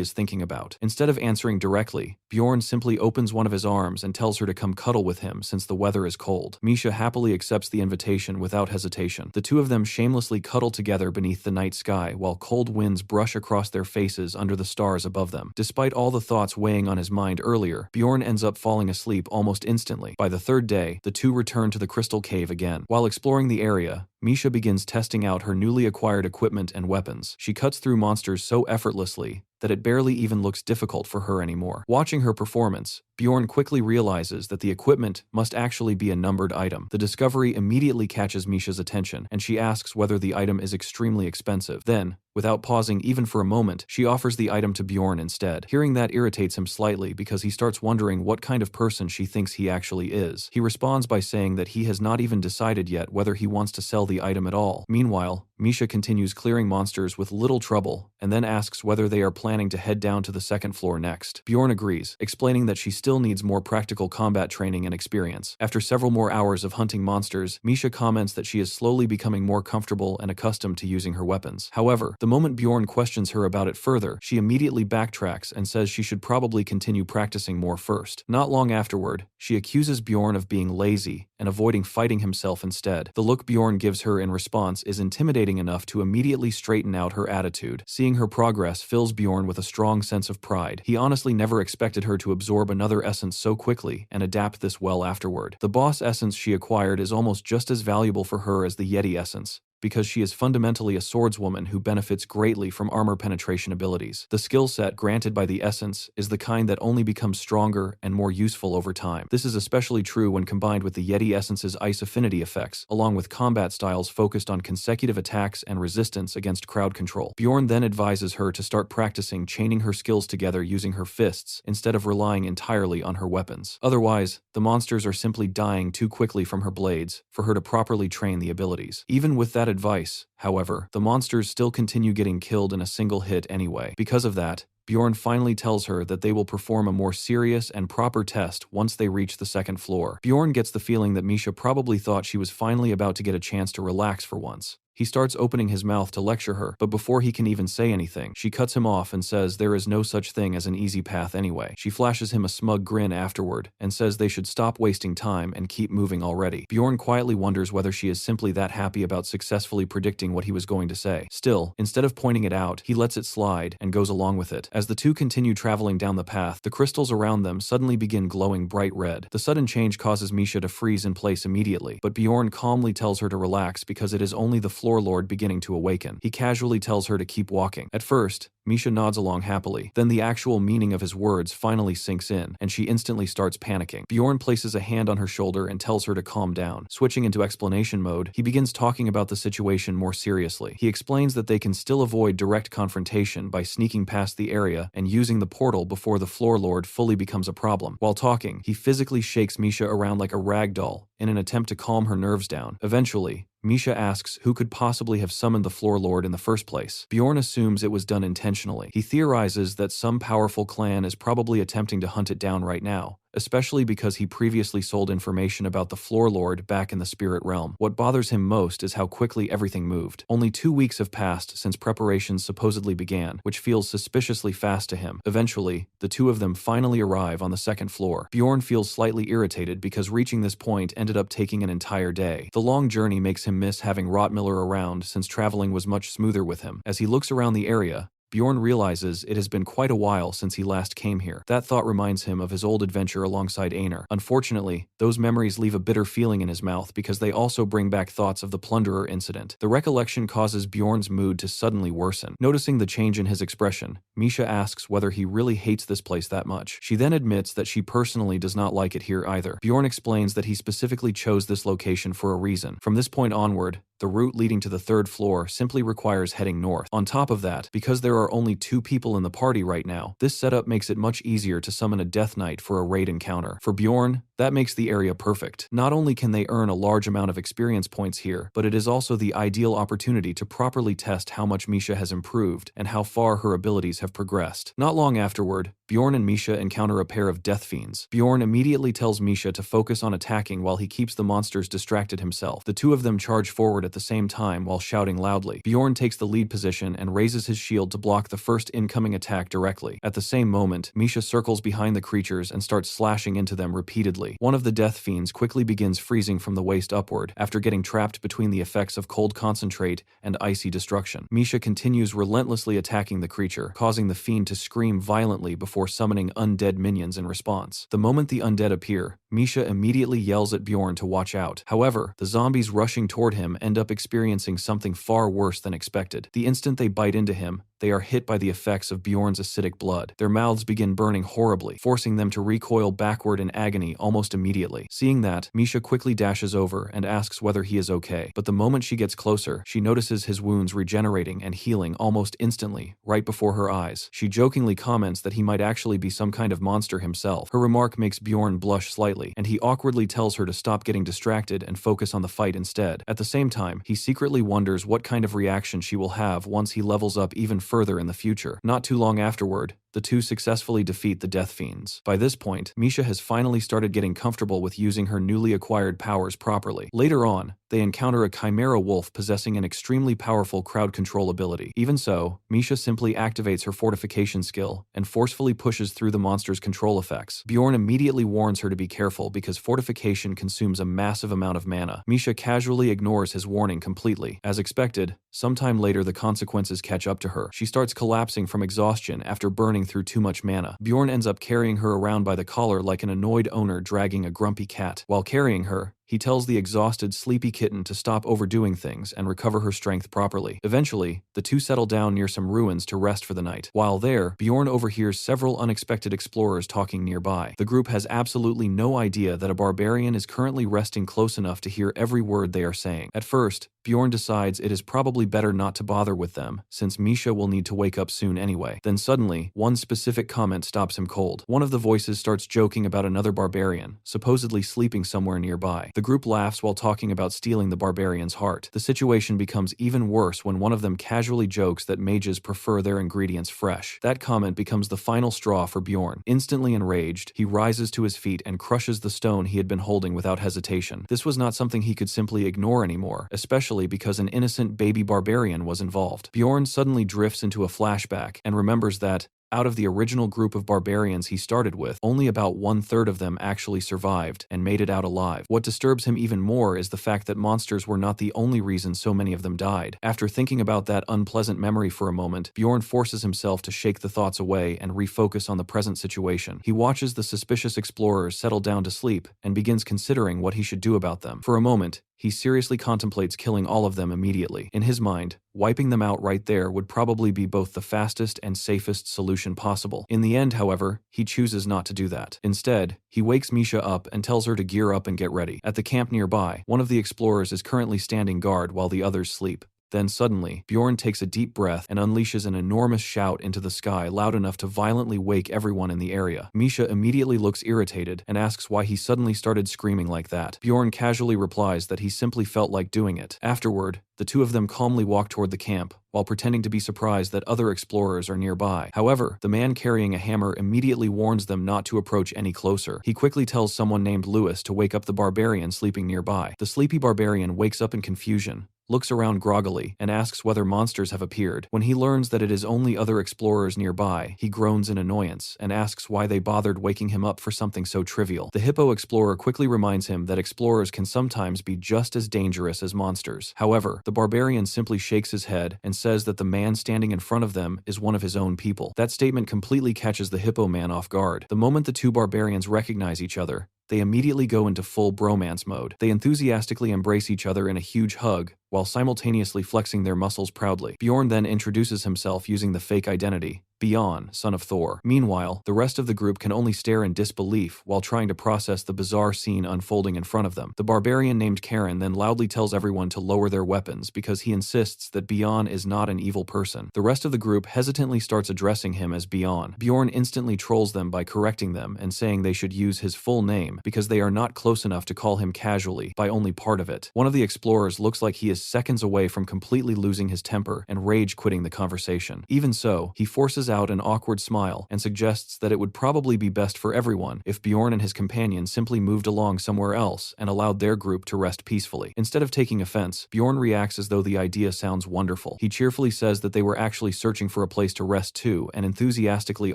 is thinking about. Instead of answering directly, Bjorn simply opens one of his arms and tells her to come cuddle with him since the weather is cold. Misha happily accepts the invitation without hesitation. The two of them shamelessly cuddle together beneath the night sky while cold winds brush across their faces under the stars above them. Despite all the thoughts weighing on his mind earlier, Bjorn ends up falling asleep almost instantly. By the third day, the two return to the crystal cave again. While exploring the area, Misha begins testing out her newly acquired equipment and weapons. She cuts through monsters so effortlessly that it barely even looks difficult for her anymore. Watching her performance, Bjorn quickly realizes that the equipment must actually be a numbered item. The discovery immediately catches Misha's attention, and she asks whether the item is extremely expensive. Then, without pausing even for a moment, she offers the item to Bjorn instead. Hearing that irritates him slightly because he starts wondering what kind of person she thinks he actually is. He responds by saying that he has not even decided yet whether he wants to sell the item at all. Meanwhile, Misha continues clearing monsters with little trouble and then asks whether they are planning to head down to the second floor next. Bjorn agrees, explaining that she still needs more practical combat training and experience. After several more hours of hunting monsters, Misha comments that she is slowly becoming more comfortable and accustomed to using her weapons. However, the moment Bjorn questions her about it further, she immediately backtracks and says she should probably continue practicing more first. Not long afterward, she accuses Bjorn of being lazy and avoiding fighting himself instead. The look Bjorn gives her in response is intimidating enough to immediately straighten out her attitude. Seeing her progress fills Bjorn with a strong sense of pride. He honestly never expected her to absorb another essence so quickly and adapt this well afterward. The boss essence she acquired is almost just as valuable for her as the Yeti essence, because she is fundamentally a swordswoman who benefits greatly from armor penetration abilities. The skill set granted by the essence is the kind that only becomes stronger and more useful over time. This is especially true when combined with the Yeti essence's ice affinity effects, along with combat styles focused on consecutive attacks and resistance against crowd control. Bjorn then advises her to start practicing chaining her skills together using her fists instead of relying entirely on her weapons. Otherwise, the monsters are simply dying too quickly from her blades for her to properly train the abilities. Even with that advice, however, the monsters still continue getting killed in a single hit anyway. Because of that, Bjorn finally tells her that they will perform a more serious and proper test once they reach the second floor. Bjorn gets the feeling that Misha probably thought she was finally about to get a chance to relax for once. He starts opening his mouth to lecture her, but before he can even say anything, she cuts him off and says there is no such thing as an easy path anyway. She flashes him a smug grin afterward and says they should stop wasting time and keep moving already. Bjorn quietly wonders whether she is simply that happy about successfully predicting what he was going to say. Still, instead of pointing it out, he lets it slide and goes along with it. As the two continue traveling down the path, the crystals around them suddenly begin glowing bright red. The sudden change causes Misha to freeze in place immediately, but Bjorn calmly tells her to relax because it is only the floor lord beginning to awaken. He casually tells her to keep walking. At first, Misha nods along happily. Then the actual meaning of his words finally sinks in, and she instantly starts panicking. Bjorn places a hand on her shoulder and tells her to calm down. Switching into explanation mode, he begins talking about the situation more seriously. He explains that they can still avoid direct confrontation by sneaking past the area and using the portal before the floor lord fully becomes a problem. While talking, he physically shakes Misha around like a rag doll in an attempt to calm her nerves down. Eventually, Misha asks who could possibly have summoned the floor lord in the first place. Bjorn assumes it was done intentionally. He theorizes that some powerful clan is probably attempting to hunt it down right now, especially because he previously sold information about the Floor Lord back in the spirit realm. What bothers him most is how quickly everything moved. Only 2 weeks have passed since preparations supposedly began, which feels suspiciously fast to him. Eventually, the two of them finally arrive on the second floor. Bjorn feels slightly irritated because reaching this point ended up taking an entire day. The long journey makes him miss having Rottmiller around since traveling was much smoother with him. As he looks around the area, Bjorn realizes it has been quite a while since he last came here. That thought reminds him of his old adventure alongside Einar. Unfortunately, those memories leave a bitter feeling in his mouth because they also bring back thoughts of the Plunderer incident. The recollection causes Bjorn's mood to suddenly worsen. Noticing the change in his expression, Misha asks whether he really hates this place that much. She then admits that she personally does not like it here either. Bjorn explains that he specifically chose this location for a reason. From this point onward, the route leading to the third floor simply requires heading north. On top of that, because there are only 2 people in the party right now, this setup makes it much easier to summon a Death Knight for a raid encounter. For Bjorn, that makes the area perfect. Not only can they earn a large amount of experience points here, but it is also the ideal opportunity to properly test how much Misha has improved and how far her abilities have progressed. Not long afterward, Bjorn and Misha encounter a pair of death fiends. Bjorn immediately tells Misha to focus on attacking while he keeps the monsters distracted himself. The two of them charge forward at the same time while shouting loudly. Bjorn takes the lead position and raises his shield to block the first incoming attack directly. At the same moment, Misha circles behind the creatures and starts slashing into them repeatedly. One of the death fiends quickly begins freezing from the waist upward after getting trapped between the effects of cold concentrate and icy destruction. Misha continues relentlessly attacking the creature, causing the fiend to scream violently before summoning undead minions in response. The moment the undead appear, Misha immediately yells at Bjorn to watch out. However, the zombies rushing toward him end up experiencing something far worse than expected. The instant they bite into him, they are hit by the effects of Bjorn's acidic blood. Their mouths begin burning horribly, forcing them to recoil backward in agony almost immediately. Seeing that, Misha quickly dashes over and asks whether he is okay. But the moment she gets closer, she notices his wounds regenerating and healing almost instantly, right before her eyes. She jokingly comments that he might actually be some kind of monster himself. Her remark makes Bjorn blush slightly, and he awkwardly tells her to stop getting distracted and focus on the fight instead. At the same time, he secretly wonders what kind of reaction she will have once he levels up even further in the future. Not too long afterward, the two successfully defeat the Death Fiends. By this point, Misha has finally started getting comfortable with using her newly acquired powers properly. Later on, they encounter a Chimera Wolf possessing an extremely powerful crowd control ability. Even so, Misha simply activates her fortification skill and forcefully pushes through the monster's control effects. Bjorn immediately warns her to be careful because fortification consumes a massive amount of mana. Misha casually ignores his warning completely. As expected, sometime later the consequences catch up to her. She starts collapsing from exhaustion after burning through too much mana. Bjorn ends up carrying her around by the collar like an annoyed owner dragging a grumpy cat. While carrying her, he tells the exhausted, sleepy kitten to stop overdoing things and recover her strength properly. Eventually, the two settle down near some ruins to rest for the night. While there, Bjorn overhears several unexpected explorers talking nearby. The group has absolutely no idea that a barbarian is currently resting close enough to hear every word they are saying. At first, Bjorn decides it is probably better not to bother with them, since Misha will need to wake up soon anyway. Then suddenly, one specific comment stops him cold. One of the voices starts joking about another barbarian, supposedly sleeping somewhere nearby. The group laughs while talking about stealing the barbarian's heart. The situation becomes even worse when one of them casually jokes that mages prefer their ingredients fresh. That comment becomes the final straw for Bjorn. Instantly enraged, he rises to his feet and crushes the stone he had been holding without hesitation. This was not something he could simply ignore anymore, especially because an innocent baby barbarian was involved. Bjorn suddenly drifts into a flashback and remembers that, out of the original group of barbarians he started with, only about 1/3 of them actually survived and made it out alive. What disturbs him even more is the fact that monsters were not the only reason so many of them died. After thinking about that unpleasant memory for a moment, Bjorn forces himself to shake the thoughts away and refocus on the present situation. He watches the suspicious explorers settle down to sleep and begins considering what he should do about them. For a moment, he seriously contemplates killing all of them immediately. In his mind, wiping them out right there would probably be both the fastest and safest solution possible. In the end, however, he chooses not to do that. Instead, he wakes Misha up and tells her to gear up and get ready. At the camp nearby, one of the explorers is currently standing guard while the others sleep. Then suddenly, Bjorn takes a deep breath and unleashes an enormous shout into the sky loud enough to violently wake everyone in the area. Misha immediately looks irritated and asks why he suddenly started screaming like that. Bjorn casually replies that he simply felt like doing it. Afterward, the two of them calmly walk toward the camp, while pretending to be surprised that other explorers are nearby. However, the man carrying a hammer immediately warns them not to approach any closer. He quickly tells someone named Lewis to wake up the barbarian sleeping nearby. The sleepy barbarian wakes up in confusion, looks around groggily, and asks whether monsters have appeared. When he learns that it is only other explorers nearby, he groans in annoyance and asks why they bothered waking him up for something so trivial. The hippo explorer quickly reminds him that explorers can sometimes be just as dangerous as monsters. However, the barbarian simply shakes his head and says that the man standing in front of them is one of his own people. That statement completely catches the hippo man off guard. The moment the two barbarians recognize each other, they immediately go into full bromance mode. They enthusiastically embrace each other in a huge hug, while simultaneously flexing their muscles proudly. Bjorn then introduces himself using the fake identity, Bjorn, son of Thor. Meanwhile, the rest of the group can only stare in disbelief while trying to process the bizarre scene unfolding in front of them. The barbarian named Karen then loudly tells everyone to lower their weapons because he insists that Bjorn is not an evil person. The rest of the group hesitantly starts addressing him as Bjorn. Bjorn instantly trolls them by correcting them and saying they should use his full name because they are not close enough to call him casually by only part of it. One of the explorers looks like he is seconds away from completely losing his temper and rage quitting the conversation. Even so, he forces out an awkward smile and suggests that it would probably be best for everyone if Bjorn and his companion simply moved along somewhere else and allowed their group to rest peacefully. Instead of taking offense, Bjorn reacts as though the idea sounds wonderful. He cheerfully says that they were actually searching for a place to rest too and enthusiastically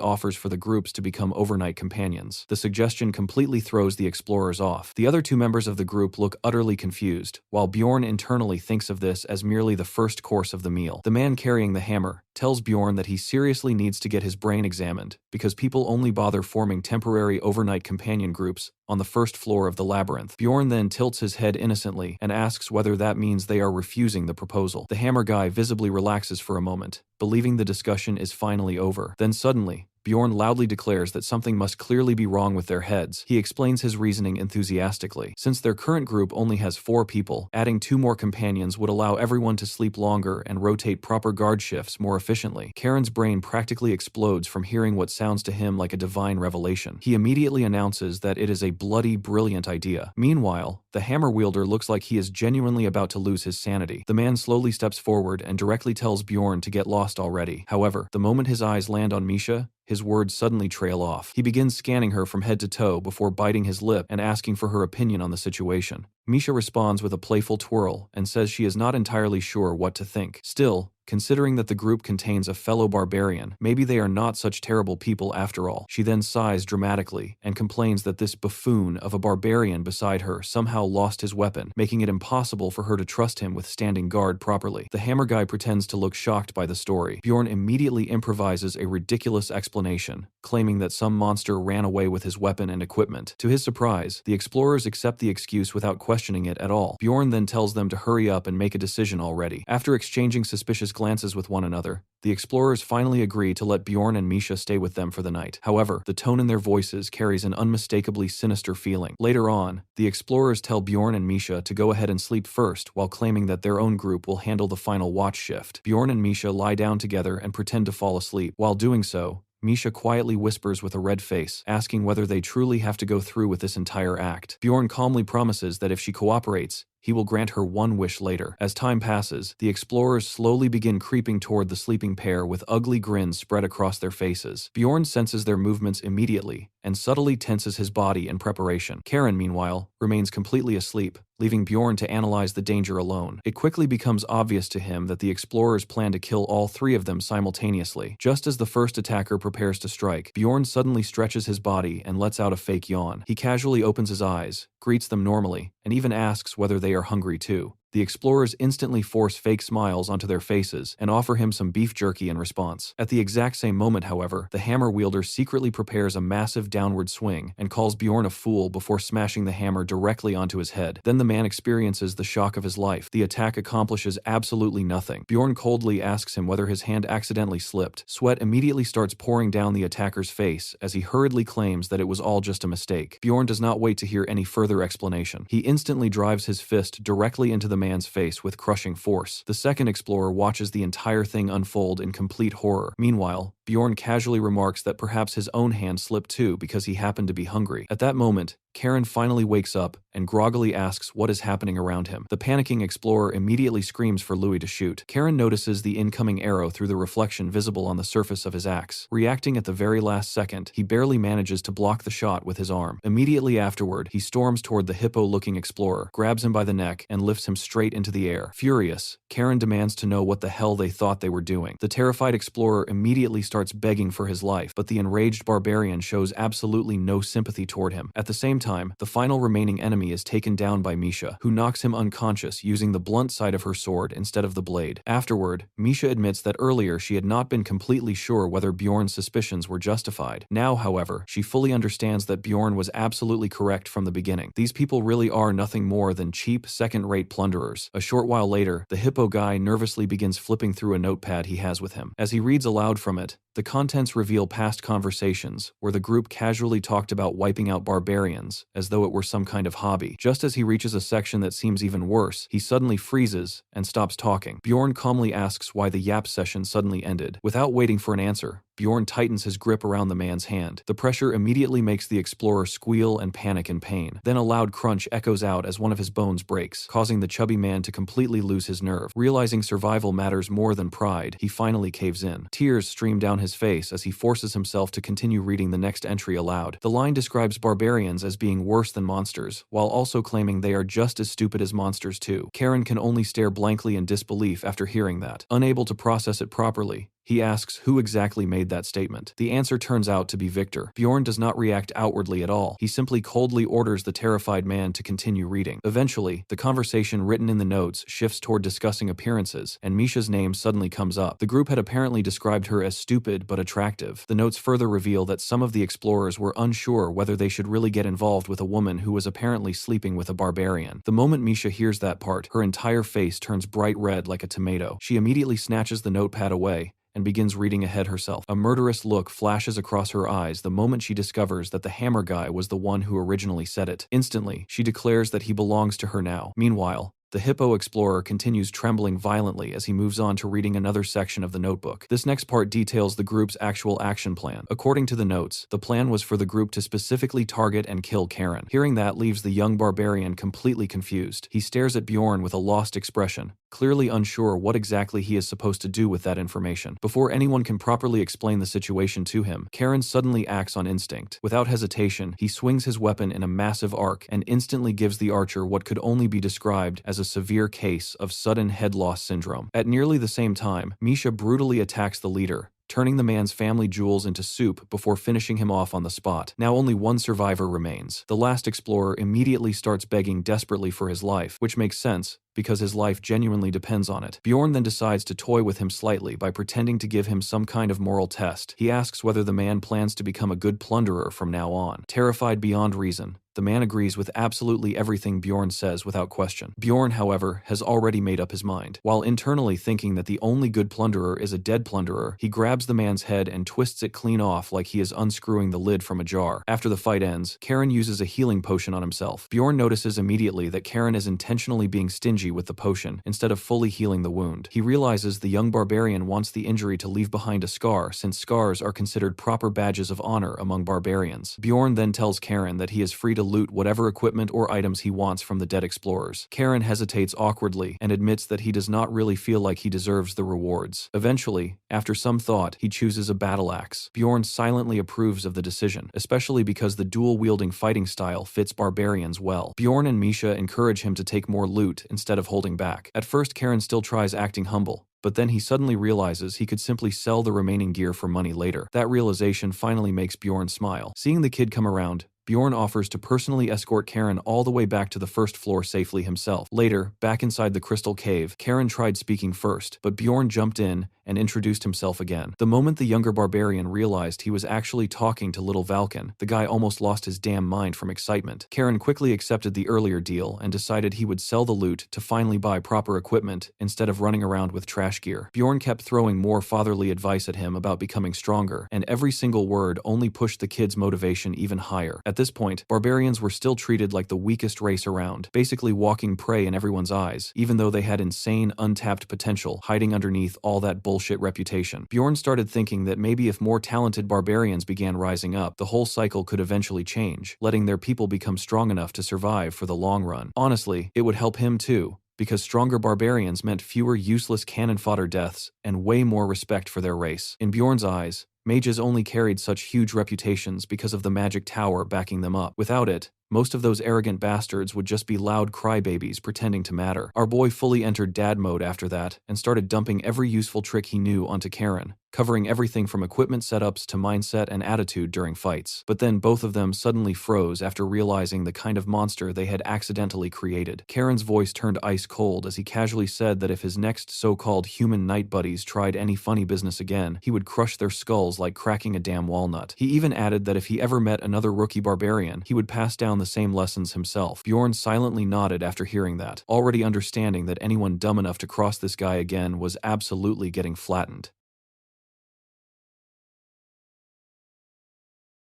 offers for the groups to become overnight companions. The suggestion completely throws the explorers off. The other two members of the group look utterly confused, while Bjorn internally thinks of this as merely the first course of the meal. The man carrying the hammer tells Bjorn that he seriously needs to get his brain examined because people only bother forming temporary overnight companion groups on the first floor of the labyrinth. Bjorn then tilts his head innocently and asks whether that means they are refusing the proposal. The hammer guy visibly relaxes for a moment, believing the discussion is finally over. Then suddenly, Bjorn loudly declares that something must clearly be wrong with their heads. He explains his reasoning enthusiastically. Since their current group only has 4 people, adding 2 more companions would allow everyone to sleep longer and rotate proper guard shifts more efficiently. Karen's brain practically explodes from hearing what sounds to him like a divine revelation. He immediately announces that it is a bloody brilliant idea. Meanwhile, the hammer wielder looks like he is genuinely about to lose his sanity. The man slowly steps forward and directly tells Bjorn to get lost already. However, the moment his eyes land on Misha, his words suddenly trail off. He begins scanning her from head to toe before biting his lip and asking for her opinion on the situation. Misha responds with a playful twirl and says she is not entirely sure what to think. Still, considering that the group contains a fellow barbarian, maybe they are not such terrible people after all. She then sighs dramatically and complains that this buffoon of a barbarian beside her somehow lost his weapon, making it impossible for her to trust him with standing guard properly. The hammer guy pretends to look shocked by the story. Bjorn immediately improvises a ridiculous explanation, claiming that some monster ran away with his weapon and equipment. To his surprise, the explorers accept the excuse without questioning it at all. Bjorn then tells them to hurry up and make a decision already. After exchanging suspicious glances with one another, the explorers finally agree to let Bjorn and Misha stay with them for the night. However, the tone in their voices carries an unmistakably sinister feeling. Later on, the explorers tell Bjorn and Misha to go ahead and sleep first while claiming that their own group will handle the final watch shift. Bjorn and Misha lie down together and pretend to fall asleep. While doing so, Misha quietly whispers with a red face, asking whether they truly have to go through with this entire act. Bjorn calmly promises that if she cooperates, he will grant her one wish later. As time passes, the explorers slowly begin creeping toward the sleeping pair with ugly grins spread across their faces. Bjorn senses their movements immediately and subtly tenses his body in preparation. Karen, meanwhile, remains completely asleep, leaving Bjorn to analyze the danger alone. It quickly becomes obvious to him that the explorers plan to kill all 3 of them simultaneously. Just as the first attacker prepares to strike, Bjorn suddenly stretches his body and lets out a fake yawn. He casually opens his eyes, greets them normally, and even asks whether they are hungry too. The explorers instantly force fake smiles onto their faces and offer him some beef jerky in response. At the exact same moment, however, the hammer wielder secretly prepares a massive downward swing and calls Bjorn a fool before smashing the hammer directly onto his head. Then the man experiences the shock of his life. The attack accomplishes absolutely nothing. Bjorn coldly asks him whether his hand accidentally slipped. Sweat immediately starts pouring down the attacker's face as he hurriedly claims that it was all just a mistake. Bjorn does not wait to hear any further explanation. He instantly drives his fist directly into the man's face with crushing force. The second explorer watches the entire thing unfold in complete horror. Meanwhile, Bjorn casually remarks that perhaps his own hand slipped too because he happened to be hungry. At that moment, Karen finally wakes up and groggily asks what is happening around him. The panicking explorer immediately screams for Louis to shoot. Karen notices the incoming arrow through the reflection visible on the surface of his axe. Reacting at the very last second, he barely manages to block the shot with his arm. Immediately afterward, he storms toward the hippo-looking explorer, grabs him by the neck, and lifts him straight into the air. Furious, Karen demands to know what the hell they thought they were doing. The terrified explorer immediately starts begging for his life, but the enraged barbarian shows absolutely no sympathy toward him. At the same time, the final remaining enemy is taken down by Misha, who knocks him unconscious using the blunt side of her sword instead of the blade. Afterward, Misha admits that earlier she had not been completely sure whether Bjorn's suspicions were justified. Now, however, she fully understands that Bjorn was absolutely correct from the beginning. These people really are nothing more than cheap, second-rate plunderers. A short while later, the hippo guy nervously begins flipping through a notepad he has with him. As he reads aloud from it, the contents reveal past conversations, where the group casually talked about wiping out barbarians, as though it were some kind of hobby. Just as he reaches a section that seems even worse, he suddenly freezes and stops talking. Bjorn calmly asks why the yap session suddenly ended. Without waiting for an answer, Bjorn tightens his grip around the man's hand. The pressure immediately makes the explorer squeal and panic in pain. Then a loud crunch echoes out as one of his bones breaks, causing the chubby man to completely lose his nerve. Realizing survival matters more than pride, he finally caves in. Tears stream down his face as he forces himself to continue reading the next entry aloud. The line describes barbarians as being worse than monsters, while also claiming they are just as stupid as monsters too. Karen can only stare blankly in disbelief after hearing that. Unable to process it properly, he asks who exactly made that statement. The answer turns out to be Victor. Bjorn does not react outwardly at all. He simply coldly orders the terrified man to continue reading. Eventually, the conversation written in the notes shifts toward discussing appearances, and Misha's name suddenly comes up. The group had apparently described her as stupid but attractive. The notes further reveal that some of the explorers were unsure whether they should really get involved with a woman who was apparently sleeping with a barbarian. The moment Misha hears that part, her entire face turns bright red like a tomato. She immediately snatches the notepad away and begins reading ahead herself. A murderous look flashes across her eyes the moment she discovers that the hammer guy was the one who originally said it. Instantly, she declares that he belongs to her now. Meanwhile, the hippo explorer continues trembling violently as he moves on to reading another section of the notebook. This next part details the group's actual action plan. According to the notes, the plan was for the group to specifically target and kill Karen. Hearing that leaves the young barbarian completely confused. He stares at Bjorn with a lost expression, clearly unsure what exactly he is supposed to do with that information. Before anyone can properly explain the situation to him, Karen suddenly acts on instinct. Without hesitation, he swings his weapon in a massive arc and instantly gives the archer what could only be described as a severe case of sudden head loss syndrome. At nearly the same time, Misha brutally attacks the leader, turning the man's family jewels into soup before finishing him off on the spot. Now only one survivor remains. The last explorer immediately starts begging desperately for his life, which makes sense, because his life genuinely depends on it. Bjorn then decides to toy with him slightly by pretending to give him some kind of moral test. He asks whether the man plans to become a good plunderer from now on. Terrified beyond reason, the man agrees with absolutely everything Bjorn says without question. Bjorn, however, has already made up his mind. While internally thinking that the only good plunderer is a dead plunderer, he grabs the man's head and twists it clean off like he is unscrewing the lid from a jar. After the fight ends, Karen uses a healing potion on himself. Bjorn notices immediately that Karen is intentionally being stingy with the potion instead of fully healing the wound. He realizes the young barbarian wants the injury to leave behind a scar, since scars are considered proper badges of honor among barbarians. Bjorn then tells Karen that he is free to loot whatever equipment or items he wants from the dead explorers. Karen hesitates awkwardly and admits that he does not really feel like he deserves the rewards. Eventually, after some thought, he chooses a battle axe. Bjorn silently approves of the decision, especially because the dual-wielding fighting style fits barbarians well. Bjorn and Misha encourage him to take more loot instead of holding back. At first, Karen still tries acting humble, but then he suddenly realizes he could simply sell the remaining gear for money later. That realization finally makes Bjorn smile. Seeing the kid come around, Bjorn offers to personally escort Karen all the way back to the first floor safely himself. Later, back inside the crystal cave, Karen tried speaking first, but Bjorn jumped in and introduced himself again. The moment the younger barbarian realized he was actually talking to little Valken, the guy almost lost his damn mind from excitement. Karen quickly accepted the earlier deal and decided he would sell the loot to finally buy proper equipment instead of running around with trash gear. Bjorn kept throwing more fatherly advice at him about becoming stronger, and every single word only pushed the kid's motivation even higher. At this point, barbarians were still treated like the weakest race around, basically walking prey in everyone's eyes, even though they had insane, untapped potential hiding underneath all that bullshit reputation. Bjorn started thinking that maybe if more talented barbarians began rising up, the whole cycle could eventually change, letting their people become strong enough to survive for the long run. Honestly, it would help him too, because stronger barbarians meant fewer useless cannon fodder deaths and way more respect for their race. In Bjorn's eyes, mages only carried such huge reputations because of the magic tower backing them up. Without it, most of those arrogant bastards would just be loud crybabies pretending to matter. Our boy fully entered dad mode after that and started dumping every useful trick he knew onto Karen, covering everything from equipment setups to mindset and attitude during fights. But then both of them suddenly froze after realizing the kind of monster they had accidentally created. Karen's voice turned ice cold as he casually said that if his next so-called human knight buddies tried any funny business again, he would crush their skulls like cracking a damn walnut. He even added that if he ever met another rookie barbarian, he would pass down the same lessons himself. Bjorn silently nodded after hearing that, already understanding that anyone dumb enough to cross this guy again was absolutely getting flattened.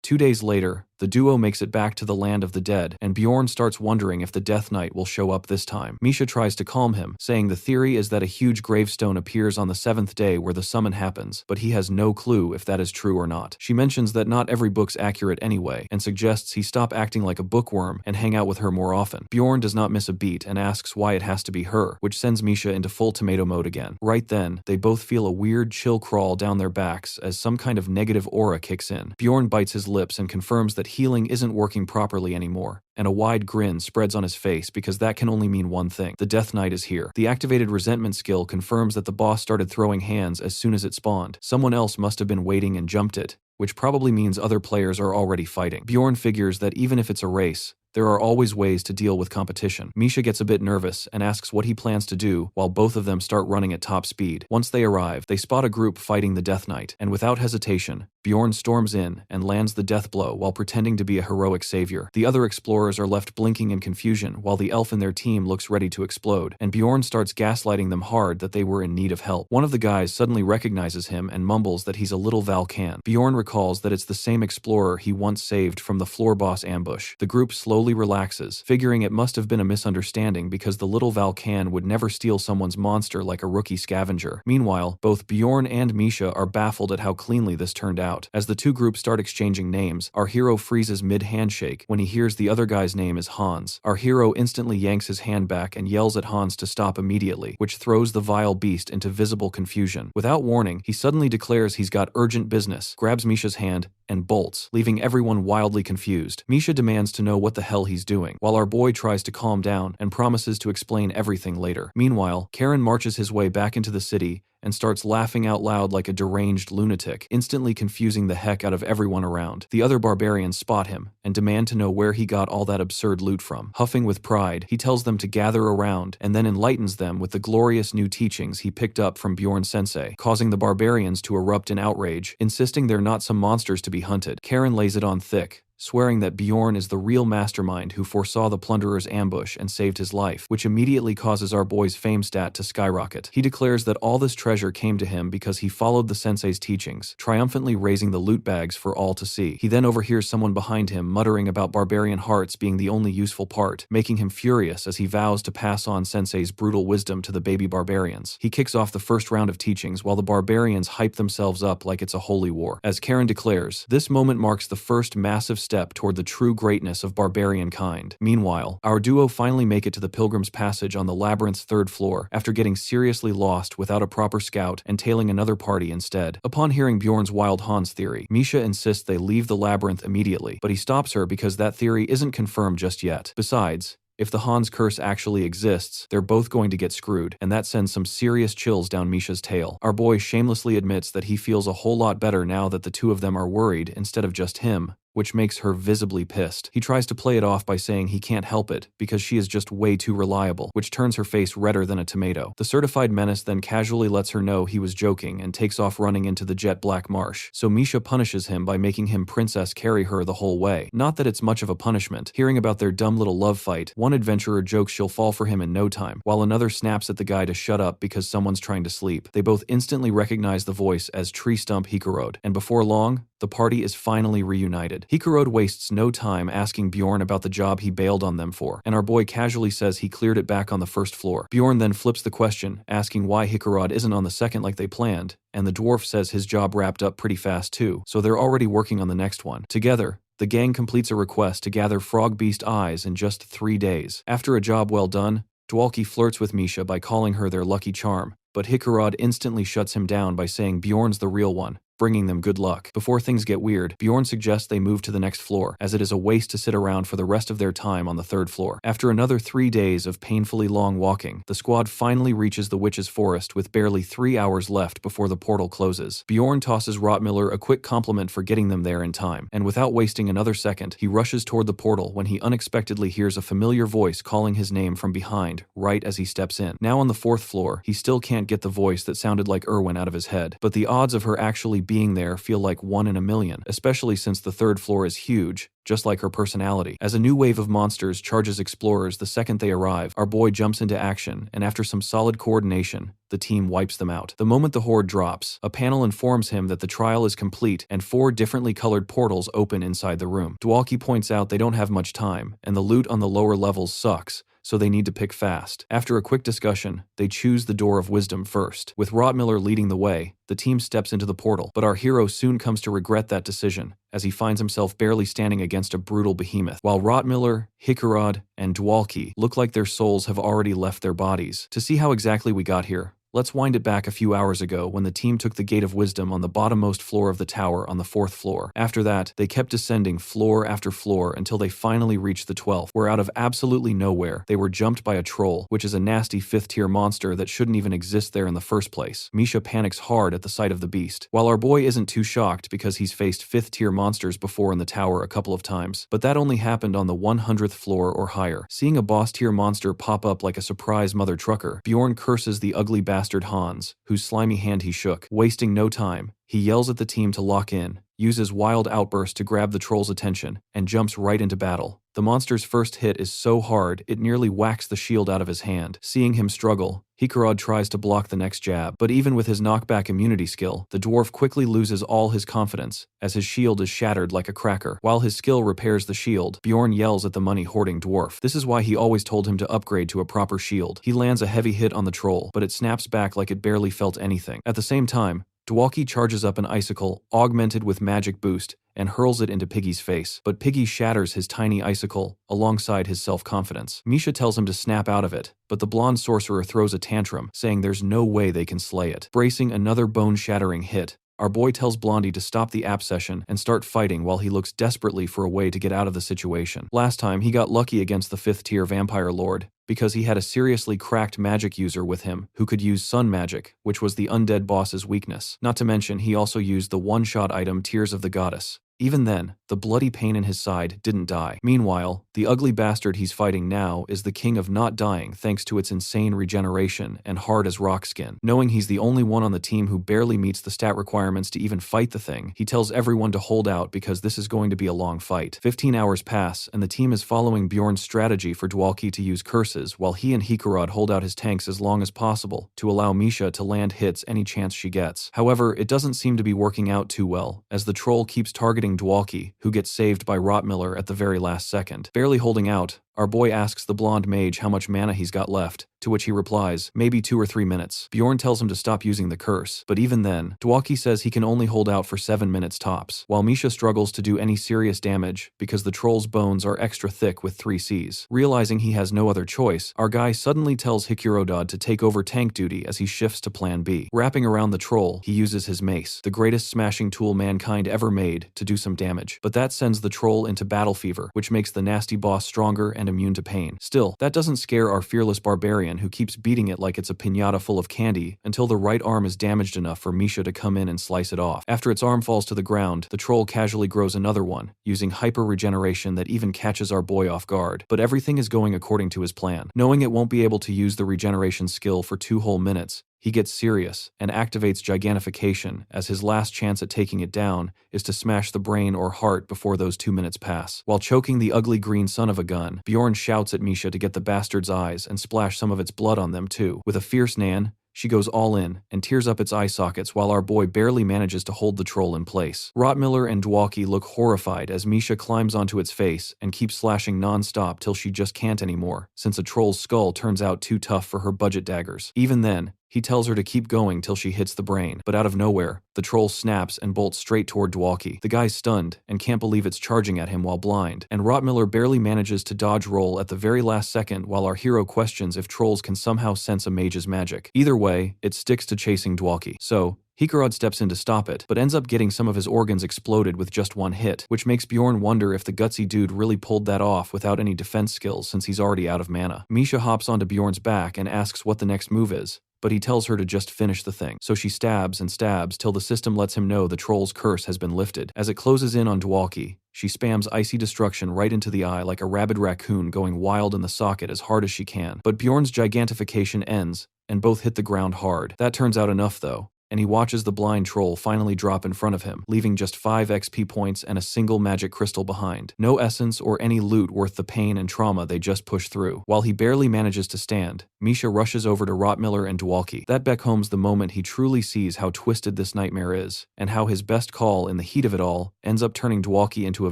2 days later, the duo makes it back to the land of the dead, and Bjorn starts wondering if the Death Knight will show up this time. Misha tries to calm him, saying the theory is that a huge gravestone appears on the 7th day where the summon happens, but he has no clue if that is true or not. She mentions that not every book's accurate anyway, and suggests he stop acting like a bookworm and hang out with her more often. Bjorn does not miss a beat and asks why it has to be her, which sends Misha into full tomato mode again. Right then, they both feel a weird chill crawl down their backs as some kind of negative aura kicks in. Bjorn bites his lips and confirms that healing isn't working properly anymore, and a wide grin spreads on his face because that can only mean one thing: the Death Knight is here. The activated resentment skill confirms that the boss started throwing hands as soon as it spawned. Someone else must have been waiting and jumped it, which probably means other players are already fighting. Bjorn figures that even if it's a race, there are always ways to deal with competition. Misha gets a bit nervous and asks what he plans to do while both of them start running at top speed. Once they arrive, they spot a group fighting the Death Knight, and without hesitation, Bjorn storms in and lands the death blow while pretending to be a heroic savior. The other explorers are left blinking in confusion while the elf in their team looks ready to explode, and Bjorn starts gaslighting them hard that they were in need of help. One of the guys suddenly recognizes him and mumbles that he's a little Valkan. Bjorn recalls that it's the same explorer he once saved from the floor boss ambush. The group slowly relaxes, figuring it must have been a misunderstanding because the little Valkan would never steal someone's monster like a rookie scavenger. Meanwhile, both Bjorn and Misha are baffled at how cleanly this turned out. As the two groups start exchanging names, our hero freezes mid-handshake when he hears the other guy's name is Hans. Our hero instantly yanks his hand back and yells at Hans to stop immediately, which throws the vile beast into visible confusion. Without warning, he suddenly declares he's got urgent business, grabs Misha's hand, and bolts, leaving everyone wildly confused. Misha demands to know what the hell he's doing, while our boy tries to calm down and promises to explain everything later. Meanwhile, Karen marches his way back into the city and starts laughing out loud like a deranged lunatic, instantly confusing the heck out of everyone around. The other barbarians spot him and demand to know where he got all that absurd loot from. Huffing with pride, he tells them to gather around and then enlightens them with the glorious new teachings he picked up from Bjorn Sensei, causing the barbarians to erupt in outrage, insisting they're not some monsters to be hunted. Karen lays it on thick, swearing that Bjorn is the real mastermind who foresaw the plunderer's ambush and saved his life, which immediately causes our boy's fame stat to skyrocket. He declares that all this treasure came to him because he followed the sensei's teachings, triumphantly raising the loot bags for all to see. He then overhears someone behind him muttering about barbarian hearts being the only useful part, making him furious as he vows to pass on sensei's brutal wisdom to the baby barbarians. He kicks off the first round of teachings while the barbarians hype themselves up like it's a holy war. As Karen declares, this moment marks the first massive step toward the true greatness of barbarian kind. Meanwhile, our duo finally make it to the Pilgrim's Passage on the labyrinth's 3rd floor after getting seriously lost without a proper scout and tailing another party instead. Upon hearing Bjorn's wild Hans theory, Misha insists they leave the labyrinth immediately, but he stops her because that theory isn't confirmed just yet. Besides, if the Hans curse actually exists, they're both going to get screwed, and that sends some serious chills down Misha's tail. Our boy shamelessly admits that he feels a whole lot better now that the two of them are worried instead of just him, which makes her visibly pissed. He tries to play it off by saying he can't help it because she is just way too reliable, which turns her face redder than a tomato. The certified menace then casually lets her know he was joking and takes off running into the jet black marsh, so Misha punishes him by making him princess carry her the whole way. Not that it's much of a punishment. Hearing about their dumb little love fight, one adventurer jokes she'll fall for him in no time, while another snaps at the guy to shut up because someone's trying to sleep. They both instantly recognize the voice as Tree Stump Hikarod, and before long, the party is finally reunited. Hikarod wastes no time asking Bjorn about the job he bailed on them for, and our boy casually says he cleared it back on the first floor. Bjorn then flips the question, asking why Hikarod isn't on the second like they planned, and the dwarf says his job wrapped up pretty fast too, so they're already working on the next one. Together, the gang completes a request to gather Frog Beast eyes in just 3 days. After a job well done, Dwalki flirts with Misha by calling her their lucky charm, but Hikarod instantly shuts him down by saying Bjorn's the real one, bringing them good luck. Before things get weird, Bjorn suggests they move to the next floor, as it is a waste to sit around for the rest of their time on the 3rd floor. After another 3 days of painfully long walking, the squad finally reaches the Witch's Forest with barely 3 hours left before the portal closes. Bjorn tosses Rottmiller a quick compliment for getting them there in time, and without wasting another second, he rushes toward the portal when he unexpectedly hears a familiar voice calling his name from behind, right as he steps in. Now on the 4th floor, he still can't get the voice that sounded like Erwin out of his head, but the odds of her actually being there feel like 1 in a million, especially since the 3rd floor is huge, just like her personality. As a new wave of monsters charges explorers the second they arrive, our boy jumps into action, and after some solid coordination, the team wipes them out. The moment the horde drops, a panel informs him that the trial is complete and 4 differently colored portals open inside the room. Dwalki points out they don't have much time, and the loot on the lower levels sucks, so they need to pick fast. After a quick discussion, they choose the Door of Wisdom first. With Rottmiller leading the way, the team steps into the portal, but our hero soon comes to regret that decision, as he finds himself barely standing against a brutal behemoth. While Rottmiller, Hikarod, and Dwalki look like their souls have already left their bodies. To see how exactly we got here, let's wind it back a few hours ago when the team took the Gate of Wisdom on the bottommost floor of the tower on the 4th floor. After that, they kept descending floor after floor until they finally reached the 12th, where out of absolutely nowhere, they were jumped by a troll, which is a nasty 5th-tier monster that shouldn't even exist there in the first place. Misha panics hard at the sight of the beast. While our boy isn't too shocked because he's faced 5th-tier monsters before in the tower a couple of times, but that only happened on the 100th floor or higher. Seeing a boss-tier monster pop up like a surprise mother trucker, Bjorn curses the ugly bastard Hans, whose slimy hand he shook. Wasting no time, he yells at the team to lock in, uses wild outbursts to grab the troll's attention, and jumps right into battle. The monster's first hit is so hard it nearly whacks the shield out of his hand. Seeing him struggle, Hikarod tries to block the next jab, but even with his knockback immunity skill, the dwarf quickly loses all his confidence, as his shield is shattered like a cracker. While his skill repairs the shield, Bjorn yells at the money-hoarding dwarf. This is why he always told him to upgrade to a proper shield. He lands a heavy hit on the troll, but it snaps back like it barely felt anything. At the same time, Dwalki charges up an icicle, augmented with magic boost, and hurls it into Piggy's face, but Piggy shatters his tiny icicle alongside his self-confidence. Misha tells him to snap out of it, but the blonde sorcerer throws a tantrum, saying there's no way they can slay it. Bracing another bone-shattering hit, our boy tells Blondie to stop the app session and start fighting while he looks desperately for a way to get out of the situation. Last time, he got lucky against the 5th-tier vampire lord, because he had a seriously cracked magic user with him who could use sun magic, which was the undead boss's weakness. Not to mention, he also used the one-shot item Tears of the Goddess. Even then, the bloody pain in his side didn't die. Meanwhile, the ugly bastard he's fighting now is the king of not dying thanks to its insane regeneration and hard as rock skin. Knowing he's the only one on the team who barely meets the stat requirements to even fight the thing, he tells everyone to hold out because this is going to be a long fight. 15 hours pass, and the team is following Bjorn's strategy for Dwalki to use curses, while he and Hikarod hold out his tanks as long as possible to allow Misha to land hits any chance she gets. However, it doesn't seem to be working out too well, as the troll keeps targeting Dwalki, who gets saved by Rottmiller at the very last second. Barely holding out, our boy asks the blonde mage how much mana he's got left, to which he replies, maybe 2 or 3 minutes. Bjorn tells him to stop using the curse, but even then, Dwalki says he can only hold out for 7 minutes tops, while Misha struggles to do any serious damage because the troll's bones are extra thick with 3 Cs. Realizing he has no other choice, our guy suddenly tells Hikirodad to take over tank duty as he shifts to plan B. Wrapping around the troll, he uses his mace, the greatest smashing tool mankind ever made, to do some damage, but that sends the troll into battle fever, which makes the nasty boss stronger and immune to pain. Still, that doesn't scare our fearless barbarian who keeps beating it like it's a piñata full of candy until the right arm is damaged enough for Misha to come in and slice it off. After its arm falls to the ground, the troll casually grows another one, using hyper regeneration that even catches our boy off guard. But everything is going according to his plan. Knowing it won't be able to use the regeneration skill for 2 whole minutes, he gets serious and activates Gigantification, as his last chance at taking it down is to smash the brain or heart before those 2 minutes pass. While choking the ugly green son of a gun, Bjorn shouts at Misha to get the bastard's eyes and splash some of its blood on them too. With a fierce Nan, She goes all in and tears up its eye sockets while our boy barely manages to hold the troll in place. Rottmiller and Dwalkie look horrified as Misha climbs onto its face and keeps slashing non-stop till she just can't anymore, since a troll's skull turns out too tough for her budget daggers. Even then, he tells her to keep going till she hits the brain, but out of nowhere, the troll snaps and bolts straight toward Dwalkie. The guy's stunned and can't believe it's charging at him while blind, and Rottmiller barely manages to dodge roll at the very last second while our hero questions if trolls can somehow sense a mage's magic. Either way, it sticks to chasing Dwalkie. So, Hikarad steps in to stop it, but ends up getting some of his organs exploded with just one hit, which makes Bjorn wonder if the gutsy dude really pulled that off without any defense skills since he's already out of mana. Misha hops onto Bjorn's back and asks what the next move is, but he tells her to just finish the thing. So she stabs and stabs till the system lets him know the troll's curse has been lifted. As it closes in on Dwalkie, she spams icy destruction right into the eye like a rabid raccoon going wild in the socket as hard as she can. But Bjorn's gigantification ends, and both hit the ground hard. That turns out enough though, and he watches the blind troll finally drop in front of him, leaving just 5 XP points and a single magic crystal behind. No essence or any loot worth the pain and trauma they just pushed through. While he barely manages to stand, Misha rushes over to Rottmiller and Dwalkie. That beckhomes the moment he truly sees how twisted this nightmare is, and how his best call in the heat of it all ends up turning Dwalkie into a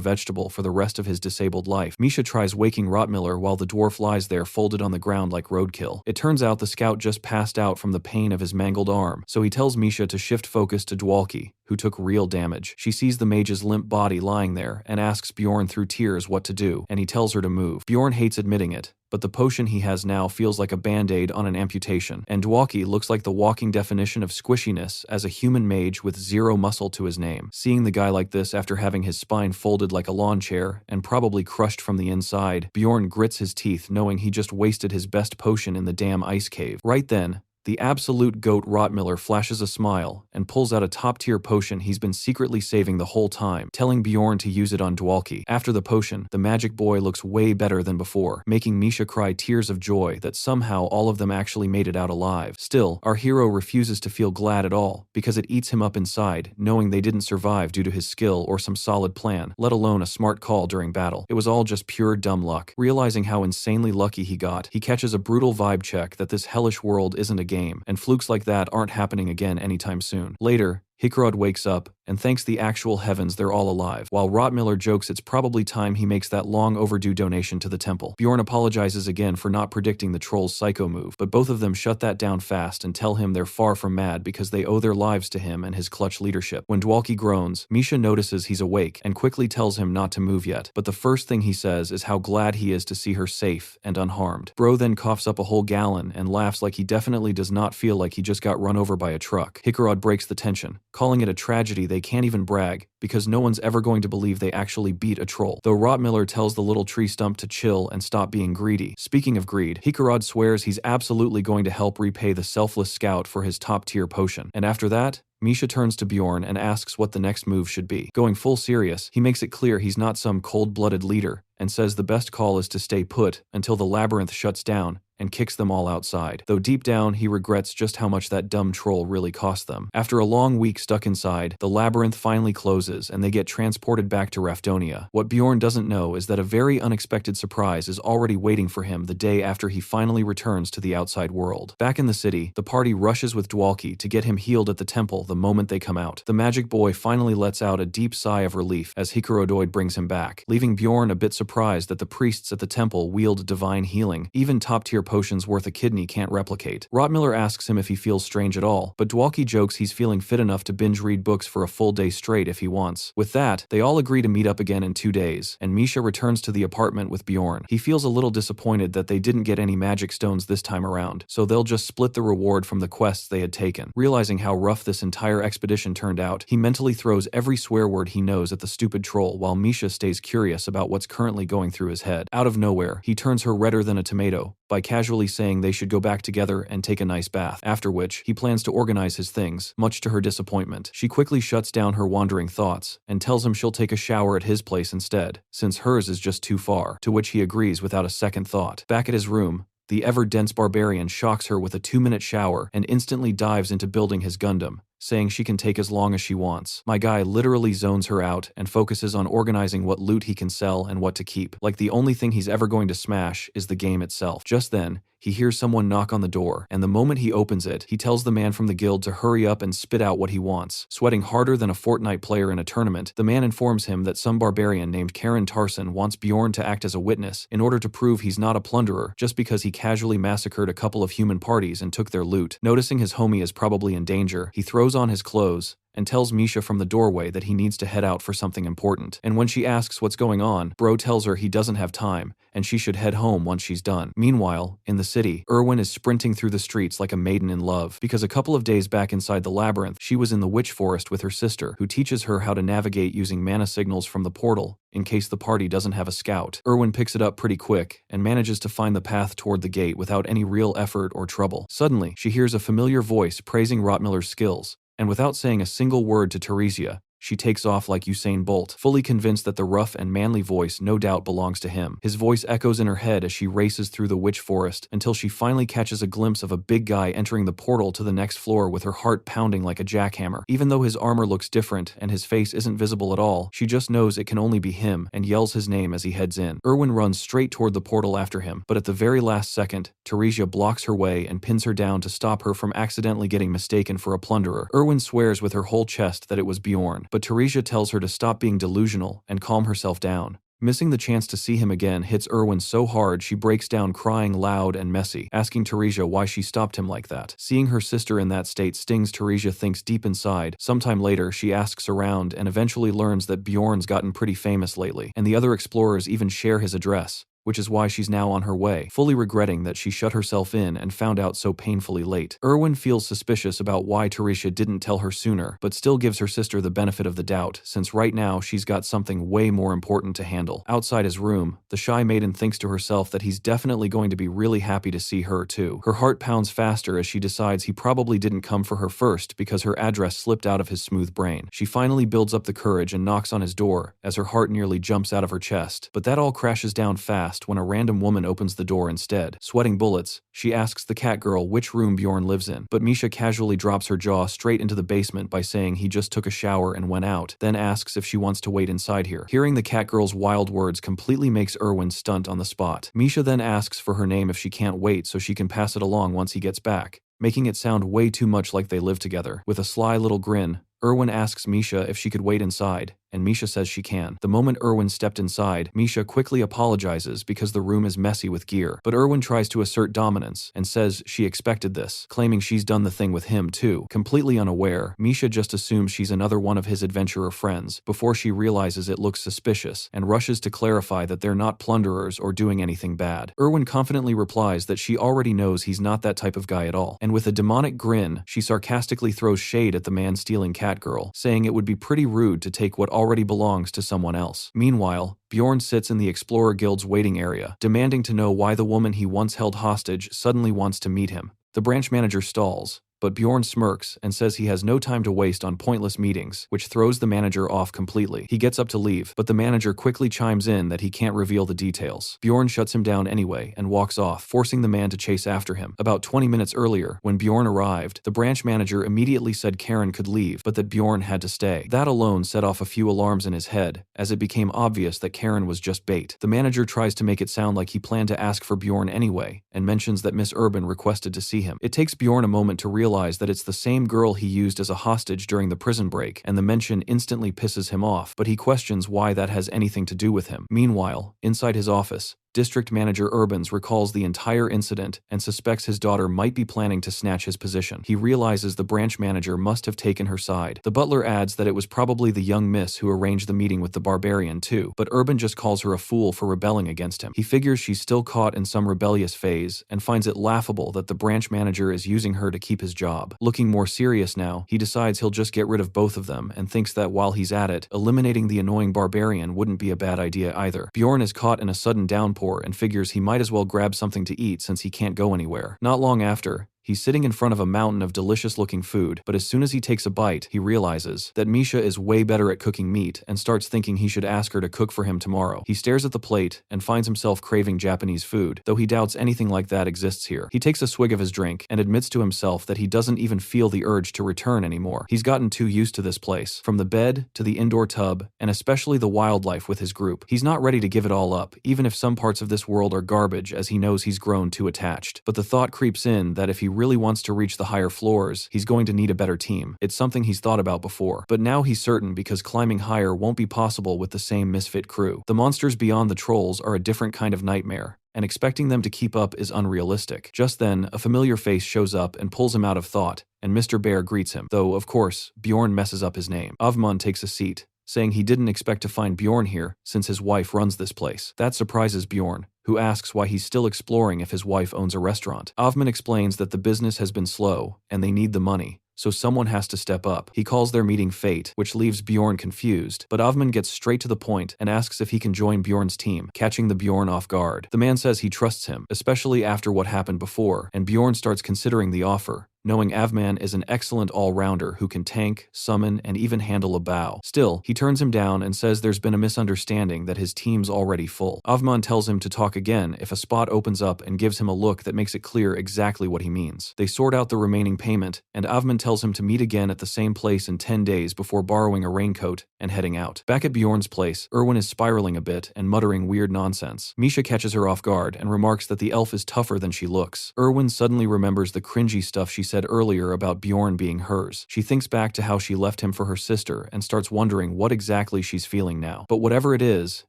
vegetable for the rest of his disabled life. Misha tries waking Rottmiller while the dwarf lies there folded on the ground like roadkill. It turns out the scout just passed out from the pain of his mangled arm, so he tells Misha to shift focus to Dwalkie, who took real damage. She sees the mage's limp body lying there and asks Bjorn through tears what to do, and he tells her to move. Bjorn hates admitting it, but the potion he has now feels like a band-aid on an amputation, and Dwalkie looks like the walking definition of squishiness as a human mage with 0 muscle to his name. Seeing the guy like this after having his spine folded like a lawn chair and probably crushed from the inside, Bjorn grits his teeth knowing he just wasted his best potion in the damn ice cave. Right then, the absolute goat Rottmiller flashes a smile and pulls out a top-tier potion he's been secretly saving the whole time, telling Bjorn to use it on Dwalkie. After the potion, the magic boy looks way better than before, making Misha cry tears of joy that somehow all of them actually made it out alive. Still, our hero refuses to feel glad at all, because it eats him up inside, knowing they didn't survive due to his skill or some solid plan, let alone a smart call during battle. It was all just pure dumb luck. Realizing how insanely lucky he got, he catches a brutal vibe check that this hellish world isn't a game, and flukes like that aren't happening again anytime soon. Later, Hikarad wakes up and thanks the actual heavens they're all alive, while Rottmiller jokes it's probably time he makes that long overdue donation to the temple. Bjorn apologizes again for not predicting the troll's psycho move, but both of them shut that down fast and tell him they're far from mad because they owe their lives to him and his clutch leadership. When Dwalkie groans, Misha notices he's awake and quickly tells him not to move yet, but the first thing he says is how glad he is to see her safe and unharmed. Bro then coughs up a whole gallon and laughs like he definitely does not feel like he just got run over by a truck. Hikarad breaks the tension, calling it a tragedy they can't even brag, because no one's ever going to believe they actually beat a troll. Though Rottmiller tells the little tree stump to chill and stop being greedy. Speaking of greed, Hikarad swears he's absolutely going to help repay the selfless scout for his top-tier potion. And after that, Misha turns to Bjorn and asks what the next move should be. Going full serious, he makes it clear he's not some cold-blooded leader, and says the best call is to stay put until the labyrinth shuts down and kicks them all outside, though deep down he regrets just how much that dumb troll really cost them. After a long week stuck inside, the labyrinth finally closes and they get transported back to Rafdonia. What Bjorn doesn't know is that a very unexpected surprise is already waiting for him the day after he finally returns to the outside world. Back in the city, the party rushes with Dwalkie to get him healed at the temple the moment they come out. The magic boy finally lets out a deep sigh of relief as Hikarodoid brings him back, leaving Bjorn a bit surprised that the priests at the temple wield divine healing. Even top-tier potions worth a kidney can't replicate. Rottmiller asks him if he feels strange at all, but Dwalkie jokes he's feeling fit enough to binge read books for a full day straight if he wants. With that, they all agree to meet up again in 2 days, and Misha returns to the apartment with Bjorn. He feels a little disappointed that they didn't get any magic stones this time around, so they'll just split the reward from the quests they had taken. Realizing how rough this entire expedition turned out, he mentally throws every swear word he knows at the stupid troll while Misha stays curious about what's currently going through his head. Out of nowhere, he turns her redder than a tomato by casually saying they should go back together and take a nice bath, after which he plans to organize his things, much to her disappointment. She quickly shuts down her wandering thoughts and tells him she'll take a shower at his place instead, since hers is just too far, to which he agrees without a second thought. Back at his room, the ever-dense barbarian shocks her with a 2-minute shower and instantly dives into building his Gundam, saying she can take as long as she wants. My guy literally zones her out and focuses on organizing what loot he can sell and what to keep, like the only thing he's ever going to smash is the game itself. Just then, he hears someone knock on the door, and the moment he opens it, he tells the man from the guild to hurry up and spit out what he wants. Sweating harder than a Fortnite player in a tournament, the man informs him that some barbarian named Karen Tarson wants Bjorn to act as a witness in order to prove he's not a plunderer just because he casually massacred a couple of human parties and took their loot. Noticing his homie is probably in danger, he throws on his clothes and tells Misha from the doorway that he needs to head out for something important. And when she asks what's going on, Bro tells her he doesn't have time, and she should head home once she's done. Meanwhile, in the city, Erwin is sprinting through the streets like a maiden in love, because a couple of days back inside the labyrinth, she was in the witch forest with her sister, who teaches her how to navigate using mana signals from the portal, in case the party doesn't have a scout. Erwin picks it up pretty quick, and manages to find the path toward the gate without any real effort or trouble. Suddenly, she hears a familiar voice praising Rottmiller's skills, and without saying a single word to Teresia, she takes off like Usain Bolt, fully convinced that the rough and manly voice no doubt belongs to him. His voice echoes in her head as she races through the witch forest until she finally catches a glimpse of a big guy entering the portal to the next floor with her heart pounding like a jackhammer. Even though his armor looks different and his face isn't visible at all, she just knows it can only be him and yells his name as he heads in. Erwin runs straight toward the portal after him, but at the very last second, Teresia blocks her way and pins her down to stop her from accidentally getting mistaken for a plunderer. Erwin swears with her whole chest that it was Bjorn, but Teresia tells her to stop being delusional and calm herself down. Missing the chance to see him again hits Erwin so hard she breaks down crying loud and messy, asking Teresia why she stopped him like that. Seeing her sister in that state stings Teresia thinks deep inside. Sometime later, she asks around and eventually learns that Bjorn's gotten pretty famous lately, and the other explorers even share his address, which is why she's now on her way, fully regretting that she shut herself in and found out so painfully late. Erwin feels suspicious about why Teresia didn't tell her sooner, but still gives her sister the benefit of the doubt, since right now she's got something way more important to handle. Outside his room, the shy maiden thinks to herself that he's definitely going to be really happy to see her too. Her heart pounds faster as she decides he probably didn't come for her first because her address slipped out of his smooth brain. She finally builds up the courage and knocks on his door as her heart nearly jumps out of her chest, but that all crashes down fast when a random woman opens the door instead. Sweating bullets, she asks the cat girl which room Bjorn lives in, but Misha casually drops her jaw straight into the basement by saying he just took a shower and went out, then asks if she wants to wait inside here. Hearing the cat girl's wild words completely makes Erwin stunt on the spot. Misha then asks for her name if she can't wait so she can pass it along once he gets back, making it sound way too much like they live together. With a sly little grin, Erwin asks Misha if she could wait inside, and Misha says she can. The moment Erwin stepped inside, Misha quickly apologizes because the room is messy with gear, but Erwin tries to assert dominance and says she expected this, claiming she's done the thing with him too. Completely unaware, Misha just assumes she's another one of his adventurer friends before she realizes it looks suspicious and rushes to clarify that they're not plunderers or doing anything bad. Erwin confidently replies that she already knows he's not that type of guy at all, and with a demonic grin, she sarcastically throws shade at the man stealing cat girl, saying it would be pretty rude to take what already belongs to someone else. Meanwhile, Bjorn sits in the Explorer Guild's waiting area, demanding to know why the woman he once held hostage suddenly wants to meet him. The branch manager stalls, but Bjorn smirks and says he has no time to waste on pointless meetings, which throws the manager off completely. He gets up to leave, but the manager quickly chimes in that he can't reveal the details. Bjorn shuts him down anyway and walks off, forcing the man to chase after him. About 20 minutes earlier, when Bjorn arrived, the branch manager immediately said Karen could leave, but that Bjorn had to stay. That alone set off a few alarms in his head, as it became obvious that Karen was just bait. The manager tries to make it sound like he planned to ask for Bjorn anyway, and mentions that Miss Urban requested to see him. It takes Bjorn a moment to realize that it's the same girl he used as a hostage during the prison break, and the mention instantly pisses him off, but he questions why that has anything to do with him. Meanwhile, inside his office, District Manager Urbans recalls the entire incident and suspects his daughter might be planning to snatch his position. He realizes the branch manager must have taken her side. The butler adds that it was probably the young miss who arranged the meeting with the barbarian too, but Urban just calls her a fool for rebelling against him. He figures she's still caught in some rebellious phase and finds it laughable that the branch manager is using her to keep his job. Looking more serious now, he decides he'll just get rid of both of them and thinks that while he's at it, eliminating the annoying barbarian wouldn't be a bad idea either. Bjorn is caught in a sudden downpour and figures he might as well grab something to eat since he can't go anywhere. Not long after, He's sitting in front of a mountain of delicious-looking food, but as soon as he takes a bite, he realizes that Misha is way better at cooking meat and starts thinking he should ask her to cook for him tomorrow. He stares at the plate and finds himself craving Japanese food, though he doubts anything like that exists here. He takes a swig of his drink and admits to himself that he doesn't even feel the urge to return anymore. He's gotten too used to this place, from the bed to the indoor tub, and especially the wildlife with his group. He's not ready to give it all up, even if some parts of this world are garbage, as he knows he's grown too attached. But the thought creeps in that if he really wants to reach the higher floors, he's going to need a better team. It's something he's thought about before, but now he's certain because climbing higher won't be possible with the same misfit crew. The monsters beyond the trolls are a different kind of nightmare, and expecting them to keep up is unrealistic. Just then, a familiar face shows up and pulls him out of thought, and Mr. Bear greets him, though, of course, Bjorn messes up his name. Avmon takes a seat, saying he didn't expect to find Bjorn here since his wife runs this place. That surprises Bjorn, who asks why he's still exploring if his wife owns a restaurant. Avmon explains that the business has been slow, and they need the money, so someone has to step up. He calls their meeting fate, which leaves Bjorn confused, but Avmon gets straight to the point and asks if he can join Bjorn's team, catching the Bjorn off guard. The man says he trusts him, especially after what happened before, and Bjorn starts considering the offer, knowing Avman is an excellent all-rounder who can tank, summon, and even handle a bow. Still, he turns him down and says there's been a misunderstanding that his team's already full. Avman tells him to talk again if a spot opens up and gives him a look that makes it clear exactly what he means. They sort out the remaining payment, and Avman tells him to meet again at the same place in 10 days before borrowing a raincoat and heading out. Back at Bjorn's place, Erwin is spiraling a bit and muttering weird nonsense. Misha catches her off guard and remarks that the elf is tougher than she looks. Erwin suddenly remembers the cringy stuff she said earlier about Bjorn being hers. She thinks back to how she left him for her sister and starts wondering what exactly she's feeling now. But whatever it is,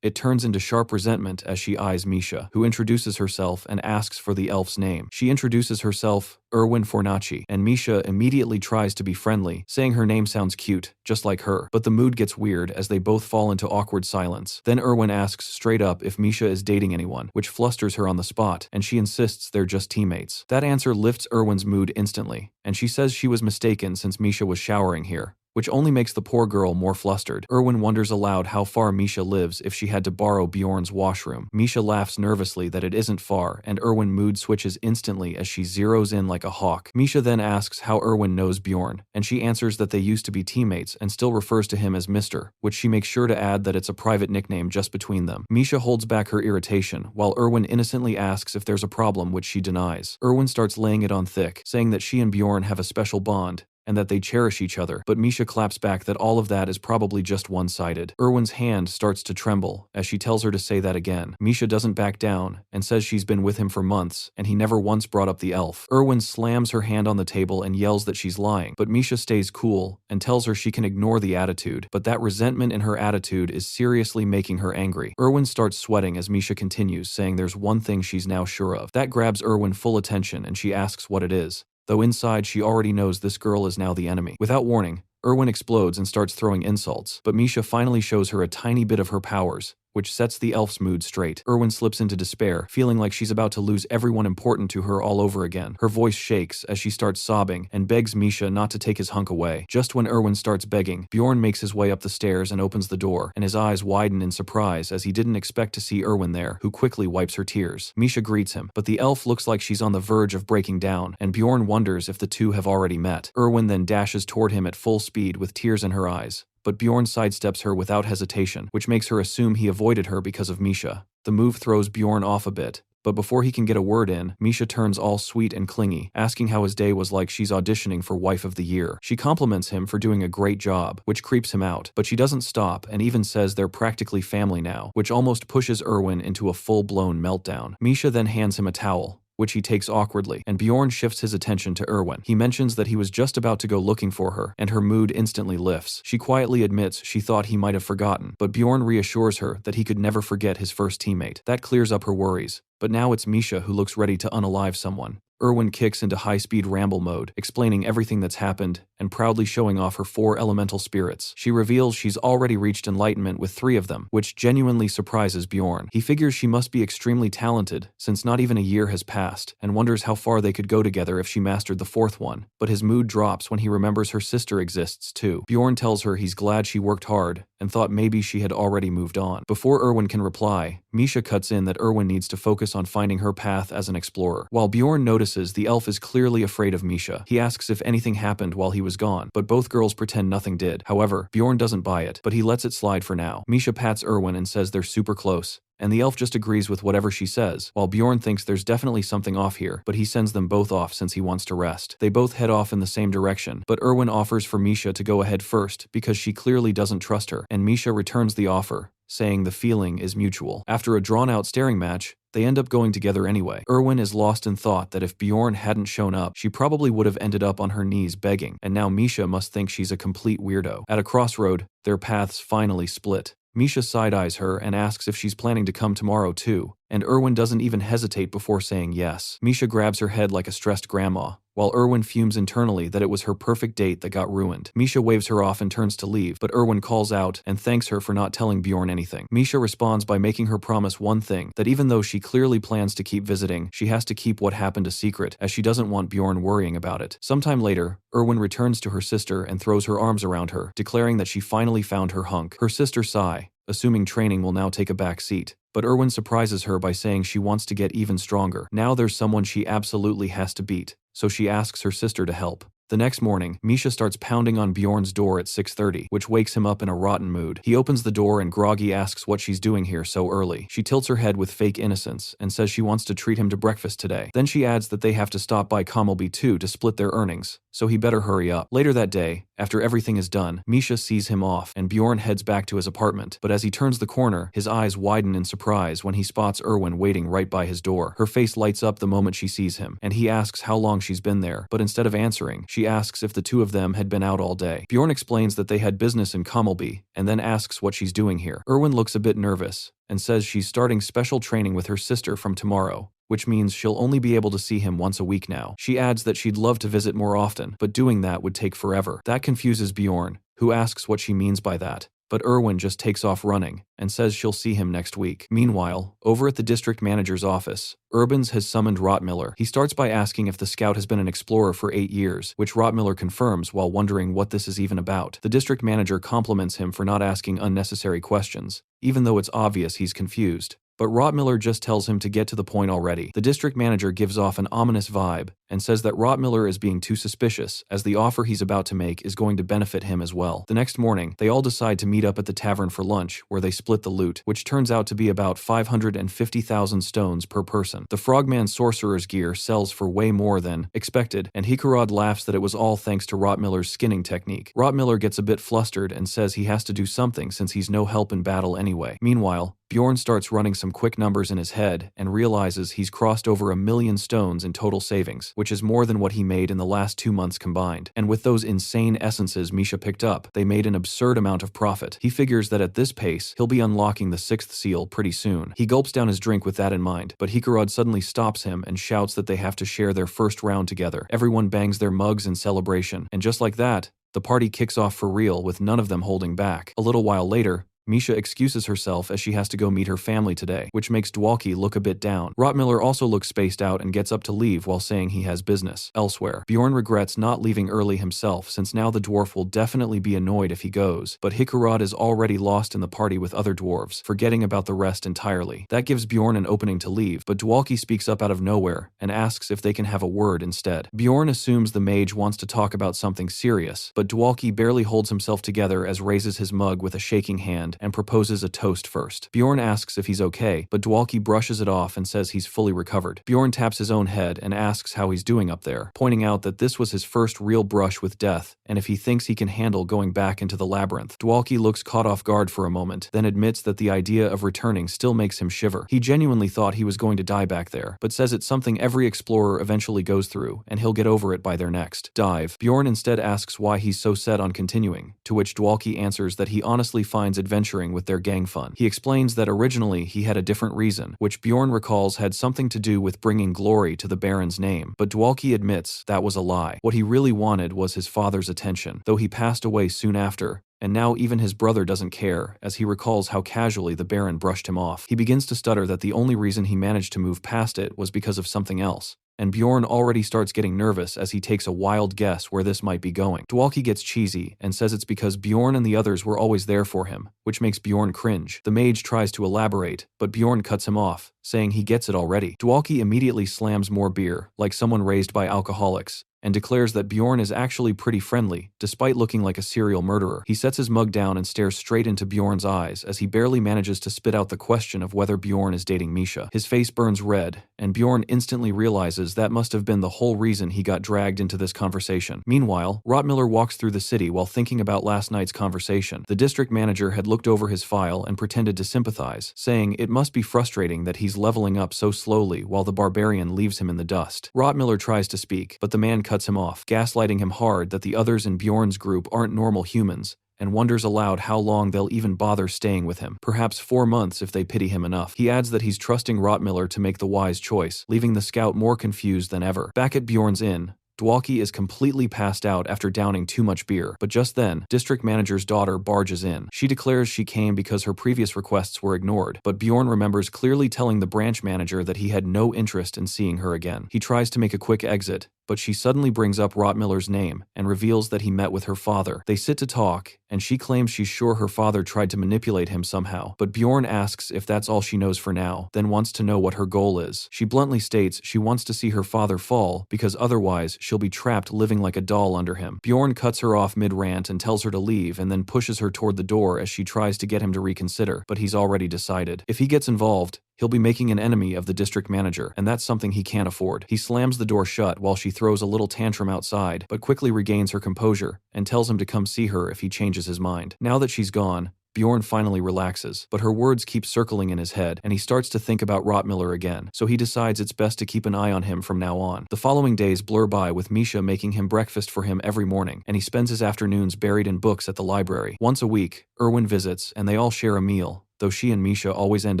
it turns into sharp resentment as she eyes Misha, who introduces herself and asks for the elf's name. She introduces herself, Erwin Fornaci, and Misha immediately tries to be friendly, saying her name sounds cute, just like her. But the mood gets weird as they both fall into awkward silence. Then Erwin asks straight up if Misha is dating anyone, which flusters her on the spot, and she insists they're just teammates. That answer lifts Erwin's mood instantly, and she says she was mistaken since Misha was showering here, which only makes the poor girl more flustered. Erwin wonders aloud how far Misha lives if she had to borrow Bjorn's washroom. Misha laughs nervously that it isn't far, and Erwin mood switches instantly as she zeroes in like a hawk. Misha then asks how Erwin knows Bjorn, and she answers that they used to be teammates and still refers to him as Mr., which she makes sure to add that it's a private nickname just between them. Misha holds back her irritation, while Erwin innocently asks if there's a problem, which she denies. Erwin starts laying it on thick, saying that she and Bjorn have a special bond, and that they cherish each other, but Misha claps back that all of that is probably just one-sided. Erwin's hand starts to tremble as she tells her to say that again. Misha doesn't back down and says she's been with him for months and he never once brought up the elf. Erwin slams her hand on the table and yells that she's lying, but Misha stays cool and tells her she can ignore the attitude, but that resentment in her attitude is seriously making her angry. Erwin starts sweating as Misha continues, saying there's one thing she's now sure of. That grabs Erwin full attention and she asks what it is, though inside she already knows this girl is now the enemy. Without warning, Erwin explodes and starts throwing insults, but Misha finally shows her a tiny bit of her powers, which sets the elf's mood straight. Erwin slips into despair, feeling like she's about to lose everyone important to her all over again. Her voice shakes as she starts sobbing and begs Misha not to take his hunk away. Just when Erwin starts begging, Bjorn makes his way up the stairs and opens the door, and his eyes widen in surprise as he didn't expect to see Erwin there, who quickly wipes her tears. Misha greets him, but the elf looks like she's on the verge of breaking down, and Bjorn wonders if the two have already met. Erwin then dashes toward him at full speed with tears in her eyes, but Bjorn sidesteps her without hesitation, which makes her assume he avoided her because of Misha. The move throws Bjorn off a bit, but before he can get a word in, Misha turns all sweet and clingy, asking how his day was like she's auditioning for Wife of the Year. She compliments him for doing a great job, which creeps him out, but she doesn't stop and even says they're practically family now, which almost pushes Erwin into a full-blown meltdown. Misha then hands him a towel, which he takes awkwardly, and Bjorn shifts his attention to Erwin. He mentions that he was just about to go looking for her, and her mood instantly lifts. She quietly admits she thought he might have forgotten, but Bjorn reassures her that he could never forget his first teammate. That clears up her worries, but now it's Misha who looks ready to unalive someone. Erwin kicks into high-speed ramble mode, explaining everything that's happened and proudly showing off her 4 elemental spirits. She reveals she's already reached enlightenment with 3 of them, which genuinely surprises Bjorn. He figures she must be extremely talented since not even a year has passed, and wonders how far they could go together if she mastered the 4th one, but his mood drops when he remembers her sister exists too. Bjorn tells her he's glad she worked hard and thought maybe she had already moved on. Before Erwin can reply, Misha cuts in that Erwin needs to focus on finding her path as an explorer. While Bjorn notices the elf is clearly afraid of Misha, he asks if anything happened while he was gone, but both girls pretend nothing did. However, Bjorn doesn't buy it, but he lets it slide for now. Misha pats Erwin and says they're super close, and the elf just agrees with whatever she says, while Bjorn thinks there's definitely something off here, but he sends them both off since he wants to rest. They both head off in the same direction, but Erwin offers for Misha to go ahead first because she clearly doesn't trust her, and Misha returns the offer, saying the feeling is mutual. After a drawn-out staring match, they end up going together anyway. Erwin is lost in thought that if Bjorn hadn't shown up, she probably would have ended up on her knees begging, and now Misha must think she's a complete weirdo. At a crossroad, their paths finally split. Misha side-eyes her and asks if she's planning to come tomorrow too, and Erwin doesn't even hesitate before saying yes. Misha grabs her head like a stressed grandma, while Erwin fumes internally that it was her perfect date that got ruined. Misha waves her off and turns to leave, but Erwin calls out and thanks her for not telling Bjorn anything. Misha responds by making her promise one thing, that even though she clearly plans to keep visiting, she has to keep what happened a secret, as she doesn't want Bjorn worrying about it. Sometime later, Erwin returns to her sister and throws her arms around her, declaring that she finally found her hunk. Her sister sigh, assuming training will now take a back seat. But Erwin surprises her by saying she wants to get even stronger. Now there's someone she absolutely has to beat, so she asks her sister to help. The next morning, Misha starts pounding on Bjorn's door at 6:30, which wakes him up in a rotten mood. He opens the door and groggy asks what she's doing here so early. She tilts her head with fake innocence and says she wants to treat him to breakfast today. Then she adds that they have to stop by Commelby too to split their earnings, so he better hurry up. Later that day, after everything is done, Misha sees him off and Bjorn heads back to his apartment, but as he turns the corner, his eyes widen in surprise when he spots Erwin waiting right by his door. Her face lights up the moment she sees him, and he asks how long she's been there, but instead of answering, she asks if the two of them had been out all day. Bjorn explains that they had business in Commelby, and then asks what she's doing here. Erwin looks a bit nervous, and says she's starting special training with her sister from tomorrow, which means she'll only be able to see him once a week now. She adds that she'd love to visit more often, but doing that would take forever. That confuses Bjorn, who asks what she means by that. But Erwin just takes off running, and says she'll see him next week. Meanwhile, over at the district manager's office, Urbans has summoned Rottmiller. He starts by asking if the scout has been an explorer for 8 years, which Rottmiller confirms while wondering what this is even about. The district manager compliments him for not asking unnecessary questions, even though it's obvious he's confused. But Rottmiller just tells him to get to the point already. The district manager gives off an ominous vibe and says that Rottmiller is being too suspicious, as the offer he's about to make is going to benefit him as well. The next morning, they all decide to meet up at the tavern for lunch, where they split the loot, which turns out to be about 550,000 stones per person. The Frogman sorcerer's gear sells for way more than expected, and Hikarad laughs that it was all thanks to Rottmiller's skinning technique. Rottmiller gets a bit flustered and says he has to do something since he's no help in battle anyway. Meanwhile, Bjorn starts running some quick numbers in his head and realizes he's crossed over 1 million stones in total savings, which is more than what he made in the last 2 months combined. And with those insane essences Misha picked up, they made an absurd amount of profit. He figures that at this pace, he'll be unlocking the 6th seal pretty soon. He gulps down his drink with that in mind, but Hikarad suddenly stops him and shouts that they have to share their first round together. Everyone bangs their mugs in celebration, and just like that, the party kicks off for real with none of them holding back. A little while later, Misha excuses herself as she has to go meet her family today, which makes Dwalki look a bit down. Rottmiller also looks spaced out and gets up to leave while saying he has business elsewhere. Bjorn regrets not leaving early himself, since now the dwarf will definitely be annoyed if he goes, but Hikarad is already lost in the party with other dwarves, forgetting about the rest entirely. That gives Bjorn an opening to leave, but Dwalki speaks up out of nowhere and asks if they can have a word instead. Bjorn assumes the mage wants to talk about something serious, but Dwalki barely holds himself together as raises his mug with a shaking hand and proposes a toast first. Bjorn asks if he's okay, but Dwalki brushes it off and says he's fully recovered. Bjorn taps his own head and asks how he's doing up there, pointing out that this was his first real brush with death, and if he thinks he can handle going back into the labyrinth. Dwalki looks caught off guard for a moment, then admits that the idea of returning still makes him shiver. He genuinely thought he was going to die back there, but says it's something every explorer eventually goes through, and he'll get over it by their next dive. Bjorn instead asks why he's so set on continuing, to which Dwalki answers that he honestly finds adventuring with their gang fun. He explains that originally he had a different reason, which Bjorn recalls had something to do with bringing glory to the Baron's name, but Dwalki admits that was a lie. What he really wanted was his father's attention, though he passed away soon after, and now even his brother doesn't care, as he recalls how casually the Baron brushed him off. He begins to stutter that the only reason he managed to move past it was because of something else. And Bjorn already starts getting nervous as he takes a wild guess where this might be going. Dwalki gets cheesy and says it's because Bjorn and the others were always there for him, which makes Bjorn cringe. The mage tries to elaborate, but Bjorn cuts him off, saying he gets it already. Dwalki immediately slams more beer, like someone raised by alcoholics, and declares that Bjorn is actually pretty friendly, despite looking like a serial murderer. He sets his mug down and stares straight into Bjorn's eyes as he barely manages to spit out the question of whether Bjorn is dating Misha. His face burns red, and Bjorn instantly realizes that must have been the whole reason he got dragged into this conversation. Meanwhile, Rottmiller walks through the city while thinking about last night's conversation. The district manager had looked over his file and pretended to sympathize, saying it must be frustrating that he's leveling up so slowly while the barbarian leaves him in the dust. Rottmiller tries to speak, but the man cuts him off, gaslighting him hard that the others in Bjorn's group aren't normal humans, and wonders aloud how long they'll even bother staying with him. Perhaps 4 months if they pity him enough. He adds that he's trusting Rottmiller to make the wise choice, leaving the scout more confused than ever. Back at Bjorn's inn, Dwalki is completely passed out after downing too much beer, but just then, district manager's daughter barges in. She declares she came because her previous requests were ignored, but Bjorn remembers clearly telling the branch manager that he had no interest in seeing her again. He tries to make a quick exit, but she suddenly brings up Rottmiller's name and reveals that he met with her father. They sit to talk, and she claims she's sure her father tried to manipulate him somehow, but Bjorn asks if that's all she knows for now, then wants to know what her goal is. She bluntly states she wants to see her father fall, because otherwise she'll be trapped living like a doll under him. Bjorn cuts her off mid-rant and tells her to leave, and then pushes her toward the door as she tries to get him to reconsider, but he's already decided. If he gets involved, he'll be making an enemy of the district manager, and that's something he can't afford. He slams the door shut while she throws a little tantrum outside, but quickly regains her composure and tells him to come see her if he changes his mind. Now that she's gone, Bjorn finally relaxes, but her words keep circling in his head, and he starts to think about Rottmiller again, so he decides it's best to keep an eye on him from now on. The following days blur by with Misha making him breakfast for him every morning, and he spends his afternoons buried in books at the library. Once a week, Erwin visits, and they all share a meal, though she and Misha always end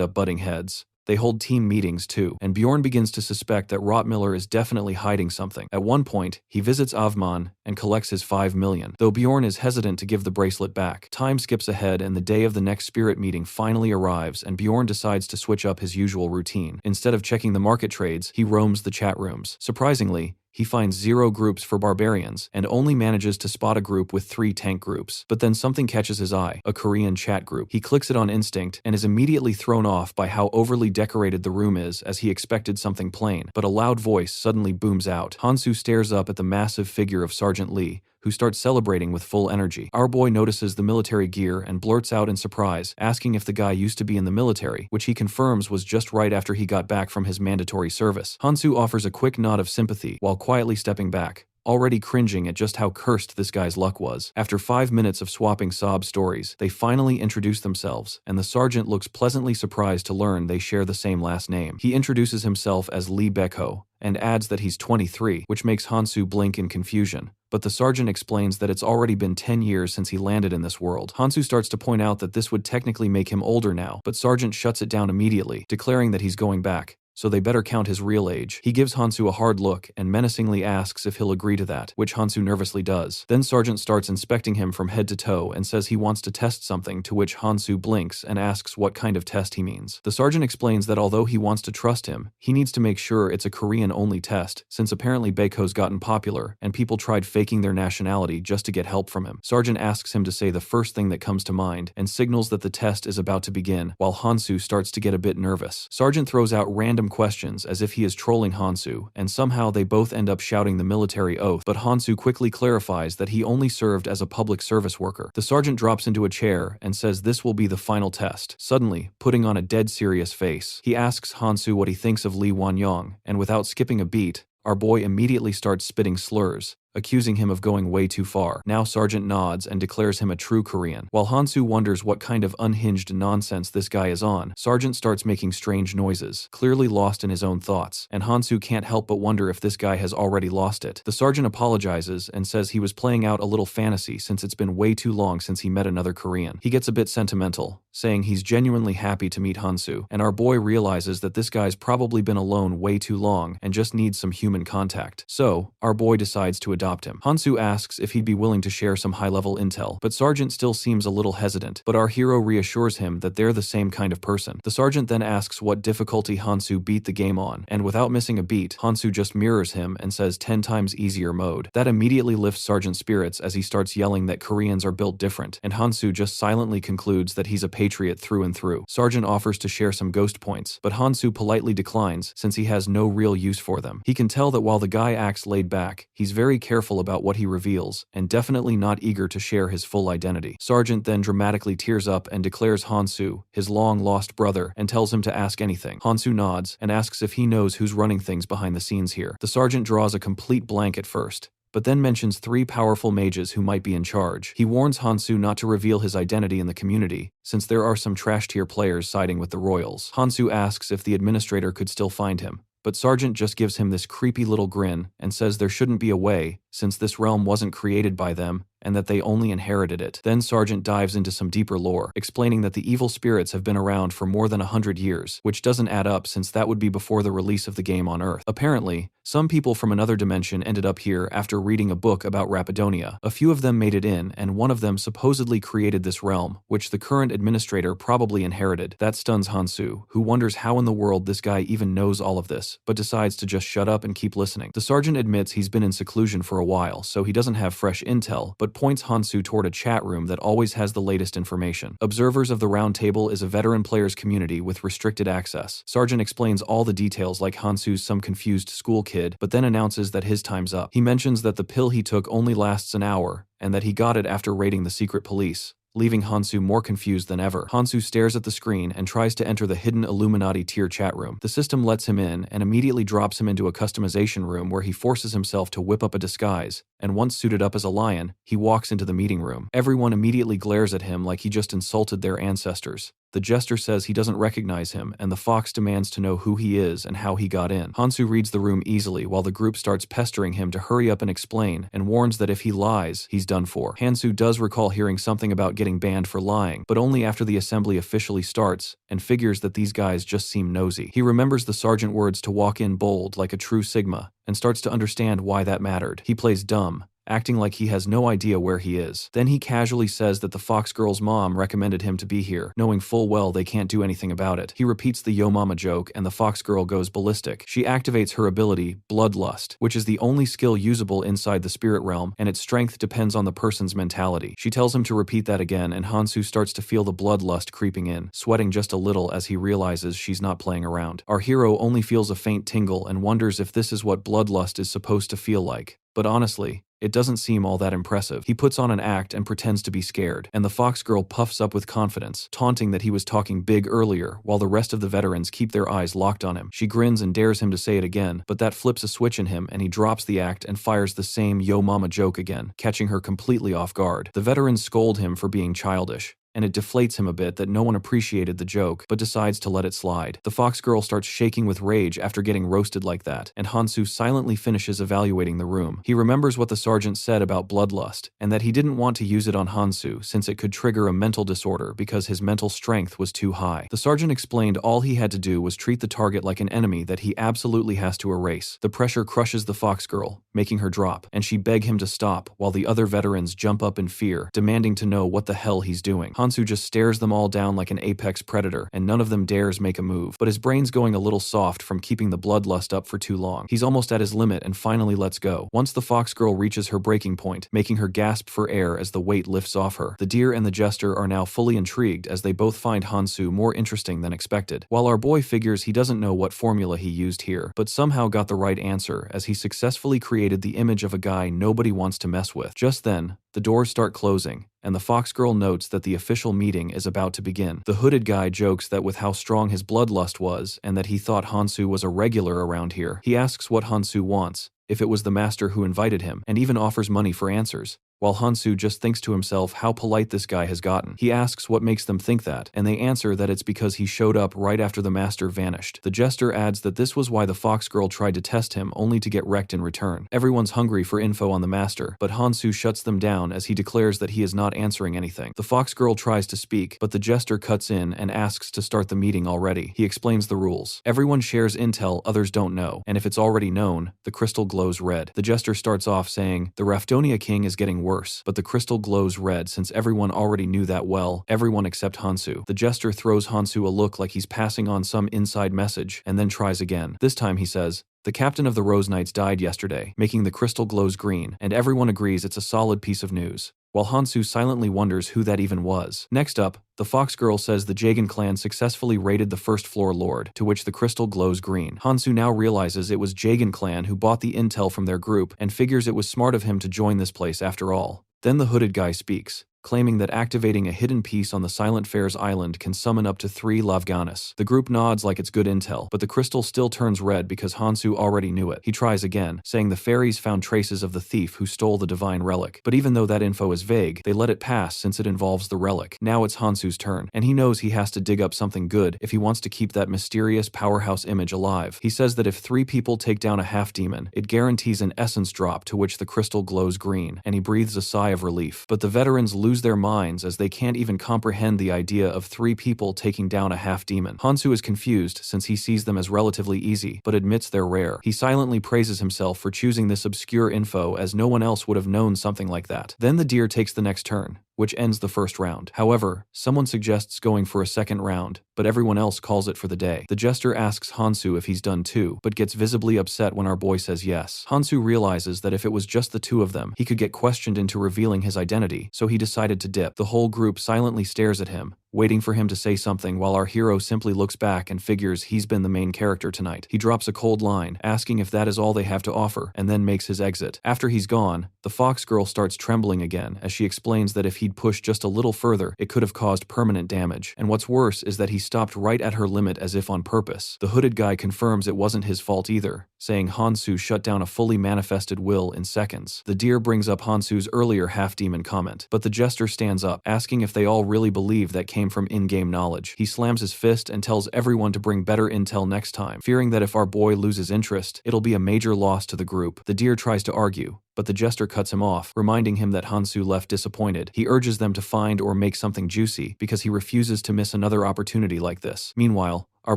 up butting heads. They hold team meetings too, and Bjorn begins to suspect that Rottmiller is definitely hiding something. At one point, he visits Avman and collects his 5 million, though Bjorn is hesitant to give the bracelet back. Time skips ahead and the day of the next spirit meeting finally arrives, and Bjorn decides to switch up his usual routine. Instead of checking the market trades, he roams the chat rooms. Surprisingly, he finds 0 groups for barbarians, and only manages to spot a group with 3 tank groups. But then something catches his eye, a Korean chat group. He clicks it on instinct, and is immediately thrown off by how overly decorated the room is, as he expected something plain. But a loud voice suddenly booms out. Hansu stares up at the massive figure of Sergeant Lee, who starts celebrating with full energy. Our boy notices the military gear and blurts out in surprise, asking if the guy used to be in the military, which he confirms was just right after he got back from his mandatory service. Hansu offers a quick nod of sympathy while quietly stepping back, already cringing at just how cursed this guy's luck was. After 5 minutes of swapping sob stories, they finally introduce themselves, and the sergeant looks pleasantly surprised to learn they share the same last name. He introduces himself as Lee Beko, and adds that he's 23, which makes Hansu blink in confusion. But the sergeant explains that it's already been 10 years since he landed in this world. Hansu starts to point out that this would technically make him older now, but Sergeant shuts it down immediately, declaring that he's going back, so they better count his real age. He gives Hansu a hard look and menacingly asks if he'll agree to that, which Hansu nervously does. Then Sergeant starts inspecting him from head to toe and says he wants to test something, to which Hansu blinks and asks what kind of test he means. The sergeant explains that although he wants to trust him, he needs to make sure it's a Korean-only test, since apparently Beiko's gotten popular and people tried faking their nationality just to get help from him. Sergeant asks him to say the first thing that comes to mind and signals that the test is about to begin, while Hansu starts to get a bit nervous. Sergeant throws out random questions as if he is trolling Hansu, and somehow they both end up shouting the military oath, but Hansu quickly clarifies that he only served as a public service worker. The sergeant drops into a chair and says this will be the final test, suddenly putting on a dead serious face. He asks Hansu what he thinks of Lee Wanyong, and without skipping a beat, our boy immediately starts spitting slurs, accusing him of going way too far. Now Sergeant nods and declares him a true Korean. While Hansu wonders what kind of unhinged nonsense this guy is on, Sergeant starts making strange noises, clearly lost in his own thoughts, and Hansu can't help but wonder if this guy has already lost it. The sergeant apologizes and says he was playing out a little fantasy since it's been way too long since he met another Korean. He gets a bit sentimental, saying he's genuinely happy to meet Hansu, and our boy realizes that this guy's probably been alone way too long and just needs some human contact. So, our boy decides to adopt adopt him. Hansu asks if he'd be willing to share some high-level intel, but Sergeant still seems a little hesitant, but our hero reassures him that they're the same kind of person. The sergeant then asks what difficulty Hansu beat the game on, and without missing a beat, Hansu just mirrors him and says 10 times easier mode. That immediately lifts Sergeant's spirits as he starts yelling that Koreans are built different, and Hansu just silently concludes that he's a patriot through and through. Sergeant offers to share some ghost points, but Hansu politely declines since he has no real use for them. He can tell that while the guy acts laid back, he's very careful about what he reveals, and definitely not eager to share his full identity. Sergeant then dramatically tears up and declares Hansu his long-lost brother and tells him to ask anything. Hansu nods and asks if he knows who's running things behind the scenes here. The sergeant draws a complete blank at first, but then mentions 3 powerful mages who might be in charge. He warns Hansu not to reveal his identity in the community, since there are some trash-tier players siding with the royals. Hansu asks if the administrator could still find him, but Sergeant just gives him this creepy little grin and says there shouldn't be a way, since this realm wasn't created by them, and that they only inherited it. Then Sergeant dives into some deeper lore, explaining that the evil spirits have been around for more than 100 years, which doesn't add up since that would be before the release of the game on Earth. Apparently, some people from another dimension ended up here after reading a book about Rapidonia. A few of them made it in, and one of them supposedly created this realm, which the current administrator probably inherited. That stuns Hansu, who wonders how in the world this guy even knows all of this, but decides to just shut up and keep listening. The sergeant admits he's been in seclusion for a while, so he doesn't have fresh intel, but points Hansu toward a chat room that always has the latest information. Observers of the Round Table is a veteran players community with restricted access. Sergeant explains all the details like Hansu's some confused school kid, but then announces that his time's up. He mentions that the pill he took only lasts an hour, and that he got it after raiding the secret police, leaving Hansu more confused than ever. Hansu stares at the screen and tries to enter the hidden Illuminati tier chat room. The system lets him in and immediately drops him into a customization room where he forces himself to whip up a disguise, and once suited up as a lion, he walks into the meeting room. Everyone immediately glares at him like he just insulted their ancestors. The jester says he doesn't recognize him, and the fox demands to know who he is and how he got in. Hansu reads the room easily while the group starts pestering him to hurry up and explain, and warns that if he lies, he's done for. Hansu does recall hearing something about getting banned for lying, but only after the assembly officially starts, and figures that these guys just seem nosy. He remembers the sergeant words to walk in bold like a true Sigma, and starts to understand why that mattered. He plays dumb, acting like he has no idea where he is. Then he casually says that the fox girl's mom recommended him to be here, knowing full well they can't do anything about it. He repeats the yo mama joke and the fox girl goes ballistic. She activates her ability, Bloodlust, which is the only skill usable inside the spirit realm, and its strength depends on the person's mentality. She tells him to repeat that again, and Hansu starts to feel the bloodlust creeping in, sweating just a little as he realizes she's not playing around. Our hero only feels a faint tingle and wonders if this is what bloodlust is supposed to feel like. But honestly, it doesn't seem all that impressive. He puts on an act and pretends to be scared, and the fox girl puffs up with confidence, taunting that he was talking big earlier, while the rest of the veterans keep their eyes locked on him. She grins and dares him to say it again, but that flips a switch in him and he drops the act and fires the same yo mama joke again, catching her completely off guard. The veterans scold him for being childish, and it deflates him a bit that no one appreciated the joke, but decides to let it slide. The fox girl starts shaking with rage after getting roasted like that, and Hansu silently finishes evaluating the room. He remembers what the sergeant said about bloodlust, and that he didn't want to use it on Hansu since it could trigger a mental disorder because his mental strength was too high. The sergeant explained all he had to do was treat the target like an enemy that he absolutely has to erase. The pressure crushes the fox girl, making her drop, and she begs him to stop while the other veterans jump up in fear, demanding to know what the hell he's doing. Hansu just stares them all down like an apex predator, and none of them dares make a move, but his brain's going a little soft from keeping the bloodlust up for too long. He's almost at his limit and finally lets go. Once the fox girl reaches her breaking point, making her gasp for air as the weight lifts off her. The deer and the jester are now fully intrigued as they both find Hansu more interesting than expected, while our boy figures he doesn't know what formula he used here, but somehow got the right answer as he successfully created the image of a guy nobody wants to mess with. Just then, the doors start closing, and the fox girl notes that the official meeting is about to begin. The hooded guy jokes that with how strong his bloodlust was, and that he thought Hansu was a regular around here. He asks what Hansu wants, if it was the master who invited him, and even offers money for answers. while Hansu just thinks to himself how polite this guy has gotten. He asks what makes them think that, and they answer that it's because he showed up right after the master vanished. The jester adds that this was why the fox girl tried to test him only to get wrecked in return. Everyone's hungry for info on the master, but Hansu shuts them down as he declares that he is not answering anything. The fox girl tries to speak, but the jester cuts in and asks to start the meeting already. He explains the rules. Everyone shares intel others don't know, and if it's already known, the crystal glows red. The jester starts off saying, the Raftonia king is getting worse, but the crystal glows red since everyone already knew that well, everyone except Hansu. The jester throws Hansu a look like he's passing on some inside message, and then tries again. This time he says, the captain of the Rose Knights died yesterday, making the crystal glows green, and everyone agrees it's a solid piece of news, while Hansu silently wonders who that even was. Next up, the fox girl says the Jagan clan successfully raided the first floor lord, to which the crystal glows green. Hansu now realizes it was Jagan clan who bought the intel from their group and figures it was smart of him to join this place after all. Then the hooded guy speaks, claiming that activating a hidden piece on the Silent Fair's island can summon up to 3 Lavganas. The group nods like it's good intel, but the crystal still turns red because Hansu already knew it. He tries again, saying the fairies found traces of the thief who stole the divine relic, but even though that info is vague, they let it pass since it involves the relic. Now it's Hansu's turn, and he knows he has to dig up something good if he wants to keep that mysterious powerhouse image alive. He says that if 3 people take down a half-demon, it guarantees an essence drop to which the crystal glows green, and he breathes a sigh of relief. But the veterans lose their minds as they can't even comprehend the idea of 3 people taking down a half-demon. Hansu is confused since he sees them as relatively easy, but admits they're rare. He silently praises himself for choosing this obscure info as no one else would have known something like that. Then the deer takes the next turn, which ends the first round. However, someone suggests going for a second round, but everyone else calls it for the day. The jester asks Hansu if he's done too, but gets visibly upset when our boy says yes. Hansu realizes that if it was just the 2 of them, he could get questioned into revealing his identity, so he decided to dip. The whole group silently stares at him, waiting for him to say something while our hero simply looks back and figures he's been the main character tonight. He drops a cold line, asking if that is all they have to offer, and then makes his exit. After he's gone, the fox girl starts trembling again as she explains that if he'd pushed just a little further, it could have caused permanent damage. And what's worse is that he stopped right at her limit as if on purpose. The hooded guy confirms it wasn't his fault either, saying Hansu shut down a fully manifested will in seconds. The deer brings up Hansu's earlier half-demon comment, but the jester stands up, asking if they all really believe that came from in-game knowledge. He slams his fist and tells everyone to bring better intel next time, fearing that if our boy loses interest, it'll be a major loss to the group. The deer tries to argue, but the jester cuts him off, reminding him that Hansu left disappointed. He urges them to find or make something juicy because he refuses to miss another opportunity like this. Meanwhile, our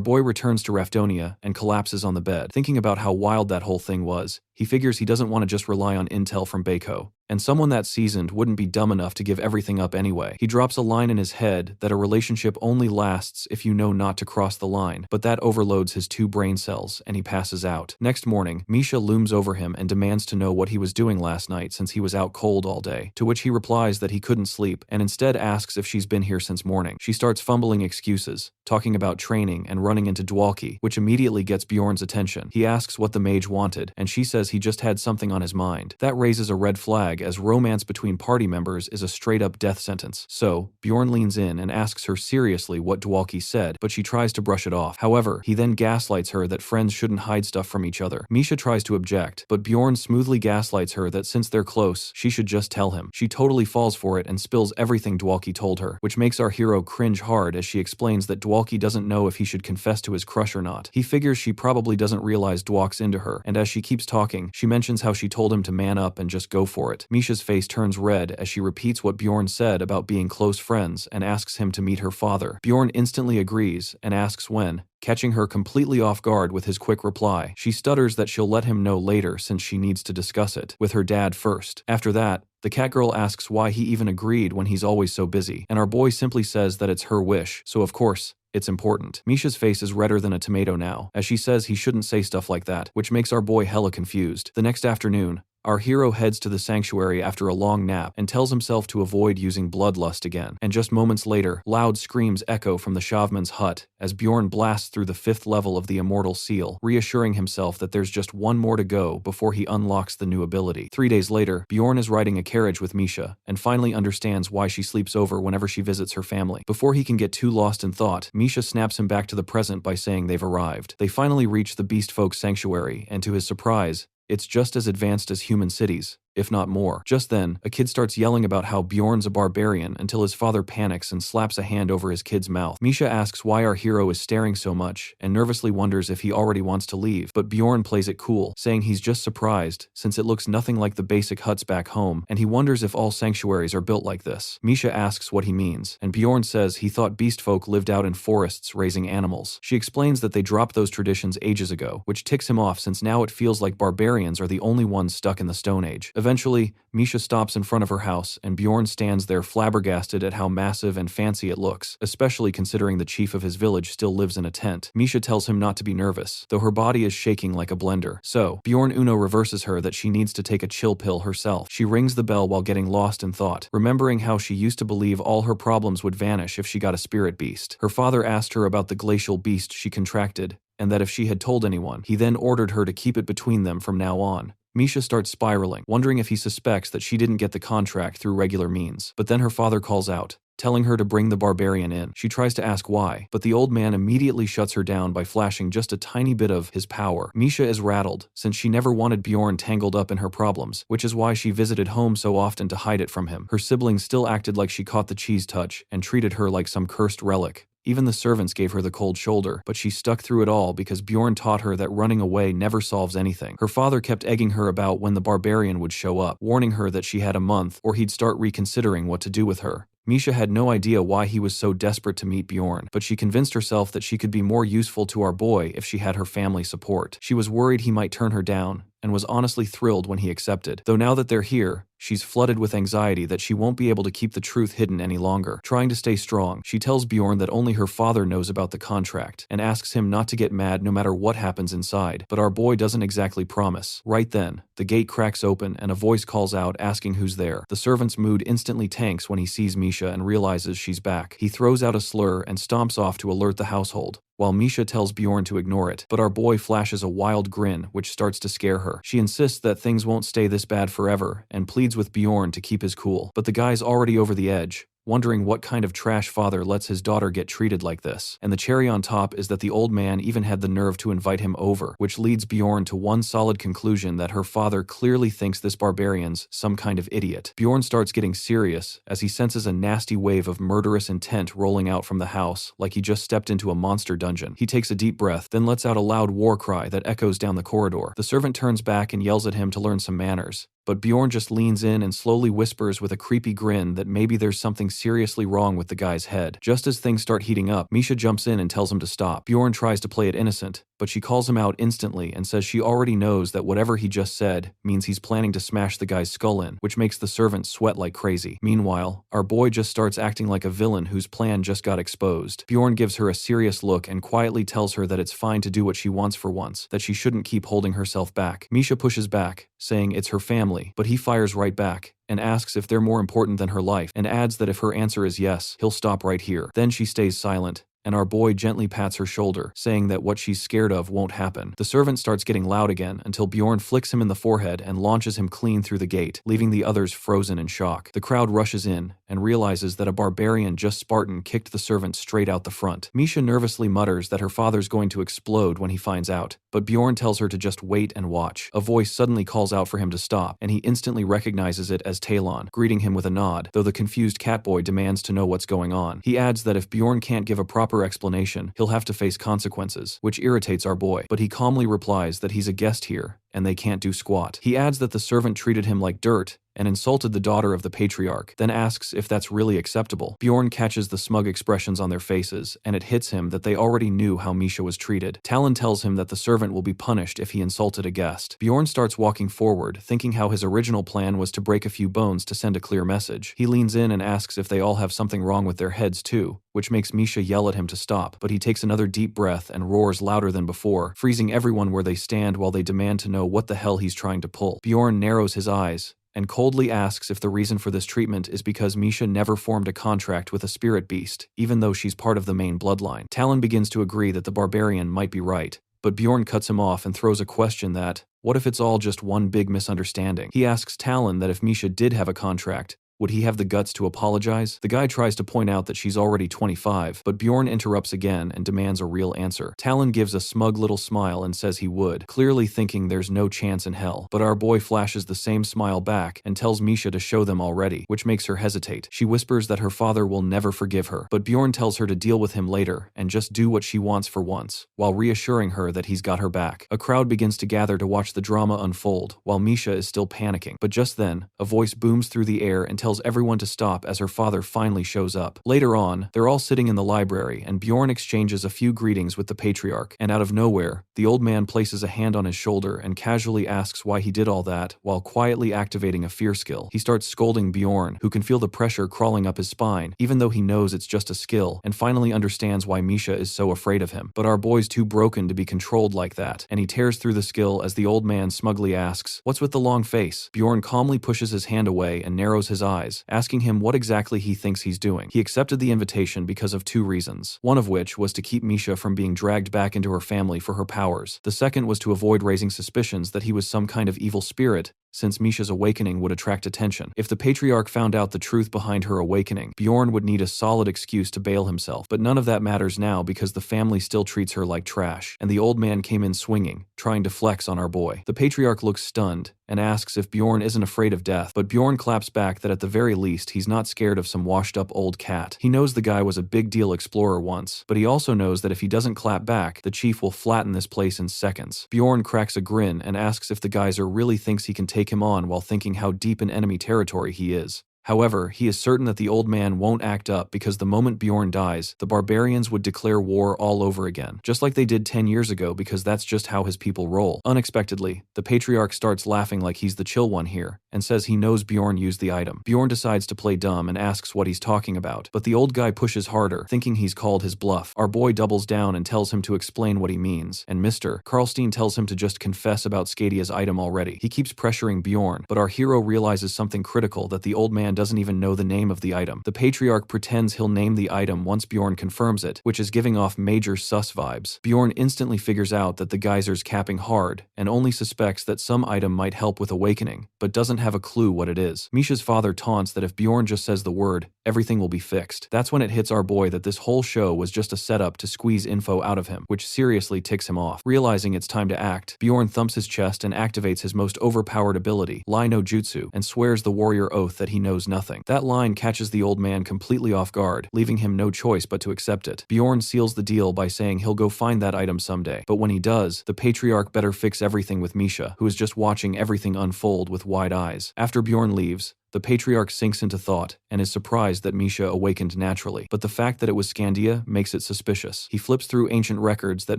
boy returns to Raftonia and collapses on the bed. Thinking about how wild that whole thing was, he figures he doesn't want to just rely on intel from Baiko, and someone that seasoned wouldn't be dumb enough to give everything up anyway. He drops a line in his head that a relationship only lasts if you know not to cross the line, but that overloads his 2 brain cells and he passes out. Next morning, Misha looms over him and demands to know what he was doing last night since he was out cold all day, to which he replies that he couldn't sleep and instead asks if she's been here since morning. She starts fumbling excuses, talking about training and running into Dwalki, which immediately gets Bjorn's attention. He asks what the mage wanted, and she says he just had something on his mind. That raises a red flag as romance between party members is a straight-up death sentence. So, Bjorn leans in and asks her seriously what Dwalki said, but she tries to brush it off. However, he then gaslights her that friends shouldn't hide stuff from each other. Misha tries to object, but Bjorn smoothly gaslights her that since they're close, she should just tell him. She totally falls for it and spills everything Dwalki told her, which makes our hero cringe hard as she explains that Dwalki doesn't know if he should confess to his crush or not. He figures she probably doesn't realize Dwalk's into her, and as she keeps talking, she mentions how she told him to man up and just go for it. Misha's face turns red as she repeats what Bjorn said about being close friends and asks him to meet her father. Bjorn instantly agrees and asks when, catching her completely off guard with his quick reply. She stutters that she'll let him know later since she needs to discuss it with her dad first. After that, the catgirl asks why he even agreed when he's always so busy, and our boy simply says that it's her wish, so of course, it's important. Misha's face is redder than a tomato now, as she says he shouldn't say stuff like that, which makes our boy hella confused. The next afternoon, our hero heads to the sanctuary after a long nap and tells himself to avoid using bloodlust again. And just moments later, loud screams echo from the Shavman's hut as Bjorn blasts through the 5th level of the Immortal Seal, reassuring himself that there's just one more to go before he unlocks the new ability. 3 days later, Bjorn is riding a carriage with Misha and finally understands why she sleeps over whenever she visits her family. Before he can get too lost in thought, Misha snaps him back to the present by saying they've arrived. They finally reach the Beast Folk Sanctuary, and to his surprise, it's just as advanced as human cities, if not more. Just then, a kid starts yelling about how Bjorn's a barbarian until his father panics and slaps a hand over his kid's mouth. Misha asks why our hero is staring so much and nervously wonders if he already wants to leave, but Bjorn plays it cool, saying he's just surprised since it looks nothing like the basic huts back home, and he wonders if all sanctuaries are built like this. Misha asks what he means, and Bjorn says he thought beast folk lived out in forests raising animals. She explains that they dropped those traditions ages ago, which ticks him off since now it feels like barbarians are the only ones stuck in the Stone Age. Eventually, Misha stops in front of her house, and Bjorn stands there flabbergasted at how massive and fancy it looks, especially considering the chief of his village still lives in a tent. Misha tells him not to be nervous, though her body is shaking like a blender. So, Bjorn Uno reverses her that she needs to take a chill pill herself. She rings the bell while getting lost in thought, remembering how she used to believe all her problems would vanish if she got a spirit beast. Her father asked her about the glacial beast she contracted, and that if she had told anyone, he then ordered her to keep it between them from now on. Misha starts spiraling, wondering if he suspects that she didn't get the contract through regular means. But then her father calls out, telling her to bring the barbarian in. She tries to ask why, but the old man immediately shuts her down by flashing just a tiny bit of his power. Misha is rattled, since she never wanted Bjorn tangled up in her problems, which is why she visited home so often to hide it from him. Her siblings still acted like she caught the cheese touch and treated her like some cursed relic. Even the servants gave her the cold shoulder, but she stuck through it all because Bjorn taught her that running away never solves anything. Her father kept egging her about when the barbarian would show up, warning her that she had a month or he'd start reconsidering what to do with her. Misha had no idea why he was so desperate to meet Bjorn, but she convinced herself that she could be more useful to our boy if she had her family support. She was worried he might turn her down, and was honestly thrilled when he accepted. Though now that they're here, she's flooded with anxiety that she won't be able to keep the truth hidden any longer. Trying to stay strong, she tells Bjorn that only her father knows about the contract, and asks him not to get mad no matter what happens inside, but our boy doesn't exactly promise. Right then, the gate cracks open and a voice calls out asking who's there. The servant's mood instantly tanks when he sees Misha and realizes she's back. He throws out a slur and stomps off to alert the household, while Misha tells Bjorn to ignore it, but our boy flashes a wild grin which starts to scare her. She insists that things won't stay this bad forever and pleads with Bjorn to keep his cool, but the guy's already over the edge, wondering what kind of trash father lets his daughter get treated like this. And the cherry on top is that the old man even had the nerve to invite him over, which leads Bjorn to one solid conclusion that her father clearly thinks this barbarian's some kind of idiot. Bjorn starts getting serious as he senses a nasty wave of murderous intent rolling out from the house, like he just stepped into a monster dungeon. He takes a deep breath, then lets out a loud war cry that echoes down the corridor. The servant turns back and yells at him to learn some manners, but Bjorn just leans in and slowly whispers with a creepy grin that maybe there's something seriously wrong with the guy's head. Just as things start heating up, Misha jumps in and tells him to stop. Bjorn tries to play it innocent, but she calls him out instantly and says she already knows that whatever he just said means he's planning to smash the guy's skull in, which makes the servant sweat like crazy. Meanwhile, our boy just starts acting like a villain whose plan just got exposed. Bjorn gives her a serious look and quietly tells her that it's fine to do what she wants for once, that she shouldn't keep holding herself back. Misha pushes back, saying it's her family, but he fires right back and asks if they're more important than her life, and adds that if her answer is yes, he'll stop right here. Then she stays silent, and our boy gently pats her shoulder, saying that what she's scared of won't happen. The servant starts getting loud again until Bjorn flicks him in the forehead and launches him clean through the gate, leaving the others frozen in shock. The crowd rushes in and realizes that a barbarian just Spartan kicked the servant straight out the front. Misha nervously mutters that her father's going to explode when he finds out, but Bjorn tells her to just wait and watch. A voice suddenly calls out for him to stop, and he instantly recognizes it as Talon, greeting him with a nod, though the confused catboy demands to know what's going on. He adds that if Bjorn can't give a proper explanation, he'll have to face consequences, which irritates our boy, but he calmly replies that he's a guest here, and they can't do squat. He adds that the servant treated him like dirt and insulted the daughter of the patriarch, then asks if that's really acceptable. Bjorn catches the smug expressions on their faces, and it hits him that they already knew how Misha was treated. Talon tells him that the servant will be punished if he insulted a guest. Bjorn starts walking forward, thinking how his original plan was to break a few bones to send a clear message. He leans in and asks if they all have something wrong with their heads too, which makes Misha yell at him to stop, but he takes another deep breath and roars louder than before, freezing everyone where they stand while they demand to know what the hell he's trying to pull. Bjorn narrows his eyes and coldly asks if the reason for this treatment is because Misha never formed a contract with a spirit beast, even though she's part of the main bloodline. Talon begins to agree that the barbarian might be right, but Bjorn cuts him off and throws a question that, what if it's all just one big misunderstanding? He asks Talon that if Misha did have a contract, Would he have the guts to apologize? The guy tries to point out that she's already 25, but Bjorn interrupts again and demands a real answer. Talon gives a smug little smile and says he would, clearly thinking there's no chance in hell. But our boy flashes the same smile back and tells Misha to show them already, which makes her hesitate. She whispers that her father will never forgive her, but Bjorn tells her to deal with him later and just do what she wants for once, while reassuring her that he's got her back. A crowd begins to gather to watch the drama unfold, while Misha is still panicking. But just then, a voice booms through the air and tells everyone to stop as her father finally shows up. Later on, they're all sitting in the library and Bjorn exchanges a few greetings with the patriarch, and out of nowhere, the old man places a hand on his shoulder and casually asks why he did all that while quietly activating a fear skill. He starts scolding Bjorn, who can feel the pressure crawling up his spine, even though he knows it's just a skill, and finally understands why Misha is so afraid of him. But our boy's too broken to be controlled like that, and he tears through the skill as the old man smugly asks, "What's with the long face?" Bjorn calmly pushes his hand away and narrows his eyes, asking him what exactly he thinks he's doing. He accepted the invitation because of two reasons, one of which was to keep Misha from being dragged back into her family for her powers. The second was to avoid raising suspicions that he was some kind of evil spirit, since Misha's awakening would attract attention. If the patriarch found out the truth behind her awakening, Bjorn would need a solid excuse to bail himself. But none of that matters now because the family still treats her like trash, and the old man came in swinging, trying to flex on our boy. The patriarch looks stunned and asks if Bjorn isn't afraid of death, but Bjorn claps back that at the very least he's not scared of some washed-up old cat. He knows the guy was a big-deal explorer once, but he also knows that if he doesn't clap back, the chief will flatten this place in seconds. Bjorn cracks a grin and asks if the geyser really thinks he can take him on while thinking how deep in enemy territory he is. However, he is certain that the old man won't act up because the moment Bjorn dies, the barbarians would declare war all over again, just like they did 10 years ago because that's just how his people roll. Unexpectedly, the patriarch starts laughing like he's the chill one here, and says he knows Bjorn used the item. Bjorn decides to play dumb and asks what he's talking about, but the old guy pushes harder, thinking he's called his bluff. Our boy doubles down and tells him to explain what he means, and Mr. Karlstein tells him to just confess about Skadia's item already. He keeps pressuring Bjorn, but our hero realizes something critical, that the old man doesn't even know the name of the item. The patriarch pretends he'll name the item once Bjorn confirms it, which is giving off major sus vibes. Bjorn instantly figures out that the geyser's capping hard, and only suspects that some item might help with awakening, but doesn't have a clue what it is. Misha's father taunts that if Bjorn just says the word, everything will be fixed. That's when it hits our boy that this whole show was just a setup to squeeze info out of him, which seriously ticks him off. Realizing it's time to act, Bjorn thumps his chest and activates his most overpowered ability, Lai no Jutsu, and swears the warrior oath that he knows nothing. That line catches the old man completely off guard, leaving him no choice but to accept it. Bjorn seals the deal by saying he'll go find that item someday, but when he does, the patriarch better fix everything with Misha, who is just watching everything unfold with wide eyes. After Bjorn leaves, the patriarch sinks into thought and is surprised that Misha awakened naturally, but the fact that it was Scandia makes it suspicious. He flips through ancient records that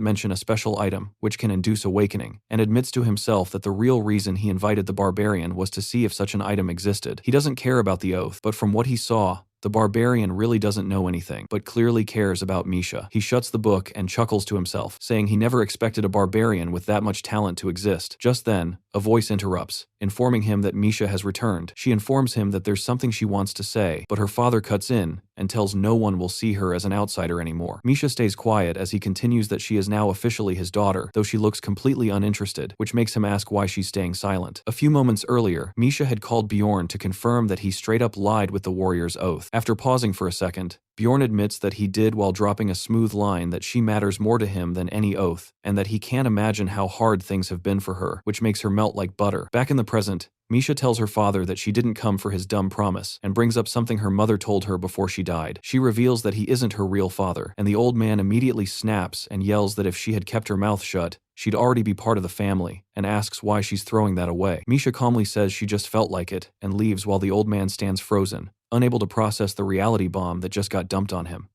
mention a special item which can induce awakening, and admits to himself that the real reason he invited the barbarian was to see if such an item existed. He doesn't care about the oath, but from what he saw, the barbarian really doesn't know anything, but clearly cares about Misha. He shuts the book and chuckles to himself, saying he never expected a barbarian with that much talent to exist. Just then, a voice interrupts, informing him that Misha has returned. She informs him that there's something she wants to say, but her father cuts in and tells no one will see her as an outsider anymore. Misha stays quiet as he continues that she is now officially his daughter, though she looks completely uninterested, which makes him ask why she's staying silent. A few moments earlier, Misha had called Bjorn to confirm that he straight up lied with the warrior's oath. After pausing for a second, Bjorn admits that he did while dropping a smooth line that she matters more to him than any oath, and that he can't imagine how hard things have been for her, which makes her melt like butter. Back in the present, Misha tells her father that she didn't come for his dumb promise, and brings up something her mother told her before she died. She reveals that he isn't her real father, and the old man immediately snaps and yells that if she had kept her mouth shut, she'd already be part of the family, and asks why she's throwing that away. Misha calmly says she just felt like it, and leaves while the old man stands frozen, unable to process the reality bomb that just got dumped on him.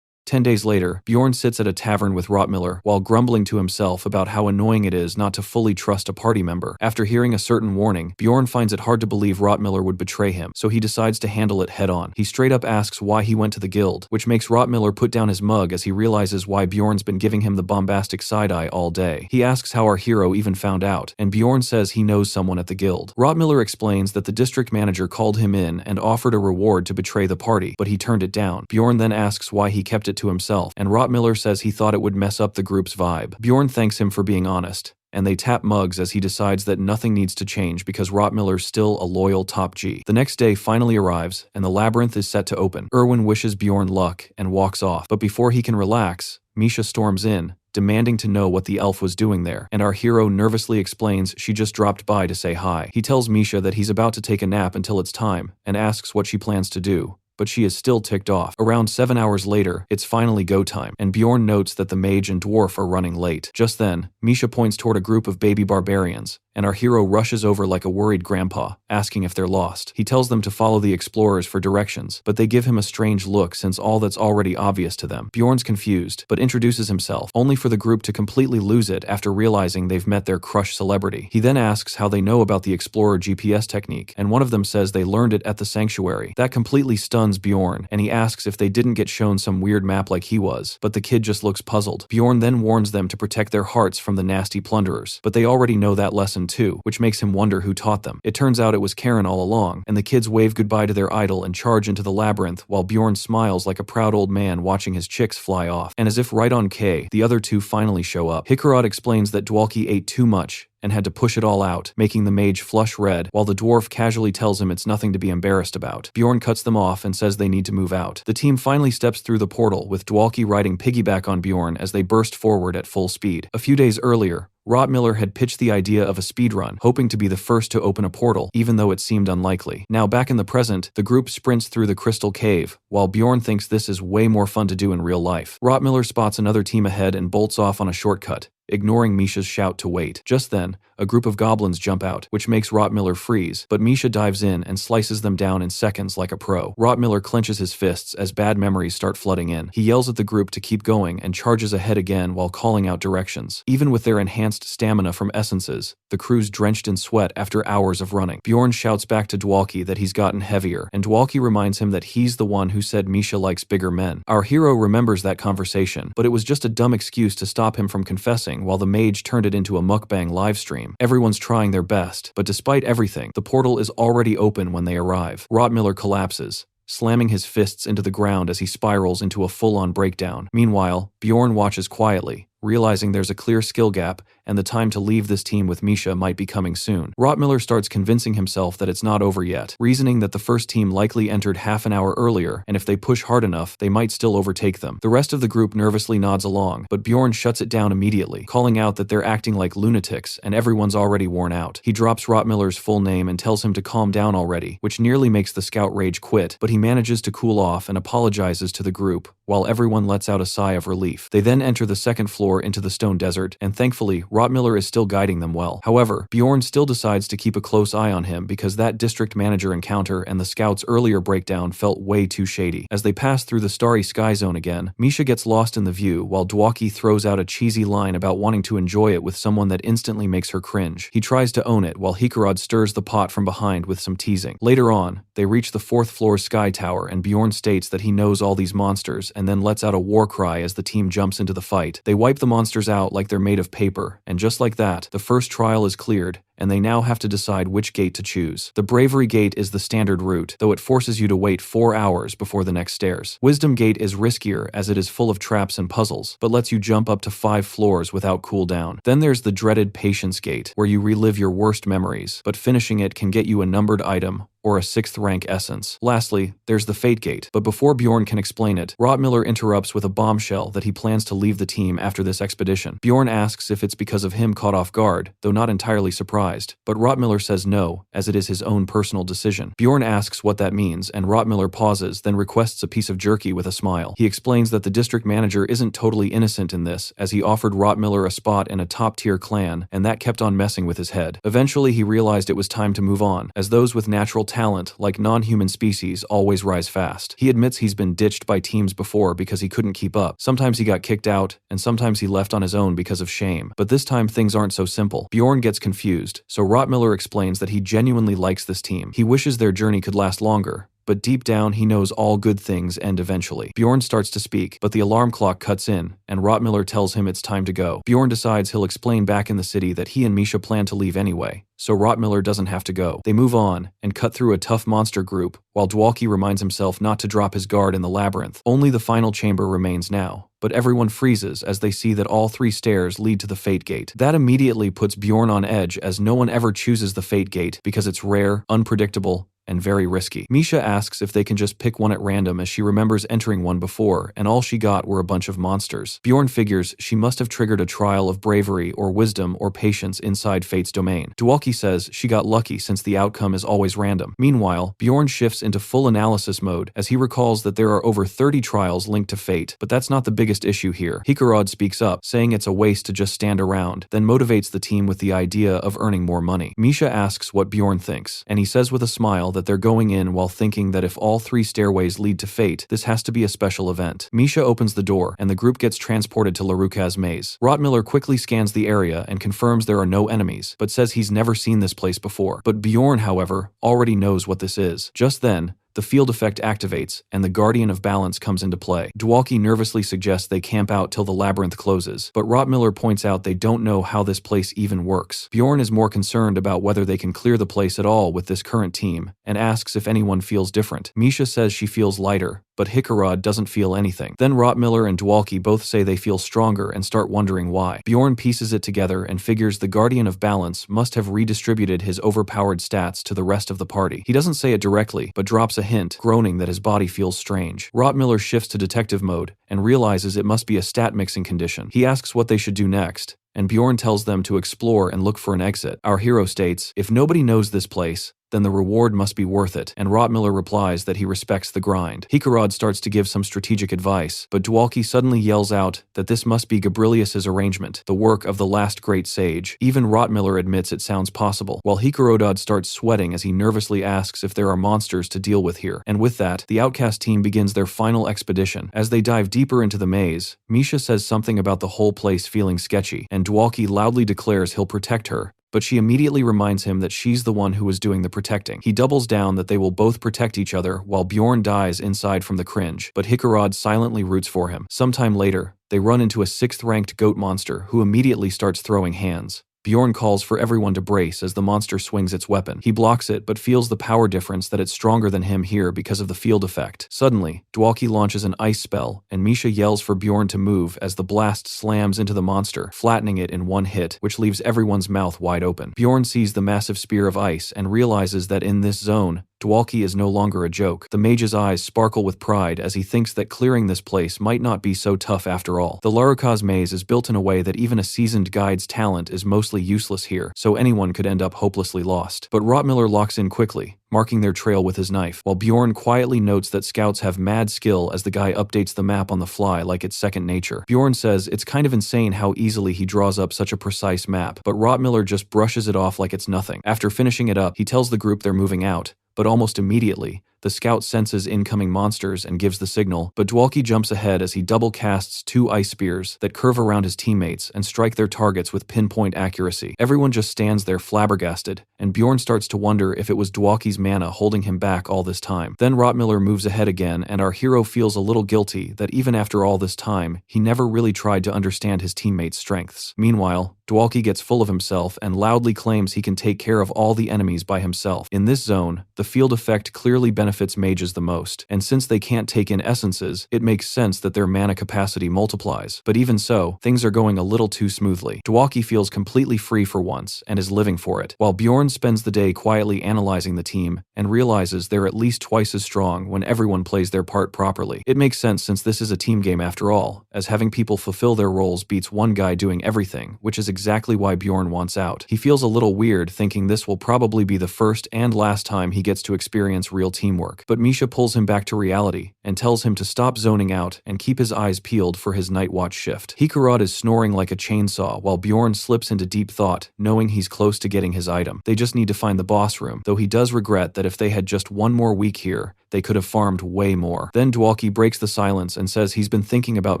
10 days later, Bjorn sits at a tavern with Rottmiller while grumbling to himself about how annoying it is not to fully trust a party member. After hearing a certain warning, Bjorn finds it hard to believe Rottmiller would betray him, so he decides to handle it head-on. He straight up asks why he went to the guild, which makes Rottmiller put down his mug as he realizes why Bjorn's been giving him the bombastic side-eye all day. He asks how our hero even found out, and Bjorn says he knows someone at the guild. Rottmiller explains that the district manager called him in and offered a reward to betray the party, but he turned it down. Bjorn then asks why he kept it to himself, and Rottmiller says he thought it would mess up the group's vibe. Bjorn thanks him for being honest, and they tap mugs as he decides that nothing needs to change because Rottmiller's still a loyal top G. The next day finally arrives, and the labyrinth is set to open. Erwin wishes Bjorn luck and walks off, but before he can relax, Misha storms in, demanding to know what the elf was doing there, and our hero nervously explains she just dropped by to say hi. He tells Misha that he's about to take a nap until it's time, and asks what she plans to do, but she is still ticked off. Around 7 hours later, it's finally go time, and Bjorn notes that the mage and dwarf are running late. Just then, Misha points toward a group of baby barbarians, and our hero rushes over like a worried grandpa, asking if they're lost. He tells them to follow the explorers for directions, but they give him a strange look since all that's already obvious to them. Bjorn's confused, but introduces himself, only for the group to completely lose it after realizing they've met their crush celebrity. He then asks how they know about the explorer GPS technique, and one of them says they learned it at the sanctuary. That completely stuns Bjorn, and he asks if they didn't get shown some weird map like he was, but the kid just looks puzzled. Bjorn then warns them to protect their hearts from the nasty plunderers, but they already know that lesson too, which makes him wonder who taught them. It turns out it was Karen all along, and the kids wave goodbye to their idol and charge into the labyrinth while Bjorn smiles like a proud old man watching his chicks fly off. And as if right on K, the other two finally show up. Hikarad explains that Dwalki ate too much and had to push it all out, making the mage flush red, while the dwarf casually tells him it's nothing to be embarrassed about. Bjorn cuts them off and says they need to move out. The team finally steps through the portal, with Dwalki riding piggyback on Bjorn as they burst forward at full speed. A few days earlier, Rottmiller had pitched the idea of a speedrun, hoping to be the first to open a portal, even though it seemed unlikely. Now back in the present, the group sprints through the crystal cave, while Bjorn thinks this is way more fun to do in real life. Rottmiller spots another team ahead and bolts off on a shortcut, ignoring Misha's shout to wait. Just then, a group of goblins jump out, which makes Rottmiller freeze, but Misha dives in and slices them down in seconds like a pro. Rottmiller clenches his fists as bad memories start flooding in. He yells at the group to keep going and charges ahead again while calling out directions. Even with their enhanced stamina from essences, the crew's drenched in sweat after hours of running. Bjorn shouts back to Dwalki that he's gotten heavier, and Dwalki reminds him that he's the one who said Misha likes bigger men. Our hero remembers that conversation, but it was just a dumb excuse to stop him from confessing while the mage turned it into a mukbang livestream. Everyone's trying their best, but despite everything, the portal is already open when they arrive. Rottmiller collapses, slamming his fists into the ground as he spirals into a full-on breakdown. Meanwhile, Bjorn watches quietly, realizing there's a clear skill gap and the time to leave this team with Misha might be coming soon. Rottmiller starts convincing himself that it's not over yet, reasoning that the first team likely entered half an hour earlier, and if they push hard enough, they might still overtake them. The rest of the group nervously nods along, but Bjorn shuts it down immediately, calling out that they're acting like lunatics and everyone's already worn out. He drops Rottmiller's full name and tells him to calm down already, which nearly makes the scout rage quit, but he manages to cool off and apologizes to the group, while everyone lets out a sigh of relief. They then enter the second floor into the stone desert, and thankfully, Rottmiller is still guiding them well. However, Bjorn still decides to keep a close eye on him because that district manager encounter and the scouts' earlier breakdown felt way too shady. As they pass through the starry sky zone again, Misha gets lost in the view while Dwalki throws out a cheesy line about wanting to enjoy it with someone that instantly makes her cringe. He tries to own it while Hikarad stirs the pot from behind with some teasing. Later on, they reach the 4th floor sky tower and Bjorn states that he knows all these monsters and then lets out a war cry as the team jumps into the fight. They wipe the monsters out like they're made of paper, and just like that, the first trial is cleared, and they now have to decide which gate to choose. The Bravery Gate is the standard route, though it forces you to wait 4 hours before the next stairs. Wisdom Gate is riskier as it is full of traps and puzzles, but lets you jump up to 5 floors without cooldown. Then there's the dreaded Patience Gate, where you relive your worst memories, but finishing it can get you a numbered item or a 6th rank essence. Lastly, there's the Fate Gate, but before Bjorn can explain it, Rottmiller interrupts with a bombshell that he plans to leave the team after this expedition. Bjorn asks if it's because of him caught off guard, though not entirely surprised, but Rottmiller says no, as it is his own personal decision. Bjorn asks what that means, and Rottmiller pauses, then requests a piece of jerky with a smile. He explains that the district manager isn't totally innocent in this, as he offered Rottmiller a spot in a top-tier clan, and that kept on messing with his head. Eventually, he realized it was time to move on, as those with natural talent, like non-human species, always rise fast. He admits he's been ditched by teams before because he couldn't keep up. Sometimes he got kicked out, and sometimes he left on his own because of shame. But this time things aren't so simple. Bjorn gets confused, so Rottmiller explains that he genuinely likes this team. He wishes their journey could last longer, but deep down he knows all good things end eventually. Bjorn starts to speak, but the alarm clock cuts in, and Rottmiller tells him it's time to go. Bjorn decides he'll explain back in the city that he and Misha plan to leave anyway, so Rottmiller doesn't have to go. They move on, and cut through a tough monster group, while Dwalki reminds himself not to drop his guard in the labyrinth. Only the final chamber remains now, but everyone freezes as they see that all 3 stairs lead to the Fate Gate. That immediately puts Bjorn on edge, as no one ever chooses the Fate Gate because it's rare, unpredictable, and very risky. Misha asks if they can just pick one at random, as she remembers entering one before, and all she got were a bunch of monsters. Bjorn figures she must have triggered a trial of bravery or wisdom or patience inside Fate's domain. Dwalki says she got lucky since the outcome is always random. Meanwhile, Bjorn shifts into full analysis mode as he recalls that there are over 30 trials linked to Fate, but that's not the biggest issue here. Hikarad speaks up, saying it's a waste to just stand around, then motivates the team with the idea of earning more money. Misha asks what Bjorn thinks, and he says with a smile that they're going in while thinking that if all 3 stairways lead to Fate, this has to be a special event. Misha opens the door, and the group gets transported to Laruka's maze. Rottmiller quickly scans the area and confirms there are no enemies, but says he's never seen this place before. But Bjorn, however, already knows what this is. Just then, the field effect activates, and the Guardian of Balance comes into play. Dwalki nervously suggests they camp out till the labyrinth closes, but Rottmiller points out they don't know how this place even works. Bjorn is more concerned about whether they can clear the place at all with this current team, and asks if anyone feels different. Misha says she feels lighter, but Hikarad doesn't feel anything. Then Rottmiller and Dwalki both say they feel stronger and start wondering why. Bjorn pieces it together and figures the Guardian of Balance must have redistributed his overpowered stats to the rest of the party. He doesn't say it directly, but drops a hint, groaning that his body feels strange. Rottmiller shifts to detective mode and realizes it must be a stat mixing condition. He asks what they should do next, and Bjorn tells them to explore and look for an exit. Our hero states, if nobody knows this place, then the reward must be worth it, and Rottmiller replies that he respects the grind. Hikarad starts to give some strategic advice, but Dwalki suddenly yells out that this must be Gabrilius's arrangement, the work of the last great sage. Even Rottmiller admits it sounds possible, while Hikarodad starts sweating as he nervously asks if there are monsters to deal with here. And with that, the Outcast team begins their final expedition. As they dive deeper into the maze, Misha says something about the whole place feeling sketchy, and Dwalki loudly declares he'll protect her, but she immediately reminds him that she's the one who was doing the protecting. He doubles down that they will both protect each other while Bjorn dies inside from the cringe, but Hikarad silently roots for him. Sometime later, they run into a 6th-ranked goat monster who immediately starts throwing hands. Bjorn calls for everyone to brace as the monster swings its weapon. He blocks it, but feels the power difference that it's stronger than him here because of the field effect. Suddenly, Dwalki launches an ice spell, and Misha yells for Bjorn to move as the blast slams into the monster, flattening it in one hit, which leaves everyone's mouth wide open. Bjorn sees the massive spear of ice and realizes that in this zone, Dwalki is no longer a joke. The mage's eyes sparkle with pride as he thinks that clearing this place might not be so tough after all. The Laruka's maze is built in a way that even a seasoned guide's talent is mostly useless here, so anyone could end up hopelessly lost. But Rottmiller locks in quickly, marking their trail with his knife, while Bjorn quietly notes that scouts have mad skill as the guy updates the map on the fly like it's second nature. Bjorn says it's kind of insane how easily he draws up such a precise map, but Rottmiller just brushes it off like it's nothing. After finishing it up, he tells the group they're moving out, but almost immediately, the scout senses incoming monsters and gives the signal, but Dwalki jumps ahead as he double casts 2 ice spears that curve around his teammates and strike their targets with pinpoint accuracy. Everyone just stands there flabbergasted, and Bjorn starts to wonder if it was Dwalki's mana holding him back all this time. Then Rottmiller moves ahead again, and our hero feels a little guilty that even after all this time, he never really tried to understand his teammates' strengths. Meanwhile, Dwalki gets full of himself and loudly claims he can take care of all the enemies by himself. In this zone, the field effect clearly benefits mages the most, and since they can't take in essences, it makes sense that their mana capacity multiplies. But even so, things are going a little too smoothly. Dwalki feels completely free for once and is living for it, while Bjorn spends the day quietly analyzing the team and realizes they're at least twice as strong when everyone plays their part properly. It makes sense since this is a team game after all, as having people fulfill their roles beats one guy doing everything, which is exactly why Bjorn wants out. He feels a little weird thinking this will probably be the first and last time he gets to experience real teamwork, but Misha pulls him back to reality and tells him to stop zoning out and keep his eyes peeled for his night watch shift. Hikarad is snoring like a chainsaw while Bjorn slips into deep thought, knowing he's close to getting his item. They just need to find the boss room, though he does regret that if they had just one more week here, they could have farmed way more. Then Dwalki breaks the silence and says he's been thinking about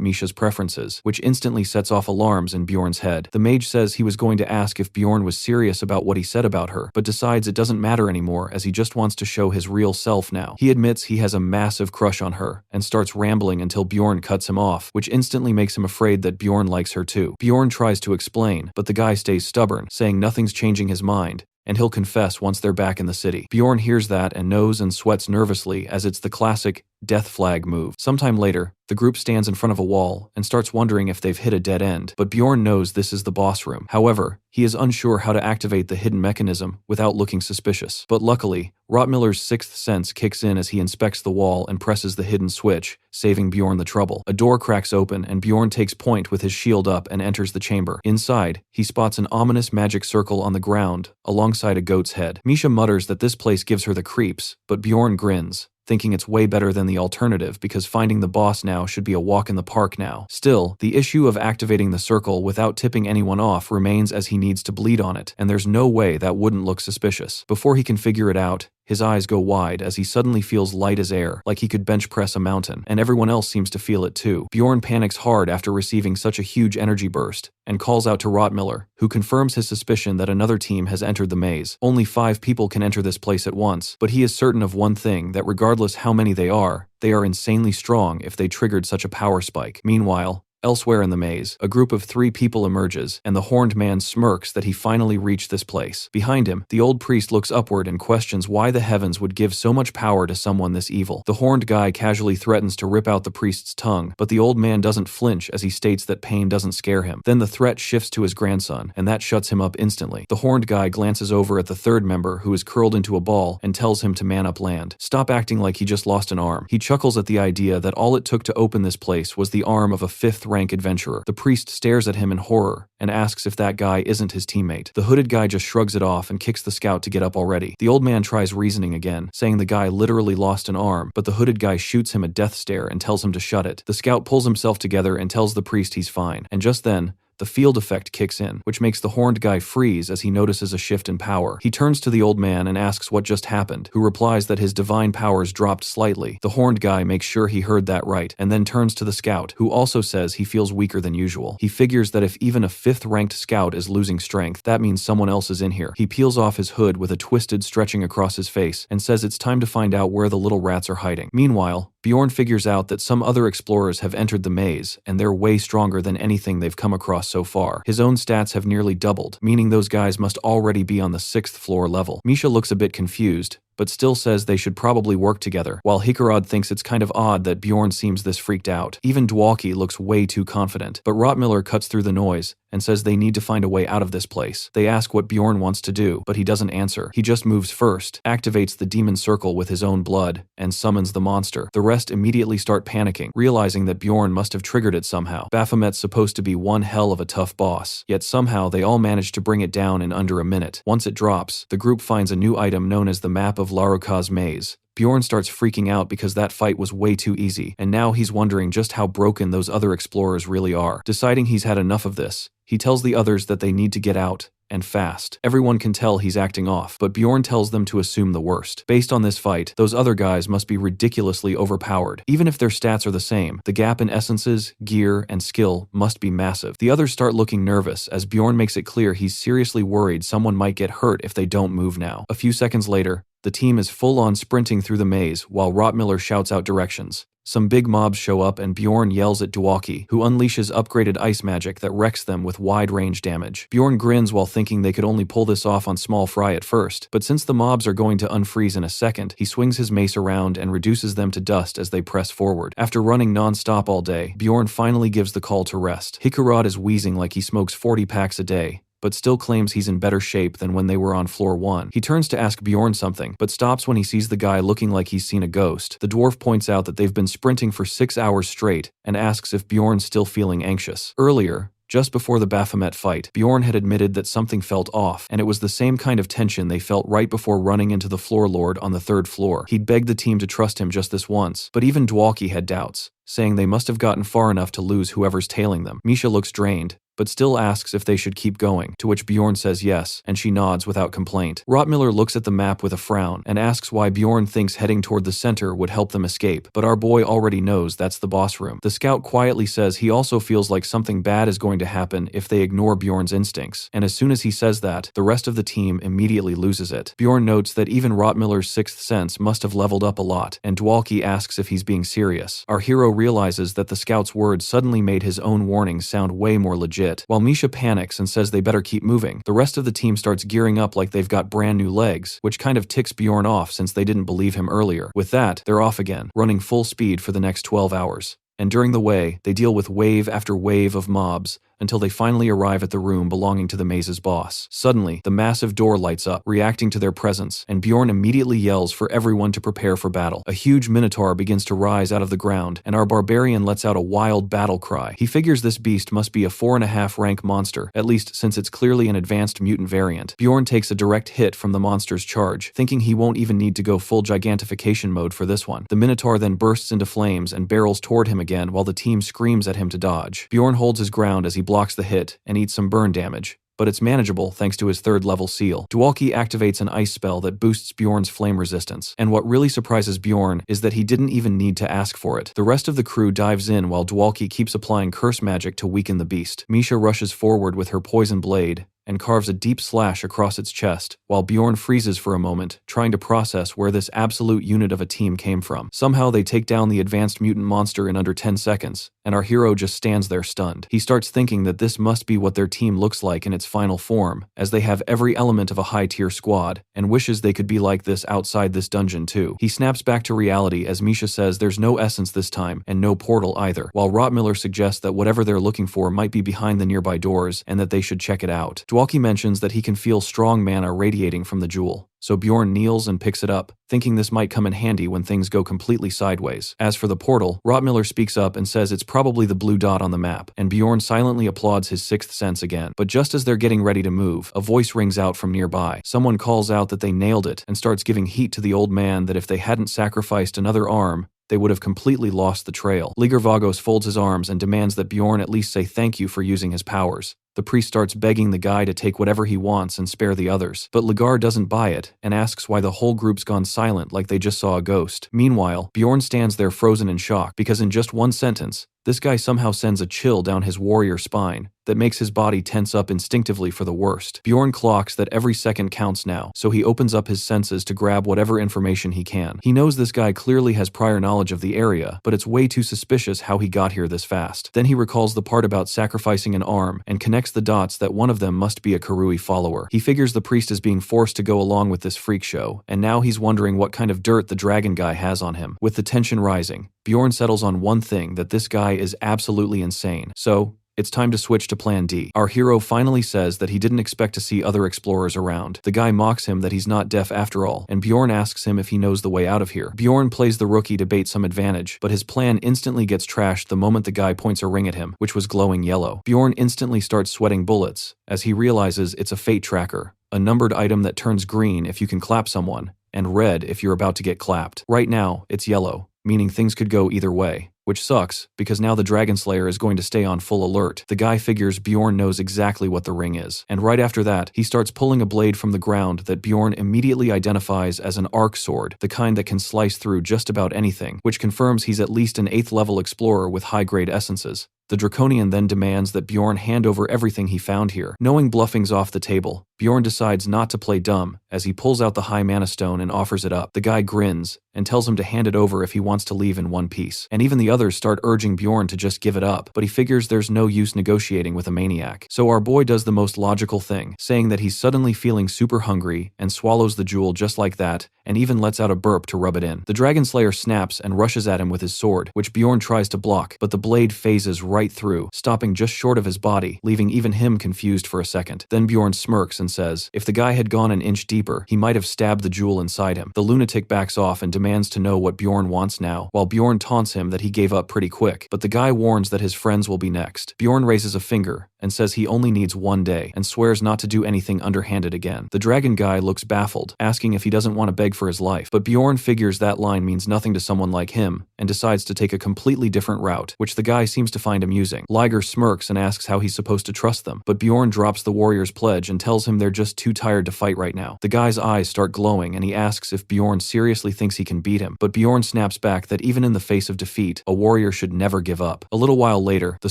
Misha's preferences, which instantly sets off alarms in Bjorn's head. The mage says he was going to ask if Bjorn was serious about what he said about her, but decides it doesn't matter anymore as he just wants to show his real self now. He admits he has a massive crush on her, and starts rambling until Bjorn cuts him off, which instantly makes him afraid that Bjorn likes her too. Bjorn tries to explain, but the guy stays stubborn, saying nothing's changing his mind, and he'll confess once they're back in the city. Bjorn hears that and knows and sweats nervously as it's the classic death flag move. Sometime later, the group stands in front of a wall and starts wondering if they've hit a dead end, but Bjorn knows this is the boss room. However, he is unsure how to activate the hidden mechanism without looking suspicious. But luckily, Rotmiller's sixth sense kicks in as he inspects the wall and presses the hidden switch, saving Bjorn the trouble. A door cracks open and Bjorn takes point with his shield up and enters the chamber. Inside, he spots an ominous magic circle on the ground, alongside a goat's head. Misha mutters that this place gives her the creeps, but Bjorn grins, thinking it's way better than the alternative because finding the boss now should be a walk in the park now. Still, the issue of activating the circle without tipping anyone off remains as he needs to bleed on it, and there's no way that wouldn't look suspicious. Before he can figure it out, his eyes go wide as he suddenly feels light as air, like he could bench press a mountain, and everyone else seems to feel it too. Bjorn panics hard after receiving such a huge energy burst, and calls out to Rotmiller, who confirms his suspicion that another team has entered the maze. Only 5 people can enter this place at once, but he is certain of one thing, that regardless how many they are insanely strong if they triggered such a power spike. Meanwhile, elsewhere in the maze, a group of 3 people emerges, and the horned man smirks that he finally reached this place. Behind him, the old priest looks upward and questions why the heavens would give so much power to someone this evil. The horned guy casually threatens to rip out the priest's tongue, but the old man doesn't flinch as he states that pain doesn't scare him. Then the threat shifts to his grandson, and that shuts him up instantly. The horned guy glances over at the 3rd member, who is curled into a ball, and tells him to man up land. Stop acting like he just lost an arm. He chuckles at the idea that all it took to open this place was the arm of a 5th rank adventurer. The priest stares at him in horror and asks if that guy isn't his teammate. The hooded guy just shrugs it off and kicks the scout to get up already. The old man tries reasoning again, saying the guy literally lost an arm, but the hooded guy shoots him a death stare and tells him to shut it. The scout pulls himself together and tells the priest he's fine, and just then, the field effect kicks in, which makes the horned guy freeze as he notices a shift in power. He turns to the old man and asks what just happened, who replies that his divine powers dropped slightly. The horned guy makes sure he heard that right, and then turns to the scout, who also says he feels weaker than usual. He figures that if even a 5th ranked scout is losing strength, that means someone else is in here. He peels off his hood with a twisted stretching across his face, and says it's time to find out where the little rats are hiding. Meanwhile, Bjorn figures out that some other explorers have entered the maze, and they're way stronger than anything they've come across so far. His own stats have nearly doubled, meaning those guys must already be on the 6th floor level. Misha looks a bit confused, but still says they should probably work together, while Hikarad thinks it's kind of odd that Bjorn seems this freaked out. Even Dwalki looks way too confident, but Rotmiller cuts through the noise and says they need to find a way out of this place. They ask what Bjorn wants to do, but he doesn't answer. He just moves first, activates the demon circle with his own blood, and summons the monster. The rest immediately start panicking, realizing that Bjorn must have triggered it somehow. Baphomet's supposed to be one hell of a tough boss, yet somehow they all manage to bring it down in under a minute. Once it drops, the group finds a new item known as the map of Laruka's maze. Bjorn starts freaking out because that fight was way too easy, and now he's wondering just how broken those other explorers really are. Deciding he's had enough of this, he tells the others that they need to get out, and fast. Everyone can tell he's acting off, but Bjorn tells them to assume the worst. Based on this fight, those other guys must be ridiculously overpowered. Even if their stats are the same, the gap in essences, gear, and skill must be massive. The others start looking nervous as Bjorn makes it clear he's seriously worried someone might get hurt if they don't move now. A few seconds later, the team is full-on sprinting through the maze while Rotmiller shouts out directions. Some big mobs show up and Bjorn yells at Dwalki, who unleashes upgraded ice magic that wrecks them with wide-range damage. Bjorn grins while thinking they could only pull this off on small fry at first, but since the mobs are going to unfreeze in a second, he swings his mace around and reduces them to dust as they press forward. After running non-stop all day, Bjorn finally gives the call to rest. Hikarad is wheezing like he smokes 40 packs a day, but still claims he's in better shape than when they were on floor 1. He turns to ask Bjorn something, but stops when he sees the guy looking like he's seen a ghost. The dwarf points out that they've been sprinting for 6 hours straight, and asks if Bjorn's still feeling anxious. Earlier, just before the Baphomet fight, Bjorn had admitted that something felt off, and it was the same kind of tension they felt right before running into the floor lord on the 3rd floor. He'd begged the team to trust him just this once, but even Dwalki had doubts, saying they must have gotten far enough to lose whoever's tailing them. Misha looks drained, but still asks if they should keep going, to which Bjorn says yes, and she nods without complaint. Rotmiller looks at the map with a frown and asks why Bjorn thinks heading toward the center would help them escape, but our boy already knows that's the boss room. The scout quietly says he also feels like something bad is going to happen if they ignore Bjorn's instincts, and as soon as he says that, the rest of the team immediately loses it. Bjorn notes that even Rotmiller's sixth sense must have leveled up a lot, and Dwalki asks if he's being serious. Our hero realizes that the scout's words suddenly made his own warnings sound way more legit. While Misha panics and says they better keep moving, the rest of the team starts gearing up like they've got brand new legs, which kind of ticks Bjorn off since they didn't believe him earlier. With that, they're off again, running full speed for the next 12 hours. And during the way, they deal with wave after wave of mobs, until they finally arrive at the room belonging to the maze's boss. Suddenly, the massive door lights up, reacting to their presence, and Bjorn immediately yells for everyone to prepare for battle. A huge minotaur begins to rise out of the ground, and our barbarian lets out a wild battle cry. He figures this beast must be a 4.5 rank monster, at least since it's clearly an advanced mutant variant. Bjorn takes a direct hit from the monster's charge, thinking he won't even need to go full gigantification mode for this one. The minotaur then bursts into flames and barrels toward him again while the team screams at him to dodge. Bjorn holds his ground as he blocks the hit and eats some burn damage, but it's manageable thanks to his 3rd level seal. Dwalki activates an ice spell that boosts Bjorn's flame resistance, and what really surprises Bjorn is that he didn't even need to ask for it. The rest of the crew dives in while Dwalki keeps applying curse magic to weaken the beast. Misha rushes forward with her poison blade and carves a deep slash across its chest, while Bjorn freezes for a moment, trying to process where this absolute unit of a team came from. Somehow they take down the advanced mutant monster in under 10 seconds, and our hero just stands there stunned. He starts thinking that this must be what their team looks like in its final form, as they have every element of a high-tier squad, and wishes they could be like this outside this dungeon too. He snaps back to reality as Misha says there's no essence this time, and no portal either, while Rotmiller suggests that whatever they're looking for might be behind the nearby doors, and that they should check it out. Dwalki mentions that he can feel strong mana radiating from the jewel, so Bjorn kneels and picks it up, thinking this might come in handy when things go completely sideways. As for the portal, Rotmiller speaks up and says it's probably the blue dot on the map, and Bjorn silently applauds his 6th sense again. But just as they're getting ready to move, a voice rings out from nearby. Someone calls out that they nailed it and starts giving heat to the old man that if they hadn't sacrificed another arm, they would have completely lost the trail. Liger Vagos folds his arms and demands that Bjorn at least say thank you for using his powers. The priest starts begging the guy to take whatever he wants and spare the others, but Ligar doesn't buy it and asks why the whole group's gone silent like they just saw a ghost. Meanwhile, Bjorn stands there frozen in shock because in just one sentence, this guy somehow sends a chill down his warrior spine that makes his body tense up instinctively for the worst. Bjorn clocks that every second counts now, so he opens up his senses to grab whatever information he can. He knows this guy clearly has prior knowledge of the area, but it's way too suspicious how he got here this fast. Then he recalls the part about sacrificing an arm and connects the dots that one of them must be a Karui follower. He figures the priest is being forced to go along with this freak show, and now he's wondering what kind of dirt the dragon guy has on him. With the tension rising, Bjorn settles on one thing, that this guy is absolutely insane. So, it's time to switch to Plan D. Our hero finally says that he didn't expect to see other explorers around. The guy mocks him that he's not deaf after all, and Bjorn asks him if he knows the way out of here. Bjorn plays the rookie to bait some advantage, but his plan instantly gets trashed the moment the guy points a ring at him, which was glowing yellow. Bjorn instantly starts sweating bullets, as he realizes it's a fate tracker, a numbered item that turns green if you can clap someone, and red if you're about to get clapped. Right now, it's yellow, meaning things could go either way. Which sucks, because now the Dragon Slayer is going to stay on full alert. The guy figures Bjorn knows exactly what the ring is, and right after that, he starts pulling a blade from the ground that Bjorn immediately identifies as an arc sword, the kind that can slice through just about anything, which confirms he's at least an 8th level explorer with high-grade essences. The Draconian then demands that Bjorn hand over everything he found here. Knowing bluffing's off the table, Bjorn decides not to play dumb as he pulls out the high mana stone and offers it up. The guy grins and tells him to hand it over if he wants to leave in one piece. And even the others start urging Bjorn to just give it up, but he figures there's no use negotiating with a maniac. So our boy does the most logical thing, saying that he's suddenly feeling super hungry and swallows the jewel just like that, and even lets out a burp to rub it in. The Dragon Slayer snaps and rushes at him with his sword, which Bjorn tries to block, but the blade phases right through, stopping just short of his body, leaving even him confused for a second. Then Bjorn smirks and says, if the guy had gone an inch deeper, he might have stabbed the jewel inside him. The lunatic backs off and demands to know what Bjorn wants now, while Bjorn taunts him that he gave up pretty quick, but the guy warns that his friends will be next. Bjorn raises a finger and says he only needs 1 day, and swears not to do anything underhanded again. The dragon guy looks baffled, asking if he doesn't want to beg for his life, but Bjorn figures that line means nothing to someone like him, and decides to take a completely different route, which the guy seems to find find amusing. Liger smirks and asks how he's supposed to trust them, but Bjorn drops the warrior's pledge and tells him they're just too tired to fight right now. The guy's eyes start glowing and he asks if Bjorn seriously thinks he can beat him, but Bjorn snaps back that even in the face of defeat, a warrior should never give up. A little while later, the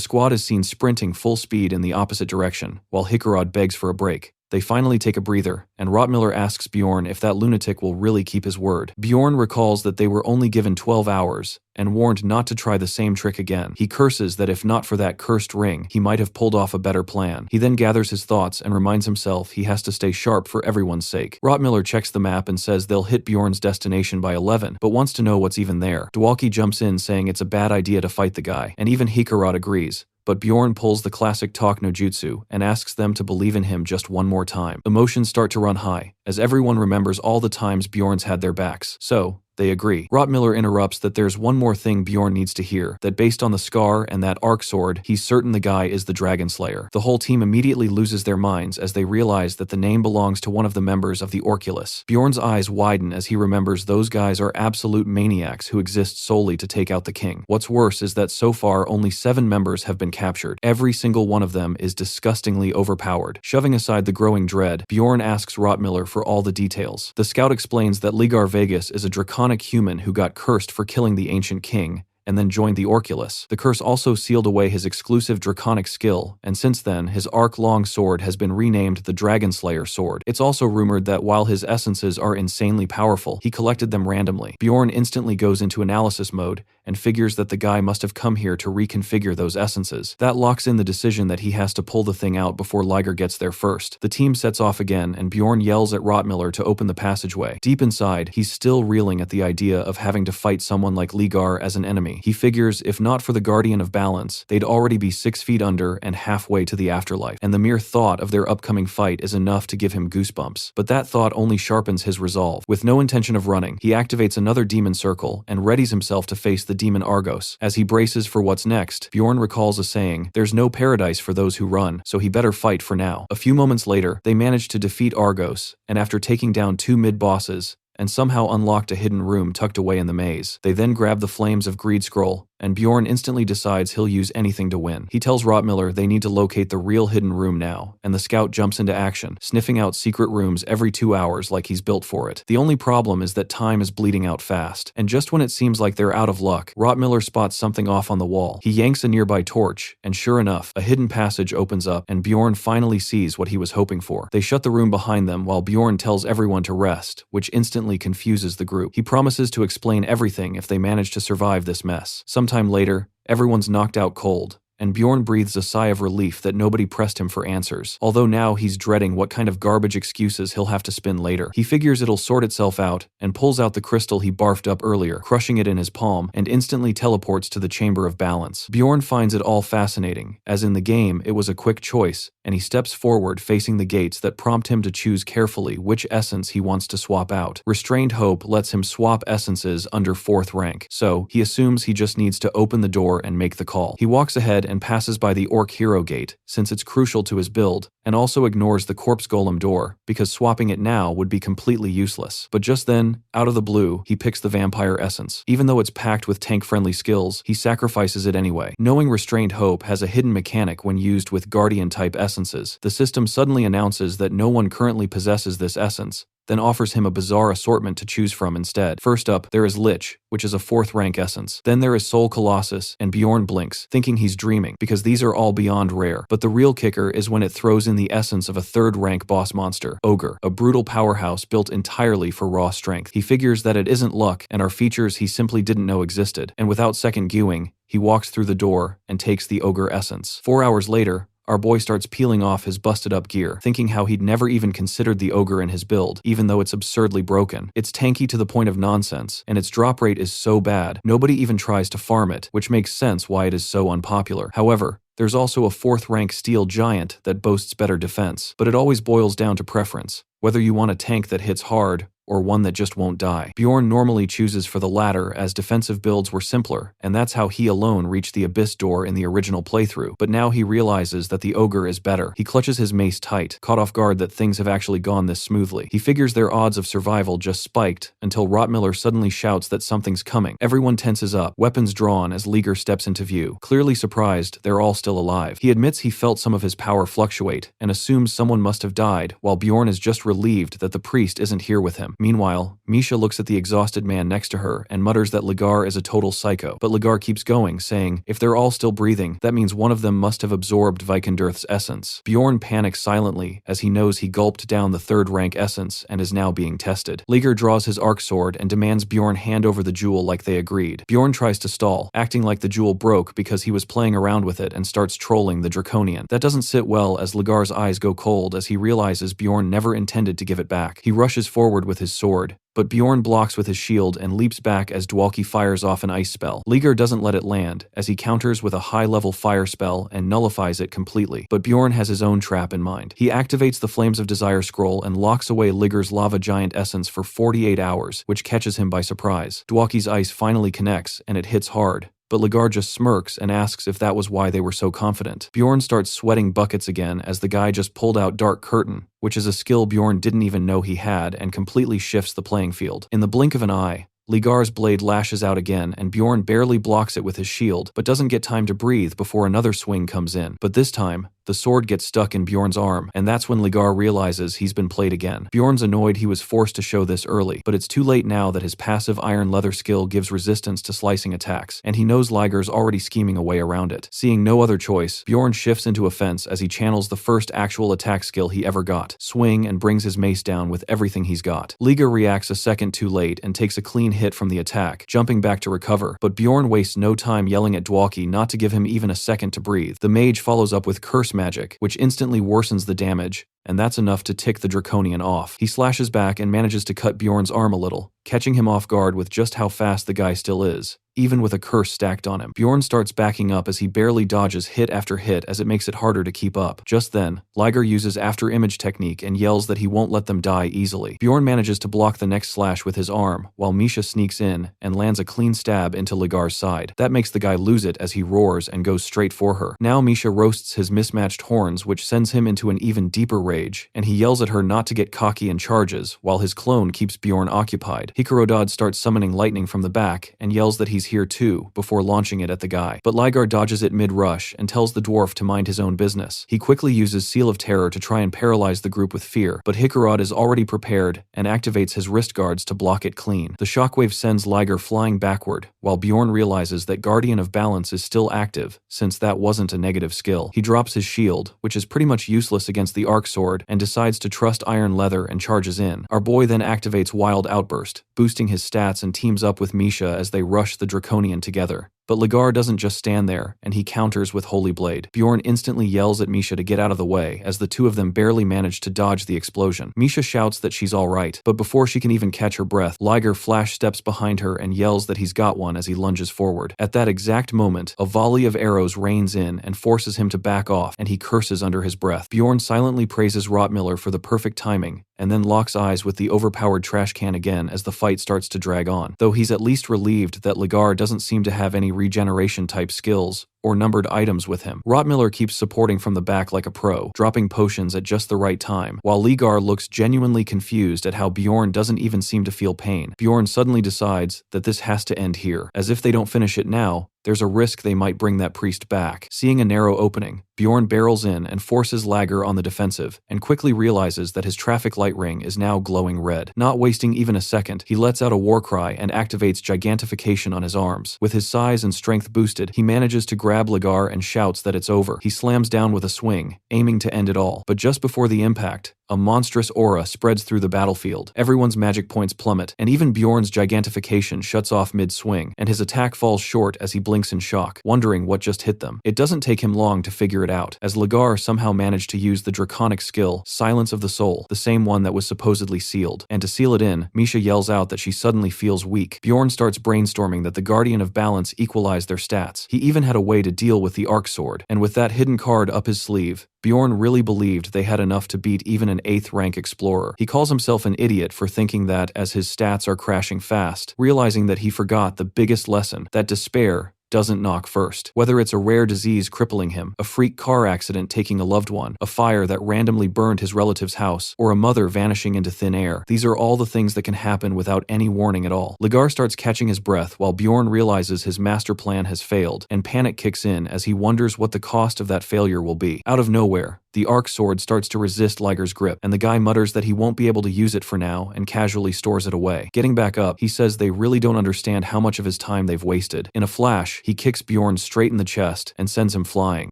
squad is seen sprinting full speed in the opposite direction, while Hickarod begs for a break. They finally take a breather, and Rottmiller asks Bjorn if that lunatic will really keep his word. Bjorn recalls that they were only given 12 hours, and warned not to try the same trick again. He curses that if not for that cursed ring, he might have pulled off a better plan. He then gathers his thoughts and reminds himself he has to stay sharp for everyone's sake. Rottmiller checks the map and says they'll hit Bjorn's destination by 11, but wants to know what's even there. Dwalki jumps in saying it's a bad idea to fight the guy, and even Hikkarad agrees. But Bjorn pulls the classic talk no jutsu and asks them to believe in him just one more time. Emotions start to run high, as everyone remembers all the times Bjorn's had their backs. So, they agree. Rottmiller interrupts that there's one more thing Bjorn needs to hear, that based on the scar and that arc sword, he's certain the guy is the Dragon Slayer. The whole team immediately loses their minds as they realize that the name belongs to one of the members of the Orculus. Bjorn's eyes widen as he remembers those guys are absolute maniacs who exist solely to take out the king. What's worse is that so far only 7 members have been captured. Every single one of them is disgustingly overpowered. Shoving aside the growing dread, Bjorn asks Rottmiller for all the details. The scout explains that Ligar Vegas is a draconic human who got cursed for killing the ancient king, and then joined the Orculus. The curse also sealed away his exclusive draconic skill, and since then, his arc-long sword has been renamed the Dragon Slayer sword. It's also rumored that while his essences are insanely powerful, he collected them randomly. Bjorn instantly goes into analysis mode, and figures that the guy must have come here to reconfigure those essences. That locks in the decision that he has to pull the thing out before Liger gets there first. The team sets off again, and Bjorn yells at Rottmiller to open the passageway. Deep inside, he's still reeling at the idea of having to fight someone like Ligar as an enemy. He figures if not for the Guardian of Balance, they'd already be 6 feet under and halfway to the afterlife, and the mere thought of their upcoming fight is enough to give him goosebumps. But that thought only sharpens his resolve. With no intention of running, he activates another demon circle and readies himself to face the demon Argos. As he braces for what's next, Bjorn recalls a saying, "There's no paradise for those who run, so he better fight for now." A few moments later, they manage to defeat Argos, and after taking down 2 mid-bosses, and somehow unlocked a hidden room tucked away in the maze. They then grab the Flames of Greed scroll, and Bjorn instantly decides he'll use anything to win. He tells Rottmiller they need to locate the real hidden room now, and the scout jumps into action, sniffing out secret rooms every 2 hours like he's built for it. The only problem is that time is bleeding out fast, and just when it seems like they're out of luck, Rottmiller spots something off on the wall. He yanks a nearby torch, and sure enough, a hidden passage opens up, and Bjorn finally sees what he was hoping for. They shut the room behind them while Bjorn tells everyone to rest, which instantly confuses the group. He promises to explain everything if they manage to survive this mess. Sometime later, everyone's knocked out cold, and Bjorn breathes a sigh of relief that nobody pressed him for answers, although now he's dreading what kind of garbage excuses he'll have to spin later. He figures it'll sort itself out, and pulls out the crystal he barfed up earlier, crushing it in his palm, and instantly teleports to the Chamber of Balance. Bjorn finds it all fascinating, as in the game, it was a quick choice, and he steps forward facing the gates that prompt him to choose carefully which essence he wants to swap out. Restrained Hope lets him swap essences under 4th rank, so he assumes he just needs to open the door and make the call. He walks ahead and passes by the Orc Hero Gate, since it's crucial to his build, and also ignores the Corpse Golem door, because swapping it now would be completely useless. But just then, out of the blue, he picks the Vampire Essence. Even though it's packed with tank-friendly skills, he sacrifices it anyway. Knowing Restrained Hope has a hidden mechanic when used with Guardian-type essences, the system suddenly announces that no one currently possesses this essence, then offers him a bizarre assortment to choose from instead. First up, there is Lich, which is a 4th rank essence. Then there is Soul Colossus, and Bjorn blinks, thinking he's dreaming, because these are all beyond rare. But the real kicker is when it throws in the essence of a 3rd rank boss monster, Ogre, a brutal powerhouse built entirely for raw strength. He figures that it isn't luck, and are features he simply didn't know existed, and without second guessing, he walks through the door and takes the Ogre essence. 4 hours later, our boy starts peeling off his busted-up gear, thinking how he'd never even considered the Ogre in his build, even though it's absurdly broken. It's tanky to the point of nonsense, and its drop rate is so bad, nobody even tries to farm it, which makes sense why it is so unpopular. However, there's also a 4th rank Steel Giant that boasts better defense, but it always boils down to preference. Whether you want a tank that hits hard, or one that just won't die. Bjorn normally chooses for the latter as defensive builds were simpler, and that's how he alone reached the abyss door in the original playthrough. But now he realizes that the ogre is better. He clutches his mace tight, caught off guard that things have actually gone this smoothly. He figures their odds of survival just spiked until Rottmiller suddenly shouts that something's coming. Everyone tenses up, weapons drawn as Liger steps into view. Clearly surprised, they're all still alive. He admits he felt some of his power fluctuate and assumes someone must have died, while Bjorn is just relieved that the priest isn't here with him. Meanwhile, Misha looks at the exhausted man next to her and mutters that Ligar is a total psycho. But Ligar keeps going, saying, if they're all still breathing, that means one of them must have absorbed Vikendurth's essence. Bjorn panics silently as he knows he gulped down the third-rank essence and is now being tested. Ligar draws his arc sword and demands Bjorn hand over the jewel like they agreed. Bjorn tries to stall, acting like the jewel broke because he was playing around with it and starts trolling the Draconian. That doesn't sit well as Ligar's eyes go cold as he realizes Bjorn never intended to give it back. He rushes forward with his sword, but Bjorn blocks with his shield and leaps back as Dwalki fires off an ice spell. Ligar doesn't let it land, as he counters with a high-level fire spell and nullifies it completely. But Bjorn has his own trap in mind. He activates the Flames of Desire scroll and locks away Ligar's lava giant essence for 48 hours, which catches him by surprise. Dwalki's ice finally connects, and it hits hard. But Ligar just smirks and asks if that was why they were so confident. Bjorn starts sweating buckets again as the guy just pulled out Dark Curtain, which is a skill Bjorn didn't even know he had and completely shifts the playing field. In the blink of an eye, Ligar's blade lashes out again and Bjorn barely blocks it with his shield, but doesn't get time to breathe before another swing comes in. But this time, the sword gets stuck in Bjorn's arm, and that's when Ligar realizes he's been played again. Bjorn's annoyed he was forced to show this early, but it's too late now that his passive iron leather skill gives resistance to slicing attacks, and he knows Ligar's already scheming a way around it. Seeing no other choice, Bjorn shifts into offense as he channels the first actual attack skill he ever got, swing, and brings his mace down with everything he's got. Ligar reacts a second too late and takes a clean hit from the attack, jumping back to recover, but Bjorn wastes no time yelling at Dwalki not to give him even a second to breathe. The mage follows up with curse magic, which instantly worsens the damage, and that's enough to tick the Draconian off. He slashes back and manages to cut Bjorn's arm a little, catching him off guard with just how fast the guy still is, even with a curse stacked on him. Bjorn starts backing up as he barely dodges hit after hit as it makes it harder to keep up. Just then, Ligar uses after image technique and yells that he won't let them die easily. Bjorn manages to block the next slash with his arm, while Misha sneaks in and lands a clean stab into Ligar's side. That makes the guy lose it as he roars and goes straight for her. Now Misha roasts his mismatched horns, which sends him into an even deeper rage, and he yells at her not to get cocky and charges, while his clone keeps Bjorn occupied. Hikarodad starts summoning lightning from the back and yells that he's here too before launching it at the guy. But Ligar dodges it mid-rush and tells the dwarf to mind his own business. He quickly uses Seal of Terror to try and paralyze the group with fear, but Hikarod is already prepared and activates his wrist guards to block it clean. The shockwave sends Ligar flying backward, while Bjorn realizes that Guardian of Balance is still active, since that wasn't a negative skill. He drops his shield, which is pretty much useless against the arc sword, and decides to trust Iron Leather and charges in. Our boy then activates Wild Outburst, boosting his stats, and teams up with Misha as they rush the Draconian together. But Ligar doesn't just stand there, and he counters with Holy Blade. Bjorn instantly yells at Misha to get out of the way, as the two of them barely manage to dodge the explosion. Misha shouts that she's alright, but before she can even catch her breath, Ligar flash steps behind her and yells that he's got one as he lunges forward. At that exact moment, a volley of arrows rains in and forces him to back off, and he curses under his breath. Bjorn silently praises Rottmiller for the perfect timing, and then locks eyes with the overpowered trash can again as the fight starts to drag on. Though he's at least relieved that Ligar doesn't seem to have any regeneration type skills or numbered items with him. Rottmiller keeps supporting from the back like a pro, dropping potions at just the right time, while Ligar looks genuinely confused at how Bjorn doesn't even seem to feel pain. Bjorn suddenly decides that this has to end here, as if they don't finish it now, there's a risk they might bring that priest back. Seeing a narrow opening, Bjorn barrels in and forces Ligar on the defensive, and quickly realizes that his traffic light ring is now glowing red. Not wasting even a second, he lets out a war cry and activates gigantification on his arms. With his size and strength boosted, he manages to grab Ligar and shouts that it's over. He slams down with a swing, aiming to end it all. But just before the impact, a monstrous aura spreads through the battlefield. Everyone's magic points plummet, and even Bjorn's gigantification shuts off mid-swing, and his attack falls short as he blinks in shock, wondering what just hit them. It doesn't take him long to figure it out, as Ligar somehow managed to use the draconic skill, Silence of the Soul, the same one that was supposedly sealed. And to seal it in, Misha yells out that she suddenly feels weak. Bjorn starts brainstorming that the Guardian of Balance equalized their stats. He even had a way to deal with the Arc Sword, and with that hidden card up his sleeve, Bjorn really believed they had enough to beat even an 8th rank explorer. He calls himself an idiot for thinking that as his stats are crashing fast, realizing that he forgot the biggest lesson, that despair doesn't knock first. Whether it's a rare disease crippling him, a freak car accident taking a loved one, a fire that randomly burned his relative's house, or a mother vanishing into thin air, these are all the things that can happen without any warning at all. Ligar starts catching his breath while Bjorn realizes his master plan has failed, and panic kicks in as he wonders what the cost of that failure will be. Out of nowhere, the arc sword starts to resist Ligar's grip, and the guy mutters that he won't be able to use it for now and casually stores it away. Getting back up, he says they really don't understand how much of his time they've wasted. In a flash, he kicks Bjorn straight in the chest and sends him flying.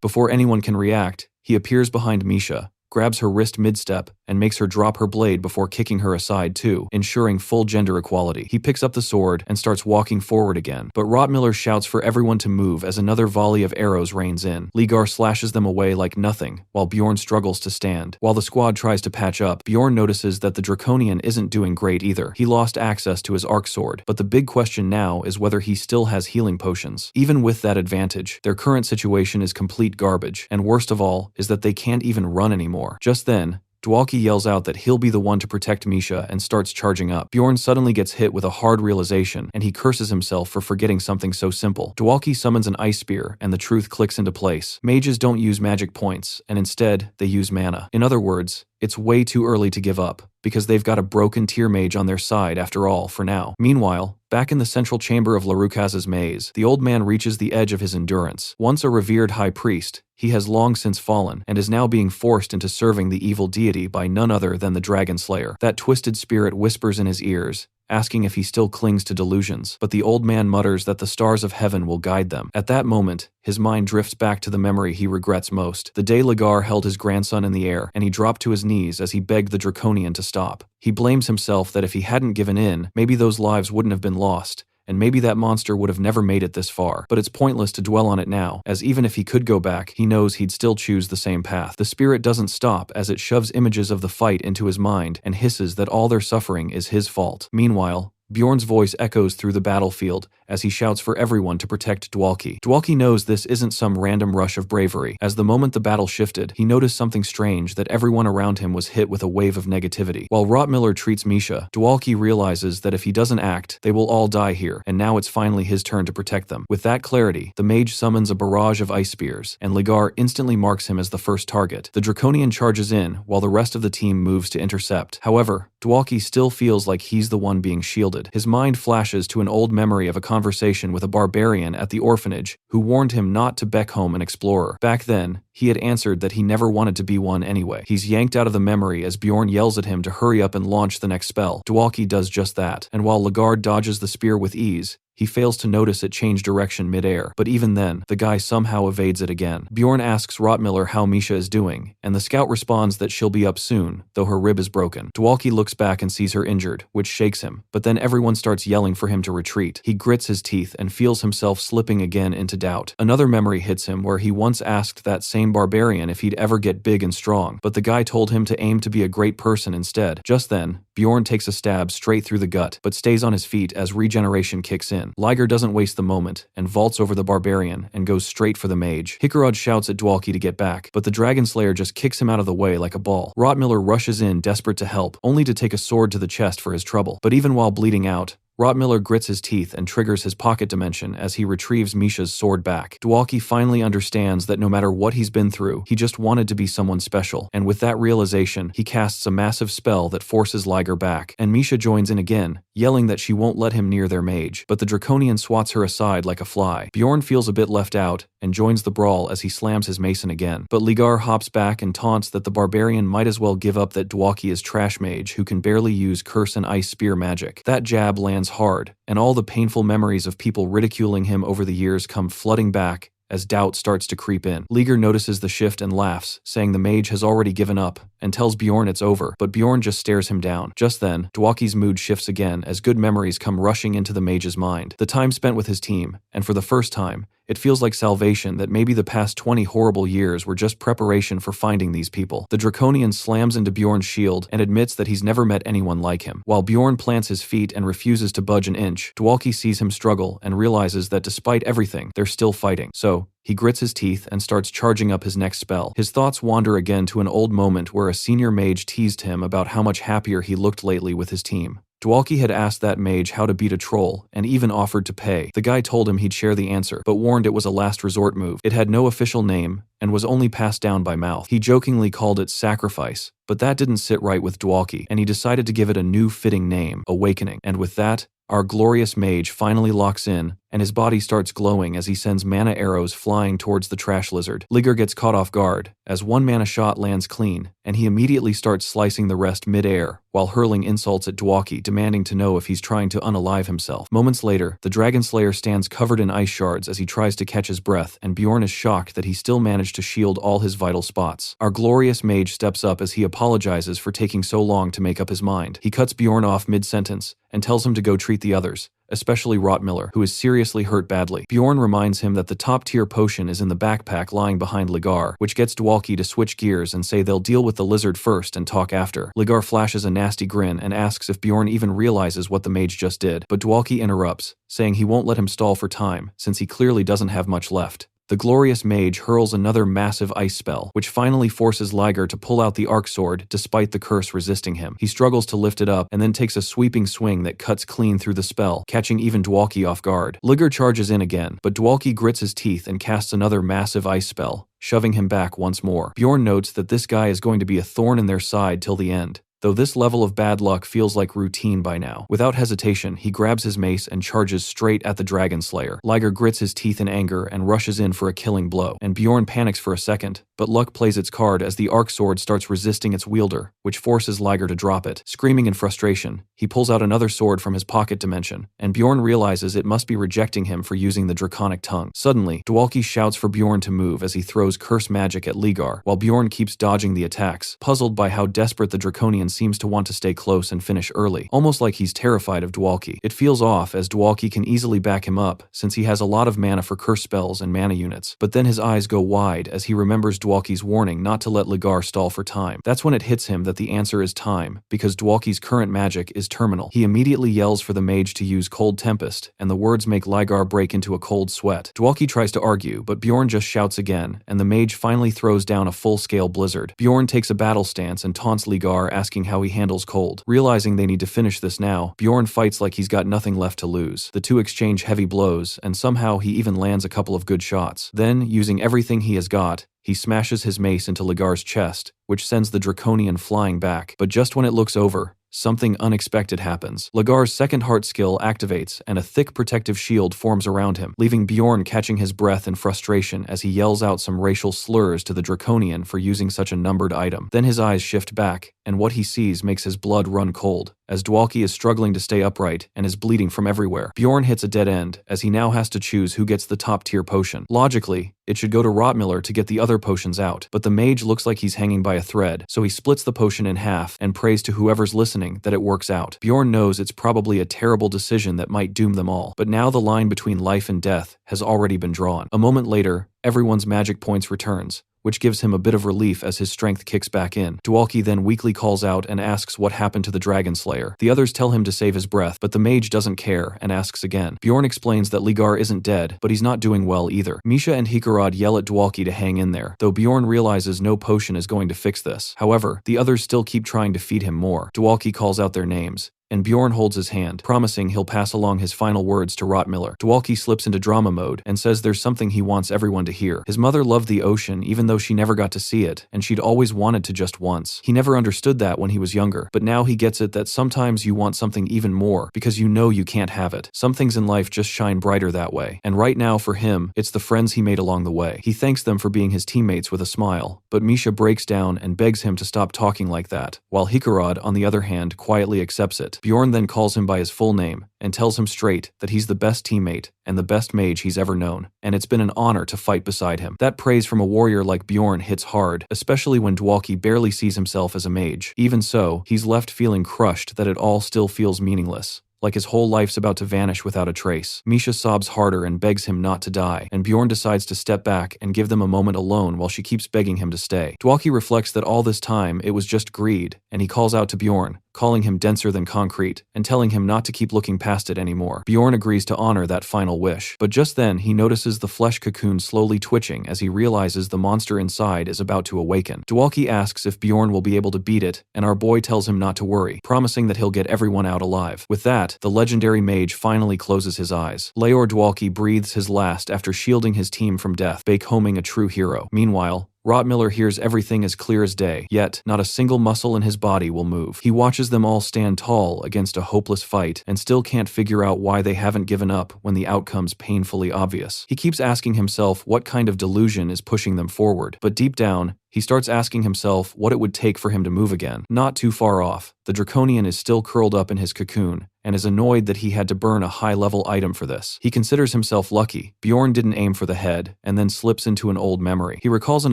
Before anyone can react, he appears behind Misha, grabs her wrist mid-step, and makes her drop her blade before kicking her aside too, ensuring full gender equality. He picks up the sword and starts walking forward again, but Rottmiller shouts for everyone to move as another volley of arrows rains in. Ligar slashes them away like nothing, while Bjorn struggles to stand. While the squad tries to patch up, Bjorn notices that the Draconian isn't doing great either. He lost access to his arc sword, but the big question now is whether he still has healing potions. Even with that advantage, their current situation is complete garbage, and worst of all is that they can't even run anymore. Just then, Dwalki yells out that he'll be the one to protect Misha and starts charging up. Bjorn suddenly gets hit with a hard realization, and he curses himself for forgetting something so simple. Dwalki summons an ice spear, and the truth clicks into place. Mages don't use magic points, and instead, they use mana. In other words, it's way too early to give up, because they've got a broken tier mage on their side after all, for now. Meanwhile, back in the central chamber of Larukaz's maze, the old man reaches the edge of his endurance. Once a revered high priest, he has long since fallen, and is now being forced into serving the evil deity by none other than the Dragon Slayer. That twisted spirit whispers in his ears, asking if he still clings to delusions, but the old man mutters that the stars of heaven will guide them. At that moment, his mind drifts back to the memory he regrets most, the day Ligar held his grandson in the air, and he dropped to his knees as he begged the Draconian to stop. He blames himself that if he hadn't given in, maybe those lives wouldn't have been lost, and maybe that monster would have never made it this far. But it's pointless to dwell on it now, as even if he could go back, he knows he'd still choose the same path. The spirit doesn't stop as it shoves images of the fight into his mind and hisses that all their suffering is his fault. Meanwhile, Bjorn's voice echoes through the battlefield as he shouts for everyone to protect Dwalki. Dwalki knows this isn't some random rush of bravery. As the moment the battle shifted, he noticed something strange, that everyone around him was hit with a wave of negativity. While Rottmiller treats Misha, Dwalki realizes that if he doesn't act, they will all die here, and now it's finally his turn to protect them. With that clarity, the mage summons a barrage of ice spears, and Ligar instantly marks him as the first target. The Draconian charges in, while the rest of the team moves to intercept. However, Dwalki still feels like he's the one being shielded. His mind flashes to an old memory of a conversation with a barbarian at the orphanage who warned him not to beck home an explorer. Back then, he had answered that he never wanted to be one anyway. He's yanked out of the memory as Bjorn yells at him to hurry up and launch the next spell. Dwalki does just that, and while Ligar dodges the spear with ease, he fails to notice it change direction mid-air, but even then, the guy somehow evades it again. Bjorn asks Rottmiller how Misha is doing, and the scout responds that she'll be up soon, though her rib is broken. Dwalki looks back and sees her injured, which shakes him, but then everyone starts yelling for him to retreat. He grits his teeth and feels himself slipping again into doubt. Another memory hits him where he once asked that same barbarian if he'd ever get big and strong, but the guy told him to aim to be a great person instead. Just then, Bjorn takes a stab straight through the gut, but stays on his feet as regeneration kicks in. Ligar doesn't waste the moment, and vaults over the barbarian and goes straight for the mage. Hikarad shouts at Dwalki to get back, but the Dragon Slayer just kicks him out of the way like a ball. Rottmiller rushes in desperate to help, only to take a sword to the chest for his trouble. But even while bleeding out, Rottmiller grits his teeth and triggers his pocket dimension as he retrieves Misha's sword back. Dwalki finally understands that no matter what he's been through, he just wanted to be someone special, and with that realization, he casts a massive spell that forces Ligar back, and Misha joins in again, yelling that she won't let him near their mage, but the Draconian swats her aside like a fly. Bjorn feels a bit left out, and joins the brawl as he slams his mason again, but Ligar hops back and taunts that the barbarian might as well give up that Dwalki is trash mage who can barely use curse and ice spear magic. That jab lands hard, and all the painful memories of people ridiculing him over the years come flooding back as doubt starts to creep in. Ligar notices the shift and laughs, saying the mage has already given up, and tells Bjorn it's over, but Bjorn just stares him down. Just then, Dwalki's mood shifts again as good memories come rushing into the mage's mind. The time spent with his team, and for the first time, it feels like salvation that maybe the past 20 horrible years were just preparation for finding these people. The Draconian slams into Bjorn's shield and admits that he's never met anyone like him. While Bjorn plants his feet and refuses to budge an inch, Dwalki sees him struggle and realizes that despite everything, they're still fighting. So, He grits his teeth and starts charging up his next spell. His thoughts wander again to an old moment where a senior mage teased him about how much happier he looked lately with his team. Dwalki had asked that mage how to beat a troll, and even offered to pay. The guy told him he'd share the answer, but warned it was a last resort move. It had no official name, and was only passed down by mouth. He jokingly called it Sacrifice, but that didn't sit right with Dwalki, and he decided to give it a new fitting name, Awakening. And with that, our glorious mage finally locks in, and his body starts glowing as he sends mana arrows flying towards the trash lizard. Ligur gets caught off guard, as one mana shot lands clean, and he immediately starts slicing the rest mid-air, while hurling insults at Dwalki, demanding to know if he's trying to unalive himself. Moments later, the Dragon Slayer stands covered in ice shards as he tries to catch his breath, and Bjorn is shocked that he still managed to shield all his vital spots. Our glorious mage steps up as he apologizes for taking so long to make up his mind. He cuts Bjorn off mid-sentence, and tells him to go treat the others, especially Rottmiller, who is seriously hurt badly. Bjorn reminds him that the top-tier potion is in the backpack lying behind Ligar, which gets Dwalki to switch gears and say they'll deal with the lizard first and talk after. Ligar flashes a nasty grin and asks if Bjorn even realizes what the mage just did, but Dwalki interrupts, saying he won't let him stall for time, since he clearly doesn't have much left. The glorious mage hurls another massive ice spell, which finally forces Ligar to pull out the arc sword despite the curse resisting him. He struggles to lift it up and then takes a sweeping swing that cuts clean through the spell, catching even Dwalki off guard. Ligar charges in again, but Dwalki grits his teeth and casts another massive ice spell, shoving him back once more. Bjorn notes that this guy is going to be a thorn in their side till the end, though this level of bad luck feels like routine by now. Without hesitation, he grabs his mace and charges straight at the Dragon Slayer. Ligar grits his teeth in anger and rushes in for a killing blow, and Bjorn panics for a second, but luck plays its card as the arc sword starts resisting its wielder, which forces Ligar to drop it. Screaming in frustration, he pulls out another sword from his pocket dimension, and Bjorn realizes it must be rejecting him for using the draconic tongue. Suddenly, Dwalki shouts for Bjorn to move as he throws curse magic at Ligar, while Bjorn keeps dodging the attacks, puzzled by how desperate the draconian seems to want to stay close and finish early, almost like he's terrified of Dwalki. It feels off as Dwalki can easily back him up since he has a lot of mana for curse spells and mana units, but then his eyes go wide as he remembers Dwalki's warning not to let Ligar stall for time. That's when it hits him that the answer is time, because Dwalki's current magic is terminal. He immediately yells for the mage to use Cold Tempest, and the words make Ligar break into a cold sweat. Dwalki tries to argue, but Bjorn just shouts again, and the mage finally throws down a full-scale blizzard. Bjorn takes a battle stance and taunts Ligar, asking how he handles cold. Realizing they need to finish this now, Bjorn fights like he's got nothing left to lose. The two exchange heavy blows, and somehow he even lands a couple of good shots. Then, using everything he has got, he smashes his mace into Ligar's chest, which sends the draconian flying back. But just when it looks over, something unexpected happens. Ligar's second heart skill activates, and a thick protective shield forms around him, leaving Bjorn catching his breath in frustration as he yells out some racial slurs to the draconian for using such a numbered item. Then his eyes shift back, and what he sees makes his blood run cold, as Dwalki is struggling to stay upright and is bleeding from everywhere. Bjorn hits a dead end, as he now has to choose who gets the top-tier potion. Logically, it should go to Rottmiller to get the other potions out, but the mage looks like he's hanging by a thread, so he splits the potion in half and prays to whoever's listening that it works out. Bjorn knows it's probably a terrible decision that might doom them all, but now the line between life and death has already been drawn. A moment later, everyone's magic points returns, which gives him a bit of relief as his strength kicks back in. Dwalki then weakly calls out and asks what happened to the Dragon Slayer. The others tell him to save his breath, but the mage doesn't care and asks again. Bjorn explains that Ligar isn't dead, but he's not doing well either. Misha and Hikarad yell at Dwalki to hang in there, though Bjorn realizes no potion is going to fix this. However, the others still keep trying to feed him more. Dwalki calls out their names, and Bjorn holds his hand, promising he'll pass along his final words to Rottmiller. Dwalki slips into drama mode and says there's something he wants everyone to hear. His mother loved the ocean even though she never got to see it, and she'd always wanted to just once. He never understood that when he was younger, but now he gets it that sometimes you want something even more because you know you can't have it. Some things in life just shine brighter that way, and right now for him, it's the friends he made along the way. He thanks them for being his teammates with a smile, but Misha breaks down and begs him to stop talking like that, while Hikarad, on the other hand, quietly accepts it. Bjorn then calls him by his full name and tells him straight that he's the best teammate and the best mage he's ever known, and it's been an honor to fight beside him. That praise from a warrior like Bjorn hits hard, especially when Dwalki barely sees himself as a mage. Even so, he's left feeling crushed that it all still feels meaningless. like his whole life's about to vanish without a trace. Misha sobs harder and begs him not to die, and Bjorn decides to step back and give them a moment alone while she keeps begging him to stay. Dwalki reflects that all this time it was just greed, and he calls out to Bjorn, calling him denser than concrete, and telling him not to keep looking past it anymore. Bjorn agrees to honor that final wish, but just then he notices the flesh cocoon slowly twitching as he realizes the monster inside is about to awaken. Dwalki asks if Bjorn will be able to beat it, and our boy tells him not to worry, promising that he'll get everyone out alive. With that, the legendary mage finally closes his eyes. Leor Dwalki breathes his last after shielding his team from death, becoming a true hero. Meanwhile, Rottmiller hears everything as clear as day, yet not a single muscle in his body will move. He watches them all stand tall against a hopeless fight and still can't figure out why they haven't given up when the outcome's painfully obvious. He keeps asking himself what kind of delusion is pushing them forward, but deep down, he starts asking himself what it would take for him to move again. Not too far off, the Draconian is still curled up in his cocoon, and is annoyed that he had to burn a high-level item for this. He considers himself lucky. Bjorn didn't aim for the head, and then slips into an old memory. He recalls an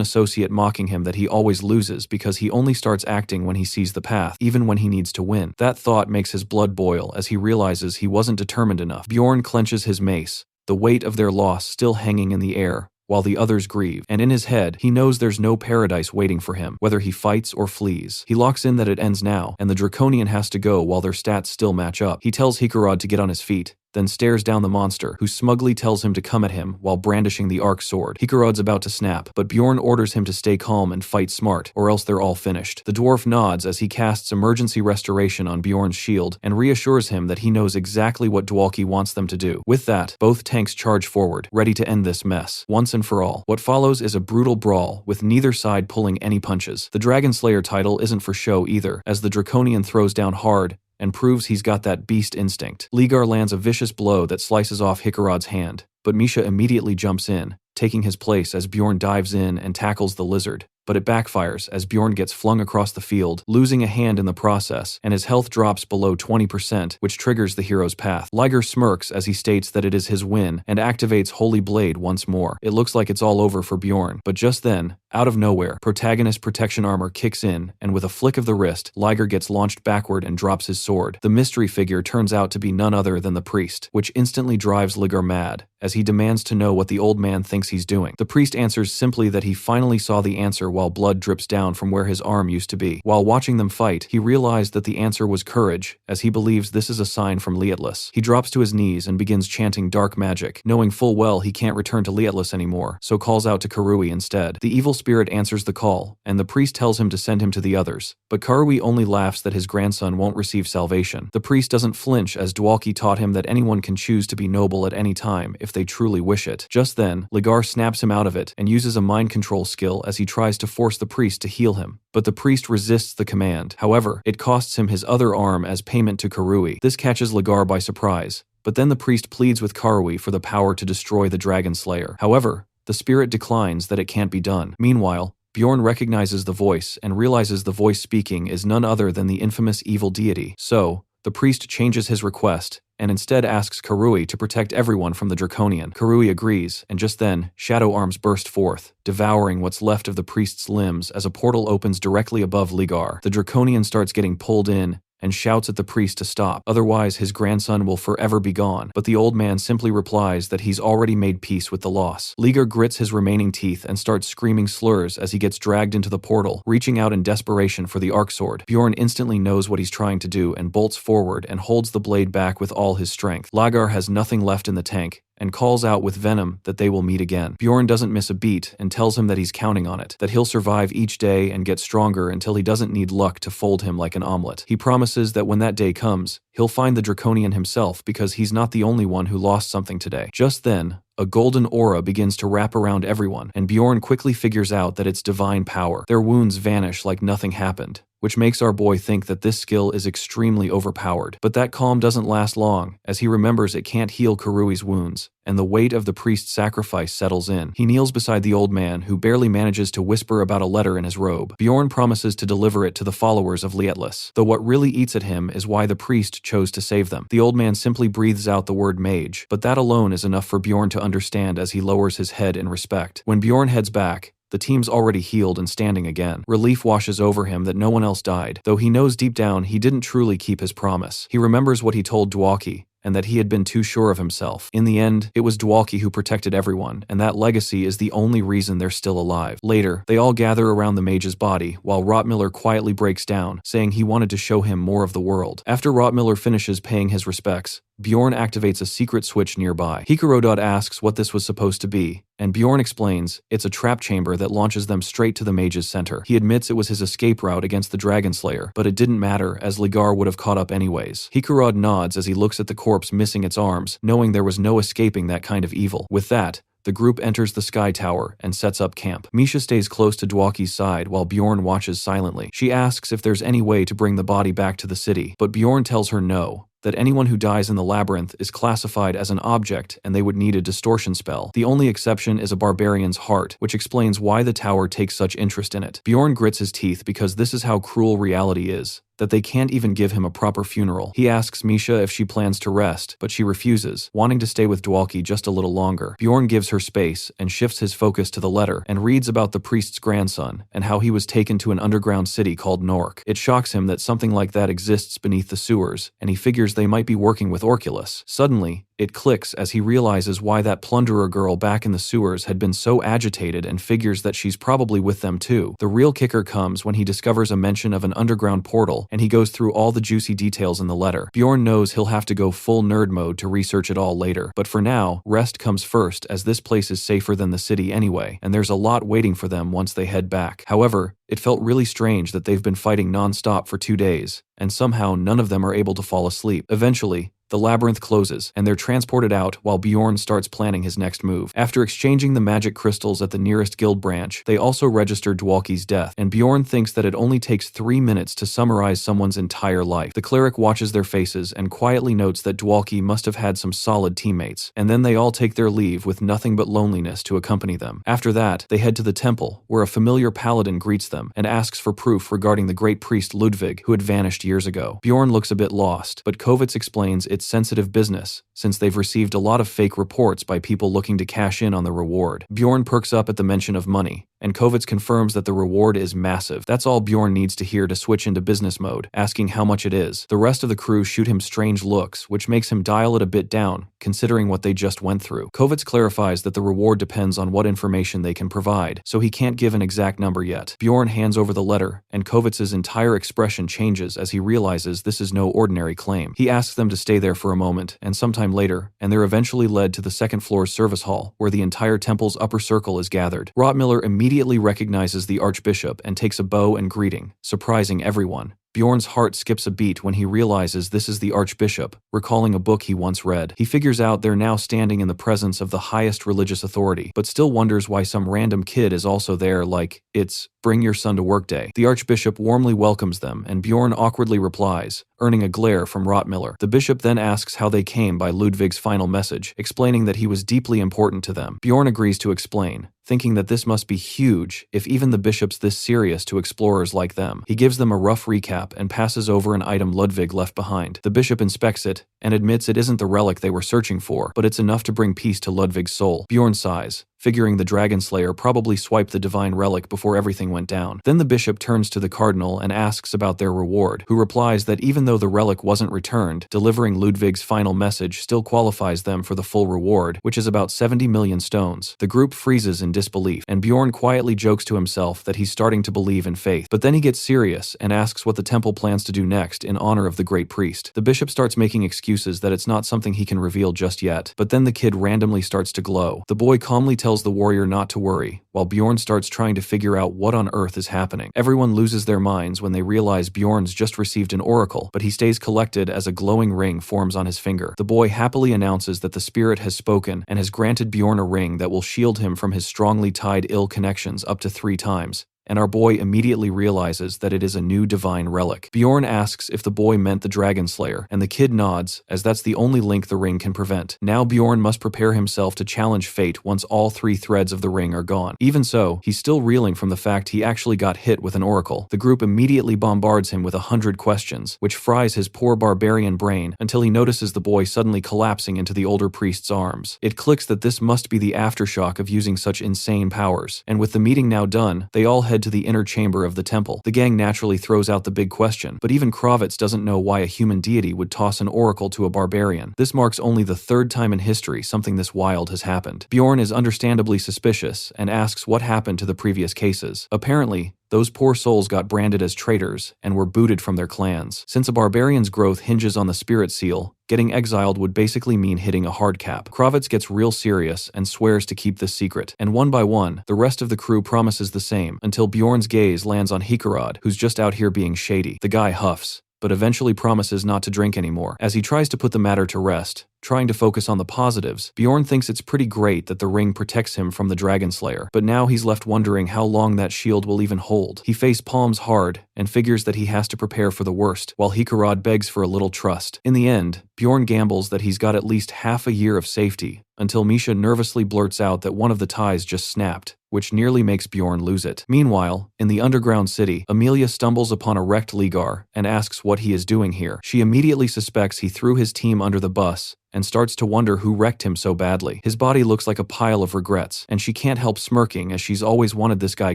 associate mocking him that he always loses because he only starts acting when he sees the path, even when he needs to win. That thought makes his blood boil as he realizes he wasn't determined enough. Bjorn clenches his mace, the weight of their loss still hanging in the air, while the others grieve, and in his head, he knows there's no paradise waiting for him, whether he fights or flees. He locks in that it ends now, and the Draconian has to go while their stats still match up. He tells Hikarad to get on his feet, then stares down the monster, who smugly tells him to come at him while brandishing the arc sword. Hikarad's about to snap, but Bjorn orders him to stay calm and fight smart, or else they're all finished. The dwarf nods as he casts emergency restoration on Bjorn's shield and reassures him that he knows exactly what Dwalki wants them to do. With that, both tanks charge forward, ready to end this mess, once and for all. What follows is a brutal brawl, with neither side pulling any punches. The Dragon Slayer title isn't for show either, as the Draconian throws down hard and proves he's got that beast instinct. Ligar lands a vicious blow that slices off Hikarad's hand, but Misha immediately jumps in, taking his place as Bjorn dives in and tackles the lizard. But it backfires as Bjorn gets flung across the field, losing a hand in the process, and his health drops below 20%, which triggers the hero's path. Ligar smirks as he states that it is his win and activates Holy Blade once more. It looks like it's all over for Bjorn, but just then, out of nowhere, Protagonist Protection Armor kicks in, and with a flick of the wrist, Ligar gets launched backward and drops his sword. The mystery figure turns out to be none other than the priest, which instantly drives Ligar mad, as he demands to know what the old man thinks he's doing. The priest answers simply that he finally saw the answer while blood drips down from where his arm used to be. While watching them fight, he realized that the answer was courage, as he believes this is a sign from Liatlis. He drops to his knees and begins chanting dark magic, knowing full well he can't return to Liatlis anymore, so calls out to Karui instead. The evil spirit answers the call, and the priest tells him to send him to the others, but Karui only laughs that his grandson won't receive salvation. The priest doesn't flinch as Dwalki taught him that anyone can choose to be noble at any time if they truly wish it. Just then, Ligar snaps him out of it and uses a mind control skill as he tries to force the priest to heal him, but the priest resists the command. However, it costs him his other arm as payment to Karui. This catches Ligar by surprise, but then the priest pleads with Karui for the power to destroy the Dragon Slayer. However, the spirit declines that it can't be done. Meanwhile, Bjorn recognizes the voice and realizes the voice speaking is none other than the infamous evil deity. So, the priest changes his request and instead asks Karui to protect everyone from the Draconian. Karui agrees, and just then, shadow arms burst forth, devouring what's left of the priest's limbs as a portal opens directly above Ligar. The Draconian starts getting pulled in and shouts at the priest to stop, otherwise his grandson will forever be gone. But the old man simply replies that he's already made peace with the loss. Ligar grits his remaining teeth and starts screaming slurs as he gets dragged into the portal, reaching out in desperation for the arc sword. Bjorn instantly knows what he's trying to do and bolts forward and holds the blade back with all his strength. Ligar has nothing left in the tank, and calls out with venom that they will meet again. Bjorn doesn't miss a beat and tells him that he's counting on it, that he'll survive each day and get stronger until he doesn't need luck to fold him like an omelet. He promises that when that day comes, he'll find the Draconian himself because he's not the only one who lost something today. Just then, a golden aura begins to wrap around everyone, and Bjorn quickly figures out that it's divine power. Their wounds vanish like nothing happened, which makes our boy think that this skill is extremely overpowered. But that calm doesn't last long, as he remembers it can't heal Karui's wounds, and the weight of the priest's sacrifice settles in. He kneels beside the old man, who barely manages to whisper about a letter in his robe. Bjorn promises to deliver it to the followers of Liatlis, though what really eats at him is why the priest chose to save them. The old man simply breathes out the word mage, but that alone is enough for Bjorn to understand as he lowers his head in respect. When Bjorn heads back, The team's already healed and standing again. Relief washes over him that no one else died, though he knows deep down he didn't truly keep his promise. He remembers what he told Dwalki, and that he had been too sure of himself. In the end, it was Dwalki who protected everyone, and that legacy is the only reason they're still alive. Later, they all gather around the mage's body, while Rottmiller quietly breaks down, saying he wanted to show him more of the world. After Rottmiller finishes paying his respects, Bjorn activates a secret switch nearby. Hikarodot asks what this was supposed to be, and Bjorn explains it's a trap chamber that launches them straight to the mage's center. He admits it was his escape route against the Dragon Slayer, but it didn't matter as Ligar would have caught up anyways. Hikarod nods as he looks at the corpse missing its arms, knowing there was no escaping that kind of evil. With that, the group enters the Sky Tower and sets up camp. Misha stays close to Dwalki's side while Bjorn watches silently. She asks if there's any way to bring the body back to the city, but Bjorn tells her no, that anyone who dies in the labyrinth is classified as an object and they would need a distortion spell. The only exception is a barbarian's heart, which explains why the tower takes such interest in it. Bjorn grits his teeth because this is how cruel reality is, that they can't even give him a proper funeral. He asks Misha if she plans to rest, but she refuses, wanting to stay with Dwalki just a little longer. Bjorn gives her space and shifts his focus to the letter and reads about the priest's grandson and how he was taken to an underground city called Nork. It shocks him that something like that exists beneath the sewers, and he figures they might be working with Orculus. Suddenly, it clicks as he realizes why that plunderer girl back in the sewers had been so agitated and figures that she's probably with them too. The real kicker comes when he discovers a mention of an underground portal and he goes through all the juicy details in the letter. Bjorn knows he'll have to go full nerd mode to research it all later, but for now, rest comes first as this place is safer than the city anyway, and there's a lot waiting for them once they head back. However, it felt really strange that they've been fighting non-stop for 2 days, and somehow none of them are able to fall asleep. Eventually, the labyrinth closes, and they're transported out while Bjorn starts planning his next move. After exchanging the magic crystals at the nearest guild branch, they also register Dwalki's death, and Bjorn thinks that it only takes 3 minutes to summarize someone's entire life. The cleric watches their faces and quietly notes that Dwalki must have had some solid teammates, and then they all take their leave with nothing but loneliness to accompany them. After that, they head to the temple, where a familiar paladin greets them and asks for proof regarding the great priest Ludwig, who had vanished years ago. Bjorn looks a bit lost, but Kovitz explains it's sensitive business, since they've received a lot of fake reports by people looking to cash in on the reward. Bjorn perks up at the mention of money, and Kovitz confirms that the reward is massive. That's all Bjorn needs to hear to switch into business mode, asking how much it is. The rest of the crew shoot him strange looks, which makes him dial it a bit down, considering what they just went through. Kovitz clarifies that the reward depends on what information they can provide, so he can't give an exact number yet. Bjorn hands over the letter, and Kovitz's entire expression changes as he realizes this is no ordinary claim. He asks them to stay there for a moment, and sometime later, and they're eventually led to the second floor's service hall, where the entire temple's upper circle is gathered. Rottmiller immediately recognizes the archbishop and takes a bow and greeting, surprising everyone. Bjorn's heart skips a beat when he realizes this is the archbishop, recalling a book he once read. He figures out they're now standing in the presence of the highest religious authority, but still wonders why some random kid is also there, like, it's bring your son to work day. The archbishop warmly welcomes them, and Bjorn awkwardly replies, earning a glare from Rottmiller. The bishop then asks how they came by Ludwig's final message, explaining that he was deeply important to them. Bjorn agrees to explain, thinking that this must be huge if even the bishop's this serious to explorers like them. He gives them a rough recap and passes over an item Ludwig left behind. The bishop inspects it and admits it isn't the relic they were searching for, but it's enough to bring peace to Ludwig's soul. Bjorn sighs, figuring the Dragon Slayer probably swiped the divine relic before everything went down. Then the bishop turns to the cardinal and asks about their reward, who replies that even though the relic wasn't returned, delivering Ludwig's final message still qualifies them for the full reward, which is about 70 million stones. The group freezes in disbelief, and Bjorn quietly jokes to himself that he's starting to believe in faith. But then he gets serious and asks what the temple plans to do next in honor of the great priest. The bishop starts making excuses that it's not something he can reveal just yet, but then the kid randomly starts to glow. The boy calmly tells the warrior not to worry, while Bjorn starts trying to figure out what on earth is happening. Everyone loses their minds when they realize Bjorn's just received an oracle, but he stays collected as a glowing ring forms on his finger. The boy happily announces that the spirit has spoken and has granted Bjorn a ring that will shield him from his strongly tied ill connections up to 3 times, and our boy immediately realizes that it is a new divine relic. Bjorn asks if the boy meant the Dragon Slayer, and the kid nods, as that's the only link the ring can prevent. Now Bjorn must prepare himself to challenge fate once all 3 threads of the ring are gone. Even so, he's still reeling from the fact he actually got hit with an oracle. The group immediately bombards him with 100 questions, which fries his poor barbarian brain until he notices the boy suddenly collapsing into the older priest's arms. It clicks that this must be the aftershock of using such insane powers, and with the meeting now done, they all head to the inner chamber of the temple. The gang naturally throws out the big question, but even Kravitz doesn't know why a human deity would toss an oracle to a barbarian. This marks only the 3rd time in history something this wild has happened. Bjorn is understandably suspicious and asks what happened to the previous cases. Apparently, those poor souls got branded as traitors and were booted from their clans. Since a barbarian's growth hinges on the spirit seal, getting exiled would basically mean hitting a hard cap. Kravitz gets real serious and swears to keep this secret, and one by one, the rest of the crew promises the same, until Bjorn's gaze lands on Hikarad, who's just out here being shady. The guy huffs, but eventually promises not to drink anymore. As he tries to put the matter to rest, trying to focus on the positives, Bjorn thinks it's pretty great that the ring protects him from the Dragon Slayer, but now he's left wondering how long that shield will even hold. He face palms hard and figures that he has to prepare for the worst, while Hikarad begs for a little trust. In the end, Bjorn gambles that he's got at least half a year of safety, until Misha nervously blurts out that one of the ties just snapped, which nearly makes Bjorn lose it. Meanwhile, in the underground city, Amelia stumbles upon a wrecked Ligar and asks what he is doing here. She immediately suspects he threw his team under the bus and starts to wonder who wrecked him so badly. His body looks like a pile of regrets, and she can't help smirking as she's always wanted this guy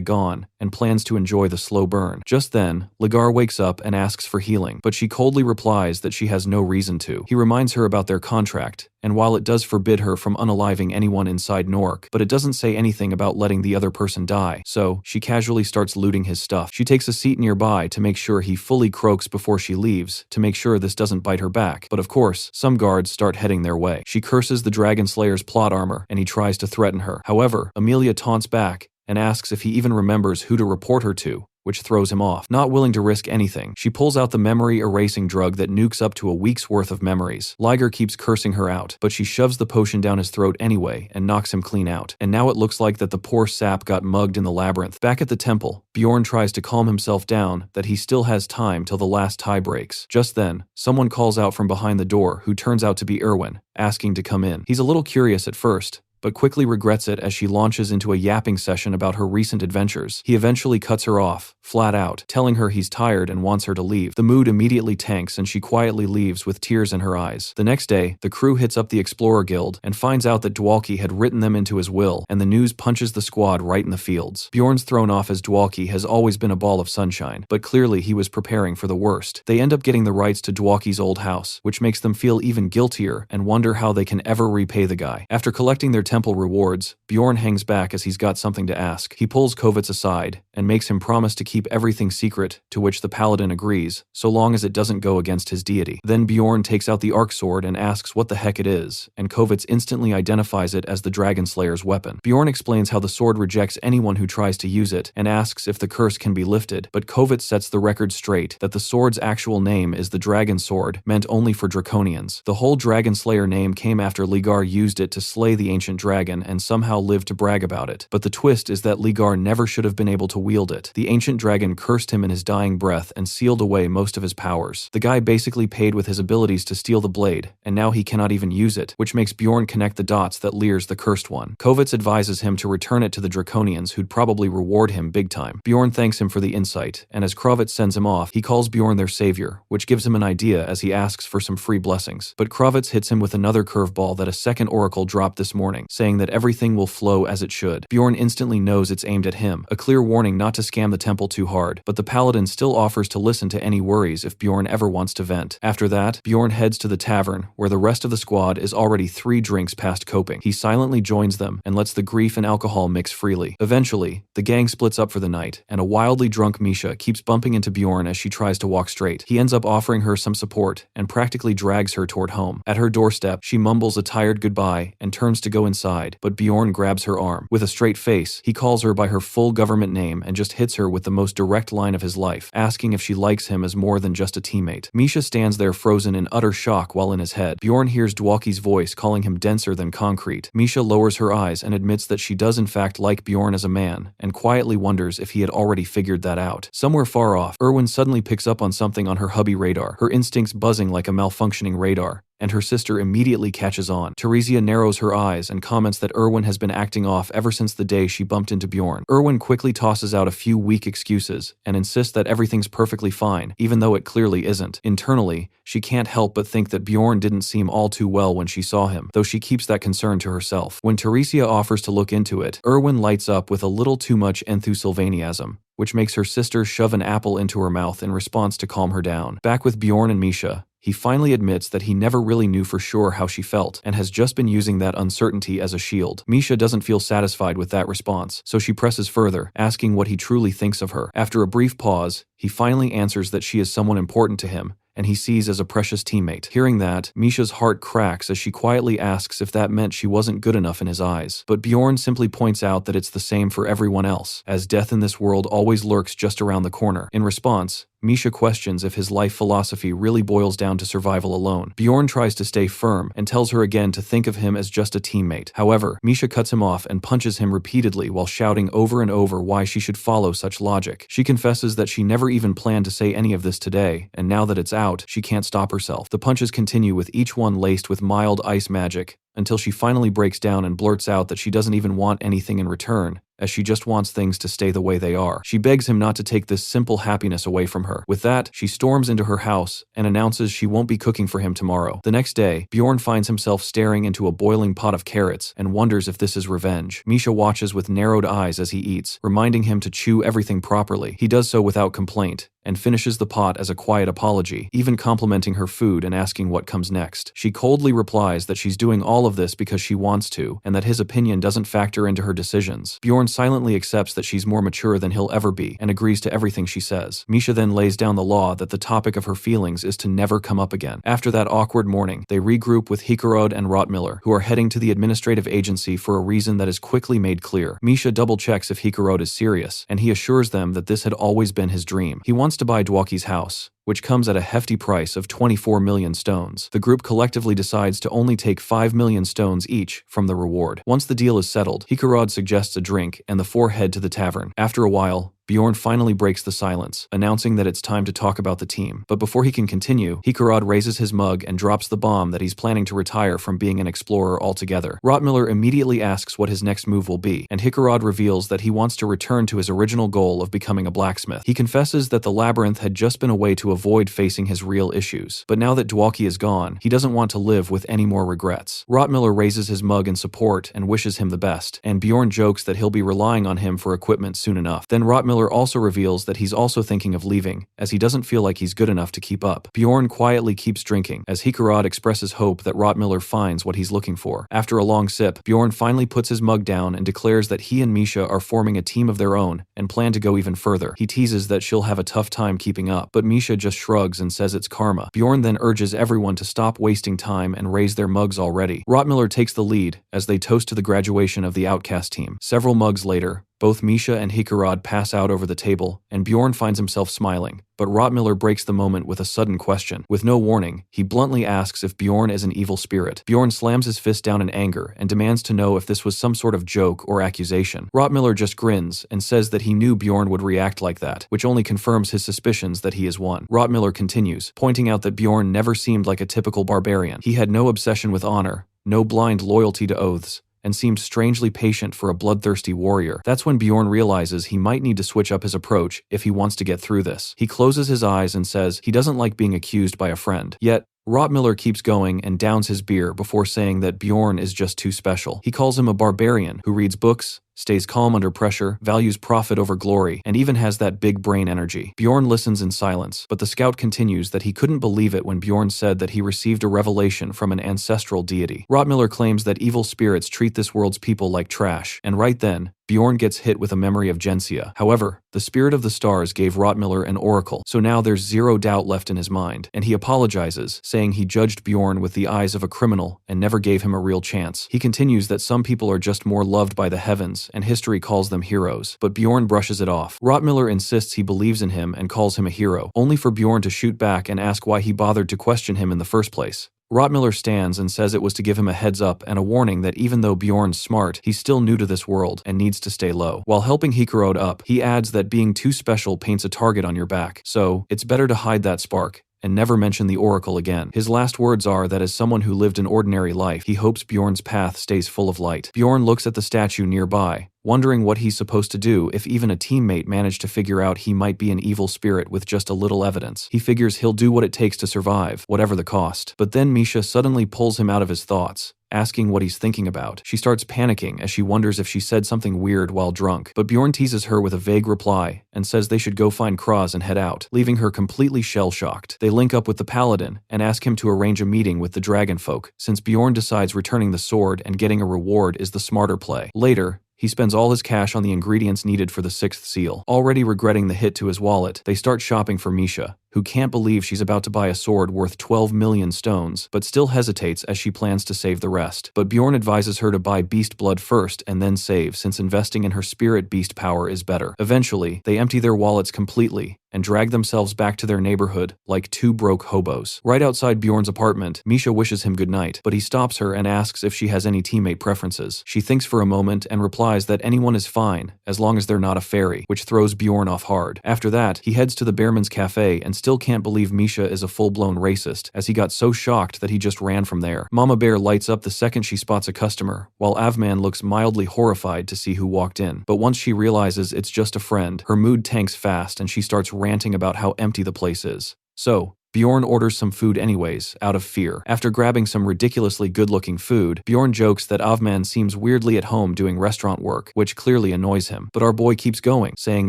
gone and plans to enjoy the slow burn. Just then, Ligar wakes up and asks for healing, but she coldly replies that she has no reason to. He reminds her about their contract, and while it does forbid her from unaliving anyone inside Nork, but it doesn't say anything about letting the other person die, so she casually starts looting his stuff. She takes a seat nearby to make sure he fully croaks before she leaves, to make sure this doesn't bite her back, but of course, some guards start heading their way. She curses the Dragon Slayer's plot armor, and he tries to threaten her. However, Amelia taunts back and asks if he even remembers who to report her to, which throws him off. Not willing to risk anything, she pulls out the memory-erasing drug that nukes up to a week's worth of memories. Ligar keeps cursing her out, but she shoves the potion down his throat anyway and knocks him clean out. And now it looks like that the poor sap got mugged in the labyrinth. Back at the temple, Bjorn tries to calm himself down that he still has time till the last tie breaks. Just then, someone calls out from behind the door who turns out to be Erwin, asking to come in. He's a little curious at first, but quickly regrets it as she launches into a yapping session about her recent adventures. He eventually cuts her off, flat out, telling her he's tired and wants her to leave. The mood immediately tanks and she quietly leaves with tears in her eyes. The next day, the crew hits up the Explorer Guild and finds out that Dwalki had written them into his will, and the news punches the squad right in the fields. Bjorn's thrown off as Dwalki has always been a ball of sunshine, but clearly he was preparing for the worst. They end up getting the rights to Dwalki's old house, which makes them feel even guiltier and wonder how they can ever repay the guy. After collecting their temple rewards, Bjorn hangs back as he's got something to ask. He pulls Kovitz aside and makes him promise to keep everything secret, to which the paladin agrees, so long as it doesn't go against his deity. Then Bjorn takes out the arc sword and asks what the heck it is, and Kovitz instantly identifies it as the Dragon Slayer's weapon. Bjorn explains how the sword rejects anyone who tries to use it and asks if the curse can be lifted, but Kovitz sets the record straight that the sword's actual name is the Dragon Sword, meant only for Draconians. The whole Dragon Slayer name came after Ligar used it to slay the ancient dragon and somehow lived to brag about it. But the twist is that Ligar never should have been able to wield it. The ancient dragon cursed him in his dying breath and sealed away most of his powers. The guy basically paid with his abilities to steal the blade, and now he cannot even use it, which makes Bjorn connect the dots that Lear's the cursed one. Kovitz advises him to return it to the Draconians, who'd probably reward him big time. Bjorn thanks him for the insight, and as Kravitz sends him off, he calls Bjorn their savior, which gives him an idea as he asks for some free blessings. But Kravitz hits him with another curveball that a second oracle dropped this morning, saying that everything will flow as it should. Bjorn instantly knows it's aimed at him, a clear warning not to scam the temple too hard, but the paladin still offers to listen to any worries if Bjorn ever wants to vent. After that, Bjorn heads to the tavern, where the rest of the squad is already 3 drinks past coping. He silently joins them and lets the grief and alcohol mix freely. Eventually, the gang splits up for the night, and a wildly drunk Misha keeps bumping into Bjorn as she tries to walk straight. He ends up offering her some support and practically drags her toward home. At her doorstep, she mumbles a tired goodbye and turns to go inside side, but Bjorn grabs her arm. With a straight face, he calls her by her full government name and just hits her with the most direct line of his life, asking if she likes him as more than just a teammate. Misha stands there frozen in utter shock while in his head. Bjorn hears Dwalki's voice calling him denser than concrete. Misha lowers her eyes and admits that she does in fact like Bjorn as a man, and quietly wonders if he had already figured that out. Somewhere far off, Erwin suddenly picks up on something on her hubby radar, her instincts buzzing like a malfunctioning radar, and her sister immediately catches on. Teresia narrows her eyes and comments that Erwin has been acting off ever since the day she bumped into Bjorn. Erwin quickly tosses out a few weak excuses and insists that everything's perfectly fine, even though it clearly isn't. Internally, she can't help but think that Bjorn didn't seem all too well when she saw him, though she keeps that concern to herself. When Teresia offers to look into it, Erwin lights up with a little too much enthusiasm, which makes her sister shove an apple into her mouth in response to calm her down. Back with Bjorn and Misha, he finally admits that he never really knew for sure how she felt, and has just been using that uncertainty as a shield. Misha doesn't feel satisfied with that response, so she presses further, asking what he truly thinks of her. After a brief pause, he finally answers that she is someone important to him, and he sees as a precious teammate. Hearing that, Misha's heart cracks as she quietly asks if that meant she wasn't good enough in his eyes. But Bjorn simply points out that it's the same for everyone else, as death in this world always lurks just around the corner. In response, Misha questions if his life philosophy really boils down to survival alone. Bjorn tries to stay firm and tells her again to think of him as just a teammate. However, Misha cuts him off and punches him repeatedly while shouting over and over why she should follow such logic. She confesses that she never even planned to say any of this today, and now that it's out, she can't stop herself. The punches continue, with each one laced with mild ice magic, until she finally breaks down and blurts out that she doesn't even want anything in return, as she just wants things to stay the way they are. She begs him not to take this simple happiness away from her. With that, she storms into her house and announces she won't be cooking for him tomorrow. The next day, Bjorn finds himself staring into a boiling pot of carrots and wonders if this is revenge. Misha watches with narrowed eyes as he eats, reminding him to chew everything properly. He does so without complaint, and finishes the pot as a quiet apology, even complimenting her food and asking what comes next. She coldly replies that she's doing all of this because she wants to, and that his opinion doesn't factor into her decisions. Bjorn silently accepts that she's more mature than he'll ever be, and agrees to everything she says. Misha then lays down the law that the topic of her feelings is to never come up again. After that awkward morning, they regroup with Hikarod and Rottmiller, who are heading to the administrative agency for a reason that is quickly made clear. Misha double-checks if Hikarod is serious, and he assures them that this had always been his dream. He wants to buy Dwalki's house, which comes at a hefty price of 24 million stones. The group collectively decides to only take 5 million stones each from the reward. Once the deal is settled, Hikarod suggests a drink, and the four head to the tavern. After a while, Bjorn finally breaks the silence, announcing that it's time to talk about the team. But before he can continue, Hikarod raises his mug and drops the bomb that he's planning to retire from being an explorer altogether. Rottmiller immediately asks what his next move will be, and Hikarod reveals that he wants to return to his original goal of becoming a blacksmith. He confesses that the labyrinth had just been a way to avoid facing his real issues, but now that Dwalki is gone, he doesn't want to live with any more regrets. Rottmiller raises his mug in support and wishes him the best, and Bjorn jokes that he'll be relying on him for equipment soon enough. Then Rottmiller also reveals that he's also thinking of leaving, as he doesn't feel like he's good enough to keep up. Bjorn quietly keeps drinking, as Hikarod expresses hope that Rottmiller finds what he's looking for. After a long sip, Bjorn finally puts his mug down and declares that he and Misha are forming a team of their own and plan to go even further. He teases that she'll have a tough time keeping up, but Misha just shrugs and says it's karma. Bjorn then urges everyone to stop wasting time and raise their mugs already. Rottmiller takes the lead as they toast to the graduation of the Outcast team. Several mugs later, both Misha and Hikarod pass out over the table, and Bjorn finds himself smiling. But Rottmiller breaks the moment with a sudden question. With no warning, he bluntly asks if Bjorn is an evil spirit. Bjorn slams his fist down in anger and demands to know if this was some sort of joke or accusation. Rottmiller just grins and says that he knew Bjorn would react like that, which only confirms his suspicions that he is one. Rottmiller continues, pointing out that Bjorn never seemed like a typical barbarian. He had no obsession with honor, no blind loyalty to oaths, and seemed strangely patient for a bloodthirsty warrior. That's when Bjorn realizes he might need to switch up his approach if he wants to get through this. He closes his eyes and says he doesn't like being accused by a friend. Yet, Rottmiller keeps going and downs his beer before saying that Bjorn is just too special. He calls him a barbarian who reads books, stays calm under pressure, values profit over glory, and even has that big brain energy. Bjorn listens in silence, but the scout continues that he couldn't believe it when Bjorn said that he received a revelation from an ancestral deity. Rottmiller claims that evil spirits treat this world's people like trash, and right then, Bjorn gets hit with a memory of Gensia. However, the spirit of the stars gave Rottmiller an oracle, so now there's zero doubt left in his mind, and he apologizes, saying he judged Bjorn with the eyes of a criminal and never gave him a real chance. He continues that some people are just more loved by the heavens, and history calls them heroes, but Bjorn brushes it off. Rottmiller insists he believes in him and calls him a hero, only for Bjorn to shoot back and ask why he bothered to question him in the first place. Rottmiller stands and says it was to give him a heads up and a warning that even though Bjorn's smart, he's still new to this world and needs to stay low. While helping Hikarod up, he adds that being too special paints a target on your back, so it's better to hide that spark and never mention the oracle again. His last words are that as someone who lived an ordinary life, he hopes Bjorn's path stays full of light. Bjorn looks at the statue nearby, wondering what he's supposed to do if even a teammate managed to figure out he might be an evil spirit with just a little evidence. He figures he'll do what it takes to survive, whatever the cost. But then Misha suddenly pulls him out of his thoughts, asking what he's thinking about. She starts panicking as she wonders if she said something weird while drunk, but Bjorn teases her with a vague reply and says they should go find Kraz and head out, leaving her completely shell-shocked. They link up with the paladin and ask him to arrange a meeting with the dragon folk, since Bjorn decides returning the sword and getting a reward is the smarter play. Later, he spends all his cash on the ingredients needed for the 6th seal. Already regretting the hit to his wallet, they start shopping for Misha, who can't believe she's about to buy a sword worth 12 million stones, but still hesitates as she plans to save the rest. But Bjorn advises her to buy beast blood first and then save, since investing in her spirit beast power is better. Eventually, they empty their wallets completely and drag themselves back to their neighborhood like two broke hobos. Right outside Bjorn's apartment, Misha wishes him goodnight, but he stops her and asks if she has any teammate preferences. She thinks for a moment and replies that anyone is fine, as long as they're not a fairy, which throws Bjorn off hard. After that, he heads to the Bearman's Cafe and still can't believe Misha is a full-blown racist, as he got so shocked that he just ran from there. Mama Bear lights up the second she spots a customer, while Avman looks mildly horrified to see who walked in. But once she realizes it's just a friend, her mood tanks fast and she starts ranting about how empty the place is. So, Bjorn orders some food anyways, out of fear. After grabbing some ridiculously good-looking food, Bjorn jokes that Avman seems weirdly at home doing restaurant work, which clearly annoys him. But our boy keeps going, saying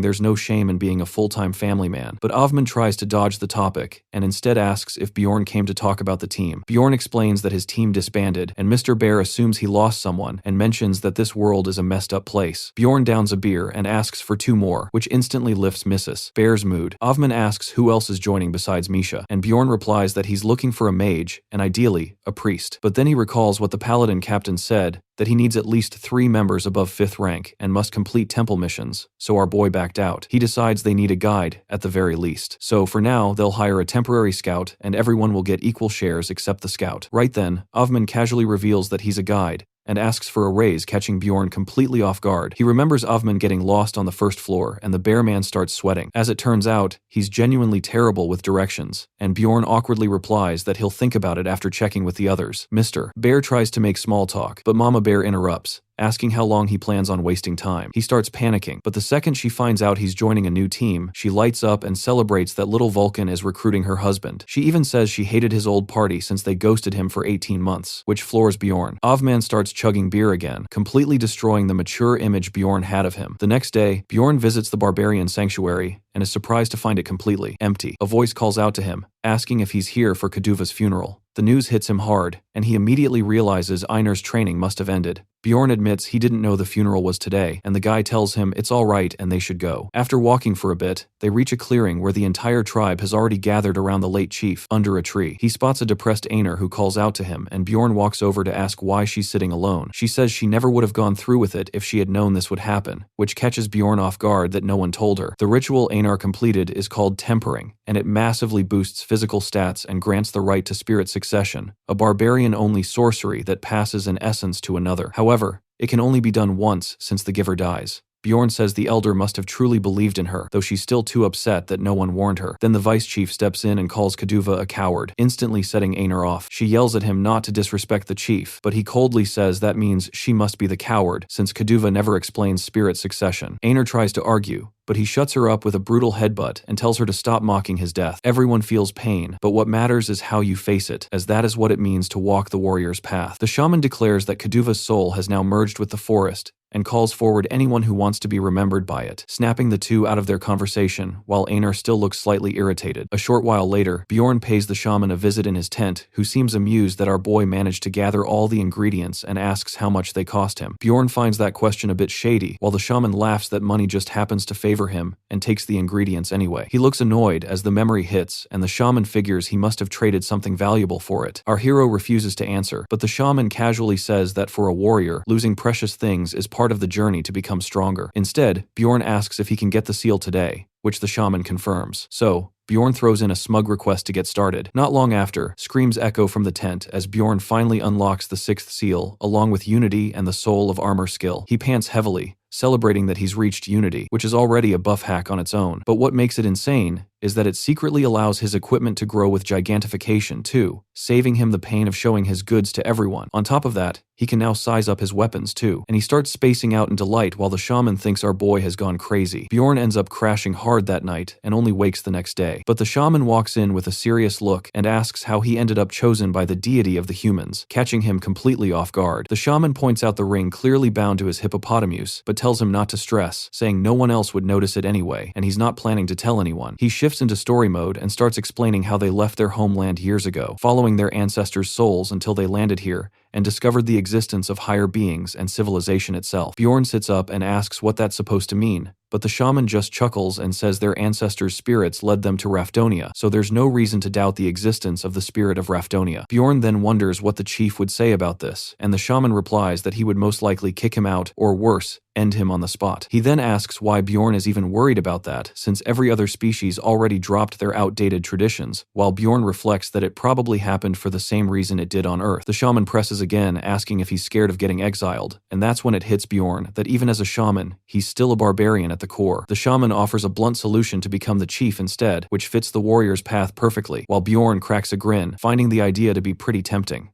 there's no shame in being a full-time family man. But Avman tries to dodge the topic, and instead asks if Bjorn came to talk about the team. Bjorn explains that his team disbanded, and Mr. Bear assumes he lost someone, and mentions that this world is a messed up place. Bjorn downs a beer and asks for 2 more, which instantly lifts Mrs. Bear's mood. Avman asks who else is joining besides Misha, and Bjorn replies that he's looking for a mage, and ideally, a priest. But then he recalls what the paladin captain said, that he needs at least 3 members above 5th rank and must complete temple missions, so our boy backed out. He decides they need a guide, at the very least. So for now, they'll hire a temporary scout, and everyone will get equal shares except the scout. Right then, Avman casually reveals that he's a guide, and asks for a raise, catching Bjorn completely off guard. He remembers Avman getting lost on the 1st floor, and the bear man starts sweating. As it turns out, he's genuinely terrible with directions, and Bjorn awkwardly replies that he'll think about it after checking with the others. Mr. Bear tries to make small talk, but Mama Bear interrupts, asking how long he plans on wasting time. He starts panicking, but the second she finds out he's joining a new team, she lights up and celebrates that little Vulcan is recruiting her husband. She even says she hated his old party since they ghosted him for 18 months, which floors Bjorn. Avman starts chugging beer again, completely destroying the mature image Bjorn had of him. The next day, Bjorn visits the barbarian sanctuary and is surprised to find it completely empty. A voice calls out to him, asking if he's here for Kaduva's funeral. The news hits him hard, and he immediately realizes Einar's training must have ended. Bjorn admits he didn't know the funeral was today, and the guy tells him it's all right and they should go. After walking for a bit, they reach a clearing where the entire tribe has already gathered around the late chief, under a tree. He spots a depressed Einar who calls out to him, and Bjorn walks over to ask why she's sitting alone. She says she never would have gone through with it if she had known this would happen, which catches Bjorn off guard that no one told her. The ritual Einar completed is called tempering, and it massively boosts physical stats and grants the right to spirit succession, a barbarian-only sorcery that passes an essence to another. However, it can only be done once since the giver dies. Bjorn says the elder must have truly believed in her, though she's still too upset that no one warned her. Then the vice chief steps in and calls Kaduva a coward, instantly setting Einar off. She yells at him not to disrespect the chief, but he coldly says that means she must be the coward, since Kaduva never explains spirit succession. Einar tries to argue, but he shuts her up with a brutal headbutt and tells her to stop mocking his death. Everyone feels pain, but what matters is how you face it, as that is what it means to walk the warrior's path. The shaman declares that Kaduva's soul has now merged with the forest, and calls forward anyone who wants to be remembered by it, snapping the two out of their conversation, while Einar still looks slightly irritated. A short while later, Bjorn pays the shaman a visit in his tent, who seems amused that our boy managed to gather all the ingredients and asks how much they cost him. Bjorn finds that question a bit shady, while the shaman laughs that money just happens to favor him and takes the ingredients anyway. He looks annoyed as the memory hits, and the shaman figures he must have traded something valuable for it. Our hero refuses to answer, but the shaman casually says that for a warrior, losing precious things is part of the journey to become stronger. Instead, Bjorn asks if he can get the seal today, which the shaman confirms. So, Bjorn throws in a smug request to get started. Not long after, screams echo from the tent as Bjorn finally unlocks the 6th seal, along with Unity and the Soul of Armor skill. He pants heavily, celebrating that he's reached Unity, which is already a buff hack on its own. But what makes it insane is that it secretly allows his equipment to grow with gigantification too, saving him the pain of showing his goods to everyone. On top of that, he can now size up his weapons too, and he starts spacing out in delight while the shaman thinks our boy has gone crazy. Bjorn ends up crashing hard that night and only wakes the next day. But the shaman walks in with a serious look and asks how he ended up chosen by the deity of the humans, catching him completely off guard. The shaman points out the ring clearly bound to his hippopotamus, but tells him not to stress, saying no one else would notice it anyway, and he's not planning to tell anyone. He shifts into story mode and starts explaining how they left their homeland years ago, following their ancestors' souls until they landed here and discovered the existence of higher beings and civilization itself. Bjorn sits up and asks what that's supposed to mean, but the shaman just chuckles and says their ancestors' spirits led them to Rafdonia, so there's no reason to doubt the existence of the spirit of Rafdonia. Bjorn then wonders what the chief would say about this, and the shaman replies that he would most likely kick him out, or worse, end him on the spot. He then asks why Bjorn is even worried about that, since every other species already dropped their outdated traditions, while Bjorn reflects that it probably happened for the same reason it did on Earth. The shaman presses again, asking if he's scared of getting exiled, and that's when it hits Bjorn that even as a shaman, he's still a barbarian at the core. The shaman offers a blunt solution to become the chief instead, which fits the warrior's path perfectly, while Bjorn cracks a grin, finding the idea to be pretty tempting.